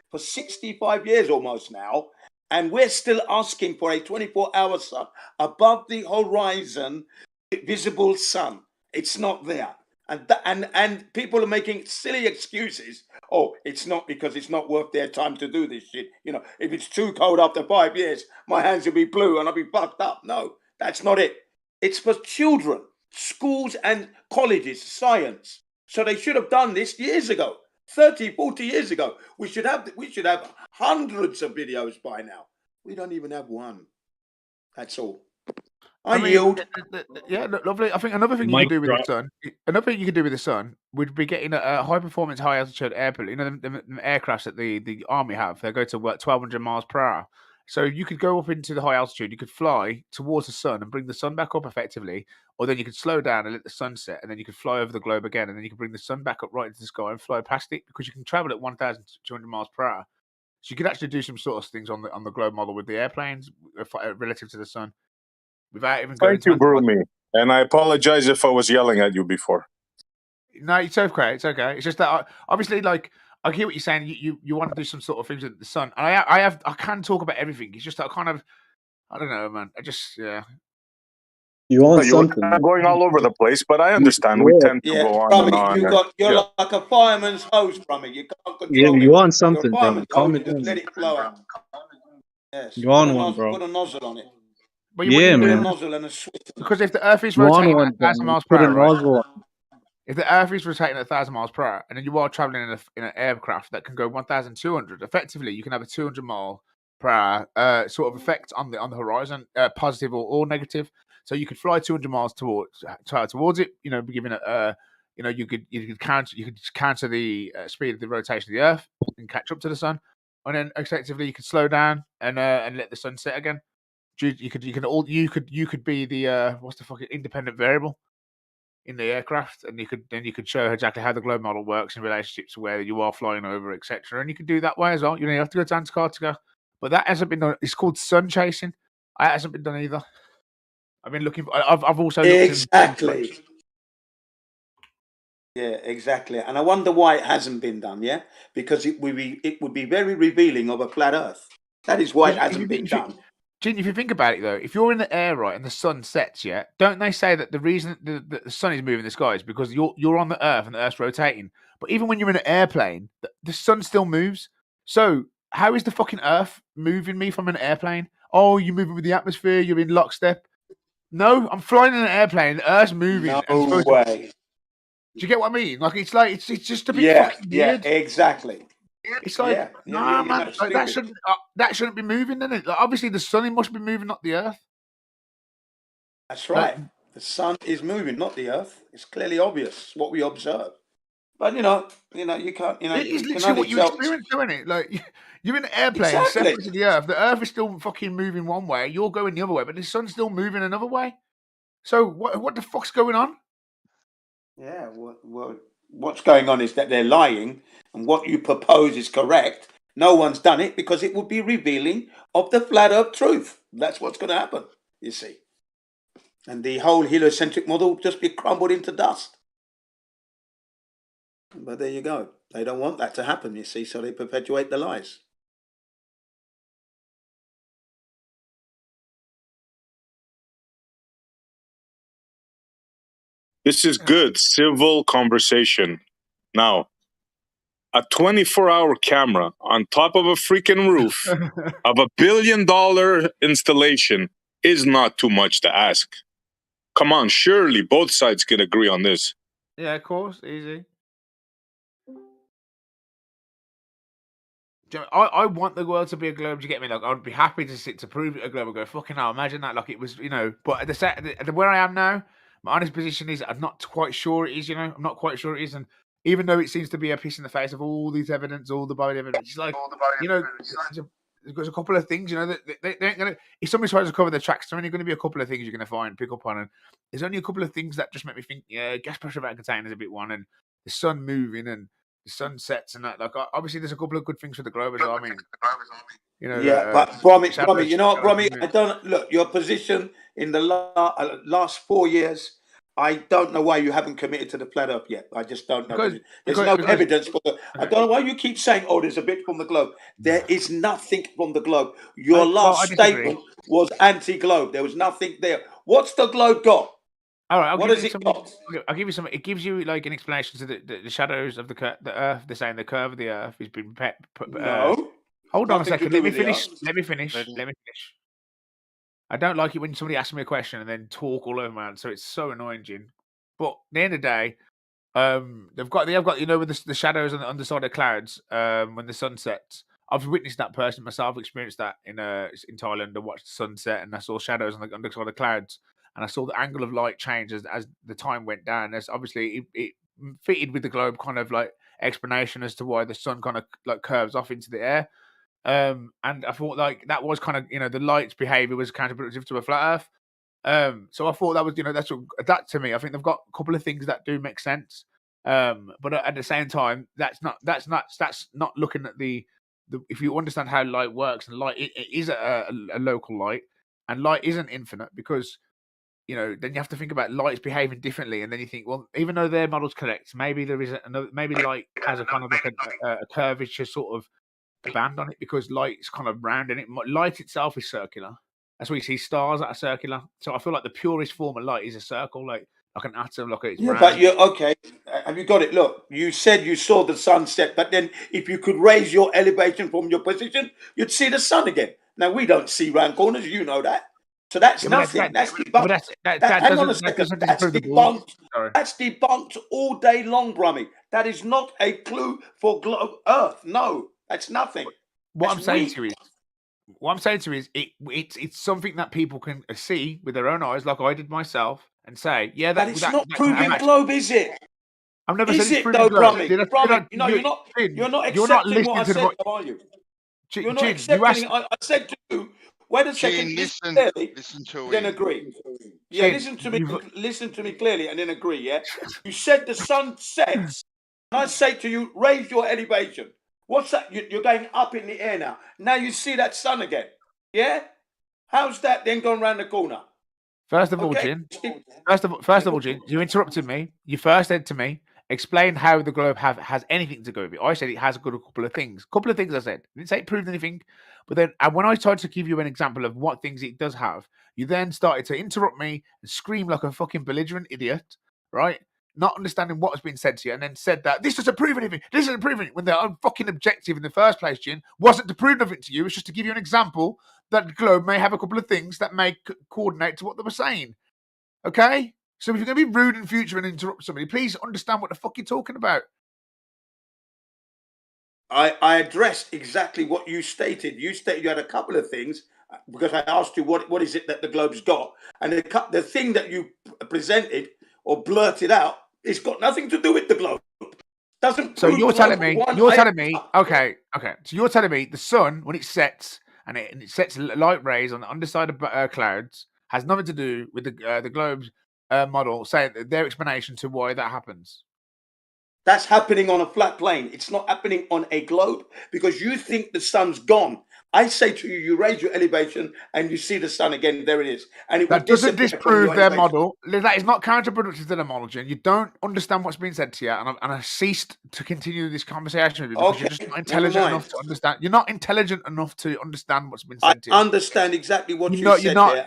for 65 years almost now. And we're still asking for a 24-hour sun above the horizon, visible sun. It's not there. And people are making silly excuses. Oh, it's not because it's not worth their time to do this shit. If it's too cold after 5 years, my hands will be blue and I'll be fucked up. No, that's not it. It's for children, schools and colleges, science. So they should have done this years ago. 30, 40 years ago. We should have hundreds of videos by now. We don't even have one. That's all. I yield. Yeah, lovely. I think another thing you can do with the sun, would be getting a high performance, high altitude airplane. The aircrafts that the army have, they go to 1,200 miles per hour. So you could go up into the high altitude, you could fly towards the sun and bring the sun back up effectively, or then you could slow down and let the sun set, and then you could fly over the globe again, and then you could bring the sun back up right into the sky and fly past it, because you can travel at 1,200 miles per hour. So you could actually do some sort of things on the globe model with the airplanes relative to the sun, without even going. Thank you, Brumi. And I apologize if I was yelling at you before. No, it's okay. It's okay. It's just that obviously, like, I hear what you're saying. You want to do some sort of things with the sun, and I can talk about everything. It's just that I don't know, man. You want something? You're going all over the place, but I understand. We tend to go on and on. You're like a fireman's hose, Brummy. You can't control Yeah, it. you want something, Brummy? Calm it down. Let it flow out. Yes. You want one, bro? Put a nozzle on it. Yeah, man. A nozzle and a switch. Because if the Earth is rotating at 1,000 miles per hour, right? If the Earth is rotating at 1,000 miles per hour, and then you are traveling in an aircraft that can go 1,200, effectively you can have a 200 mile per hour sort of effect on the horizon, positive or negative. So you could fly 200 miles towards it. Giving it you could counter the speed of the rotation of the Earth and catch up to the sun, and then effectively you could slow down and let the sun set again. You could be the what's the fucking independent variable in the aircraft, and you could show exactly how the globe model works in relationship to where you are flying over, etc. And you can do that way as well. You have to go to Antarctica, but that hasn't been done. It's called sun chasing. It hasn't been done either. I've been looking. I've also looked exactly. Yeah, exactly. And I wonder why it hasn't been done. Yeah, because it would be very revealing of a flat Earth. That is why it hasn't been done. Gene, if you think about it, though, if you're in the air, right, and the sun sets, yeah, don't they say that the reason the sun is moving in the sky is because you're on the Earth and the Earth's rotating? But even when you're in an airplane, the sun still moves. So how is the fucking Earth moving me from an airplane? Oh, you're moving with the atmosphere. You're in lockstep. No, I'm flying in an airplane. The Earth's moving. No way. Do you get what I mean? Like it's just a bit fucking weird. Yeah, exactly. It's like, nah, man, like, that shouldn't be moving, then. Like, obviously, the sun must be moving, not the earth. That's right. The sun is moving, not the earth. It's clearly obvious what we observe. But you can't. It is literally what you experience, isn't it? Like you're in an airplane separate to the earth. The earth is still fucking moving one way. You're going the other way, but the sun's still moving another way. So what the fuck's going on? Yeah. What's going on is that they're lying, and what you propose is correct. No one's done it because it would be revealing of the flat earth truth. That's what's going to happen. You see. And the whole heliocentric model will just be crumbled into dust. But there you go. They don't want that to happen, you see, so they perpetuate the lies. This is good, civil conversation. Now, a 24-hour camera on top of a freaking roof of $1 billion installation is not too much to ask. Come on, surely both sides can agree on this. Yeah, of course, easy. I want the world to be a globe. Do you get me? Like, I'd be happy to prove it a globe. I go, fucking hell, imagine that. Like it was, But where I am now, my honest position is I'm not quite sure it is. I'm not quite sure it is. And even though it seems to be a piece in the face of all these evidence, all the body evidence, it's like, there's a couple of things, that they ain't gonna. If somebody tries to cover the tracks, there's only going to be a couple of things you're going to pick up on, and there's only a couple of things that just make me think, yeah, gas pressure vent containers a bit one, and the sun moving and the sunsets and that. Like, obviously, there's a couple of good things for the globe as well. I mean, but Brommy, you know what, Brommy? I don't look your position in the last 4 years. I don't know why you haven't committed to the flat earth yet. I just don't know. There's no evidence for I don't know why you keep saying, "Oh, there's a bit from the globe." There is nothing from the globe. Your last statement was anti-globe. There was nothing there. What's the globe got? All right, what has it got? I'll give you some. It gives you like an explanation to the shadows of the Earth. They're saying the curve of the Earth has been no. Hold on a second. Let me finish. I don't like it when somebody asks me a question and then talk all over my answer. It's so annoying, Jin. But at the end of the day, they've got with the shadows on the underside of the clouds when the sun sets. I've witnessed that person myself. Experienced that in Thailand. I watched the sunset and I saw shadows on the underside of the clouds, and I saw the angle of light change as the time went down. There's obviously it fitted with the globe kind of like explanation as to why the sun kind of like curves off into the air. And I thought like that was kind of the light's behavior was counterproductive to a flat Earth. So I thought that was that to me. I think they've got a couple of things that do make sense. But at the same time, that's not looking at the if you understand how light works, and light it is a local light, and light isn't infinite because then you have to think about light's behaving differently, and then you think, well, even though their model's correct, maybe there is maybe light has a kind of like a curvature sort of band on it because light's kind of round in it. Light itself is circular. That's why you see stars that are circular. So I feel like the purest form of light is a circle, like an atom, like it's round. But you're okay. Have you got it? Look, you said you saw the sunset, but then if you could raise your elevation from your position, you'd see the sun again. Now we don't see round corners, you know that. So that's nothing. That's debunked. Hang on a second. That's debunked. That's debunked all day long, Brummy. That is not a clue for Earth. No. That's nothing. What I'm saying to you is, it's something that people can see with their own eyes, like I did myself, and say, yeah, it's not proving globe, is it? I've never said it's proving globe. You're not accepting what I said, are you? You're not accepting. I said to you, wait a second, listen to me, then agree. Yeah, listen to me clearly, and then agree. Yeah, you said the sun sets, and I say to you, raise your elevation. What's that? You're going up in the air now. Now you see that sun again. Yeah? How's that then going around the corner? First of all, Jin. First of all, Jin, you interrupted me. You first said to me, explain how the globe has anything to go with it. I said it has a couple of things. Couple of things I said. I didn't say it proved anything. But then when I tried to give you an example of what things it does have, you then started to interrupt me and scream like a fucking belligerent idiot, right? Not understanding what has been said to you, and then said that this doesn't prove anything. This doesn't prove anything. When their own fucking objective in the first place, Jin, wasn't to prove nothing to you. It's just to give you an example that the globe may have a couple of things that may coordinate to what they were saying. Okay? So if you're going to be rude in future and interrupt somebody, please understand what the fuck you're talking about. I addressed exactly what you stated. You stated you had a couple of things because I asked you what is it that the globe's got, and the thing that you presented or blurted out, it's got nothing to do with the globe. Doesn't. So you're telling me. Okay. So you're telling me the sun, when it sets and it sets light rays on the underside of clouds, has nothing to do with the globe's model. Saying their explanation to why that happens. That's happening on a flat plane. It's not happening on a globe because you think the sun's gone. I say to you, you raise your elevation and you see the sun again. There it is. And it that doesn't disprove their model. That is not counterproductive to the model, Jin. You don't understand what's being said to you, and I ceased to continue this conversation with you because you're just not intelligent enough to understand. You're not intelligent enough to understand what's been said to you. I understand exactly what you said.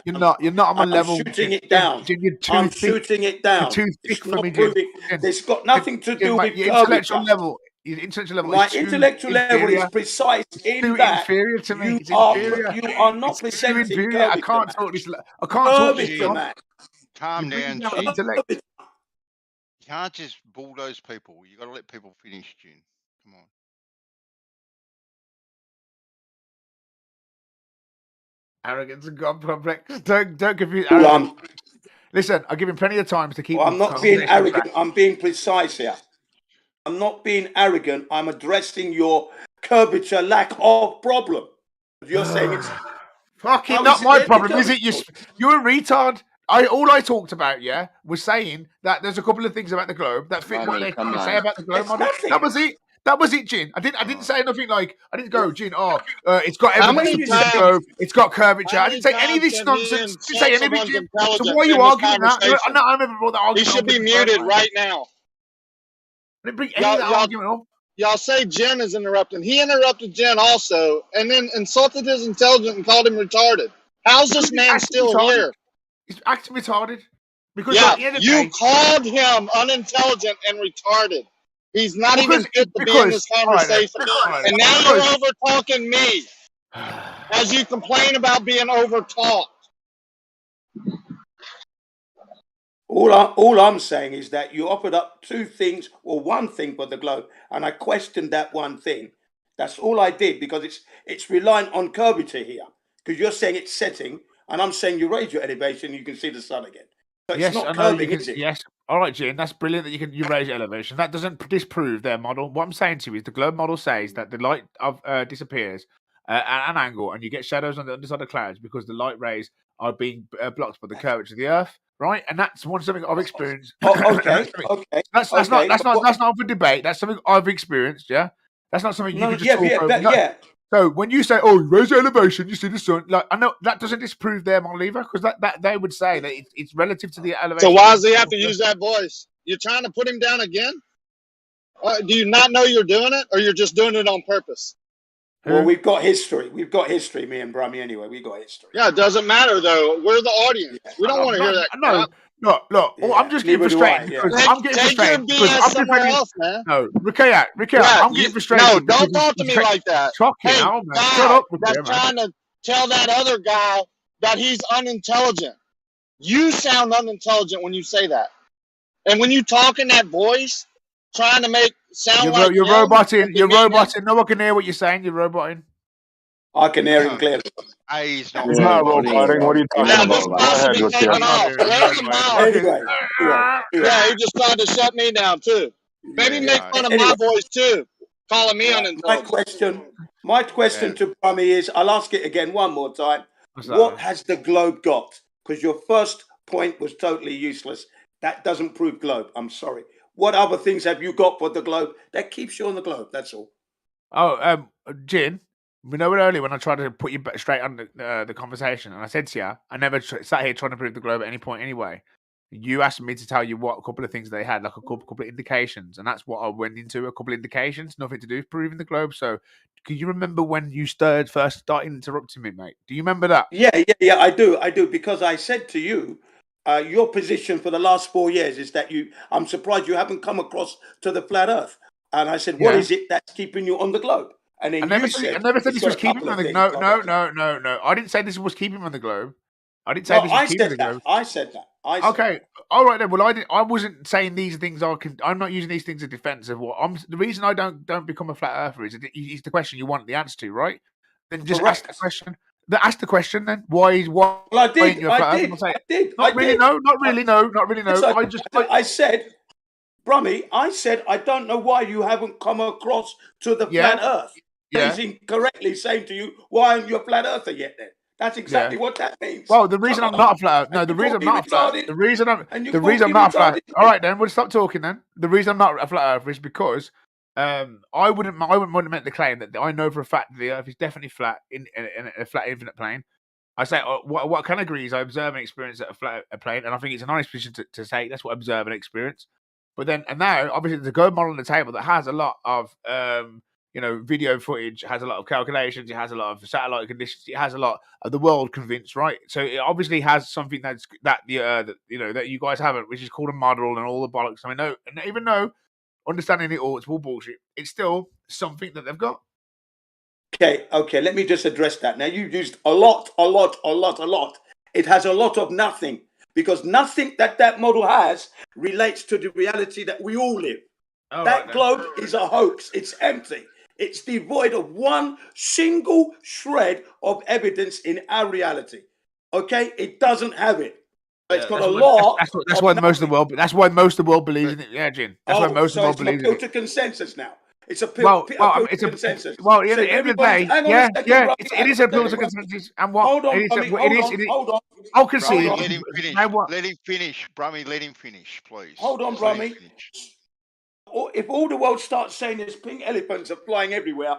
You're not on my level. I'm shooting it down. I'm shooting it down. You're too thick for me, Jin. It's got nothing to do with your intellectual level. Your intellectual level. My intellectual level is precise in that inferior to me. You are not presenting. I can't talk this. I can't talk this. Calm down, Jin. You can't just bulldoze people. You got to let people finish, Jin. Come on. Arrogance and God complex. Don't confuse. Arrogance. Listen, I'll give him plenty of time to keep. I'm not being arrogant. I'm being precise here. I'm not being arrogant. I'm addressing your curvature lack of problem. You're saying it's fucking not my problem, is it? You're a retard. All I talked about, was saying that there's a couple of things about the globe that fit what they're trying to say about the globe model. That was it. That was it, Jin. I didn't say nothing like I didn't go, Jin. It's got everything in the globe. It's got curvature. I didn't say any of this nonsense. I didn't say any of it, Jin. So why are you arguing that? I'm not everybody that argues. He should be muted right now. I didn't bring any of that argument up. Y'all say Jen is interrupting. He interrupted Jen also, and then insulted his intelligence and called him retarded. How's this man still here? He's acting retarded. Because you called him unintelligent and retarded. He's not even fit to be in this conversation. And now you're over talking me as you complain about being over talked. All I'm saying is that you offered up two things or one thing for the globe, and I questioned that one thing. That's all I did because it's relying on curvature here. Because you're saying it's setting, and I'm saying you raise your elevation, you can see the sun again. So it's not curving, is it? Yes. All right, Jin, that's brilliant that you raise your elevation. That doesn't disprove their model. What I'm saying to you is the globe model says that the light disappears at an angle, and you get shadows on the underside of clouds because the light rays are being blocked by the curvature of the Earth. Right, and that's something I've experienced. Okay. That's not for debate. That's something I've experienced. Yeah, that's not something you can just talk over. So when you say, "Oh, you raise your elevation, you see the sun," like I know that doesn't disprove their model either, because that they would say that it's relative to the elevation. So why does he have to use that voice? You're trying to put him down again? Do you not know you're doing it, or you're just doing it on purpose? Well, we've got history. We've got history, me and Brummy, anyway. We've got history. Yeah, it doesn't matter, though. We're the audience. We don't want to hear that. No, look. Yeah, I'm just getting frustrated because I'm getting frustrated because I'm somewhere else, man. No, Rikea, I'm getting frustrated. No, don't talk to me like that. Hey, God, shut up with that's trying to tell that other guy that he's unintelligent. You sound unintelligent when you say that. And when you talk in that voice, trying to sound like you're roboting. You're roboting. No one can hear what you're saying. You're roboting. I can hear him clearly. He's not roboting. What are you talking about? Anyway, he just tried to shut me down too. Maybe make fun of my voice too, calling me unintelligent. My question to Brummy is, I'll ask it again one more time. What has the globe got? Because your first point was totally useless. That doesn't prove globe. I'm sorry. What other things have you got for the globe that keeps you on the globe? That's all. Oh, Jin, we know earlier when I tried to put you straight on the conversation, and I said to you, I never sat here trying to prove the globe at any point anyway. You asked me to tell you what a couple of things they had, like a couple of indications, and that's what I went into, a couple of indications, nothing to do with proving the globe. So, can you remember when you first started interrupting me, mate? Do you remember that? Yeah, I do, because I said to you, your position for the last 4 years is that I'm surprised you haven't come across to the flat Earth. And I said, what is it that's keeping you on the globe? And then I never said this was keeping me on the globe. No. I didn't say this was keeping me on the globe. I didn't say this is I said cumulative that. growth. I said that. I said Okay, all right then. Well, I wasn't saying these things are. I'm not using these things as defense of what I'm. The reason I don't become a flat earther is the question you want the answer to, right? Then just ask the question. Ask the question then. Why? Well, I did. Ain't you a flat earther? I did. Not really. No. Not really. No. Not really. No. I said, Brummy. I said I don't know why you haven't come across to the flat Earth. Yeah. He's incorrectly saying to you, "Why aren't you a flat earther yet?" Then that's exactly what that means. Well, the reason I'm not a flat earther. No, the reason I'm not a flat. The reason I'm not a flat. All right, then we'll stop talking. Then the reason I'm not a flat earther is because I wouldn't make the claim that I know for a fact that the Earth is definitely flat in a flat infinite plane. I say what I can agree is I observe and experience at a flat plane, and I think it's a nice position to say that's what I observe and experience. But then and now, obviously, there's a Go model on the table that has a lot of video footage, has a lot of calculations, it has a lot of satellite conditions, it has a lot of the world convinced, right? So it obviously has something that you guys haven't, which is called a model and all the bollocks. I mean, no, and even though understanding it all, it's all bullshit. It's still something that they've got. Okay. Let me just address that. Now you used a lot. It has a lot of nothing because nothing that model has relates to the reality that we all live. That globe is a hoax. It's empty. It's devoid of one single shred of evidence in our reality. Okay, it doesn't have it. It's got a lot. That's why most of the world. That's why most of the world believes in it. Yeah, Jin. That's why most of the world believes in it. It's appeal to consensus now. It's appeal to consensus. Well, at the end of the day, it is appeal to consensus. And what? Hold on. Hold on. I'll concede. Let him finish. Let him finish, Brummy. Let him finish, please. Hold on, Brummy. If all the world starts saying there's pink elephants are flying everywhere,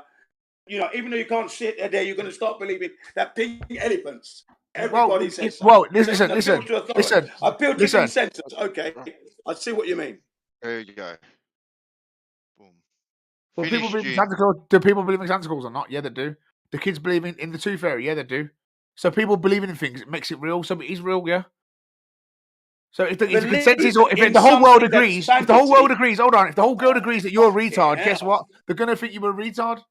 even though you can't see it there, you're going to start believing that pink elephants. Everybody says. Well, listen. Appeal to consensus. Okay, I see what you mean. There you go. Boom. Well, people believe in Santa Claus. Do people believe in Santa Claus or not? Yeah, they do. The kids believe in the Tooth Fairy. Yeah, they do. So people believing in things, it makes it real. So it is real, yeah. So if the consensus, or if the whole world agrees, hold on, if the whole world agrees that you're a retard, guess what? They're going to think you're a retard.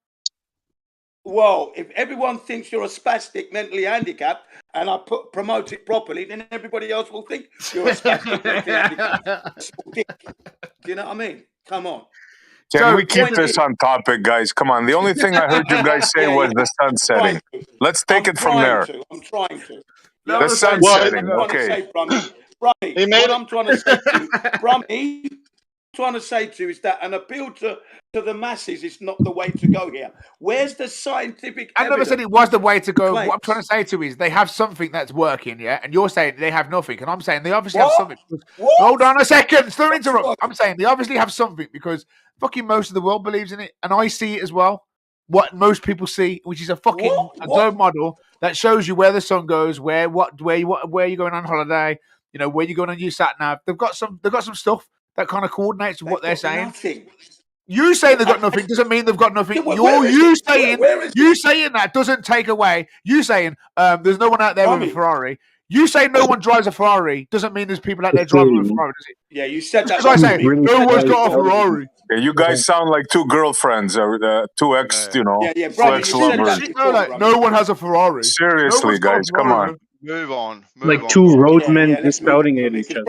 Well, if everyone thinks you're a spastic, mentally handicapped, and I promote it properly, then everybody else will think you're a spastic, mentally handicapped. Do you know what I mean? Come on. Can we keep this on topic, guys? Come on. The only thing I heard you guys say was the sun setting. Let's take it from there. I'm trying to. The sun setting. Okay. Brummy, what I'm trying to say to you, Brummy, trying to say to you is that an appeal to the masses is not the way to go here. Where's the scientific I never said it was the way to go. What I'm trying to say to you is they have something that's working, yeah? And you're saying they have nothing. And I'm saying they obviously have something. Hold on a second. Don't interrupt. I'm saying they obviously have something because fucking most of the world believes in it. And I see it as well. What most people see, which is a fucking globe model that shows you where the sun goes, where you're going on holiday, where you're going on your sat nav. They've got some stuff that kind of coordinates with what they're saying. Nothing. You saying they've got nothing doesn't mean they've got nothing. You saying that doesn't take away. You saying there's no one out there with a Ferrari. You say no one drives a Ferrari doesn't mean there's people out there driving a Ferrari, does it? Yeah, you said that. Because I say no one's got a Ferrari. Yeah, you guys sound like two girlfriends or two ex, two ex lovers. No one has a Ferrari. Seriously, guys, come on. Move on. Like two roadmen spouting at each other.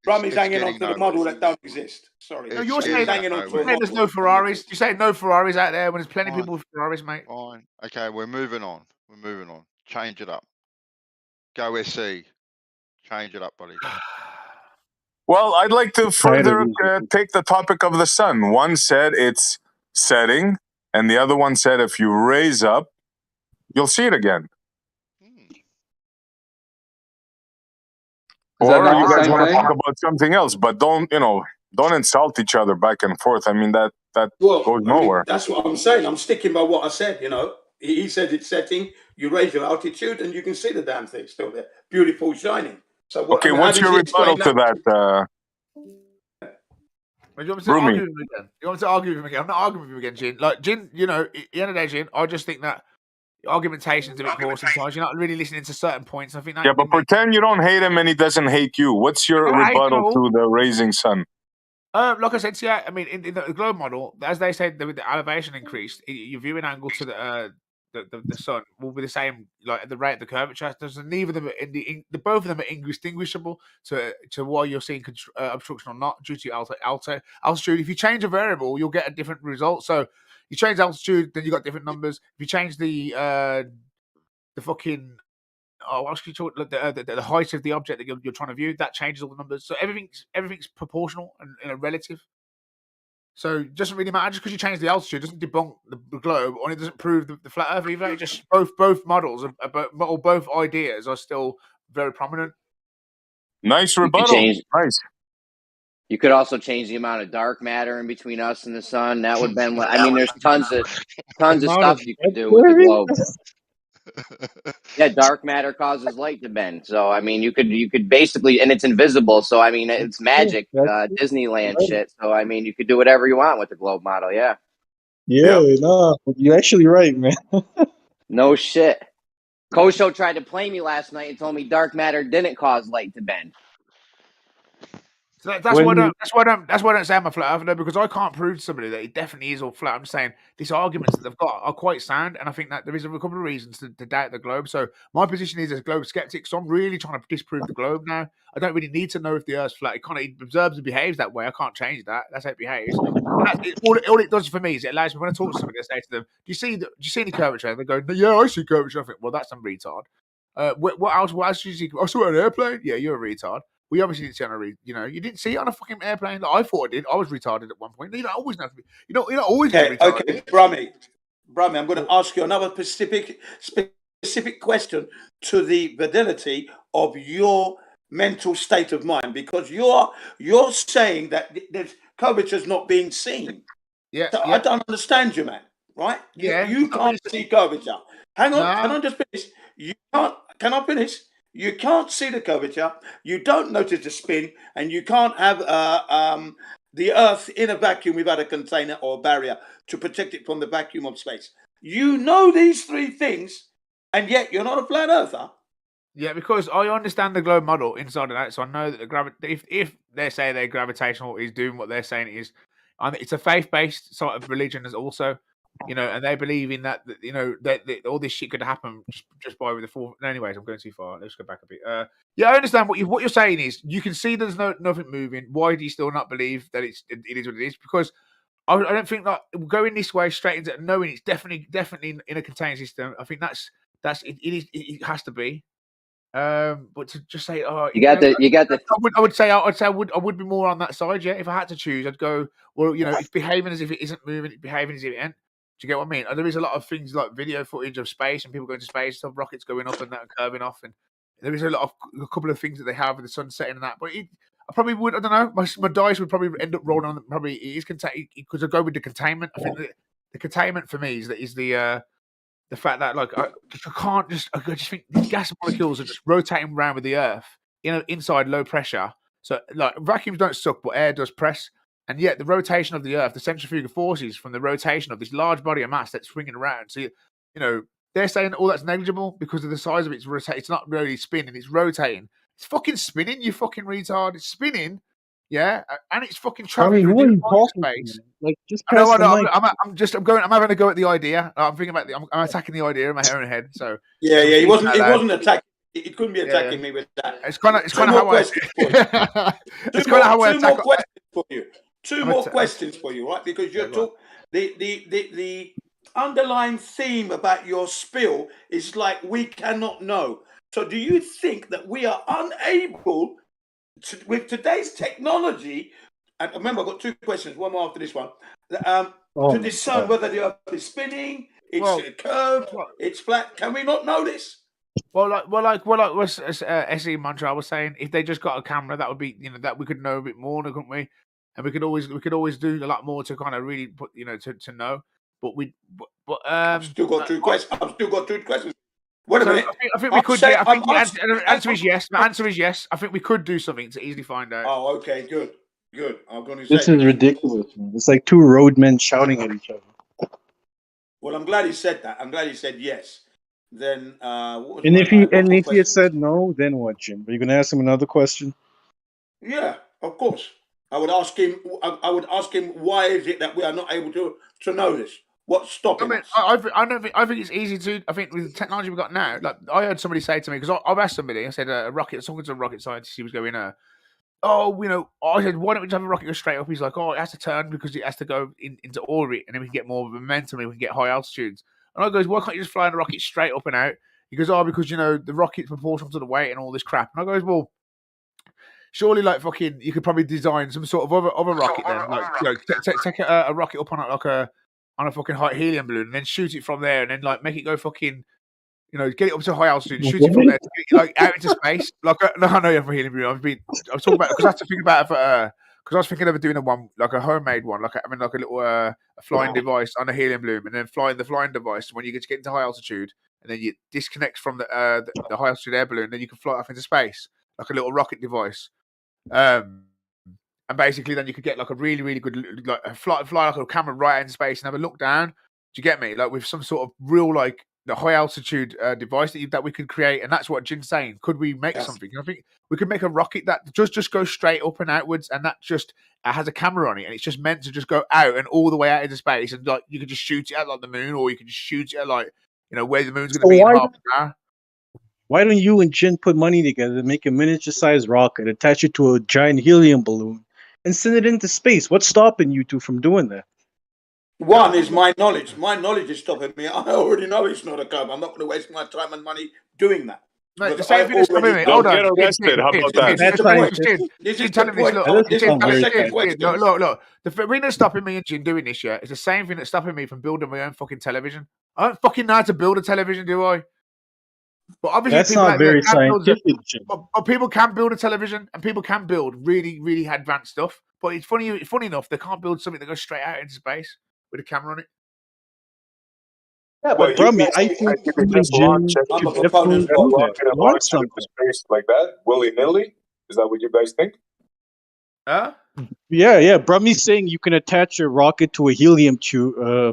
Brummy's hanging on to the model that don't exist. Sorry. No, you're saying there's no Ferraris. You're saying no Ferraris out there when there's plenty of people with Ferraris, mate. Fine. Okay, we're moving on. Change it up. Go SC. Change it up, buddy. Well, I'd like to further take the topic of the sun. One said it's setting, and the other one said if you raise up, you'll see it again. Or you guys want to talk about something else, but don't insult each other back and forth. I mean, that goes nowhere. That's what I'm saying. I'm sticking by what I said, He said it's setting, you raise your altitude, and you can see the damn thing still there. Beautiful, shining. So what's your rebuttal to that? You want me to argue with him again? I'm not arguing with him again, Jin. Like, Jin, at the end of the day, Jin, I just think that argumentation's a bit poor sometimes. You're not really listening to certain points. I think that but pretend you don't hate him and he doesn't hate you. What's your rebuttal to the raising sun? Like I said, in the globe model, as they said, with the elevation increased, your viewing angle to the sun will be the same, like at the rate of the curvature. There's neither of them both of them are indistinguishable to why you're seeing obstruction or not due to altitude. If you change a variable, you'll get a different result. So you change altitude, then you got different numbers. If you change the fucking the height of the object that you're trying to view, that changes all the numbers. So everything's proportional and relative. So it doesn't really matter just because you change the altitude. It doesn't debunk the globe, and it doesn't prove the flat Earth either. It just both models or both ideas are still very prominent. Nice rebuttal. Nice. You could also change the amount of dark matter in between us and the sun. That would been. I mean, there's tons of stuff you could do with the globe. Yeah, dark matter causes light to bend. So I mean, you could basically, and it's invisible. So I mean, it's magic, Disneyland shit. So I mean, you could do whatever you want with the globe model. Yeah. Yeah, no, you're actually right, man. No shit. Kosho tried to play me last night and told me dark matter didn't cause light to bend. So that's why I don't say I'm a flat earther, because I can't prove to somebody that it definitely is all flat. I'm saying these arguments that they've got are quite sound, and I think that there is a couple of reasons to doubt the globe. So my position is as a globe skeptic, so I'm really trying to disprove the globe now. I don't really need to know if the Earth's flat. It observes and behaves that way. I can't change that. That's how it behaves. All it does for me is it allows me, when I talk to somebody, I say to them, "Do you see any curvature?" And they go, "Yeah, I see curvature." I think, well, that's some retard. What else? What else do you see? I saw an airplane. Yeah, you're a retard. We obviously didn't see it on a, you didn't see it on a fucking airplane. I thought I did. I was retarded at one point. You don't always have to be. You're not always going to be retarded. Okay, Brummy, I'm going to ask you another specific question to the validity of your mental state of mind, because you're saying that there's curvatures not being seen. Yeah. So I don't understand you, man. Right? Yeah. You can't see curvature. Hang on. Can I just finish? You can't. Can I finish? You can't see the curvature, you don't notice the spin, and you can't have the Earth in a vacuum without a container or a barrier to protect it from the vacuum of space. You know these three things, and yet you're not a flat earther. Yeah, because I understand the globe model inside and out, so I know that if they say they're gravitational is doing what they're saying it is, it's a faith-based sort of religion as also. And they believe in that that all this shit could happen just by with the fourth. Anyways, I'm going too far. Let's go back a bit. Yeah, I understand what you're saying is you can see there's nothing moving. Why do you still not believe that it is what it is? Because I don't think that going this way straight into knowing it's definitely in a contained system. I think it has to be. But to just say, I would be more on that side. Yeah, if I had to choose, I'd go. Well, it's behaving as if it isn't moving. It's behaving as if it ain't. Do you get what I mean? And there is a lot of things like video footage of space and people going to space, some rockets going up and that and curving off, and there is a couple of things that they have with the sun setting and that. But I probably would. I don't know. My dice would probably end up rolling on. Probably it is contained because I go with the containment. I think the containment for me is the fact that I just think these gas molecules are just rotating around with the Earth, inside low pressure. So vacuums don't suck, but air does press. And yet the rotation of the Earth, the centrifugal forces from the rotation of this large body of mass that's swinging around. So, they're saying all that's negligible because of the size of its rotation. It's not really spinning, it's rotating. It's fucking spinning, you fucking retard. It's spinning, yeah? And it's fucking traveling through space. Just pass the mic. I'm having a go at the idea. I'm thinking about I'm attacking the idea in my own head. So yeah, he wasn't attacking. It couldn't be attacking me with that. It's kind of how I. It's kind of how I attack. Two more questions for you, right? Because you're the underlying theme about your spill is like we cannot know. So do you think that we are unable to, with today's technology, and remember I've got two questions, one more after this one, to discern whether the Earth is spinning, it's curved, it's flat? Can we not know this? Well, like what SE Montreal was saying, if they just got a camera, that would be, that we could know a bit more, couldn't we? And we could always do a lot more to kind of really put, to know. But I've still got two questions. Wait a minute. I think we could. Yeah, I think the answer is yes. The answer is yes. I think we could do something to easily find out. Oh, okay, good. I'm going to say this is ridiculous, man. It's like two roadmen shouting at each other. Well, I'm glad he said that. I'm glad he said yes. Then, if he had said no, then what, Jim? Are you going to ask him another question? Yeah, of course. I would ask him. Why is it that we are not able to know this? What's stopping us? I think it's easy to. I think with the technology we've got now, like I heard somebody say to me, because I've asked somebody, I said, talking to a rocket scientist, he was going, I said, why don't we just have a rocket go straight up? He's like, it has to turn because it has to go into orbit, and then we can get more momentum, and we can get high altitudes. And I goes, why can't you just fly the rocket straight up and out? He goes, because the rocket's proportional to the weight and all this crap. And I goes, well, surely, like fucking, you could probably design some sort of other rocket then, like take a rocket up on a fucking hot helium balloon, and then shoot it from there, and then like make it go fucking, get it up to high altitude, shoot it from there, like out into space. Like, no, I know you're for helium balloon. I was talking about because I have to think about it because I was thinking of doing a homemade one, like having like a little a flying device on a helium balloon, and then flying the flying device when you get into high altitude, and then you disconnect from the high altitude air balloon, then you can fly off into space like a little rocket device. And basically, then you could get like a really, really good fly like a camera right into space and have a look down. Do you get me? Like with some sort of real like the high altitude device that we could create, and that's what Jin's saying. Could we make something? I think we could make a rocket that just goes straight up and outwards, and that just has a camera on it, and it's just meant to just go out and all the way out into space, and like you could just shoot it at like the moon, or you could just shoot it at like where the moon's going to be in half an hour. Why don't you and Jin put money together to make a miniature-sized rocket, attach it to a giant helium balloon, and send it into space? What's stopping you two from doing that? One is my knowledge. My knowledge is stopping me. I already know it's not a cub. I'm not going to waste my time and money doing that. Mate, the same thing is stopping me. Hold on. Get arrested. How about that? This is the point. Look. The thing that's stopping me and Jin doing this year is the same thing that's stopping me from building my own fucking television. I don't fucking know how to build a television, do I? But obviously, that's not very scientific. But people can build a television, and people can build really, really advanced stuff. But it's funny enough, they can't build something that goes straight out into space with a camera on it. Yeah, but Brummy, I think you could just launch something space like that, willy nilly. Is that what you guys think? Huh? Yeah. Brummy's saying you can attach your rocket to a helium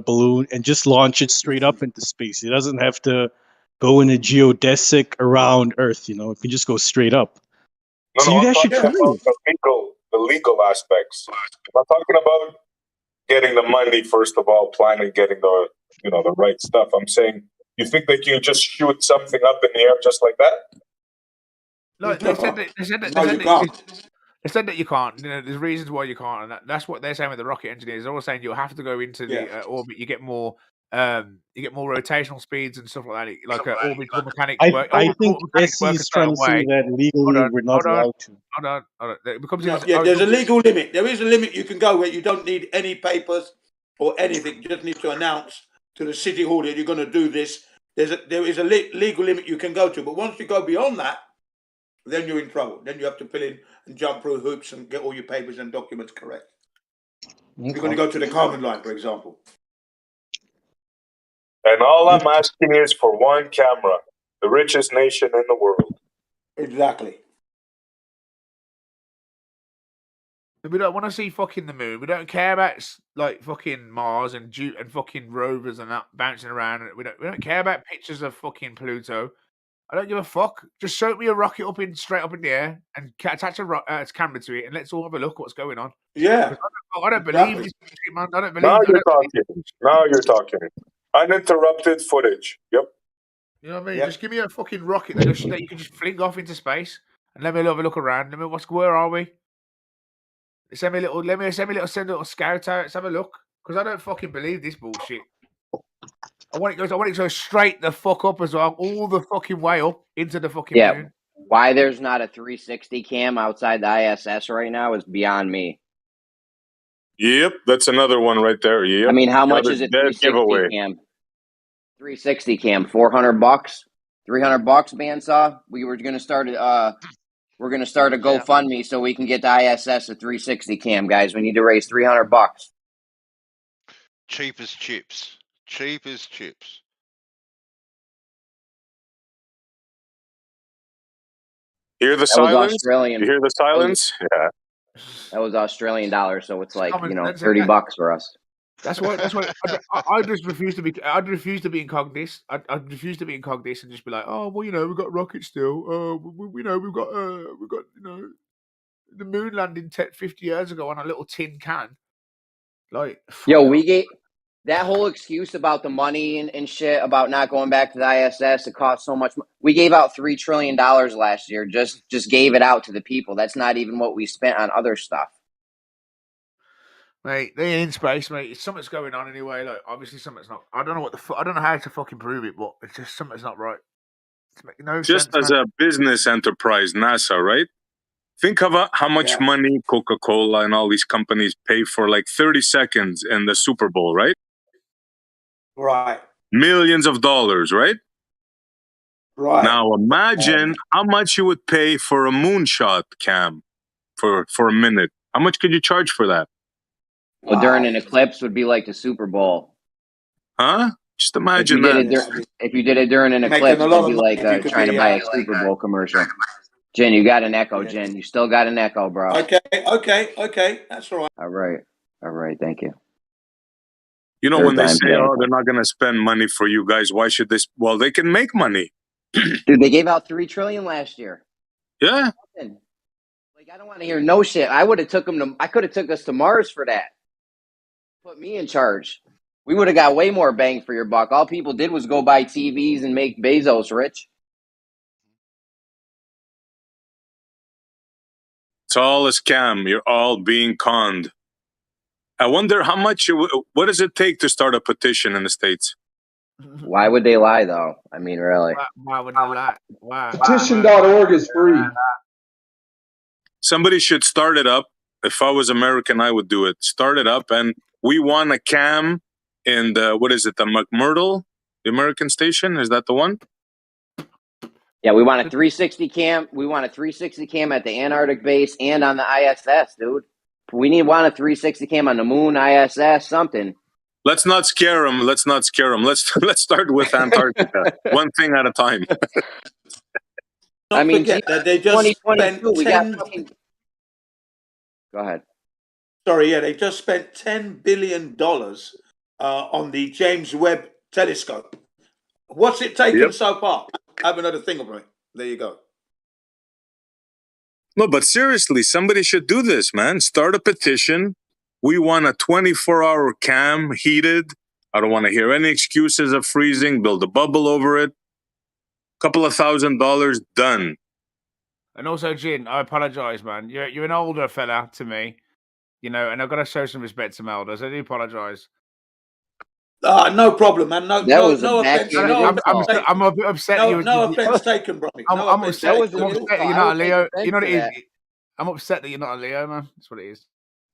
balloon and just launch it straight up into space. It doesn't have to go in a geodesic around Earth. It can just go straight up. So you guys should try it. The legal aspects. I'm not talking about getting the money first of all, planning getting the the right stuff. I'm saying, you think that you just shoot something up in the air just like that? No, they said that you can't. There's reasons why you can't, and that's what they're saying with the rocket engineers. They're all saying you'll have to go into the orbit. You get more rotational speeds and stuff like that. Like orbital mechanics work. I think SC is trying to say that legally we're not allowed to. Hold on. There's a legal limit. There is a limit you can go where you don't need any papers or anything. You just need to announce to the city hall that you're going to do this. There is a legal limit you can go to, but once you go beyond that, then you're in trouble. Then you have to fill in and jump through hoops and get all your papers and documents correct. Okay. You're going to go to the carbon line, for example. And all I'm asking is for one camera, the richest nation in the world. Exactly. We don't want to see fucking the moon. We don't care about like fucking Mars and fucking rovers and that bouncing around. We don't care about pictures of fucking Pluto. I don't give a fuck. Just shoot me a rocket straight up in the air and attach a camera to it, and let's all have a look what's going on. Yeah. I don't believe this shit, man. I don't believe. Now you're talking. Uninterrupted footage. Yep. You know what I mean? Yep. Just give me a fucking rocket that you can just fling off into space, and let me have a look around. Where are we? Send me a little scout out. Let's have a look, because I don't fucking believe this bullshit. I want it to go straight the fuck up as well, all the fucking way up into the fucking moon. Why there's not a 360 cam outside the ISS right now is beyond me. Yep, that's another one right there. Yep. I mean, how much is it? 360 cam. 360 cam, $400, $300, bandsaw. We're gonna start a GoFundMe so we can get the ISS a 360 cam, guys. We need to raise $300. Cheap as chips. Cheap as chips. Hear the silence? You hear the silence? Yeah. That was Australian dollars, so it's like $30 for us. That's why I just refuse to be. I'd refuse to be in Cognis. I'd refuse to be in Cognis and just be like, oh well, we've got rockets still. We've got the moon landing 50 years ago on a little tin can. Like, yo, we that whole excuse about the money and shit about not going back to the ISS, it costs so much. We gave out $3 trillion last year. Just gave it out to the people. That's not even what we spent on other stuff. Mate, they're in space, mate. Something's going on anyway. Like, obviously, something's not. I don't know what I don't know how to fucking prove it, but it's just something's not right. It's making no Just sense, as man. a business enterprise, NASA, right? Think of how much money Coca-Cola and all these companies pay for like 30 seconds in the Super Bowl, right? Right. Millions of dollars, right? Right. Now imagine how much you would pay for a moonshot cam for a minute. How much could you charge for that? Well, during an eclipse would be like the Super Bowl. Huh? Just imagine If you did it during an eclipse, it would be like trying to buy a Super Bowl commercial. Jen, you got an echo, Jen. You still got an echo, bro. Okay. That's all right. All right. Thank you. You know, when they say, oh, they're not going to spend money for you guys, why should they? Well, they can make money. Dude, they gave out $3 trillion last year. Yeah. Like, I don't want to hear no shit. I could have took us to Mars for that. Put me in charge. We would have got way more bang for your buck. All people did was go buy TVs and make Bezos rich. It's all a scam. You're all being conned. I wonder how much. What does it take to start a petition in the States? Why would they lie, though? I mean, really. Why would they lie? Why? Petition.org is free. Somebody should start it up. If I was American, I would do it. Start it up, and we want a cam in the, what is it, the McMurdo, the American station? Is that the one? Yeah, we want a 360 cam. We want a 360 cam at the Antarctic base and on the ISS, dude. We want a 360 cam on the moon, ISS, something. Let's not scare them. Let's start with Antarctica. One thing at a time. I mean, they just spent 10. Go ahead. Sorry, they just spent $10 billion on the James Webb telescope. What's it taken so far? I have another thing about it. There you go. No, but seriously, somebody should do this, man. Start a petition. We want a 24-hour cam, heated. I don't want to hear any excuses of freezing. Build a bubble over it. Couple of $1,000, done. And also, Jin, I apologize, man. You're an older fella to me, you know, and I've got to show some respect to my elders. I do apologize. No problem, man. No offense. I'm a bit upset. No offense taken, bro. I'm upset that you're not a Leo. You know what it is? I'm upset that you're not a Leo, man. That's what it is.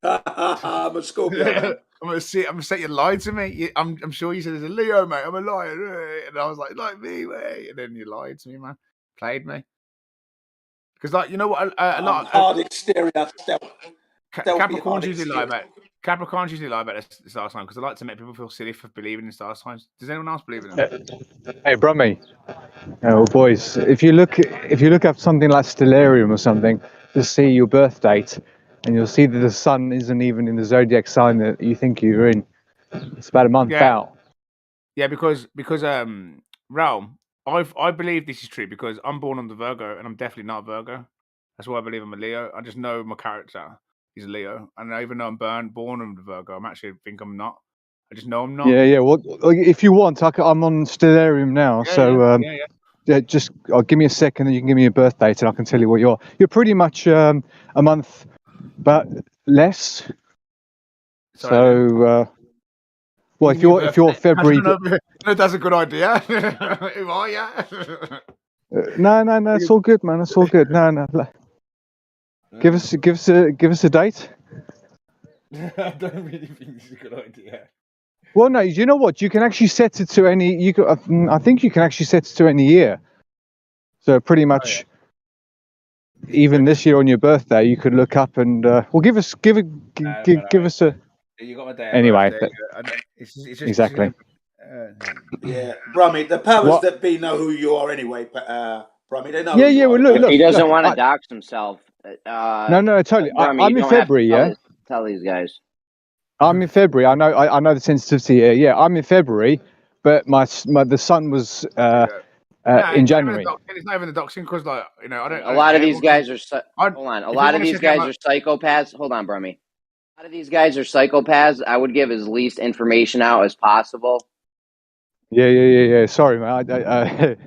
I'm a Scorpio. I'm upset you lied to me. I'm sure you said there's a Leo, mate. I'm a liar, and I was like me, mate. And then you lied to me, man. Played me. Because, like, you know what? A lot of hard exterior stealth. Capricorns usually lie about. Capricorns usually lie about the star sign because I like to make people feel silly for believing in star signs. Does anyone else believe in them? Hey, Brummy. Oh, boys, if you look up something like Stellarium or something, just see your birth date, and you'll see that the sun isn't even in the zodiac sign that you think you're in. It's about a month out. Yeah, because Raoul, I believe this is true because I'm born on the Virgo and I'm definitely not a Virgo. That's why I believe I'm a Leo. I just know my character is a Leo, and even though I'm born on the Virgo, I'm actually think I'm not. I just know I'm not. Yeah. Well, if you want, I'm on Stellarium now, just give me a second, and you can give me your birth date, and I can tell you what you are. You're pretty much a month, but less. Sorry, well, if you're February, that's a good idea. Who are you? No, it's all good, man. It's all good. No. Give us a date. I don't really think this is a good idea. Well, no, you know what? You can actually set it to any. I think you can actually set it to any year. So pretty much, even this year on your birthday, you could look up and give us a. You got my day. Anyway, it's just, exactly. Brummy, the powers that be know who you are anyway. Brummy, they know. Yeah. Well, look. He doesn't want to dox himself. No, totally. I'm in February. Tell these guys. I'm in February. I know the sensitivity here. Yeah, I'm in February, but the sun was in January. It's not even the doxing because, like, you know, I don't. A lot of these guys are. Hold on. A lot of these guys are psychopaths. Hold on, Brummy. A lot of these guys are psychopaths. I would give as least information out as possible. Yeah. Sorry, man.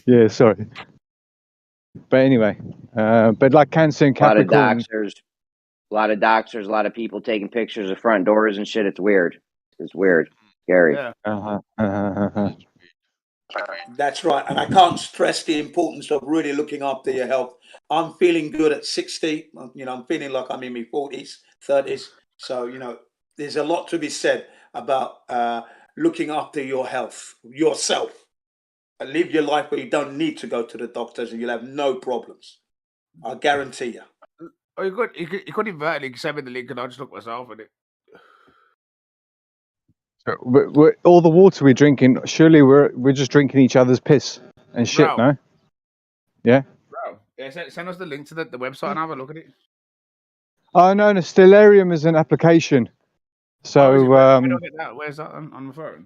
Yeah, sorry. But anyway, but like Cancer and Capricorn. A lot of doxers, a lot of people taking pictures of front doors and shit. It's weird. It's weird. Scary. Yeah. That's right. And I can't stress the importance of really looking after your health. I'm feeling good at 60. I'm feeling like I'm in my 40s, 30s. So, there's a lot to be said about looking after your health, yourself. And live your life where you don't need to go to the doctors and you'll have no problems. I guarantee you. Oh, you could invert it. You can send me the link and I'll just look myself at it. So, all the water we're drinking, surely we're just drinking each other's piss and shit, Bro. no? Yeah. Bro, yeah, send us the link to the website and have a look at it. Oh no, Stellarium is an application. So Where do I get that? Where's that on my phone?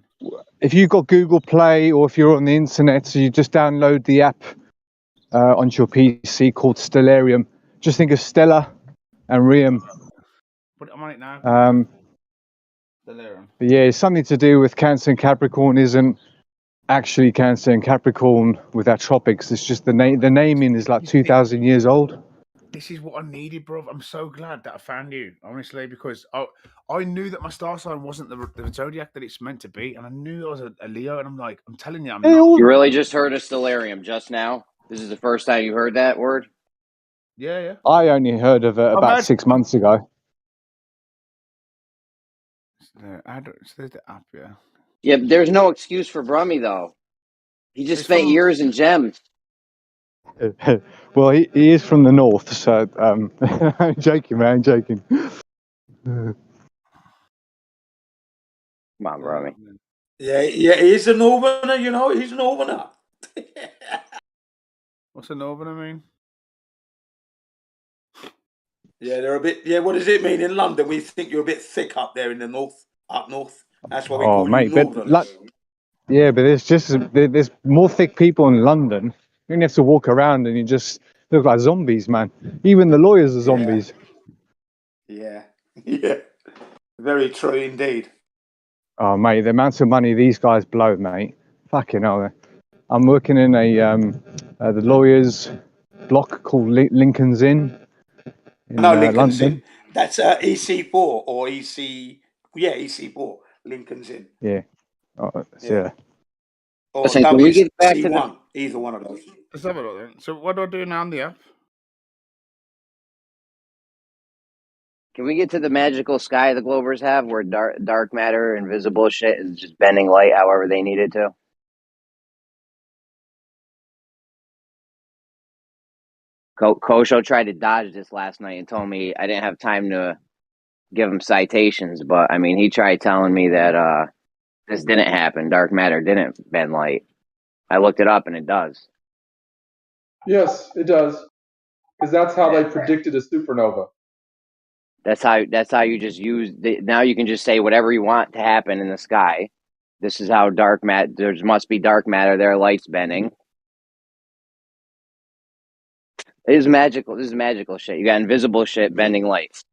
if you've got Google Play or if you're on the internet, so you just download the app onto your PC called Stellarium. Just think of Stella and Rium. I'm on it now. But yeah, it's something to do with Cancer and Capricorn. Isn't actually Cancer and Capricorn with our tropics. It's just the naming is like 2,000 years old. This is what I needed, bro. I'm so glad that I found you, honestly, because I knew that my star sign wasn't the zodiac that it's meant to be, and I knew I was a Leo, and I'm like, I'm telling you, I'm not. You really just heard of Stellarium just now? This is the first time you heard that word? Yeah. I only heard of it about 6 months ago. There's the app, yeah. Yeah, but there's no excuse for Brummy, though. He just spent years in gems. Well, he is from the north, so I'm joking, man. I'm joking. Come on, Brummy. Yeah, he's a northerner, he's a northerner. What's a northerner mean? Yeah, they're a bit. Yeah, what does it mean in London? We think you're a bit thick up there in the north, up north. That's why we call you northerners. Yeah, but there's more thick people in London. You don't have to walk around and you just look like zombies, man. Even the lawyers are zombies. Yeah. Very true indeed. Oh, mate, the amount of money these guys blow, mate. Fucking hell. I'm working in the lawyers block called Lincoln's Inn. Lincoln's London. Inn. That's EC4 or EC. Yeah, EC4. Lincoln's Inn. Yeah. Yeah. Or Listen, can we get back to WC1. Either one of those. Let's have a look then. So what do I do now on the app? Can we get to the magical sky the Glovers have, where dark matter, invisible shit is just bending light however they need it to? Kosho tried to dodge this last night and told me I didn't have time to give him citations, but I mean, he tried telling me that this didn't happen. Dark matter didn't bend light. I looked it up and it does. Yes, it does. Because that's how they predicted a supernova. That's how you just now you can just say whatever you want to happen in the sky. This is how dark matter, there must be dark matter there, light's bending. It is magical. This is magical shit. You got invisible shit bending light.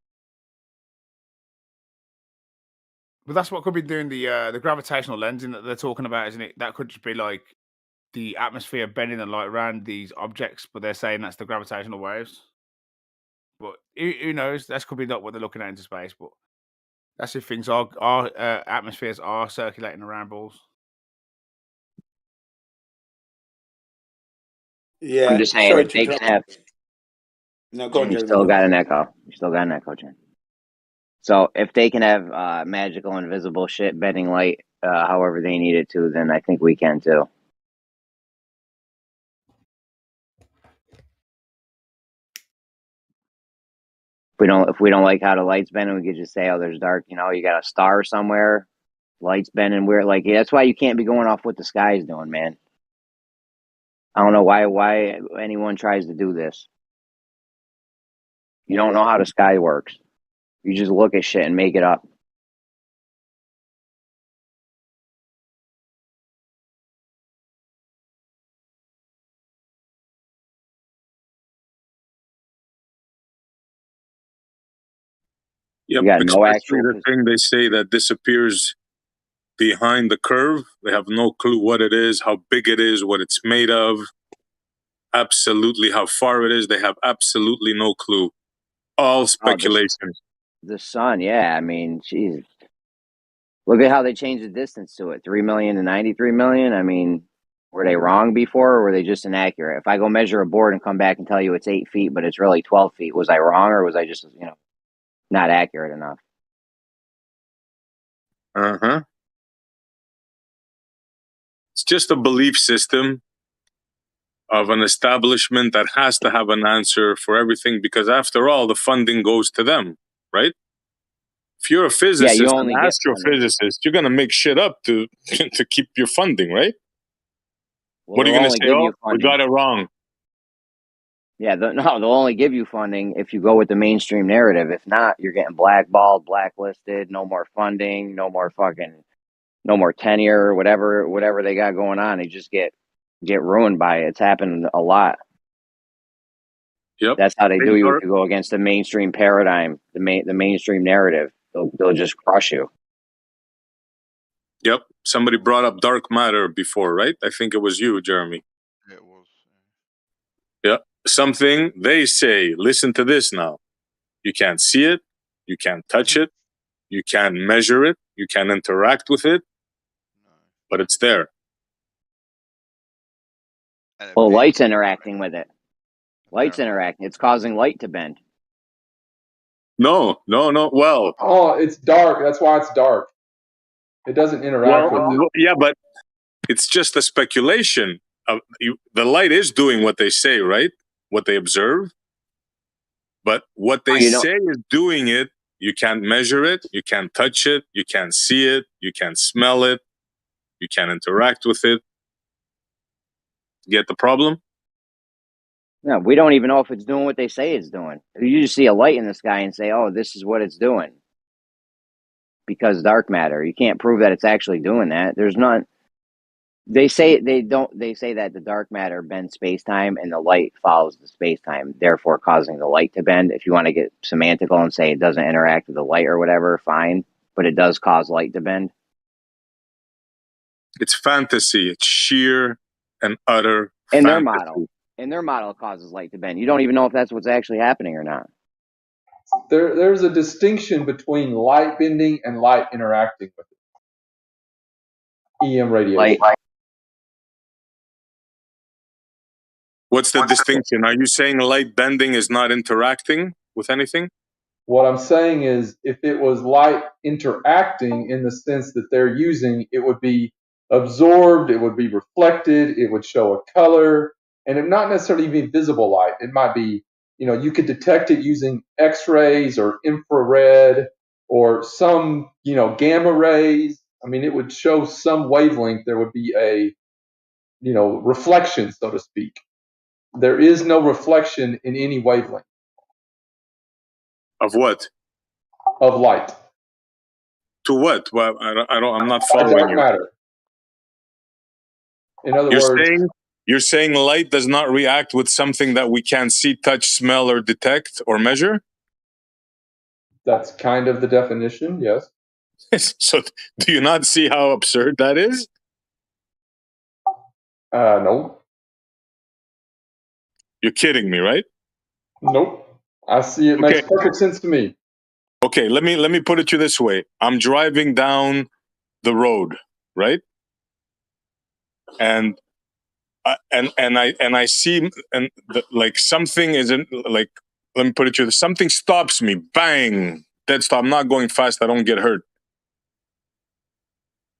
But that's what could be doing the gravitational lensing that they're talking about, isn't it? That could just be like the atmosphere bending the light around these objects, but they're saying that's the gravitational waves. But who knows? That could be not what they're looking at into space, but that's if things are atmospheres are circulating around balls. Yeah, I'm just saying, if they can have. No, go on, You still got an echo. You still got an echo, Jen. So if they can have magical, invisible shit bending light, however they need it to, then I think we can too. If we don't like how the light's bending, we could just say, "Oh, there's dark. You got a star somewhere, light's bending weird." Like that's why you can't be going off what the sky's doing, man. I don't know why anyone tries to do this. You don't know how the sky works. You just look at shit and make it up. Yep, You got no especially actual. the thing they say that disappears behind the curve. They have no clue what it is, how big it is, what it's made of. Absolutely, how far it is. They have absolutely no clue. All speculation. The sun, yeah. I mean, geez. Look at how they changed the distance to it. 3 million to 93 million. I mean, were they wrong before, or were they just inaccurate? If I go measure a board and come back and tell you it's 8 feet, but it's really 12 feet, was I wrong, or was I just, not accurate enough? It's just a belief system of an establishment that has to have an answer for everything, because after all, the funding goes to them, right? If you're a physicist and astrophysicist, you're going to make shit up to to keep your funding, right? Well, what are you going to say? Oh, we got it wrong. Yeah, they'll only give you funding if you go with the mainstream narrative. If not, you're getting blackballed, blacklisted, no more funding, no more tenure, whatever they got going on. They just get ruined by it. It's happened a lot. Yep. That's how they do you if you go against the mainstream paradigm, the mainstream narrative. They'll just crush you. Yep. Somebody brought up dark matter before, right? I think it was you, Jeremy. It was. Yeah. Something they say, listen to this now. You can't see it. You can't touch it. You can't measure it. You can't interact with it. But it's there. Well, light's interacting with it. Light's interacting. It's causing light to bend. No. Well. Oh, it's dark. That's why it's dark. It doesn't interact with it. Yeah, but it's just a speculation. The light is doing what they say, right? What they observe. But what they say is doing it. You can't measure it. You can't touch it. You can't see it. You can't smell it. You can't interact with it. Get the problem? No, we don't even know if it's doing what they say it's doing. You just see a light in the sky and say, oh, this is what it's doing. Because dark matter. You can't prove that it's actually doing that. There's none. They say that the dark matter bends space-time and the light follows the space-time, therefore causing the light to bend. If you want to get semantical and say it doesn't interact with the light or whatever, fine. But it does cause light to bend. It's fantasy. It's sheer and utter In fantasy. their model, it causes light to bend. You don't even know if that's what's actually happening or not. There's a distinction between light bending and light interacting with it. EM radiation. What's the distinction? Are you saying light bending is not interacting with anything? What I'm saying is, if it was light interacting in the sense that they're using, it would be absorbed, it would be reflected, it would show a color, and it not necessarily be visible light. It might be, you could detect it using X-rays or infrared or some, gamma rays. I mean, it would show some wavelength. There would be a, reflection, so to speak. There is no reflection in any wavelength. Of what? Of light. To what? Well, I'm not following dark you. Matter. In other words, you're saying light does not react with something that we can't see, touch, smell, or detect or measure? That's kind of the definition, yes. So, do you not see how absurd that is? No. You're kidding me, right? Nope. I see it makes perfect sense to me. Okay, let me put it to you this way. I'm driving down the road, right? And I see like something isn't like, let me put it to you, something stops me, bang, dead stop. I'm not going fast, I don't get hurt.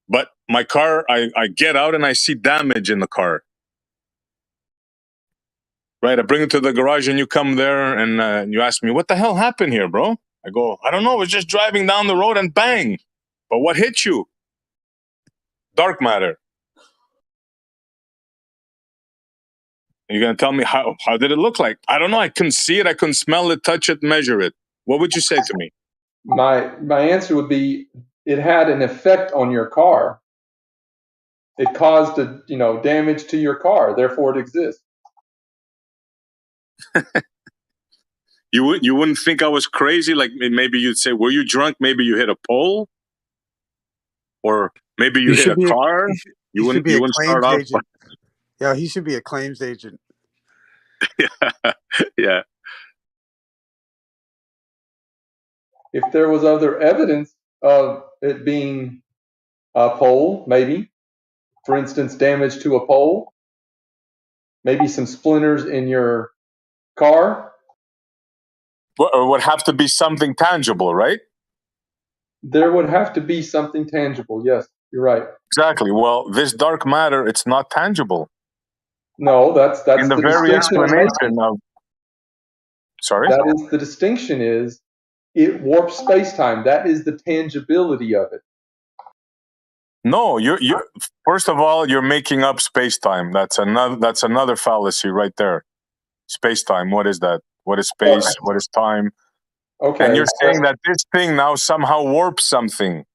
But my car, I get out and I see damage in the car. Right, I bring it to the garage and you come there and you ask me, what the hell happened here, bro? I go, I don't know, I was just driving down the road and bang. But what hit you? Dark matter. You're going to tell me how did it look like? I don't know, I couldn't see it, I couldn't smell it, touch it, measure it. What would you say to me? My answer would be, it had an effect on your car. It caused damage to your car, therefore it exists. You wouldn't think I was crazy? Like maybe you'd say, were you drunk? Maybe you hit a pole? Or maybe you hit a car? You wouldn't start off agent. Yeah, he should be a claims agent. Yeah. If there was other evidence of it being a pole, maybe, for instance, damage to a pole, maybe some splinters in your car. Or would have to be something tangible, right? There would have to be something tangible. Yes, you're right. Exactly. Well, this dark matter, it's not tangible. No, that's in the very explanation of. Sorry. That is the distinction. Is it warps space-time? That is the tangibility of it. No, you first of all, you're making up space-time. That's another fallacy right there. Space-time, what is that? What is space? Okay. What is time? Okay. And you're saying that this thing now somehow warps something.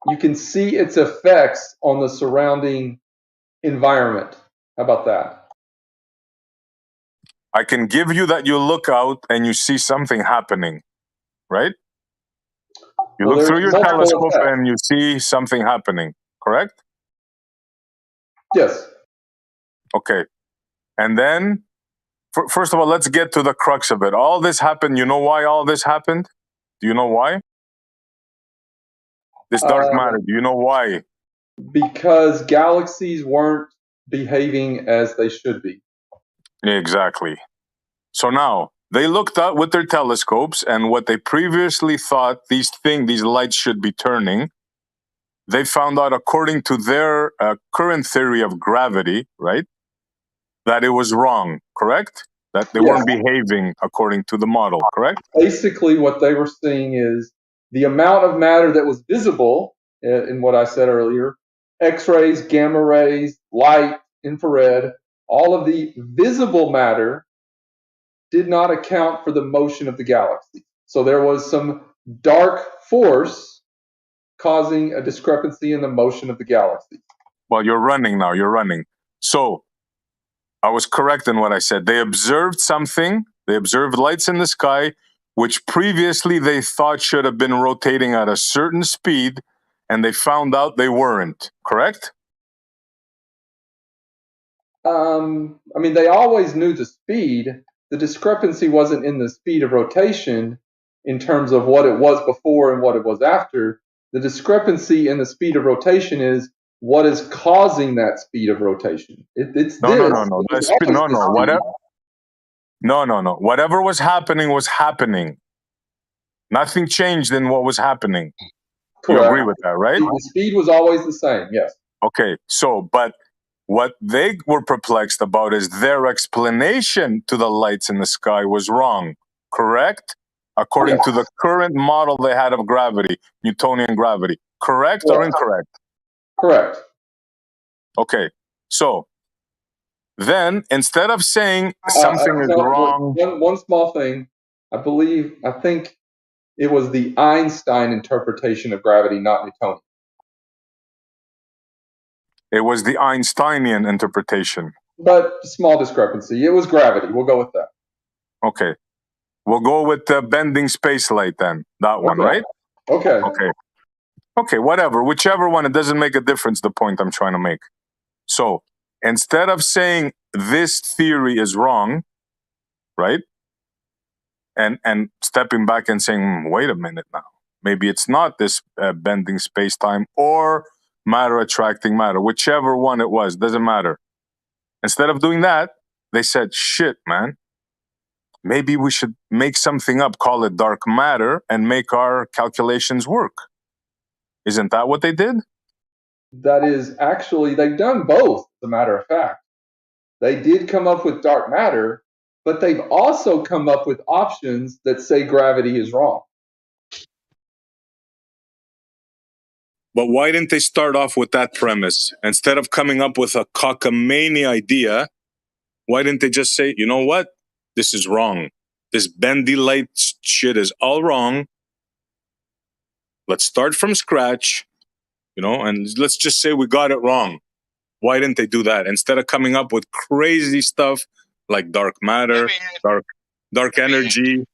You can see its effects on the surrounding environment. How about that? I can give you that you look out and you see something happening, right? You look through your telescope and you see something happening, correct? Yes. Okay. And then, first of all, let's get to the crux of it. All this happened. You know why all this happened? Do you know why? This dark matter, do you know why? Because galaxies weren't behaving as they should be. Exactly. So now, they looked out with their telescopes, and what they previously thought these lights should be turning, they found out, according to their current theory of gravity, right, that it was wrong, correct? That they weren't behaving according to the model, correct? Basically, what they were seeing is the amount of matter that was visible in what I said earlier, X-rays, gamma rays, light, infrared, all of the visible matter did not account for the motion of the galaxy. So there was some dark force causing a discrepancy in the motion of the galaxy. Well, you're running now. You're running. So I was correct in what I said. They observed something. They observed lights in the sky, which previously they thought should have been rotating at a certain speed, and they found out they weren't. Correct? I mean, they always knew the speed. The discrepancy wasn't in the speed of rotation in terms of what it was before and what it was after. The discrepancy in the speed of rotation is what is causing that speed of rotation. It's no. Whatever was happening was happening. Nothing changed in what was happening. Correct. You agree with that, right? The speed was always the same, yes. Okay, so, but what they were perplexed about is their explanation to the lights in the sky was wrong, correct? According to the current model they had of gravity, Newtonian gravity. Correct or incorrect? Correct. Okay, so then instead of saying something is wrong... One small thing, I think it was the Einstein interpretation of gravity, not Newtonian. It was the Einsteinian interpretation. But small discrepancy. It was gravity. We'll go with that. Okay. We'll go with the bending space light then. That one, right? Okay. Okay, whatever. Whichever one, it doesn't make a difference, the point I'm trying to make. So, instead of saying this theory is wrong, right? And stepping back and saying, wait a minute now. Maybe it's not this bending space-time or matter attracting matter, whichever one it was, doesn't matter. Instead of doing that, they said, shit, man, maybe we should make something up, call it dark matter, and make our calculations work. Isn't that what they did? That is actually, they've done both, as a matter of fact. They did come up with dark matter, but they've also come up with options that say gravity is wrong. But why didn't they start off with that premise? Instead of coming up with a cockamamie idea, why didn't they just say, you know what? This is wrong. This bendy light shit is all wrong. Let's start from scratch, and let's just say we got it wrong. Why didn't they do that? Instead of coming up with crazy stuff like dark matter, dark energy.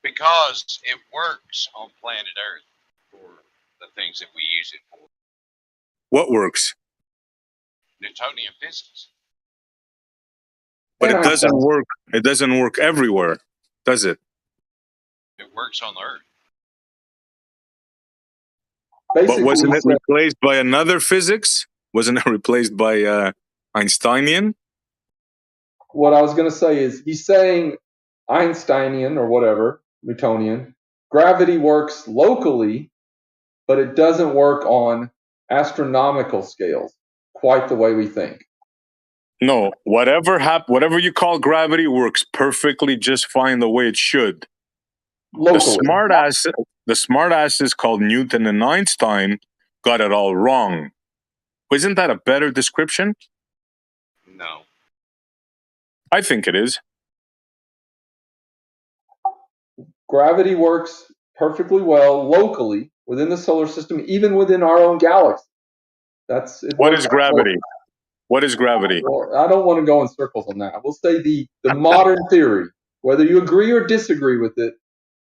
Because it works on planet Earth for the things that we use it for. What works? Newtonian physics. But it doesn't work. It doesn't work everywhere, does it? It works on the Earth. But wasn't it replaced by another physics? Wasn't it replaced by Einsteinian? What I was going to say is he's saying Einsteinian or whatever, Newtonian, gravity works locally, but it doesn't work on astronomical scales quite the way we think. No, whatever you call gravity works perfectly just fine the way it should. Locally. The smart asses called Newton and Einstein got it all wrong. Isn't that a better description? No. I think it is. Gravity works perfectly well locally within the solar system, even within our own galaxy. What is gravity? What is gravity? I don't want to go in circles on that. We'll say the modern theory, whether you agree or disagree with it,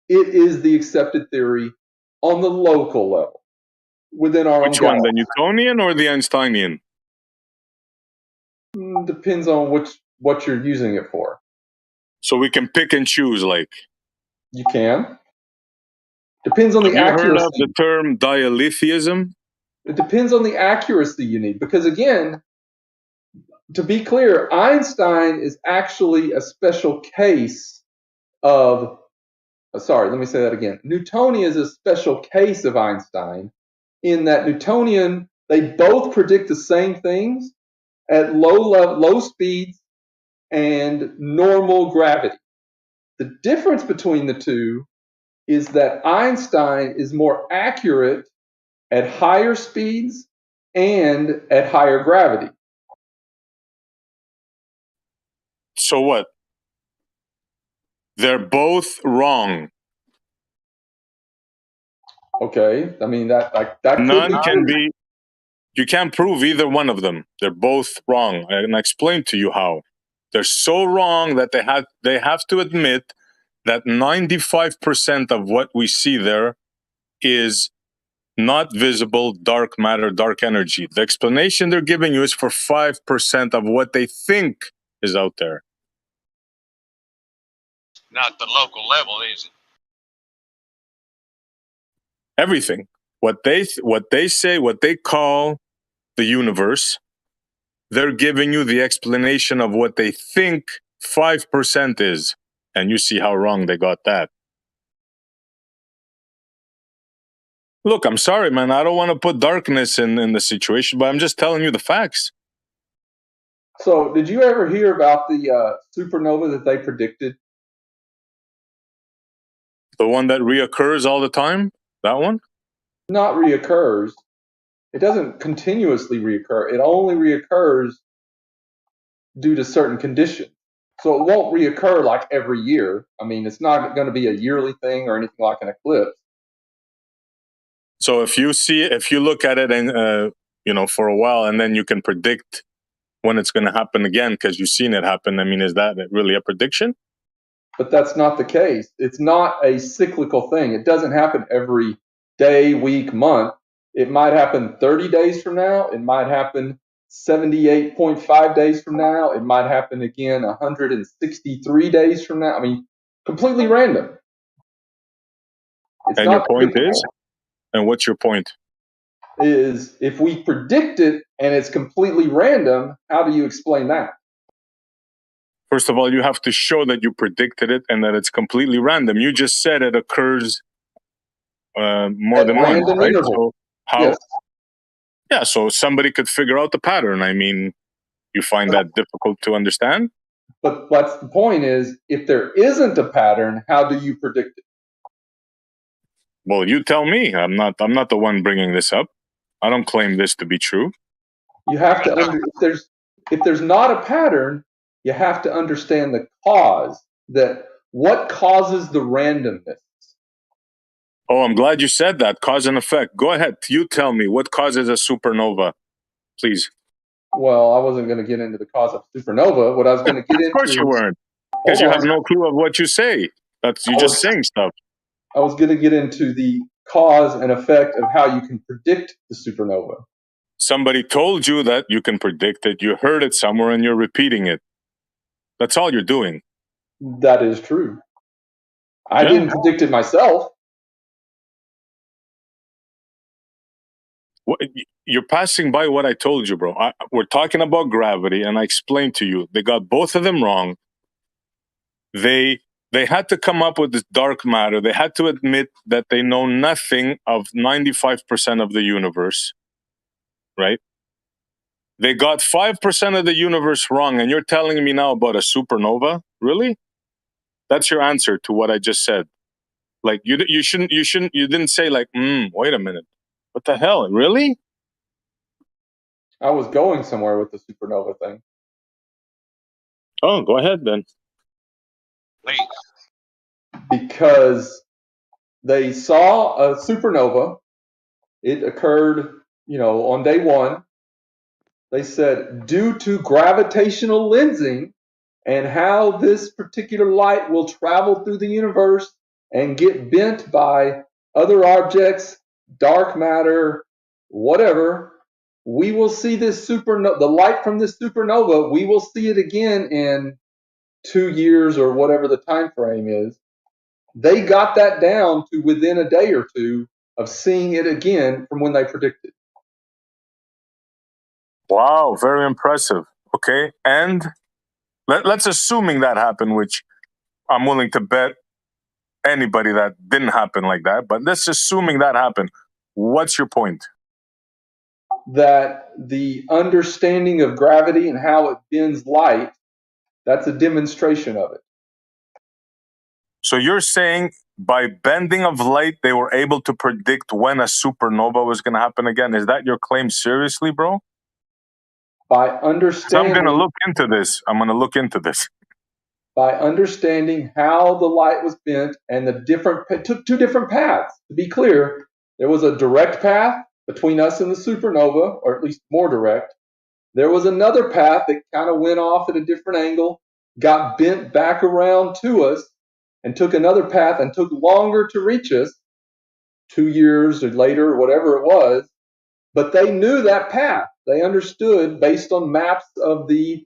it is the accepted theory on the local level within our own Which one, galaxy. the Newtonian or the Einsteinian? Depends on what you're using it for. So we can pick and choose, like. You can. Depends on the accuracy. Have you heard of the term dialetheism? It depends on the accuracy you need. Because again, to be clear, Einstein is actually a special case of, sorry, let me say that again. Newtonian is a special case of Einstein in that Newtonian, they both predict the same things at low speeds and normal gravity. The difference between the two is that Einstein is more accurate at higher speeds and at higher gravity. So what? They're both wrong. Okay, I mean that none can be. You can't prove either one of them. They're both wrong, and I explained to you how. They're so wrong that they have to admit that 95% of what we see there is not visible dark matter, dark energy. The explanation they're giving you is for 5% of what they think is out there. Not the local level, is it? Everything. What they say, what they call the universe, they're giving you the explanation of what they think 5% is. And you see how wrong they got that. Look, I'm sorry, man. I don't want to put darkness in the situation, but I'm just telling you the facts. So, did you ever hear about the supernova that they predicted? The one that reoccurs all the time? That one? Not reoccurs. It doesn't continuously reoccur. It only reoccurs due to certain conditions. So it won't reoccur like every year. I mean, it's not going to be a yearly thing or anything like an eclipse. So if you look at it and for a while, and then you can predict when it's going to happen again because you've seen it happen. I mean, is that really a prediction? But that's not the case. It's not a cyclical thing. It doesn't happen every day, week, month. It might happen 30 days from now. It might happen 78.5 days from now. It might happen again 163 days from now. I mean, completely random. And your point is? And what's your point? Is if we predict it and it's completely random, how do you explain that? First of all, you have to show that you predicted it and that it's completely random. You just said it occurs more than once, right? So how? Yes. Yeah, so somebody could figure out the pattern. I mean, you find that difficult to understand? But that's the point is, if there isn't a pattern, how do you predict it? Well, you tell me. I'm not the one bringing this up. I don't claim this to be true. You have to if there's not a pattern, you have to understand the cause. That what causes the randomness. Oh, I'm glad you said that. Cause and effect. Go ahead. You tell me what causes a supernova, please. Well, I wasn't going to get into the cause of supernova. What I was going to get into. Of course you weren't. Because you have no clue of what you say. You're just saying stuff. I was going to get into the cause and effect of how you can predict the supernova. Somebody told you that you can predict it. You heard it somewhere and you're repeating it. That's all you're doing. That is true. I didn't predict it myself. You're passing by what I told you, bro. We're talking about gravity, and I explained to you. They got both of them wrong. They had to come up with this dark matter. They had to admit that they know nothing of 95% of the universe, right? They got 5% of the universe wrong, and you're telling me now about a supernova? Really? That's your answer to what I just said. Like you didn't say like, wait a minute. What the hell? Really? I was going somewhere with the supernova thing. Oh, go ahead then. Please. Because they saw a supernova. It occurred, on day one. They said, due to gravitational lensing and how this particular light will travel through the universe and get bent by other objects, dark matter, whatever, we will see this supernova, the light from this supernova, we will see it again in 2 years or whatever the time frame is. They got that down to within a day or two of seeing it again from when they predicted. Wow, very impressive. Okay, and let's assuming that happened, which I'm willing to bet anybody that didn't happen like that, but let's assuming that happened. What's your point? That the understanding of gravity and how it bends light, that's a demonstration of it. So you're saying by bending of light, they were able to predict when a supernova was going to happen again? Is that your claim seriously, bro? By understanding... I'm going to look into this. By understanding how the light was bent and it took two different paths. To be clear, there was a direct path between us and the supernova, or at least more direct. There was another path that kind of went off at a different angle, got bent back around to us, and took another path and took longer to reach us, 2 years or later, or whatever it was. But they knew that path. They understood based on maps of the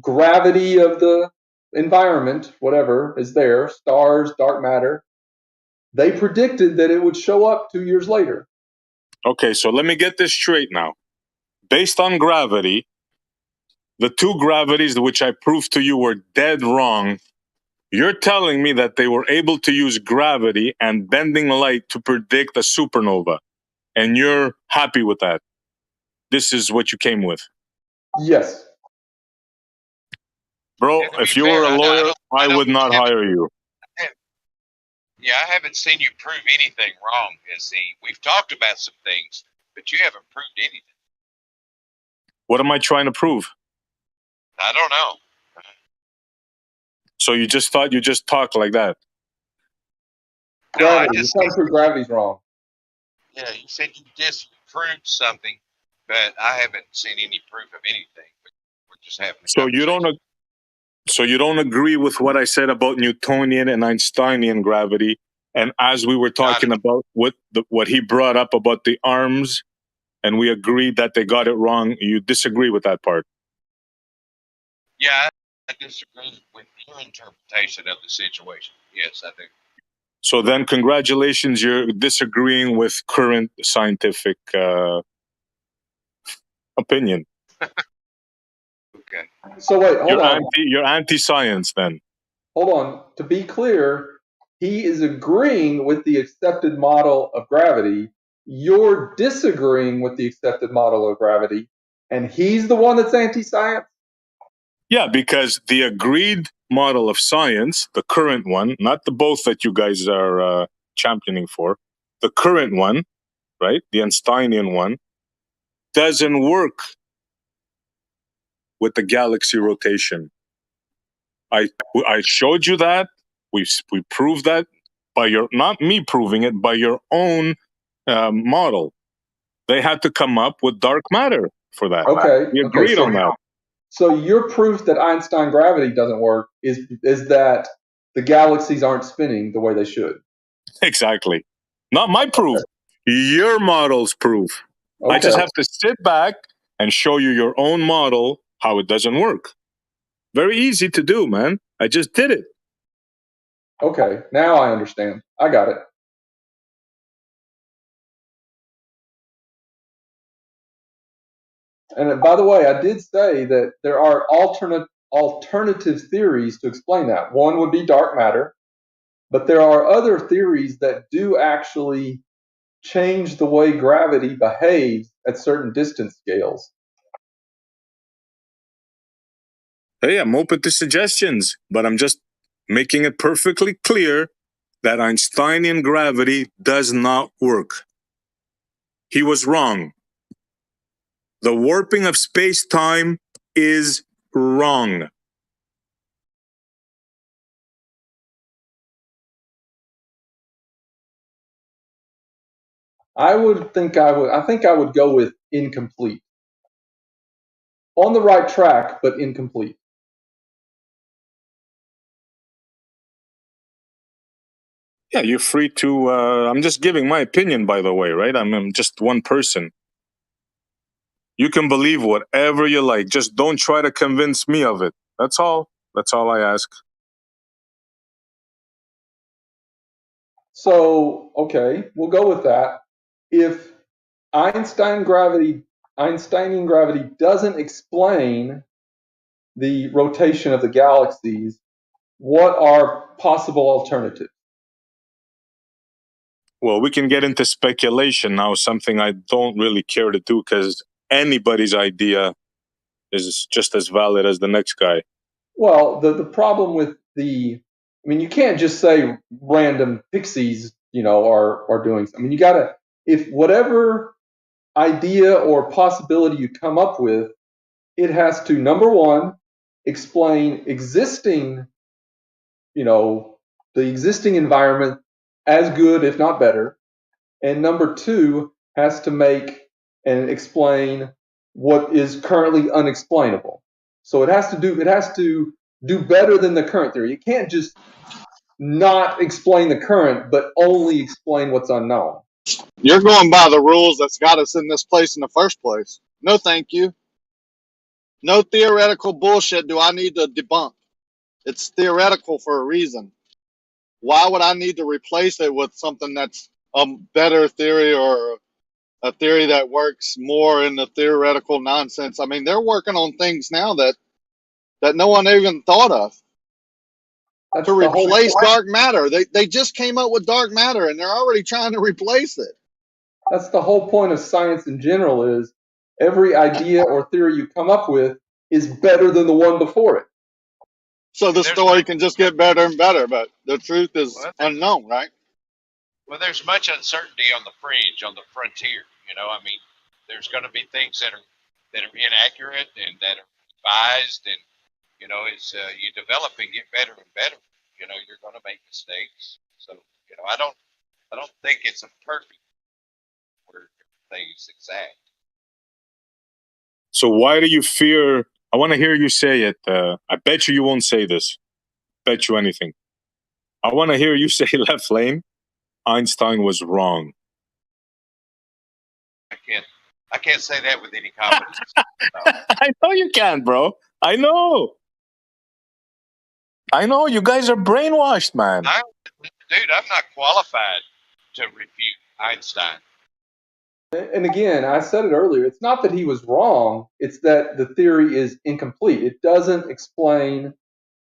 gravity of the environment, whatever is there, stars, dark matter. They predicted that it would show up 2 years later. Okay, so let me get this straight now. Based on gravity, the two gravities which I proved to you were dead wrong. You're telling me that they were able to use gravity and bending light to predict a supernova, and you're happy with that? This is what you came with? Yes. Bro, if you were a lawyer, I would not hire you. Yeah, I haven't seen you prove anything wrong, SE. We've talked about some things, but you haven't proved anything. What am I trying to prove? I don't know. So you just thought you just talk like that? Gravity. You can't prove gravity's wrong. Yeah, you said you disproved something, but I haven't seen any proof of anything. We're just having So you don't agree with what I said about Newtonian and Einsteinian gravity, and as we were talking about what he brought up about the arms, and we agreed that they got it wrong, you disagree with that part? Yeah, I disagree with your interpretation of the situation. Yes, I do. So then, congratulations, you're disagreeing with current scientific opinion. Okay. So wait, hold on. You're anti-science then. Hold on. To be clear, he is agreeing with the accepted model of gravity. You're disagreeing with the accepted model of gravity, and he's the one that's anti-science? Yeah, because the agreed model of science, the current one, not the both that you guys are championing for, the current one, right, the Einsteinian one, doesn't work with the galaxy rotation. I showed you that. We proved that by not me proving it, by your own model. They had to come up with dark matter for that. Okay. We agreed on that. So your proof that Einstein gravity doesn't work is that the galaxies aren't spinning the way they should. Exactly. Not my proof. Your model's proof. I just have to sit back and show you your own model how it doesn't work. Very easy to do, man. I just did it. Okay, now I understand. I got it. And by the way, I did say that there are alternative theories to explain that. One would be dark matter, but there are other theories that do actually change the way gravity behaves at certain distance scales. Hey, I'm open to suggestions, but I'm just making it perfectly clear that Einsteinian gravity does not work. He was wrong. The warping of space-time is wrong. I think I would go with incomplete. On the right track, but incomplete. Yeah, you're free to. I'm just giving my opinion, by the way, right? I'm just one person. You can believe whatever you like. Just don't try to convince me of it. That's all. That's all I ask. So, okay, we'll go with that. If Einsteinian gravity doesn't explain the rotation of the galaxies, what are possible alternatives? Well, we can get into speculation now, something I don't really care to do because anybody's idea is just as valid as the next guy. Well, the problem with you can't just say random pixies, are doing something. You gotta, if whatever idea or possibility you come up with, it has to, number one, explain existing, the existing environment as good, if not better. And number two, has to make and explain what is currently unexplainable. So it has to do better than the current theory. It can't just not explain the current, but only explain what's unknown. You're going by the rules that's got us in this place in the first place. No, thank you. No theoretical bullshit do I need to debunk. It's theoretical for a reason. Why would I need to replace it with something that's a better theory or a theory that works more in the theoretical nonsense? I mean, they're working on things now that no one even thought of. That's to replace dark matter. They just came up with dark matter and they're already trying to replace it. That's the whole point of science in general, is every idea or theory you come up with is better than the one before it. So the story can just get better and better, but the truth is unknown, right? Well, there's much uncertainty on the fringe, on the frontier. There's going to be things that are inaccurate and that are revised, and as you develop and get better and better, you're going to make mistakes. So I don't think it's a perfect where everything's exact. So why do you fear? I want to hear you say it. I bet you won't say this. Bet you anything. I want to hear you say, Left Lane, Einstein was wrong. I can't say that with any confidence. I know you can, bro. I know. You guys are brainwashed, man. Dude, I'm not qualified to refute Einstein. And again, I said it earlier, it's not that he was wrong, it's that the theory is incomplete. It doesn't explain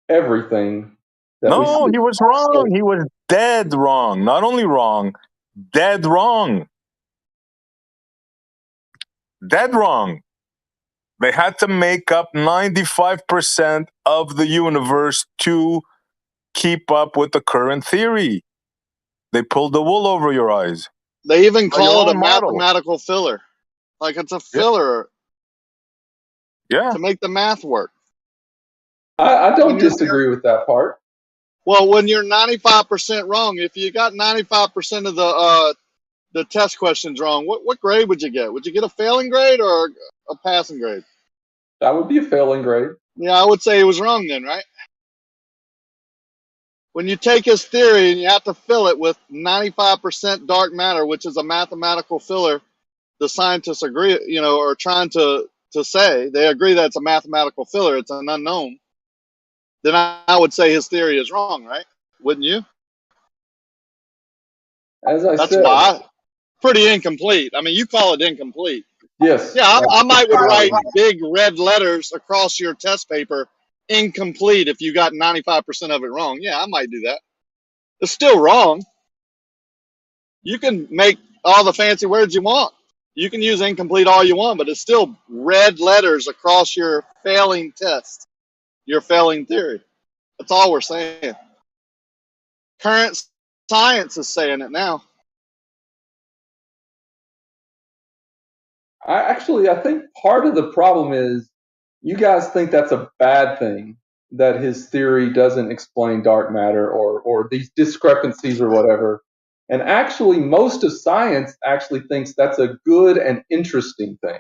everything. No, he was wrong. He was dead wrong. Not only wrong, dead wrong. Dead wrong. They had to make up 95% of the universe to keep up with the current theory. They pulled the wool over your eyes. They even call it a mathematical filler. Like it's a filler. Yeah. To make the math work. I don't disagree with that part. Well, when you're 95% wrong, if you got 95% of the test questions wrong, what grade would you get? Would you get a failing grade or a passing grade? That would be a failing grade. Yeah, I would say he was wrong then, right? When you take his theory and you have to fill it with 95% dark matter, which is a mathematical filler, the scientists agree, you know, are trying to say, they agree that it's a mathematical filler, it's an unknown, then I would say his theory is wrong, right? Wouldn't you? As I That's said, why. Pretty incomplete. I mean, you call it incomplete. Yes. Yeah, I might would write big red letters across your test paper, incomplete, if you got 95% of it wrong. Yeah, I might do that. It's still wrong. You can make all the fancy words you want. You can use incomplete all you want, but it's still red letters across your failing test, your failing theory. That's all we're saying. Current science is saying it now. I think part of the problem is you guys think that's a bad thing, that his theory doesn't explain dark matter or these discrepancies or whatever. And actually, most of science actually thinks that's a good and interesting thing.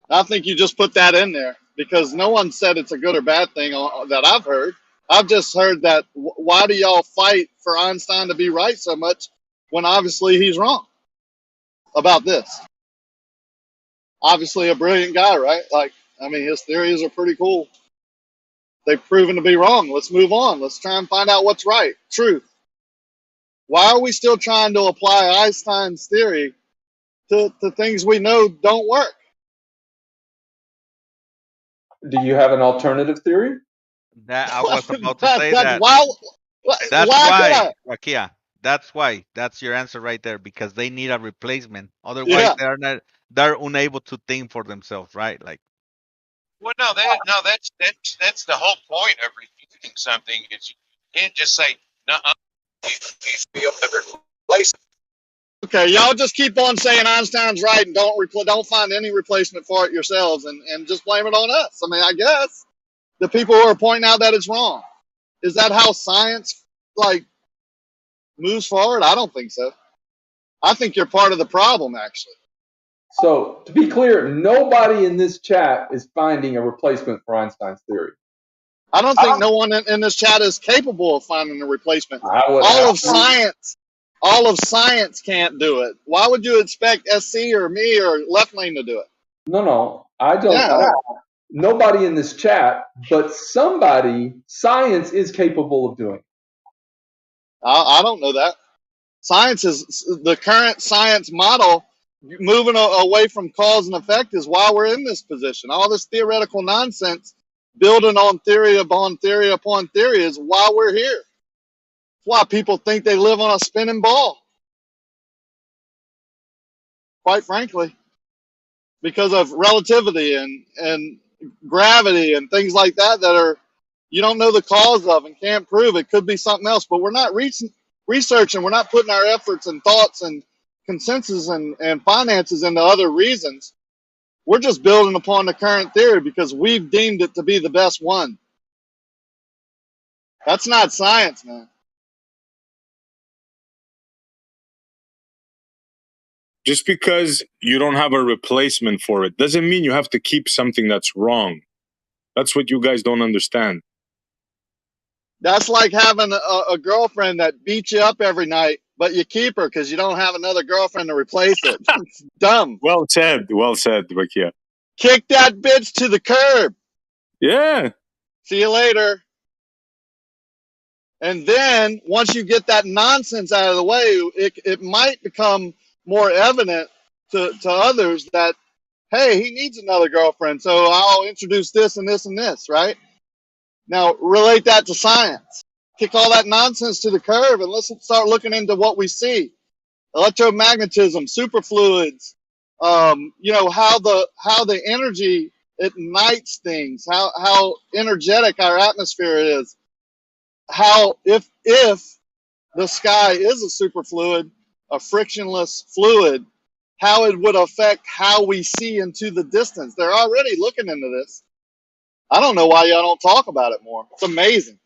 I think you just put that in there because no one said it's a good or bad thing that I've heard. I've just heard that why do y'all fight for Einstein to be right so much when obviously he's wrong about this? Obviously a brilliant guy, right? Like, I mean, his theories are pretty cool. They've proven to be wrong. Let's move on. Let's try and find out what's right. Truth. Why are we still trying to apply Einstein's theory to things we know don't work? Do you have an alternative theory? That I was about to say that. That's why, Rakia. That's why. That's your answer right there, because they need a replacement. Otherwise, they're unable to think for themselves, right? Like. Well, that's the whole point of refuting something. Is you can't just say no. You be able to replace it. Okay, y'all just keep on saying Einstein's right and don't find any replacement for it yourselves and just blame it on us. I mean, I guess the people who are pointing out that it's wrong. Is that how science moves forward? I don't think so. I think you're part of the problem, actually. So, to be clear, nobody in this chat is finding a replacement for Einstein's theory. I don't think no one in this chat is capable of finding a replacement. All of science can't do it. Why would you expect SC or me or Left Lane to do it? No, I don't. Nobody in this chat, but science is capable of doing. I don't know that. Science is the current science model. Moving away from cause and effect is why we're in this position. All this theoretical nonsense, building on theory upon theory upon theory, is why we're here. That's why people think they live on a spinning ball. Quite frankly, because of relativity and gravity and things like that are you don't know the cause of and can't prove. It could be something else, but we're not researching. We're not putting our efforts and thoughts and consensus and finances into other reasons. We're just building upon the current theory because we've deemed it to be the best one. That's not science, man. Just because you don't have a replacement for it doesn't mean you have to keep something that's wrong. That's what you guys don't understand. That's like having a girlfriend that beats you up every night, but you keep her because you don't have another girlfriend to replace it. It's dumb. Well said, Rakia. Kick that bitch to the curb. Yeah. See you later. And then once you get that nonsense out of the way, it might become more evident to others that, hey, he needs another girlfriend, so I'll introduce this and this and this, right? Now, relate that to science. Kick all that nonsense to the curb and let's start looking into what we see. Electromagnetism, superfluids, how the energy ignites things, how energetic our atmosphere is, how if the sky is a superfluid, a frictionless fluid, how it would affect how we see into the distance. They're already looking into this. I don't know why y'all don't talk about it more. It's amazing.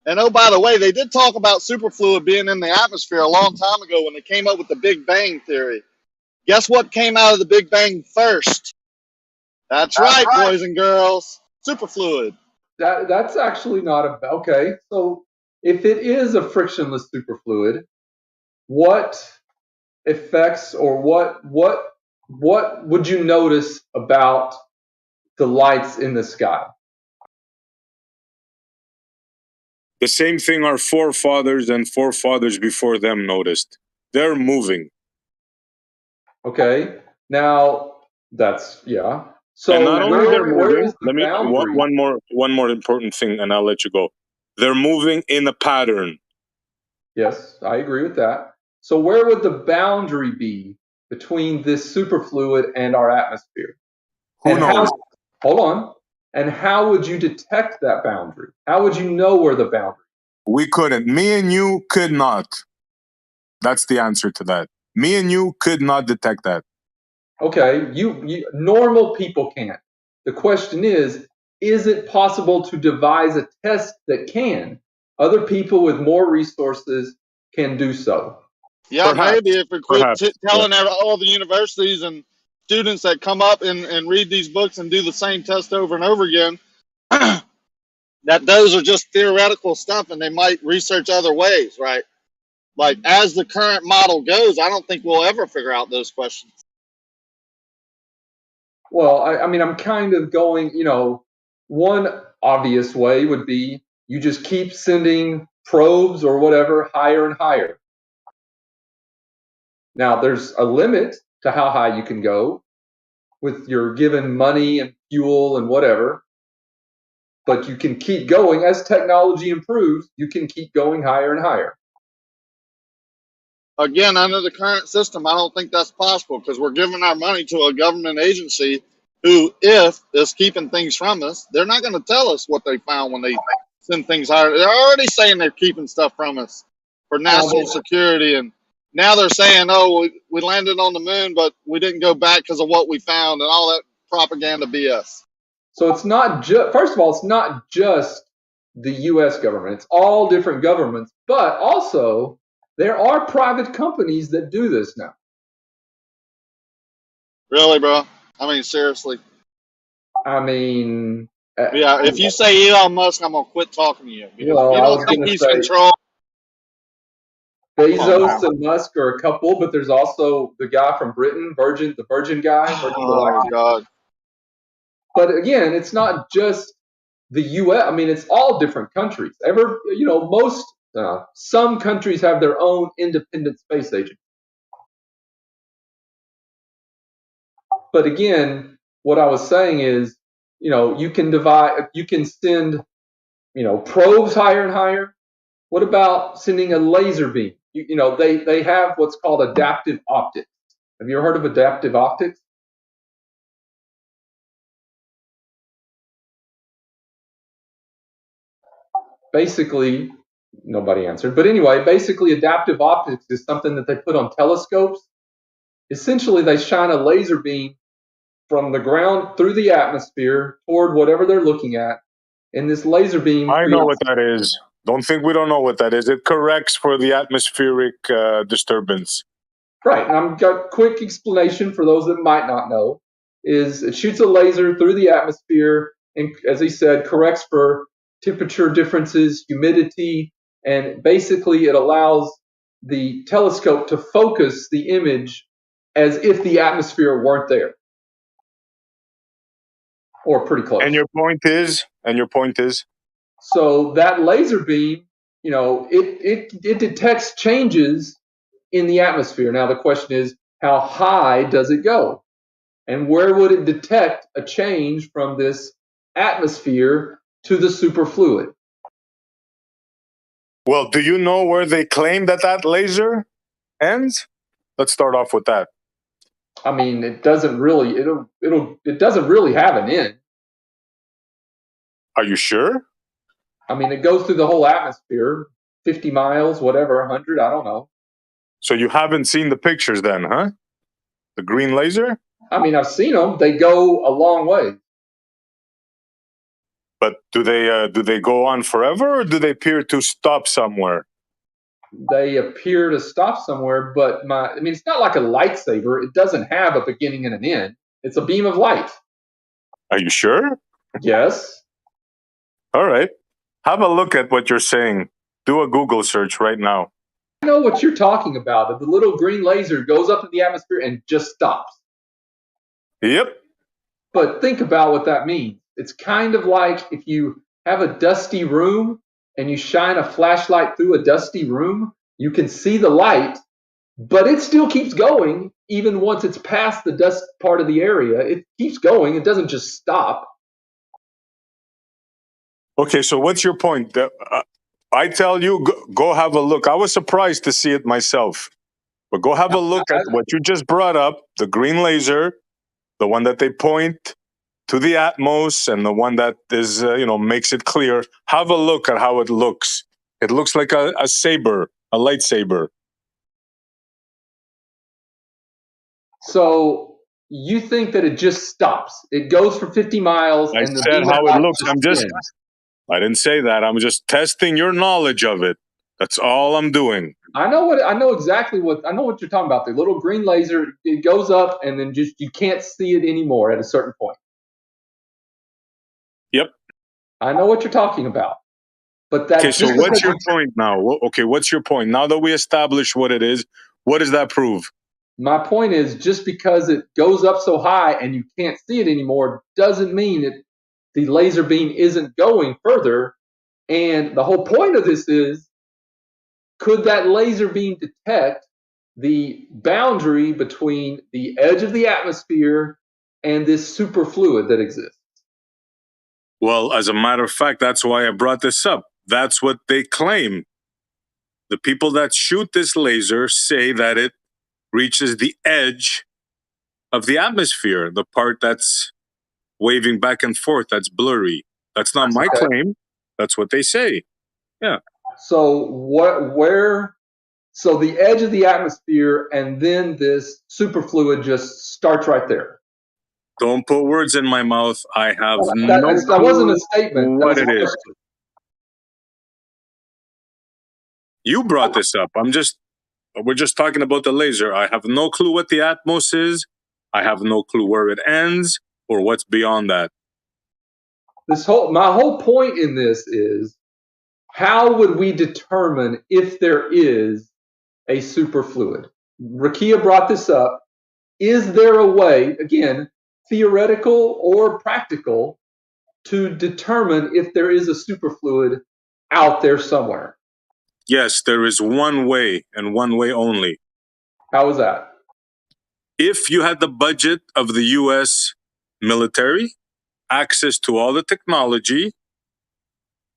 And oh, by the way, they did talk about superfluid being in the atmosphere a long time ago when they came up with the Big Bang theory. Guess what came out of the Big Bang first? That's right, boys and girls. Superfluid. That's actually not a okay. So if it is a frictionless superfluid, what effects or what would you notice about the lights in the sky? The same thing our forefathers and forefathers before them noticed. They're moving. Okay. Now that's So and not only they're moving, let me one more important thing, and I'll let you go. They're moving in a pattern. Yes, I agree with that. So where would the boundary be between this superfluid and our atmosphere? Who knows? Hold on. And how would you detect that boundary? How would you know where the boundary? We couldn't. Me and you could not. That's the answer to that. Me and you could not detect that. Okay, you normal people can't. The question is it possible to devise a test that can? Other people with more resources can do so. Yeah, maybe if we quit telling all the universities and students that come up and read these books and do the same test over and over again, that those are just theoretical stuff and they might research other ways, right? Like, as the current model goes, I don't think we'll ever figure out those questions. Well, I mean, I'm kind of going, one obvious way would be you just keep sending probes or whatever higher and higher. Now, there's a limit to how high you can go with your given money and fuel and whatever. But you can keep going. As technology improves, you can keep going higher and higher. Again, under the current system, I don't think that's possible because we're giving our money to a government agency who, if is keeping things from us, they're not going to tell us what they found when they send things higher. They're already saying they're keeping stuff from us for national security. And now they're saying, oh, we landed on the moon, but we didn't go back because of what we found and all that propaganda BS. So it's not just, first of all, it's not just the U.S. government. It's all different governments, but also there are private companies that do this now. Really, bro? I mean, seriously. I mean, yeah. If you say Elon Musk, I'm gonna quit talking to you. Because well, if you don't think he's control. Bezos and Musk are a couple, but there's also the guy from Britain, the Virgin guy. Oh God. But again, it's not just the U.S. I mean, it's all different countries. Some countries have their own independent space agency. But again, what I was saying is, you can send, probes higher and higher. What about sending a laser beam? They have what's called adaptive optics. Have you ever heard of adaptive optics? Basically, nobody answered. But anyway, basically adaptive optics is something that they put on telescopes. Essentially, they shine a laser beam from the ground through the atmosphere toward whatever they're looking at. And this laser beam... I know what that is. Don't think we don't know what that is. It corrects for the atmospheric disturbance. Right. And I've got a quick explanation for those that might not know. Is it shoots a laser through the atmosphere and, as he said, corrects for temperature differences, humidity, and basically it allows the telescope to focus the image as if the atmosphere weren't there. Or pretty close. And your point is? So that laser beam, it detects changes in the atmosphere. Now the question is, how high does it go? And where would it detect a change from this atmosphere to the superfluid? Well, do you know where they claim that laser ends? Let's start off with that. I mean, it doesn't really have an end. Are you sure? I mean, it goes through the whole atmosphere, 50 miles, whatever, 100, I don't know. So you haven't seen the pictures then, huh? The green laser? I mean, I've seen them. They go a long way. But do they go on forever, or do they appear to stop somewhere? they appear to stop somewhere, but I mean, it's not like a lightsaber. It doesn't have a beginning and an end. It's a beam of light. Are you sure? Yes. All right. Have a look at what you're saying. Do a Google search right now. I know what you're talking about. The little green laser goes up in the atmosphere and just stops. Yep. But think about what that means. It's kind of like if you have a dusty room and you shine a flashlight through a dusty room, you can see the light, but it still keeps going even once it's past the dust part of the area. It keeps going. It doesn't just stop. Okay, so what's your point? I tell you, go have a look. I was surprised to see it myself. But go have a look at what you just brought up, the green laser, the one that they point to the Atmos, and the one that is, makes it clear. Have a look at how it looks. It looks like a saber, a lightsaber. So you think that it just stops? It goes for 50 miles. I said how it looks. I didn't say that. I'm just testing your knowledge of it. That's all I'm doing. I know exactly what you're talking about. The little green laser, it goes up and then just you can't see it anymore at a certain point. Yep. I know what you're talking about. But that's okay, so what's your point now? Okay, what's your point? Now that we established what it is, what does that prove? My point is just because it goes up so high and you can't see it anymore doesn't mean that the laser beam isn't going further. And the whole point of this is, could that laser beam detect the boundary between the edge of the atmosphere and this superfluid that exists? Well, as a matter of fact, that's why I brought this up. That's what they claim. The people that shoot this laser say that it reaches the edge of the atmosphere, the part that's waving back and forth, that's blurry. That's not my claim. That's what they say. Yeah. So so the edge of the atmosphere and then this superfluid just starts right there. Don't put words in my mouth. I have that wasn't a statement. What it is. You brought this up. We're just talking about the laser. I have no clue what the Atmos is. I have no clue where it ends or what's beyond that. My whole point in this is, how would we determine if there is a superfluid? Rakia brought this up. Is there a way, again, theoretical or practical, to determine if there is a superfluid out there somewhere? Yes, there is one way and one way only. How is that? If you had the budget of the U.S. military, access to all the technology,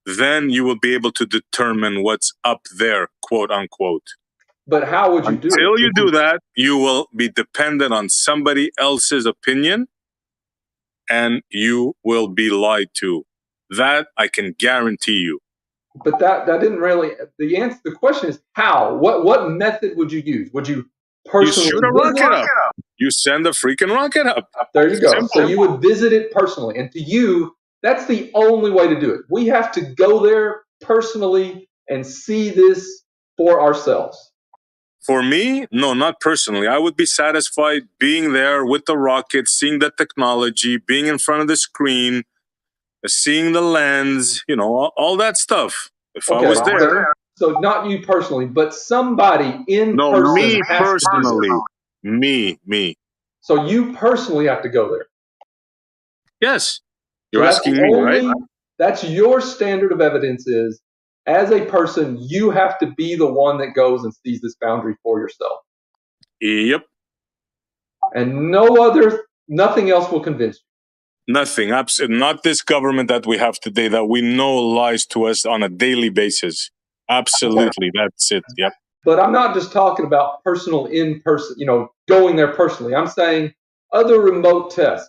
then you will be able to determine what's up there, quote unquote. But how would you do it? Until you do that, you will be dependent on somebody else's opinion, and you will be lied to. That I can guarantee you. But that didn't really. The question is how. What method would you use? Would you personally? You shoot a rocket up. You send a freaking rocket up. There you go. Simple. So you would visit it personally, and to you, that's the only way to do it. We have to go there personally and see this for ourselves. For me, no, not personally. I would be satisfied being there with the rocket, seeing the technology, being in front of the screen, seeing the lens, all that stuff. If I was there. So not you personally, but somebody in person. No, me personally. Me. So you personally have to go there. Yes. You're asking me, right? That's your standard of evidence is, as a person, you have to be the one that goes and sees this boundary for yourself. Yep. And nothing else will convince you. Nothing. Absolutely. Not this government that we have today that we know lies to us on a daily basis. Absolutely. That's it. Yep. But I'm not just talking about personal in-person, going there personally. I'm saying other remote tests.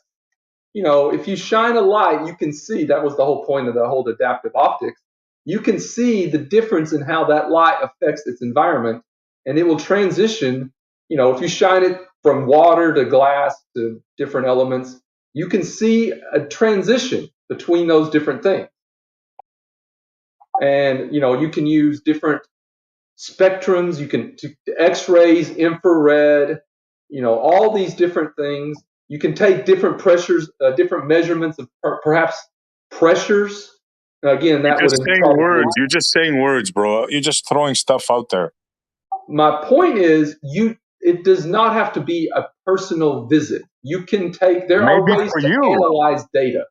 If you shine a light, you can see, that was the whole point of the whole adaptive optics. You can see the difference in how that light affects its environment, and it will transition. If you shine it from water to glass to different elements, you can see a transition between those different things. And, you can use different spectrums, you can X-rays, infrared, all these different things. You can take different pressures, different measurements of perhaps pressures. Again, that would words. You're just saying words, bro. You're just throwing stuff out there. My point is, it does not have to be a personal visit. You can there are ways to analyze data.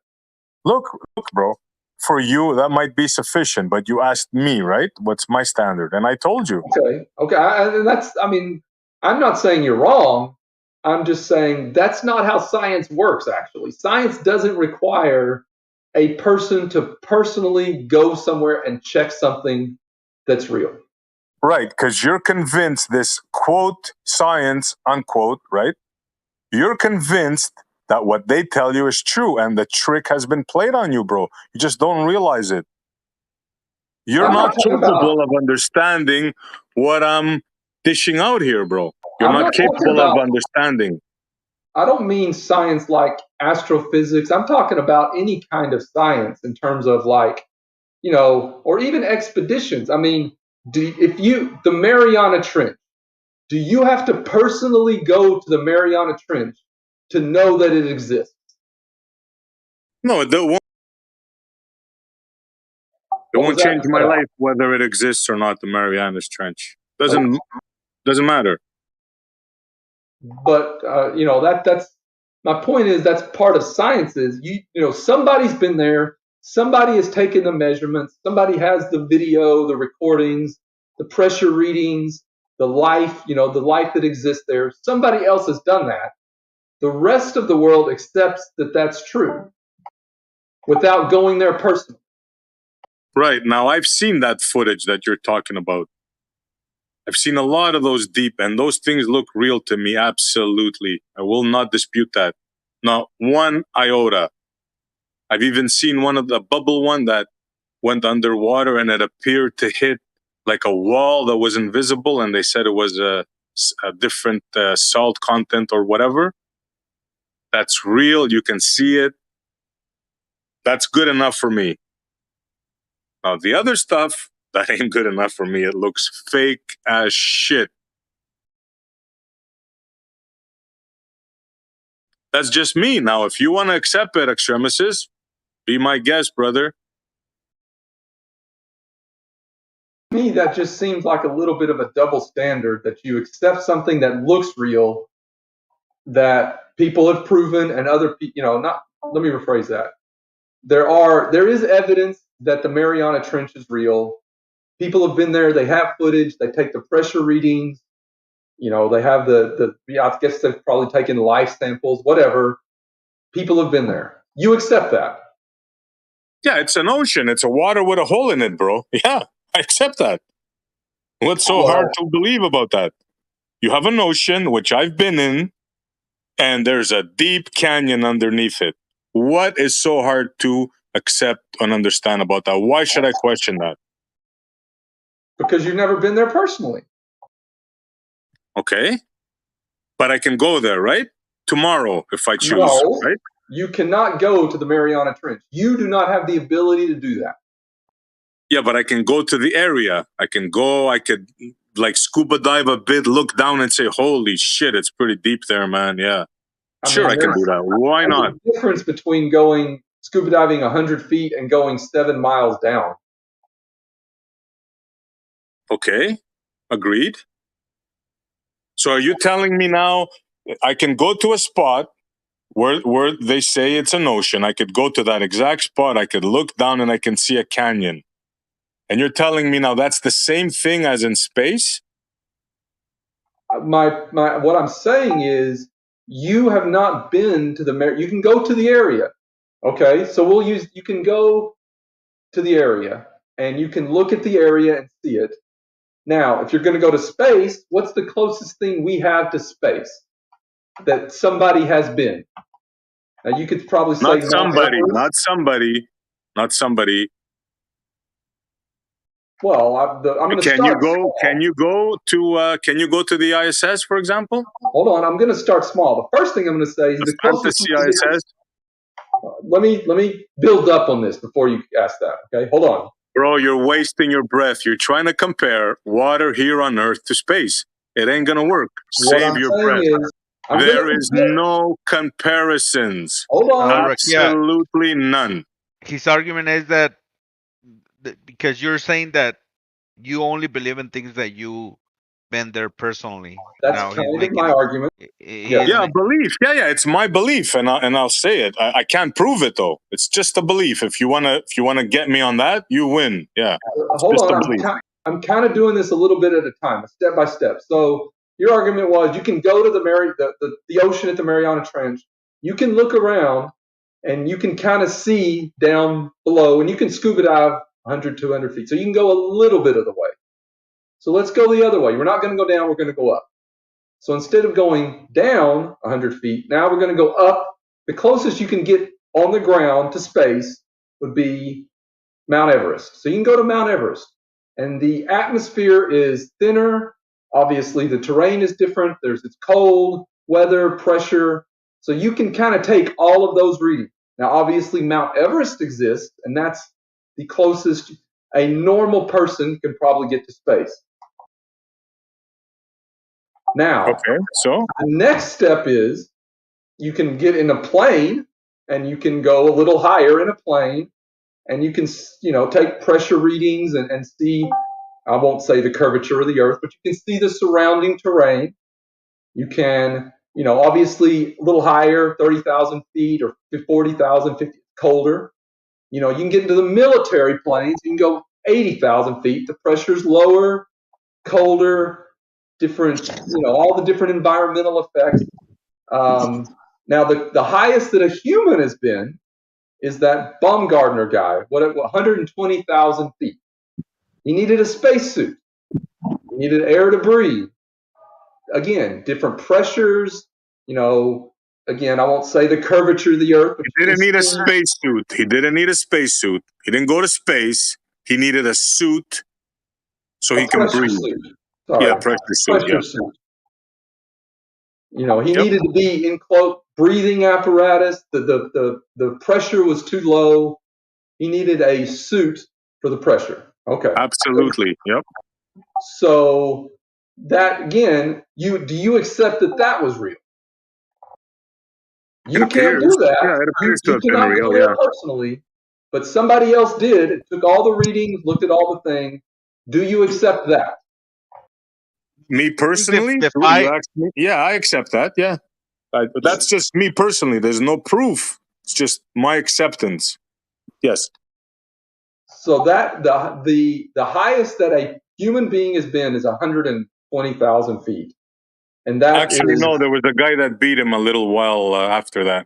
Look, bro. For you, that might be sufficient, but you asked me, right? What's my standard? And I told you. Okay. And I'm not saying you're wrong. I'm just saying that's not how science works, actually. Science doesn't require a person to personally go somewhere and check something that's real. Right, because you're convinced this quote science unquote, right? You're convinced that what they tell you is true and the trick has been played on you, bro. You just don't realize it. You're not capable of understanding what I'm dishing out here, bro. You're not capable of understanding. I don't mean science like astrophysics. I'm talking about any kind of science in terms of or even expeditions. I mean, the Mariana Trench, do you have to personally go to the Mariana Trench to know that it exists? No, it won't change my life whether it exists or not. The Marianas Trench doesn't matter. But that's my point. Is that's part of science. Is somebody's been there. Somebody has taken the measurements. Somebody has the video, the recordings, the pressure readings, the life that exists there. Somebody else has done that. The rest of the world accepts that that's true without going there personally. Right. Now, I've seen that footage that you're talking about. I've seen a lot of those deep, and those things look real to me, absolutely. I will not dispute that. Not one iota. I've even seen one of the bubble one that went underwater and it appeared to hit like a wall that was invisible, and they said it was a different salt content or whatever. That's real. You can see it. That's good enough for me. Now, the other stuff, that ain't good enough for me. It looks fake as shit. That's just me. Now, if you want to accept it, Extremis, be my guest, brother. To me, that just seems like a little bit of a double standard, that you accept something that looks real, that people have proven, and other people, let me rephrase that. There is evidence that the Mariana Trench is real. People have been there. They have footage. They take the pressure readings. They have I guess they've probably taken life samples, whatever. People have been there. You accept that? Yeah, it's an ocean. It's a water with a hole in it, bro. Yeah, I accept that. What's so hard to believe about that? You have an ocean, which I've been in, and there's a deep canyon underneath it. What is so hard to accept and understand about that? Why should I question that? Because you've never been there personally. Okay. But I can go there, right? Tomorrow, if I choose, right? You cannot go to the Mariana Trench. You do not have the ability to do that. Yeah, but I can go to the area. I could like scuba dive a bit, look down and say, holy shit, it's pretty deep there, man. Yeah. I can do that. Why not? There's a difference between going scuba diving 100 feet and going 7 miles down. Okay. Agreed. So are you telling me now I can go to a spot where they say it's an ocean? I could go to that exact spot. I could look down and I can see a canyon. And you're telling me now that's the same thing as in space? What I'm saying is, you have not been to you can go to the area. Okay, so you can go to the area and you can look at the area and see it. Now, if you're going to go to space, what's the closest thing we have to space that somebody has been? Now, you could probably say not somebody. Well, I'm going to Can you go to the ISS, for example? Hold on, I'm going to start small. The first thing I'm going to say is the closest ISS. Let me build up on this before you ask that. Okay, hold on. Bro, you're wasting your breath. You're trying to compare water here on Earth to space. It ain't gonna work. Save your breath. There is no comparisons. Hold on. Absolutely none. His argument is that because you're saying that you only believe in things that you been there personally. That's kind of my argument. Yeah, belief. Yeah, it's my belief, and I'll say it. I can't prove it though. It's just a belief. If you wanna get me on that, you win. Yeah. Hold on. I'm kind of doing this a little bit at a time, step by step. So your argument was you can go to the ocean at the Mariana Trench. You can look around and you can kind of see down below, and you can scuba dive 100, 200 feet. So you can go a little bit of the way. So let's go the other way. We're not going to go down. We're going to go up. So instead of going down 100 feet, now we're going to go up. The closest you can get on the ground to space would be Mount Everest. So you can go to Mount Everest. And the atmosphere is thinner. Obviously, the terrain is different. It's cold, weather, pressure. So you can kind of take all of those readings. Now, obviously, Mount Everest exists, and that's the closest a normal person can probably get to space. Now, so the next step is you can get in a plane, and you can go a little higher in a plane, and you can, take pressure readings and see, I won't say the curvature of the Earth, but you can see the surrounding terrain. You can, obviously a little higher, 30,000 feet or 40,000 feet, colder. You can get into the military planes. You can go 80,000 feet. The pressure's lower, colder, different, all the different environmental effects. Now, the highest that a human has been is that Baumgartner guy, 120,000 feet. He needed a spacesuit. He needed air to breathe. Again, different pressures, again, I won't say the curvature of the Earth. But he didn't need a spacesuit. He didn't need a spacesuit. He didn't go to space. He needed a suit so he can breathe. Sorry. Yeah, pressure suit. Suit. He needed to be in quote breathing apparatus. The pressure was too low. He needed a suit for the pressure. Okay. Absolutely. Yep. So that again, do you accept that was real? You can't do that. Yeah, it appears to have been real. Do it personally, but somebody else did. It took all the readings, looked at all the things. Do you accept that? Me personally? Yeah, I accept that. Yeah. That's just me personally. There's no proof. It's just my acceptance. Yes. So that the highest that a human being has been is 120,000 feet. And that actually, no, there was a guy that beat him a little while after that.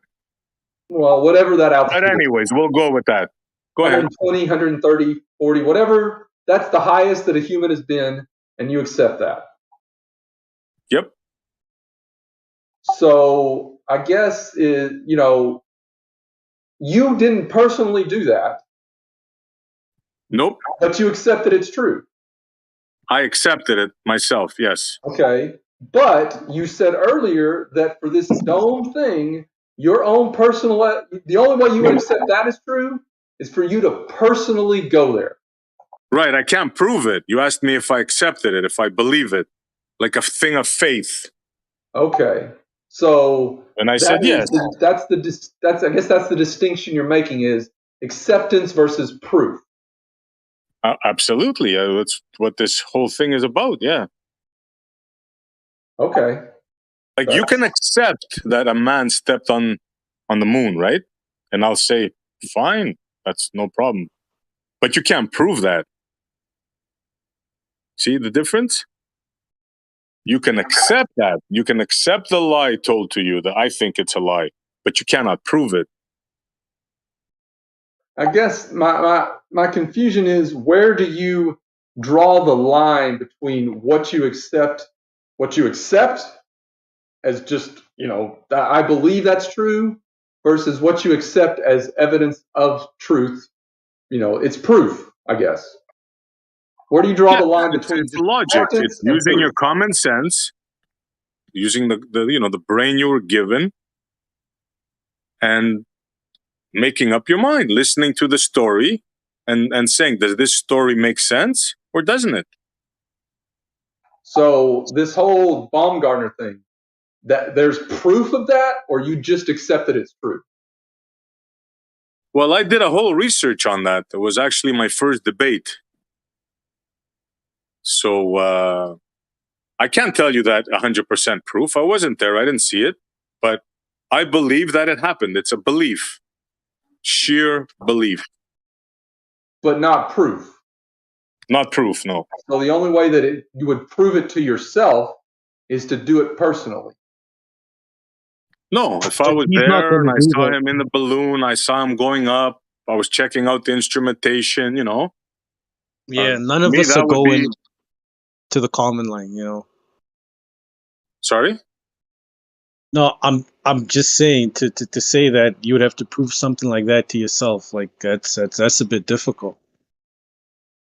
Well, whatever that altitude. But anyways, we'll go with that. Go 120, ahead. 130, 40, whatever. That's the highest that a human has been, and you accept that. Yep. So I guess, you didn't personally do that. Nope. But you accept that it's true. I accepted it myself, yes. Okay. But you said earlier that for this dome thing, your own personal, the only way you would accept that is true is for you to personally go there. Right. I can't prove it. You asked me if I accepted it, if I believe it, like a thing of faith. Okay. So. And I said yes. I guess that's the distinction you're making is acceptance versus proof. Absolutely. That's what this whole thing is about. Yeah. Okay. Like you can accept that a man stepped on the moon, right? And I'll say, fine, that's no problem. But you can't prove that. See the difference? You can accept that. You can accept the lie told to you that I think it's a lie, but you cannot prove it. I guess my confusion is, where do you draw the line between what you accept as just, I believe that's true, versus what you accept as evidence of truth? It's proof, I guess. Where do you draw the line between it's logic? It's using your common sense, using the brain you were given, and making up your mind, listening to the story and saying, does this story make sense or doesn't it? So this whole Baumgartner thing, that there's proof of that, or you just accept that it's true? Well, I did a whole research on that. It was actually my first debate. So I can't tell you that 100% proof. I wasn't there. I didn't see it. But I believe that it happened. It's a belief. Sheer belief. But not proof. Not proof, no. So the only way that you would prove it to yourself is to do it personally. No, if I was there and I saw him in the balloon, I saw him going up, I was checking out the instrumentation, you know. Yeah, none of us are going to the common line, you know. Sorry? No, I'm just saying to say that you would have to prove something like that to yourself. Like that's a bit difficult.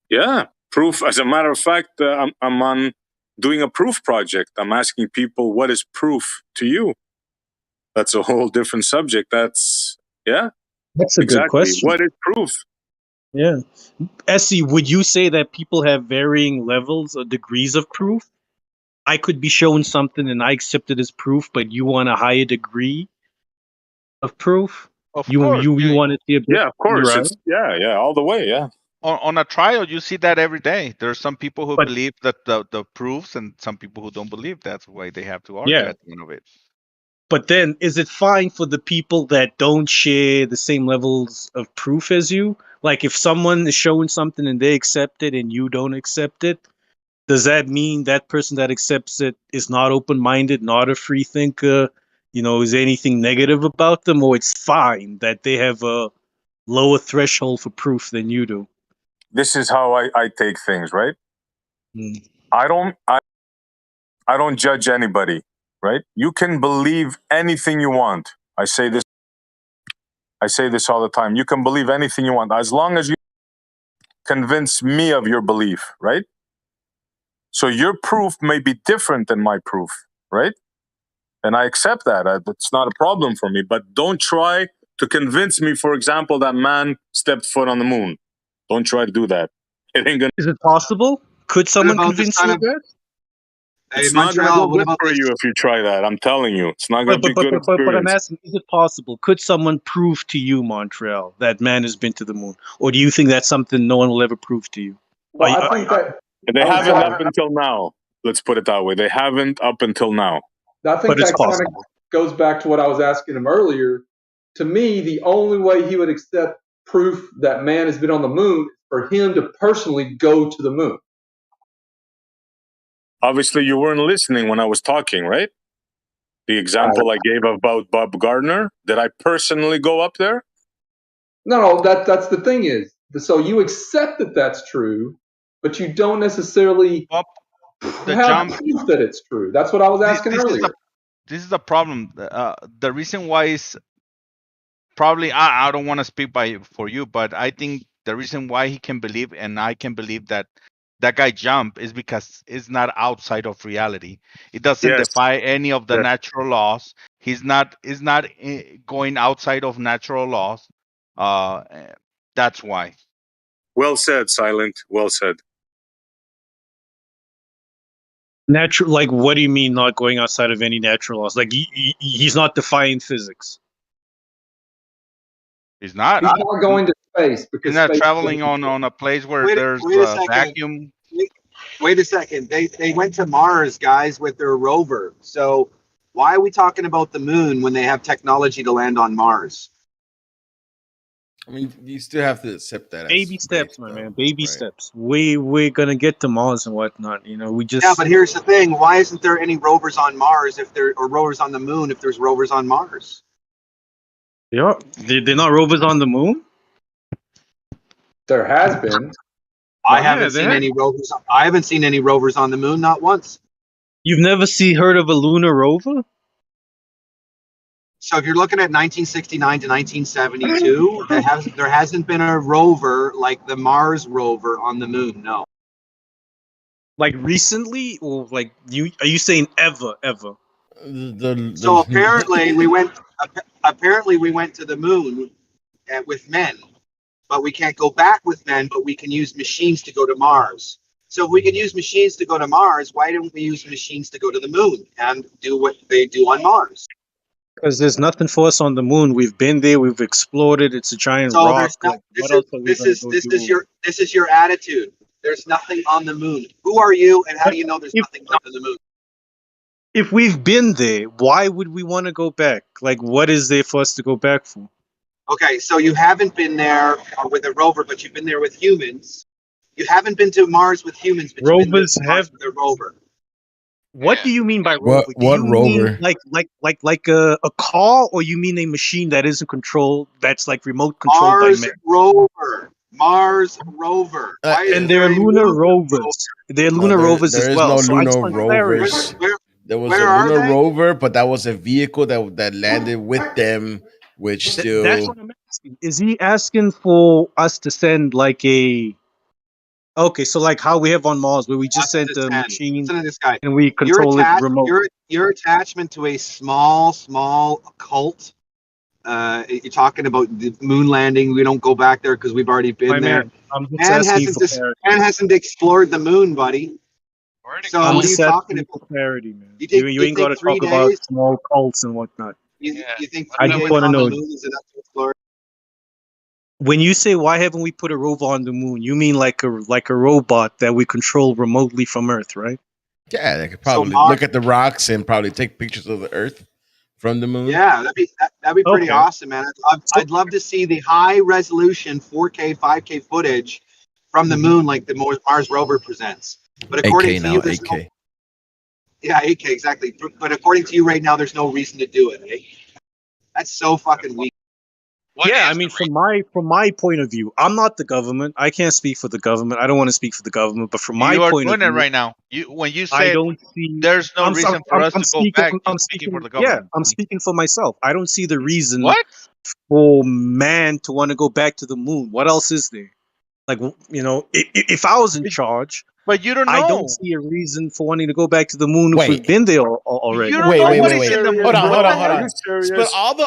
Yeah, proof. As a matter of fact, I'm on doing a proof project. I'm asking people, what is proof to you? That's a whole different subject. That's a good question. What is proof? Yeah. Essie, would you say that people have varying levels or degrees of proof? I could be shown something and I accept it as proof, but you want a higher degree of proof? Of you course. you want to see a bit? Yeah, of course. Right? It's, yeah, all the way, yeah. On a trial, you see that every day. There are some people who believe that the proofs, and some people who don't believe. That's why they have to argue at the end of it. But then, is it fine for the people that don't share the same levels of proof as you? Like, if someone is showing something and they accept it and you don't accept it, does that mean that person that accepts it is not open-minded, not a free thinker? You know, is there anything negative about them, or it's fine that they have a lower threshold for proof than you do? This is how I take things, right? I don't judge anybody, right? You can believe anything you want. I say this all the time. You can believe anything you want, as long as you convince me of your belief, right? So your proof may be different than my proof, right? And I accept that. It's not a problem for me. But don't try to convince me, for example, that man stepped foot on the moon. Don't try to do that. It ain't gonna. Is it possible? Could someone convince you of that? It's not going to go good for you if you try that. I'm telling you. It's not going to be good experience. But I'm asking, is it possible? Could someone prove to you, Montreal, that man has been to the moon? Or do you think that's something no one will ever prove to you? Well, I think that... They haven't up until now. Let's put it that way. They haven't up until now. I think that kind of goes back to what I was asking him earlier. To me, the only way he would accept proof that man has been on the moon is for him to personally go to the moon. Obviously, you weren't listening when I was talking, right? The example I gave about Bob Gardner, did I personally go up there? No, that's the thing is, so you accept that that's true, but you don't necessarily have proof that it's true. That's what I was asking earlier. This is the problem. The reason why is probably, I don't want to speak for you, but I think the reason why he can believe and I can believe that guy jumped is because it's not outside of reality. It doesn't defy any of the natural laws. He's not going outside of natural laws. That's why. Well said, Silent. Well said. Natural, like, what do you mean not going outside of any natural laws? Like, he's not defying physics. He's not going to space because he's not traveling on a place where there's a vacuum. Wait a second. They went to Mars, guys, with their rover. So why are we talking about the moon when they have technology to land on Mars? I mean, you still have to accept that. Baby steps, my man. Baby steps. We're gonna get to Mars and whatnot. You know, we just. Yeah, but here's the thing. Why isn't there any rovers on Mars or rovers on the moon if there's rovers on Mars? Yeah, they're not rovers on the moon. There has been. I haven't seen any rovers. I haven't seen any rovers on the moon, not once. You've never heard of a lunar rover? So if you're looking at 1969 to 1972, there hasn't been a rover like the Mars rover on the moon. No. Like recently, or like are you saying ever? So apparently we went. Apparently we went to the moon with men. but we can't go back with men, but we can use machines to go to Mars. So if we can use machines to go to Mars, why don't we use machines to go to the moon and do what they do on Mars? Because there's nothing for us on the moon. We've been there. We've explored it. It's a giant So rock. there's not, Like, what else are we gonna go do? this is your attitude. There's nothing on the moon. Who are you, and how But do you know there's if nothing on the moon? if we've been there, why would we want to go back? Like, what is there for us to go back for? Okay, so you haven't been there with a rover, but you've been there with humans. You haven't been to Mars with humans, but you've been Rovers to Mars have. with a rover. What do you mean by What rover? Do you mean rover? like a car, or you mean a machine that isn't controlled, that's like remote controlled by Mars men? rover. Mars rover. Why is And there there are a lunar moon rovers. There are No, lunar rovers there as is well. no So I just lunar want clarity. rovers. Where There was where a are lunar they? rover, but that was a vehicle that landed with them, which That's still. what I'm asking. Is he asking for us to send like a? Okay, so like how we have on Mars, where we just What's sent to a 10? machine Listen to this guy. and we Your control it attach remotely. your attachment to a small cult. You're talking about the moon landing. We don't go back there because we've already been My there. man, I'm just asking for clarity. Man hasn't explored the moon, buddy. So I'm what are you just talking asking about? for clarity, man. You You ain't got think to 3 talk about days? small cults and whatnot. You think I 3 just days want to on the know. moon is enough to explore? When you say why haven't we put a rover on the moon, you mean like a robot that we control remotely from Earth, right? Yeah, they could So probably Mars, look at the rocks and probably take pictures of the Earth from the moon. yeah, that'd be pretty Okay. awesome, man. I'd love to see the high resolution 4K, 5K footage from the moon, like the Mars rover presents. But according 8K to you, now, there's no. 8K. Yeah, 8K exactly. But according to you, right now, there's no reason to do it. Eh? That's so fucking weak. Yeah, I mean, from my point of view, I'm not the government. I can't speak for the government. I don't want to speak for the government. But from my You are point of doing it view, right now. When you I say don't see. there's no reason for us I'm to go speaking. back, you're I'm speaking for speaking. the Yeah, government. I'm speaking for myself. I don't see the reason What? for man to want to go back to the moon. What else is there? Like, if I was in charge, But you don't I know. don't see a reason for wanting to go back to the moon if we've Wait. been there already. You don't know what is Wait. in the moon. Hold on. What the Hold hell? on. But all the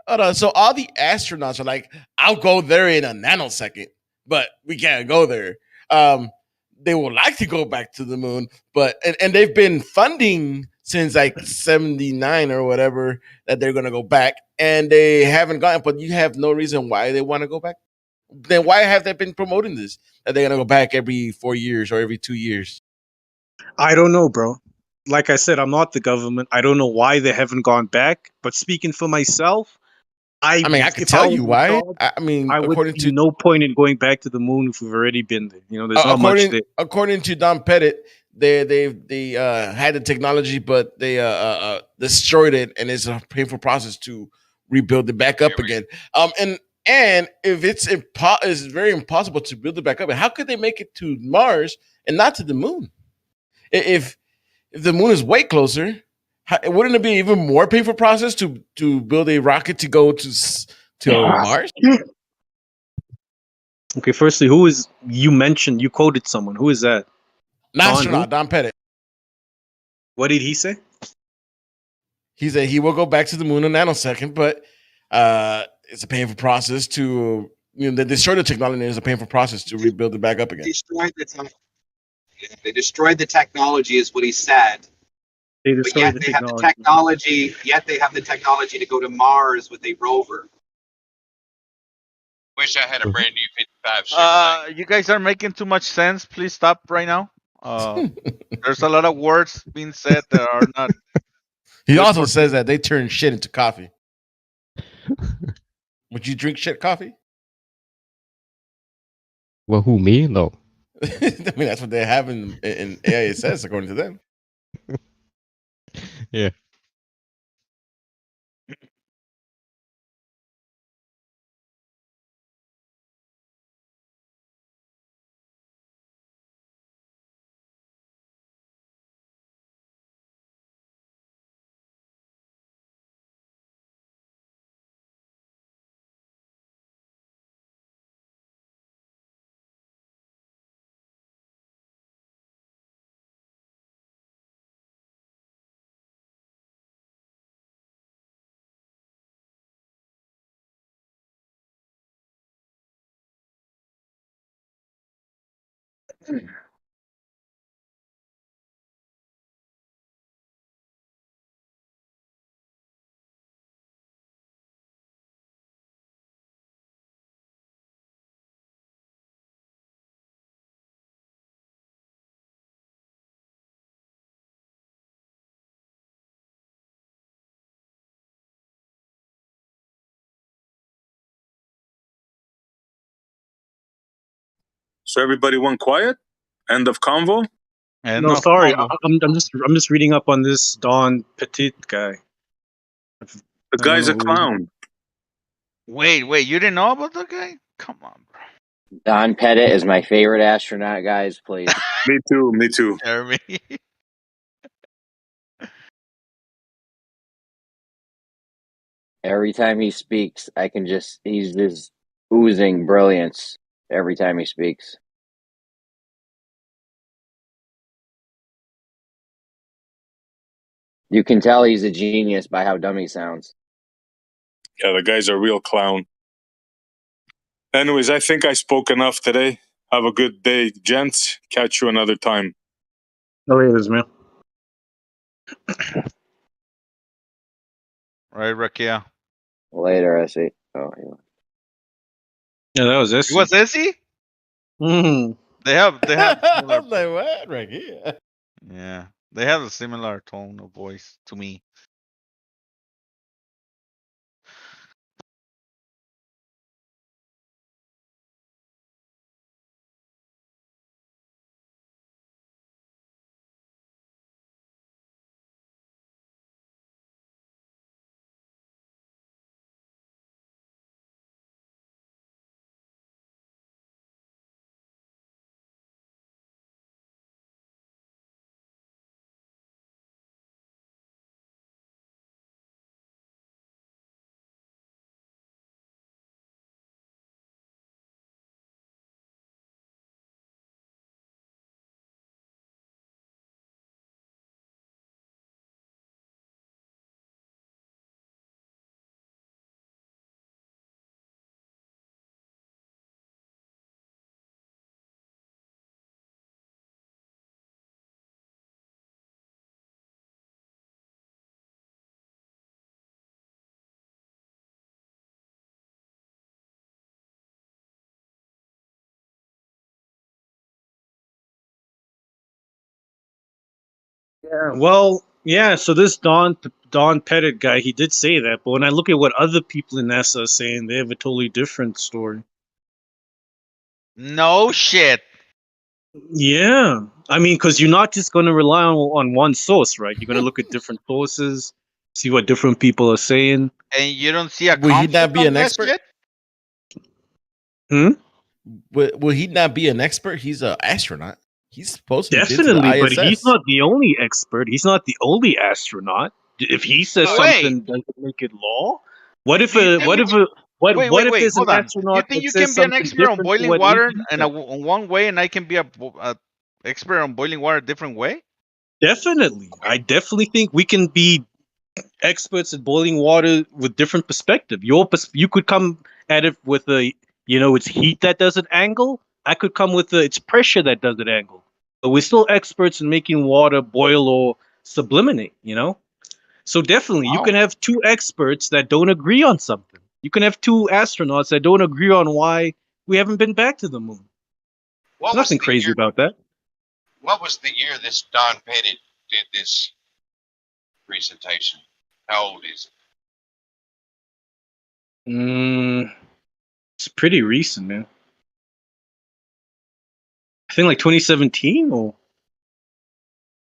Hold on. So all the astronauts are like, I'll go there in a nanosecond, but we can't go there. They would like to go back to the moon, but and they've been funding since like 79 or whatever that they're gonna go back, and they haven't gone. But you have no reason why they want to go back. Then why have they been promoting this? That they're gonna go back every 4 years or every 2 years? I don't know, bro. Like I said, I'm not the government. I don't know why they haven't gone back. But speaking for myself, I can if tell I was you in why. charge, I mean, I would see no point in going back to the moon if we've already been there. There's not much there. According to Don Pettit, they had the technology, but they destroyed it, and it's a painful process to rebuild it back up again. And if it's very impossible to build it back up, how could they make it to Mars and not to the moon? If the moon is way closer, wouldn't it be even more painful process to build a rocket to go to Mars? Okay, firstly, who is you mentioned? You quoted someone. Who is that? An astronaut, Don Pettit. What did he say? He said he will go back to the moon in a nanosecond, but it's a painful process to they destroy the technology. It's a painful process to rebuild it back up again. They destroyed the technology, is what he said. But yet they have the technology. Yet they have the technology to go to Mars with a rover. Wish I had a brand new 55 Chevrolet. You guys are making too much sense. Please stop right now. There's a lot of words being said that are not. He also says that they turn shit into coffee. Would you drink shit coffee? Well, who, me? No. I mean, that's what they have in AISS, according to them. Yeah. So everybody went quiet? End of convo? No, sorry. I'm just reading up on this Don Petit guy. The guy's a clown. Wait, you didn't know about the guy? Come on, bro. Don Pettit is my favorite astronaut, guys. Please. Me too. Jeremy. Every time he speaks, he's just oozing brilliance every time he speaks. You can tell he's a genius by how dumb he sounds. Yeah, the guy's a real clown. Anyways, I think I spoke enough today. Have a good day, gents. Catch you another time. No, it is, man. Right, Rakia. Later, I see. Oh, yeah, that was Essie. What's Essie? Mm-hmm. They have. I'm like, what? Rakia. Yeah, they have a similar tone of voice to me. Yeah. Well, yeah. So this Don Pettit guy, he did say that, but when I look at what other people in NASA are saying, they have a totally different story. No shit. Yeah, I mean, because you're not just going to rely on one source, right? You're going to look at different sources, see what different people are saying. And you don't see a Will he not be conflict an on that expert? shit? Will he not be an expert? He's an astronaut. He's supposed to be Definitely, to but the he's ISS. not the only expert. He's not the only astronaut. If he says something, does it make it law? What if Wait, what if there's hold an on. astronaut You think that you says can be an something expert on different to boiling what water AD in says? one way, and I can be a expert on boiling water a different way? Definitely, I definitely think we can be experts at boiling water with different perspective. You could come at it with it's heat that does an angle. I could come with it's pressure that does an angle. But we're still experts in making water boil or subliminate. So definitely, you can have two experts that don't agree on something. You can have two astronauts that don't agree on why we haven't been back to the moon. What There's nothing was the crazy year? about that. What was the year this Don Pettit did this presentation? How old is it? It's pretty recent, man. I think like 2017 or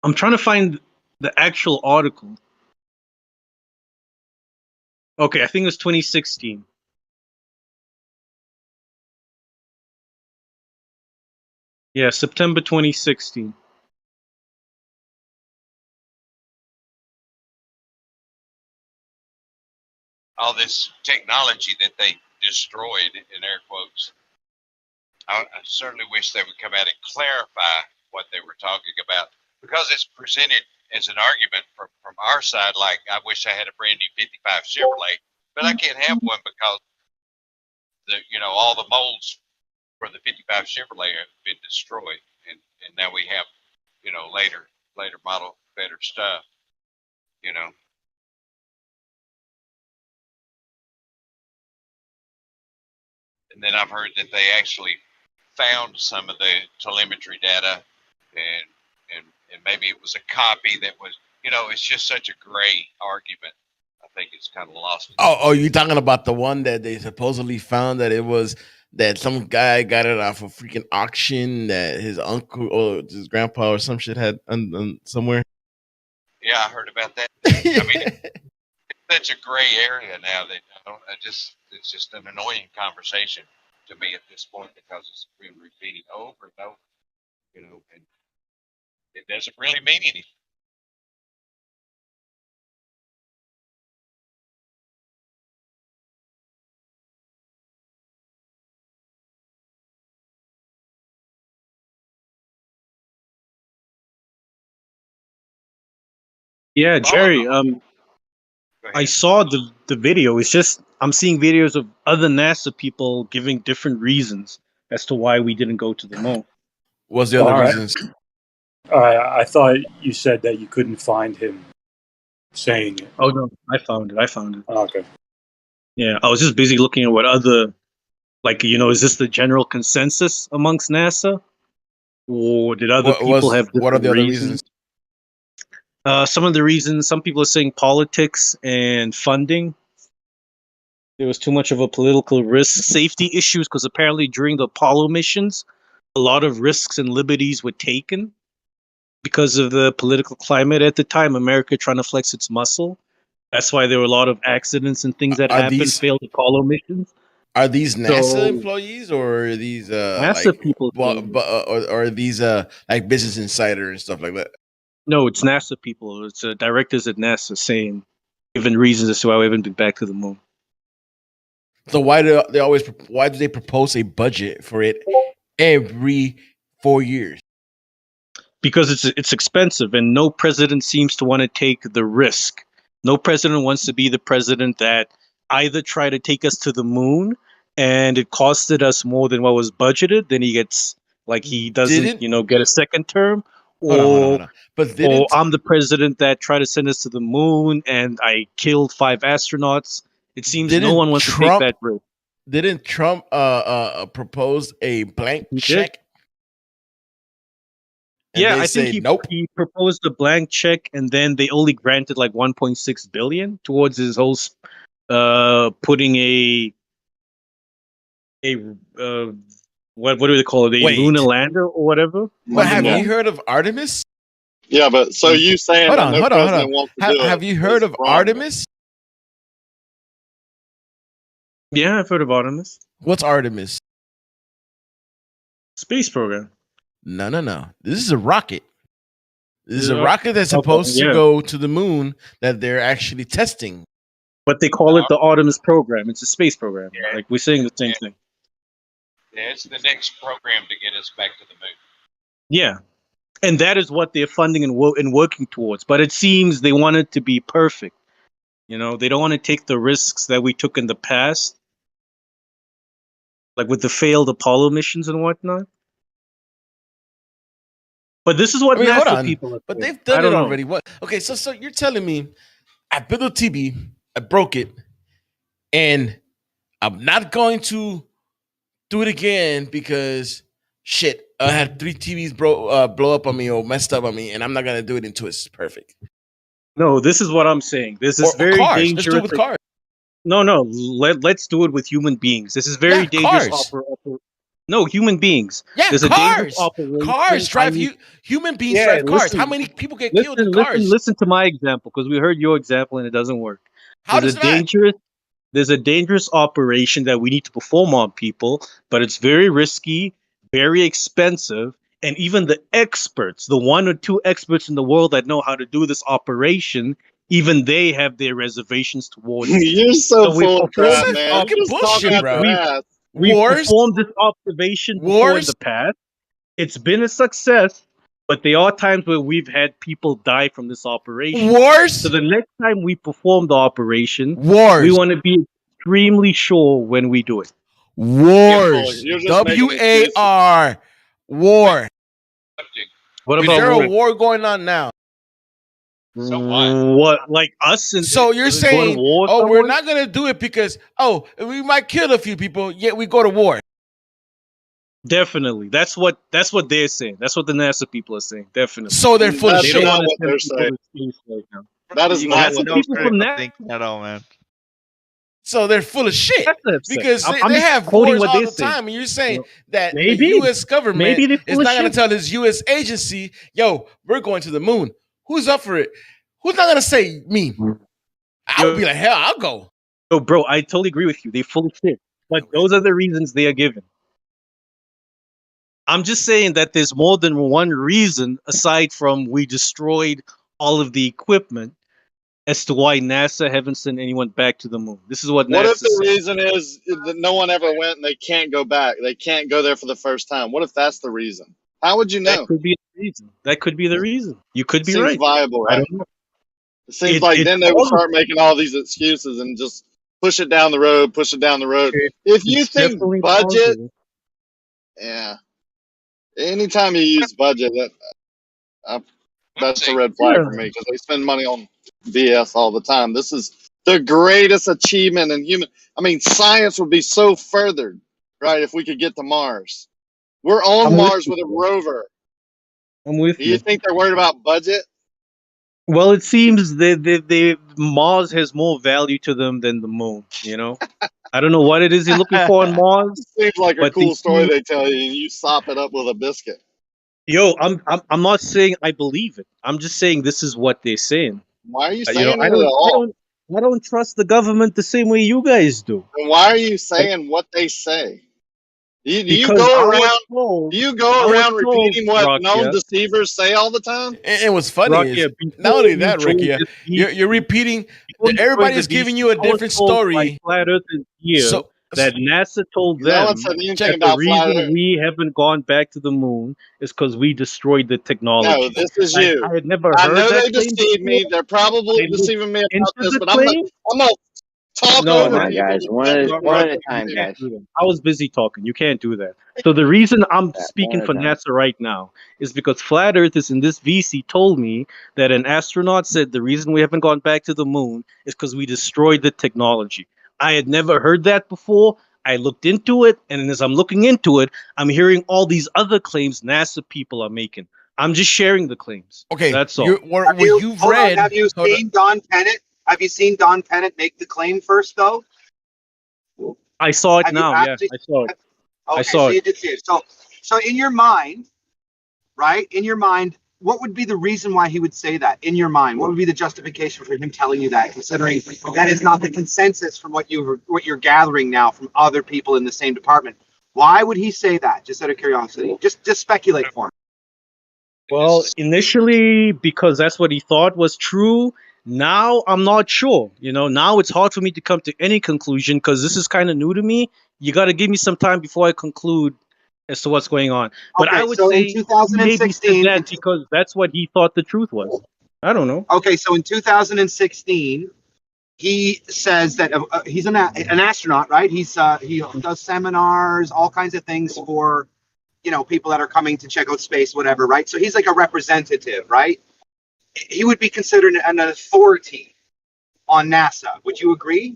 I'm trying to find the actual article. Okay, I think it was 2016. Yeah, September 2016. All this technology that they destroyed, in air quotes. I certainly wish they would come out and clarify what they were talking about, because it's presented as an argument from our side, like I wish I had a brand new 55 Chevrolet, but I can't have one because all the molds for the 55 Chevrolet have been destroyed. and now we have, you know, later model better stuff, you know. And then I've heard that they actually found some of the telemetry data, and maybe it was a copy that was, you know, it's just such a gray argument. I think it's kind of lost. Oh, you're talking about the one that they supposedly found that it was that some guy got it off a freaking auction that his uncle or his grandpa or some shit had somewhere. Yeah, I heard about that. I mean, it's such a gray area now that it's just an annoying conversation to me at this point because it's been repeating over and over, you know, and it doesn't really mean anything. Yeah, Jerry. I saw the video. It's just I'm seeing videos of other NASA people giving different reasons as to why we didn't go to the moon. What's the other reasons? I thought you said that you couldn't find him saying it. Oh no, I found it. Oh, okay. Yeah, I was just busy looking at what other, like, you know, is this the general consensus amongst NASA, or did other people have different what are the other reasons? Some of the reasons, some people are saying politics and funding. There was too much of a political risk, safety issues, because apparently during the Apollo missions, a lot of risks and liberties were taken because of the political climate at the time. America trying to flex its muscle. That's why there were a lot of accidents and things that happened, failed Apollo missions. Are these NASA employees or are these NASA like, people? or are these like Business Insider and stuff like that? No, it's NASA people. It's directors at NASA saying, giving reasons as to why we haven't been back to the moon. So why do they propose a budget for it every 4 years? Because it's expensive, and no president seems to want to take the risk. No president wants to be the president that either try to take us to the moon, and it costed us more than what was budgeted. Then he gets he doesn't get a second term. Hold on. But I'm the president that tried to send us to the moon, and I killed 5 astronauts. It seems no one wants to take that risk. Didn't Trump propose a blank check? Yeah, I think he proposed a blank check, and then they only granted like 1.6 billion towards his whole putting a what do they call it? A lunar lander or whatever. But have you heard of Artemis? Yeah, but so you saying hold on. wants to do have you heard of Artemis? Yeah, I've heard of Artemis. What's Artemis? Space program. No. This is a rocket. This is a rocket that's supposed to go to the moon that they're actually testing. But they call it the Artemis program. It's a space program. Yeah. Like we're saying the same thing. Yeah, it's the next program to get us back to the moon. Yeah. And that is what they're funding and working towards. But it seems they want it to be perfect. You know, they don't want to take the risks that we took in the past, like with the failed Apollo missions and whatnot. But this is what NASA people are. But they've done it already. What? Okay, so you're telling me I built a TV, I broke it, and I'm not going to do it again because shit, I had 3 TVs blow up on me or messed up on me, and I'm not gonna do it until it's perfect. No, this is what I'm saying. This is very dangerous. Let's do it with cars. No. Let's do it with human beings. This is very dangerous. No, human beings. Yeah, there's cars. Cars drive human beings drive cars. How many people get killed in cars? Listen to my example, because we heard your example and it doesn't work. How does that? There's a dangerous operation that we need to perform on people, but it's very risky, very expensive, and even the experts, the 1 or 2 experts in the world that know how to do this operation, even they have their reservations towards it. You're so full of crap, man. Bullshit, bro. We performed this observation before in the past. It's been a success, but there are times where we've had people die from this operation. So the next time we perform the operation, we want to be extremely sure when we do it. Wars. WAR. War. What Is about there a war? war going on now? So what? Like us? And So you're go to saying, war? oh, we're Someone? not gonna do it because we might kill a few people, yet we go to war. Definitely. That's what they're saying. That's what the NASA people are saying. Definitely. So they're full of They shit. don't want what to they're send people saying. to space right now. That is You not got That's what what no people they're from saying. critical NASA. thinking at all, man. So they're full of shit That's what I'm saying. because I'm they just have quoting wars what all they're the saying. time, and you're saying You know, that maybe. the U.S. government Maybe they're is full of not going to shit. tell his U.S. agency, "Yo, we're going to the moon." Who's up for it? Who's not going to say me? I would be like, hell, I'll go. Yo, bro, I totally agree with you. They're full of shit. But those are the reasons they are given. I'm just saying that there's more than one reason aside from we destroyed all of the equipment as to why NASA haven't sent anyone back to the moon. This is what What if NASA the said. reason is that no one ever went and they can't go back? They can't go there for the first time. What if that's the reason? How would you know? That could be the reason. That could be the reason. You could be Seems right. viable, I right? don't know. It seems like It's then they would plausible. start making all these excuses and just push it down the road, push it down the road. If you It's think definitely budget, plausible. yeah, anytime you use budget, that's a red flag Yeah. for me because they spend money on BS all the time. This is the greatest achievement in human. I mean, science would be so furthered, right, if we could get to Mars. We're on I'm with Mars you. with a rover. I'm with Do you you. think they're worried about budget? Well, it seems they Mars has more value to them than the moon. You know, I don't know what it is they're looking for on Mars, Seems like a but cool story they tell you, and you sop it up with a biscuit. Yo, I'm not saying I believe it. I'm just saying this is what they're saying. Why are you You know, saying it at all? I don't trust the government the same way you guys do. Then why are you saying what they say? Do you Because go I was around? told, Do you I go was around told, repeating what known Rakia, deceivers say all the time? And what's funny is before not only you that, joined Ricky, this you're repeating. before you joined Everybody's the giving VC, you a I was different told by story. Flat Earthers here So that NASA told No one them said anything that the about flat reason Earth. we haven't gone back to the moon is because we destroyed the No, technology. this is Like, you. I had never I heard know that they claim deceived me. before. They're probably I looked deceiving me into about this, the but claim. I'm gonna talk No, over man. people. guys, that one can't at be a corrected. time, You can't guys. do that. I was busy talking. You can't do that. So the reason I'm One speaking at for a time. NASA right now is because Flat Earthers in this VC told me that an astronaut said the reason we haven't gone back to the moon is because we destroyed the technology. I had never heard that before. I looked into it, and as I'm looking into it, I'm hearing all these other claims NASA people are making. I'm just sharing the claims. okay, That's all. Have you seen Don Pennant? Have you seen Don Pennant make the claim first, though? I saw it Have you now. Yeah, actually? I saw it. Okay, I saw so it. you did see it. So in your mind, right? In your mind, what would be the reason why he would say that? In your mind, what would be the justification for him telling you that? Considering that is not the consensus from what you're gathering now from other people in the same department. Why would he say that? Just out of curiosity, just speculate for me. Well, initially, because that's what he thought was true. Now I'm not sure. You know, now it's hard for me to come to any conclusion because this is kind of new to me. You got to give me some time before I conclude as to what's going on. But Okay, I would so in say he maybe said 2016, that because that's what he thought the truth was. I don't know. Okay, so in 2016, he says that he's an astronaut, right? He does seminars, all kinds of things for people that are coming to check out space, whatever, right? So he's like a representative, right? He would be considered an authority on NASA. Would you agree?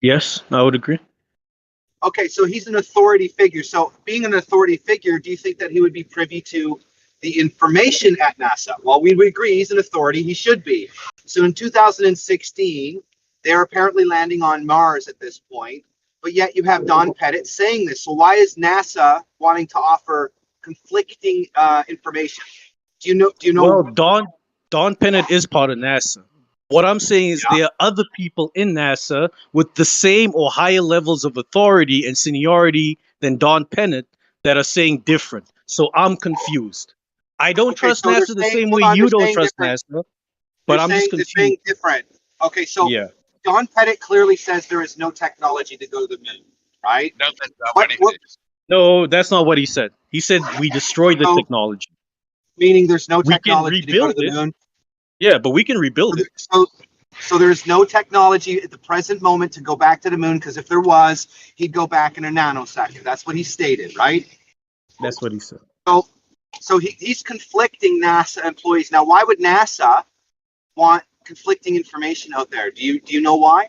Yes, I would agree. Okay, so he's an authority figure. So being an authority figure, do you think that he would be privy to the information at NASA? Well, we would agree he's an authority. He should be. So in 2016, they're apparently landing on Mars at this point, but yet you have Don Pettit saying this. So why is NASA wanting to offer conflicting information? Do you know? Well, Don Pennant is part of NASA. What I'm saying is there are other people in NASA with the same or higher levels of authority and seniority than Don Pennant that are saying different. So I'm confused. I don't trust so they're NASA the saying- same hold way on, you they're don't saying trust different. NASA, but I'm just They're saying confused. different. Okay, so Yeah. Don Pettit clearly says there is no technology to go to the moon, right? No, that's not what he says. No, that's not what he said. He said we destroyed the technology. Meaning there's no We can technology to go to rebuild the it. moon. Yeah, but we can rebuild it. So there's no technology at the present moment to go back to the moon, because if there was, he'd go back in a nanosecond. That's what he stated, right? That's what he said. So So he's conflicting NASA employees. Now, why would NASA want conflicting information out there? Do you know why?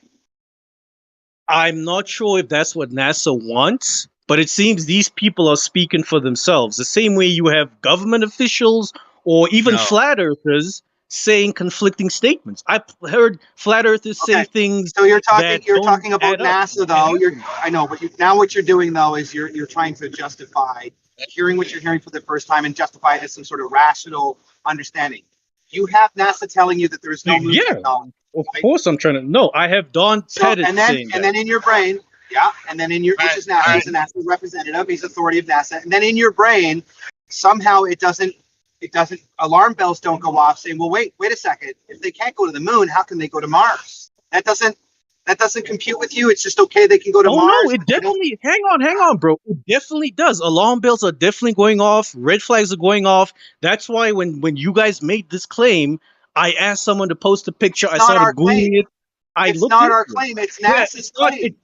I'm not sure if that's what NASA wants, but it seems these people are speaking for themselves. The same way you have government officials or even flat earthers saying conflicting statements. I've heard flat earthers say things. So you're talking that about NASA though. I know, but now what you're doing though is you're trying to justify hearing what you're hearing for the first time and justify it as some sort of rational understanding. You have NASA telling you that there is no moon technology. Of course, I'm trying to. No, I have Don Pettit saying that. And then in your brain, and then in your, which is NASA, he's a NASA representative, he's authority of NASA, and then in your brain, somehow it doesn't. Alarm bells don't go off saying, "Well, wait a second. If they can't go to the moon, how can they go to Mars?" That doesn't compute with you. It's just okay. They can go to Mars. No, it definitely. Hang on, bro. It definitely does. Alarm bells are definitely going off. Red flags are going off. That's why when you guys made this claim, I asked someone to post a picture. I started Googling it. It's not our claim. It's NASA's claim. It's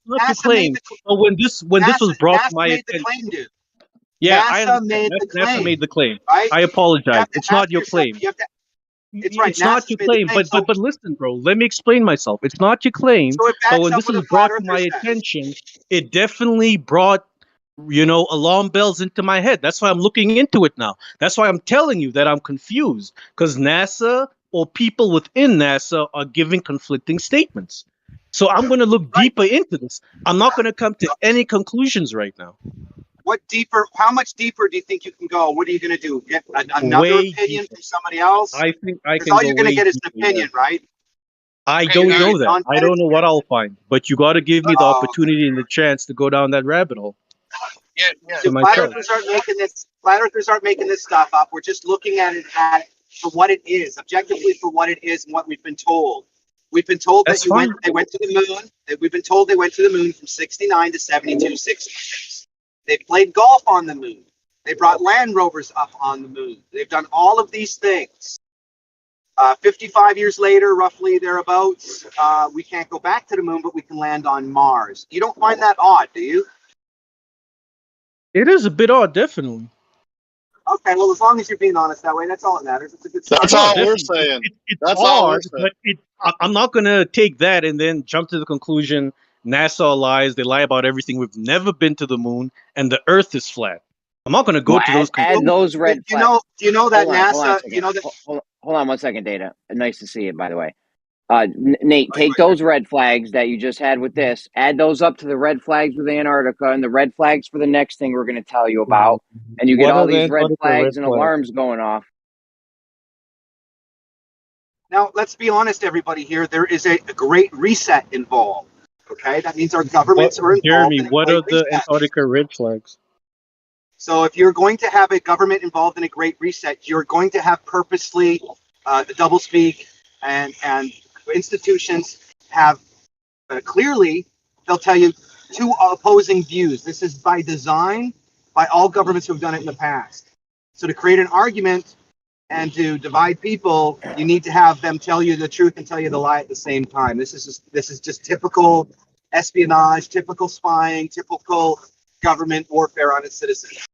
not your claim. But when this was brought to my attention, NASA made the claim. Right? I apologize. It's not your claim. It's right. It's not your claim. But listen, bro. Let me explain myself. It's not your claim. But when this was brought to my attention, it definitely brought alarm bells into my head. That's why I'm looking into it now. That's why I'm telling you that I'm confused, because NASA or people within NASA are giving conflicting statements. So I'm going to look deeper into this. I'm not going to come to any conclusions right now. What deeper? How much deeper do you think you can go? What are you going to do? Get another opinion from somebody else? I think I can. All you're going to get is an opinion, right? I don't know that. I don't know what I'll find. But you got to give me the opportunity and the chance to go down that rabbit hole. Flat earthers aren't making this stuff up. We're just looking at it for what it is, objectively for what it is and what we've been told. We've been told that they went to the moon. We've been told they went to the moon from 69 to 72, 66. They played golf on the moon. They brought Land Rovers up on the moon. They've done all of these things. 55 years later, roughly thereabouts, we can't go back to the moon, but we can land on Mars. You don't find that odd, do you? It is a bit odd, definitely. Okay, well, as long as you're being honest that way, that's all that matters. It's a good start. That's all we're saying. That's all we're saying. But I'm not going to take that and then jump to the conclusion NASA lies. They lie about everything. We've never been to the moon, and the Earth is flat. I'm not going to go to those conclusions. Add those red flags. Do you know that NASA? Hold on one second, Data. Nice to see you, by the way. Nate, take those red flags that you just had with this, add those up to the red flags with Antarctica and the red flags for the next thing we're going to tell you about, and you get all these red flags and alarms going off. Now, let's be honest, everybody here. There is a great reset involved. Okay, that means our governments are involved. Jeremy, what are the Antarctica red flags? So if you're going to have a government involved in a great reset, you're going to have purposely the doublespeak and institutions have clearly, they'll tell you two opposing views. This is by design by all governments who have done it in the past. So to create an argument and to divide people, you need to have them tell you the truth and tell you the lie at the same time. This is just typical espionage, typical spying, typical government warfare on its citizens.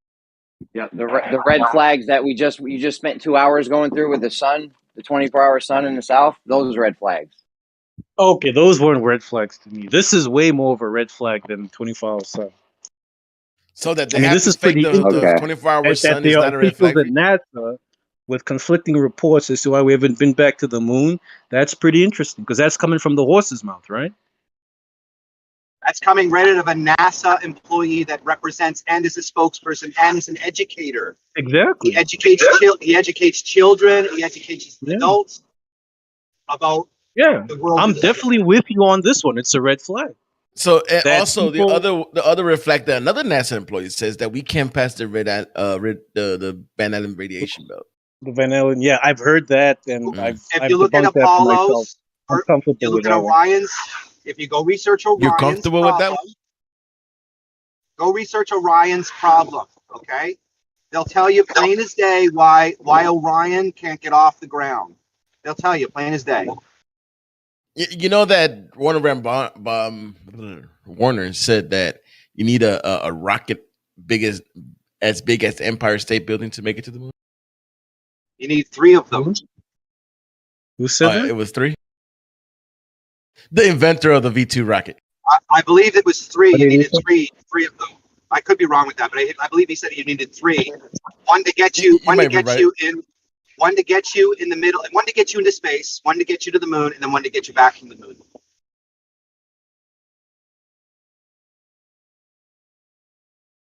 Yeah, the red flags that you just spent 2 hours going through with the sun, the 24-hour sun in the south, those red flags. Okay, those weren't red flags to me. This is way more of a red flag than 24-hour sun. So that this is pretty the 24-hour sun is not a red flag. That NASA, with conflicting reports as to why we haven't been back to the moon, that's pretty interesting because that's coming from the horse's mouth, right? That's coming right out of a NASA employee that represents and is a spokesperson and is an educator. Exactly. He educates children. He educates adults about the world. I'm definitely with you on this one. It's a red flag. So also the other red flag that another NASA employee says that we can't pass the the Van Allen radiation belt. The Van Allen, yeah, I've heard that, and I've you look at Apollo's, I'm comfortable you look at Orion's. If you go research Orion's, you're comfortable with that one? Go research Orion's problem. Okay, they'll tell you plain as day why Orion can't get off the ground. They'll tell you plain as day. You know that Warner said that you need a rocket big as as big as the Empire State Building to make it to the moon? You need 3 of them. Who said that? It was 3. The inventor of the V2 rocket. I believe it was 3. You needed three of them. I could be wrong with that, but I believe he said you needed 3. One to get you, one to get you in, one to get you in the middle, one to get you into space, one to get you to the moon, and then one to get you back from the moon.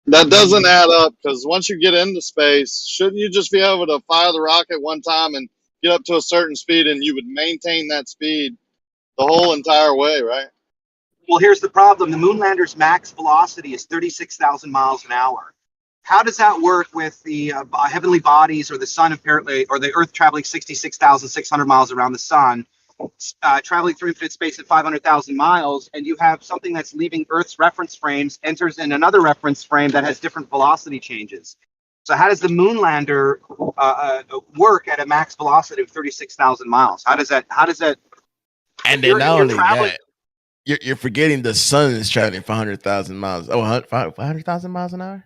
That doesn't add up, because once you get into space, shouldn't you just be able to fire the rocket one time and get up to a certain speed, and you would maintain that speed the whole entire way, right? Well, here's the problem. The moon lander's max velocity is 36,000 miles an hour. How does that work with the heavenly bodies or the sun apparently, or the Earth traveling 66,600 miles around the sun, traveling through infinite space at 500,000 miles, and you have something that's leaving Earth's reference frames, enters in another reference frame that has different velocity changes. So how does the moon lander work at a max velocity of 36,000 miles? How does that? And then not only that, you're forgetting the sun is traveling 500,000 miles. Oh, 500,000 miles an hour.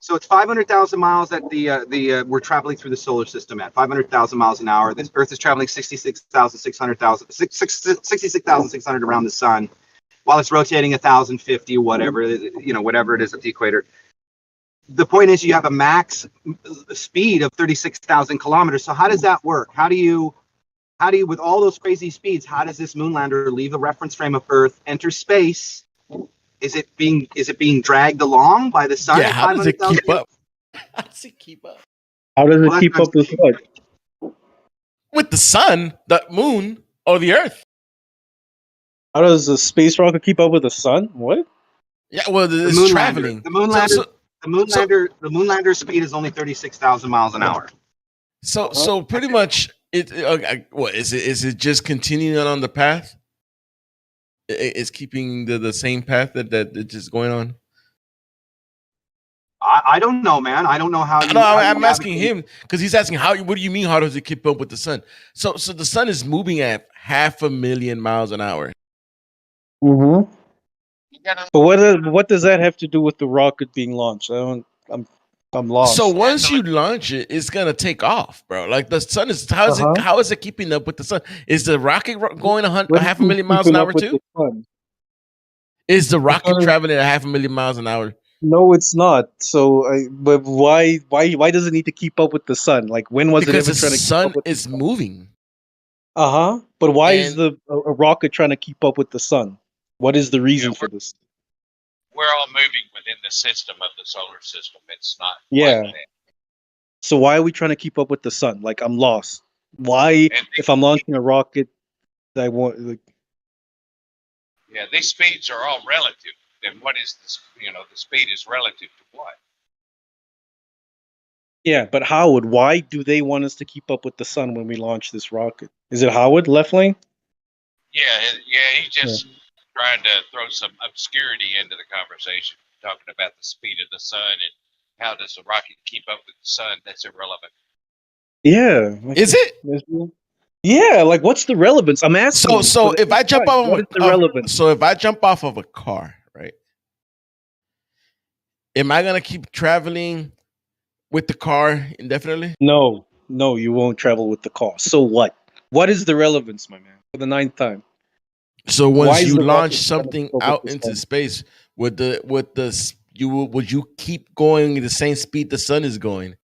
So it's 500,000 miles that we're traveling through the solar system at 500,000 miles an hour. This Earth is traveling 66,600 around the sun, while it's rotating 1,050, whatever whatever it is at the equator. The point is, you have a max speed of 36,000 kilometers. So how does that work? How do you, with all those crazy speeds, how does this moon lander leave the reference frame of Earth, enter space? Is it being dragged along by the sun? Yeah, how does it keep up? How does it keep up? How does it keep up with what? With the sun, the moon, or the Earth? How does the space rocket keep up with the sun? What? Yeah, well, it's traveling. The moon lander's speed is only 36,000 miles an hour. So pretty much, what is it? Is it just continuing on the path? It's keeping the same path that it's just going on. I don't know, man. I don't know how. I'm asking him because he's asking how. What do you mean? How does it keep up with the sun? So the sun is moving at 500,000 miles an hour. Mm-hmm. But what does that have to do with the rocket being launched? I'm lost. So once you launch it, it's gonna take off, bro. Like the sun is how is it keeping up with the sun? Is the rocket going 500,000 miles an hour too? Is the rocket traveling at 500,000 miles an hour? No, it's not. So, but why does it need to keep up with the sun? Like when was it ever trying to? The sun is moving. But why is a rocket trying to keep up with the sun? What is the reason for this? We're all moving within the system of the solar system. It's not. Yeah. Like that. So why are we trying to keep up with the sun? Like I'm lost. Why, if I'm launching a rocket, I want like. Yeah, these speeds are all relative. And what is this? The speed is relative to what? Yeah, but Howard, why do they want us to keep up with the sun when we launch this rocket? Is it Howard, left lane? Yeah, he's just trying to throw some obscurity into the conversation, talking about the speed of the sun and how does the rocket keep up with the sun. That's irrelevant. Yeah. Is it? Yeah, like what's the relevance? I'm asking. So if I jump off what is the relevance? So if I jump off of a car, right? Am I gonna keep traveling with the car indefinitely? No, you won't travel with the car. So what? What is the relevance, my man? For the 9th time. So once you launch something out into space, would you keep going the same speed the sun is going?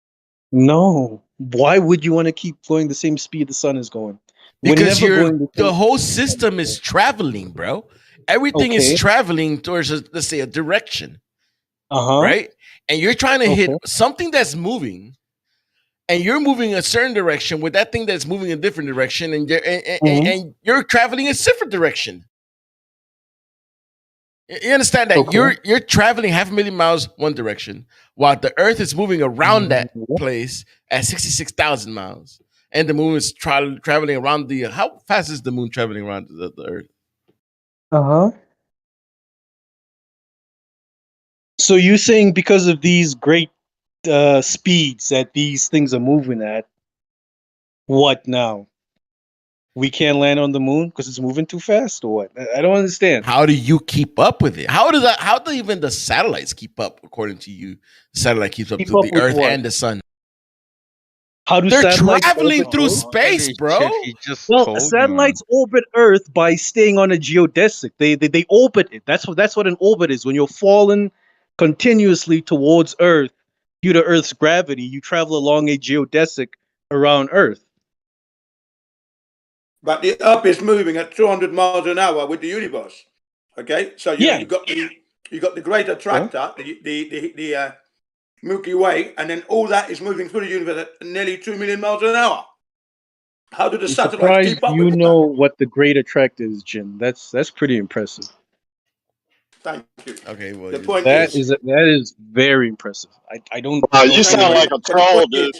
No. Why would you want to keep going the same speed the sun is going? Because the whole system is traveling, bro. Everything is traveling towards, let's say, a direction. Right? And you're trying to hit something that's moving, and you're moving a certain direction with that thing that's moving a different direction, and you're traveling a different direction. You understand that you're traveling 500,000 miles one direction, while the Earth is moving around that place at 66,000 miles, and the moon is traveling around the. How fast is the moon traveling around the Earth? So you're saying because of these great speeds that these things are moving at, what now? We can't land on the moon because it's moving too fast, or what? I don't understand. How do you keep up with it? How do even the satellites keep up? According to you, the satellite keeps up to the with Earth what? and the sun. How do They're satellites traveling orbit through Earth? space, bro. Well, satellites orbit Earth by staying on a geodesic. They orbit it. That's what an orbit is. When you're falling continuously towards Earth due to Earth's gravity, you travel along a geodesic around Earth. But the Earth is moving at 200 miles an hour with the universe. Okay, so you got the great attractor, the Milky Way, and then all that is moving through the universe at nearly 2 million miles an hour. How do the I'm satellites surprised keep up you with know what the great attractor is, Jim. That's pretty impressive. that? Thank you. Okay, well, The point That is, is very impressive. I don't. Wow, you sound like a troll, dude.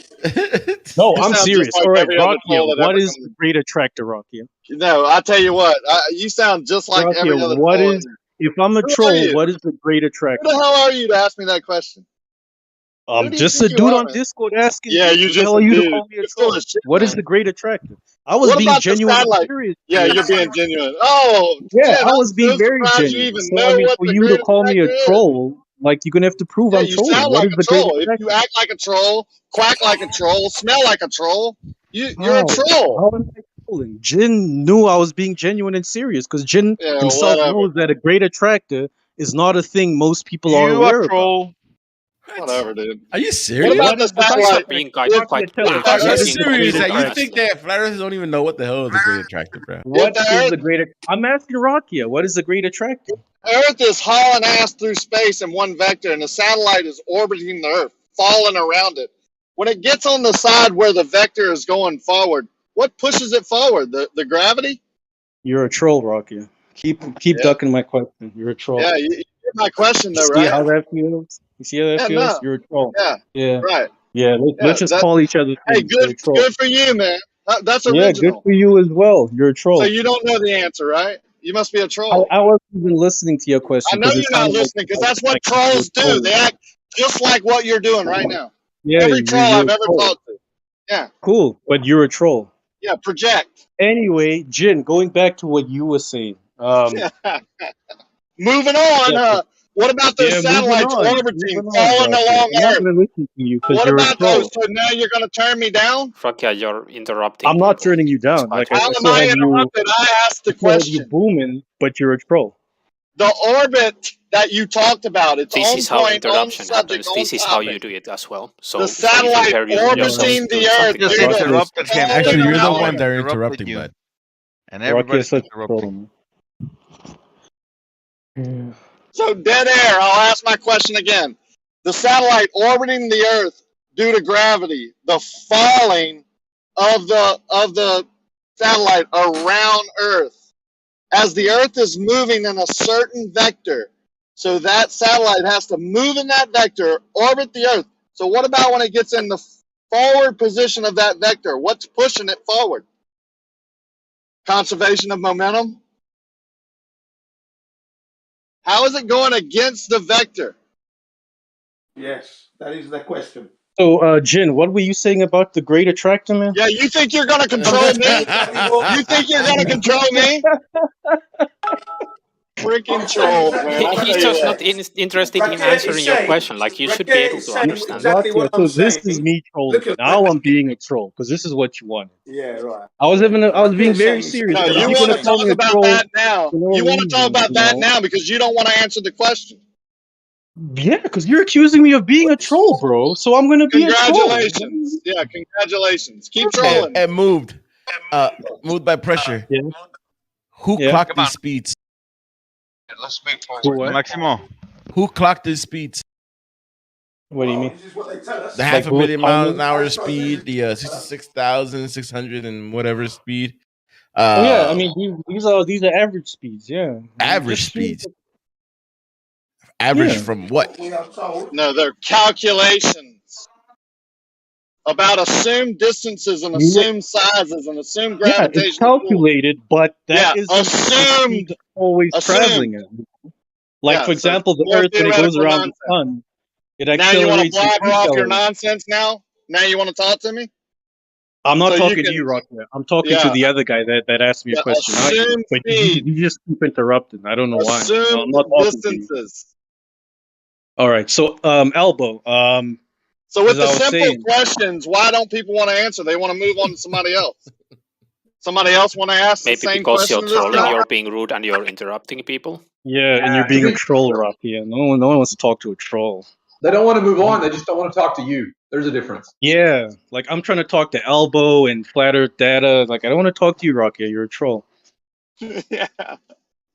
No, You I'm sound serious. just like All right, every other Rakia, troll that what ever is comes. the great attractor, Rakia? No, I tell you what, you sound just like every Rakia, other what troll. is? If I'm a Who are troll, you? what is the great Who attractor? the hell are you to ask me that question? Who do you Just think a you dude are, on man? Discord asking. Yeah, you. you Who the just hell a are you to dude. call me a You're full troll? of shit, What is man. the great attractor? I was What being about the genuine and satellite? serious. Yeah, you're being genuine. Oh, Yeah, Jen, I I'm was being so very surprised you genuine. even So I know mean, what for the you to great call me a attractor is. troll, like you're gonna have to prove Yeah, I'm you trolling. sound What like is a the great troll. If attractor? you act like a troll, quack like a troll, smell like a troll, you're a How? troll. How am I trolling? Jin knew I was being genuine and serious because Jin Yeah, himself whatever. knows that a great attractor is not a thing most people are You are aware about. troll. Whatever, dude. Are you What serious? about What the is the satellite? being If, quite tell us, if the Are you what Earth, is the great serious? That you attractor? think that flat earthers don't even know what the hell is the great attractor, bro? What if the is Earth, the great? I'm asking Rakia. What is the great attractor? Earth is hauling ass through space in one vector, and the satellite is orbiting the Earth, falling around it. When it gets on the side where the vector is going forward, what pushes it forward? The gravity? You're a troll, Rakia. Keep Yeah, ducking my question. You're a troll. yeah. You get my question You though, see right? how that feels? You see how that Yeah, feels? no. You're a troll. Yeah, Yeah. right. Yeah. Yeah, Let's just that. call each other Hey, things. You're a troll. good for you, man. That's Yeah, good original. for you as well. You're a So troll. you don't know the answer, right? You must be a troll. I wasn't even listening to your I question know because it you're not sounded listening because like that's what you're trolls do. trolling. They act just like what you're doing right now. Yeah, Every troll you're I've a ever troll. talked to. Yeah, Cool, but you're a troll. yeah. Project. Anyway, Jin, going back to what you were saying. Moving on. Yeah, What about those yeah, moving satellites on, orbiting, falling Rakia. along I'm not Earth? gonna listen to you because What you're a about troll. those? So now you're going to turn me down? Rakia, you're interrupting I'm not people. turning you It's down. quite Like I How rude. am still I have you. interrupted? I asked the I still have you question. booming, but you're a troll. The orbit that you talked about, it's This on is how point, on interruption subject, happens. on This is how you topic. do it as well. The So if you satellite hear yourself orbiting doing the Earth something Just due like to interrupted him. falling Actually, you're the around. one that are Interrupted interrupting, you. but And Rakia everybody's is such a interrupting. troll. So dead air. I'll ask my question again. The satellite orbiting the Earth due to gravity, the falling of the satellite around Earth. As the Earth is moving in a certain vector, so that satellite has to move in that vector, orbit the Earth. So what about when it gets in the forward position of that vector? What's pushing it forward? Conservation of momentum? How is it going against the vector? Yes, that is the question. So, Jin, what were you saying about the great attractor, man? Yeah, you think you're going to control me? You think you're going to control me? Freaking trolls, man. I He's tell you just what. not interested in answering your question. Like you should be able to understand. Rakia, so this is me trolling. Now I'm being a troll because this is what you wanted. Yeah, right. I was being very serious. No, But if you you're want gonna to call talk me a about troll that now. for no You want to talk reason, about you that know? now because you don't want to answer the question. Yeah, because you're accusing me of being a troll, bro. So I'm gonna be a troll. Congratulations. Yeah, congratulations. Keep trolling. and moved by pressure. Yeah. Who Yeah. clocked these speeds? Let's move forward. Maximo. Who clocked these speeds? What do you mean? The half Like a million bullet mile an timing? hour speed, the 66,600 and whatever speed. Oh yeah, I mean these are average speeds. Yeah, average Just- speeds. Average Yeah. from what? No, they're calculations about assumed distances and assumed sizes and assumed Yeah, it's gravitational pull. calculated, but that Yeah, isn't the speed assumed. always Assumed. traveling at. Like Yeah, for so example, the more Earth when it goes theoretical around nonsense. the sun, it Now you want to accelerates and blabber off your decelerates. nonsense now? Now you want to talk to me? I'm not So you talking to can, you, Rocky. I'm talking to yeah, the other guy that asked me a the question. assume But speed, you just keep interrupting. I don't know why. No, I'm assumed not talking to you. distances. All right. So, Elbow. So As with the I was simple saying, questions, why don't people want to answer? They want to move on to somebody else. Somebody else want to ask the Maybe same because question you're to this trolling, guy? you're being rude, and you're interrupting people. yeah, and you're being a troll, Rocky. Yeah, no one wants to talk to a troll. They don't want to move on. They just don't want to talk to you. There's a difference. Yeah, like I'm trying to talk to Elbow and Flat Earth Data. Like I don't want to talk to you, Rocky. You're a troll. Yeah,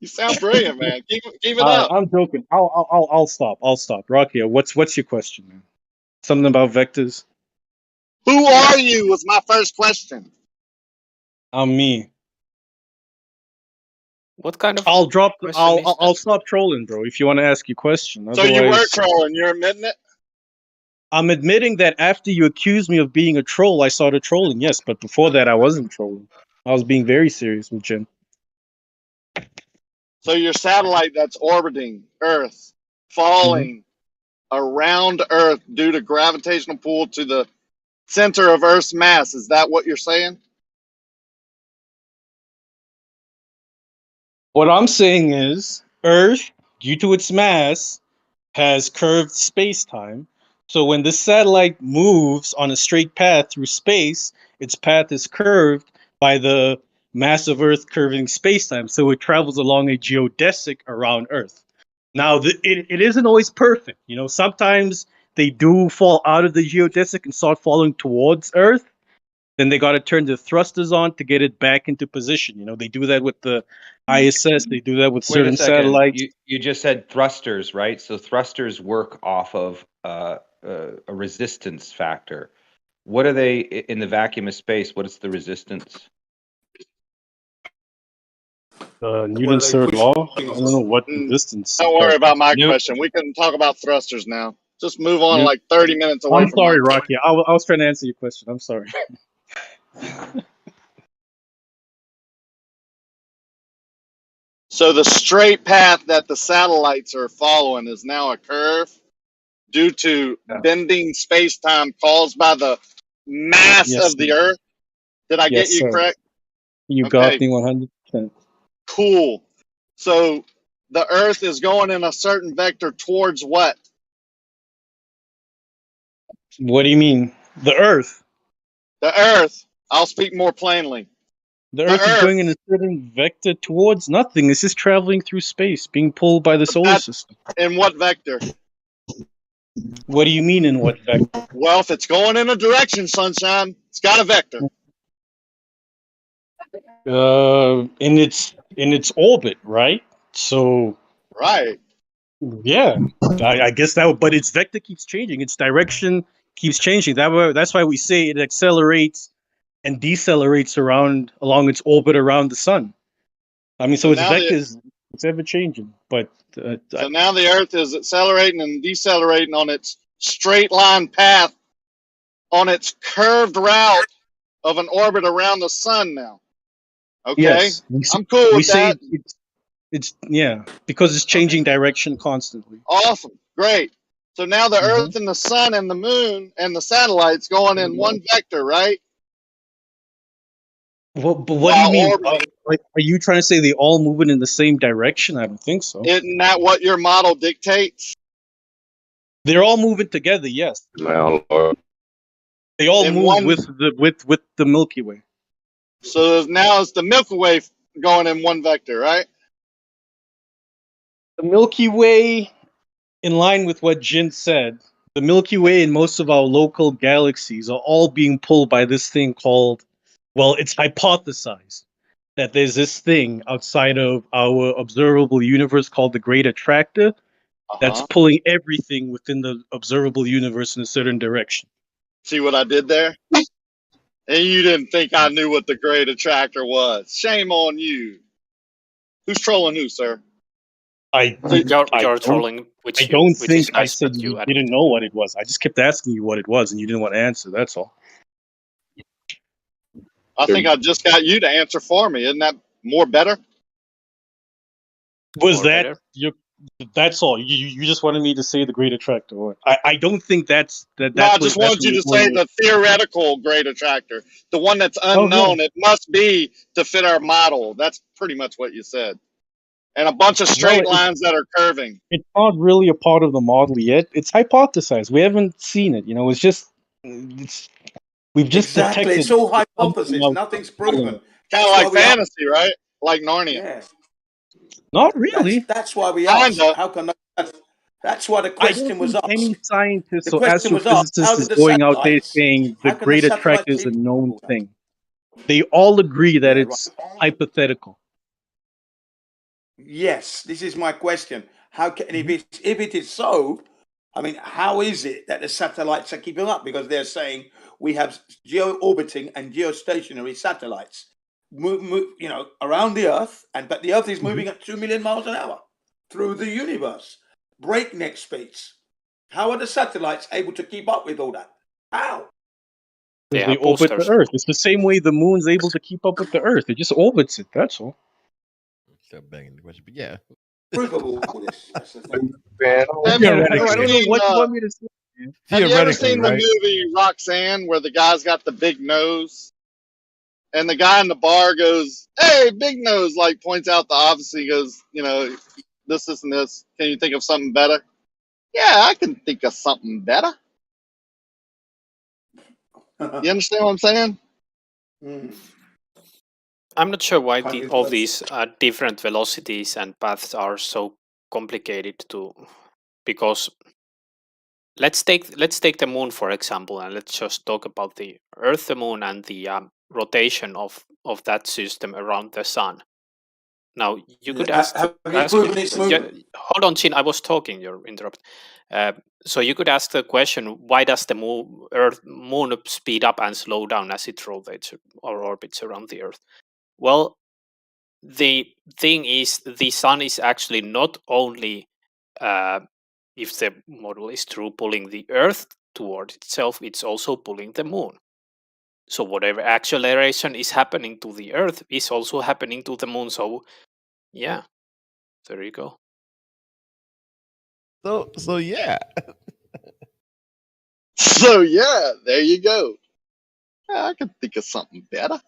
you sound brilliant, man. Keep it up. I'm joking. I'll stop. I'll stop. Rocky, what's your question, man? Something about vectors? Who are you? Was my first question. I'm me. What kind of I'll drop. question is that? I'll stop trolling, bro. If you want to ask your question, So you were otherwise, trolling. You're admitting it. I'm admitting that after you accused me of being a troll, I started trolling. Yes, but before that, I wasn't trolling. I was being very serious with Jim. So your satellite that's orbiting Earth, falling around Earth due to gravitational pull to the center of Earth's mass. Is that what you're saying? What I'm saying is, Earth, due to its mass, has curved space-time. So when this satellite moves on a straight path through space, its path is curved by the mass of Earth curving space-time. So it travels along a geodesic around Earth. Now, it isn't always perfect. You know, sometimes they do fall out of the geodesic and start falling towards Earth. Then they got to turn the thrusters on to get it back into position. You know, they do that with the ISS. They do that with Wait a certain second. satellites. You just said thrusters, right? So thrusters work off of a resistance factor. What are they in the vacuum of space? What is the resistance? Newton's third law. I don't know what resistance. Don't worry about my question. We can talk about thrusters now. Just move on like 30 minutes away I'm from my sorry, question. Rocky. I was trying to answer your question. I'm sorry. So the straight path that the satellites are following is now a curve due to bending space-time caused by the mass Yes, of the Earth. Did I get yes, you sir. correct? You Okay, got me 100%. cool. So the Earth is going in a certain vector towards what? What do you mean? The Earth. The Earth. I'll speak more plainly. The Earth is Earth. going in a certain vector towards nothing. It's just traveling through space, being pulled by the solar system. In what vector? What do you mean in what vector? Well, if it's going in a direction, sunshine, it's got a vector. In its orbit, right? So Right. yeah, I guess that. But its vector keeps changing. Its direction keeps changing. That's why we say it accelerates and decelerates along its orbit around the sun. I mean, so its vector it's ever changing. But so now the Earth is accelerating and decelerating on its straight line path on its curved route of an orbit around the sun now. Okay, yes, I'm cool with that. It's because it's changing direction constantly. Awesome, great. So now the Earth and the sun and the moon and the satellites going in one vector, right? But what do you mean? Like, are you trying to say they all moving in the same direction? I don't think so. Isn't that what your model dictates? They're all moving together. Yes. Well, they all in move one, with the Milky Way. So now it's the Milky Way going in one vector, right? The Milky Way, in line with what Jin said, the Milky Way and most of our local galaxies are all being pulled by this thing called, well, it's hypothesized that there's this thing outside of our observable universe called the Great Attractor that's pulling everything within the observable universe in a certain direction. See what I did there? And you didn't think I knew what the Great Attractor was. Shame on you. Who's trolling who, sir? You're trolling, which I don't which think is nice I said that you admit. didn't know what it was. I just kept asking you what it was, and you didn't want to answer. That's all. I think I just got you to answer for me. Isn't that more better? Was that That's all. You just wanted me to say the great attractor. I don't think that's No, that's I just what wanted you we're to say going with. the theoretical great attractor, the one that's Oh yeah. unknown. It must be to fit our model. That's pretty much what you said. And a bunch of No, straight lines that are curving. it's not really a part of the model yet. It's hypothesized. We haven't seen it. It's just we've just Exactly. detected It's all something hypothesis. out Nothing's following proven. it. Kind of That's why like we ask. fantasy, right? Like Narnia. Yeah. Not really. That's why we ask. Kinda. How can that's why the I don't question was think any asked. scientist The or question was asked, how astrophysicist is did the going out there satellites, saying the how can the great satellites attractor is a keep known thing. They all agree that Yeah, it's hypothetical. Yes, this is my question. How can if it is so, I mean, how is it that the satellites are keeping up? Because they're saying we have geo-orbiting and geostationary satellites, move, around the Earth, but the Earth is moving at 2 million miles an hour through the universe, breakneck speeds. How are the satellites able to keep up with all that? How? Because they orbit the Earth. It's the same way the moon's able to keep up with the Earth. It just orbits it. That's all. Still banging the question, but yeah. Provable. That's the thing. Have you ever seen, what you want me to say. have you ever Theoretically, seen the right? movie Roxanne where the guy's got the big nose? And the guy in the bar goes, "Hey, big nose," like points out the obvious. He goes, this, and this. Can you think of something better? Yeah, I can think of something better. You understand what I'm saying? I'm not sure why all these different velocities and paths are so complicated because let's take the moon for example, and let's just talk about the Earth, the moon, and the rotation of that system around the sun. Now you could ask. Have you proven it's moving? Hold on, Chin. I was talking. You're interrupting. So you could ask the question: why does the moon speed up and slow down as it rotates or orbits around the Earth? Well, the thing is, the sun is actually not only, if the model is true, pulling the Earth toward itself; it's also pulling the moon. So whatever acceleration is happening to the Earth is also happening to the moon. So, yeah, there you go. So yeah. So yeah, there you go. Yeah, I can think of something better.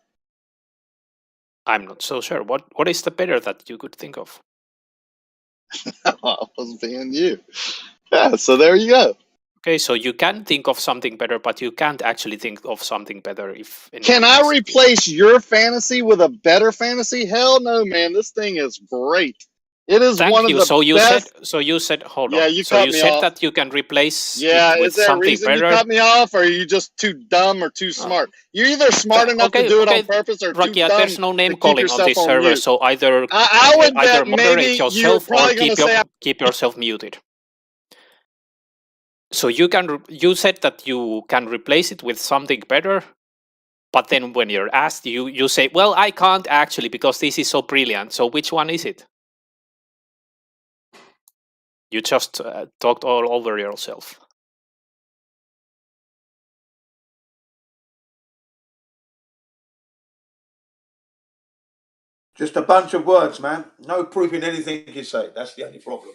I'm not so sure. What is the better that you could think of? I was being you. Yeah, so there you go. Okay, so you can think of something better, but you can't actually think of something better if. Can I replace your fantasy with a better fantasy? Hell no, man. This thing is great. It is Thank one you. of the best. So you said, hold Yeah, on. you So cut you me said off. that you can replace Yeah, it with is there a something reason better. you cut me off, or are you just too dumb or too smart? You're either smart enough to do it on purpose or too Rakia, dumb there's no to name keep calling on yourself this on server, mute. so either I would either bet moderate maybe you're yourself or probably going to say keep yourself muted. So you said that you can replace it with something better, but then when you're asked, you say, well, I can't actually because this is so brilliant. So which one is it? You just talked all over yourself. Just a bunch of words, man. No proof in anything you say. That's the only problem.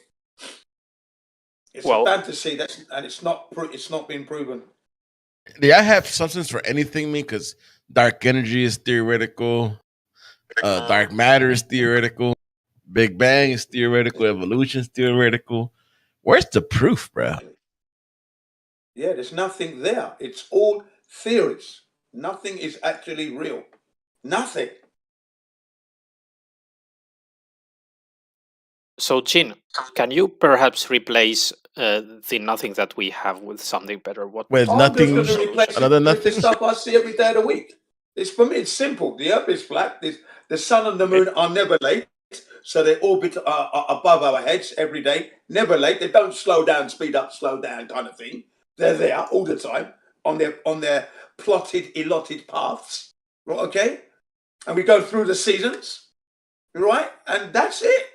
It's a fantasy. And it's not been proven. Do I have substance for anything, me? Because dark energy is theoretical. Dark matter is theoretical. Big Bang is theoretical. Evolution is theoretical. Where's the proof, bro? Yeah, there's nothing there. It's all theories. Nothing is actually real. Nothing. So, Chin, can you perhaps replace the nothing that we have with something better? With I'm nothing, just going to replace another it with the nothing. stuff I see every day of the week. For me, it's simple. The Earth is flat. The sun and the moon are never late, so they orbit above our heads every day. Never late. They don't slow down, speed up, slow down, kind of thing. They're there all the time on their plotted, allotted paths. Right? Okay, and we go through the seasons, right? And that's it.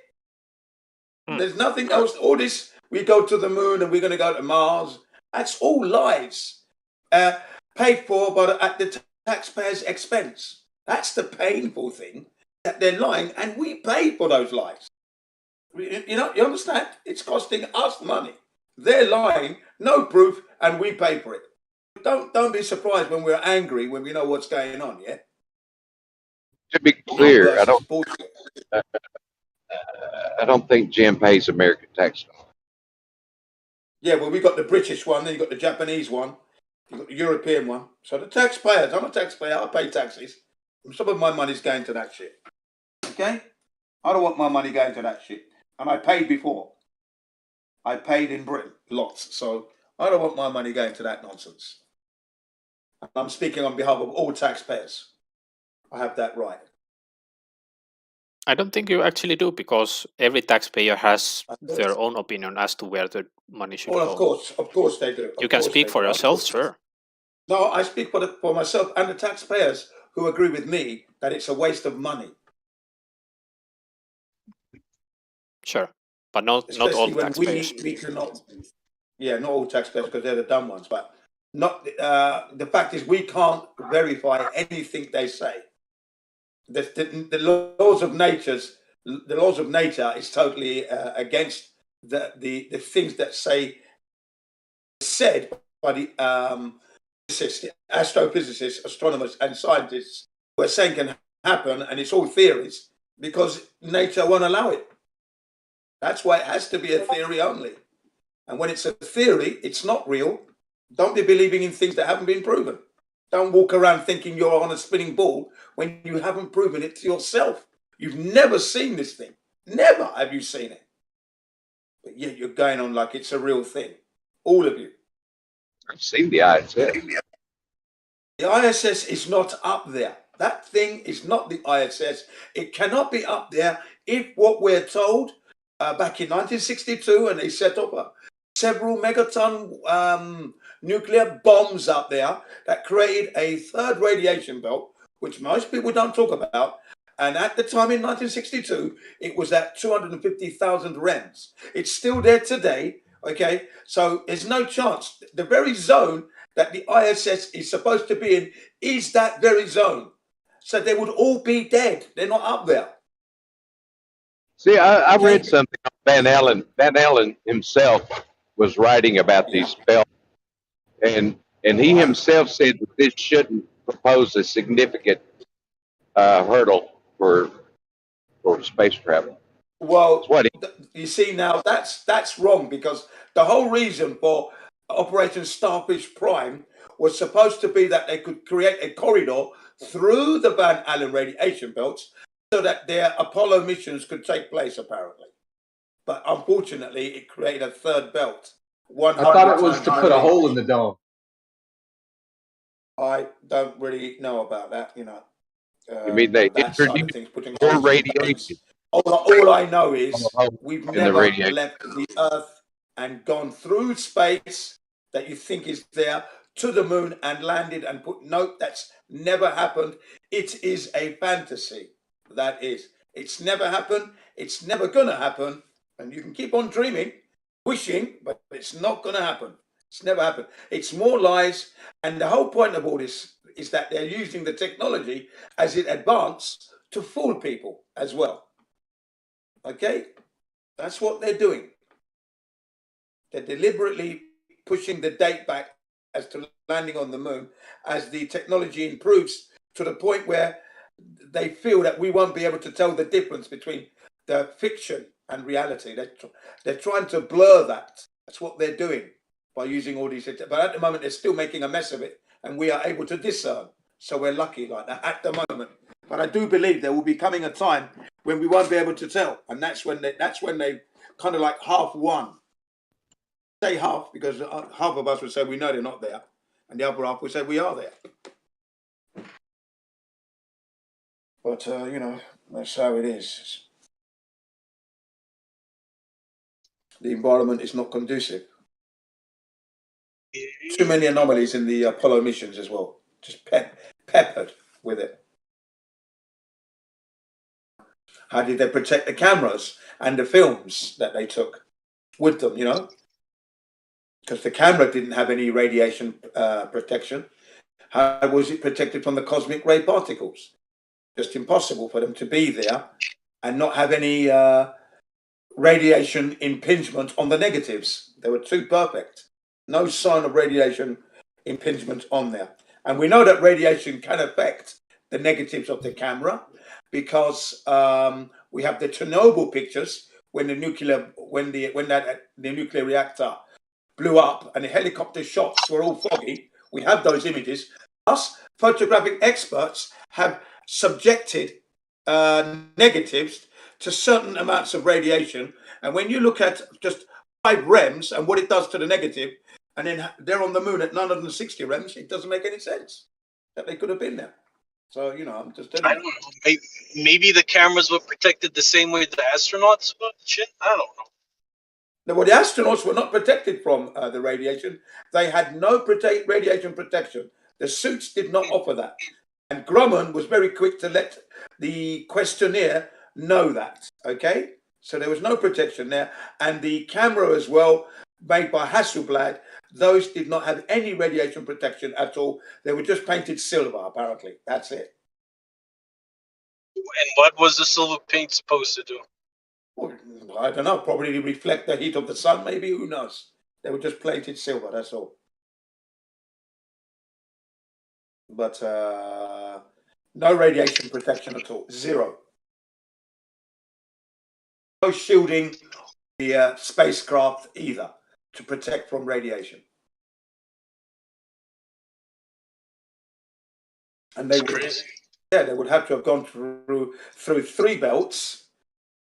There's nothing else. All this, we go to the moon and we're going to go to Mars. That's all lies. Paid for at the taxpayer's expense. That's the painful thing, that they're lying and we pay for those lies. You know, you understand? It's costing us money. They're lying, no proof, and we pay for it. Don't be surprised when we're angry when we know what's going on. Yeah. To be clear, I don't think Jim pays American tax. Yeah, well, we got the British one, then you got the Japanese one, you got the European one. So the taxpayers, I'm a taxpayer, I pay taxes. Some of my money's going to that shit. Okay? I don't want my money going to that shit. And I paid before. I paid in Britain, lots. So I don't want my money going to that nonsense. And I'm speaking on behalf of all taxpayers. I have that right. I don't think you actually do, because every taxpayer has their own opinion as to where the money should Well, go. of course they do. You can speak for yourself, sure. No, I speak for myself and the taxpayers who agree with me that it's a waste of money. Sure, but not all taxpayers. We cannot. Yeah, not all taxpayers, because they're the dumb ones. But not the fact is, we can't verify anything they say. The laws of nature is totally against the things that said by the astrophysicists, astronomers, and scientists were saying can happen, and it's all theories because nature won't allow it. That's why it has to be a theory only. And when it's a theory, it's not real. Don't be believing in things that haven't been proven. Don't walk around thinking you're on a spinning ball when you haven't proven it to yourself. You've never seen this thing. Never have you seen it. But yet you're going on like it's a real thing. All of you. I've seen the ISS. The ISS is not up there. That thing is not the ISS. It cannot be up there if what we're told back in 1962, and they set up several megaton nuclear bombs up there that created a third radiation belt, which most people don't talk about. And at the time in 1962, it was at 250,000 rems. It's still there today. Okay, so there's no chance. The very zone that the ISS is supposed to be in is that very zone. So they would all be dead. They're not up there. See, I read something on Van Allen. Van Allen himself was writing about these belts, and he himself said that this shouldn't propose a significant hurdle for space travel. Well, you see now that's wrong, because the whole reason for Operation Starfish Prime was supposed to be that they could create a corridor through the Van Allen radiation belts so that their Apollo missions could take place, apparently. But unfortunately, it created a third belt. I thought it was to put a hole in the dome. I don't really know about that, you know. You mean they introduced more radiation? All I know is we've never left the Earth and gone through space that you think is there to the moon and landed and put. No, that's never happened. It is a fantasy. That is. It's never happened. It's never going to happen. And you can keep on dreaming, wishing, but it's not going to happen. It's never happened. It's more lies. And the whole point of all this is that they're using the technology as it advances to fool people as well. Okay? That's what they're doing. They're deliberately pushing the date back as to landing on the moon as the technology improves to the point where they feel that we won't be able to tell the difference between the fiction and reality. They're trying to blur that. That's what they're doing by using all these. But at the moment, they're still making a mess of it, and we are able to discern. So we're lucky like that at the moment. But I do believe there will be coming a time when we won't be able to tell, and that's when they kind of like half won. Say half, because half of us would say we know they're not there, and the other half would say we are there. But you know, that's how it is. The environment is not conducive. Too many anomalies in the Apollo missions as well. Just peppered with it. How did they protect the cameras and the films that they took with them, you know? Because the camera didn't have any radiation protection. How was it protected from the cosmic ray particles? Just impossible for them to be there and not have any radiation impingement on the negatives. They were too perfect. No sign of radiation impingement on there. And we know that radiation can affect the negatives of the camera because we have the Chernobyl pictures when the nuclear reactor blew up and the helicopter shots were all foggy. We have those images. Us photographic experts have subjected negatives to certain amounts of radiation, and when you look at just 5 rems and what it does to the negative, and then they're on the moon at 960 rems, it doesn't make any sense that they could have been there. So, you know, I'm just telling you. I don't know. Maybe the cameras were protected the same way the astronauts were. Shit, I don't know. No, well, the astronauts were not protected from the radiation. They had no radiation protection. The suits did not offer that. And Grumman was very quick to let the questionnaire know that, okay? So there was no protection there. And the camera as well, made by Hasselblad, those did not have any radiation protection at all. They were just painted silver, apparently. That's it. And what was the silver paint supposed to do? Well, I don't know, probably reflect the heat of the sun, maybe, who knows? They were just painted silver, that's all. But no radiation protection at all, zero. No shielding the spacecraft either to protect from radiation. And they would, yeah, they would have to have gone through 3 belts.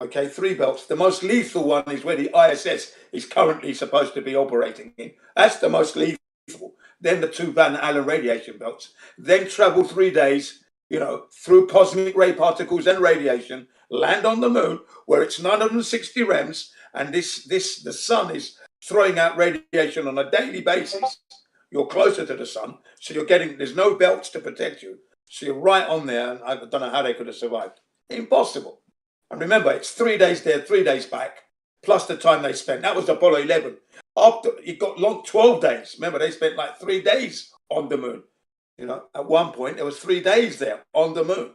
Okay, 3 belts. The most lethal one is where the ISS is currently supposed to be operating in. That's the most lethal. Then the 2 Van Allen radiation belts. Then travel 3 days, you know, through cosmic ray particles and radiation, land on the moon where it's 960 rems, and the sun is throwing out radiation on a daily basis. You're closer to the sun, so there's no belts to protect you. So you're right on there, and I don't know how they could have survived. Impossible. And remember, it's 3 days there, 3 days back, plus the time they spent. That was Apollo 11. After it got long, 12 days. Remember, they spent like 3 days on the moon. You know, at one point, there was 3 days there on the moon.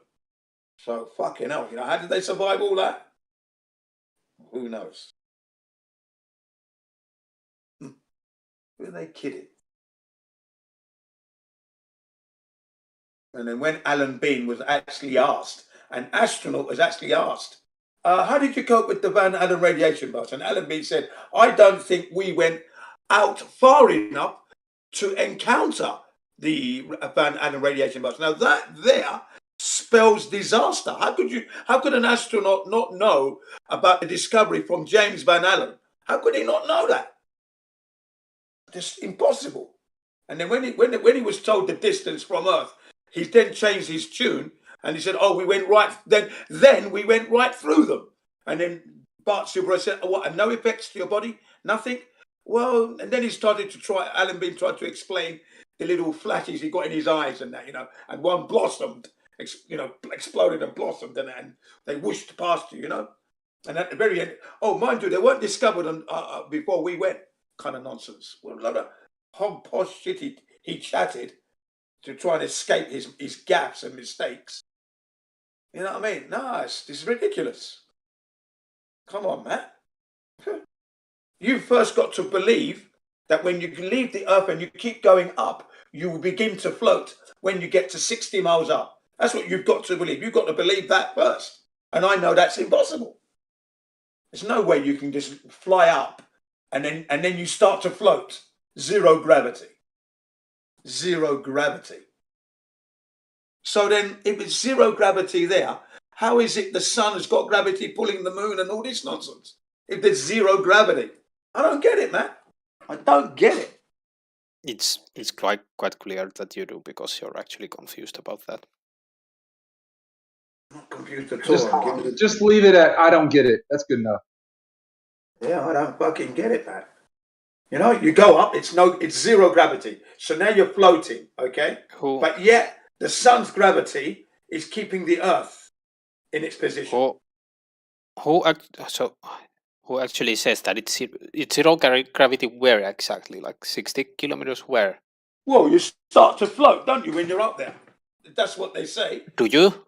So, fucking hell, you know, how did they survive all that? Who knows? Who are they kidding? And then when Alan Bean was actually asked, an astronaut was actually asked, how did you cope with the Van Allen radiation belts? And Alan Bean said, I don't think we went out far enough to encounter the Van Allen radiation belts. Now that there spells disaster. How could an astronaut not know about the discovery from James Van Allen? How could he not know that? Just impossible. And then when he was told the distance from Earth, he then changed his tune and he said, oh, we went right, then we went right through them. And then Bart Silver said, oh, what, and no effects to your body? Nothing? Well, and then he started to Alan Bean tried to explain the little flashes he got in his eyes and that, you know, and one blossomed, you know, exploded and blossomed and they whooshed past you, you know. And at the very end, oh, mind you, they weren't discovered before we went. Kind of nonsense. Well, a lot of hog posh shit he chatted to try and escape his gaffes and mistakes. You know what I mean? No, this is ridiculous. Come on, Matt. You first got to believe that when you leave the Earth and you keep going up, you will begin to float when you get to 60 miles up. That's what you've got to believe. You've got to believe that first. And I know that's impossible. There's no way you can just fly up and then you start to float. Zero gravity. Zero gravity. So then, if it's zero gravity there, how is it the sun has got gravity pulling the moon and all this nonsense? If there's zero gravity, I don't get it, man. I don't get it. It's quite clear that you do because you're actually confused about that. Not confused at all. Just leave it at I don't get it. That's good enough. Yeah, I don't fucking get it, man. You know, you go up, it's zero gravity. So now you're floating, okay? Cool. But yet the sun's gravity is keeping the Earth in its position. Who actually says that it's zero gravity where exactly? Like 60 kilometers where? Well, you start to float, don't you, when you're up there? That's what they say. Do you?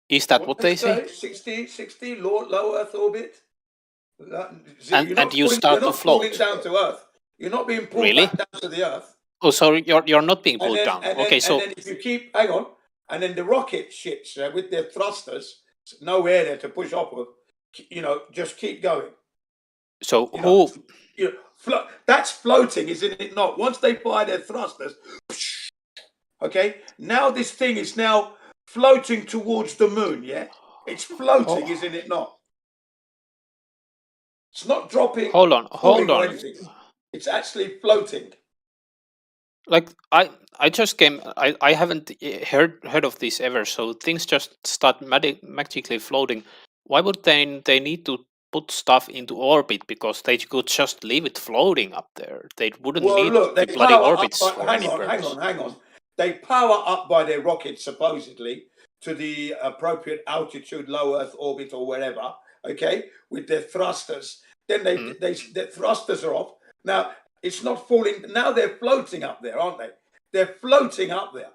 Is that what they say? 60, low Earth orbit. and you start to float. Falling down to Earth. You're not being pulled Really? back down to the Earth. Oh, sorry, you're not being pulled down. Okay, so and then if you keep, hang on, and then the rocket ships with their thrusters, no air there to push off of, just keep going. So who? That's floating, isn't it not? Once they fire their thrusters, okay, now this thing is now floating towards the moon, yeah? It's floating, isn't it not? It's not dropping. Hold on. Or anything. It's actually floating. Like I just came. I haven't heard of this ever. So things just start magically floating. Why would they need to put stuff into orbit? Because they could just leave it floating up there. They wouldn't need the bloody orbits for any purpose. Hang on. They power up by their rockets supposedly to the appropriate altitude, low Earth orbit or wherever. Okay, with their thrusters. Then their thrusters are off. Now it's not falling. Now they're floating up there, aren't they? They're floating up there.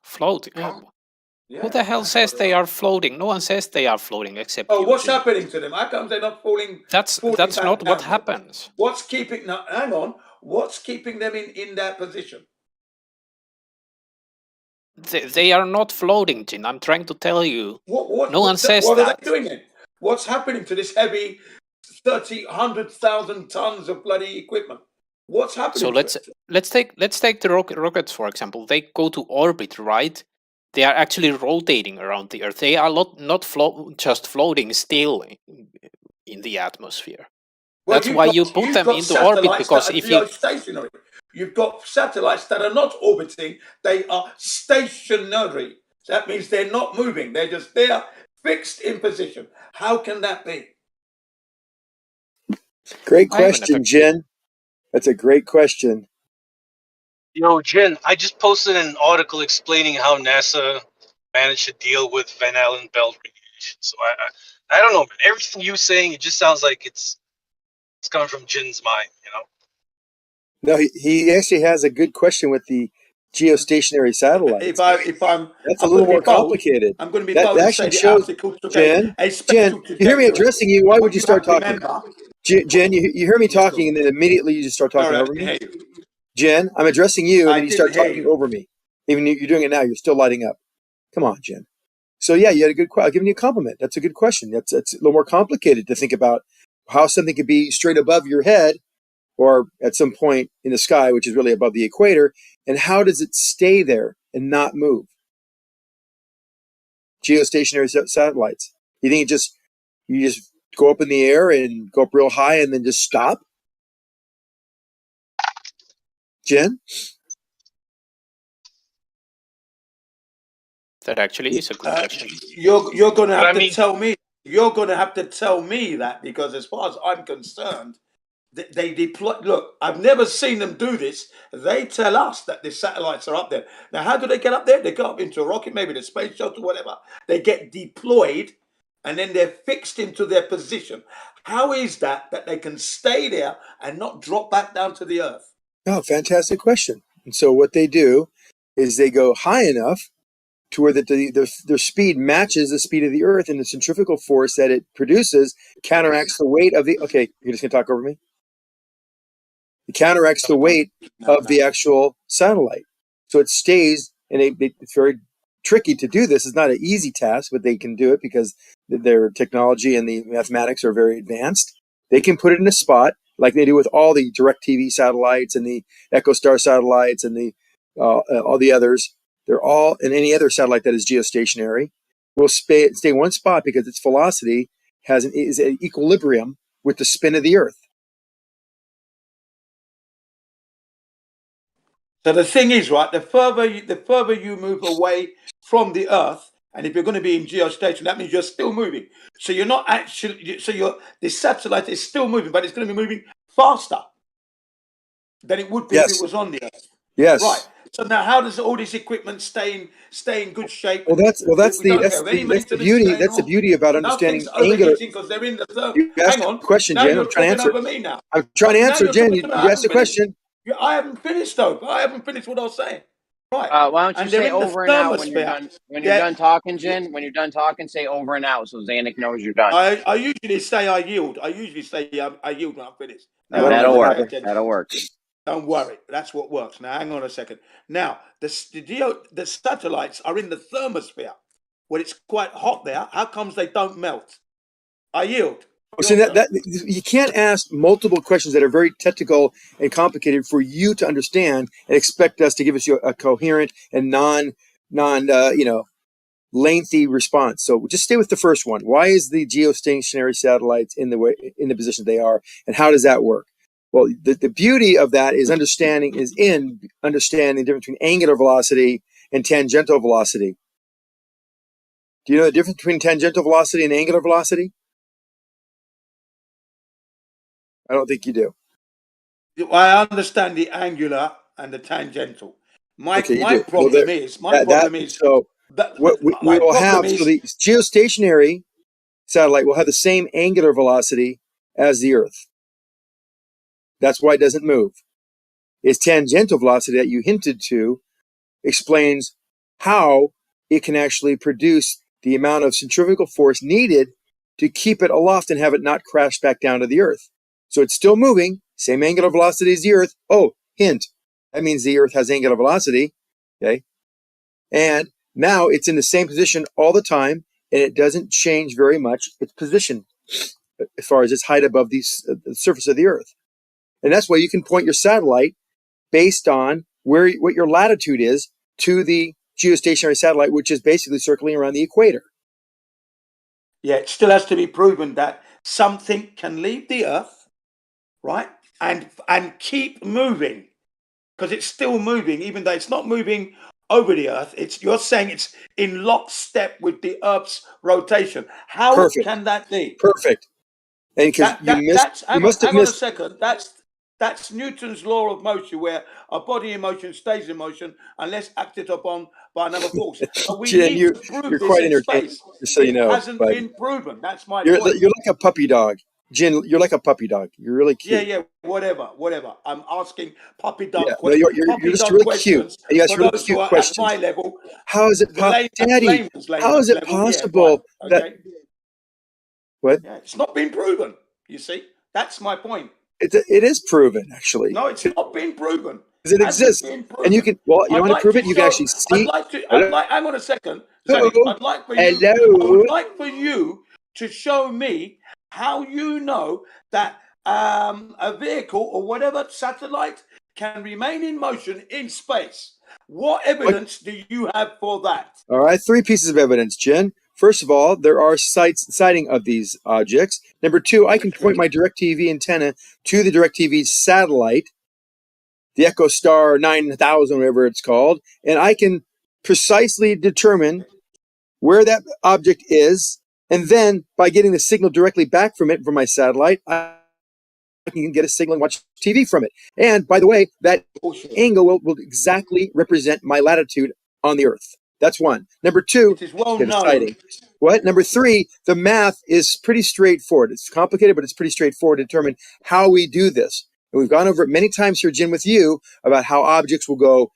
Floating. Who the hell says they are floating? No one says they are floating except you. What's happening to them? How come they're not falling? That's not what happens. What's keeping? Now, hang on. What's keeping them in that position? They are not floating, Jin. I'm trying to tell you. No one says what that. What are they doing then? What's happening to this heavy 100,000 tons of bloody equipment? What's happening? So let's take the rockets for example. They go to orbit, right? They are actually rotating around the Earth. They are not just floating still in the atmosphere. Well, that's why you put them into orbit, because if you stationary, you've got satellites that are not orbiting; they are stationary. So that means they're not moving; they're just there, fixed in position. How can that be? Great question, Jen. That's a great question. Yo, Jen, I just posted an article explaining how NASA managed to deal with Van Allen belt radiation. So I don't know, man. Everything you're saying, it just sounds like it's coming from Jen's mind, No, he actually has a good question with the geostationary satellites. If I'm that's a little more complicated. I'm going to be that bold and actually say shows, Jen, you hear me addressing you. Why would you start talking? Jen, you hear me talking, and then immediately you just start talking over me. Jen, I'm addressing you, and then you start talking over me. Even you're doing it now, you're still lighting up. Come on, Jen. So yeah, you had a good question. I'm giving you a compliment. That's a good question. That's a little more complicated to think about how something could be straight above your head or at some point in the sky, which is really above the equator, and how does it stay there and not move? Geostationary satellites. You think you just go up in the air and go up real high and then just stop? Jen? That actually is a good question. You're going to have to tell me. You're going to have to tell me that, because as far as I'm concerned, they deploy. Look, I've never seen them do this. They tell us that the satellites are up there. Now, how do they get up there? They go up into a rocket, maybe the space shuttle, whatever. They get deployed, and then they're fixed into their position. How is that they can stay there and not drop back down to the Earth? Oh, fantastic question. And so what they do is they go high enough to where their speed matches the speed of the Earth, and the centrifugal force that it produces counteracts the weight of the... Okay, you're just going to talk over me? It counteracts the weight of the actual satellite. So it stays, and it's very tricky to do this. It's not an easy task, but they can do it because their technology and the mathematics are very advanced. They can put it in a spot like they do with all the DirecTV satellites and the EchoStar satellites and the all the others. They're all, and any other satellite that is geostationary will stay in one spot because its velocity is an equilibrium with the spin of the Earth. So the thing is, right, the further you move away from the Earth, and if you're going to be in geostation, that means you're still moving. So you're not actually, the satellite is still moving, but it's going to be moving faster than it would be if it was on the Earth. Yes. Right. So now, how does all this equipment stay in good shape? Well, that's the beauty. That's the beauty about understanding angular. Because they're in the third. You asked a question, Jen. I'm trying to answer. I'm trying to answer, Jen. You asked a question. I haven't finished though. I haven't finished what I was saying. Right. Why don't you And they're say in the over and out when you're thermosphere. done? When you're done talking, Jin. When you're done talking, say over and out so Zanuck knows you're done. I usually say I yield. I usually say I yield when I'm finished. Now, That'll everybody work. pay attention. That'll work. Don't worry. That's what works. Now, hang on a second. Now, the satellites are in the thermosphere where it's quite hot there. How comes they don't melt? I yield. See, that you can't ask multiple questions that are very technical and complicated for you to understand and expect us to give us a coherent and non lengthy response. So just stay with the first one. Why is the geostationary satellites in the position they are, and how does that work? Well, the beauty of that is understanding the difference between angular velocity and tangential velocity. Do you know the difference between tangential velocity and angular velocity? I don't think you do. I understand the angular and the tangential. My problem is we will have the geostationary satellite will have the same angular velocity as the Earth. That's why it doesn't move. Its tangential velocity that you hinted to explains how it can actually produce the amount of centrifugal force needed to keep it aloft and have it not crash back down to the Earth. So it's still moving, same angular velocity as the Earth. Oh, hint. That means the Earth has angular velocity. Okay. And now it's in the same position all the time, and it doesn't change very much its position as far as its height above the surface of the Earth. And that's why you can point your satellite based on what your latitude is to the geostationary satellite, which is basically circling around the equator. Yeah, it still has to be proven that something can leave the Earth, right, and keep moving, because it's still moving, even though it's not moving over the Earth. You're saying it's in lockstep with the Earth's rotation. How can that be? Perfect. And because hang on a second. That's Newton's law of motion, where a body in motion stays in motion unless acted upon by another force. But we Jen, need to prove you're this quite in entertaining, space. just so you know. It hasn't been proven. That's my you're point. You're like a puppy dog. Jen, you're like a puppy dog. You're really cute. Yeah, whatever. I'm asking puppy dog Yeah, questions. you're just really cute. And you ask really those cute who are questions. at my level. How is it possible, Daddy? How is it possible that? What? Yeah, it's not been proven. You see, that's my point. It is proven, actually. No, it's not been proven. Because it exists, and you can. Well, you want to prove it? You can actually see. Hang on a second. Zanny, I'd like for you. I would like for you to show me how you know that a vehicle or whatever satellite can remain in motion in space. What evidence do you have for that? All right, 3 pieces of evidence, Jen. First of all, there are sighting of these objects. Number 2, I can point my DirecTV antenna to the DirecTV satellite, the EchoStar 9000, whatever it's called, and I can precisely determine where that object is, and then by getting the signal directly back from it from my satellite, I can get a signal and watch TV from it. And by the way, that angle will exactly represent my latitude on the Earth. That's 1. Number 2, it is well known. Sighting. What? Number 3, the math is pretty straightforward. It's complicated, but it's pretty straightforward to determine how we do this. And we've gone over it many times here, Jim, with you about how objects will go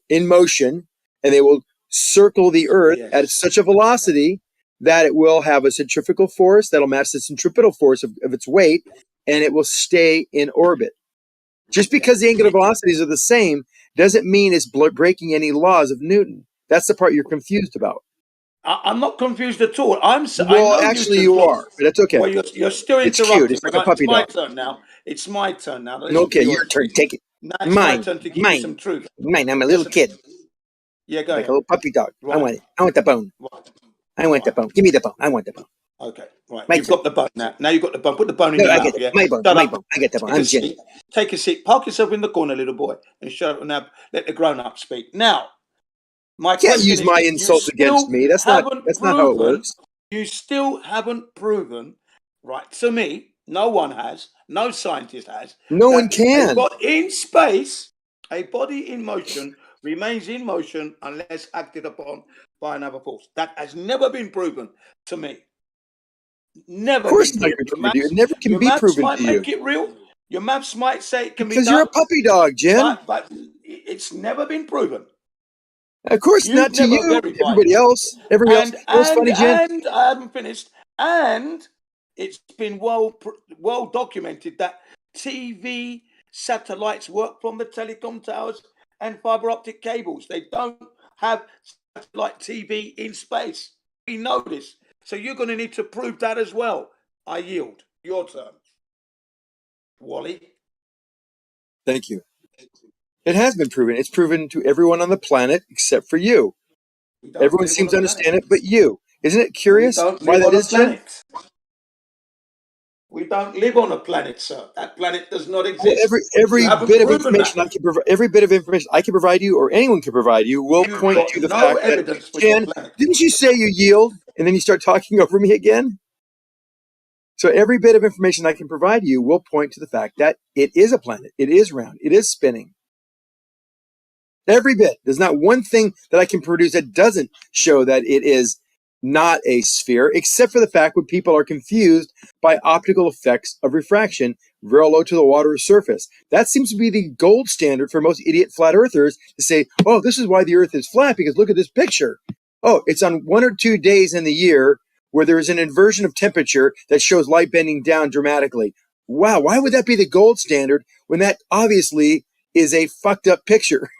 in motion and they will circle the Earth at such a velocity that it will have a centrifugal force that'll match the centripetal force of its weight, and it will stay in orbit. Just because the angular velocities are the same doesn't mean it's breaking any laws of Newton. That's the part you're confused about. I'm not confused at all. Well, actually, you are, but that's okay. Well, you're still interrupting. It's cute. It's like a puppy dog. It's my turn now. It's my turn now. Okay, your turn. Take it. Now it's my turn to give you some truth. Mine. I'm a little kid. Yeah, go ahead. Like a little puppy dog. Right. I want it. I want the bone. Right. I want the bone. Give me the bone. I want the bone. Okay, right. You've got the bone now. Now you've got the bone. Put the bone in your I mouth. get it. Yeah? My bone. My bone. I get the bone. I'm Jenny. Take a seat. Park yourself in the corner, little boy, and shut up. Now let the grown-up speak. Now, my question can't use my insult against me. That's not how it works. You still haven't proven, right? To me, no one has. No scientist has. No one can. But in space, a body in motion remains in motion unless acted upon by another force. That has never been proven to me. Never. Of course, it never can be proven might to you. Make it real. Your maths might say it can be because done. you're a puppy dog, Jim. But it's never been proven. Of course, You've not to never you. verified Everybody it. else. Everybody else. You know what's funny, Jen? And I haven't finished. And it's been well documented that TV satellites work from the telecom towers and fiber optic cables. They don't have satellite TV in space. We know this. So you're going to need to prove that as well. I yield. Your turn. Wally. Thank you. It has been proven. It's proven to everyone on the planet except for you. Everyone seems to understand it, but you. Isn't it curious We don't why live that on a is, Jen? planet. We don't live on a planet, sir. That planet does not Well, exist. every You haven't bit of proven information that. I can provide, every bit of information I can provide you, or anyone can provide you, will You've point got to the no fact that, evidence for your Jen, planet. didn't you say you yield, and then you start talking over me again? So every bit of information I can provide you will point to the fact that it is a planet. It is round. It is spinning. Every bit. There's not one thing that I can produce that doesn't show that it is not a sphere, except for the fact when people are confused by optical effects of refraction very low to the water surface. That seems to be the gold standard for most idiot flat earthers to say, oh, this is why the earth is flat, because look at this picture. Oh, it's on 1 or 2 days in the year where there is an inversion of temperature that shows light bending down dramatically. Wow, why would that be the gold standard when that obviously is a fucked up picture?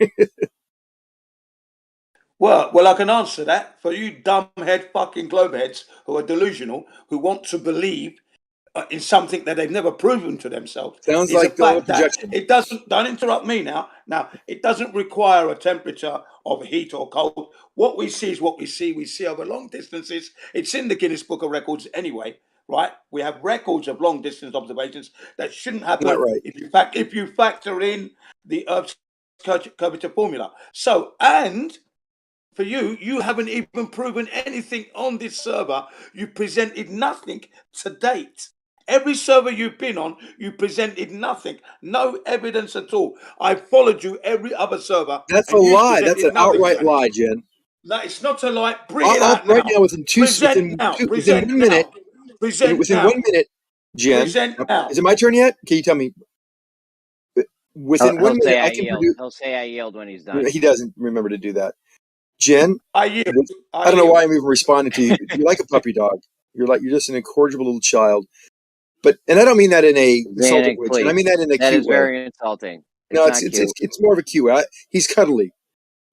Well, I can answer that for you dumbhead fucking globeheads who are delusional, who want to believe in something that they've never proven to themselves. Sounds Is like the fact that projection. it doesn't. Don't interrupt me now. Now it doesn't require a temperature of heat or cold. What we see is what we see. We see over long distances. It's in the Guinness Book of Records anyway, right? We have records of long distance observations that shouldn't happen Not right. if you factor in the Earth's curvature formula. So and. For you haven't even proven anything on this server. You presented nothing to date. Every server you've been on, you presented nothing, no evidence at all. I followed you every other server, That's a and you lie. That's an presented nothing. outright lie, Jen. No, it's not a lie. Bring it I'll out right now. now within Present now. within Present 1 minute. now. Present Within now. 1 minute, Jen. Present now. Is it my turn yet? Can you tell me? Within 1 He'll minute, say I I can yield. produce. He'll say I yield when he's done. He doesn't remember to do that. Jen, I yield. I don't know why I'm even responding to you. You're like a puppy dog. You're just an incorrigible little child. But and I don't mean that in a insulting way, Jen. I mean that in a That cute is way. very insulting. No, It's not cute. it's more of a cute way. He's cuddly.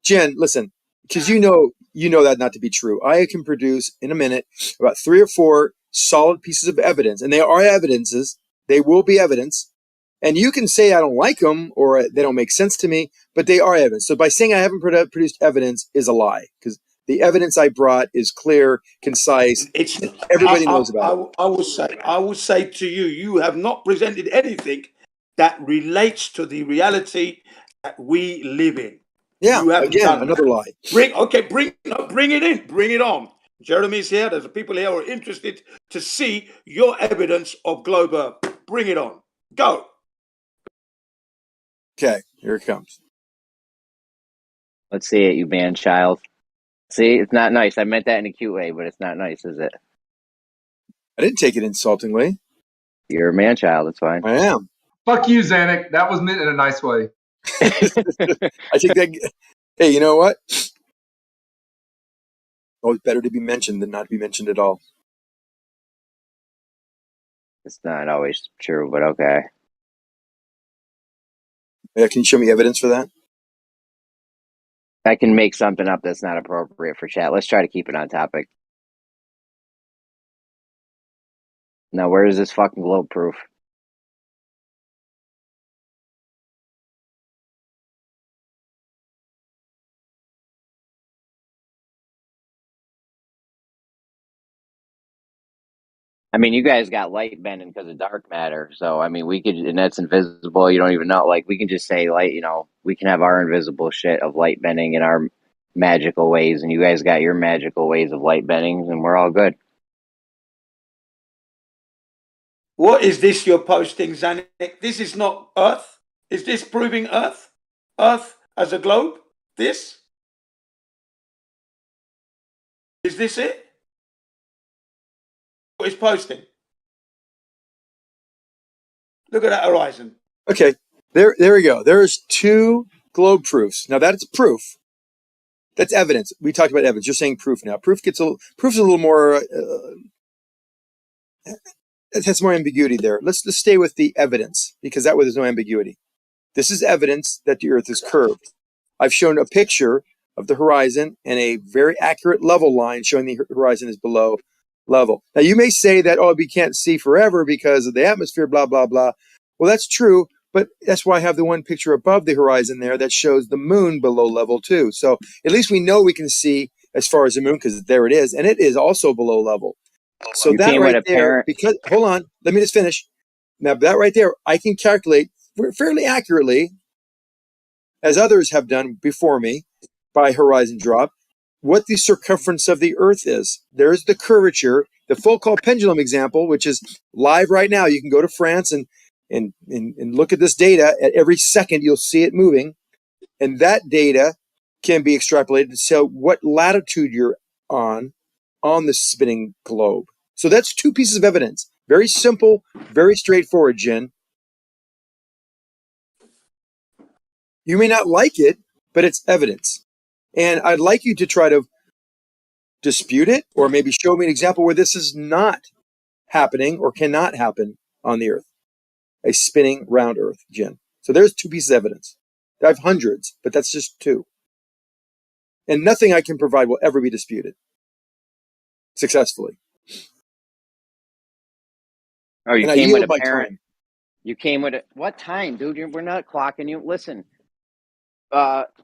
Jen, listen, because you know that not to be true. I can produce in a minute about 3 or 4 solid pieces of evidence, and they are evidences. They will be evidence. And you can say I don't like them or they don't make sense to me, but they are evidence. So by saying I haven't produced evidence is a lie, because the evidence I brought is clear, concise, and everybody knows about it. I will say to you, you have not presented anything that relates to the reality that we live in. Yeah, You haven't again, done another that. lie. Bring it in. Bring it on. Jeremy's here. There's people here who are interested to see your evidence of globe Earth. Bring it on. Go. Okay, here it comes. Let's see it, you man child. See, it's not nice. I meant that in a cute way, but it's not nice, is it? I didn't take it insultingly. You're a man child. It's fine. I am. Fuck you, Zanuck. That was meant in a nice way. I take that. Hey, you know what? Always better to be mentioned than not to be mentioned at all. It's not always true, but okay. Yeah, can you show me evidence for that? I can make something up that's not appropriate for chat. Let's try to keep it on topic. Now, where is this fucking globe proof? I mean, you guys got light bending because of dark matter. So, I mean, we could, and that's invisible. You don't even know. Like, we can just say light, we can have our invisible shit of light bending and our magical ways. And you guys got your magical ways of light bending, and we're all good. What is this you're posting, Zanuck? This is not Earth. Is this proving Earth? Earth as a globe? This? Is this it? What is posting? Look at that horizon. Okay, there we go. There's 2 globe proofs. Now that's proof. That's evidence. We talked about evidence. You're saying proof now. Proof's a little more. It has more ambiguity there. Let's stay with the evidence, because that way there's no ambiguity. This is evidence that the Earth is curved. I've shown a picture of the horizon and a very accurate level line showing the horizon is below level. Now, you may say that, oh, we can't see forever because of the atmosphere, blah, blah, blah. Well, that's true, but that's why I have the one picture above the horizon there that shows the moon below level too. So at least we know we can see as far as the moon, because there it is, and it is also below level. So that right there, because, hold on, let me just finish. Now, that right there, I can calculate fairly accurately, as others have done before me, by horizon drop, what the circumference of the Earth is. There's the curvature, the Foucault pendulum example, which is live right now. You can go to France and look at this data. At every second, you'll see it moving. And that data can be extrapolated to tell what latitude you're on the spinning globe. So that's two pieces of evidence. Very simple, very straightforward, Jen. You may not like it, but it's evidence. And I'd like you to try to dispute it, or maybe show me an example where this is not happening or cannot happen on the Earth. A spinning round Earth, Jen. So there's two pieces of evidence. I have hundreds, but that's just two. And nothing I can provide will ever be disputed successfully. Oh, you And came I with yield a my parent. time. You came with a what time, dude? We're not clocking you. Listen,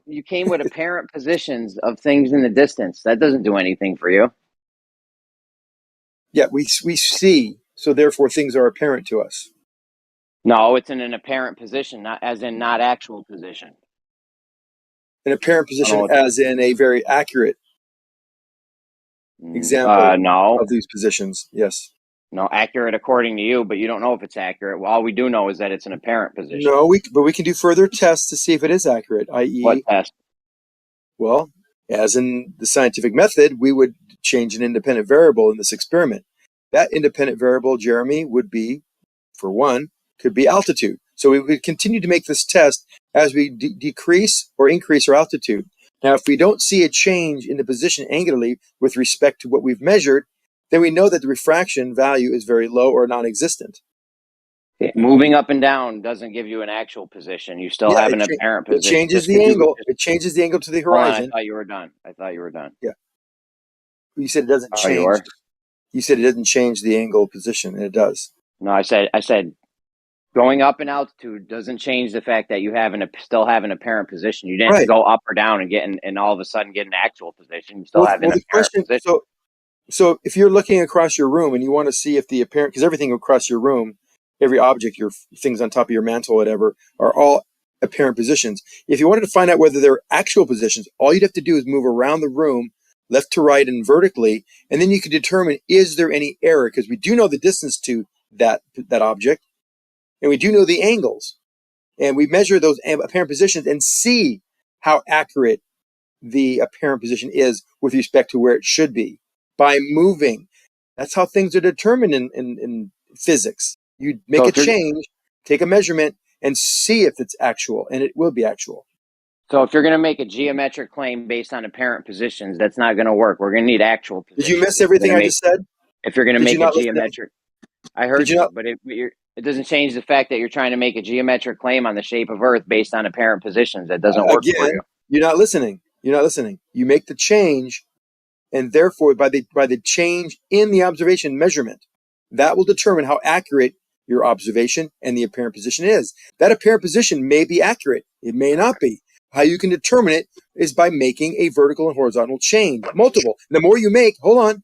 you came with apparent positions of things in the distance. That doesn't do anything for you. Yeah, we see, so therefore things are apparent to us. No, it's in an apparent position, not as in not actual position. An apparent position as in a very accurate example no. of these positions. Yes. No, accurate according to you, but you don't know if it's accurate. Well, all we do know is that it's an apparent position. No, but we can do further tests to see if it is accurate, i.e. What test? Well, as in the scientific method, we would change an independent variable in this experiment. That independent variable, Jeremy, would be, for one, could be altitude. So we would continue to make this test as we decrease or increase our altitude. Now, if we don't see a change in the position angularly with respect to what we've measured, then we know that the refraction value is very low or non-existent. Moving up and down doesn't give you an actual position. You still have an apparent position. It changes the angle. It changes the angle to the horizon. I thought you were done. Yeah. You said it doesn't change. You said it doesn't change the angle position, and it does. No, I said going up in altitude doesn't change the fact that you still have an apparent position. You didn't go up or down and all of a sudden get an actual position. You still have an apparent position. So if you're looking across your room and you want to see if the apparent, because everything across your room, every object, your things on top of your mantle, whatever, are all apparent positions. If you wanted to find out whether they're actual positions, all you'd have to do is move around the room, left to right and vertically, and then you could determine, is there any error? Because we do know the distance to that object, and we do know the angles. And we measure those apparent positions and see how accurate the apparent position is with respect to where it should be by moving. That's how things are determined in physics. You make a change, take a measurement, and see if it's actual, and it will be actual. So if you're going to make a geometric claim based on apparent positions, that's not going to work. We're going to need actual positions. Did you miss everything I just said? If you're going to make a geometric... I heard you, but it doesn't change the fact that you're trying to make a geometric claim on the shape of Earth based on apparent positions. That doesn't work for you. You're not listening. You make the change, and therefore by the change in the observation measurement, that will determine how accurate your observation and the apparent position is. That apparent position may be accurate. It may not be. How you can determine it is by making a vertical and horizontal change, multiple. The more you make, hold on.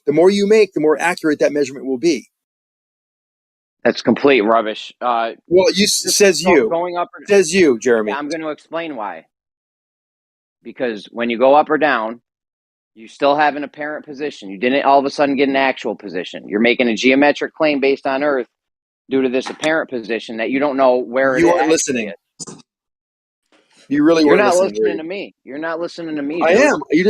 The more you make, the more accurate that measurement will be. That's complete rubbish. Says you, Jeremy. Yeah, I'm going to explain why. Because when you go up or down, you still have an apparent position. You didn't all of a sudden get an actual position. You're making a geometric claim based on Earth due to this apparent position that you don't know where you it aren't listening. Is. You really You're weren't not listening to me. You're not listening to me. I am. You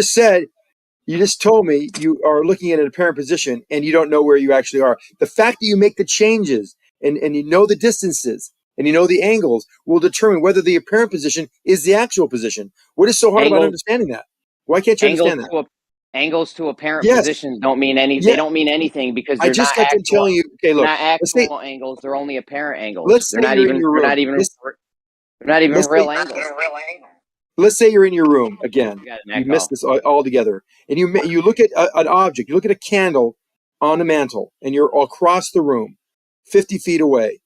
just told me you are looking at an apparent position and you don't know where you actually are. The fact that you make the changes and you know the distances and you know the angles will determine whether the apparent position is the actual position. What is so hard about understanding that? Why can't you understand that? Angles to apparent Yes. positions don't mean any. Yeah. They don't mean anything because I they're just not got done actual. telling you. Okay, look. Not Let's say, actual angles. They're only apparent angles. let's They're say not you're even. in your They're room. not even. Let's, They're not even let's real say, angles. let's say you're in your room again. You got an You echo. missed this altogether, and you look at an object. You look at a candle on the mantle, and you're across the room, 50 feet away.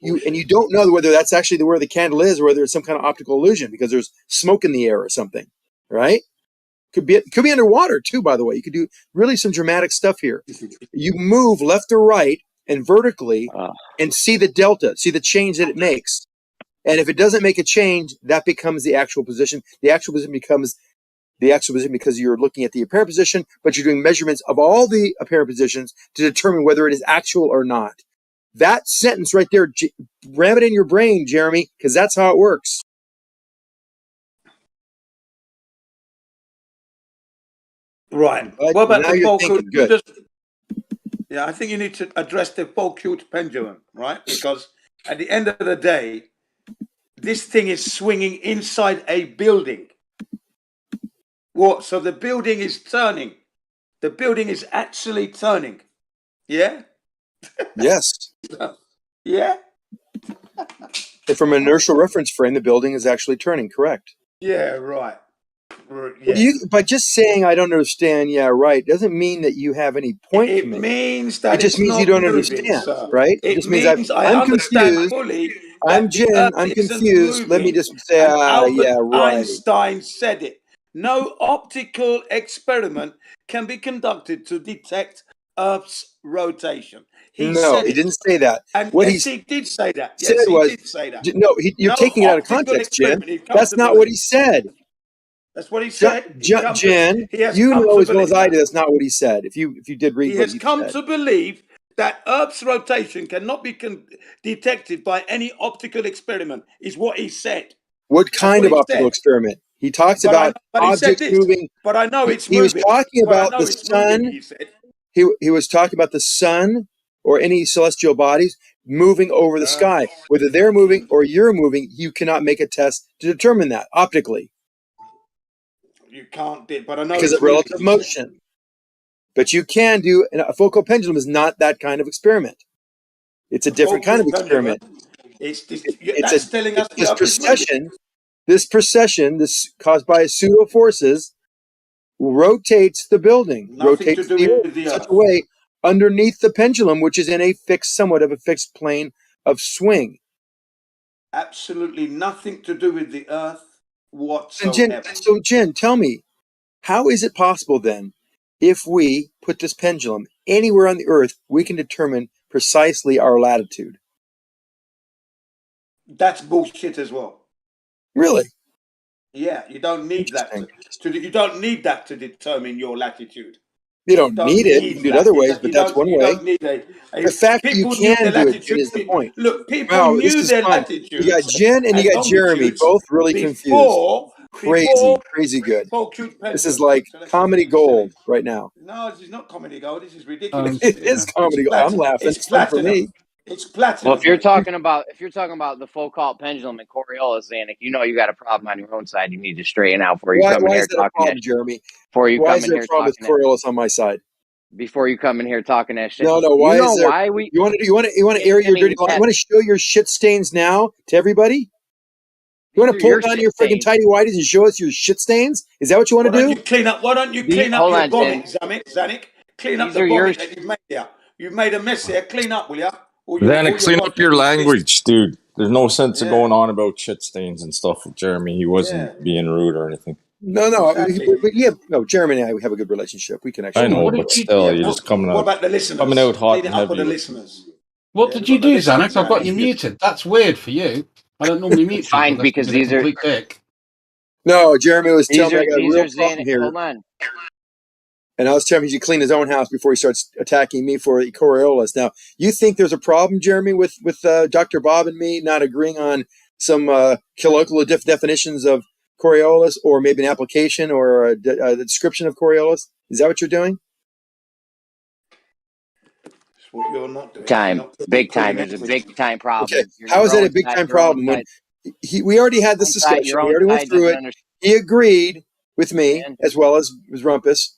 You don't know whether that's actually where the candle is, or whether it's some kind of optical illusion because there's smoke in the air or something, right? Could be underwater too. By the way, you could do really some dramatic stuff here. You move left or right and vertically, and see the delta, see the change that it makes. And if it doesn't make a change, that becomes the actual position. The actual position becomes the actual position because you're looking at the apparent position, but you're doing measurements of all the apparent positions to determine whether it is actual or not. That sentence right there, ram it in your brain, Jeremy, because that's how it works. Right. But What about now the you're Foucault? thinking good. Yeah, I think you need to address the Foucault pendulum, right? Because at the end of the day, this thing is swinging inside a building. What? So the building is turning. The building is actually turning. Yeah? Yes. Yeah? And from an inertial reference frame, the building is actually turning, correct. Yeah, right. Yeah. By just saying I don't understand, yeah, right, doesn't mean that you have any point to It make. means that it just it's means you not don't moving, understand, sir. right? It just means means I I'm understand confused. fully I'm that the Jen. Earth I'm isn't confused. Let me moving, just say, and Albert yeah, right. Einstein said it. No optical experiment can be conducted to detect Earth's rotation. He No, said he it. didn't say that. And What yes, he he did say that. said Yes, he was, did say that. no, you're No taking it out of optical context, Jen. experiment. He's come That's to not believe. what he said. That's what he said. Jen, He has you come know to as well as believe I that. do that's not what he said. If you did read He what has you come said. to believe that Earth's rotation cannot be detected by any optical experiment, is what he said. What That's kind what of he optical said. experiment? He talks But about he said objects this. moving. But I know it's He was moving. talking But I about know the it's moving, sun. he said. He was talking about the sun or any celestial bodies moving over the sky. Whether they're moving or you're moving, you cannot make a test to determine that optically. You can't do, but I know Because it's of relative moving, he said. motion. But you can do, a Foucault pendulum is not that kind of experiment. It's a different kind of experiment. That's telling us the Earth is moving. This precession, this caused by pseudo forces, rotates the building, Nothing rotates to do the with Earth the in such Earth. a way underneath the pendulum, which is in a somewhat of a fixed plane of swing. Absolutely nothing to do with the Earth And whatsoever. Jen, tell me, how is it possible then, if we put this pendulum anywhere on the Earth, we can determine precisely our latitude? That's bullshit as well. Really? Yeah, you don't need that you don't need that to determine your latitude. You don't need it. You can do it other ways, but that's one You way. don't need The fact that you people knew can their do it latitude. is the point. Look, people Wow, this knew is their fun. latitudes. You got Jen and you got Jeremy, longitudes both really confused. Crazy good. This is like comedy gold right now. No, this is not comedy gold. This is ridiculous. It is comedy gold. I'm laughing. It's It's fun for platinum. me. It's platinum. Well, if you're talking about the Foucault pendulum and Coriolis, Zanuck, you know you got a problem on your own side. You need to straighten out before you come in Why here is that a talking problem, that. Jeremy? Before you Why come is in there a here problem with talking Coriolis on my side? before you come in here talking that shit. No. Why you know is there? why we? You want to air your dirty line? You want to show your shit stains now to everybody? You want to pull down your friggin' tidy whities and show us your shit stains? Is that what you want to do? Why don't you clean up your bonnet, Zanuck? Clean up the bonnet that you've made there. You've made a mess here. Clean up, will you? Zanuck, clean up your language, dude. There's no sense of going on about shit stains and stuff with Jeremy. He wasn't being rude or anything. No. Jeremy and I, we have a good relationship. We can actually. I know, but still, you're just coming What out. about the listeners? Coming out hot Clean and it up for heavy. the listeners. What did you do, Zanuck? I've got you muted. That's weird for you. I don't normally mute people. Fine, because these are complete dick. No, Jeremy was telling me I got a these real are problem here. Hold on. And I was telling him he should clean his own house before he starts attacking me for Coriolis. Now, you think there's a problem, Jeremy, with Dr. Bob and me not agreeing on some colloquial definitions of Coriolis, or maybe an application or a description of Coriolis? Is that what you're doing? That's what you're not doing. Big time. There's a big time problem. Okay. How is that a big time problem when we already had this discussion? We already went through it. He agreed with me as well as Rumpus.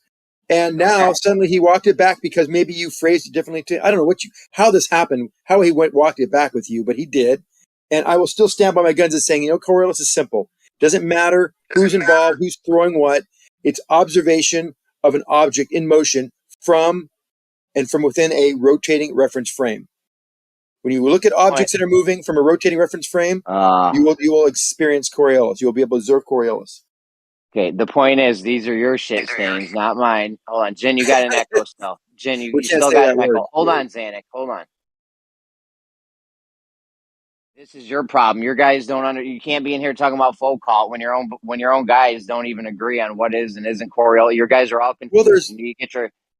And now suddenly he walked it back because maybe you phrased it differently too. I don't know how this happened, how he walked it back with you, but he did. And I will still stand by my guns and saying, Coriolis is simple. Doesn't matter who's involved, who's throwing what. It's observation of an object in motion from within a rotating reference frame. When you look at objects that are moving from a rotating reference frame, you will experience Coriolis. You will be able to observe Coriolis. Okay, the point is, these are your shit stains, not mine. Hold on, Jen, you got an echo still. Jen, you still got an echo. Hold on, Zanuck, hold on. This is your problem. Your guys you can't be in here talking about folk cult when your own guys don't even agree on what is and isn't Coriolis. Your guys are all confused. Well,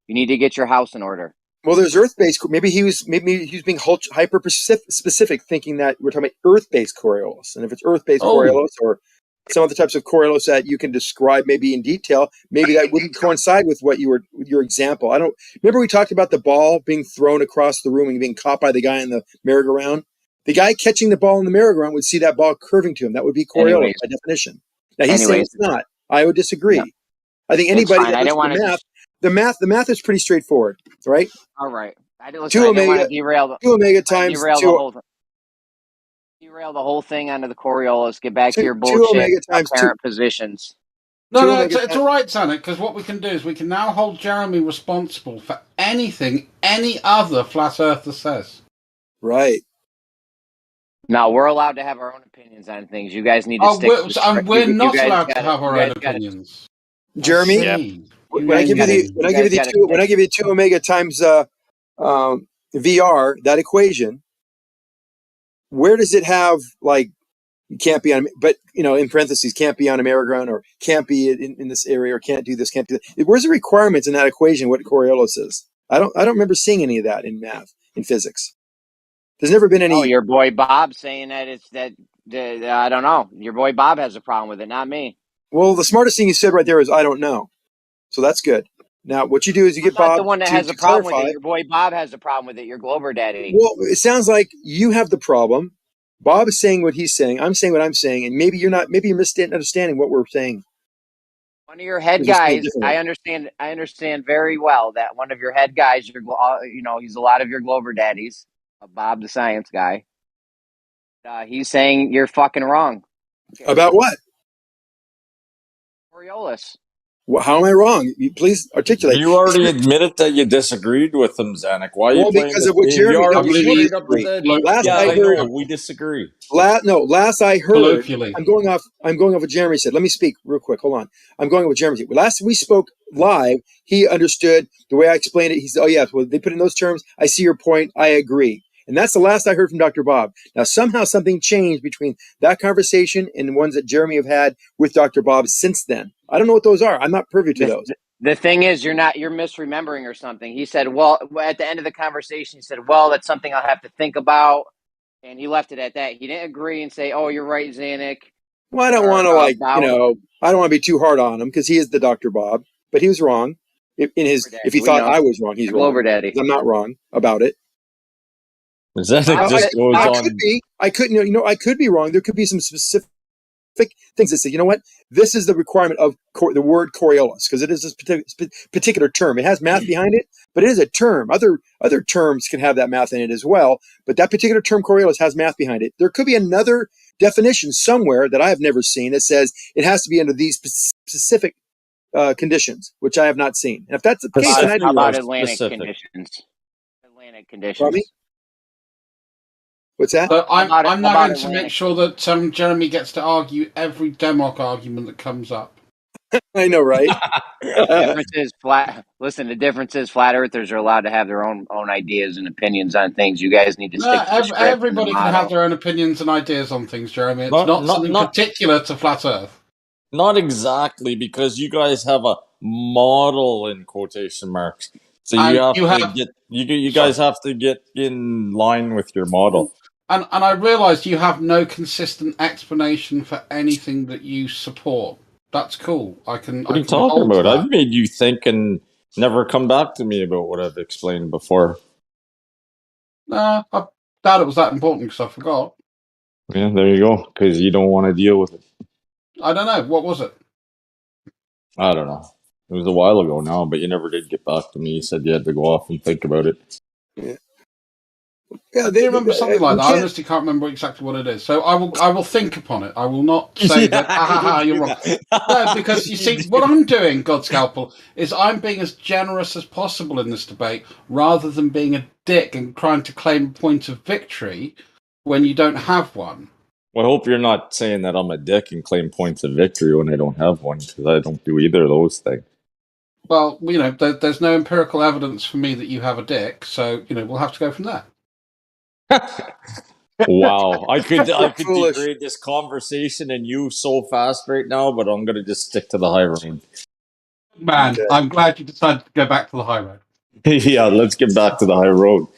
you need to get your house in order. Well, there's Earth-based. Maybe he was being hyper specific, thinking that we're talking about Earth-based Coriolis. And if it's Earth-based Coriolis or some other types of Coriolis that you can describe maybe in detail, maybe that wouldn't coincide with what your example. I don't remember we talked about the ball being thrown across the room and being caught by the guy in the merry-go-round. The guy catching the ball in the merry-go-round would see that ball curving to him. That would be Coriolis by definition. Now he's saying it's not. I would disagree. No. I think anybody that knows the math is pretty straightforward, right? All right. I didn't want to derail 2 omega times derail the whole thing onto the Coriolis. Get back to your bullshit apparent positions. No, it's all right, Zanuck, because what we can do is we can now hold Jeremy responsible for anything any other flat earther says. Right. No, we're allowed to have our own opinions on things. You guys need to stick to the we're not allowed to have our own opinions. Jeremy, when I give you 2 omega times VR, that equation, where does it have you can't be on, but in parentheses, can't be on a merry-go-round or can't be in this area or can't do this, can't do that. Where's the requirements in that equation? What Coriolis is? I don't remember seeing any of that in math, in physics. There's never been any. Oh, your boy Bob saying that I don't know. Your boy Bob has a problem with it, not me. Well, the smartest thing you said right there is I don't know. So that's good. Now, what you do is you get Bob. The one that has a problem with it. Your boy Bob has a problem with it. Your Glover daddy. Well, it sounds like you have the problem. Bob is saying what he's saying. I'm saying what I'm saying, and maybe you're not. Maybe you're misunderstanding what we're saying. One of your head guys, I understand very well that one of your head guys, he's a lot of your Glover daddies. Bob, the science guy. He's saying you're fucking wrong. Okay. About what? Coriolis. Well, how am I wrong? Please articulate. You already admitted that you disagreed with him, Zanuck. Why are you playing because of what Jeremy last I heard. We disagree. Last I heard. I'm going off what Jeremy said. Let me speak real quick. Hold on. I'm going off what Jeremy said. Last we spoke live, he understood the way I explained it. He said, "Oh yes, well they put in those terms. I see your point. I agree." And that's the last I heard from Dr. Bob. Now, somehow something changed between that conversation and the ones that Jeremy have had with Dr. Bob since then. I don't know what those are. I'm not privy to those. The thing is, you're misremembering or something. He said, well, at the end of the conversation, he said, well, that's something I'll have to think about. And he left it at that. He didn't agree and say, oh, you're right, Zanuck. Well, I don't want to I don't want to be too hard on him because he is the Dr. Bob, but he was wrong. If he thought I was wrong, he's wrong. Daddy. I'm not wrong about it. Zanuck just goes on. I could be wrong. There could be some specific things that say, you know what, this is the requirement of the word Coriolis because it is this particular term. It has math behind it, but it is a term. Other terms can have that math in it as well, but that particular term Coriolis has math behind it. There could be another definition somewhere that I have never seen that says it has to be under these specific conditions, which I have not seen. And if that's the case, then how about Atlantic conditions? Atlantic conditions. What's that? So I'm now going to make sure that Jeremy gets to argue every Democ argument that comes up. I know, right? The difference is flat earthers are allowed to have their own ideas and opinions on things. You guys need to stick to the script. Everybody can have their own opinions and ideas on things, Jeremy. It's not something particular to flat earth. Not exactly, because you guys have a model in quotation marks. So you guys have to get in line with your model. And I realised you have no consistent explanation for anything that you support. That's cool. What are you talking about? I've made you think and never come back to me about what I've explained before. Nah, I doubt it was that important because I forgot. Yeah, there you go. Because you don't want to deal with it. I don't know. What was it? I don't know. It was a while ago now, but you never did get back to me. You said you had to go off and think about it. Yeah. I do remember something like that. I honestly can't remember exactly what it is. So I will think upon it. I will not say that, you're wrong. No, because you see, what I'm doing, God Scalpel, is I'm being as generous as possible in this debate, rather than being a dick and trying to claim a point of victory when you don't have one. Well, I hope you're not saying that I'm a dick and claim points of victory when I don't have one, because I don't do either of those things. Well, there's no empirical evidence for me that you have a dick, so, we'll have to go from there. Wow, I could degrade this conversation and you so fast right now, but I'm gonna just stick to the high road. Man, okay. I'm glad you decided to go back to the high road. Yeah, let's get back to the high road.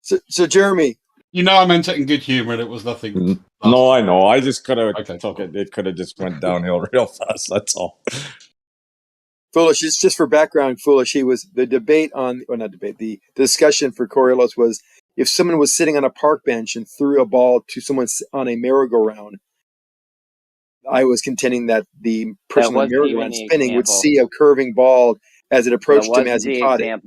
So Jeremy, I meant it in good humor, and it was nothing. No, I know. I just could have took it. It could have just went downhill real fast. That's all. Foolish. It's just for background. Foolish. He was the debate on, or not debate. The discussion for Coriolis was if someone was sitting on a park bench and threw a ball to someone on a merry-go-round. I was contending that the person on the merry-go-round spinning would see a curving ball as it approached him as he caught it.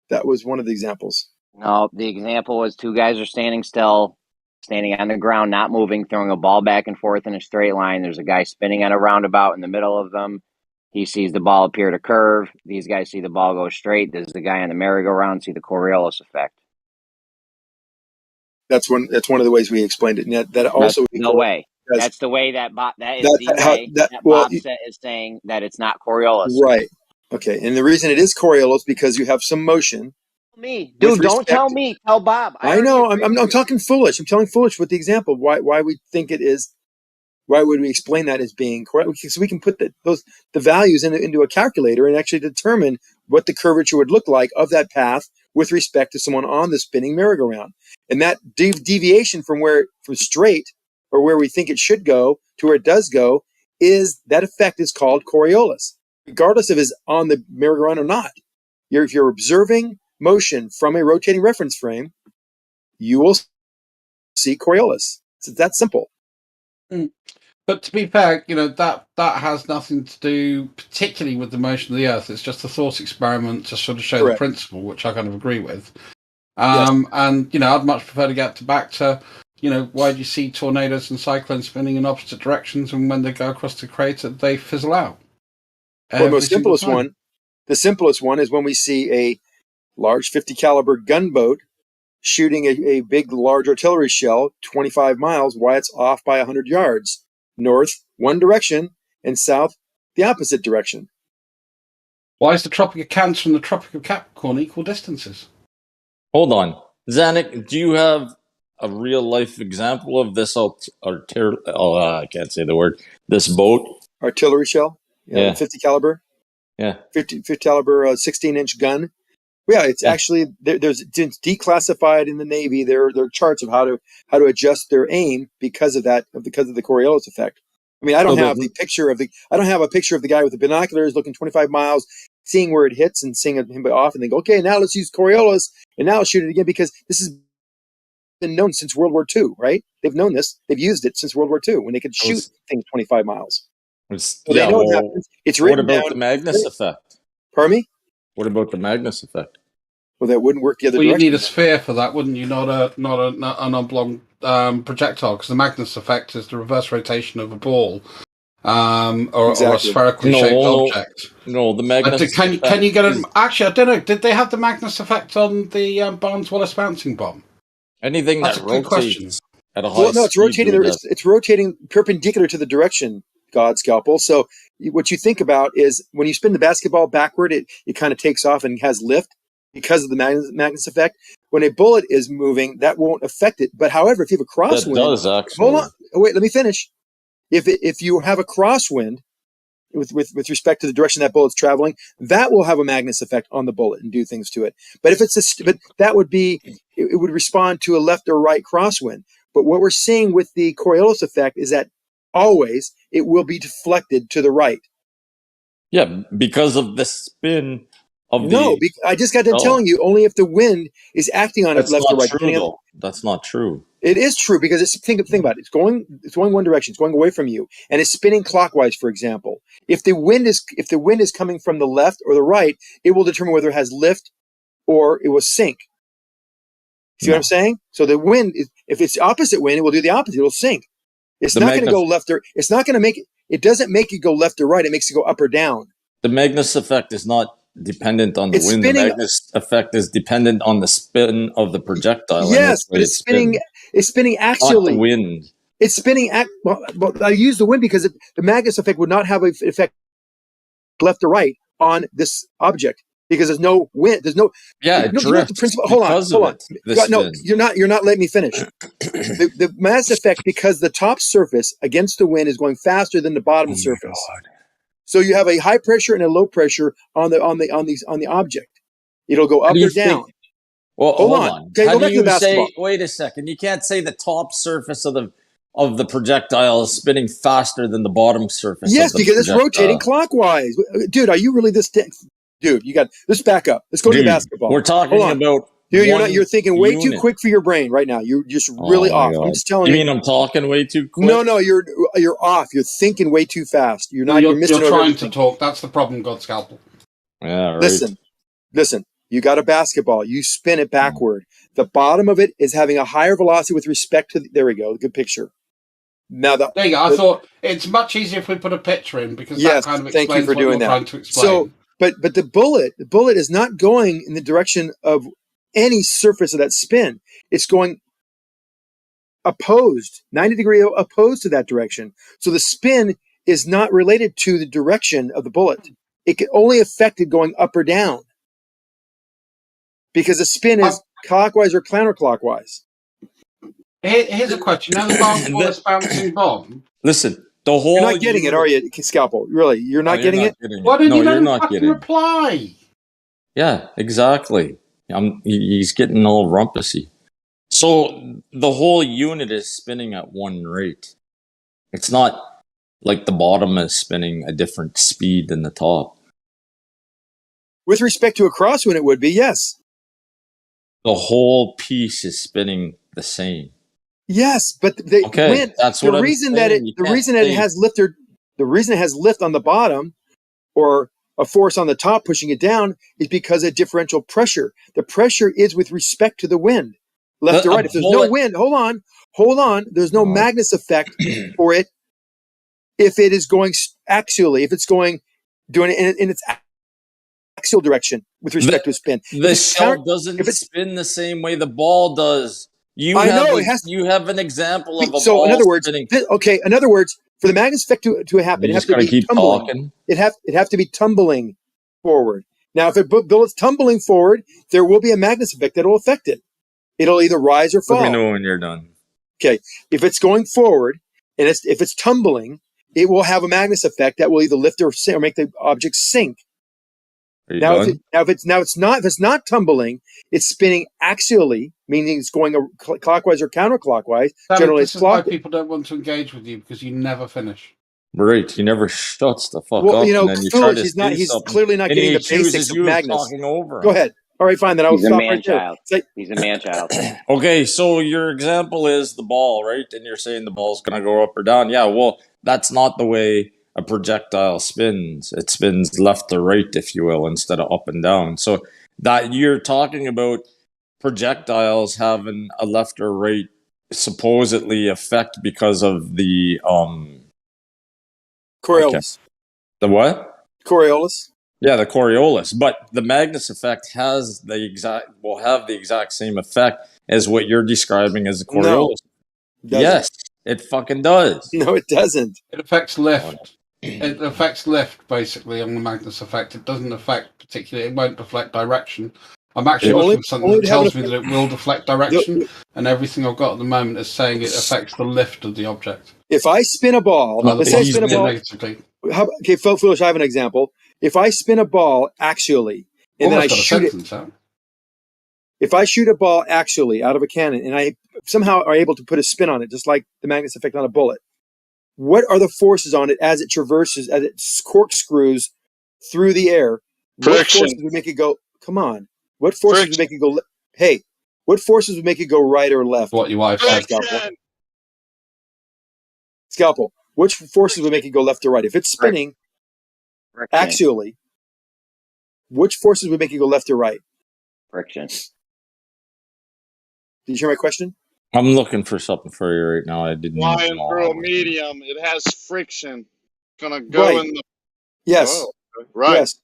That was one of the examples. No, the example was two guys are standing still, standing on the ground, not moving, throwing a ball back and forth in a straight line. There's a guy spinning on a roundabout in the middle of them. He sees the ball appear to curve. These guys see the ball go straight. There's the guy on the merry-go-round see the Coriolis effect. That's one of the ways we explained it. And that also no way. That's the way that Bob is saying that it's not Coriolis. Right. Okay. And the reason it is Coriolis because you have some motion. Me, dude, don't tell me. Tell Bob. I know. I'm talking foolish. I'm telling foolish with the example. Why we think it is. Why would we explain that as being correct? So we can put the values into a calculator and actually determine what the curvature would look like of that path with respect to someone on the spinning merry-go-round. And that deviation from straight or where we think it should go to where it does go that effect is called Coriolis, regardless if it's on the merry-go-round or not. If you're observing motion from a rotating reference frame, you will see Coriolis. It's that simple. But to be fair, that has nothing to do particularly with the motion of the Earth. It's just a thought experiment to sort of show the principle, which I kind of agree with. Yes. And I'd much prefer to get back to, why do you see tornadoes and cyclones spinning in opposite directions, and when they go across the crater, they fizzle out? Well, the simplest one is when we see a large 50 caliber gunboat shooting a big, large artillery shell 25 miles while it's off by 100 yards. North, one direction, and south, the opposite direction. Why is the Tropic of Cancer and the Tropic of Capricorn equal distances? Hold on. Zanuck, do you have a real-life example of this I can't say the word. This boat? Artillery shell? Yeah. 50 caliber? Yeah. 50 caliber 16-inch gun? Yeah, it's actually it's declassified in the Navy. There are charts of how to adjust their aim because of the Coriolis effect. I mean, I don't have a picture of the guy with the binoculars looking 25 miles, seeing where it hits and seeing him off, and then go, okay, now let's use Coriolis and now I'll shoot it again because this has been known since World War II, right? They've known this. They've used it since World War II when they could shoot things 25 miles. It's written down. What about the Magnus effect? Pardon me? What about the Magnus effect? Well, that wouldn't work the other direction. Well, you'd need a sphere for that, wouldn't you? Not an oblong projectile, because the Magnus effect is the reverse rotation of a ball, or a spherically shaped object. No, the Magnus effect. Can you get an? Actually, I don't know. Did they have the Magnus effect on the Barnes-Wallis bouncing bomb? Anything That's that a good question. At a high no, it's rotating. It's rotating perpendicular to the direction. God Scalpel. So what you think about is when you spin the basketball backward, it kind of takes off and has lift because of the Magnus effect. When a bullet is moving, that won't affect it. But however, if you have a crosswind, that does actually. Hold on, wait, let me finish. If you have a crosswind with respect to the direction that bullet's traveling, that will have a Magnus effect on the bullet and do things to it. But if that would be, it would respond to a left or right crosswind. But what we're seeing with the Coriolis effect is that always it will be deflected to the right. Yeah, because of the spin of No, I just got done telling you only if the wind is acting on it left or right. That's not true. It is true because it's think about it. It's going one direction. It's going away from you, and it's spinning clockwise. For example, if the wind is coming from the left or the right, it will determine whether it has lift or it will sink. See what I'm saying? So the wind, if it's opposite wind, it will do the opposite. It will sink. It's not going to go left or. It's not going to make it. It doesn't make it go left or right. It makes it go up or down. The Magnus effect is not dependent on the wind. The Magnus effect is dependent on the spin of the projectile. Yes, but it's spinning. It's spinning axially. Not the wind. It's spinning. Well, I use the wind because the Magnus effect would not have an effect left or right on this object because there's no wind. There's no. Yeah, it drifts. Hold on. No, you're not letting me finish. the mass effect, because the top surface against the wind is going faster than the bottom surface. So you have a high pressure and a low pressure on the object. It'll go up or down. Well, hold on. Okay, How go back do to the you basketball. say? Wait a second. You can't say the top surface of the projectile is spinning faster than the bottom surface. Yes, of the because it's projectile. rotating clockwise. Dude, are you really this? Dude, you got. Let's back up. Let's go to the basketball. We're talking about. Dude, you're thinking way too quick for your brain right now. You're just really off. God. I'm just telling you. You mean I'm talking way too quick? No, you're off. You're thinking way too fast. You're not. You're trying to talk. That's the problem, God Scalpel. Yeah, right. Listen. You got a basketball. You spin it backward. The bottom of it is having a higher velocity with respect to. There we go. Good picture. Now there you go. I thought it's much easier if we put a picture in because that kind of explains thank you for what doing you're that. trying to explain. So, but the bullet is not going in the direction of any surface of that spin. It's going opposed, 90-degree opposed to that direction. So the spin is not related to the direction of the bullet. It can only affect it going up or down. Because the spin is clockwise or counterclockwise. Here's a question. Now the basketball is bouncing bomb. Listen, the whole. You're not getting it, are you, Scalpel? Really? You're not getting it? Why didn't you not fucking reply? Yeah, exactly. He's getting all rumpusy. So the whole unit is spinning at one rate. It's not like the bottom is spinning a different speed than the top. With respect to a crosswind, it would be, yes. The whole piece is spinning the same. Yes, but that's what the reason that it has lift on the bottom, or a force on the top pushing it down, is because of differential pressure. The pressure is with respect to the wind, left or right. If there's no wind, hold on. There's no Magnus effect for it. If it is going axially, if it's doing it in its axial direction with respect to a spin. The shell doesn't spin the same way the ball does. You have an example of a ball in other words, spinning. In other words, for the Magnus effect to happen, it has to be tumbling. It have to be tumbling forward. Now, if a bullet's tumbling forward, there will be a Magnus effect that will affect it. It'll either rise or fall. Let me know when you're done. Okay, if it's going forward and if it's tumbling, it will have a Magnus effect that will either lift or make the object sink. If it's not tumbling, it's spinning axially, meaning it's going clockwise or counterclockwise. Generally, this is why people don't want to engage with you because you never finish. Right, he never shuts the fuck up. Well, and then you try to he's clearly not getting the basics of Magnus. Over Go ahead. All right, fine. Then I'll stop right there. He's a man-child. Okay, so your example is the ball, right? And you're saying the ball's going to go up or down. Yeah, well, that's not the way a projectile spins. It spins left to right, if you will, instead of up and down. So that you're talking about projectiles having a left or right supposedly effect because of the Coriolis. Okay. The what? Coriolis. Yeah, the Coriolis. But the Magnus effect will have the exact same effect as what you're describing as the Coriolis. No, yes, it fucking does. No, it doesn't. It affects lift. It affects lift, basically, on the Magnus effect. It doesn't affect particularly, it won't deflect direction. I'm actually looking at something that tells me that it will deflect direction, and everything I've got at the moment is saying it affects the lift of the object. If I spin a ball, let's say I spin a ball. Okay, Foolish, I have an example. If I spin a ball axially, and then I shoot it. If I shoot a ball axially out of a cannon, and I somehow are able to put a spin on it, just like the Magnus effect on a bullet, what are the forces on it as it traverses, as it corkscrews through the air? What forces would make it go, come on? What forces would make it go, hey, What forces would make it go right or left? What your wife said. Scalpel. Which forces would make it go left or right? If it's spinning axially, which forces would make it go left or right? Friction. Did you hear my question? I'm looking for something for you right now. I didn't Flying know. through a medium, it has friction. Gonna go Right. in the Yes. right. Yes.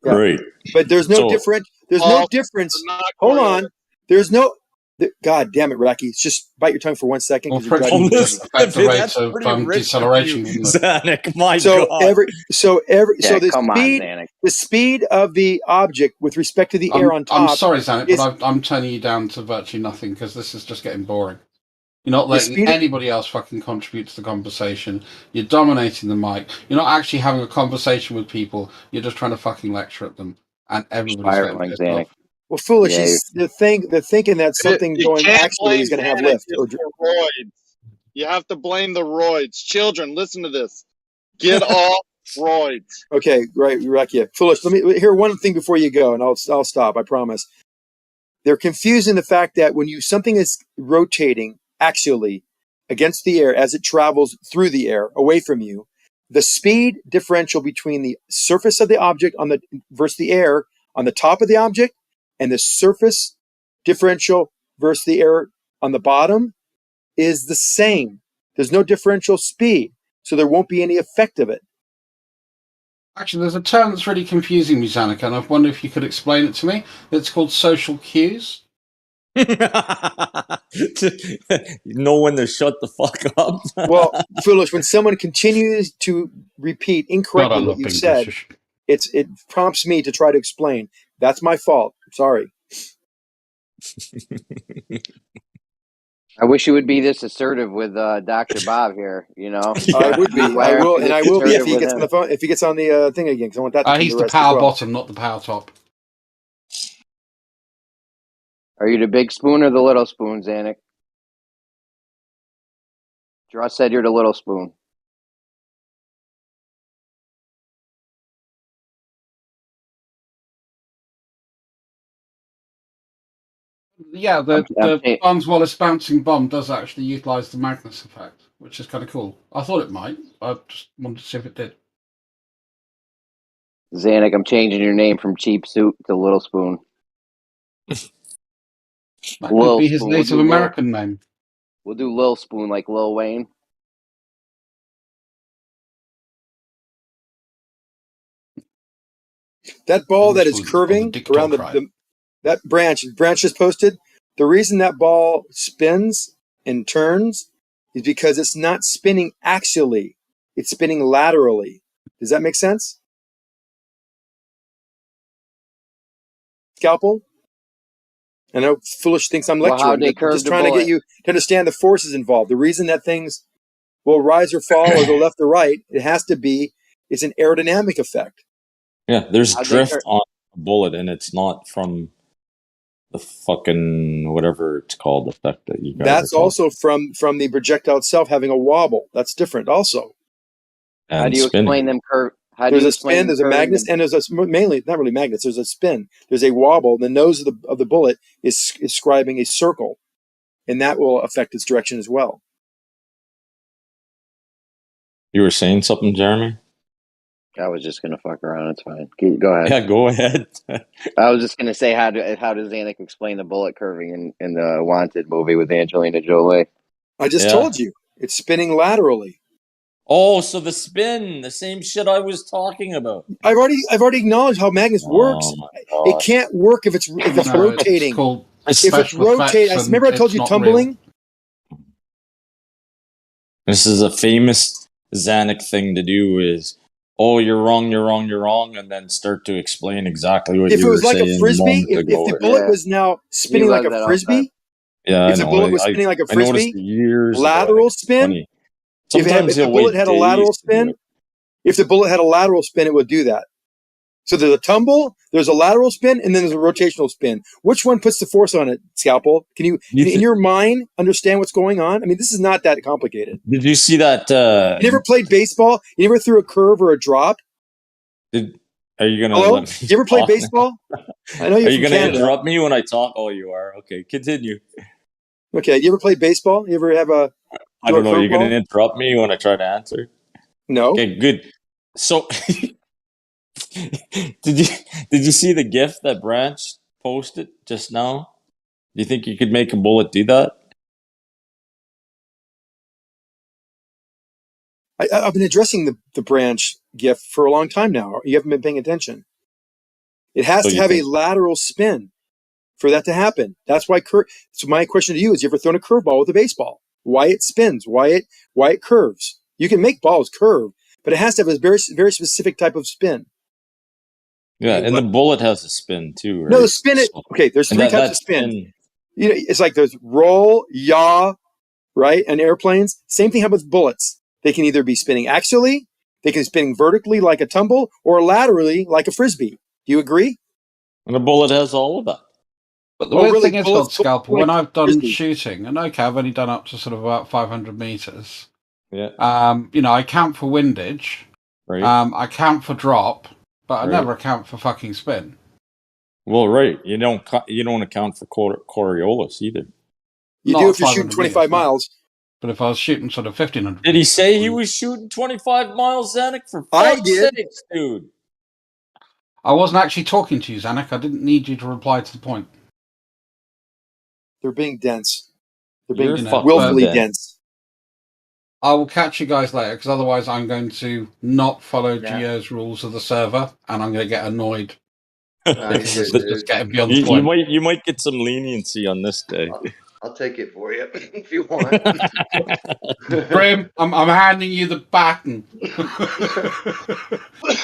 Yeah. Right. But there's no So- different. There's no difference. Hold on. There's no. God damn it, Racky. Just bite your tongue for 1 second. Well, 'cause you're friction driving me would crazy. affect the That's rate of pretty rich of deceleration. you, wouldn't it? Zanuck, my So God. so Yeah, the come on, speed, Zanuck. the speed of the object with respect to the air on top. I'm sorry, Zanuck, is- but I'm turning you down to virtually nothing because this is just getting boring. You're not The letting speed- anybody else fucking contribute to the conversation. You're dominating the mic. You're not actually having a conversation with people. You're just trying to fucking lecture at them, and everybody's getting Spiraling, pissed Zanuck. off. Well, foolish. Yeah, They're thinking that something You going can't actually blame is going to have Xanax lift. just for roids. You have to blame the roids. Children, listen to this. Get off roids. Okay, right, Racky. Foolish. Let me hear one thing before you go, and I'll stop. I promise. They're confusing the fact that when something is rotating axially against the air as it travels through the air away from you, the speed differential between the surface of the object versus the air on the top of the object and the surface differential versus the air on the bottom is the same. There's no differential speed, so there won't be any effect of it. Actually, there's a term that's really confusing me, Zanuck, and I wonder if you could explain it to me. It's called social cues. Know when to shut the fuck up. Well, foolish. When someone continues to repeat incorrectly what you've said, it prompts me to try to explain. That's my fault. I'm sorry. I wish you would be this assertive with Dr. Bob here. You know, I would be. I will, and I will be if he Assertive gets with on the him. phone. If he gets on the thing again, because I want that to come He's to the rest as power well. bottom, not the power top. Are you the big spoon or the little spoon, Zanuck? Draw said you're the little spoon. Yeah, the Barnes-Wallace bouncing bomb does actually utilize the Magnus effect, which is kind of cool. I thought it might. I just wanted to see if it did. Zanuck, I'm changing your name from Cheap Suit to Little Spoon. That could be his Native American name. We'll do Lil Spoon like Lil Wayne. That ball that is curving around that branch just posted. The reason that ball spins and turns is because it's not spinning axially; it's spinning laterally. Does that make sense? Scalpel? I know Foolish thinks I'm Well, lecturing. how'd they but I'm just curve the trying to get bullet? you to understand the forces involved. The reason that things will rise or fall or go left or right, it's an aerodynamic effect. Yeah, there's How'd they drift cur- on a bullet, and it's not from the fucking whatever it's called effect that you guys. That's are also from the projectile itself having a wobble. That's different also. and How do you spinning. explain them curve? How do There's you a explain spin, there's a curving magnet, the- and there's mainly not really magnets. There's a spin. There's a wobble. The nose of the bullet is scribing a circle, and that will affect its direction as well. You were saying something, Jeremy? I was just gonna fuck around. It's fine. Go ahead. Yeah, go ahead. I was just gonna say how does Zanuck explain the bullet curving in the Wanted movie with Angelina Jolie? I just Yeah. told you it's spinning laterally. Oh, so the spin, the same shit I was talking about. I've already acknowledged how magnets works. Oh my It God. can't work if it's No, rotating. it's called If it's special effects, rotating, and remember I told it's you not tumbling. This is a famous Zanuck thing to do is, oh, you're wrong, and then start to explain exactly what If you it were was like saying a frisbee, moments if ago. the bullet was now spinning like loves a that all the frisbee, Yeah, I if the know. bullet was spinning like a I noticed frisbee, years ago, I lateral think it's spin. funny. If Sometimes the he'll bullet wait had a lateral days to do spin, it. if the bullet had a lateral spin, it would do that. So there's a tumble, there's a lateral spin, and then there's a rotational spin. Which one puts the force on it, Scalpel? Can you in your mind understand what's going on? I mean, this is not that complicated. Did you see that? You never played baseball? You never threw a curve or a drop? Did Are you gonna Hello? let me You ever play talk baseball? I know now? you're Are you from gonna Canada. interrupt me when I talk? Oh, you are. Okay, continue. Okay, you ever play baseball? You ever have a I don't know. You're gonna curveball? interrupt me when I try to answer? No. Okay, good. So, did you see the GIF that Branch posted just now? Do you think you could make a bullet do that? I've been addressing the branch GIF for a long time now. You haven't been paying attention. It has So to you have a think? lateral spin for that to happen. That's why. So my question to you is: you ever thrown a curveball with a baseball? Why it spins? Why it curves? You can make balls curve, but it has to have a very very specific type of spin. Yeah, and the bullet has a spin too, right? No, the spin it. So, Okay, there's and three types of that spin. spin. You know, it's like there's roll, yaw, right, and airplanes. Same thing happens with bullets. They can either be spinning axially, they can be spinning vertically like a tumble, or laterally like a frisbee. Do you agree? And the bullet has all of that. But the Oh, weird really? thing is, Bullets, Scalpel, like when I've done frisbee. shooting, and okay, I've only done up to sort of about 500 meters. Yeah. You know, I count for windage. Right. I count for drop, but I Right. never account for fucking spin. Well, right. You don't account for Coriolis either. You Not do at if you're shooting 500 25 meters, no. miles. But if I was shooting sort of 1500 Did he meters, say he was shooting 25 miles, Zanuck? For I fuck's did. sakes, dude. I wasn't actually talking to you, Zanuck. I didn't need you to reply to the point. They're being dense. They're You're being fucking willfully dense. dense. I will catch you guys later, because otherwise I'm going to not follow Yeah. Geo's rules of the server, and I'm going to get annoyed. No, Because you're it's good, just dude. getting beyond the point. You might get some leniency on this day. I'll take it for you if you want. Grim, I'm handing you the baton.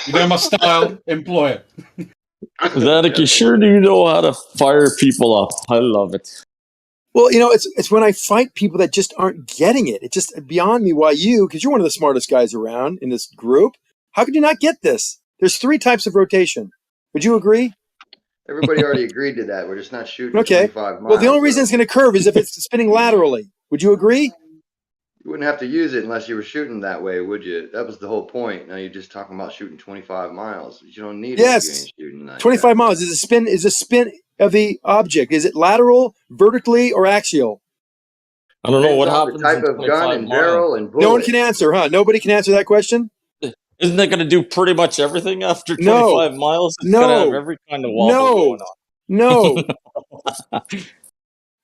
You know my style, employ it. Zanuck, you sure do know how to fire people up. I love it. Well, you know, it's when I fight people that just aren't getting it. It's just beyond me why you, because you're one of the smartest guys around in this group. How could you not get this? There's 3 types of rotation. Would you agree? Everybody already agreed to that. We're just not shooting Okay. 25 miles. Well, the only reason though. it's going to curve is if it's spinning laterally. Would you agree? You wouldn't have to use it unless you were shooting that way, would you? That was the whole point. Now you're just talking about shooting 25 miles. You don't need it if you Yes. ain't shooting like 25 that. miles is a spin of the object. Is it lateral, vertically, or axial? I don't know what Depends on happens the type in of gun 25 and miles. barrel and No one bullet. can answer, huh? Nobody can answer that question? Isn't that going to do pretty much everything after No. 25 miles? It's going to have No. every kind of wobble No. going on. No.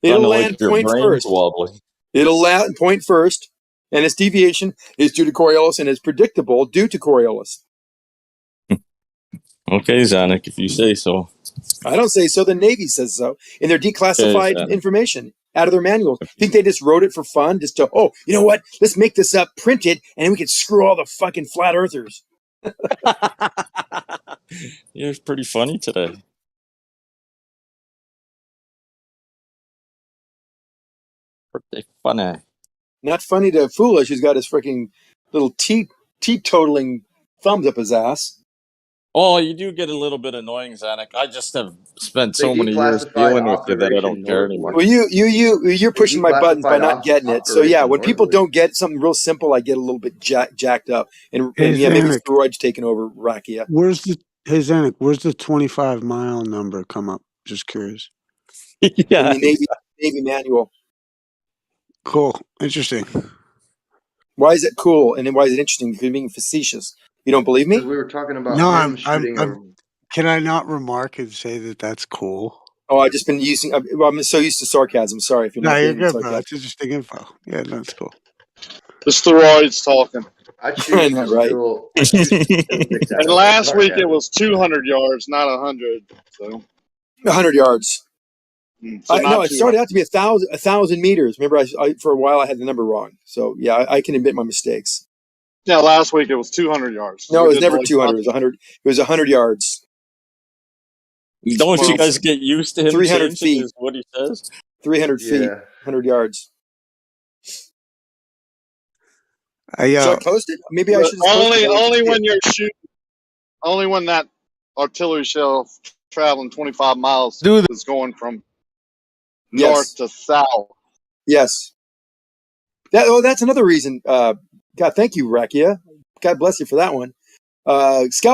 It'll Sounded land like your point brain's first. wobbling. It'll land point first, and its deviation is due to Coriolis and is predictable due to Coriolis. Okay, Zanuck, if you say so. I don't say so. The Navy says so in their declassified Okay, information out of their manuals. Think they just wrote it for fun? Just to, oh, you know what? Let's make this up, print it, and then we can screw all the fucking flat earthers. You're pretty funny today. Pretty funny. Not funny to Foolish, who's got his freaking little teetotaling thumbs up his ass. Oh, you do get a little bit annoying, Zanuck. I just have spent They so many years declassified dealing with you that I don't Operation care Northward. anymore. Well, you're pushing my buttons by declassified not getting it. So yeah, Operation when people Northward. don't get something real simple, I get a little bit jacked up, and Hey, yeah, maybe Zanuck. steroids taking over Rakia. Where's the 25 mile number come up? Just curious. In the Navy manual. Cool. Interesting. Why is it cool and then why is it interesting? Because you're being facetious. You don't believe me? Because we were talking about No, him shooting can I not remark and say that that's cool? Oh, I've just been using. I'm so used to sarcasm. Sorry if you're No, not you're being good, bro. sarcastic. It's interesting info. Yeah, that's cool. The steroids talking. I'd shoot I it know, just right? dual. And last week it was 200 yards, not 100. So 100 yards. So not No, it 200. started out to be 1,000 meters. Remember, I for a while I had the number wrong. So yeah, I can admit my mistakes. Yeah, last week it was 200 yards. No, We it was did never like 200. It was 100. It was 100 yards. Don't you guys get used to him 300 changing feet. what he says? 300 feet. Yeah. 100 yards. Should I post it? Maybe I should just post it. Only when you're shooting. Only when that artillery shell traveling 25 miles is going from north to south. Yes. That's another reason. God, thank you, Rakia. God bless you for that one. Scalp.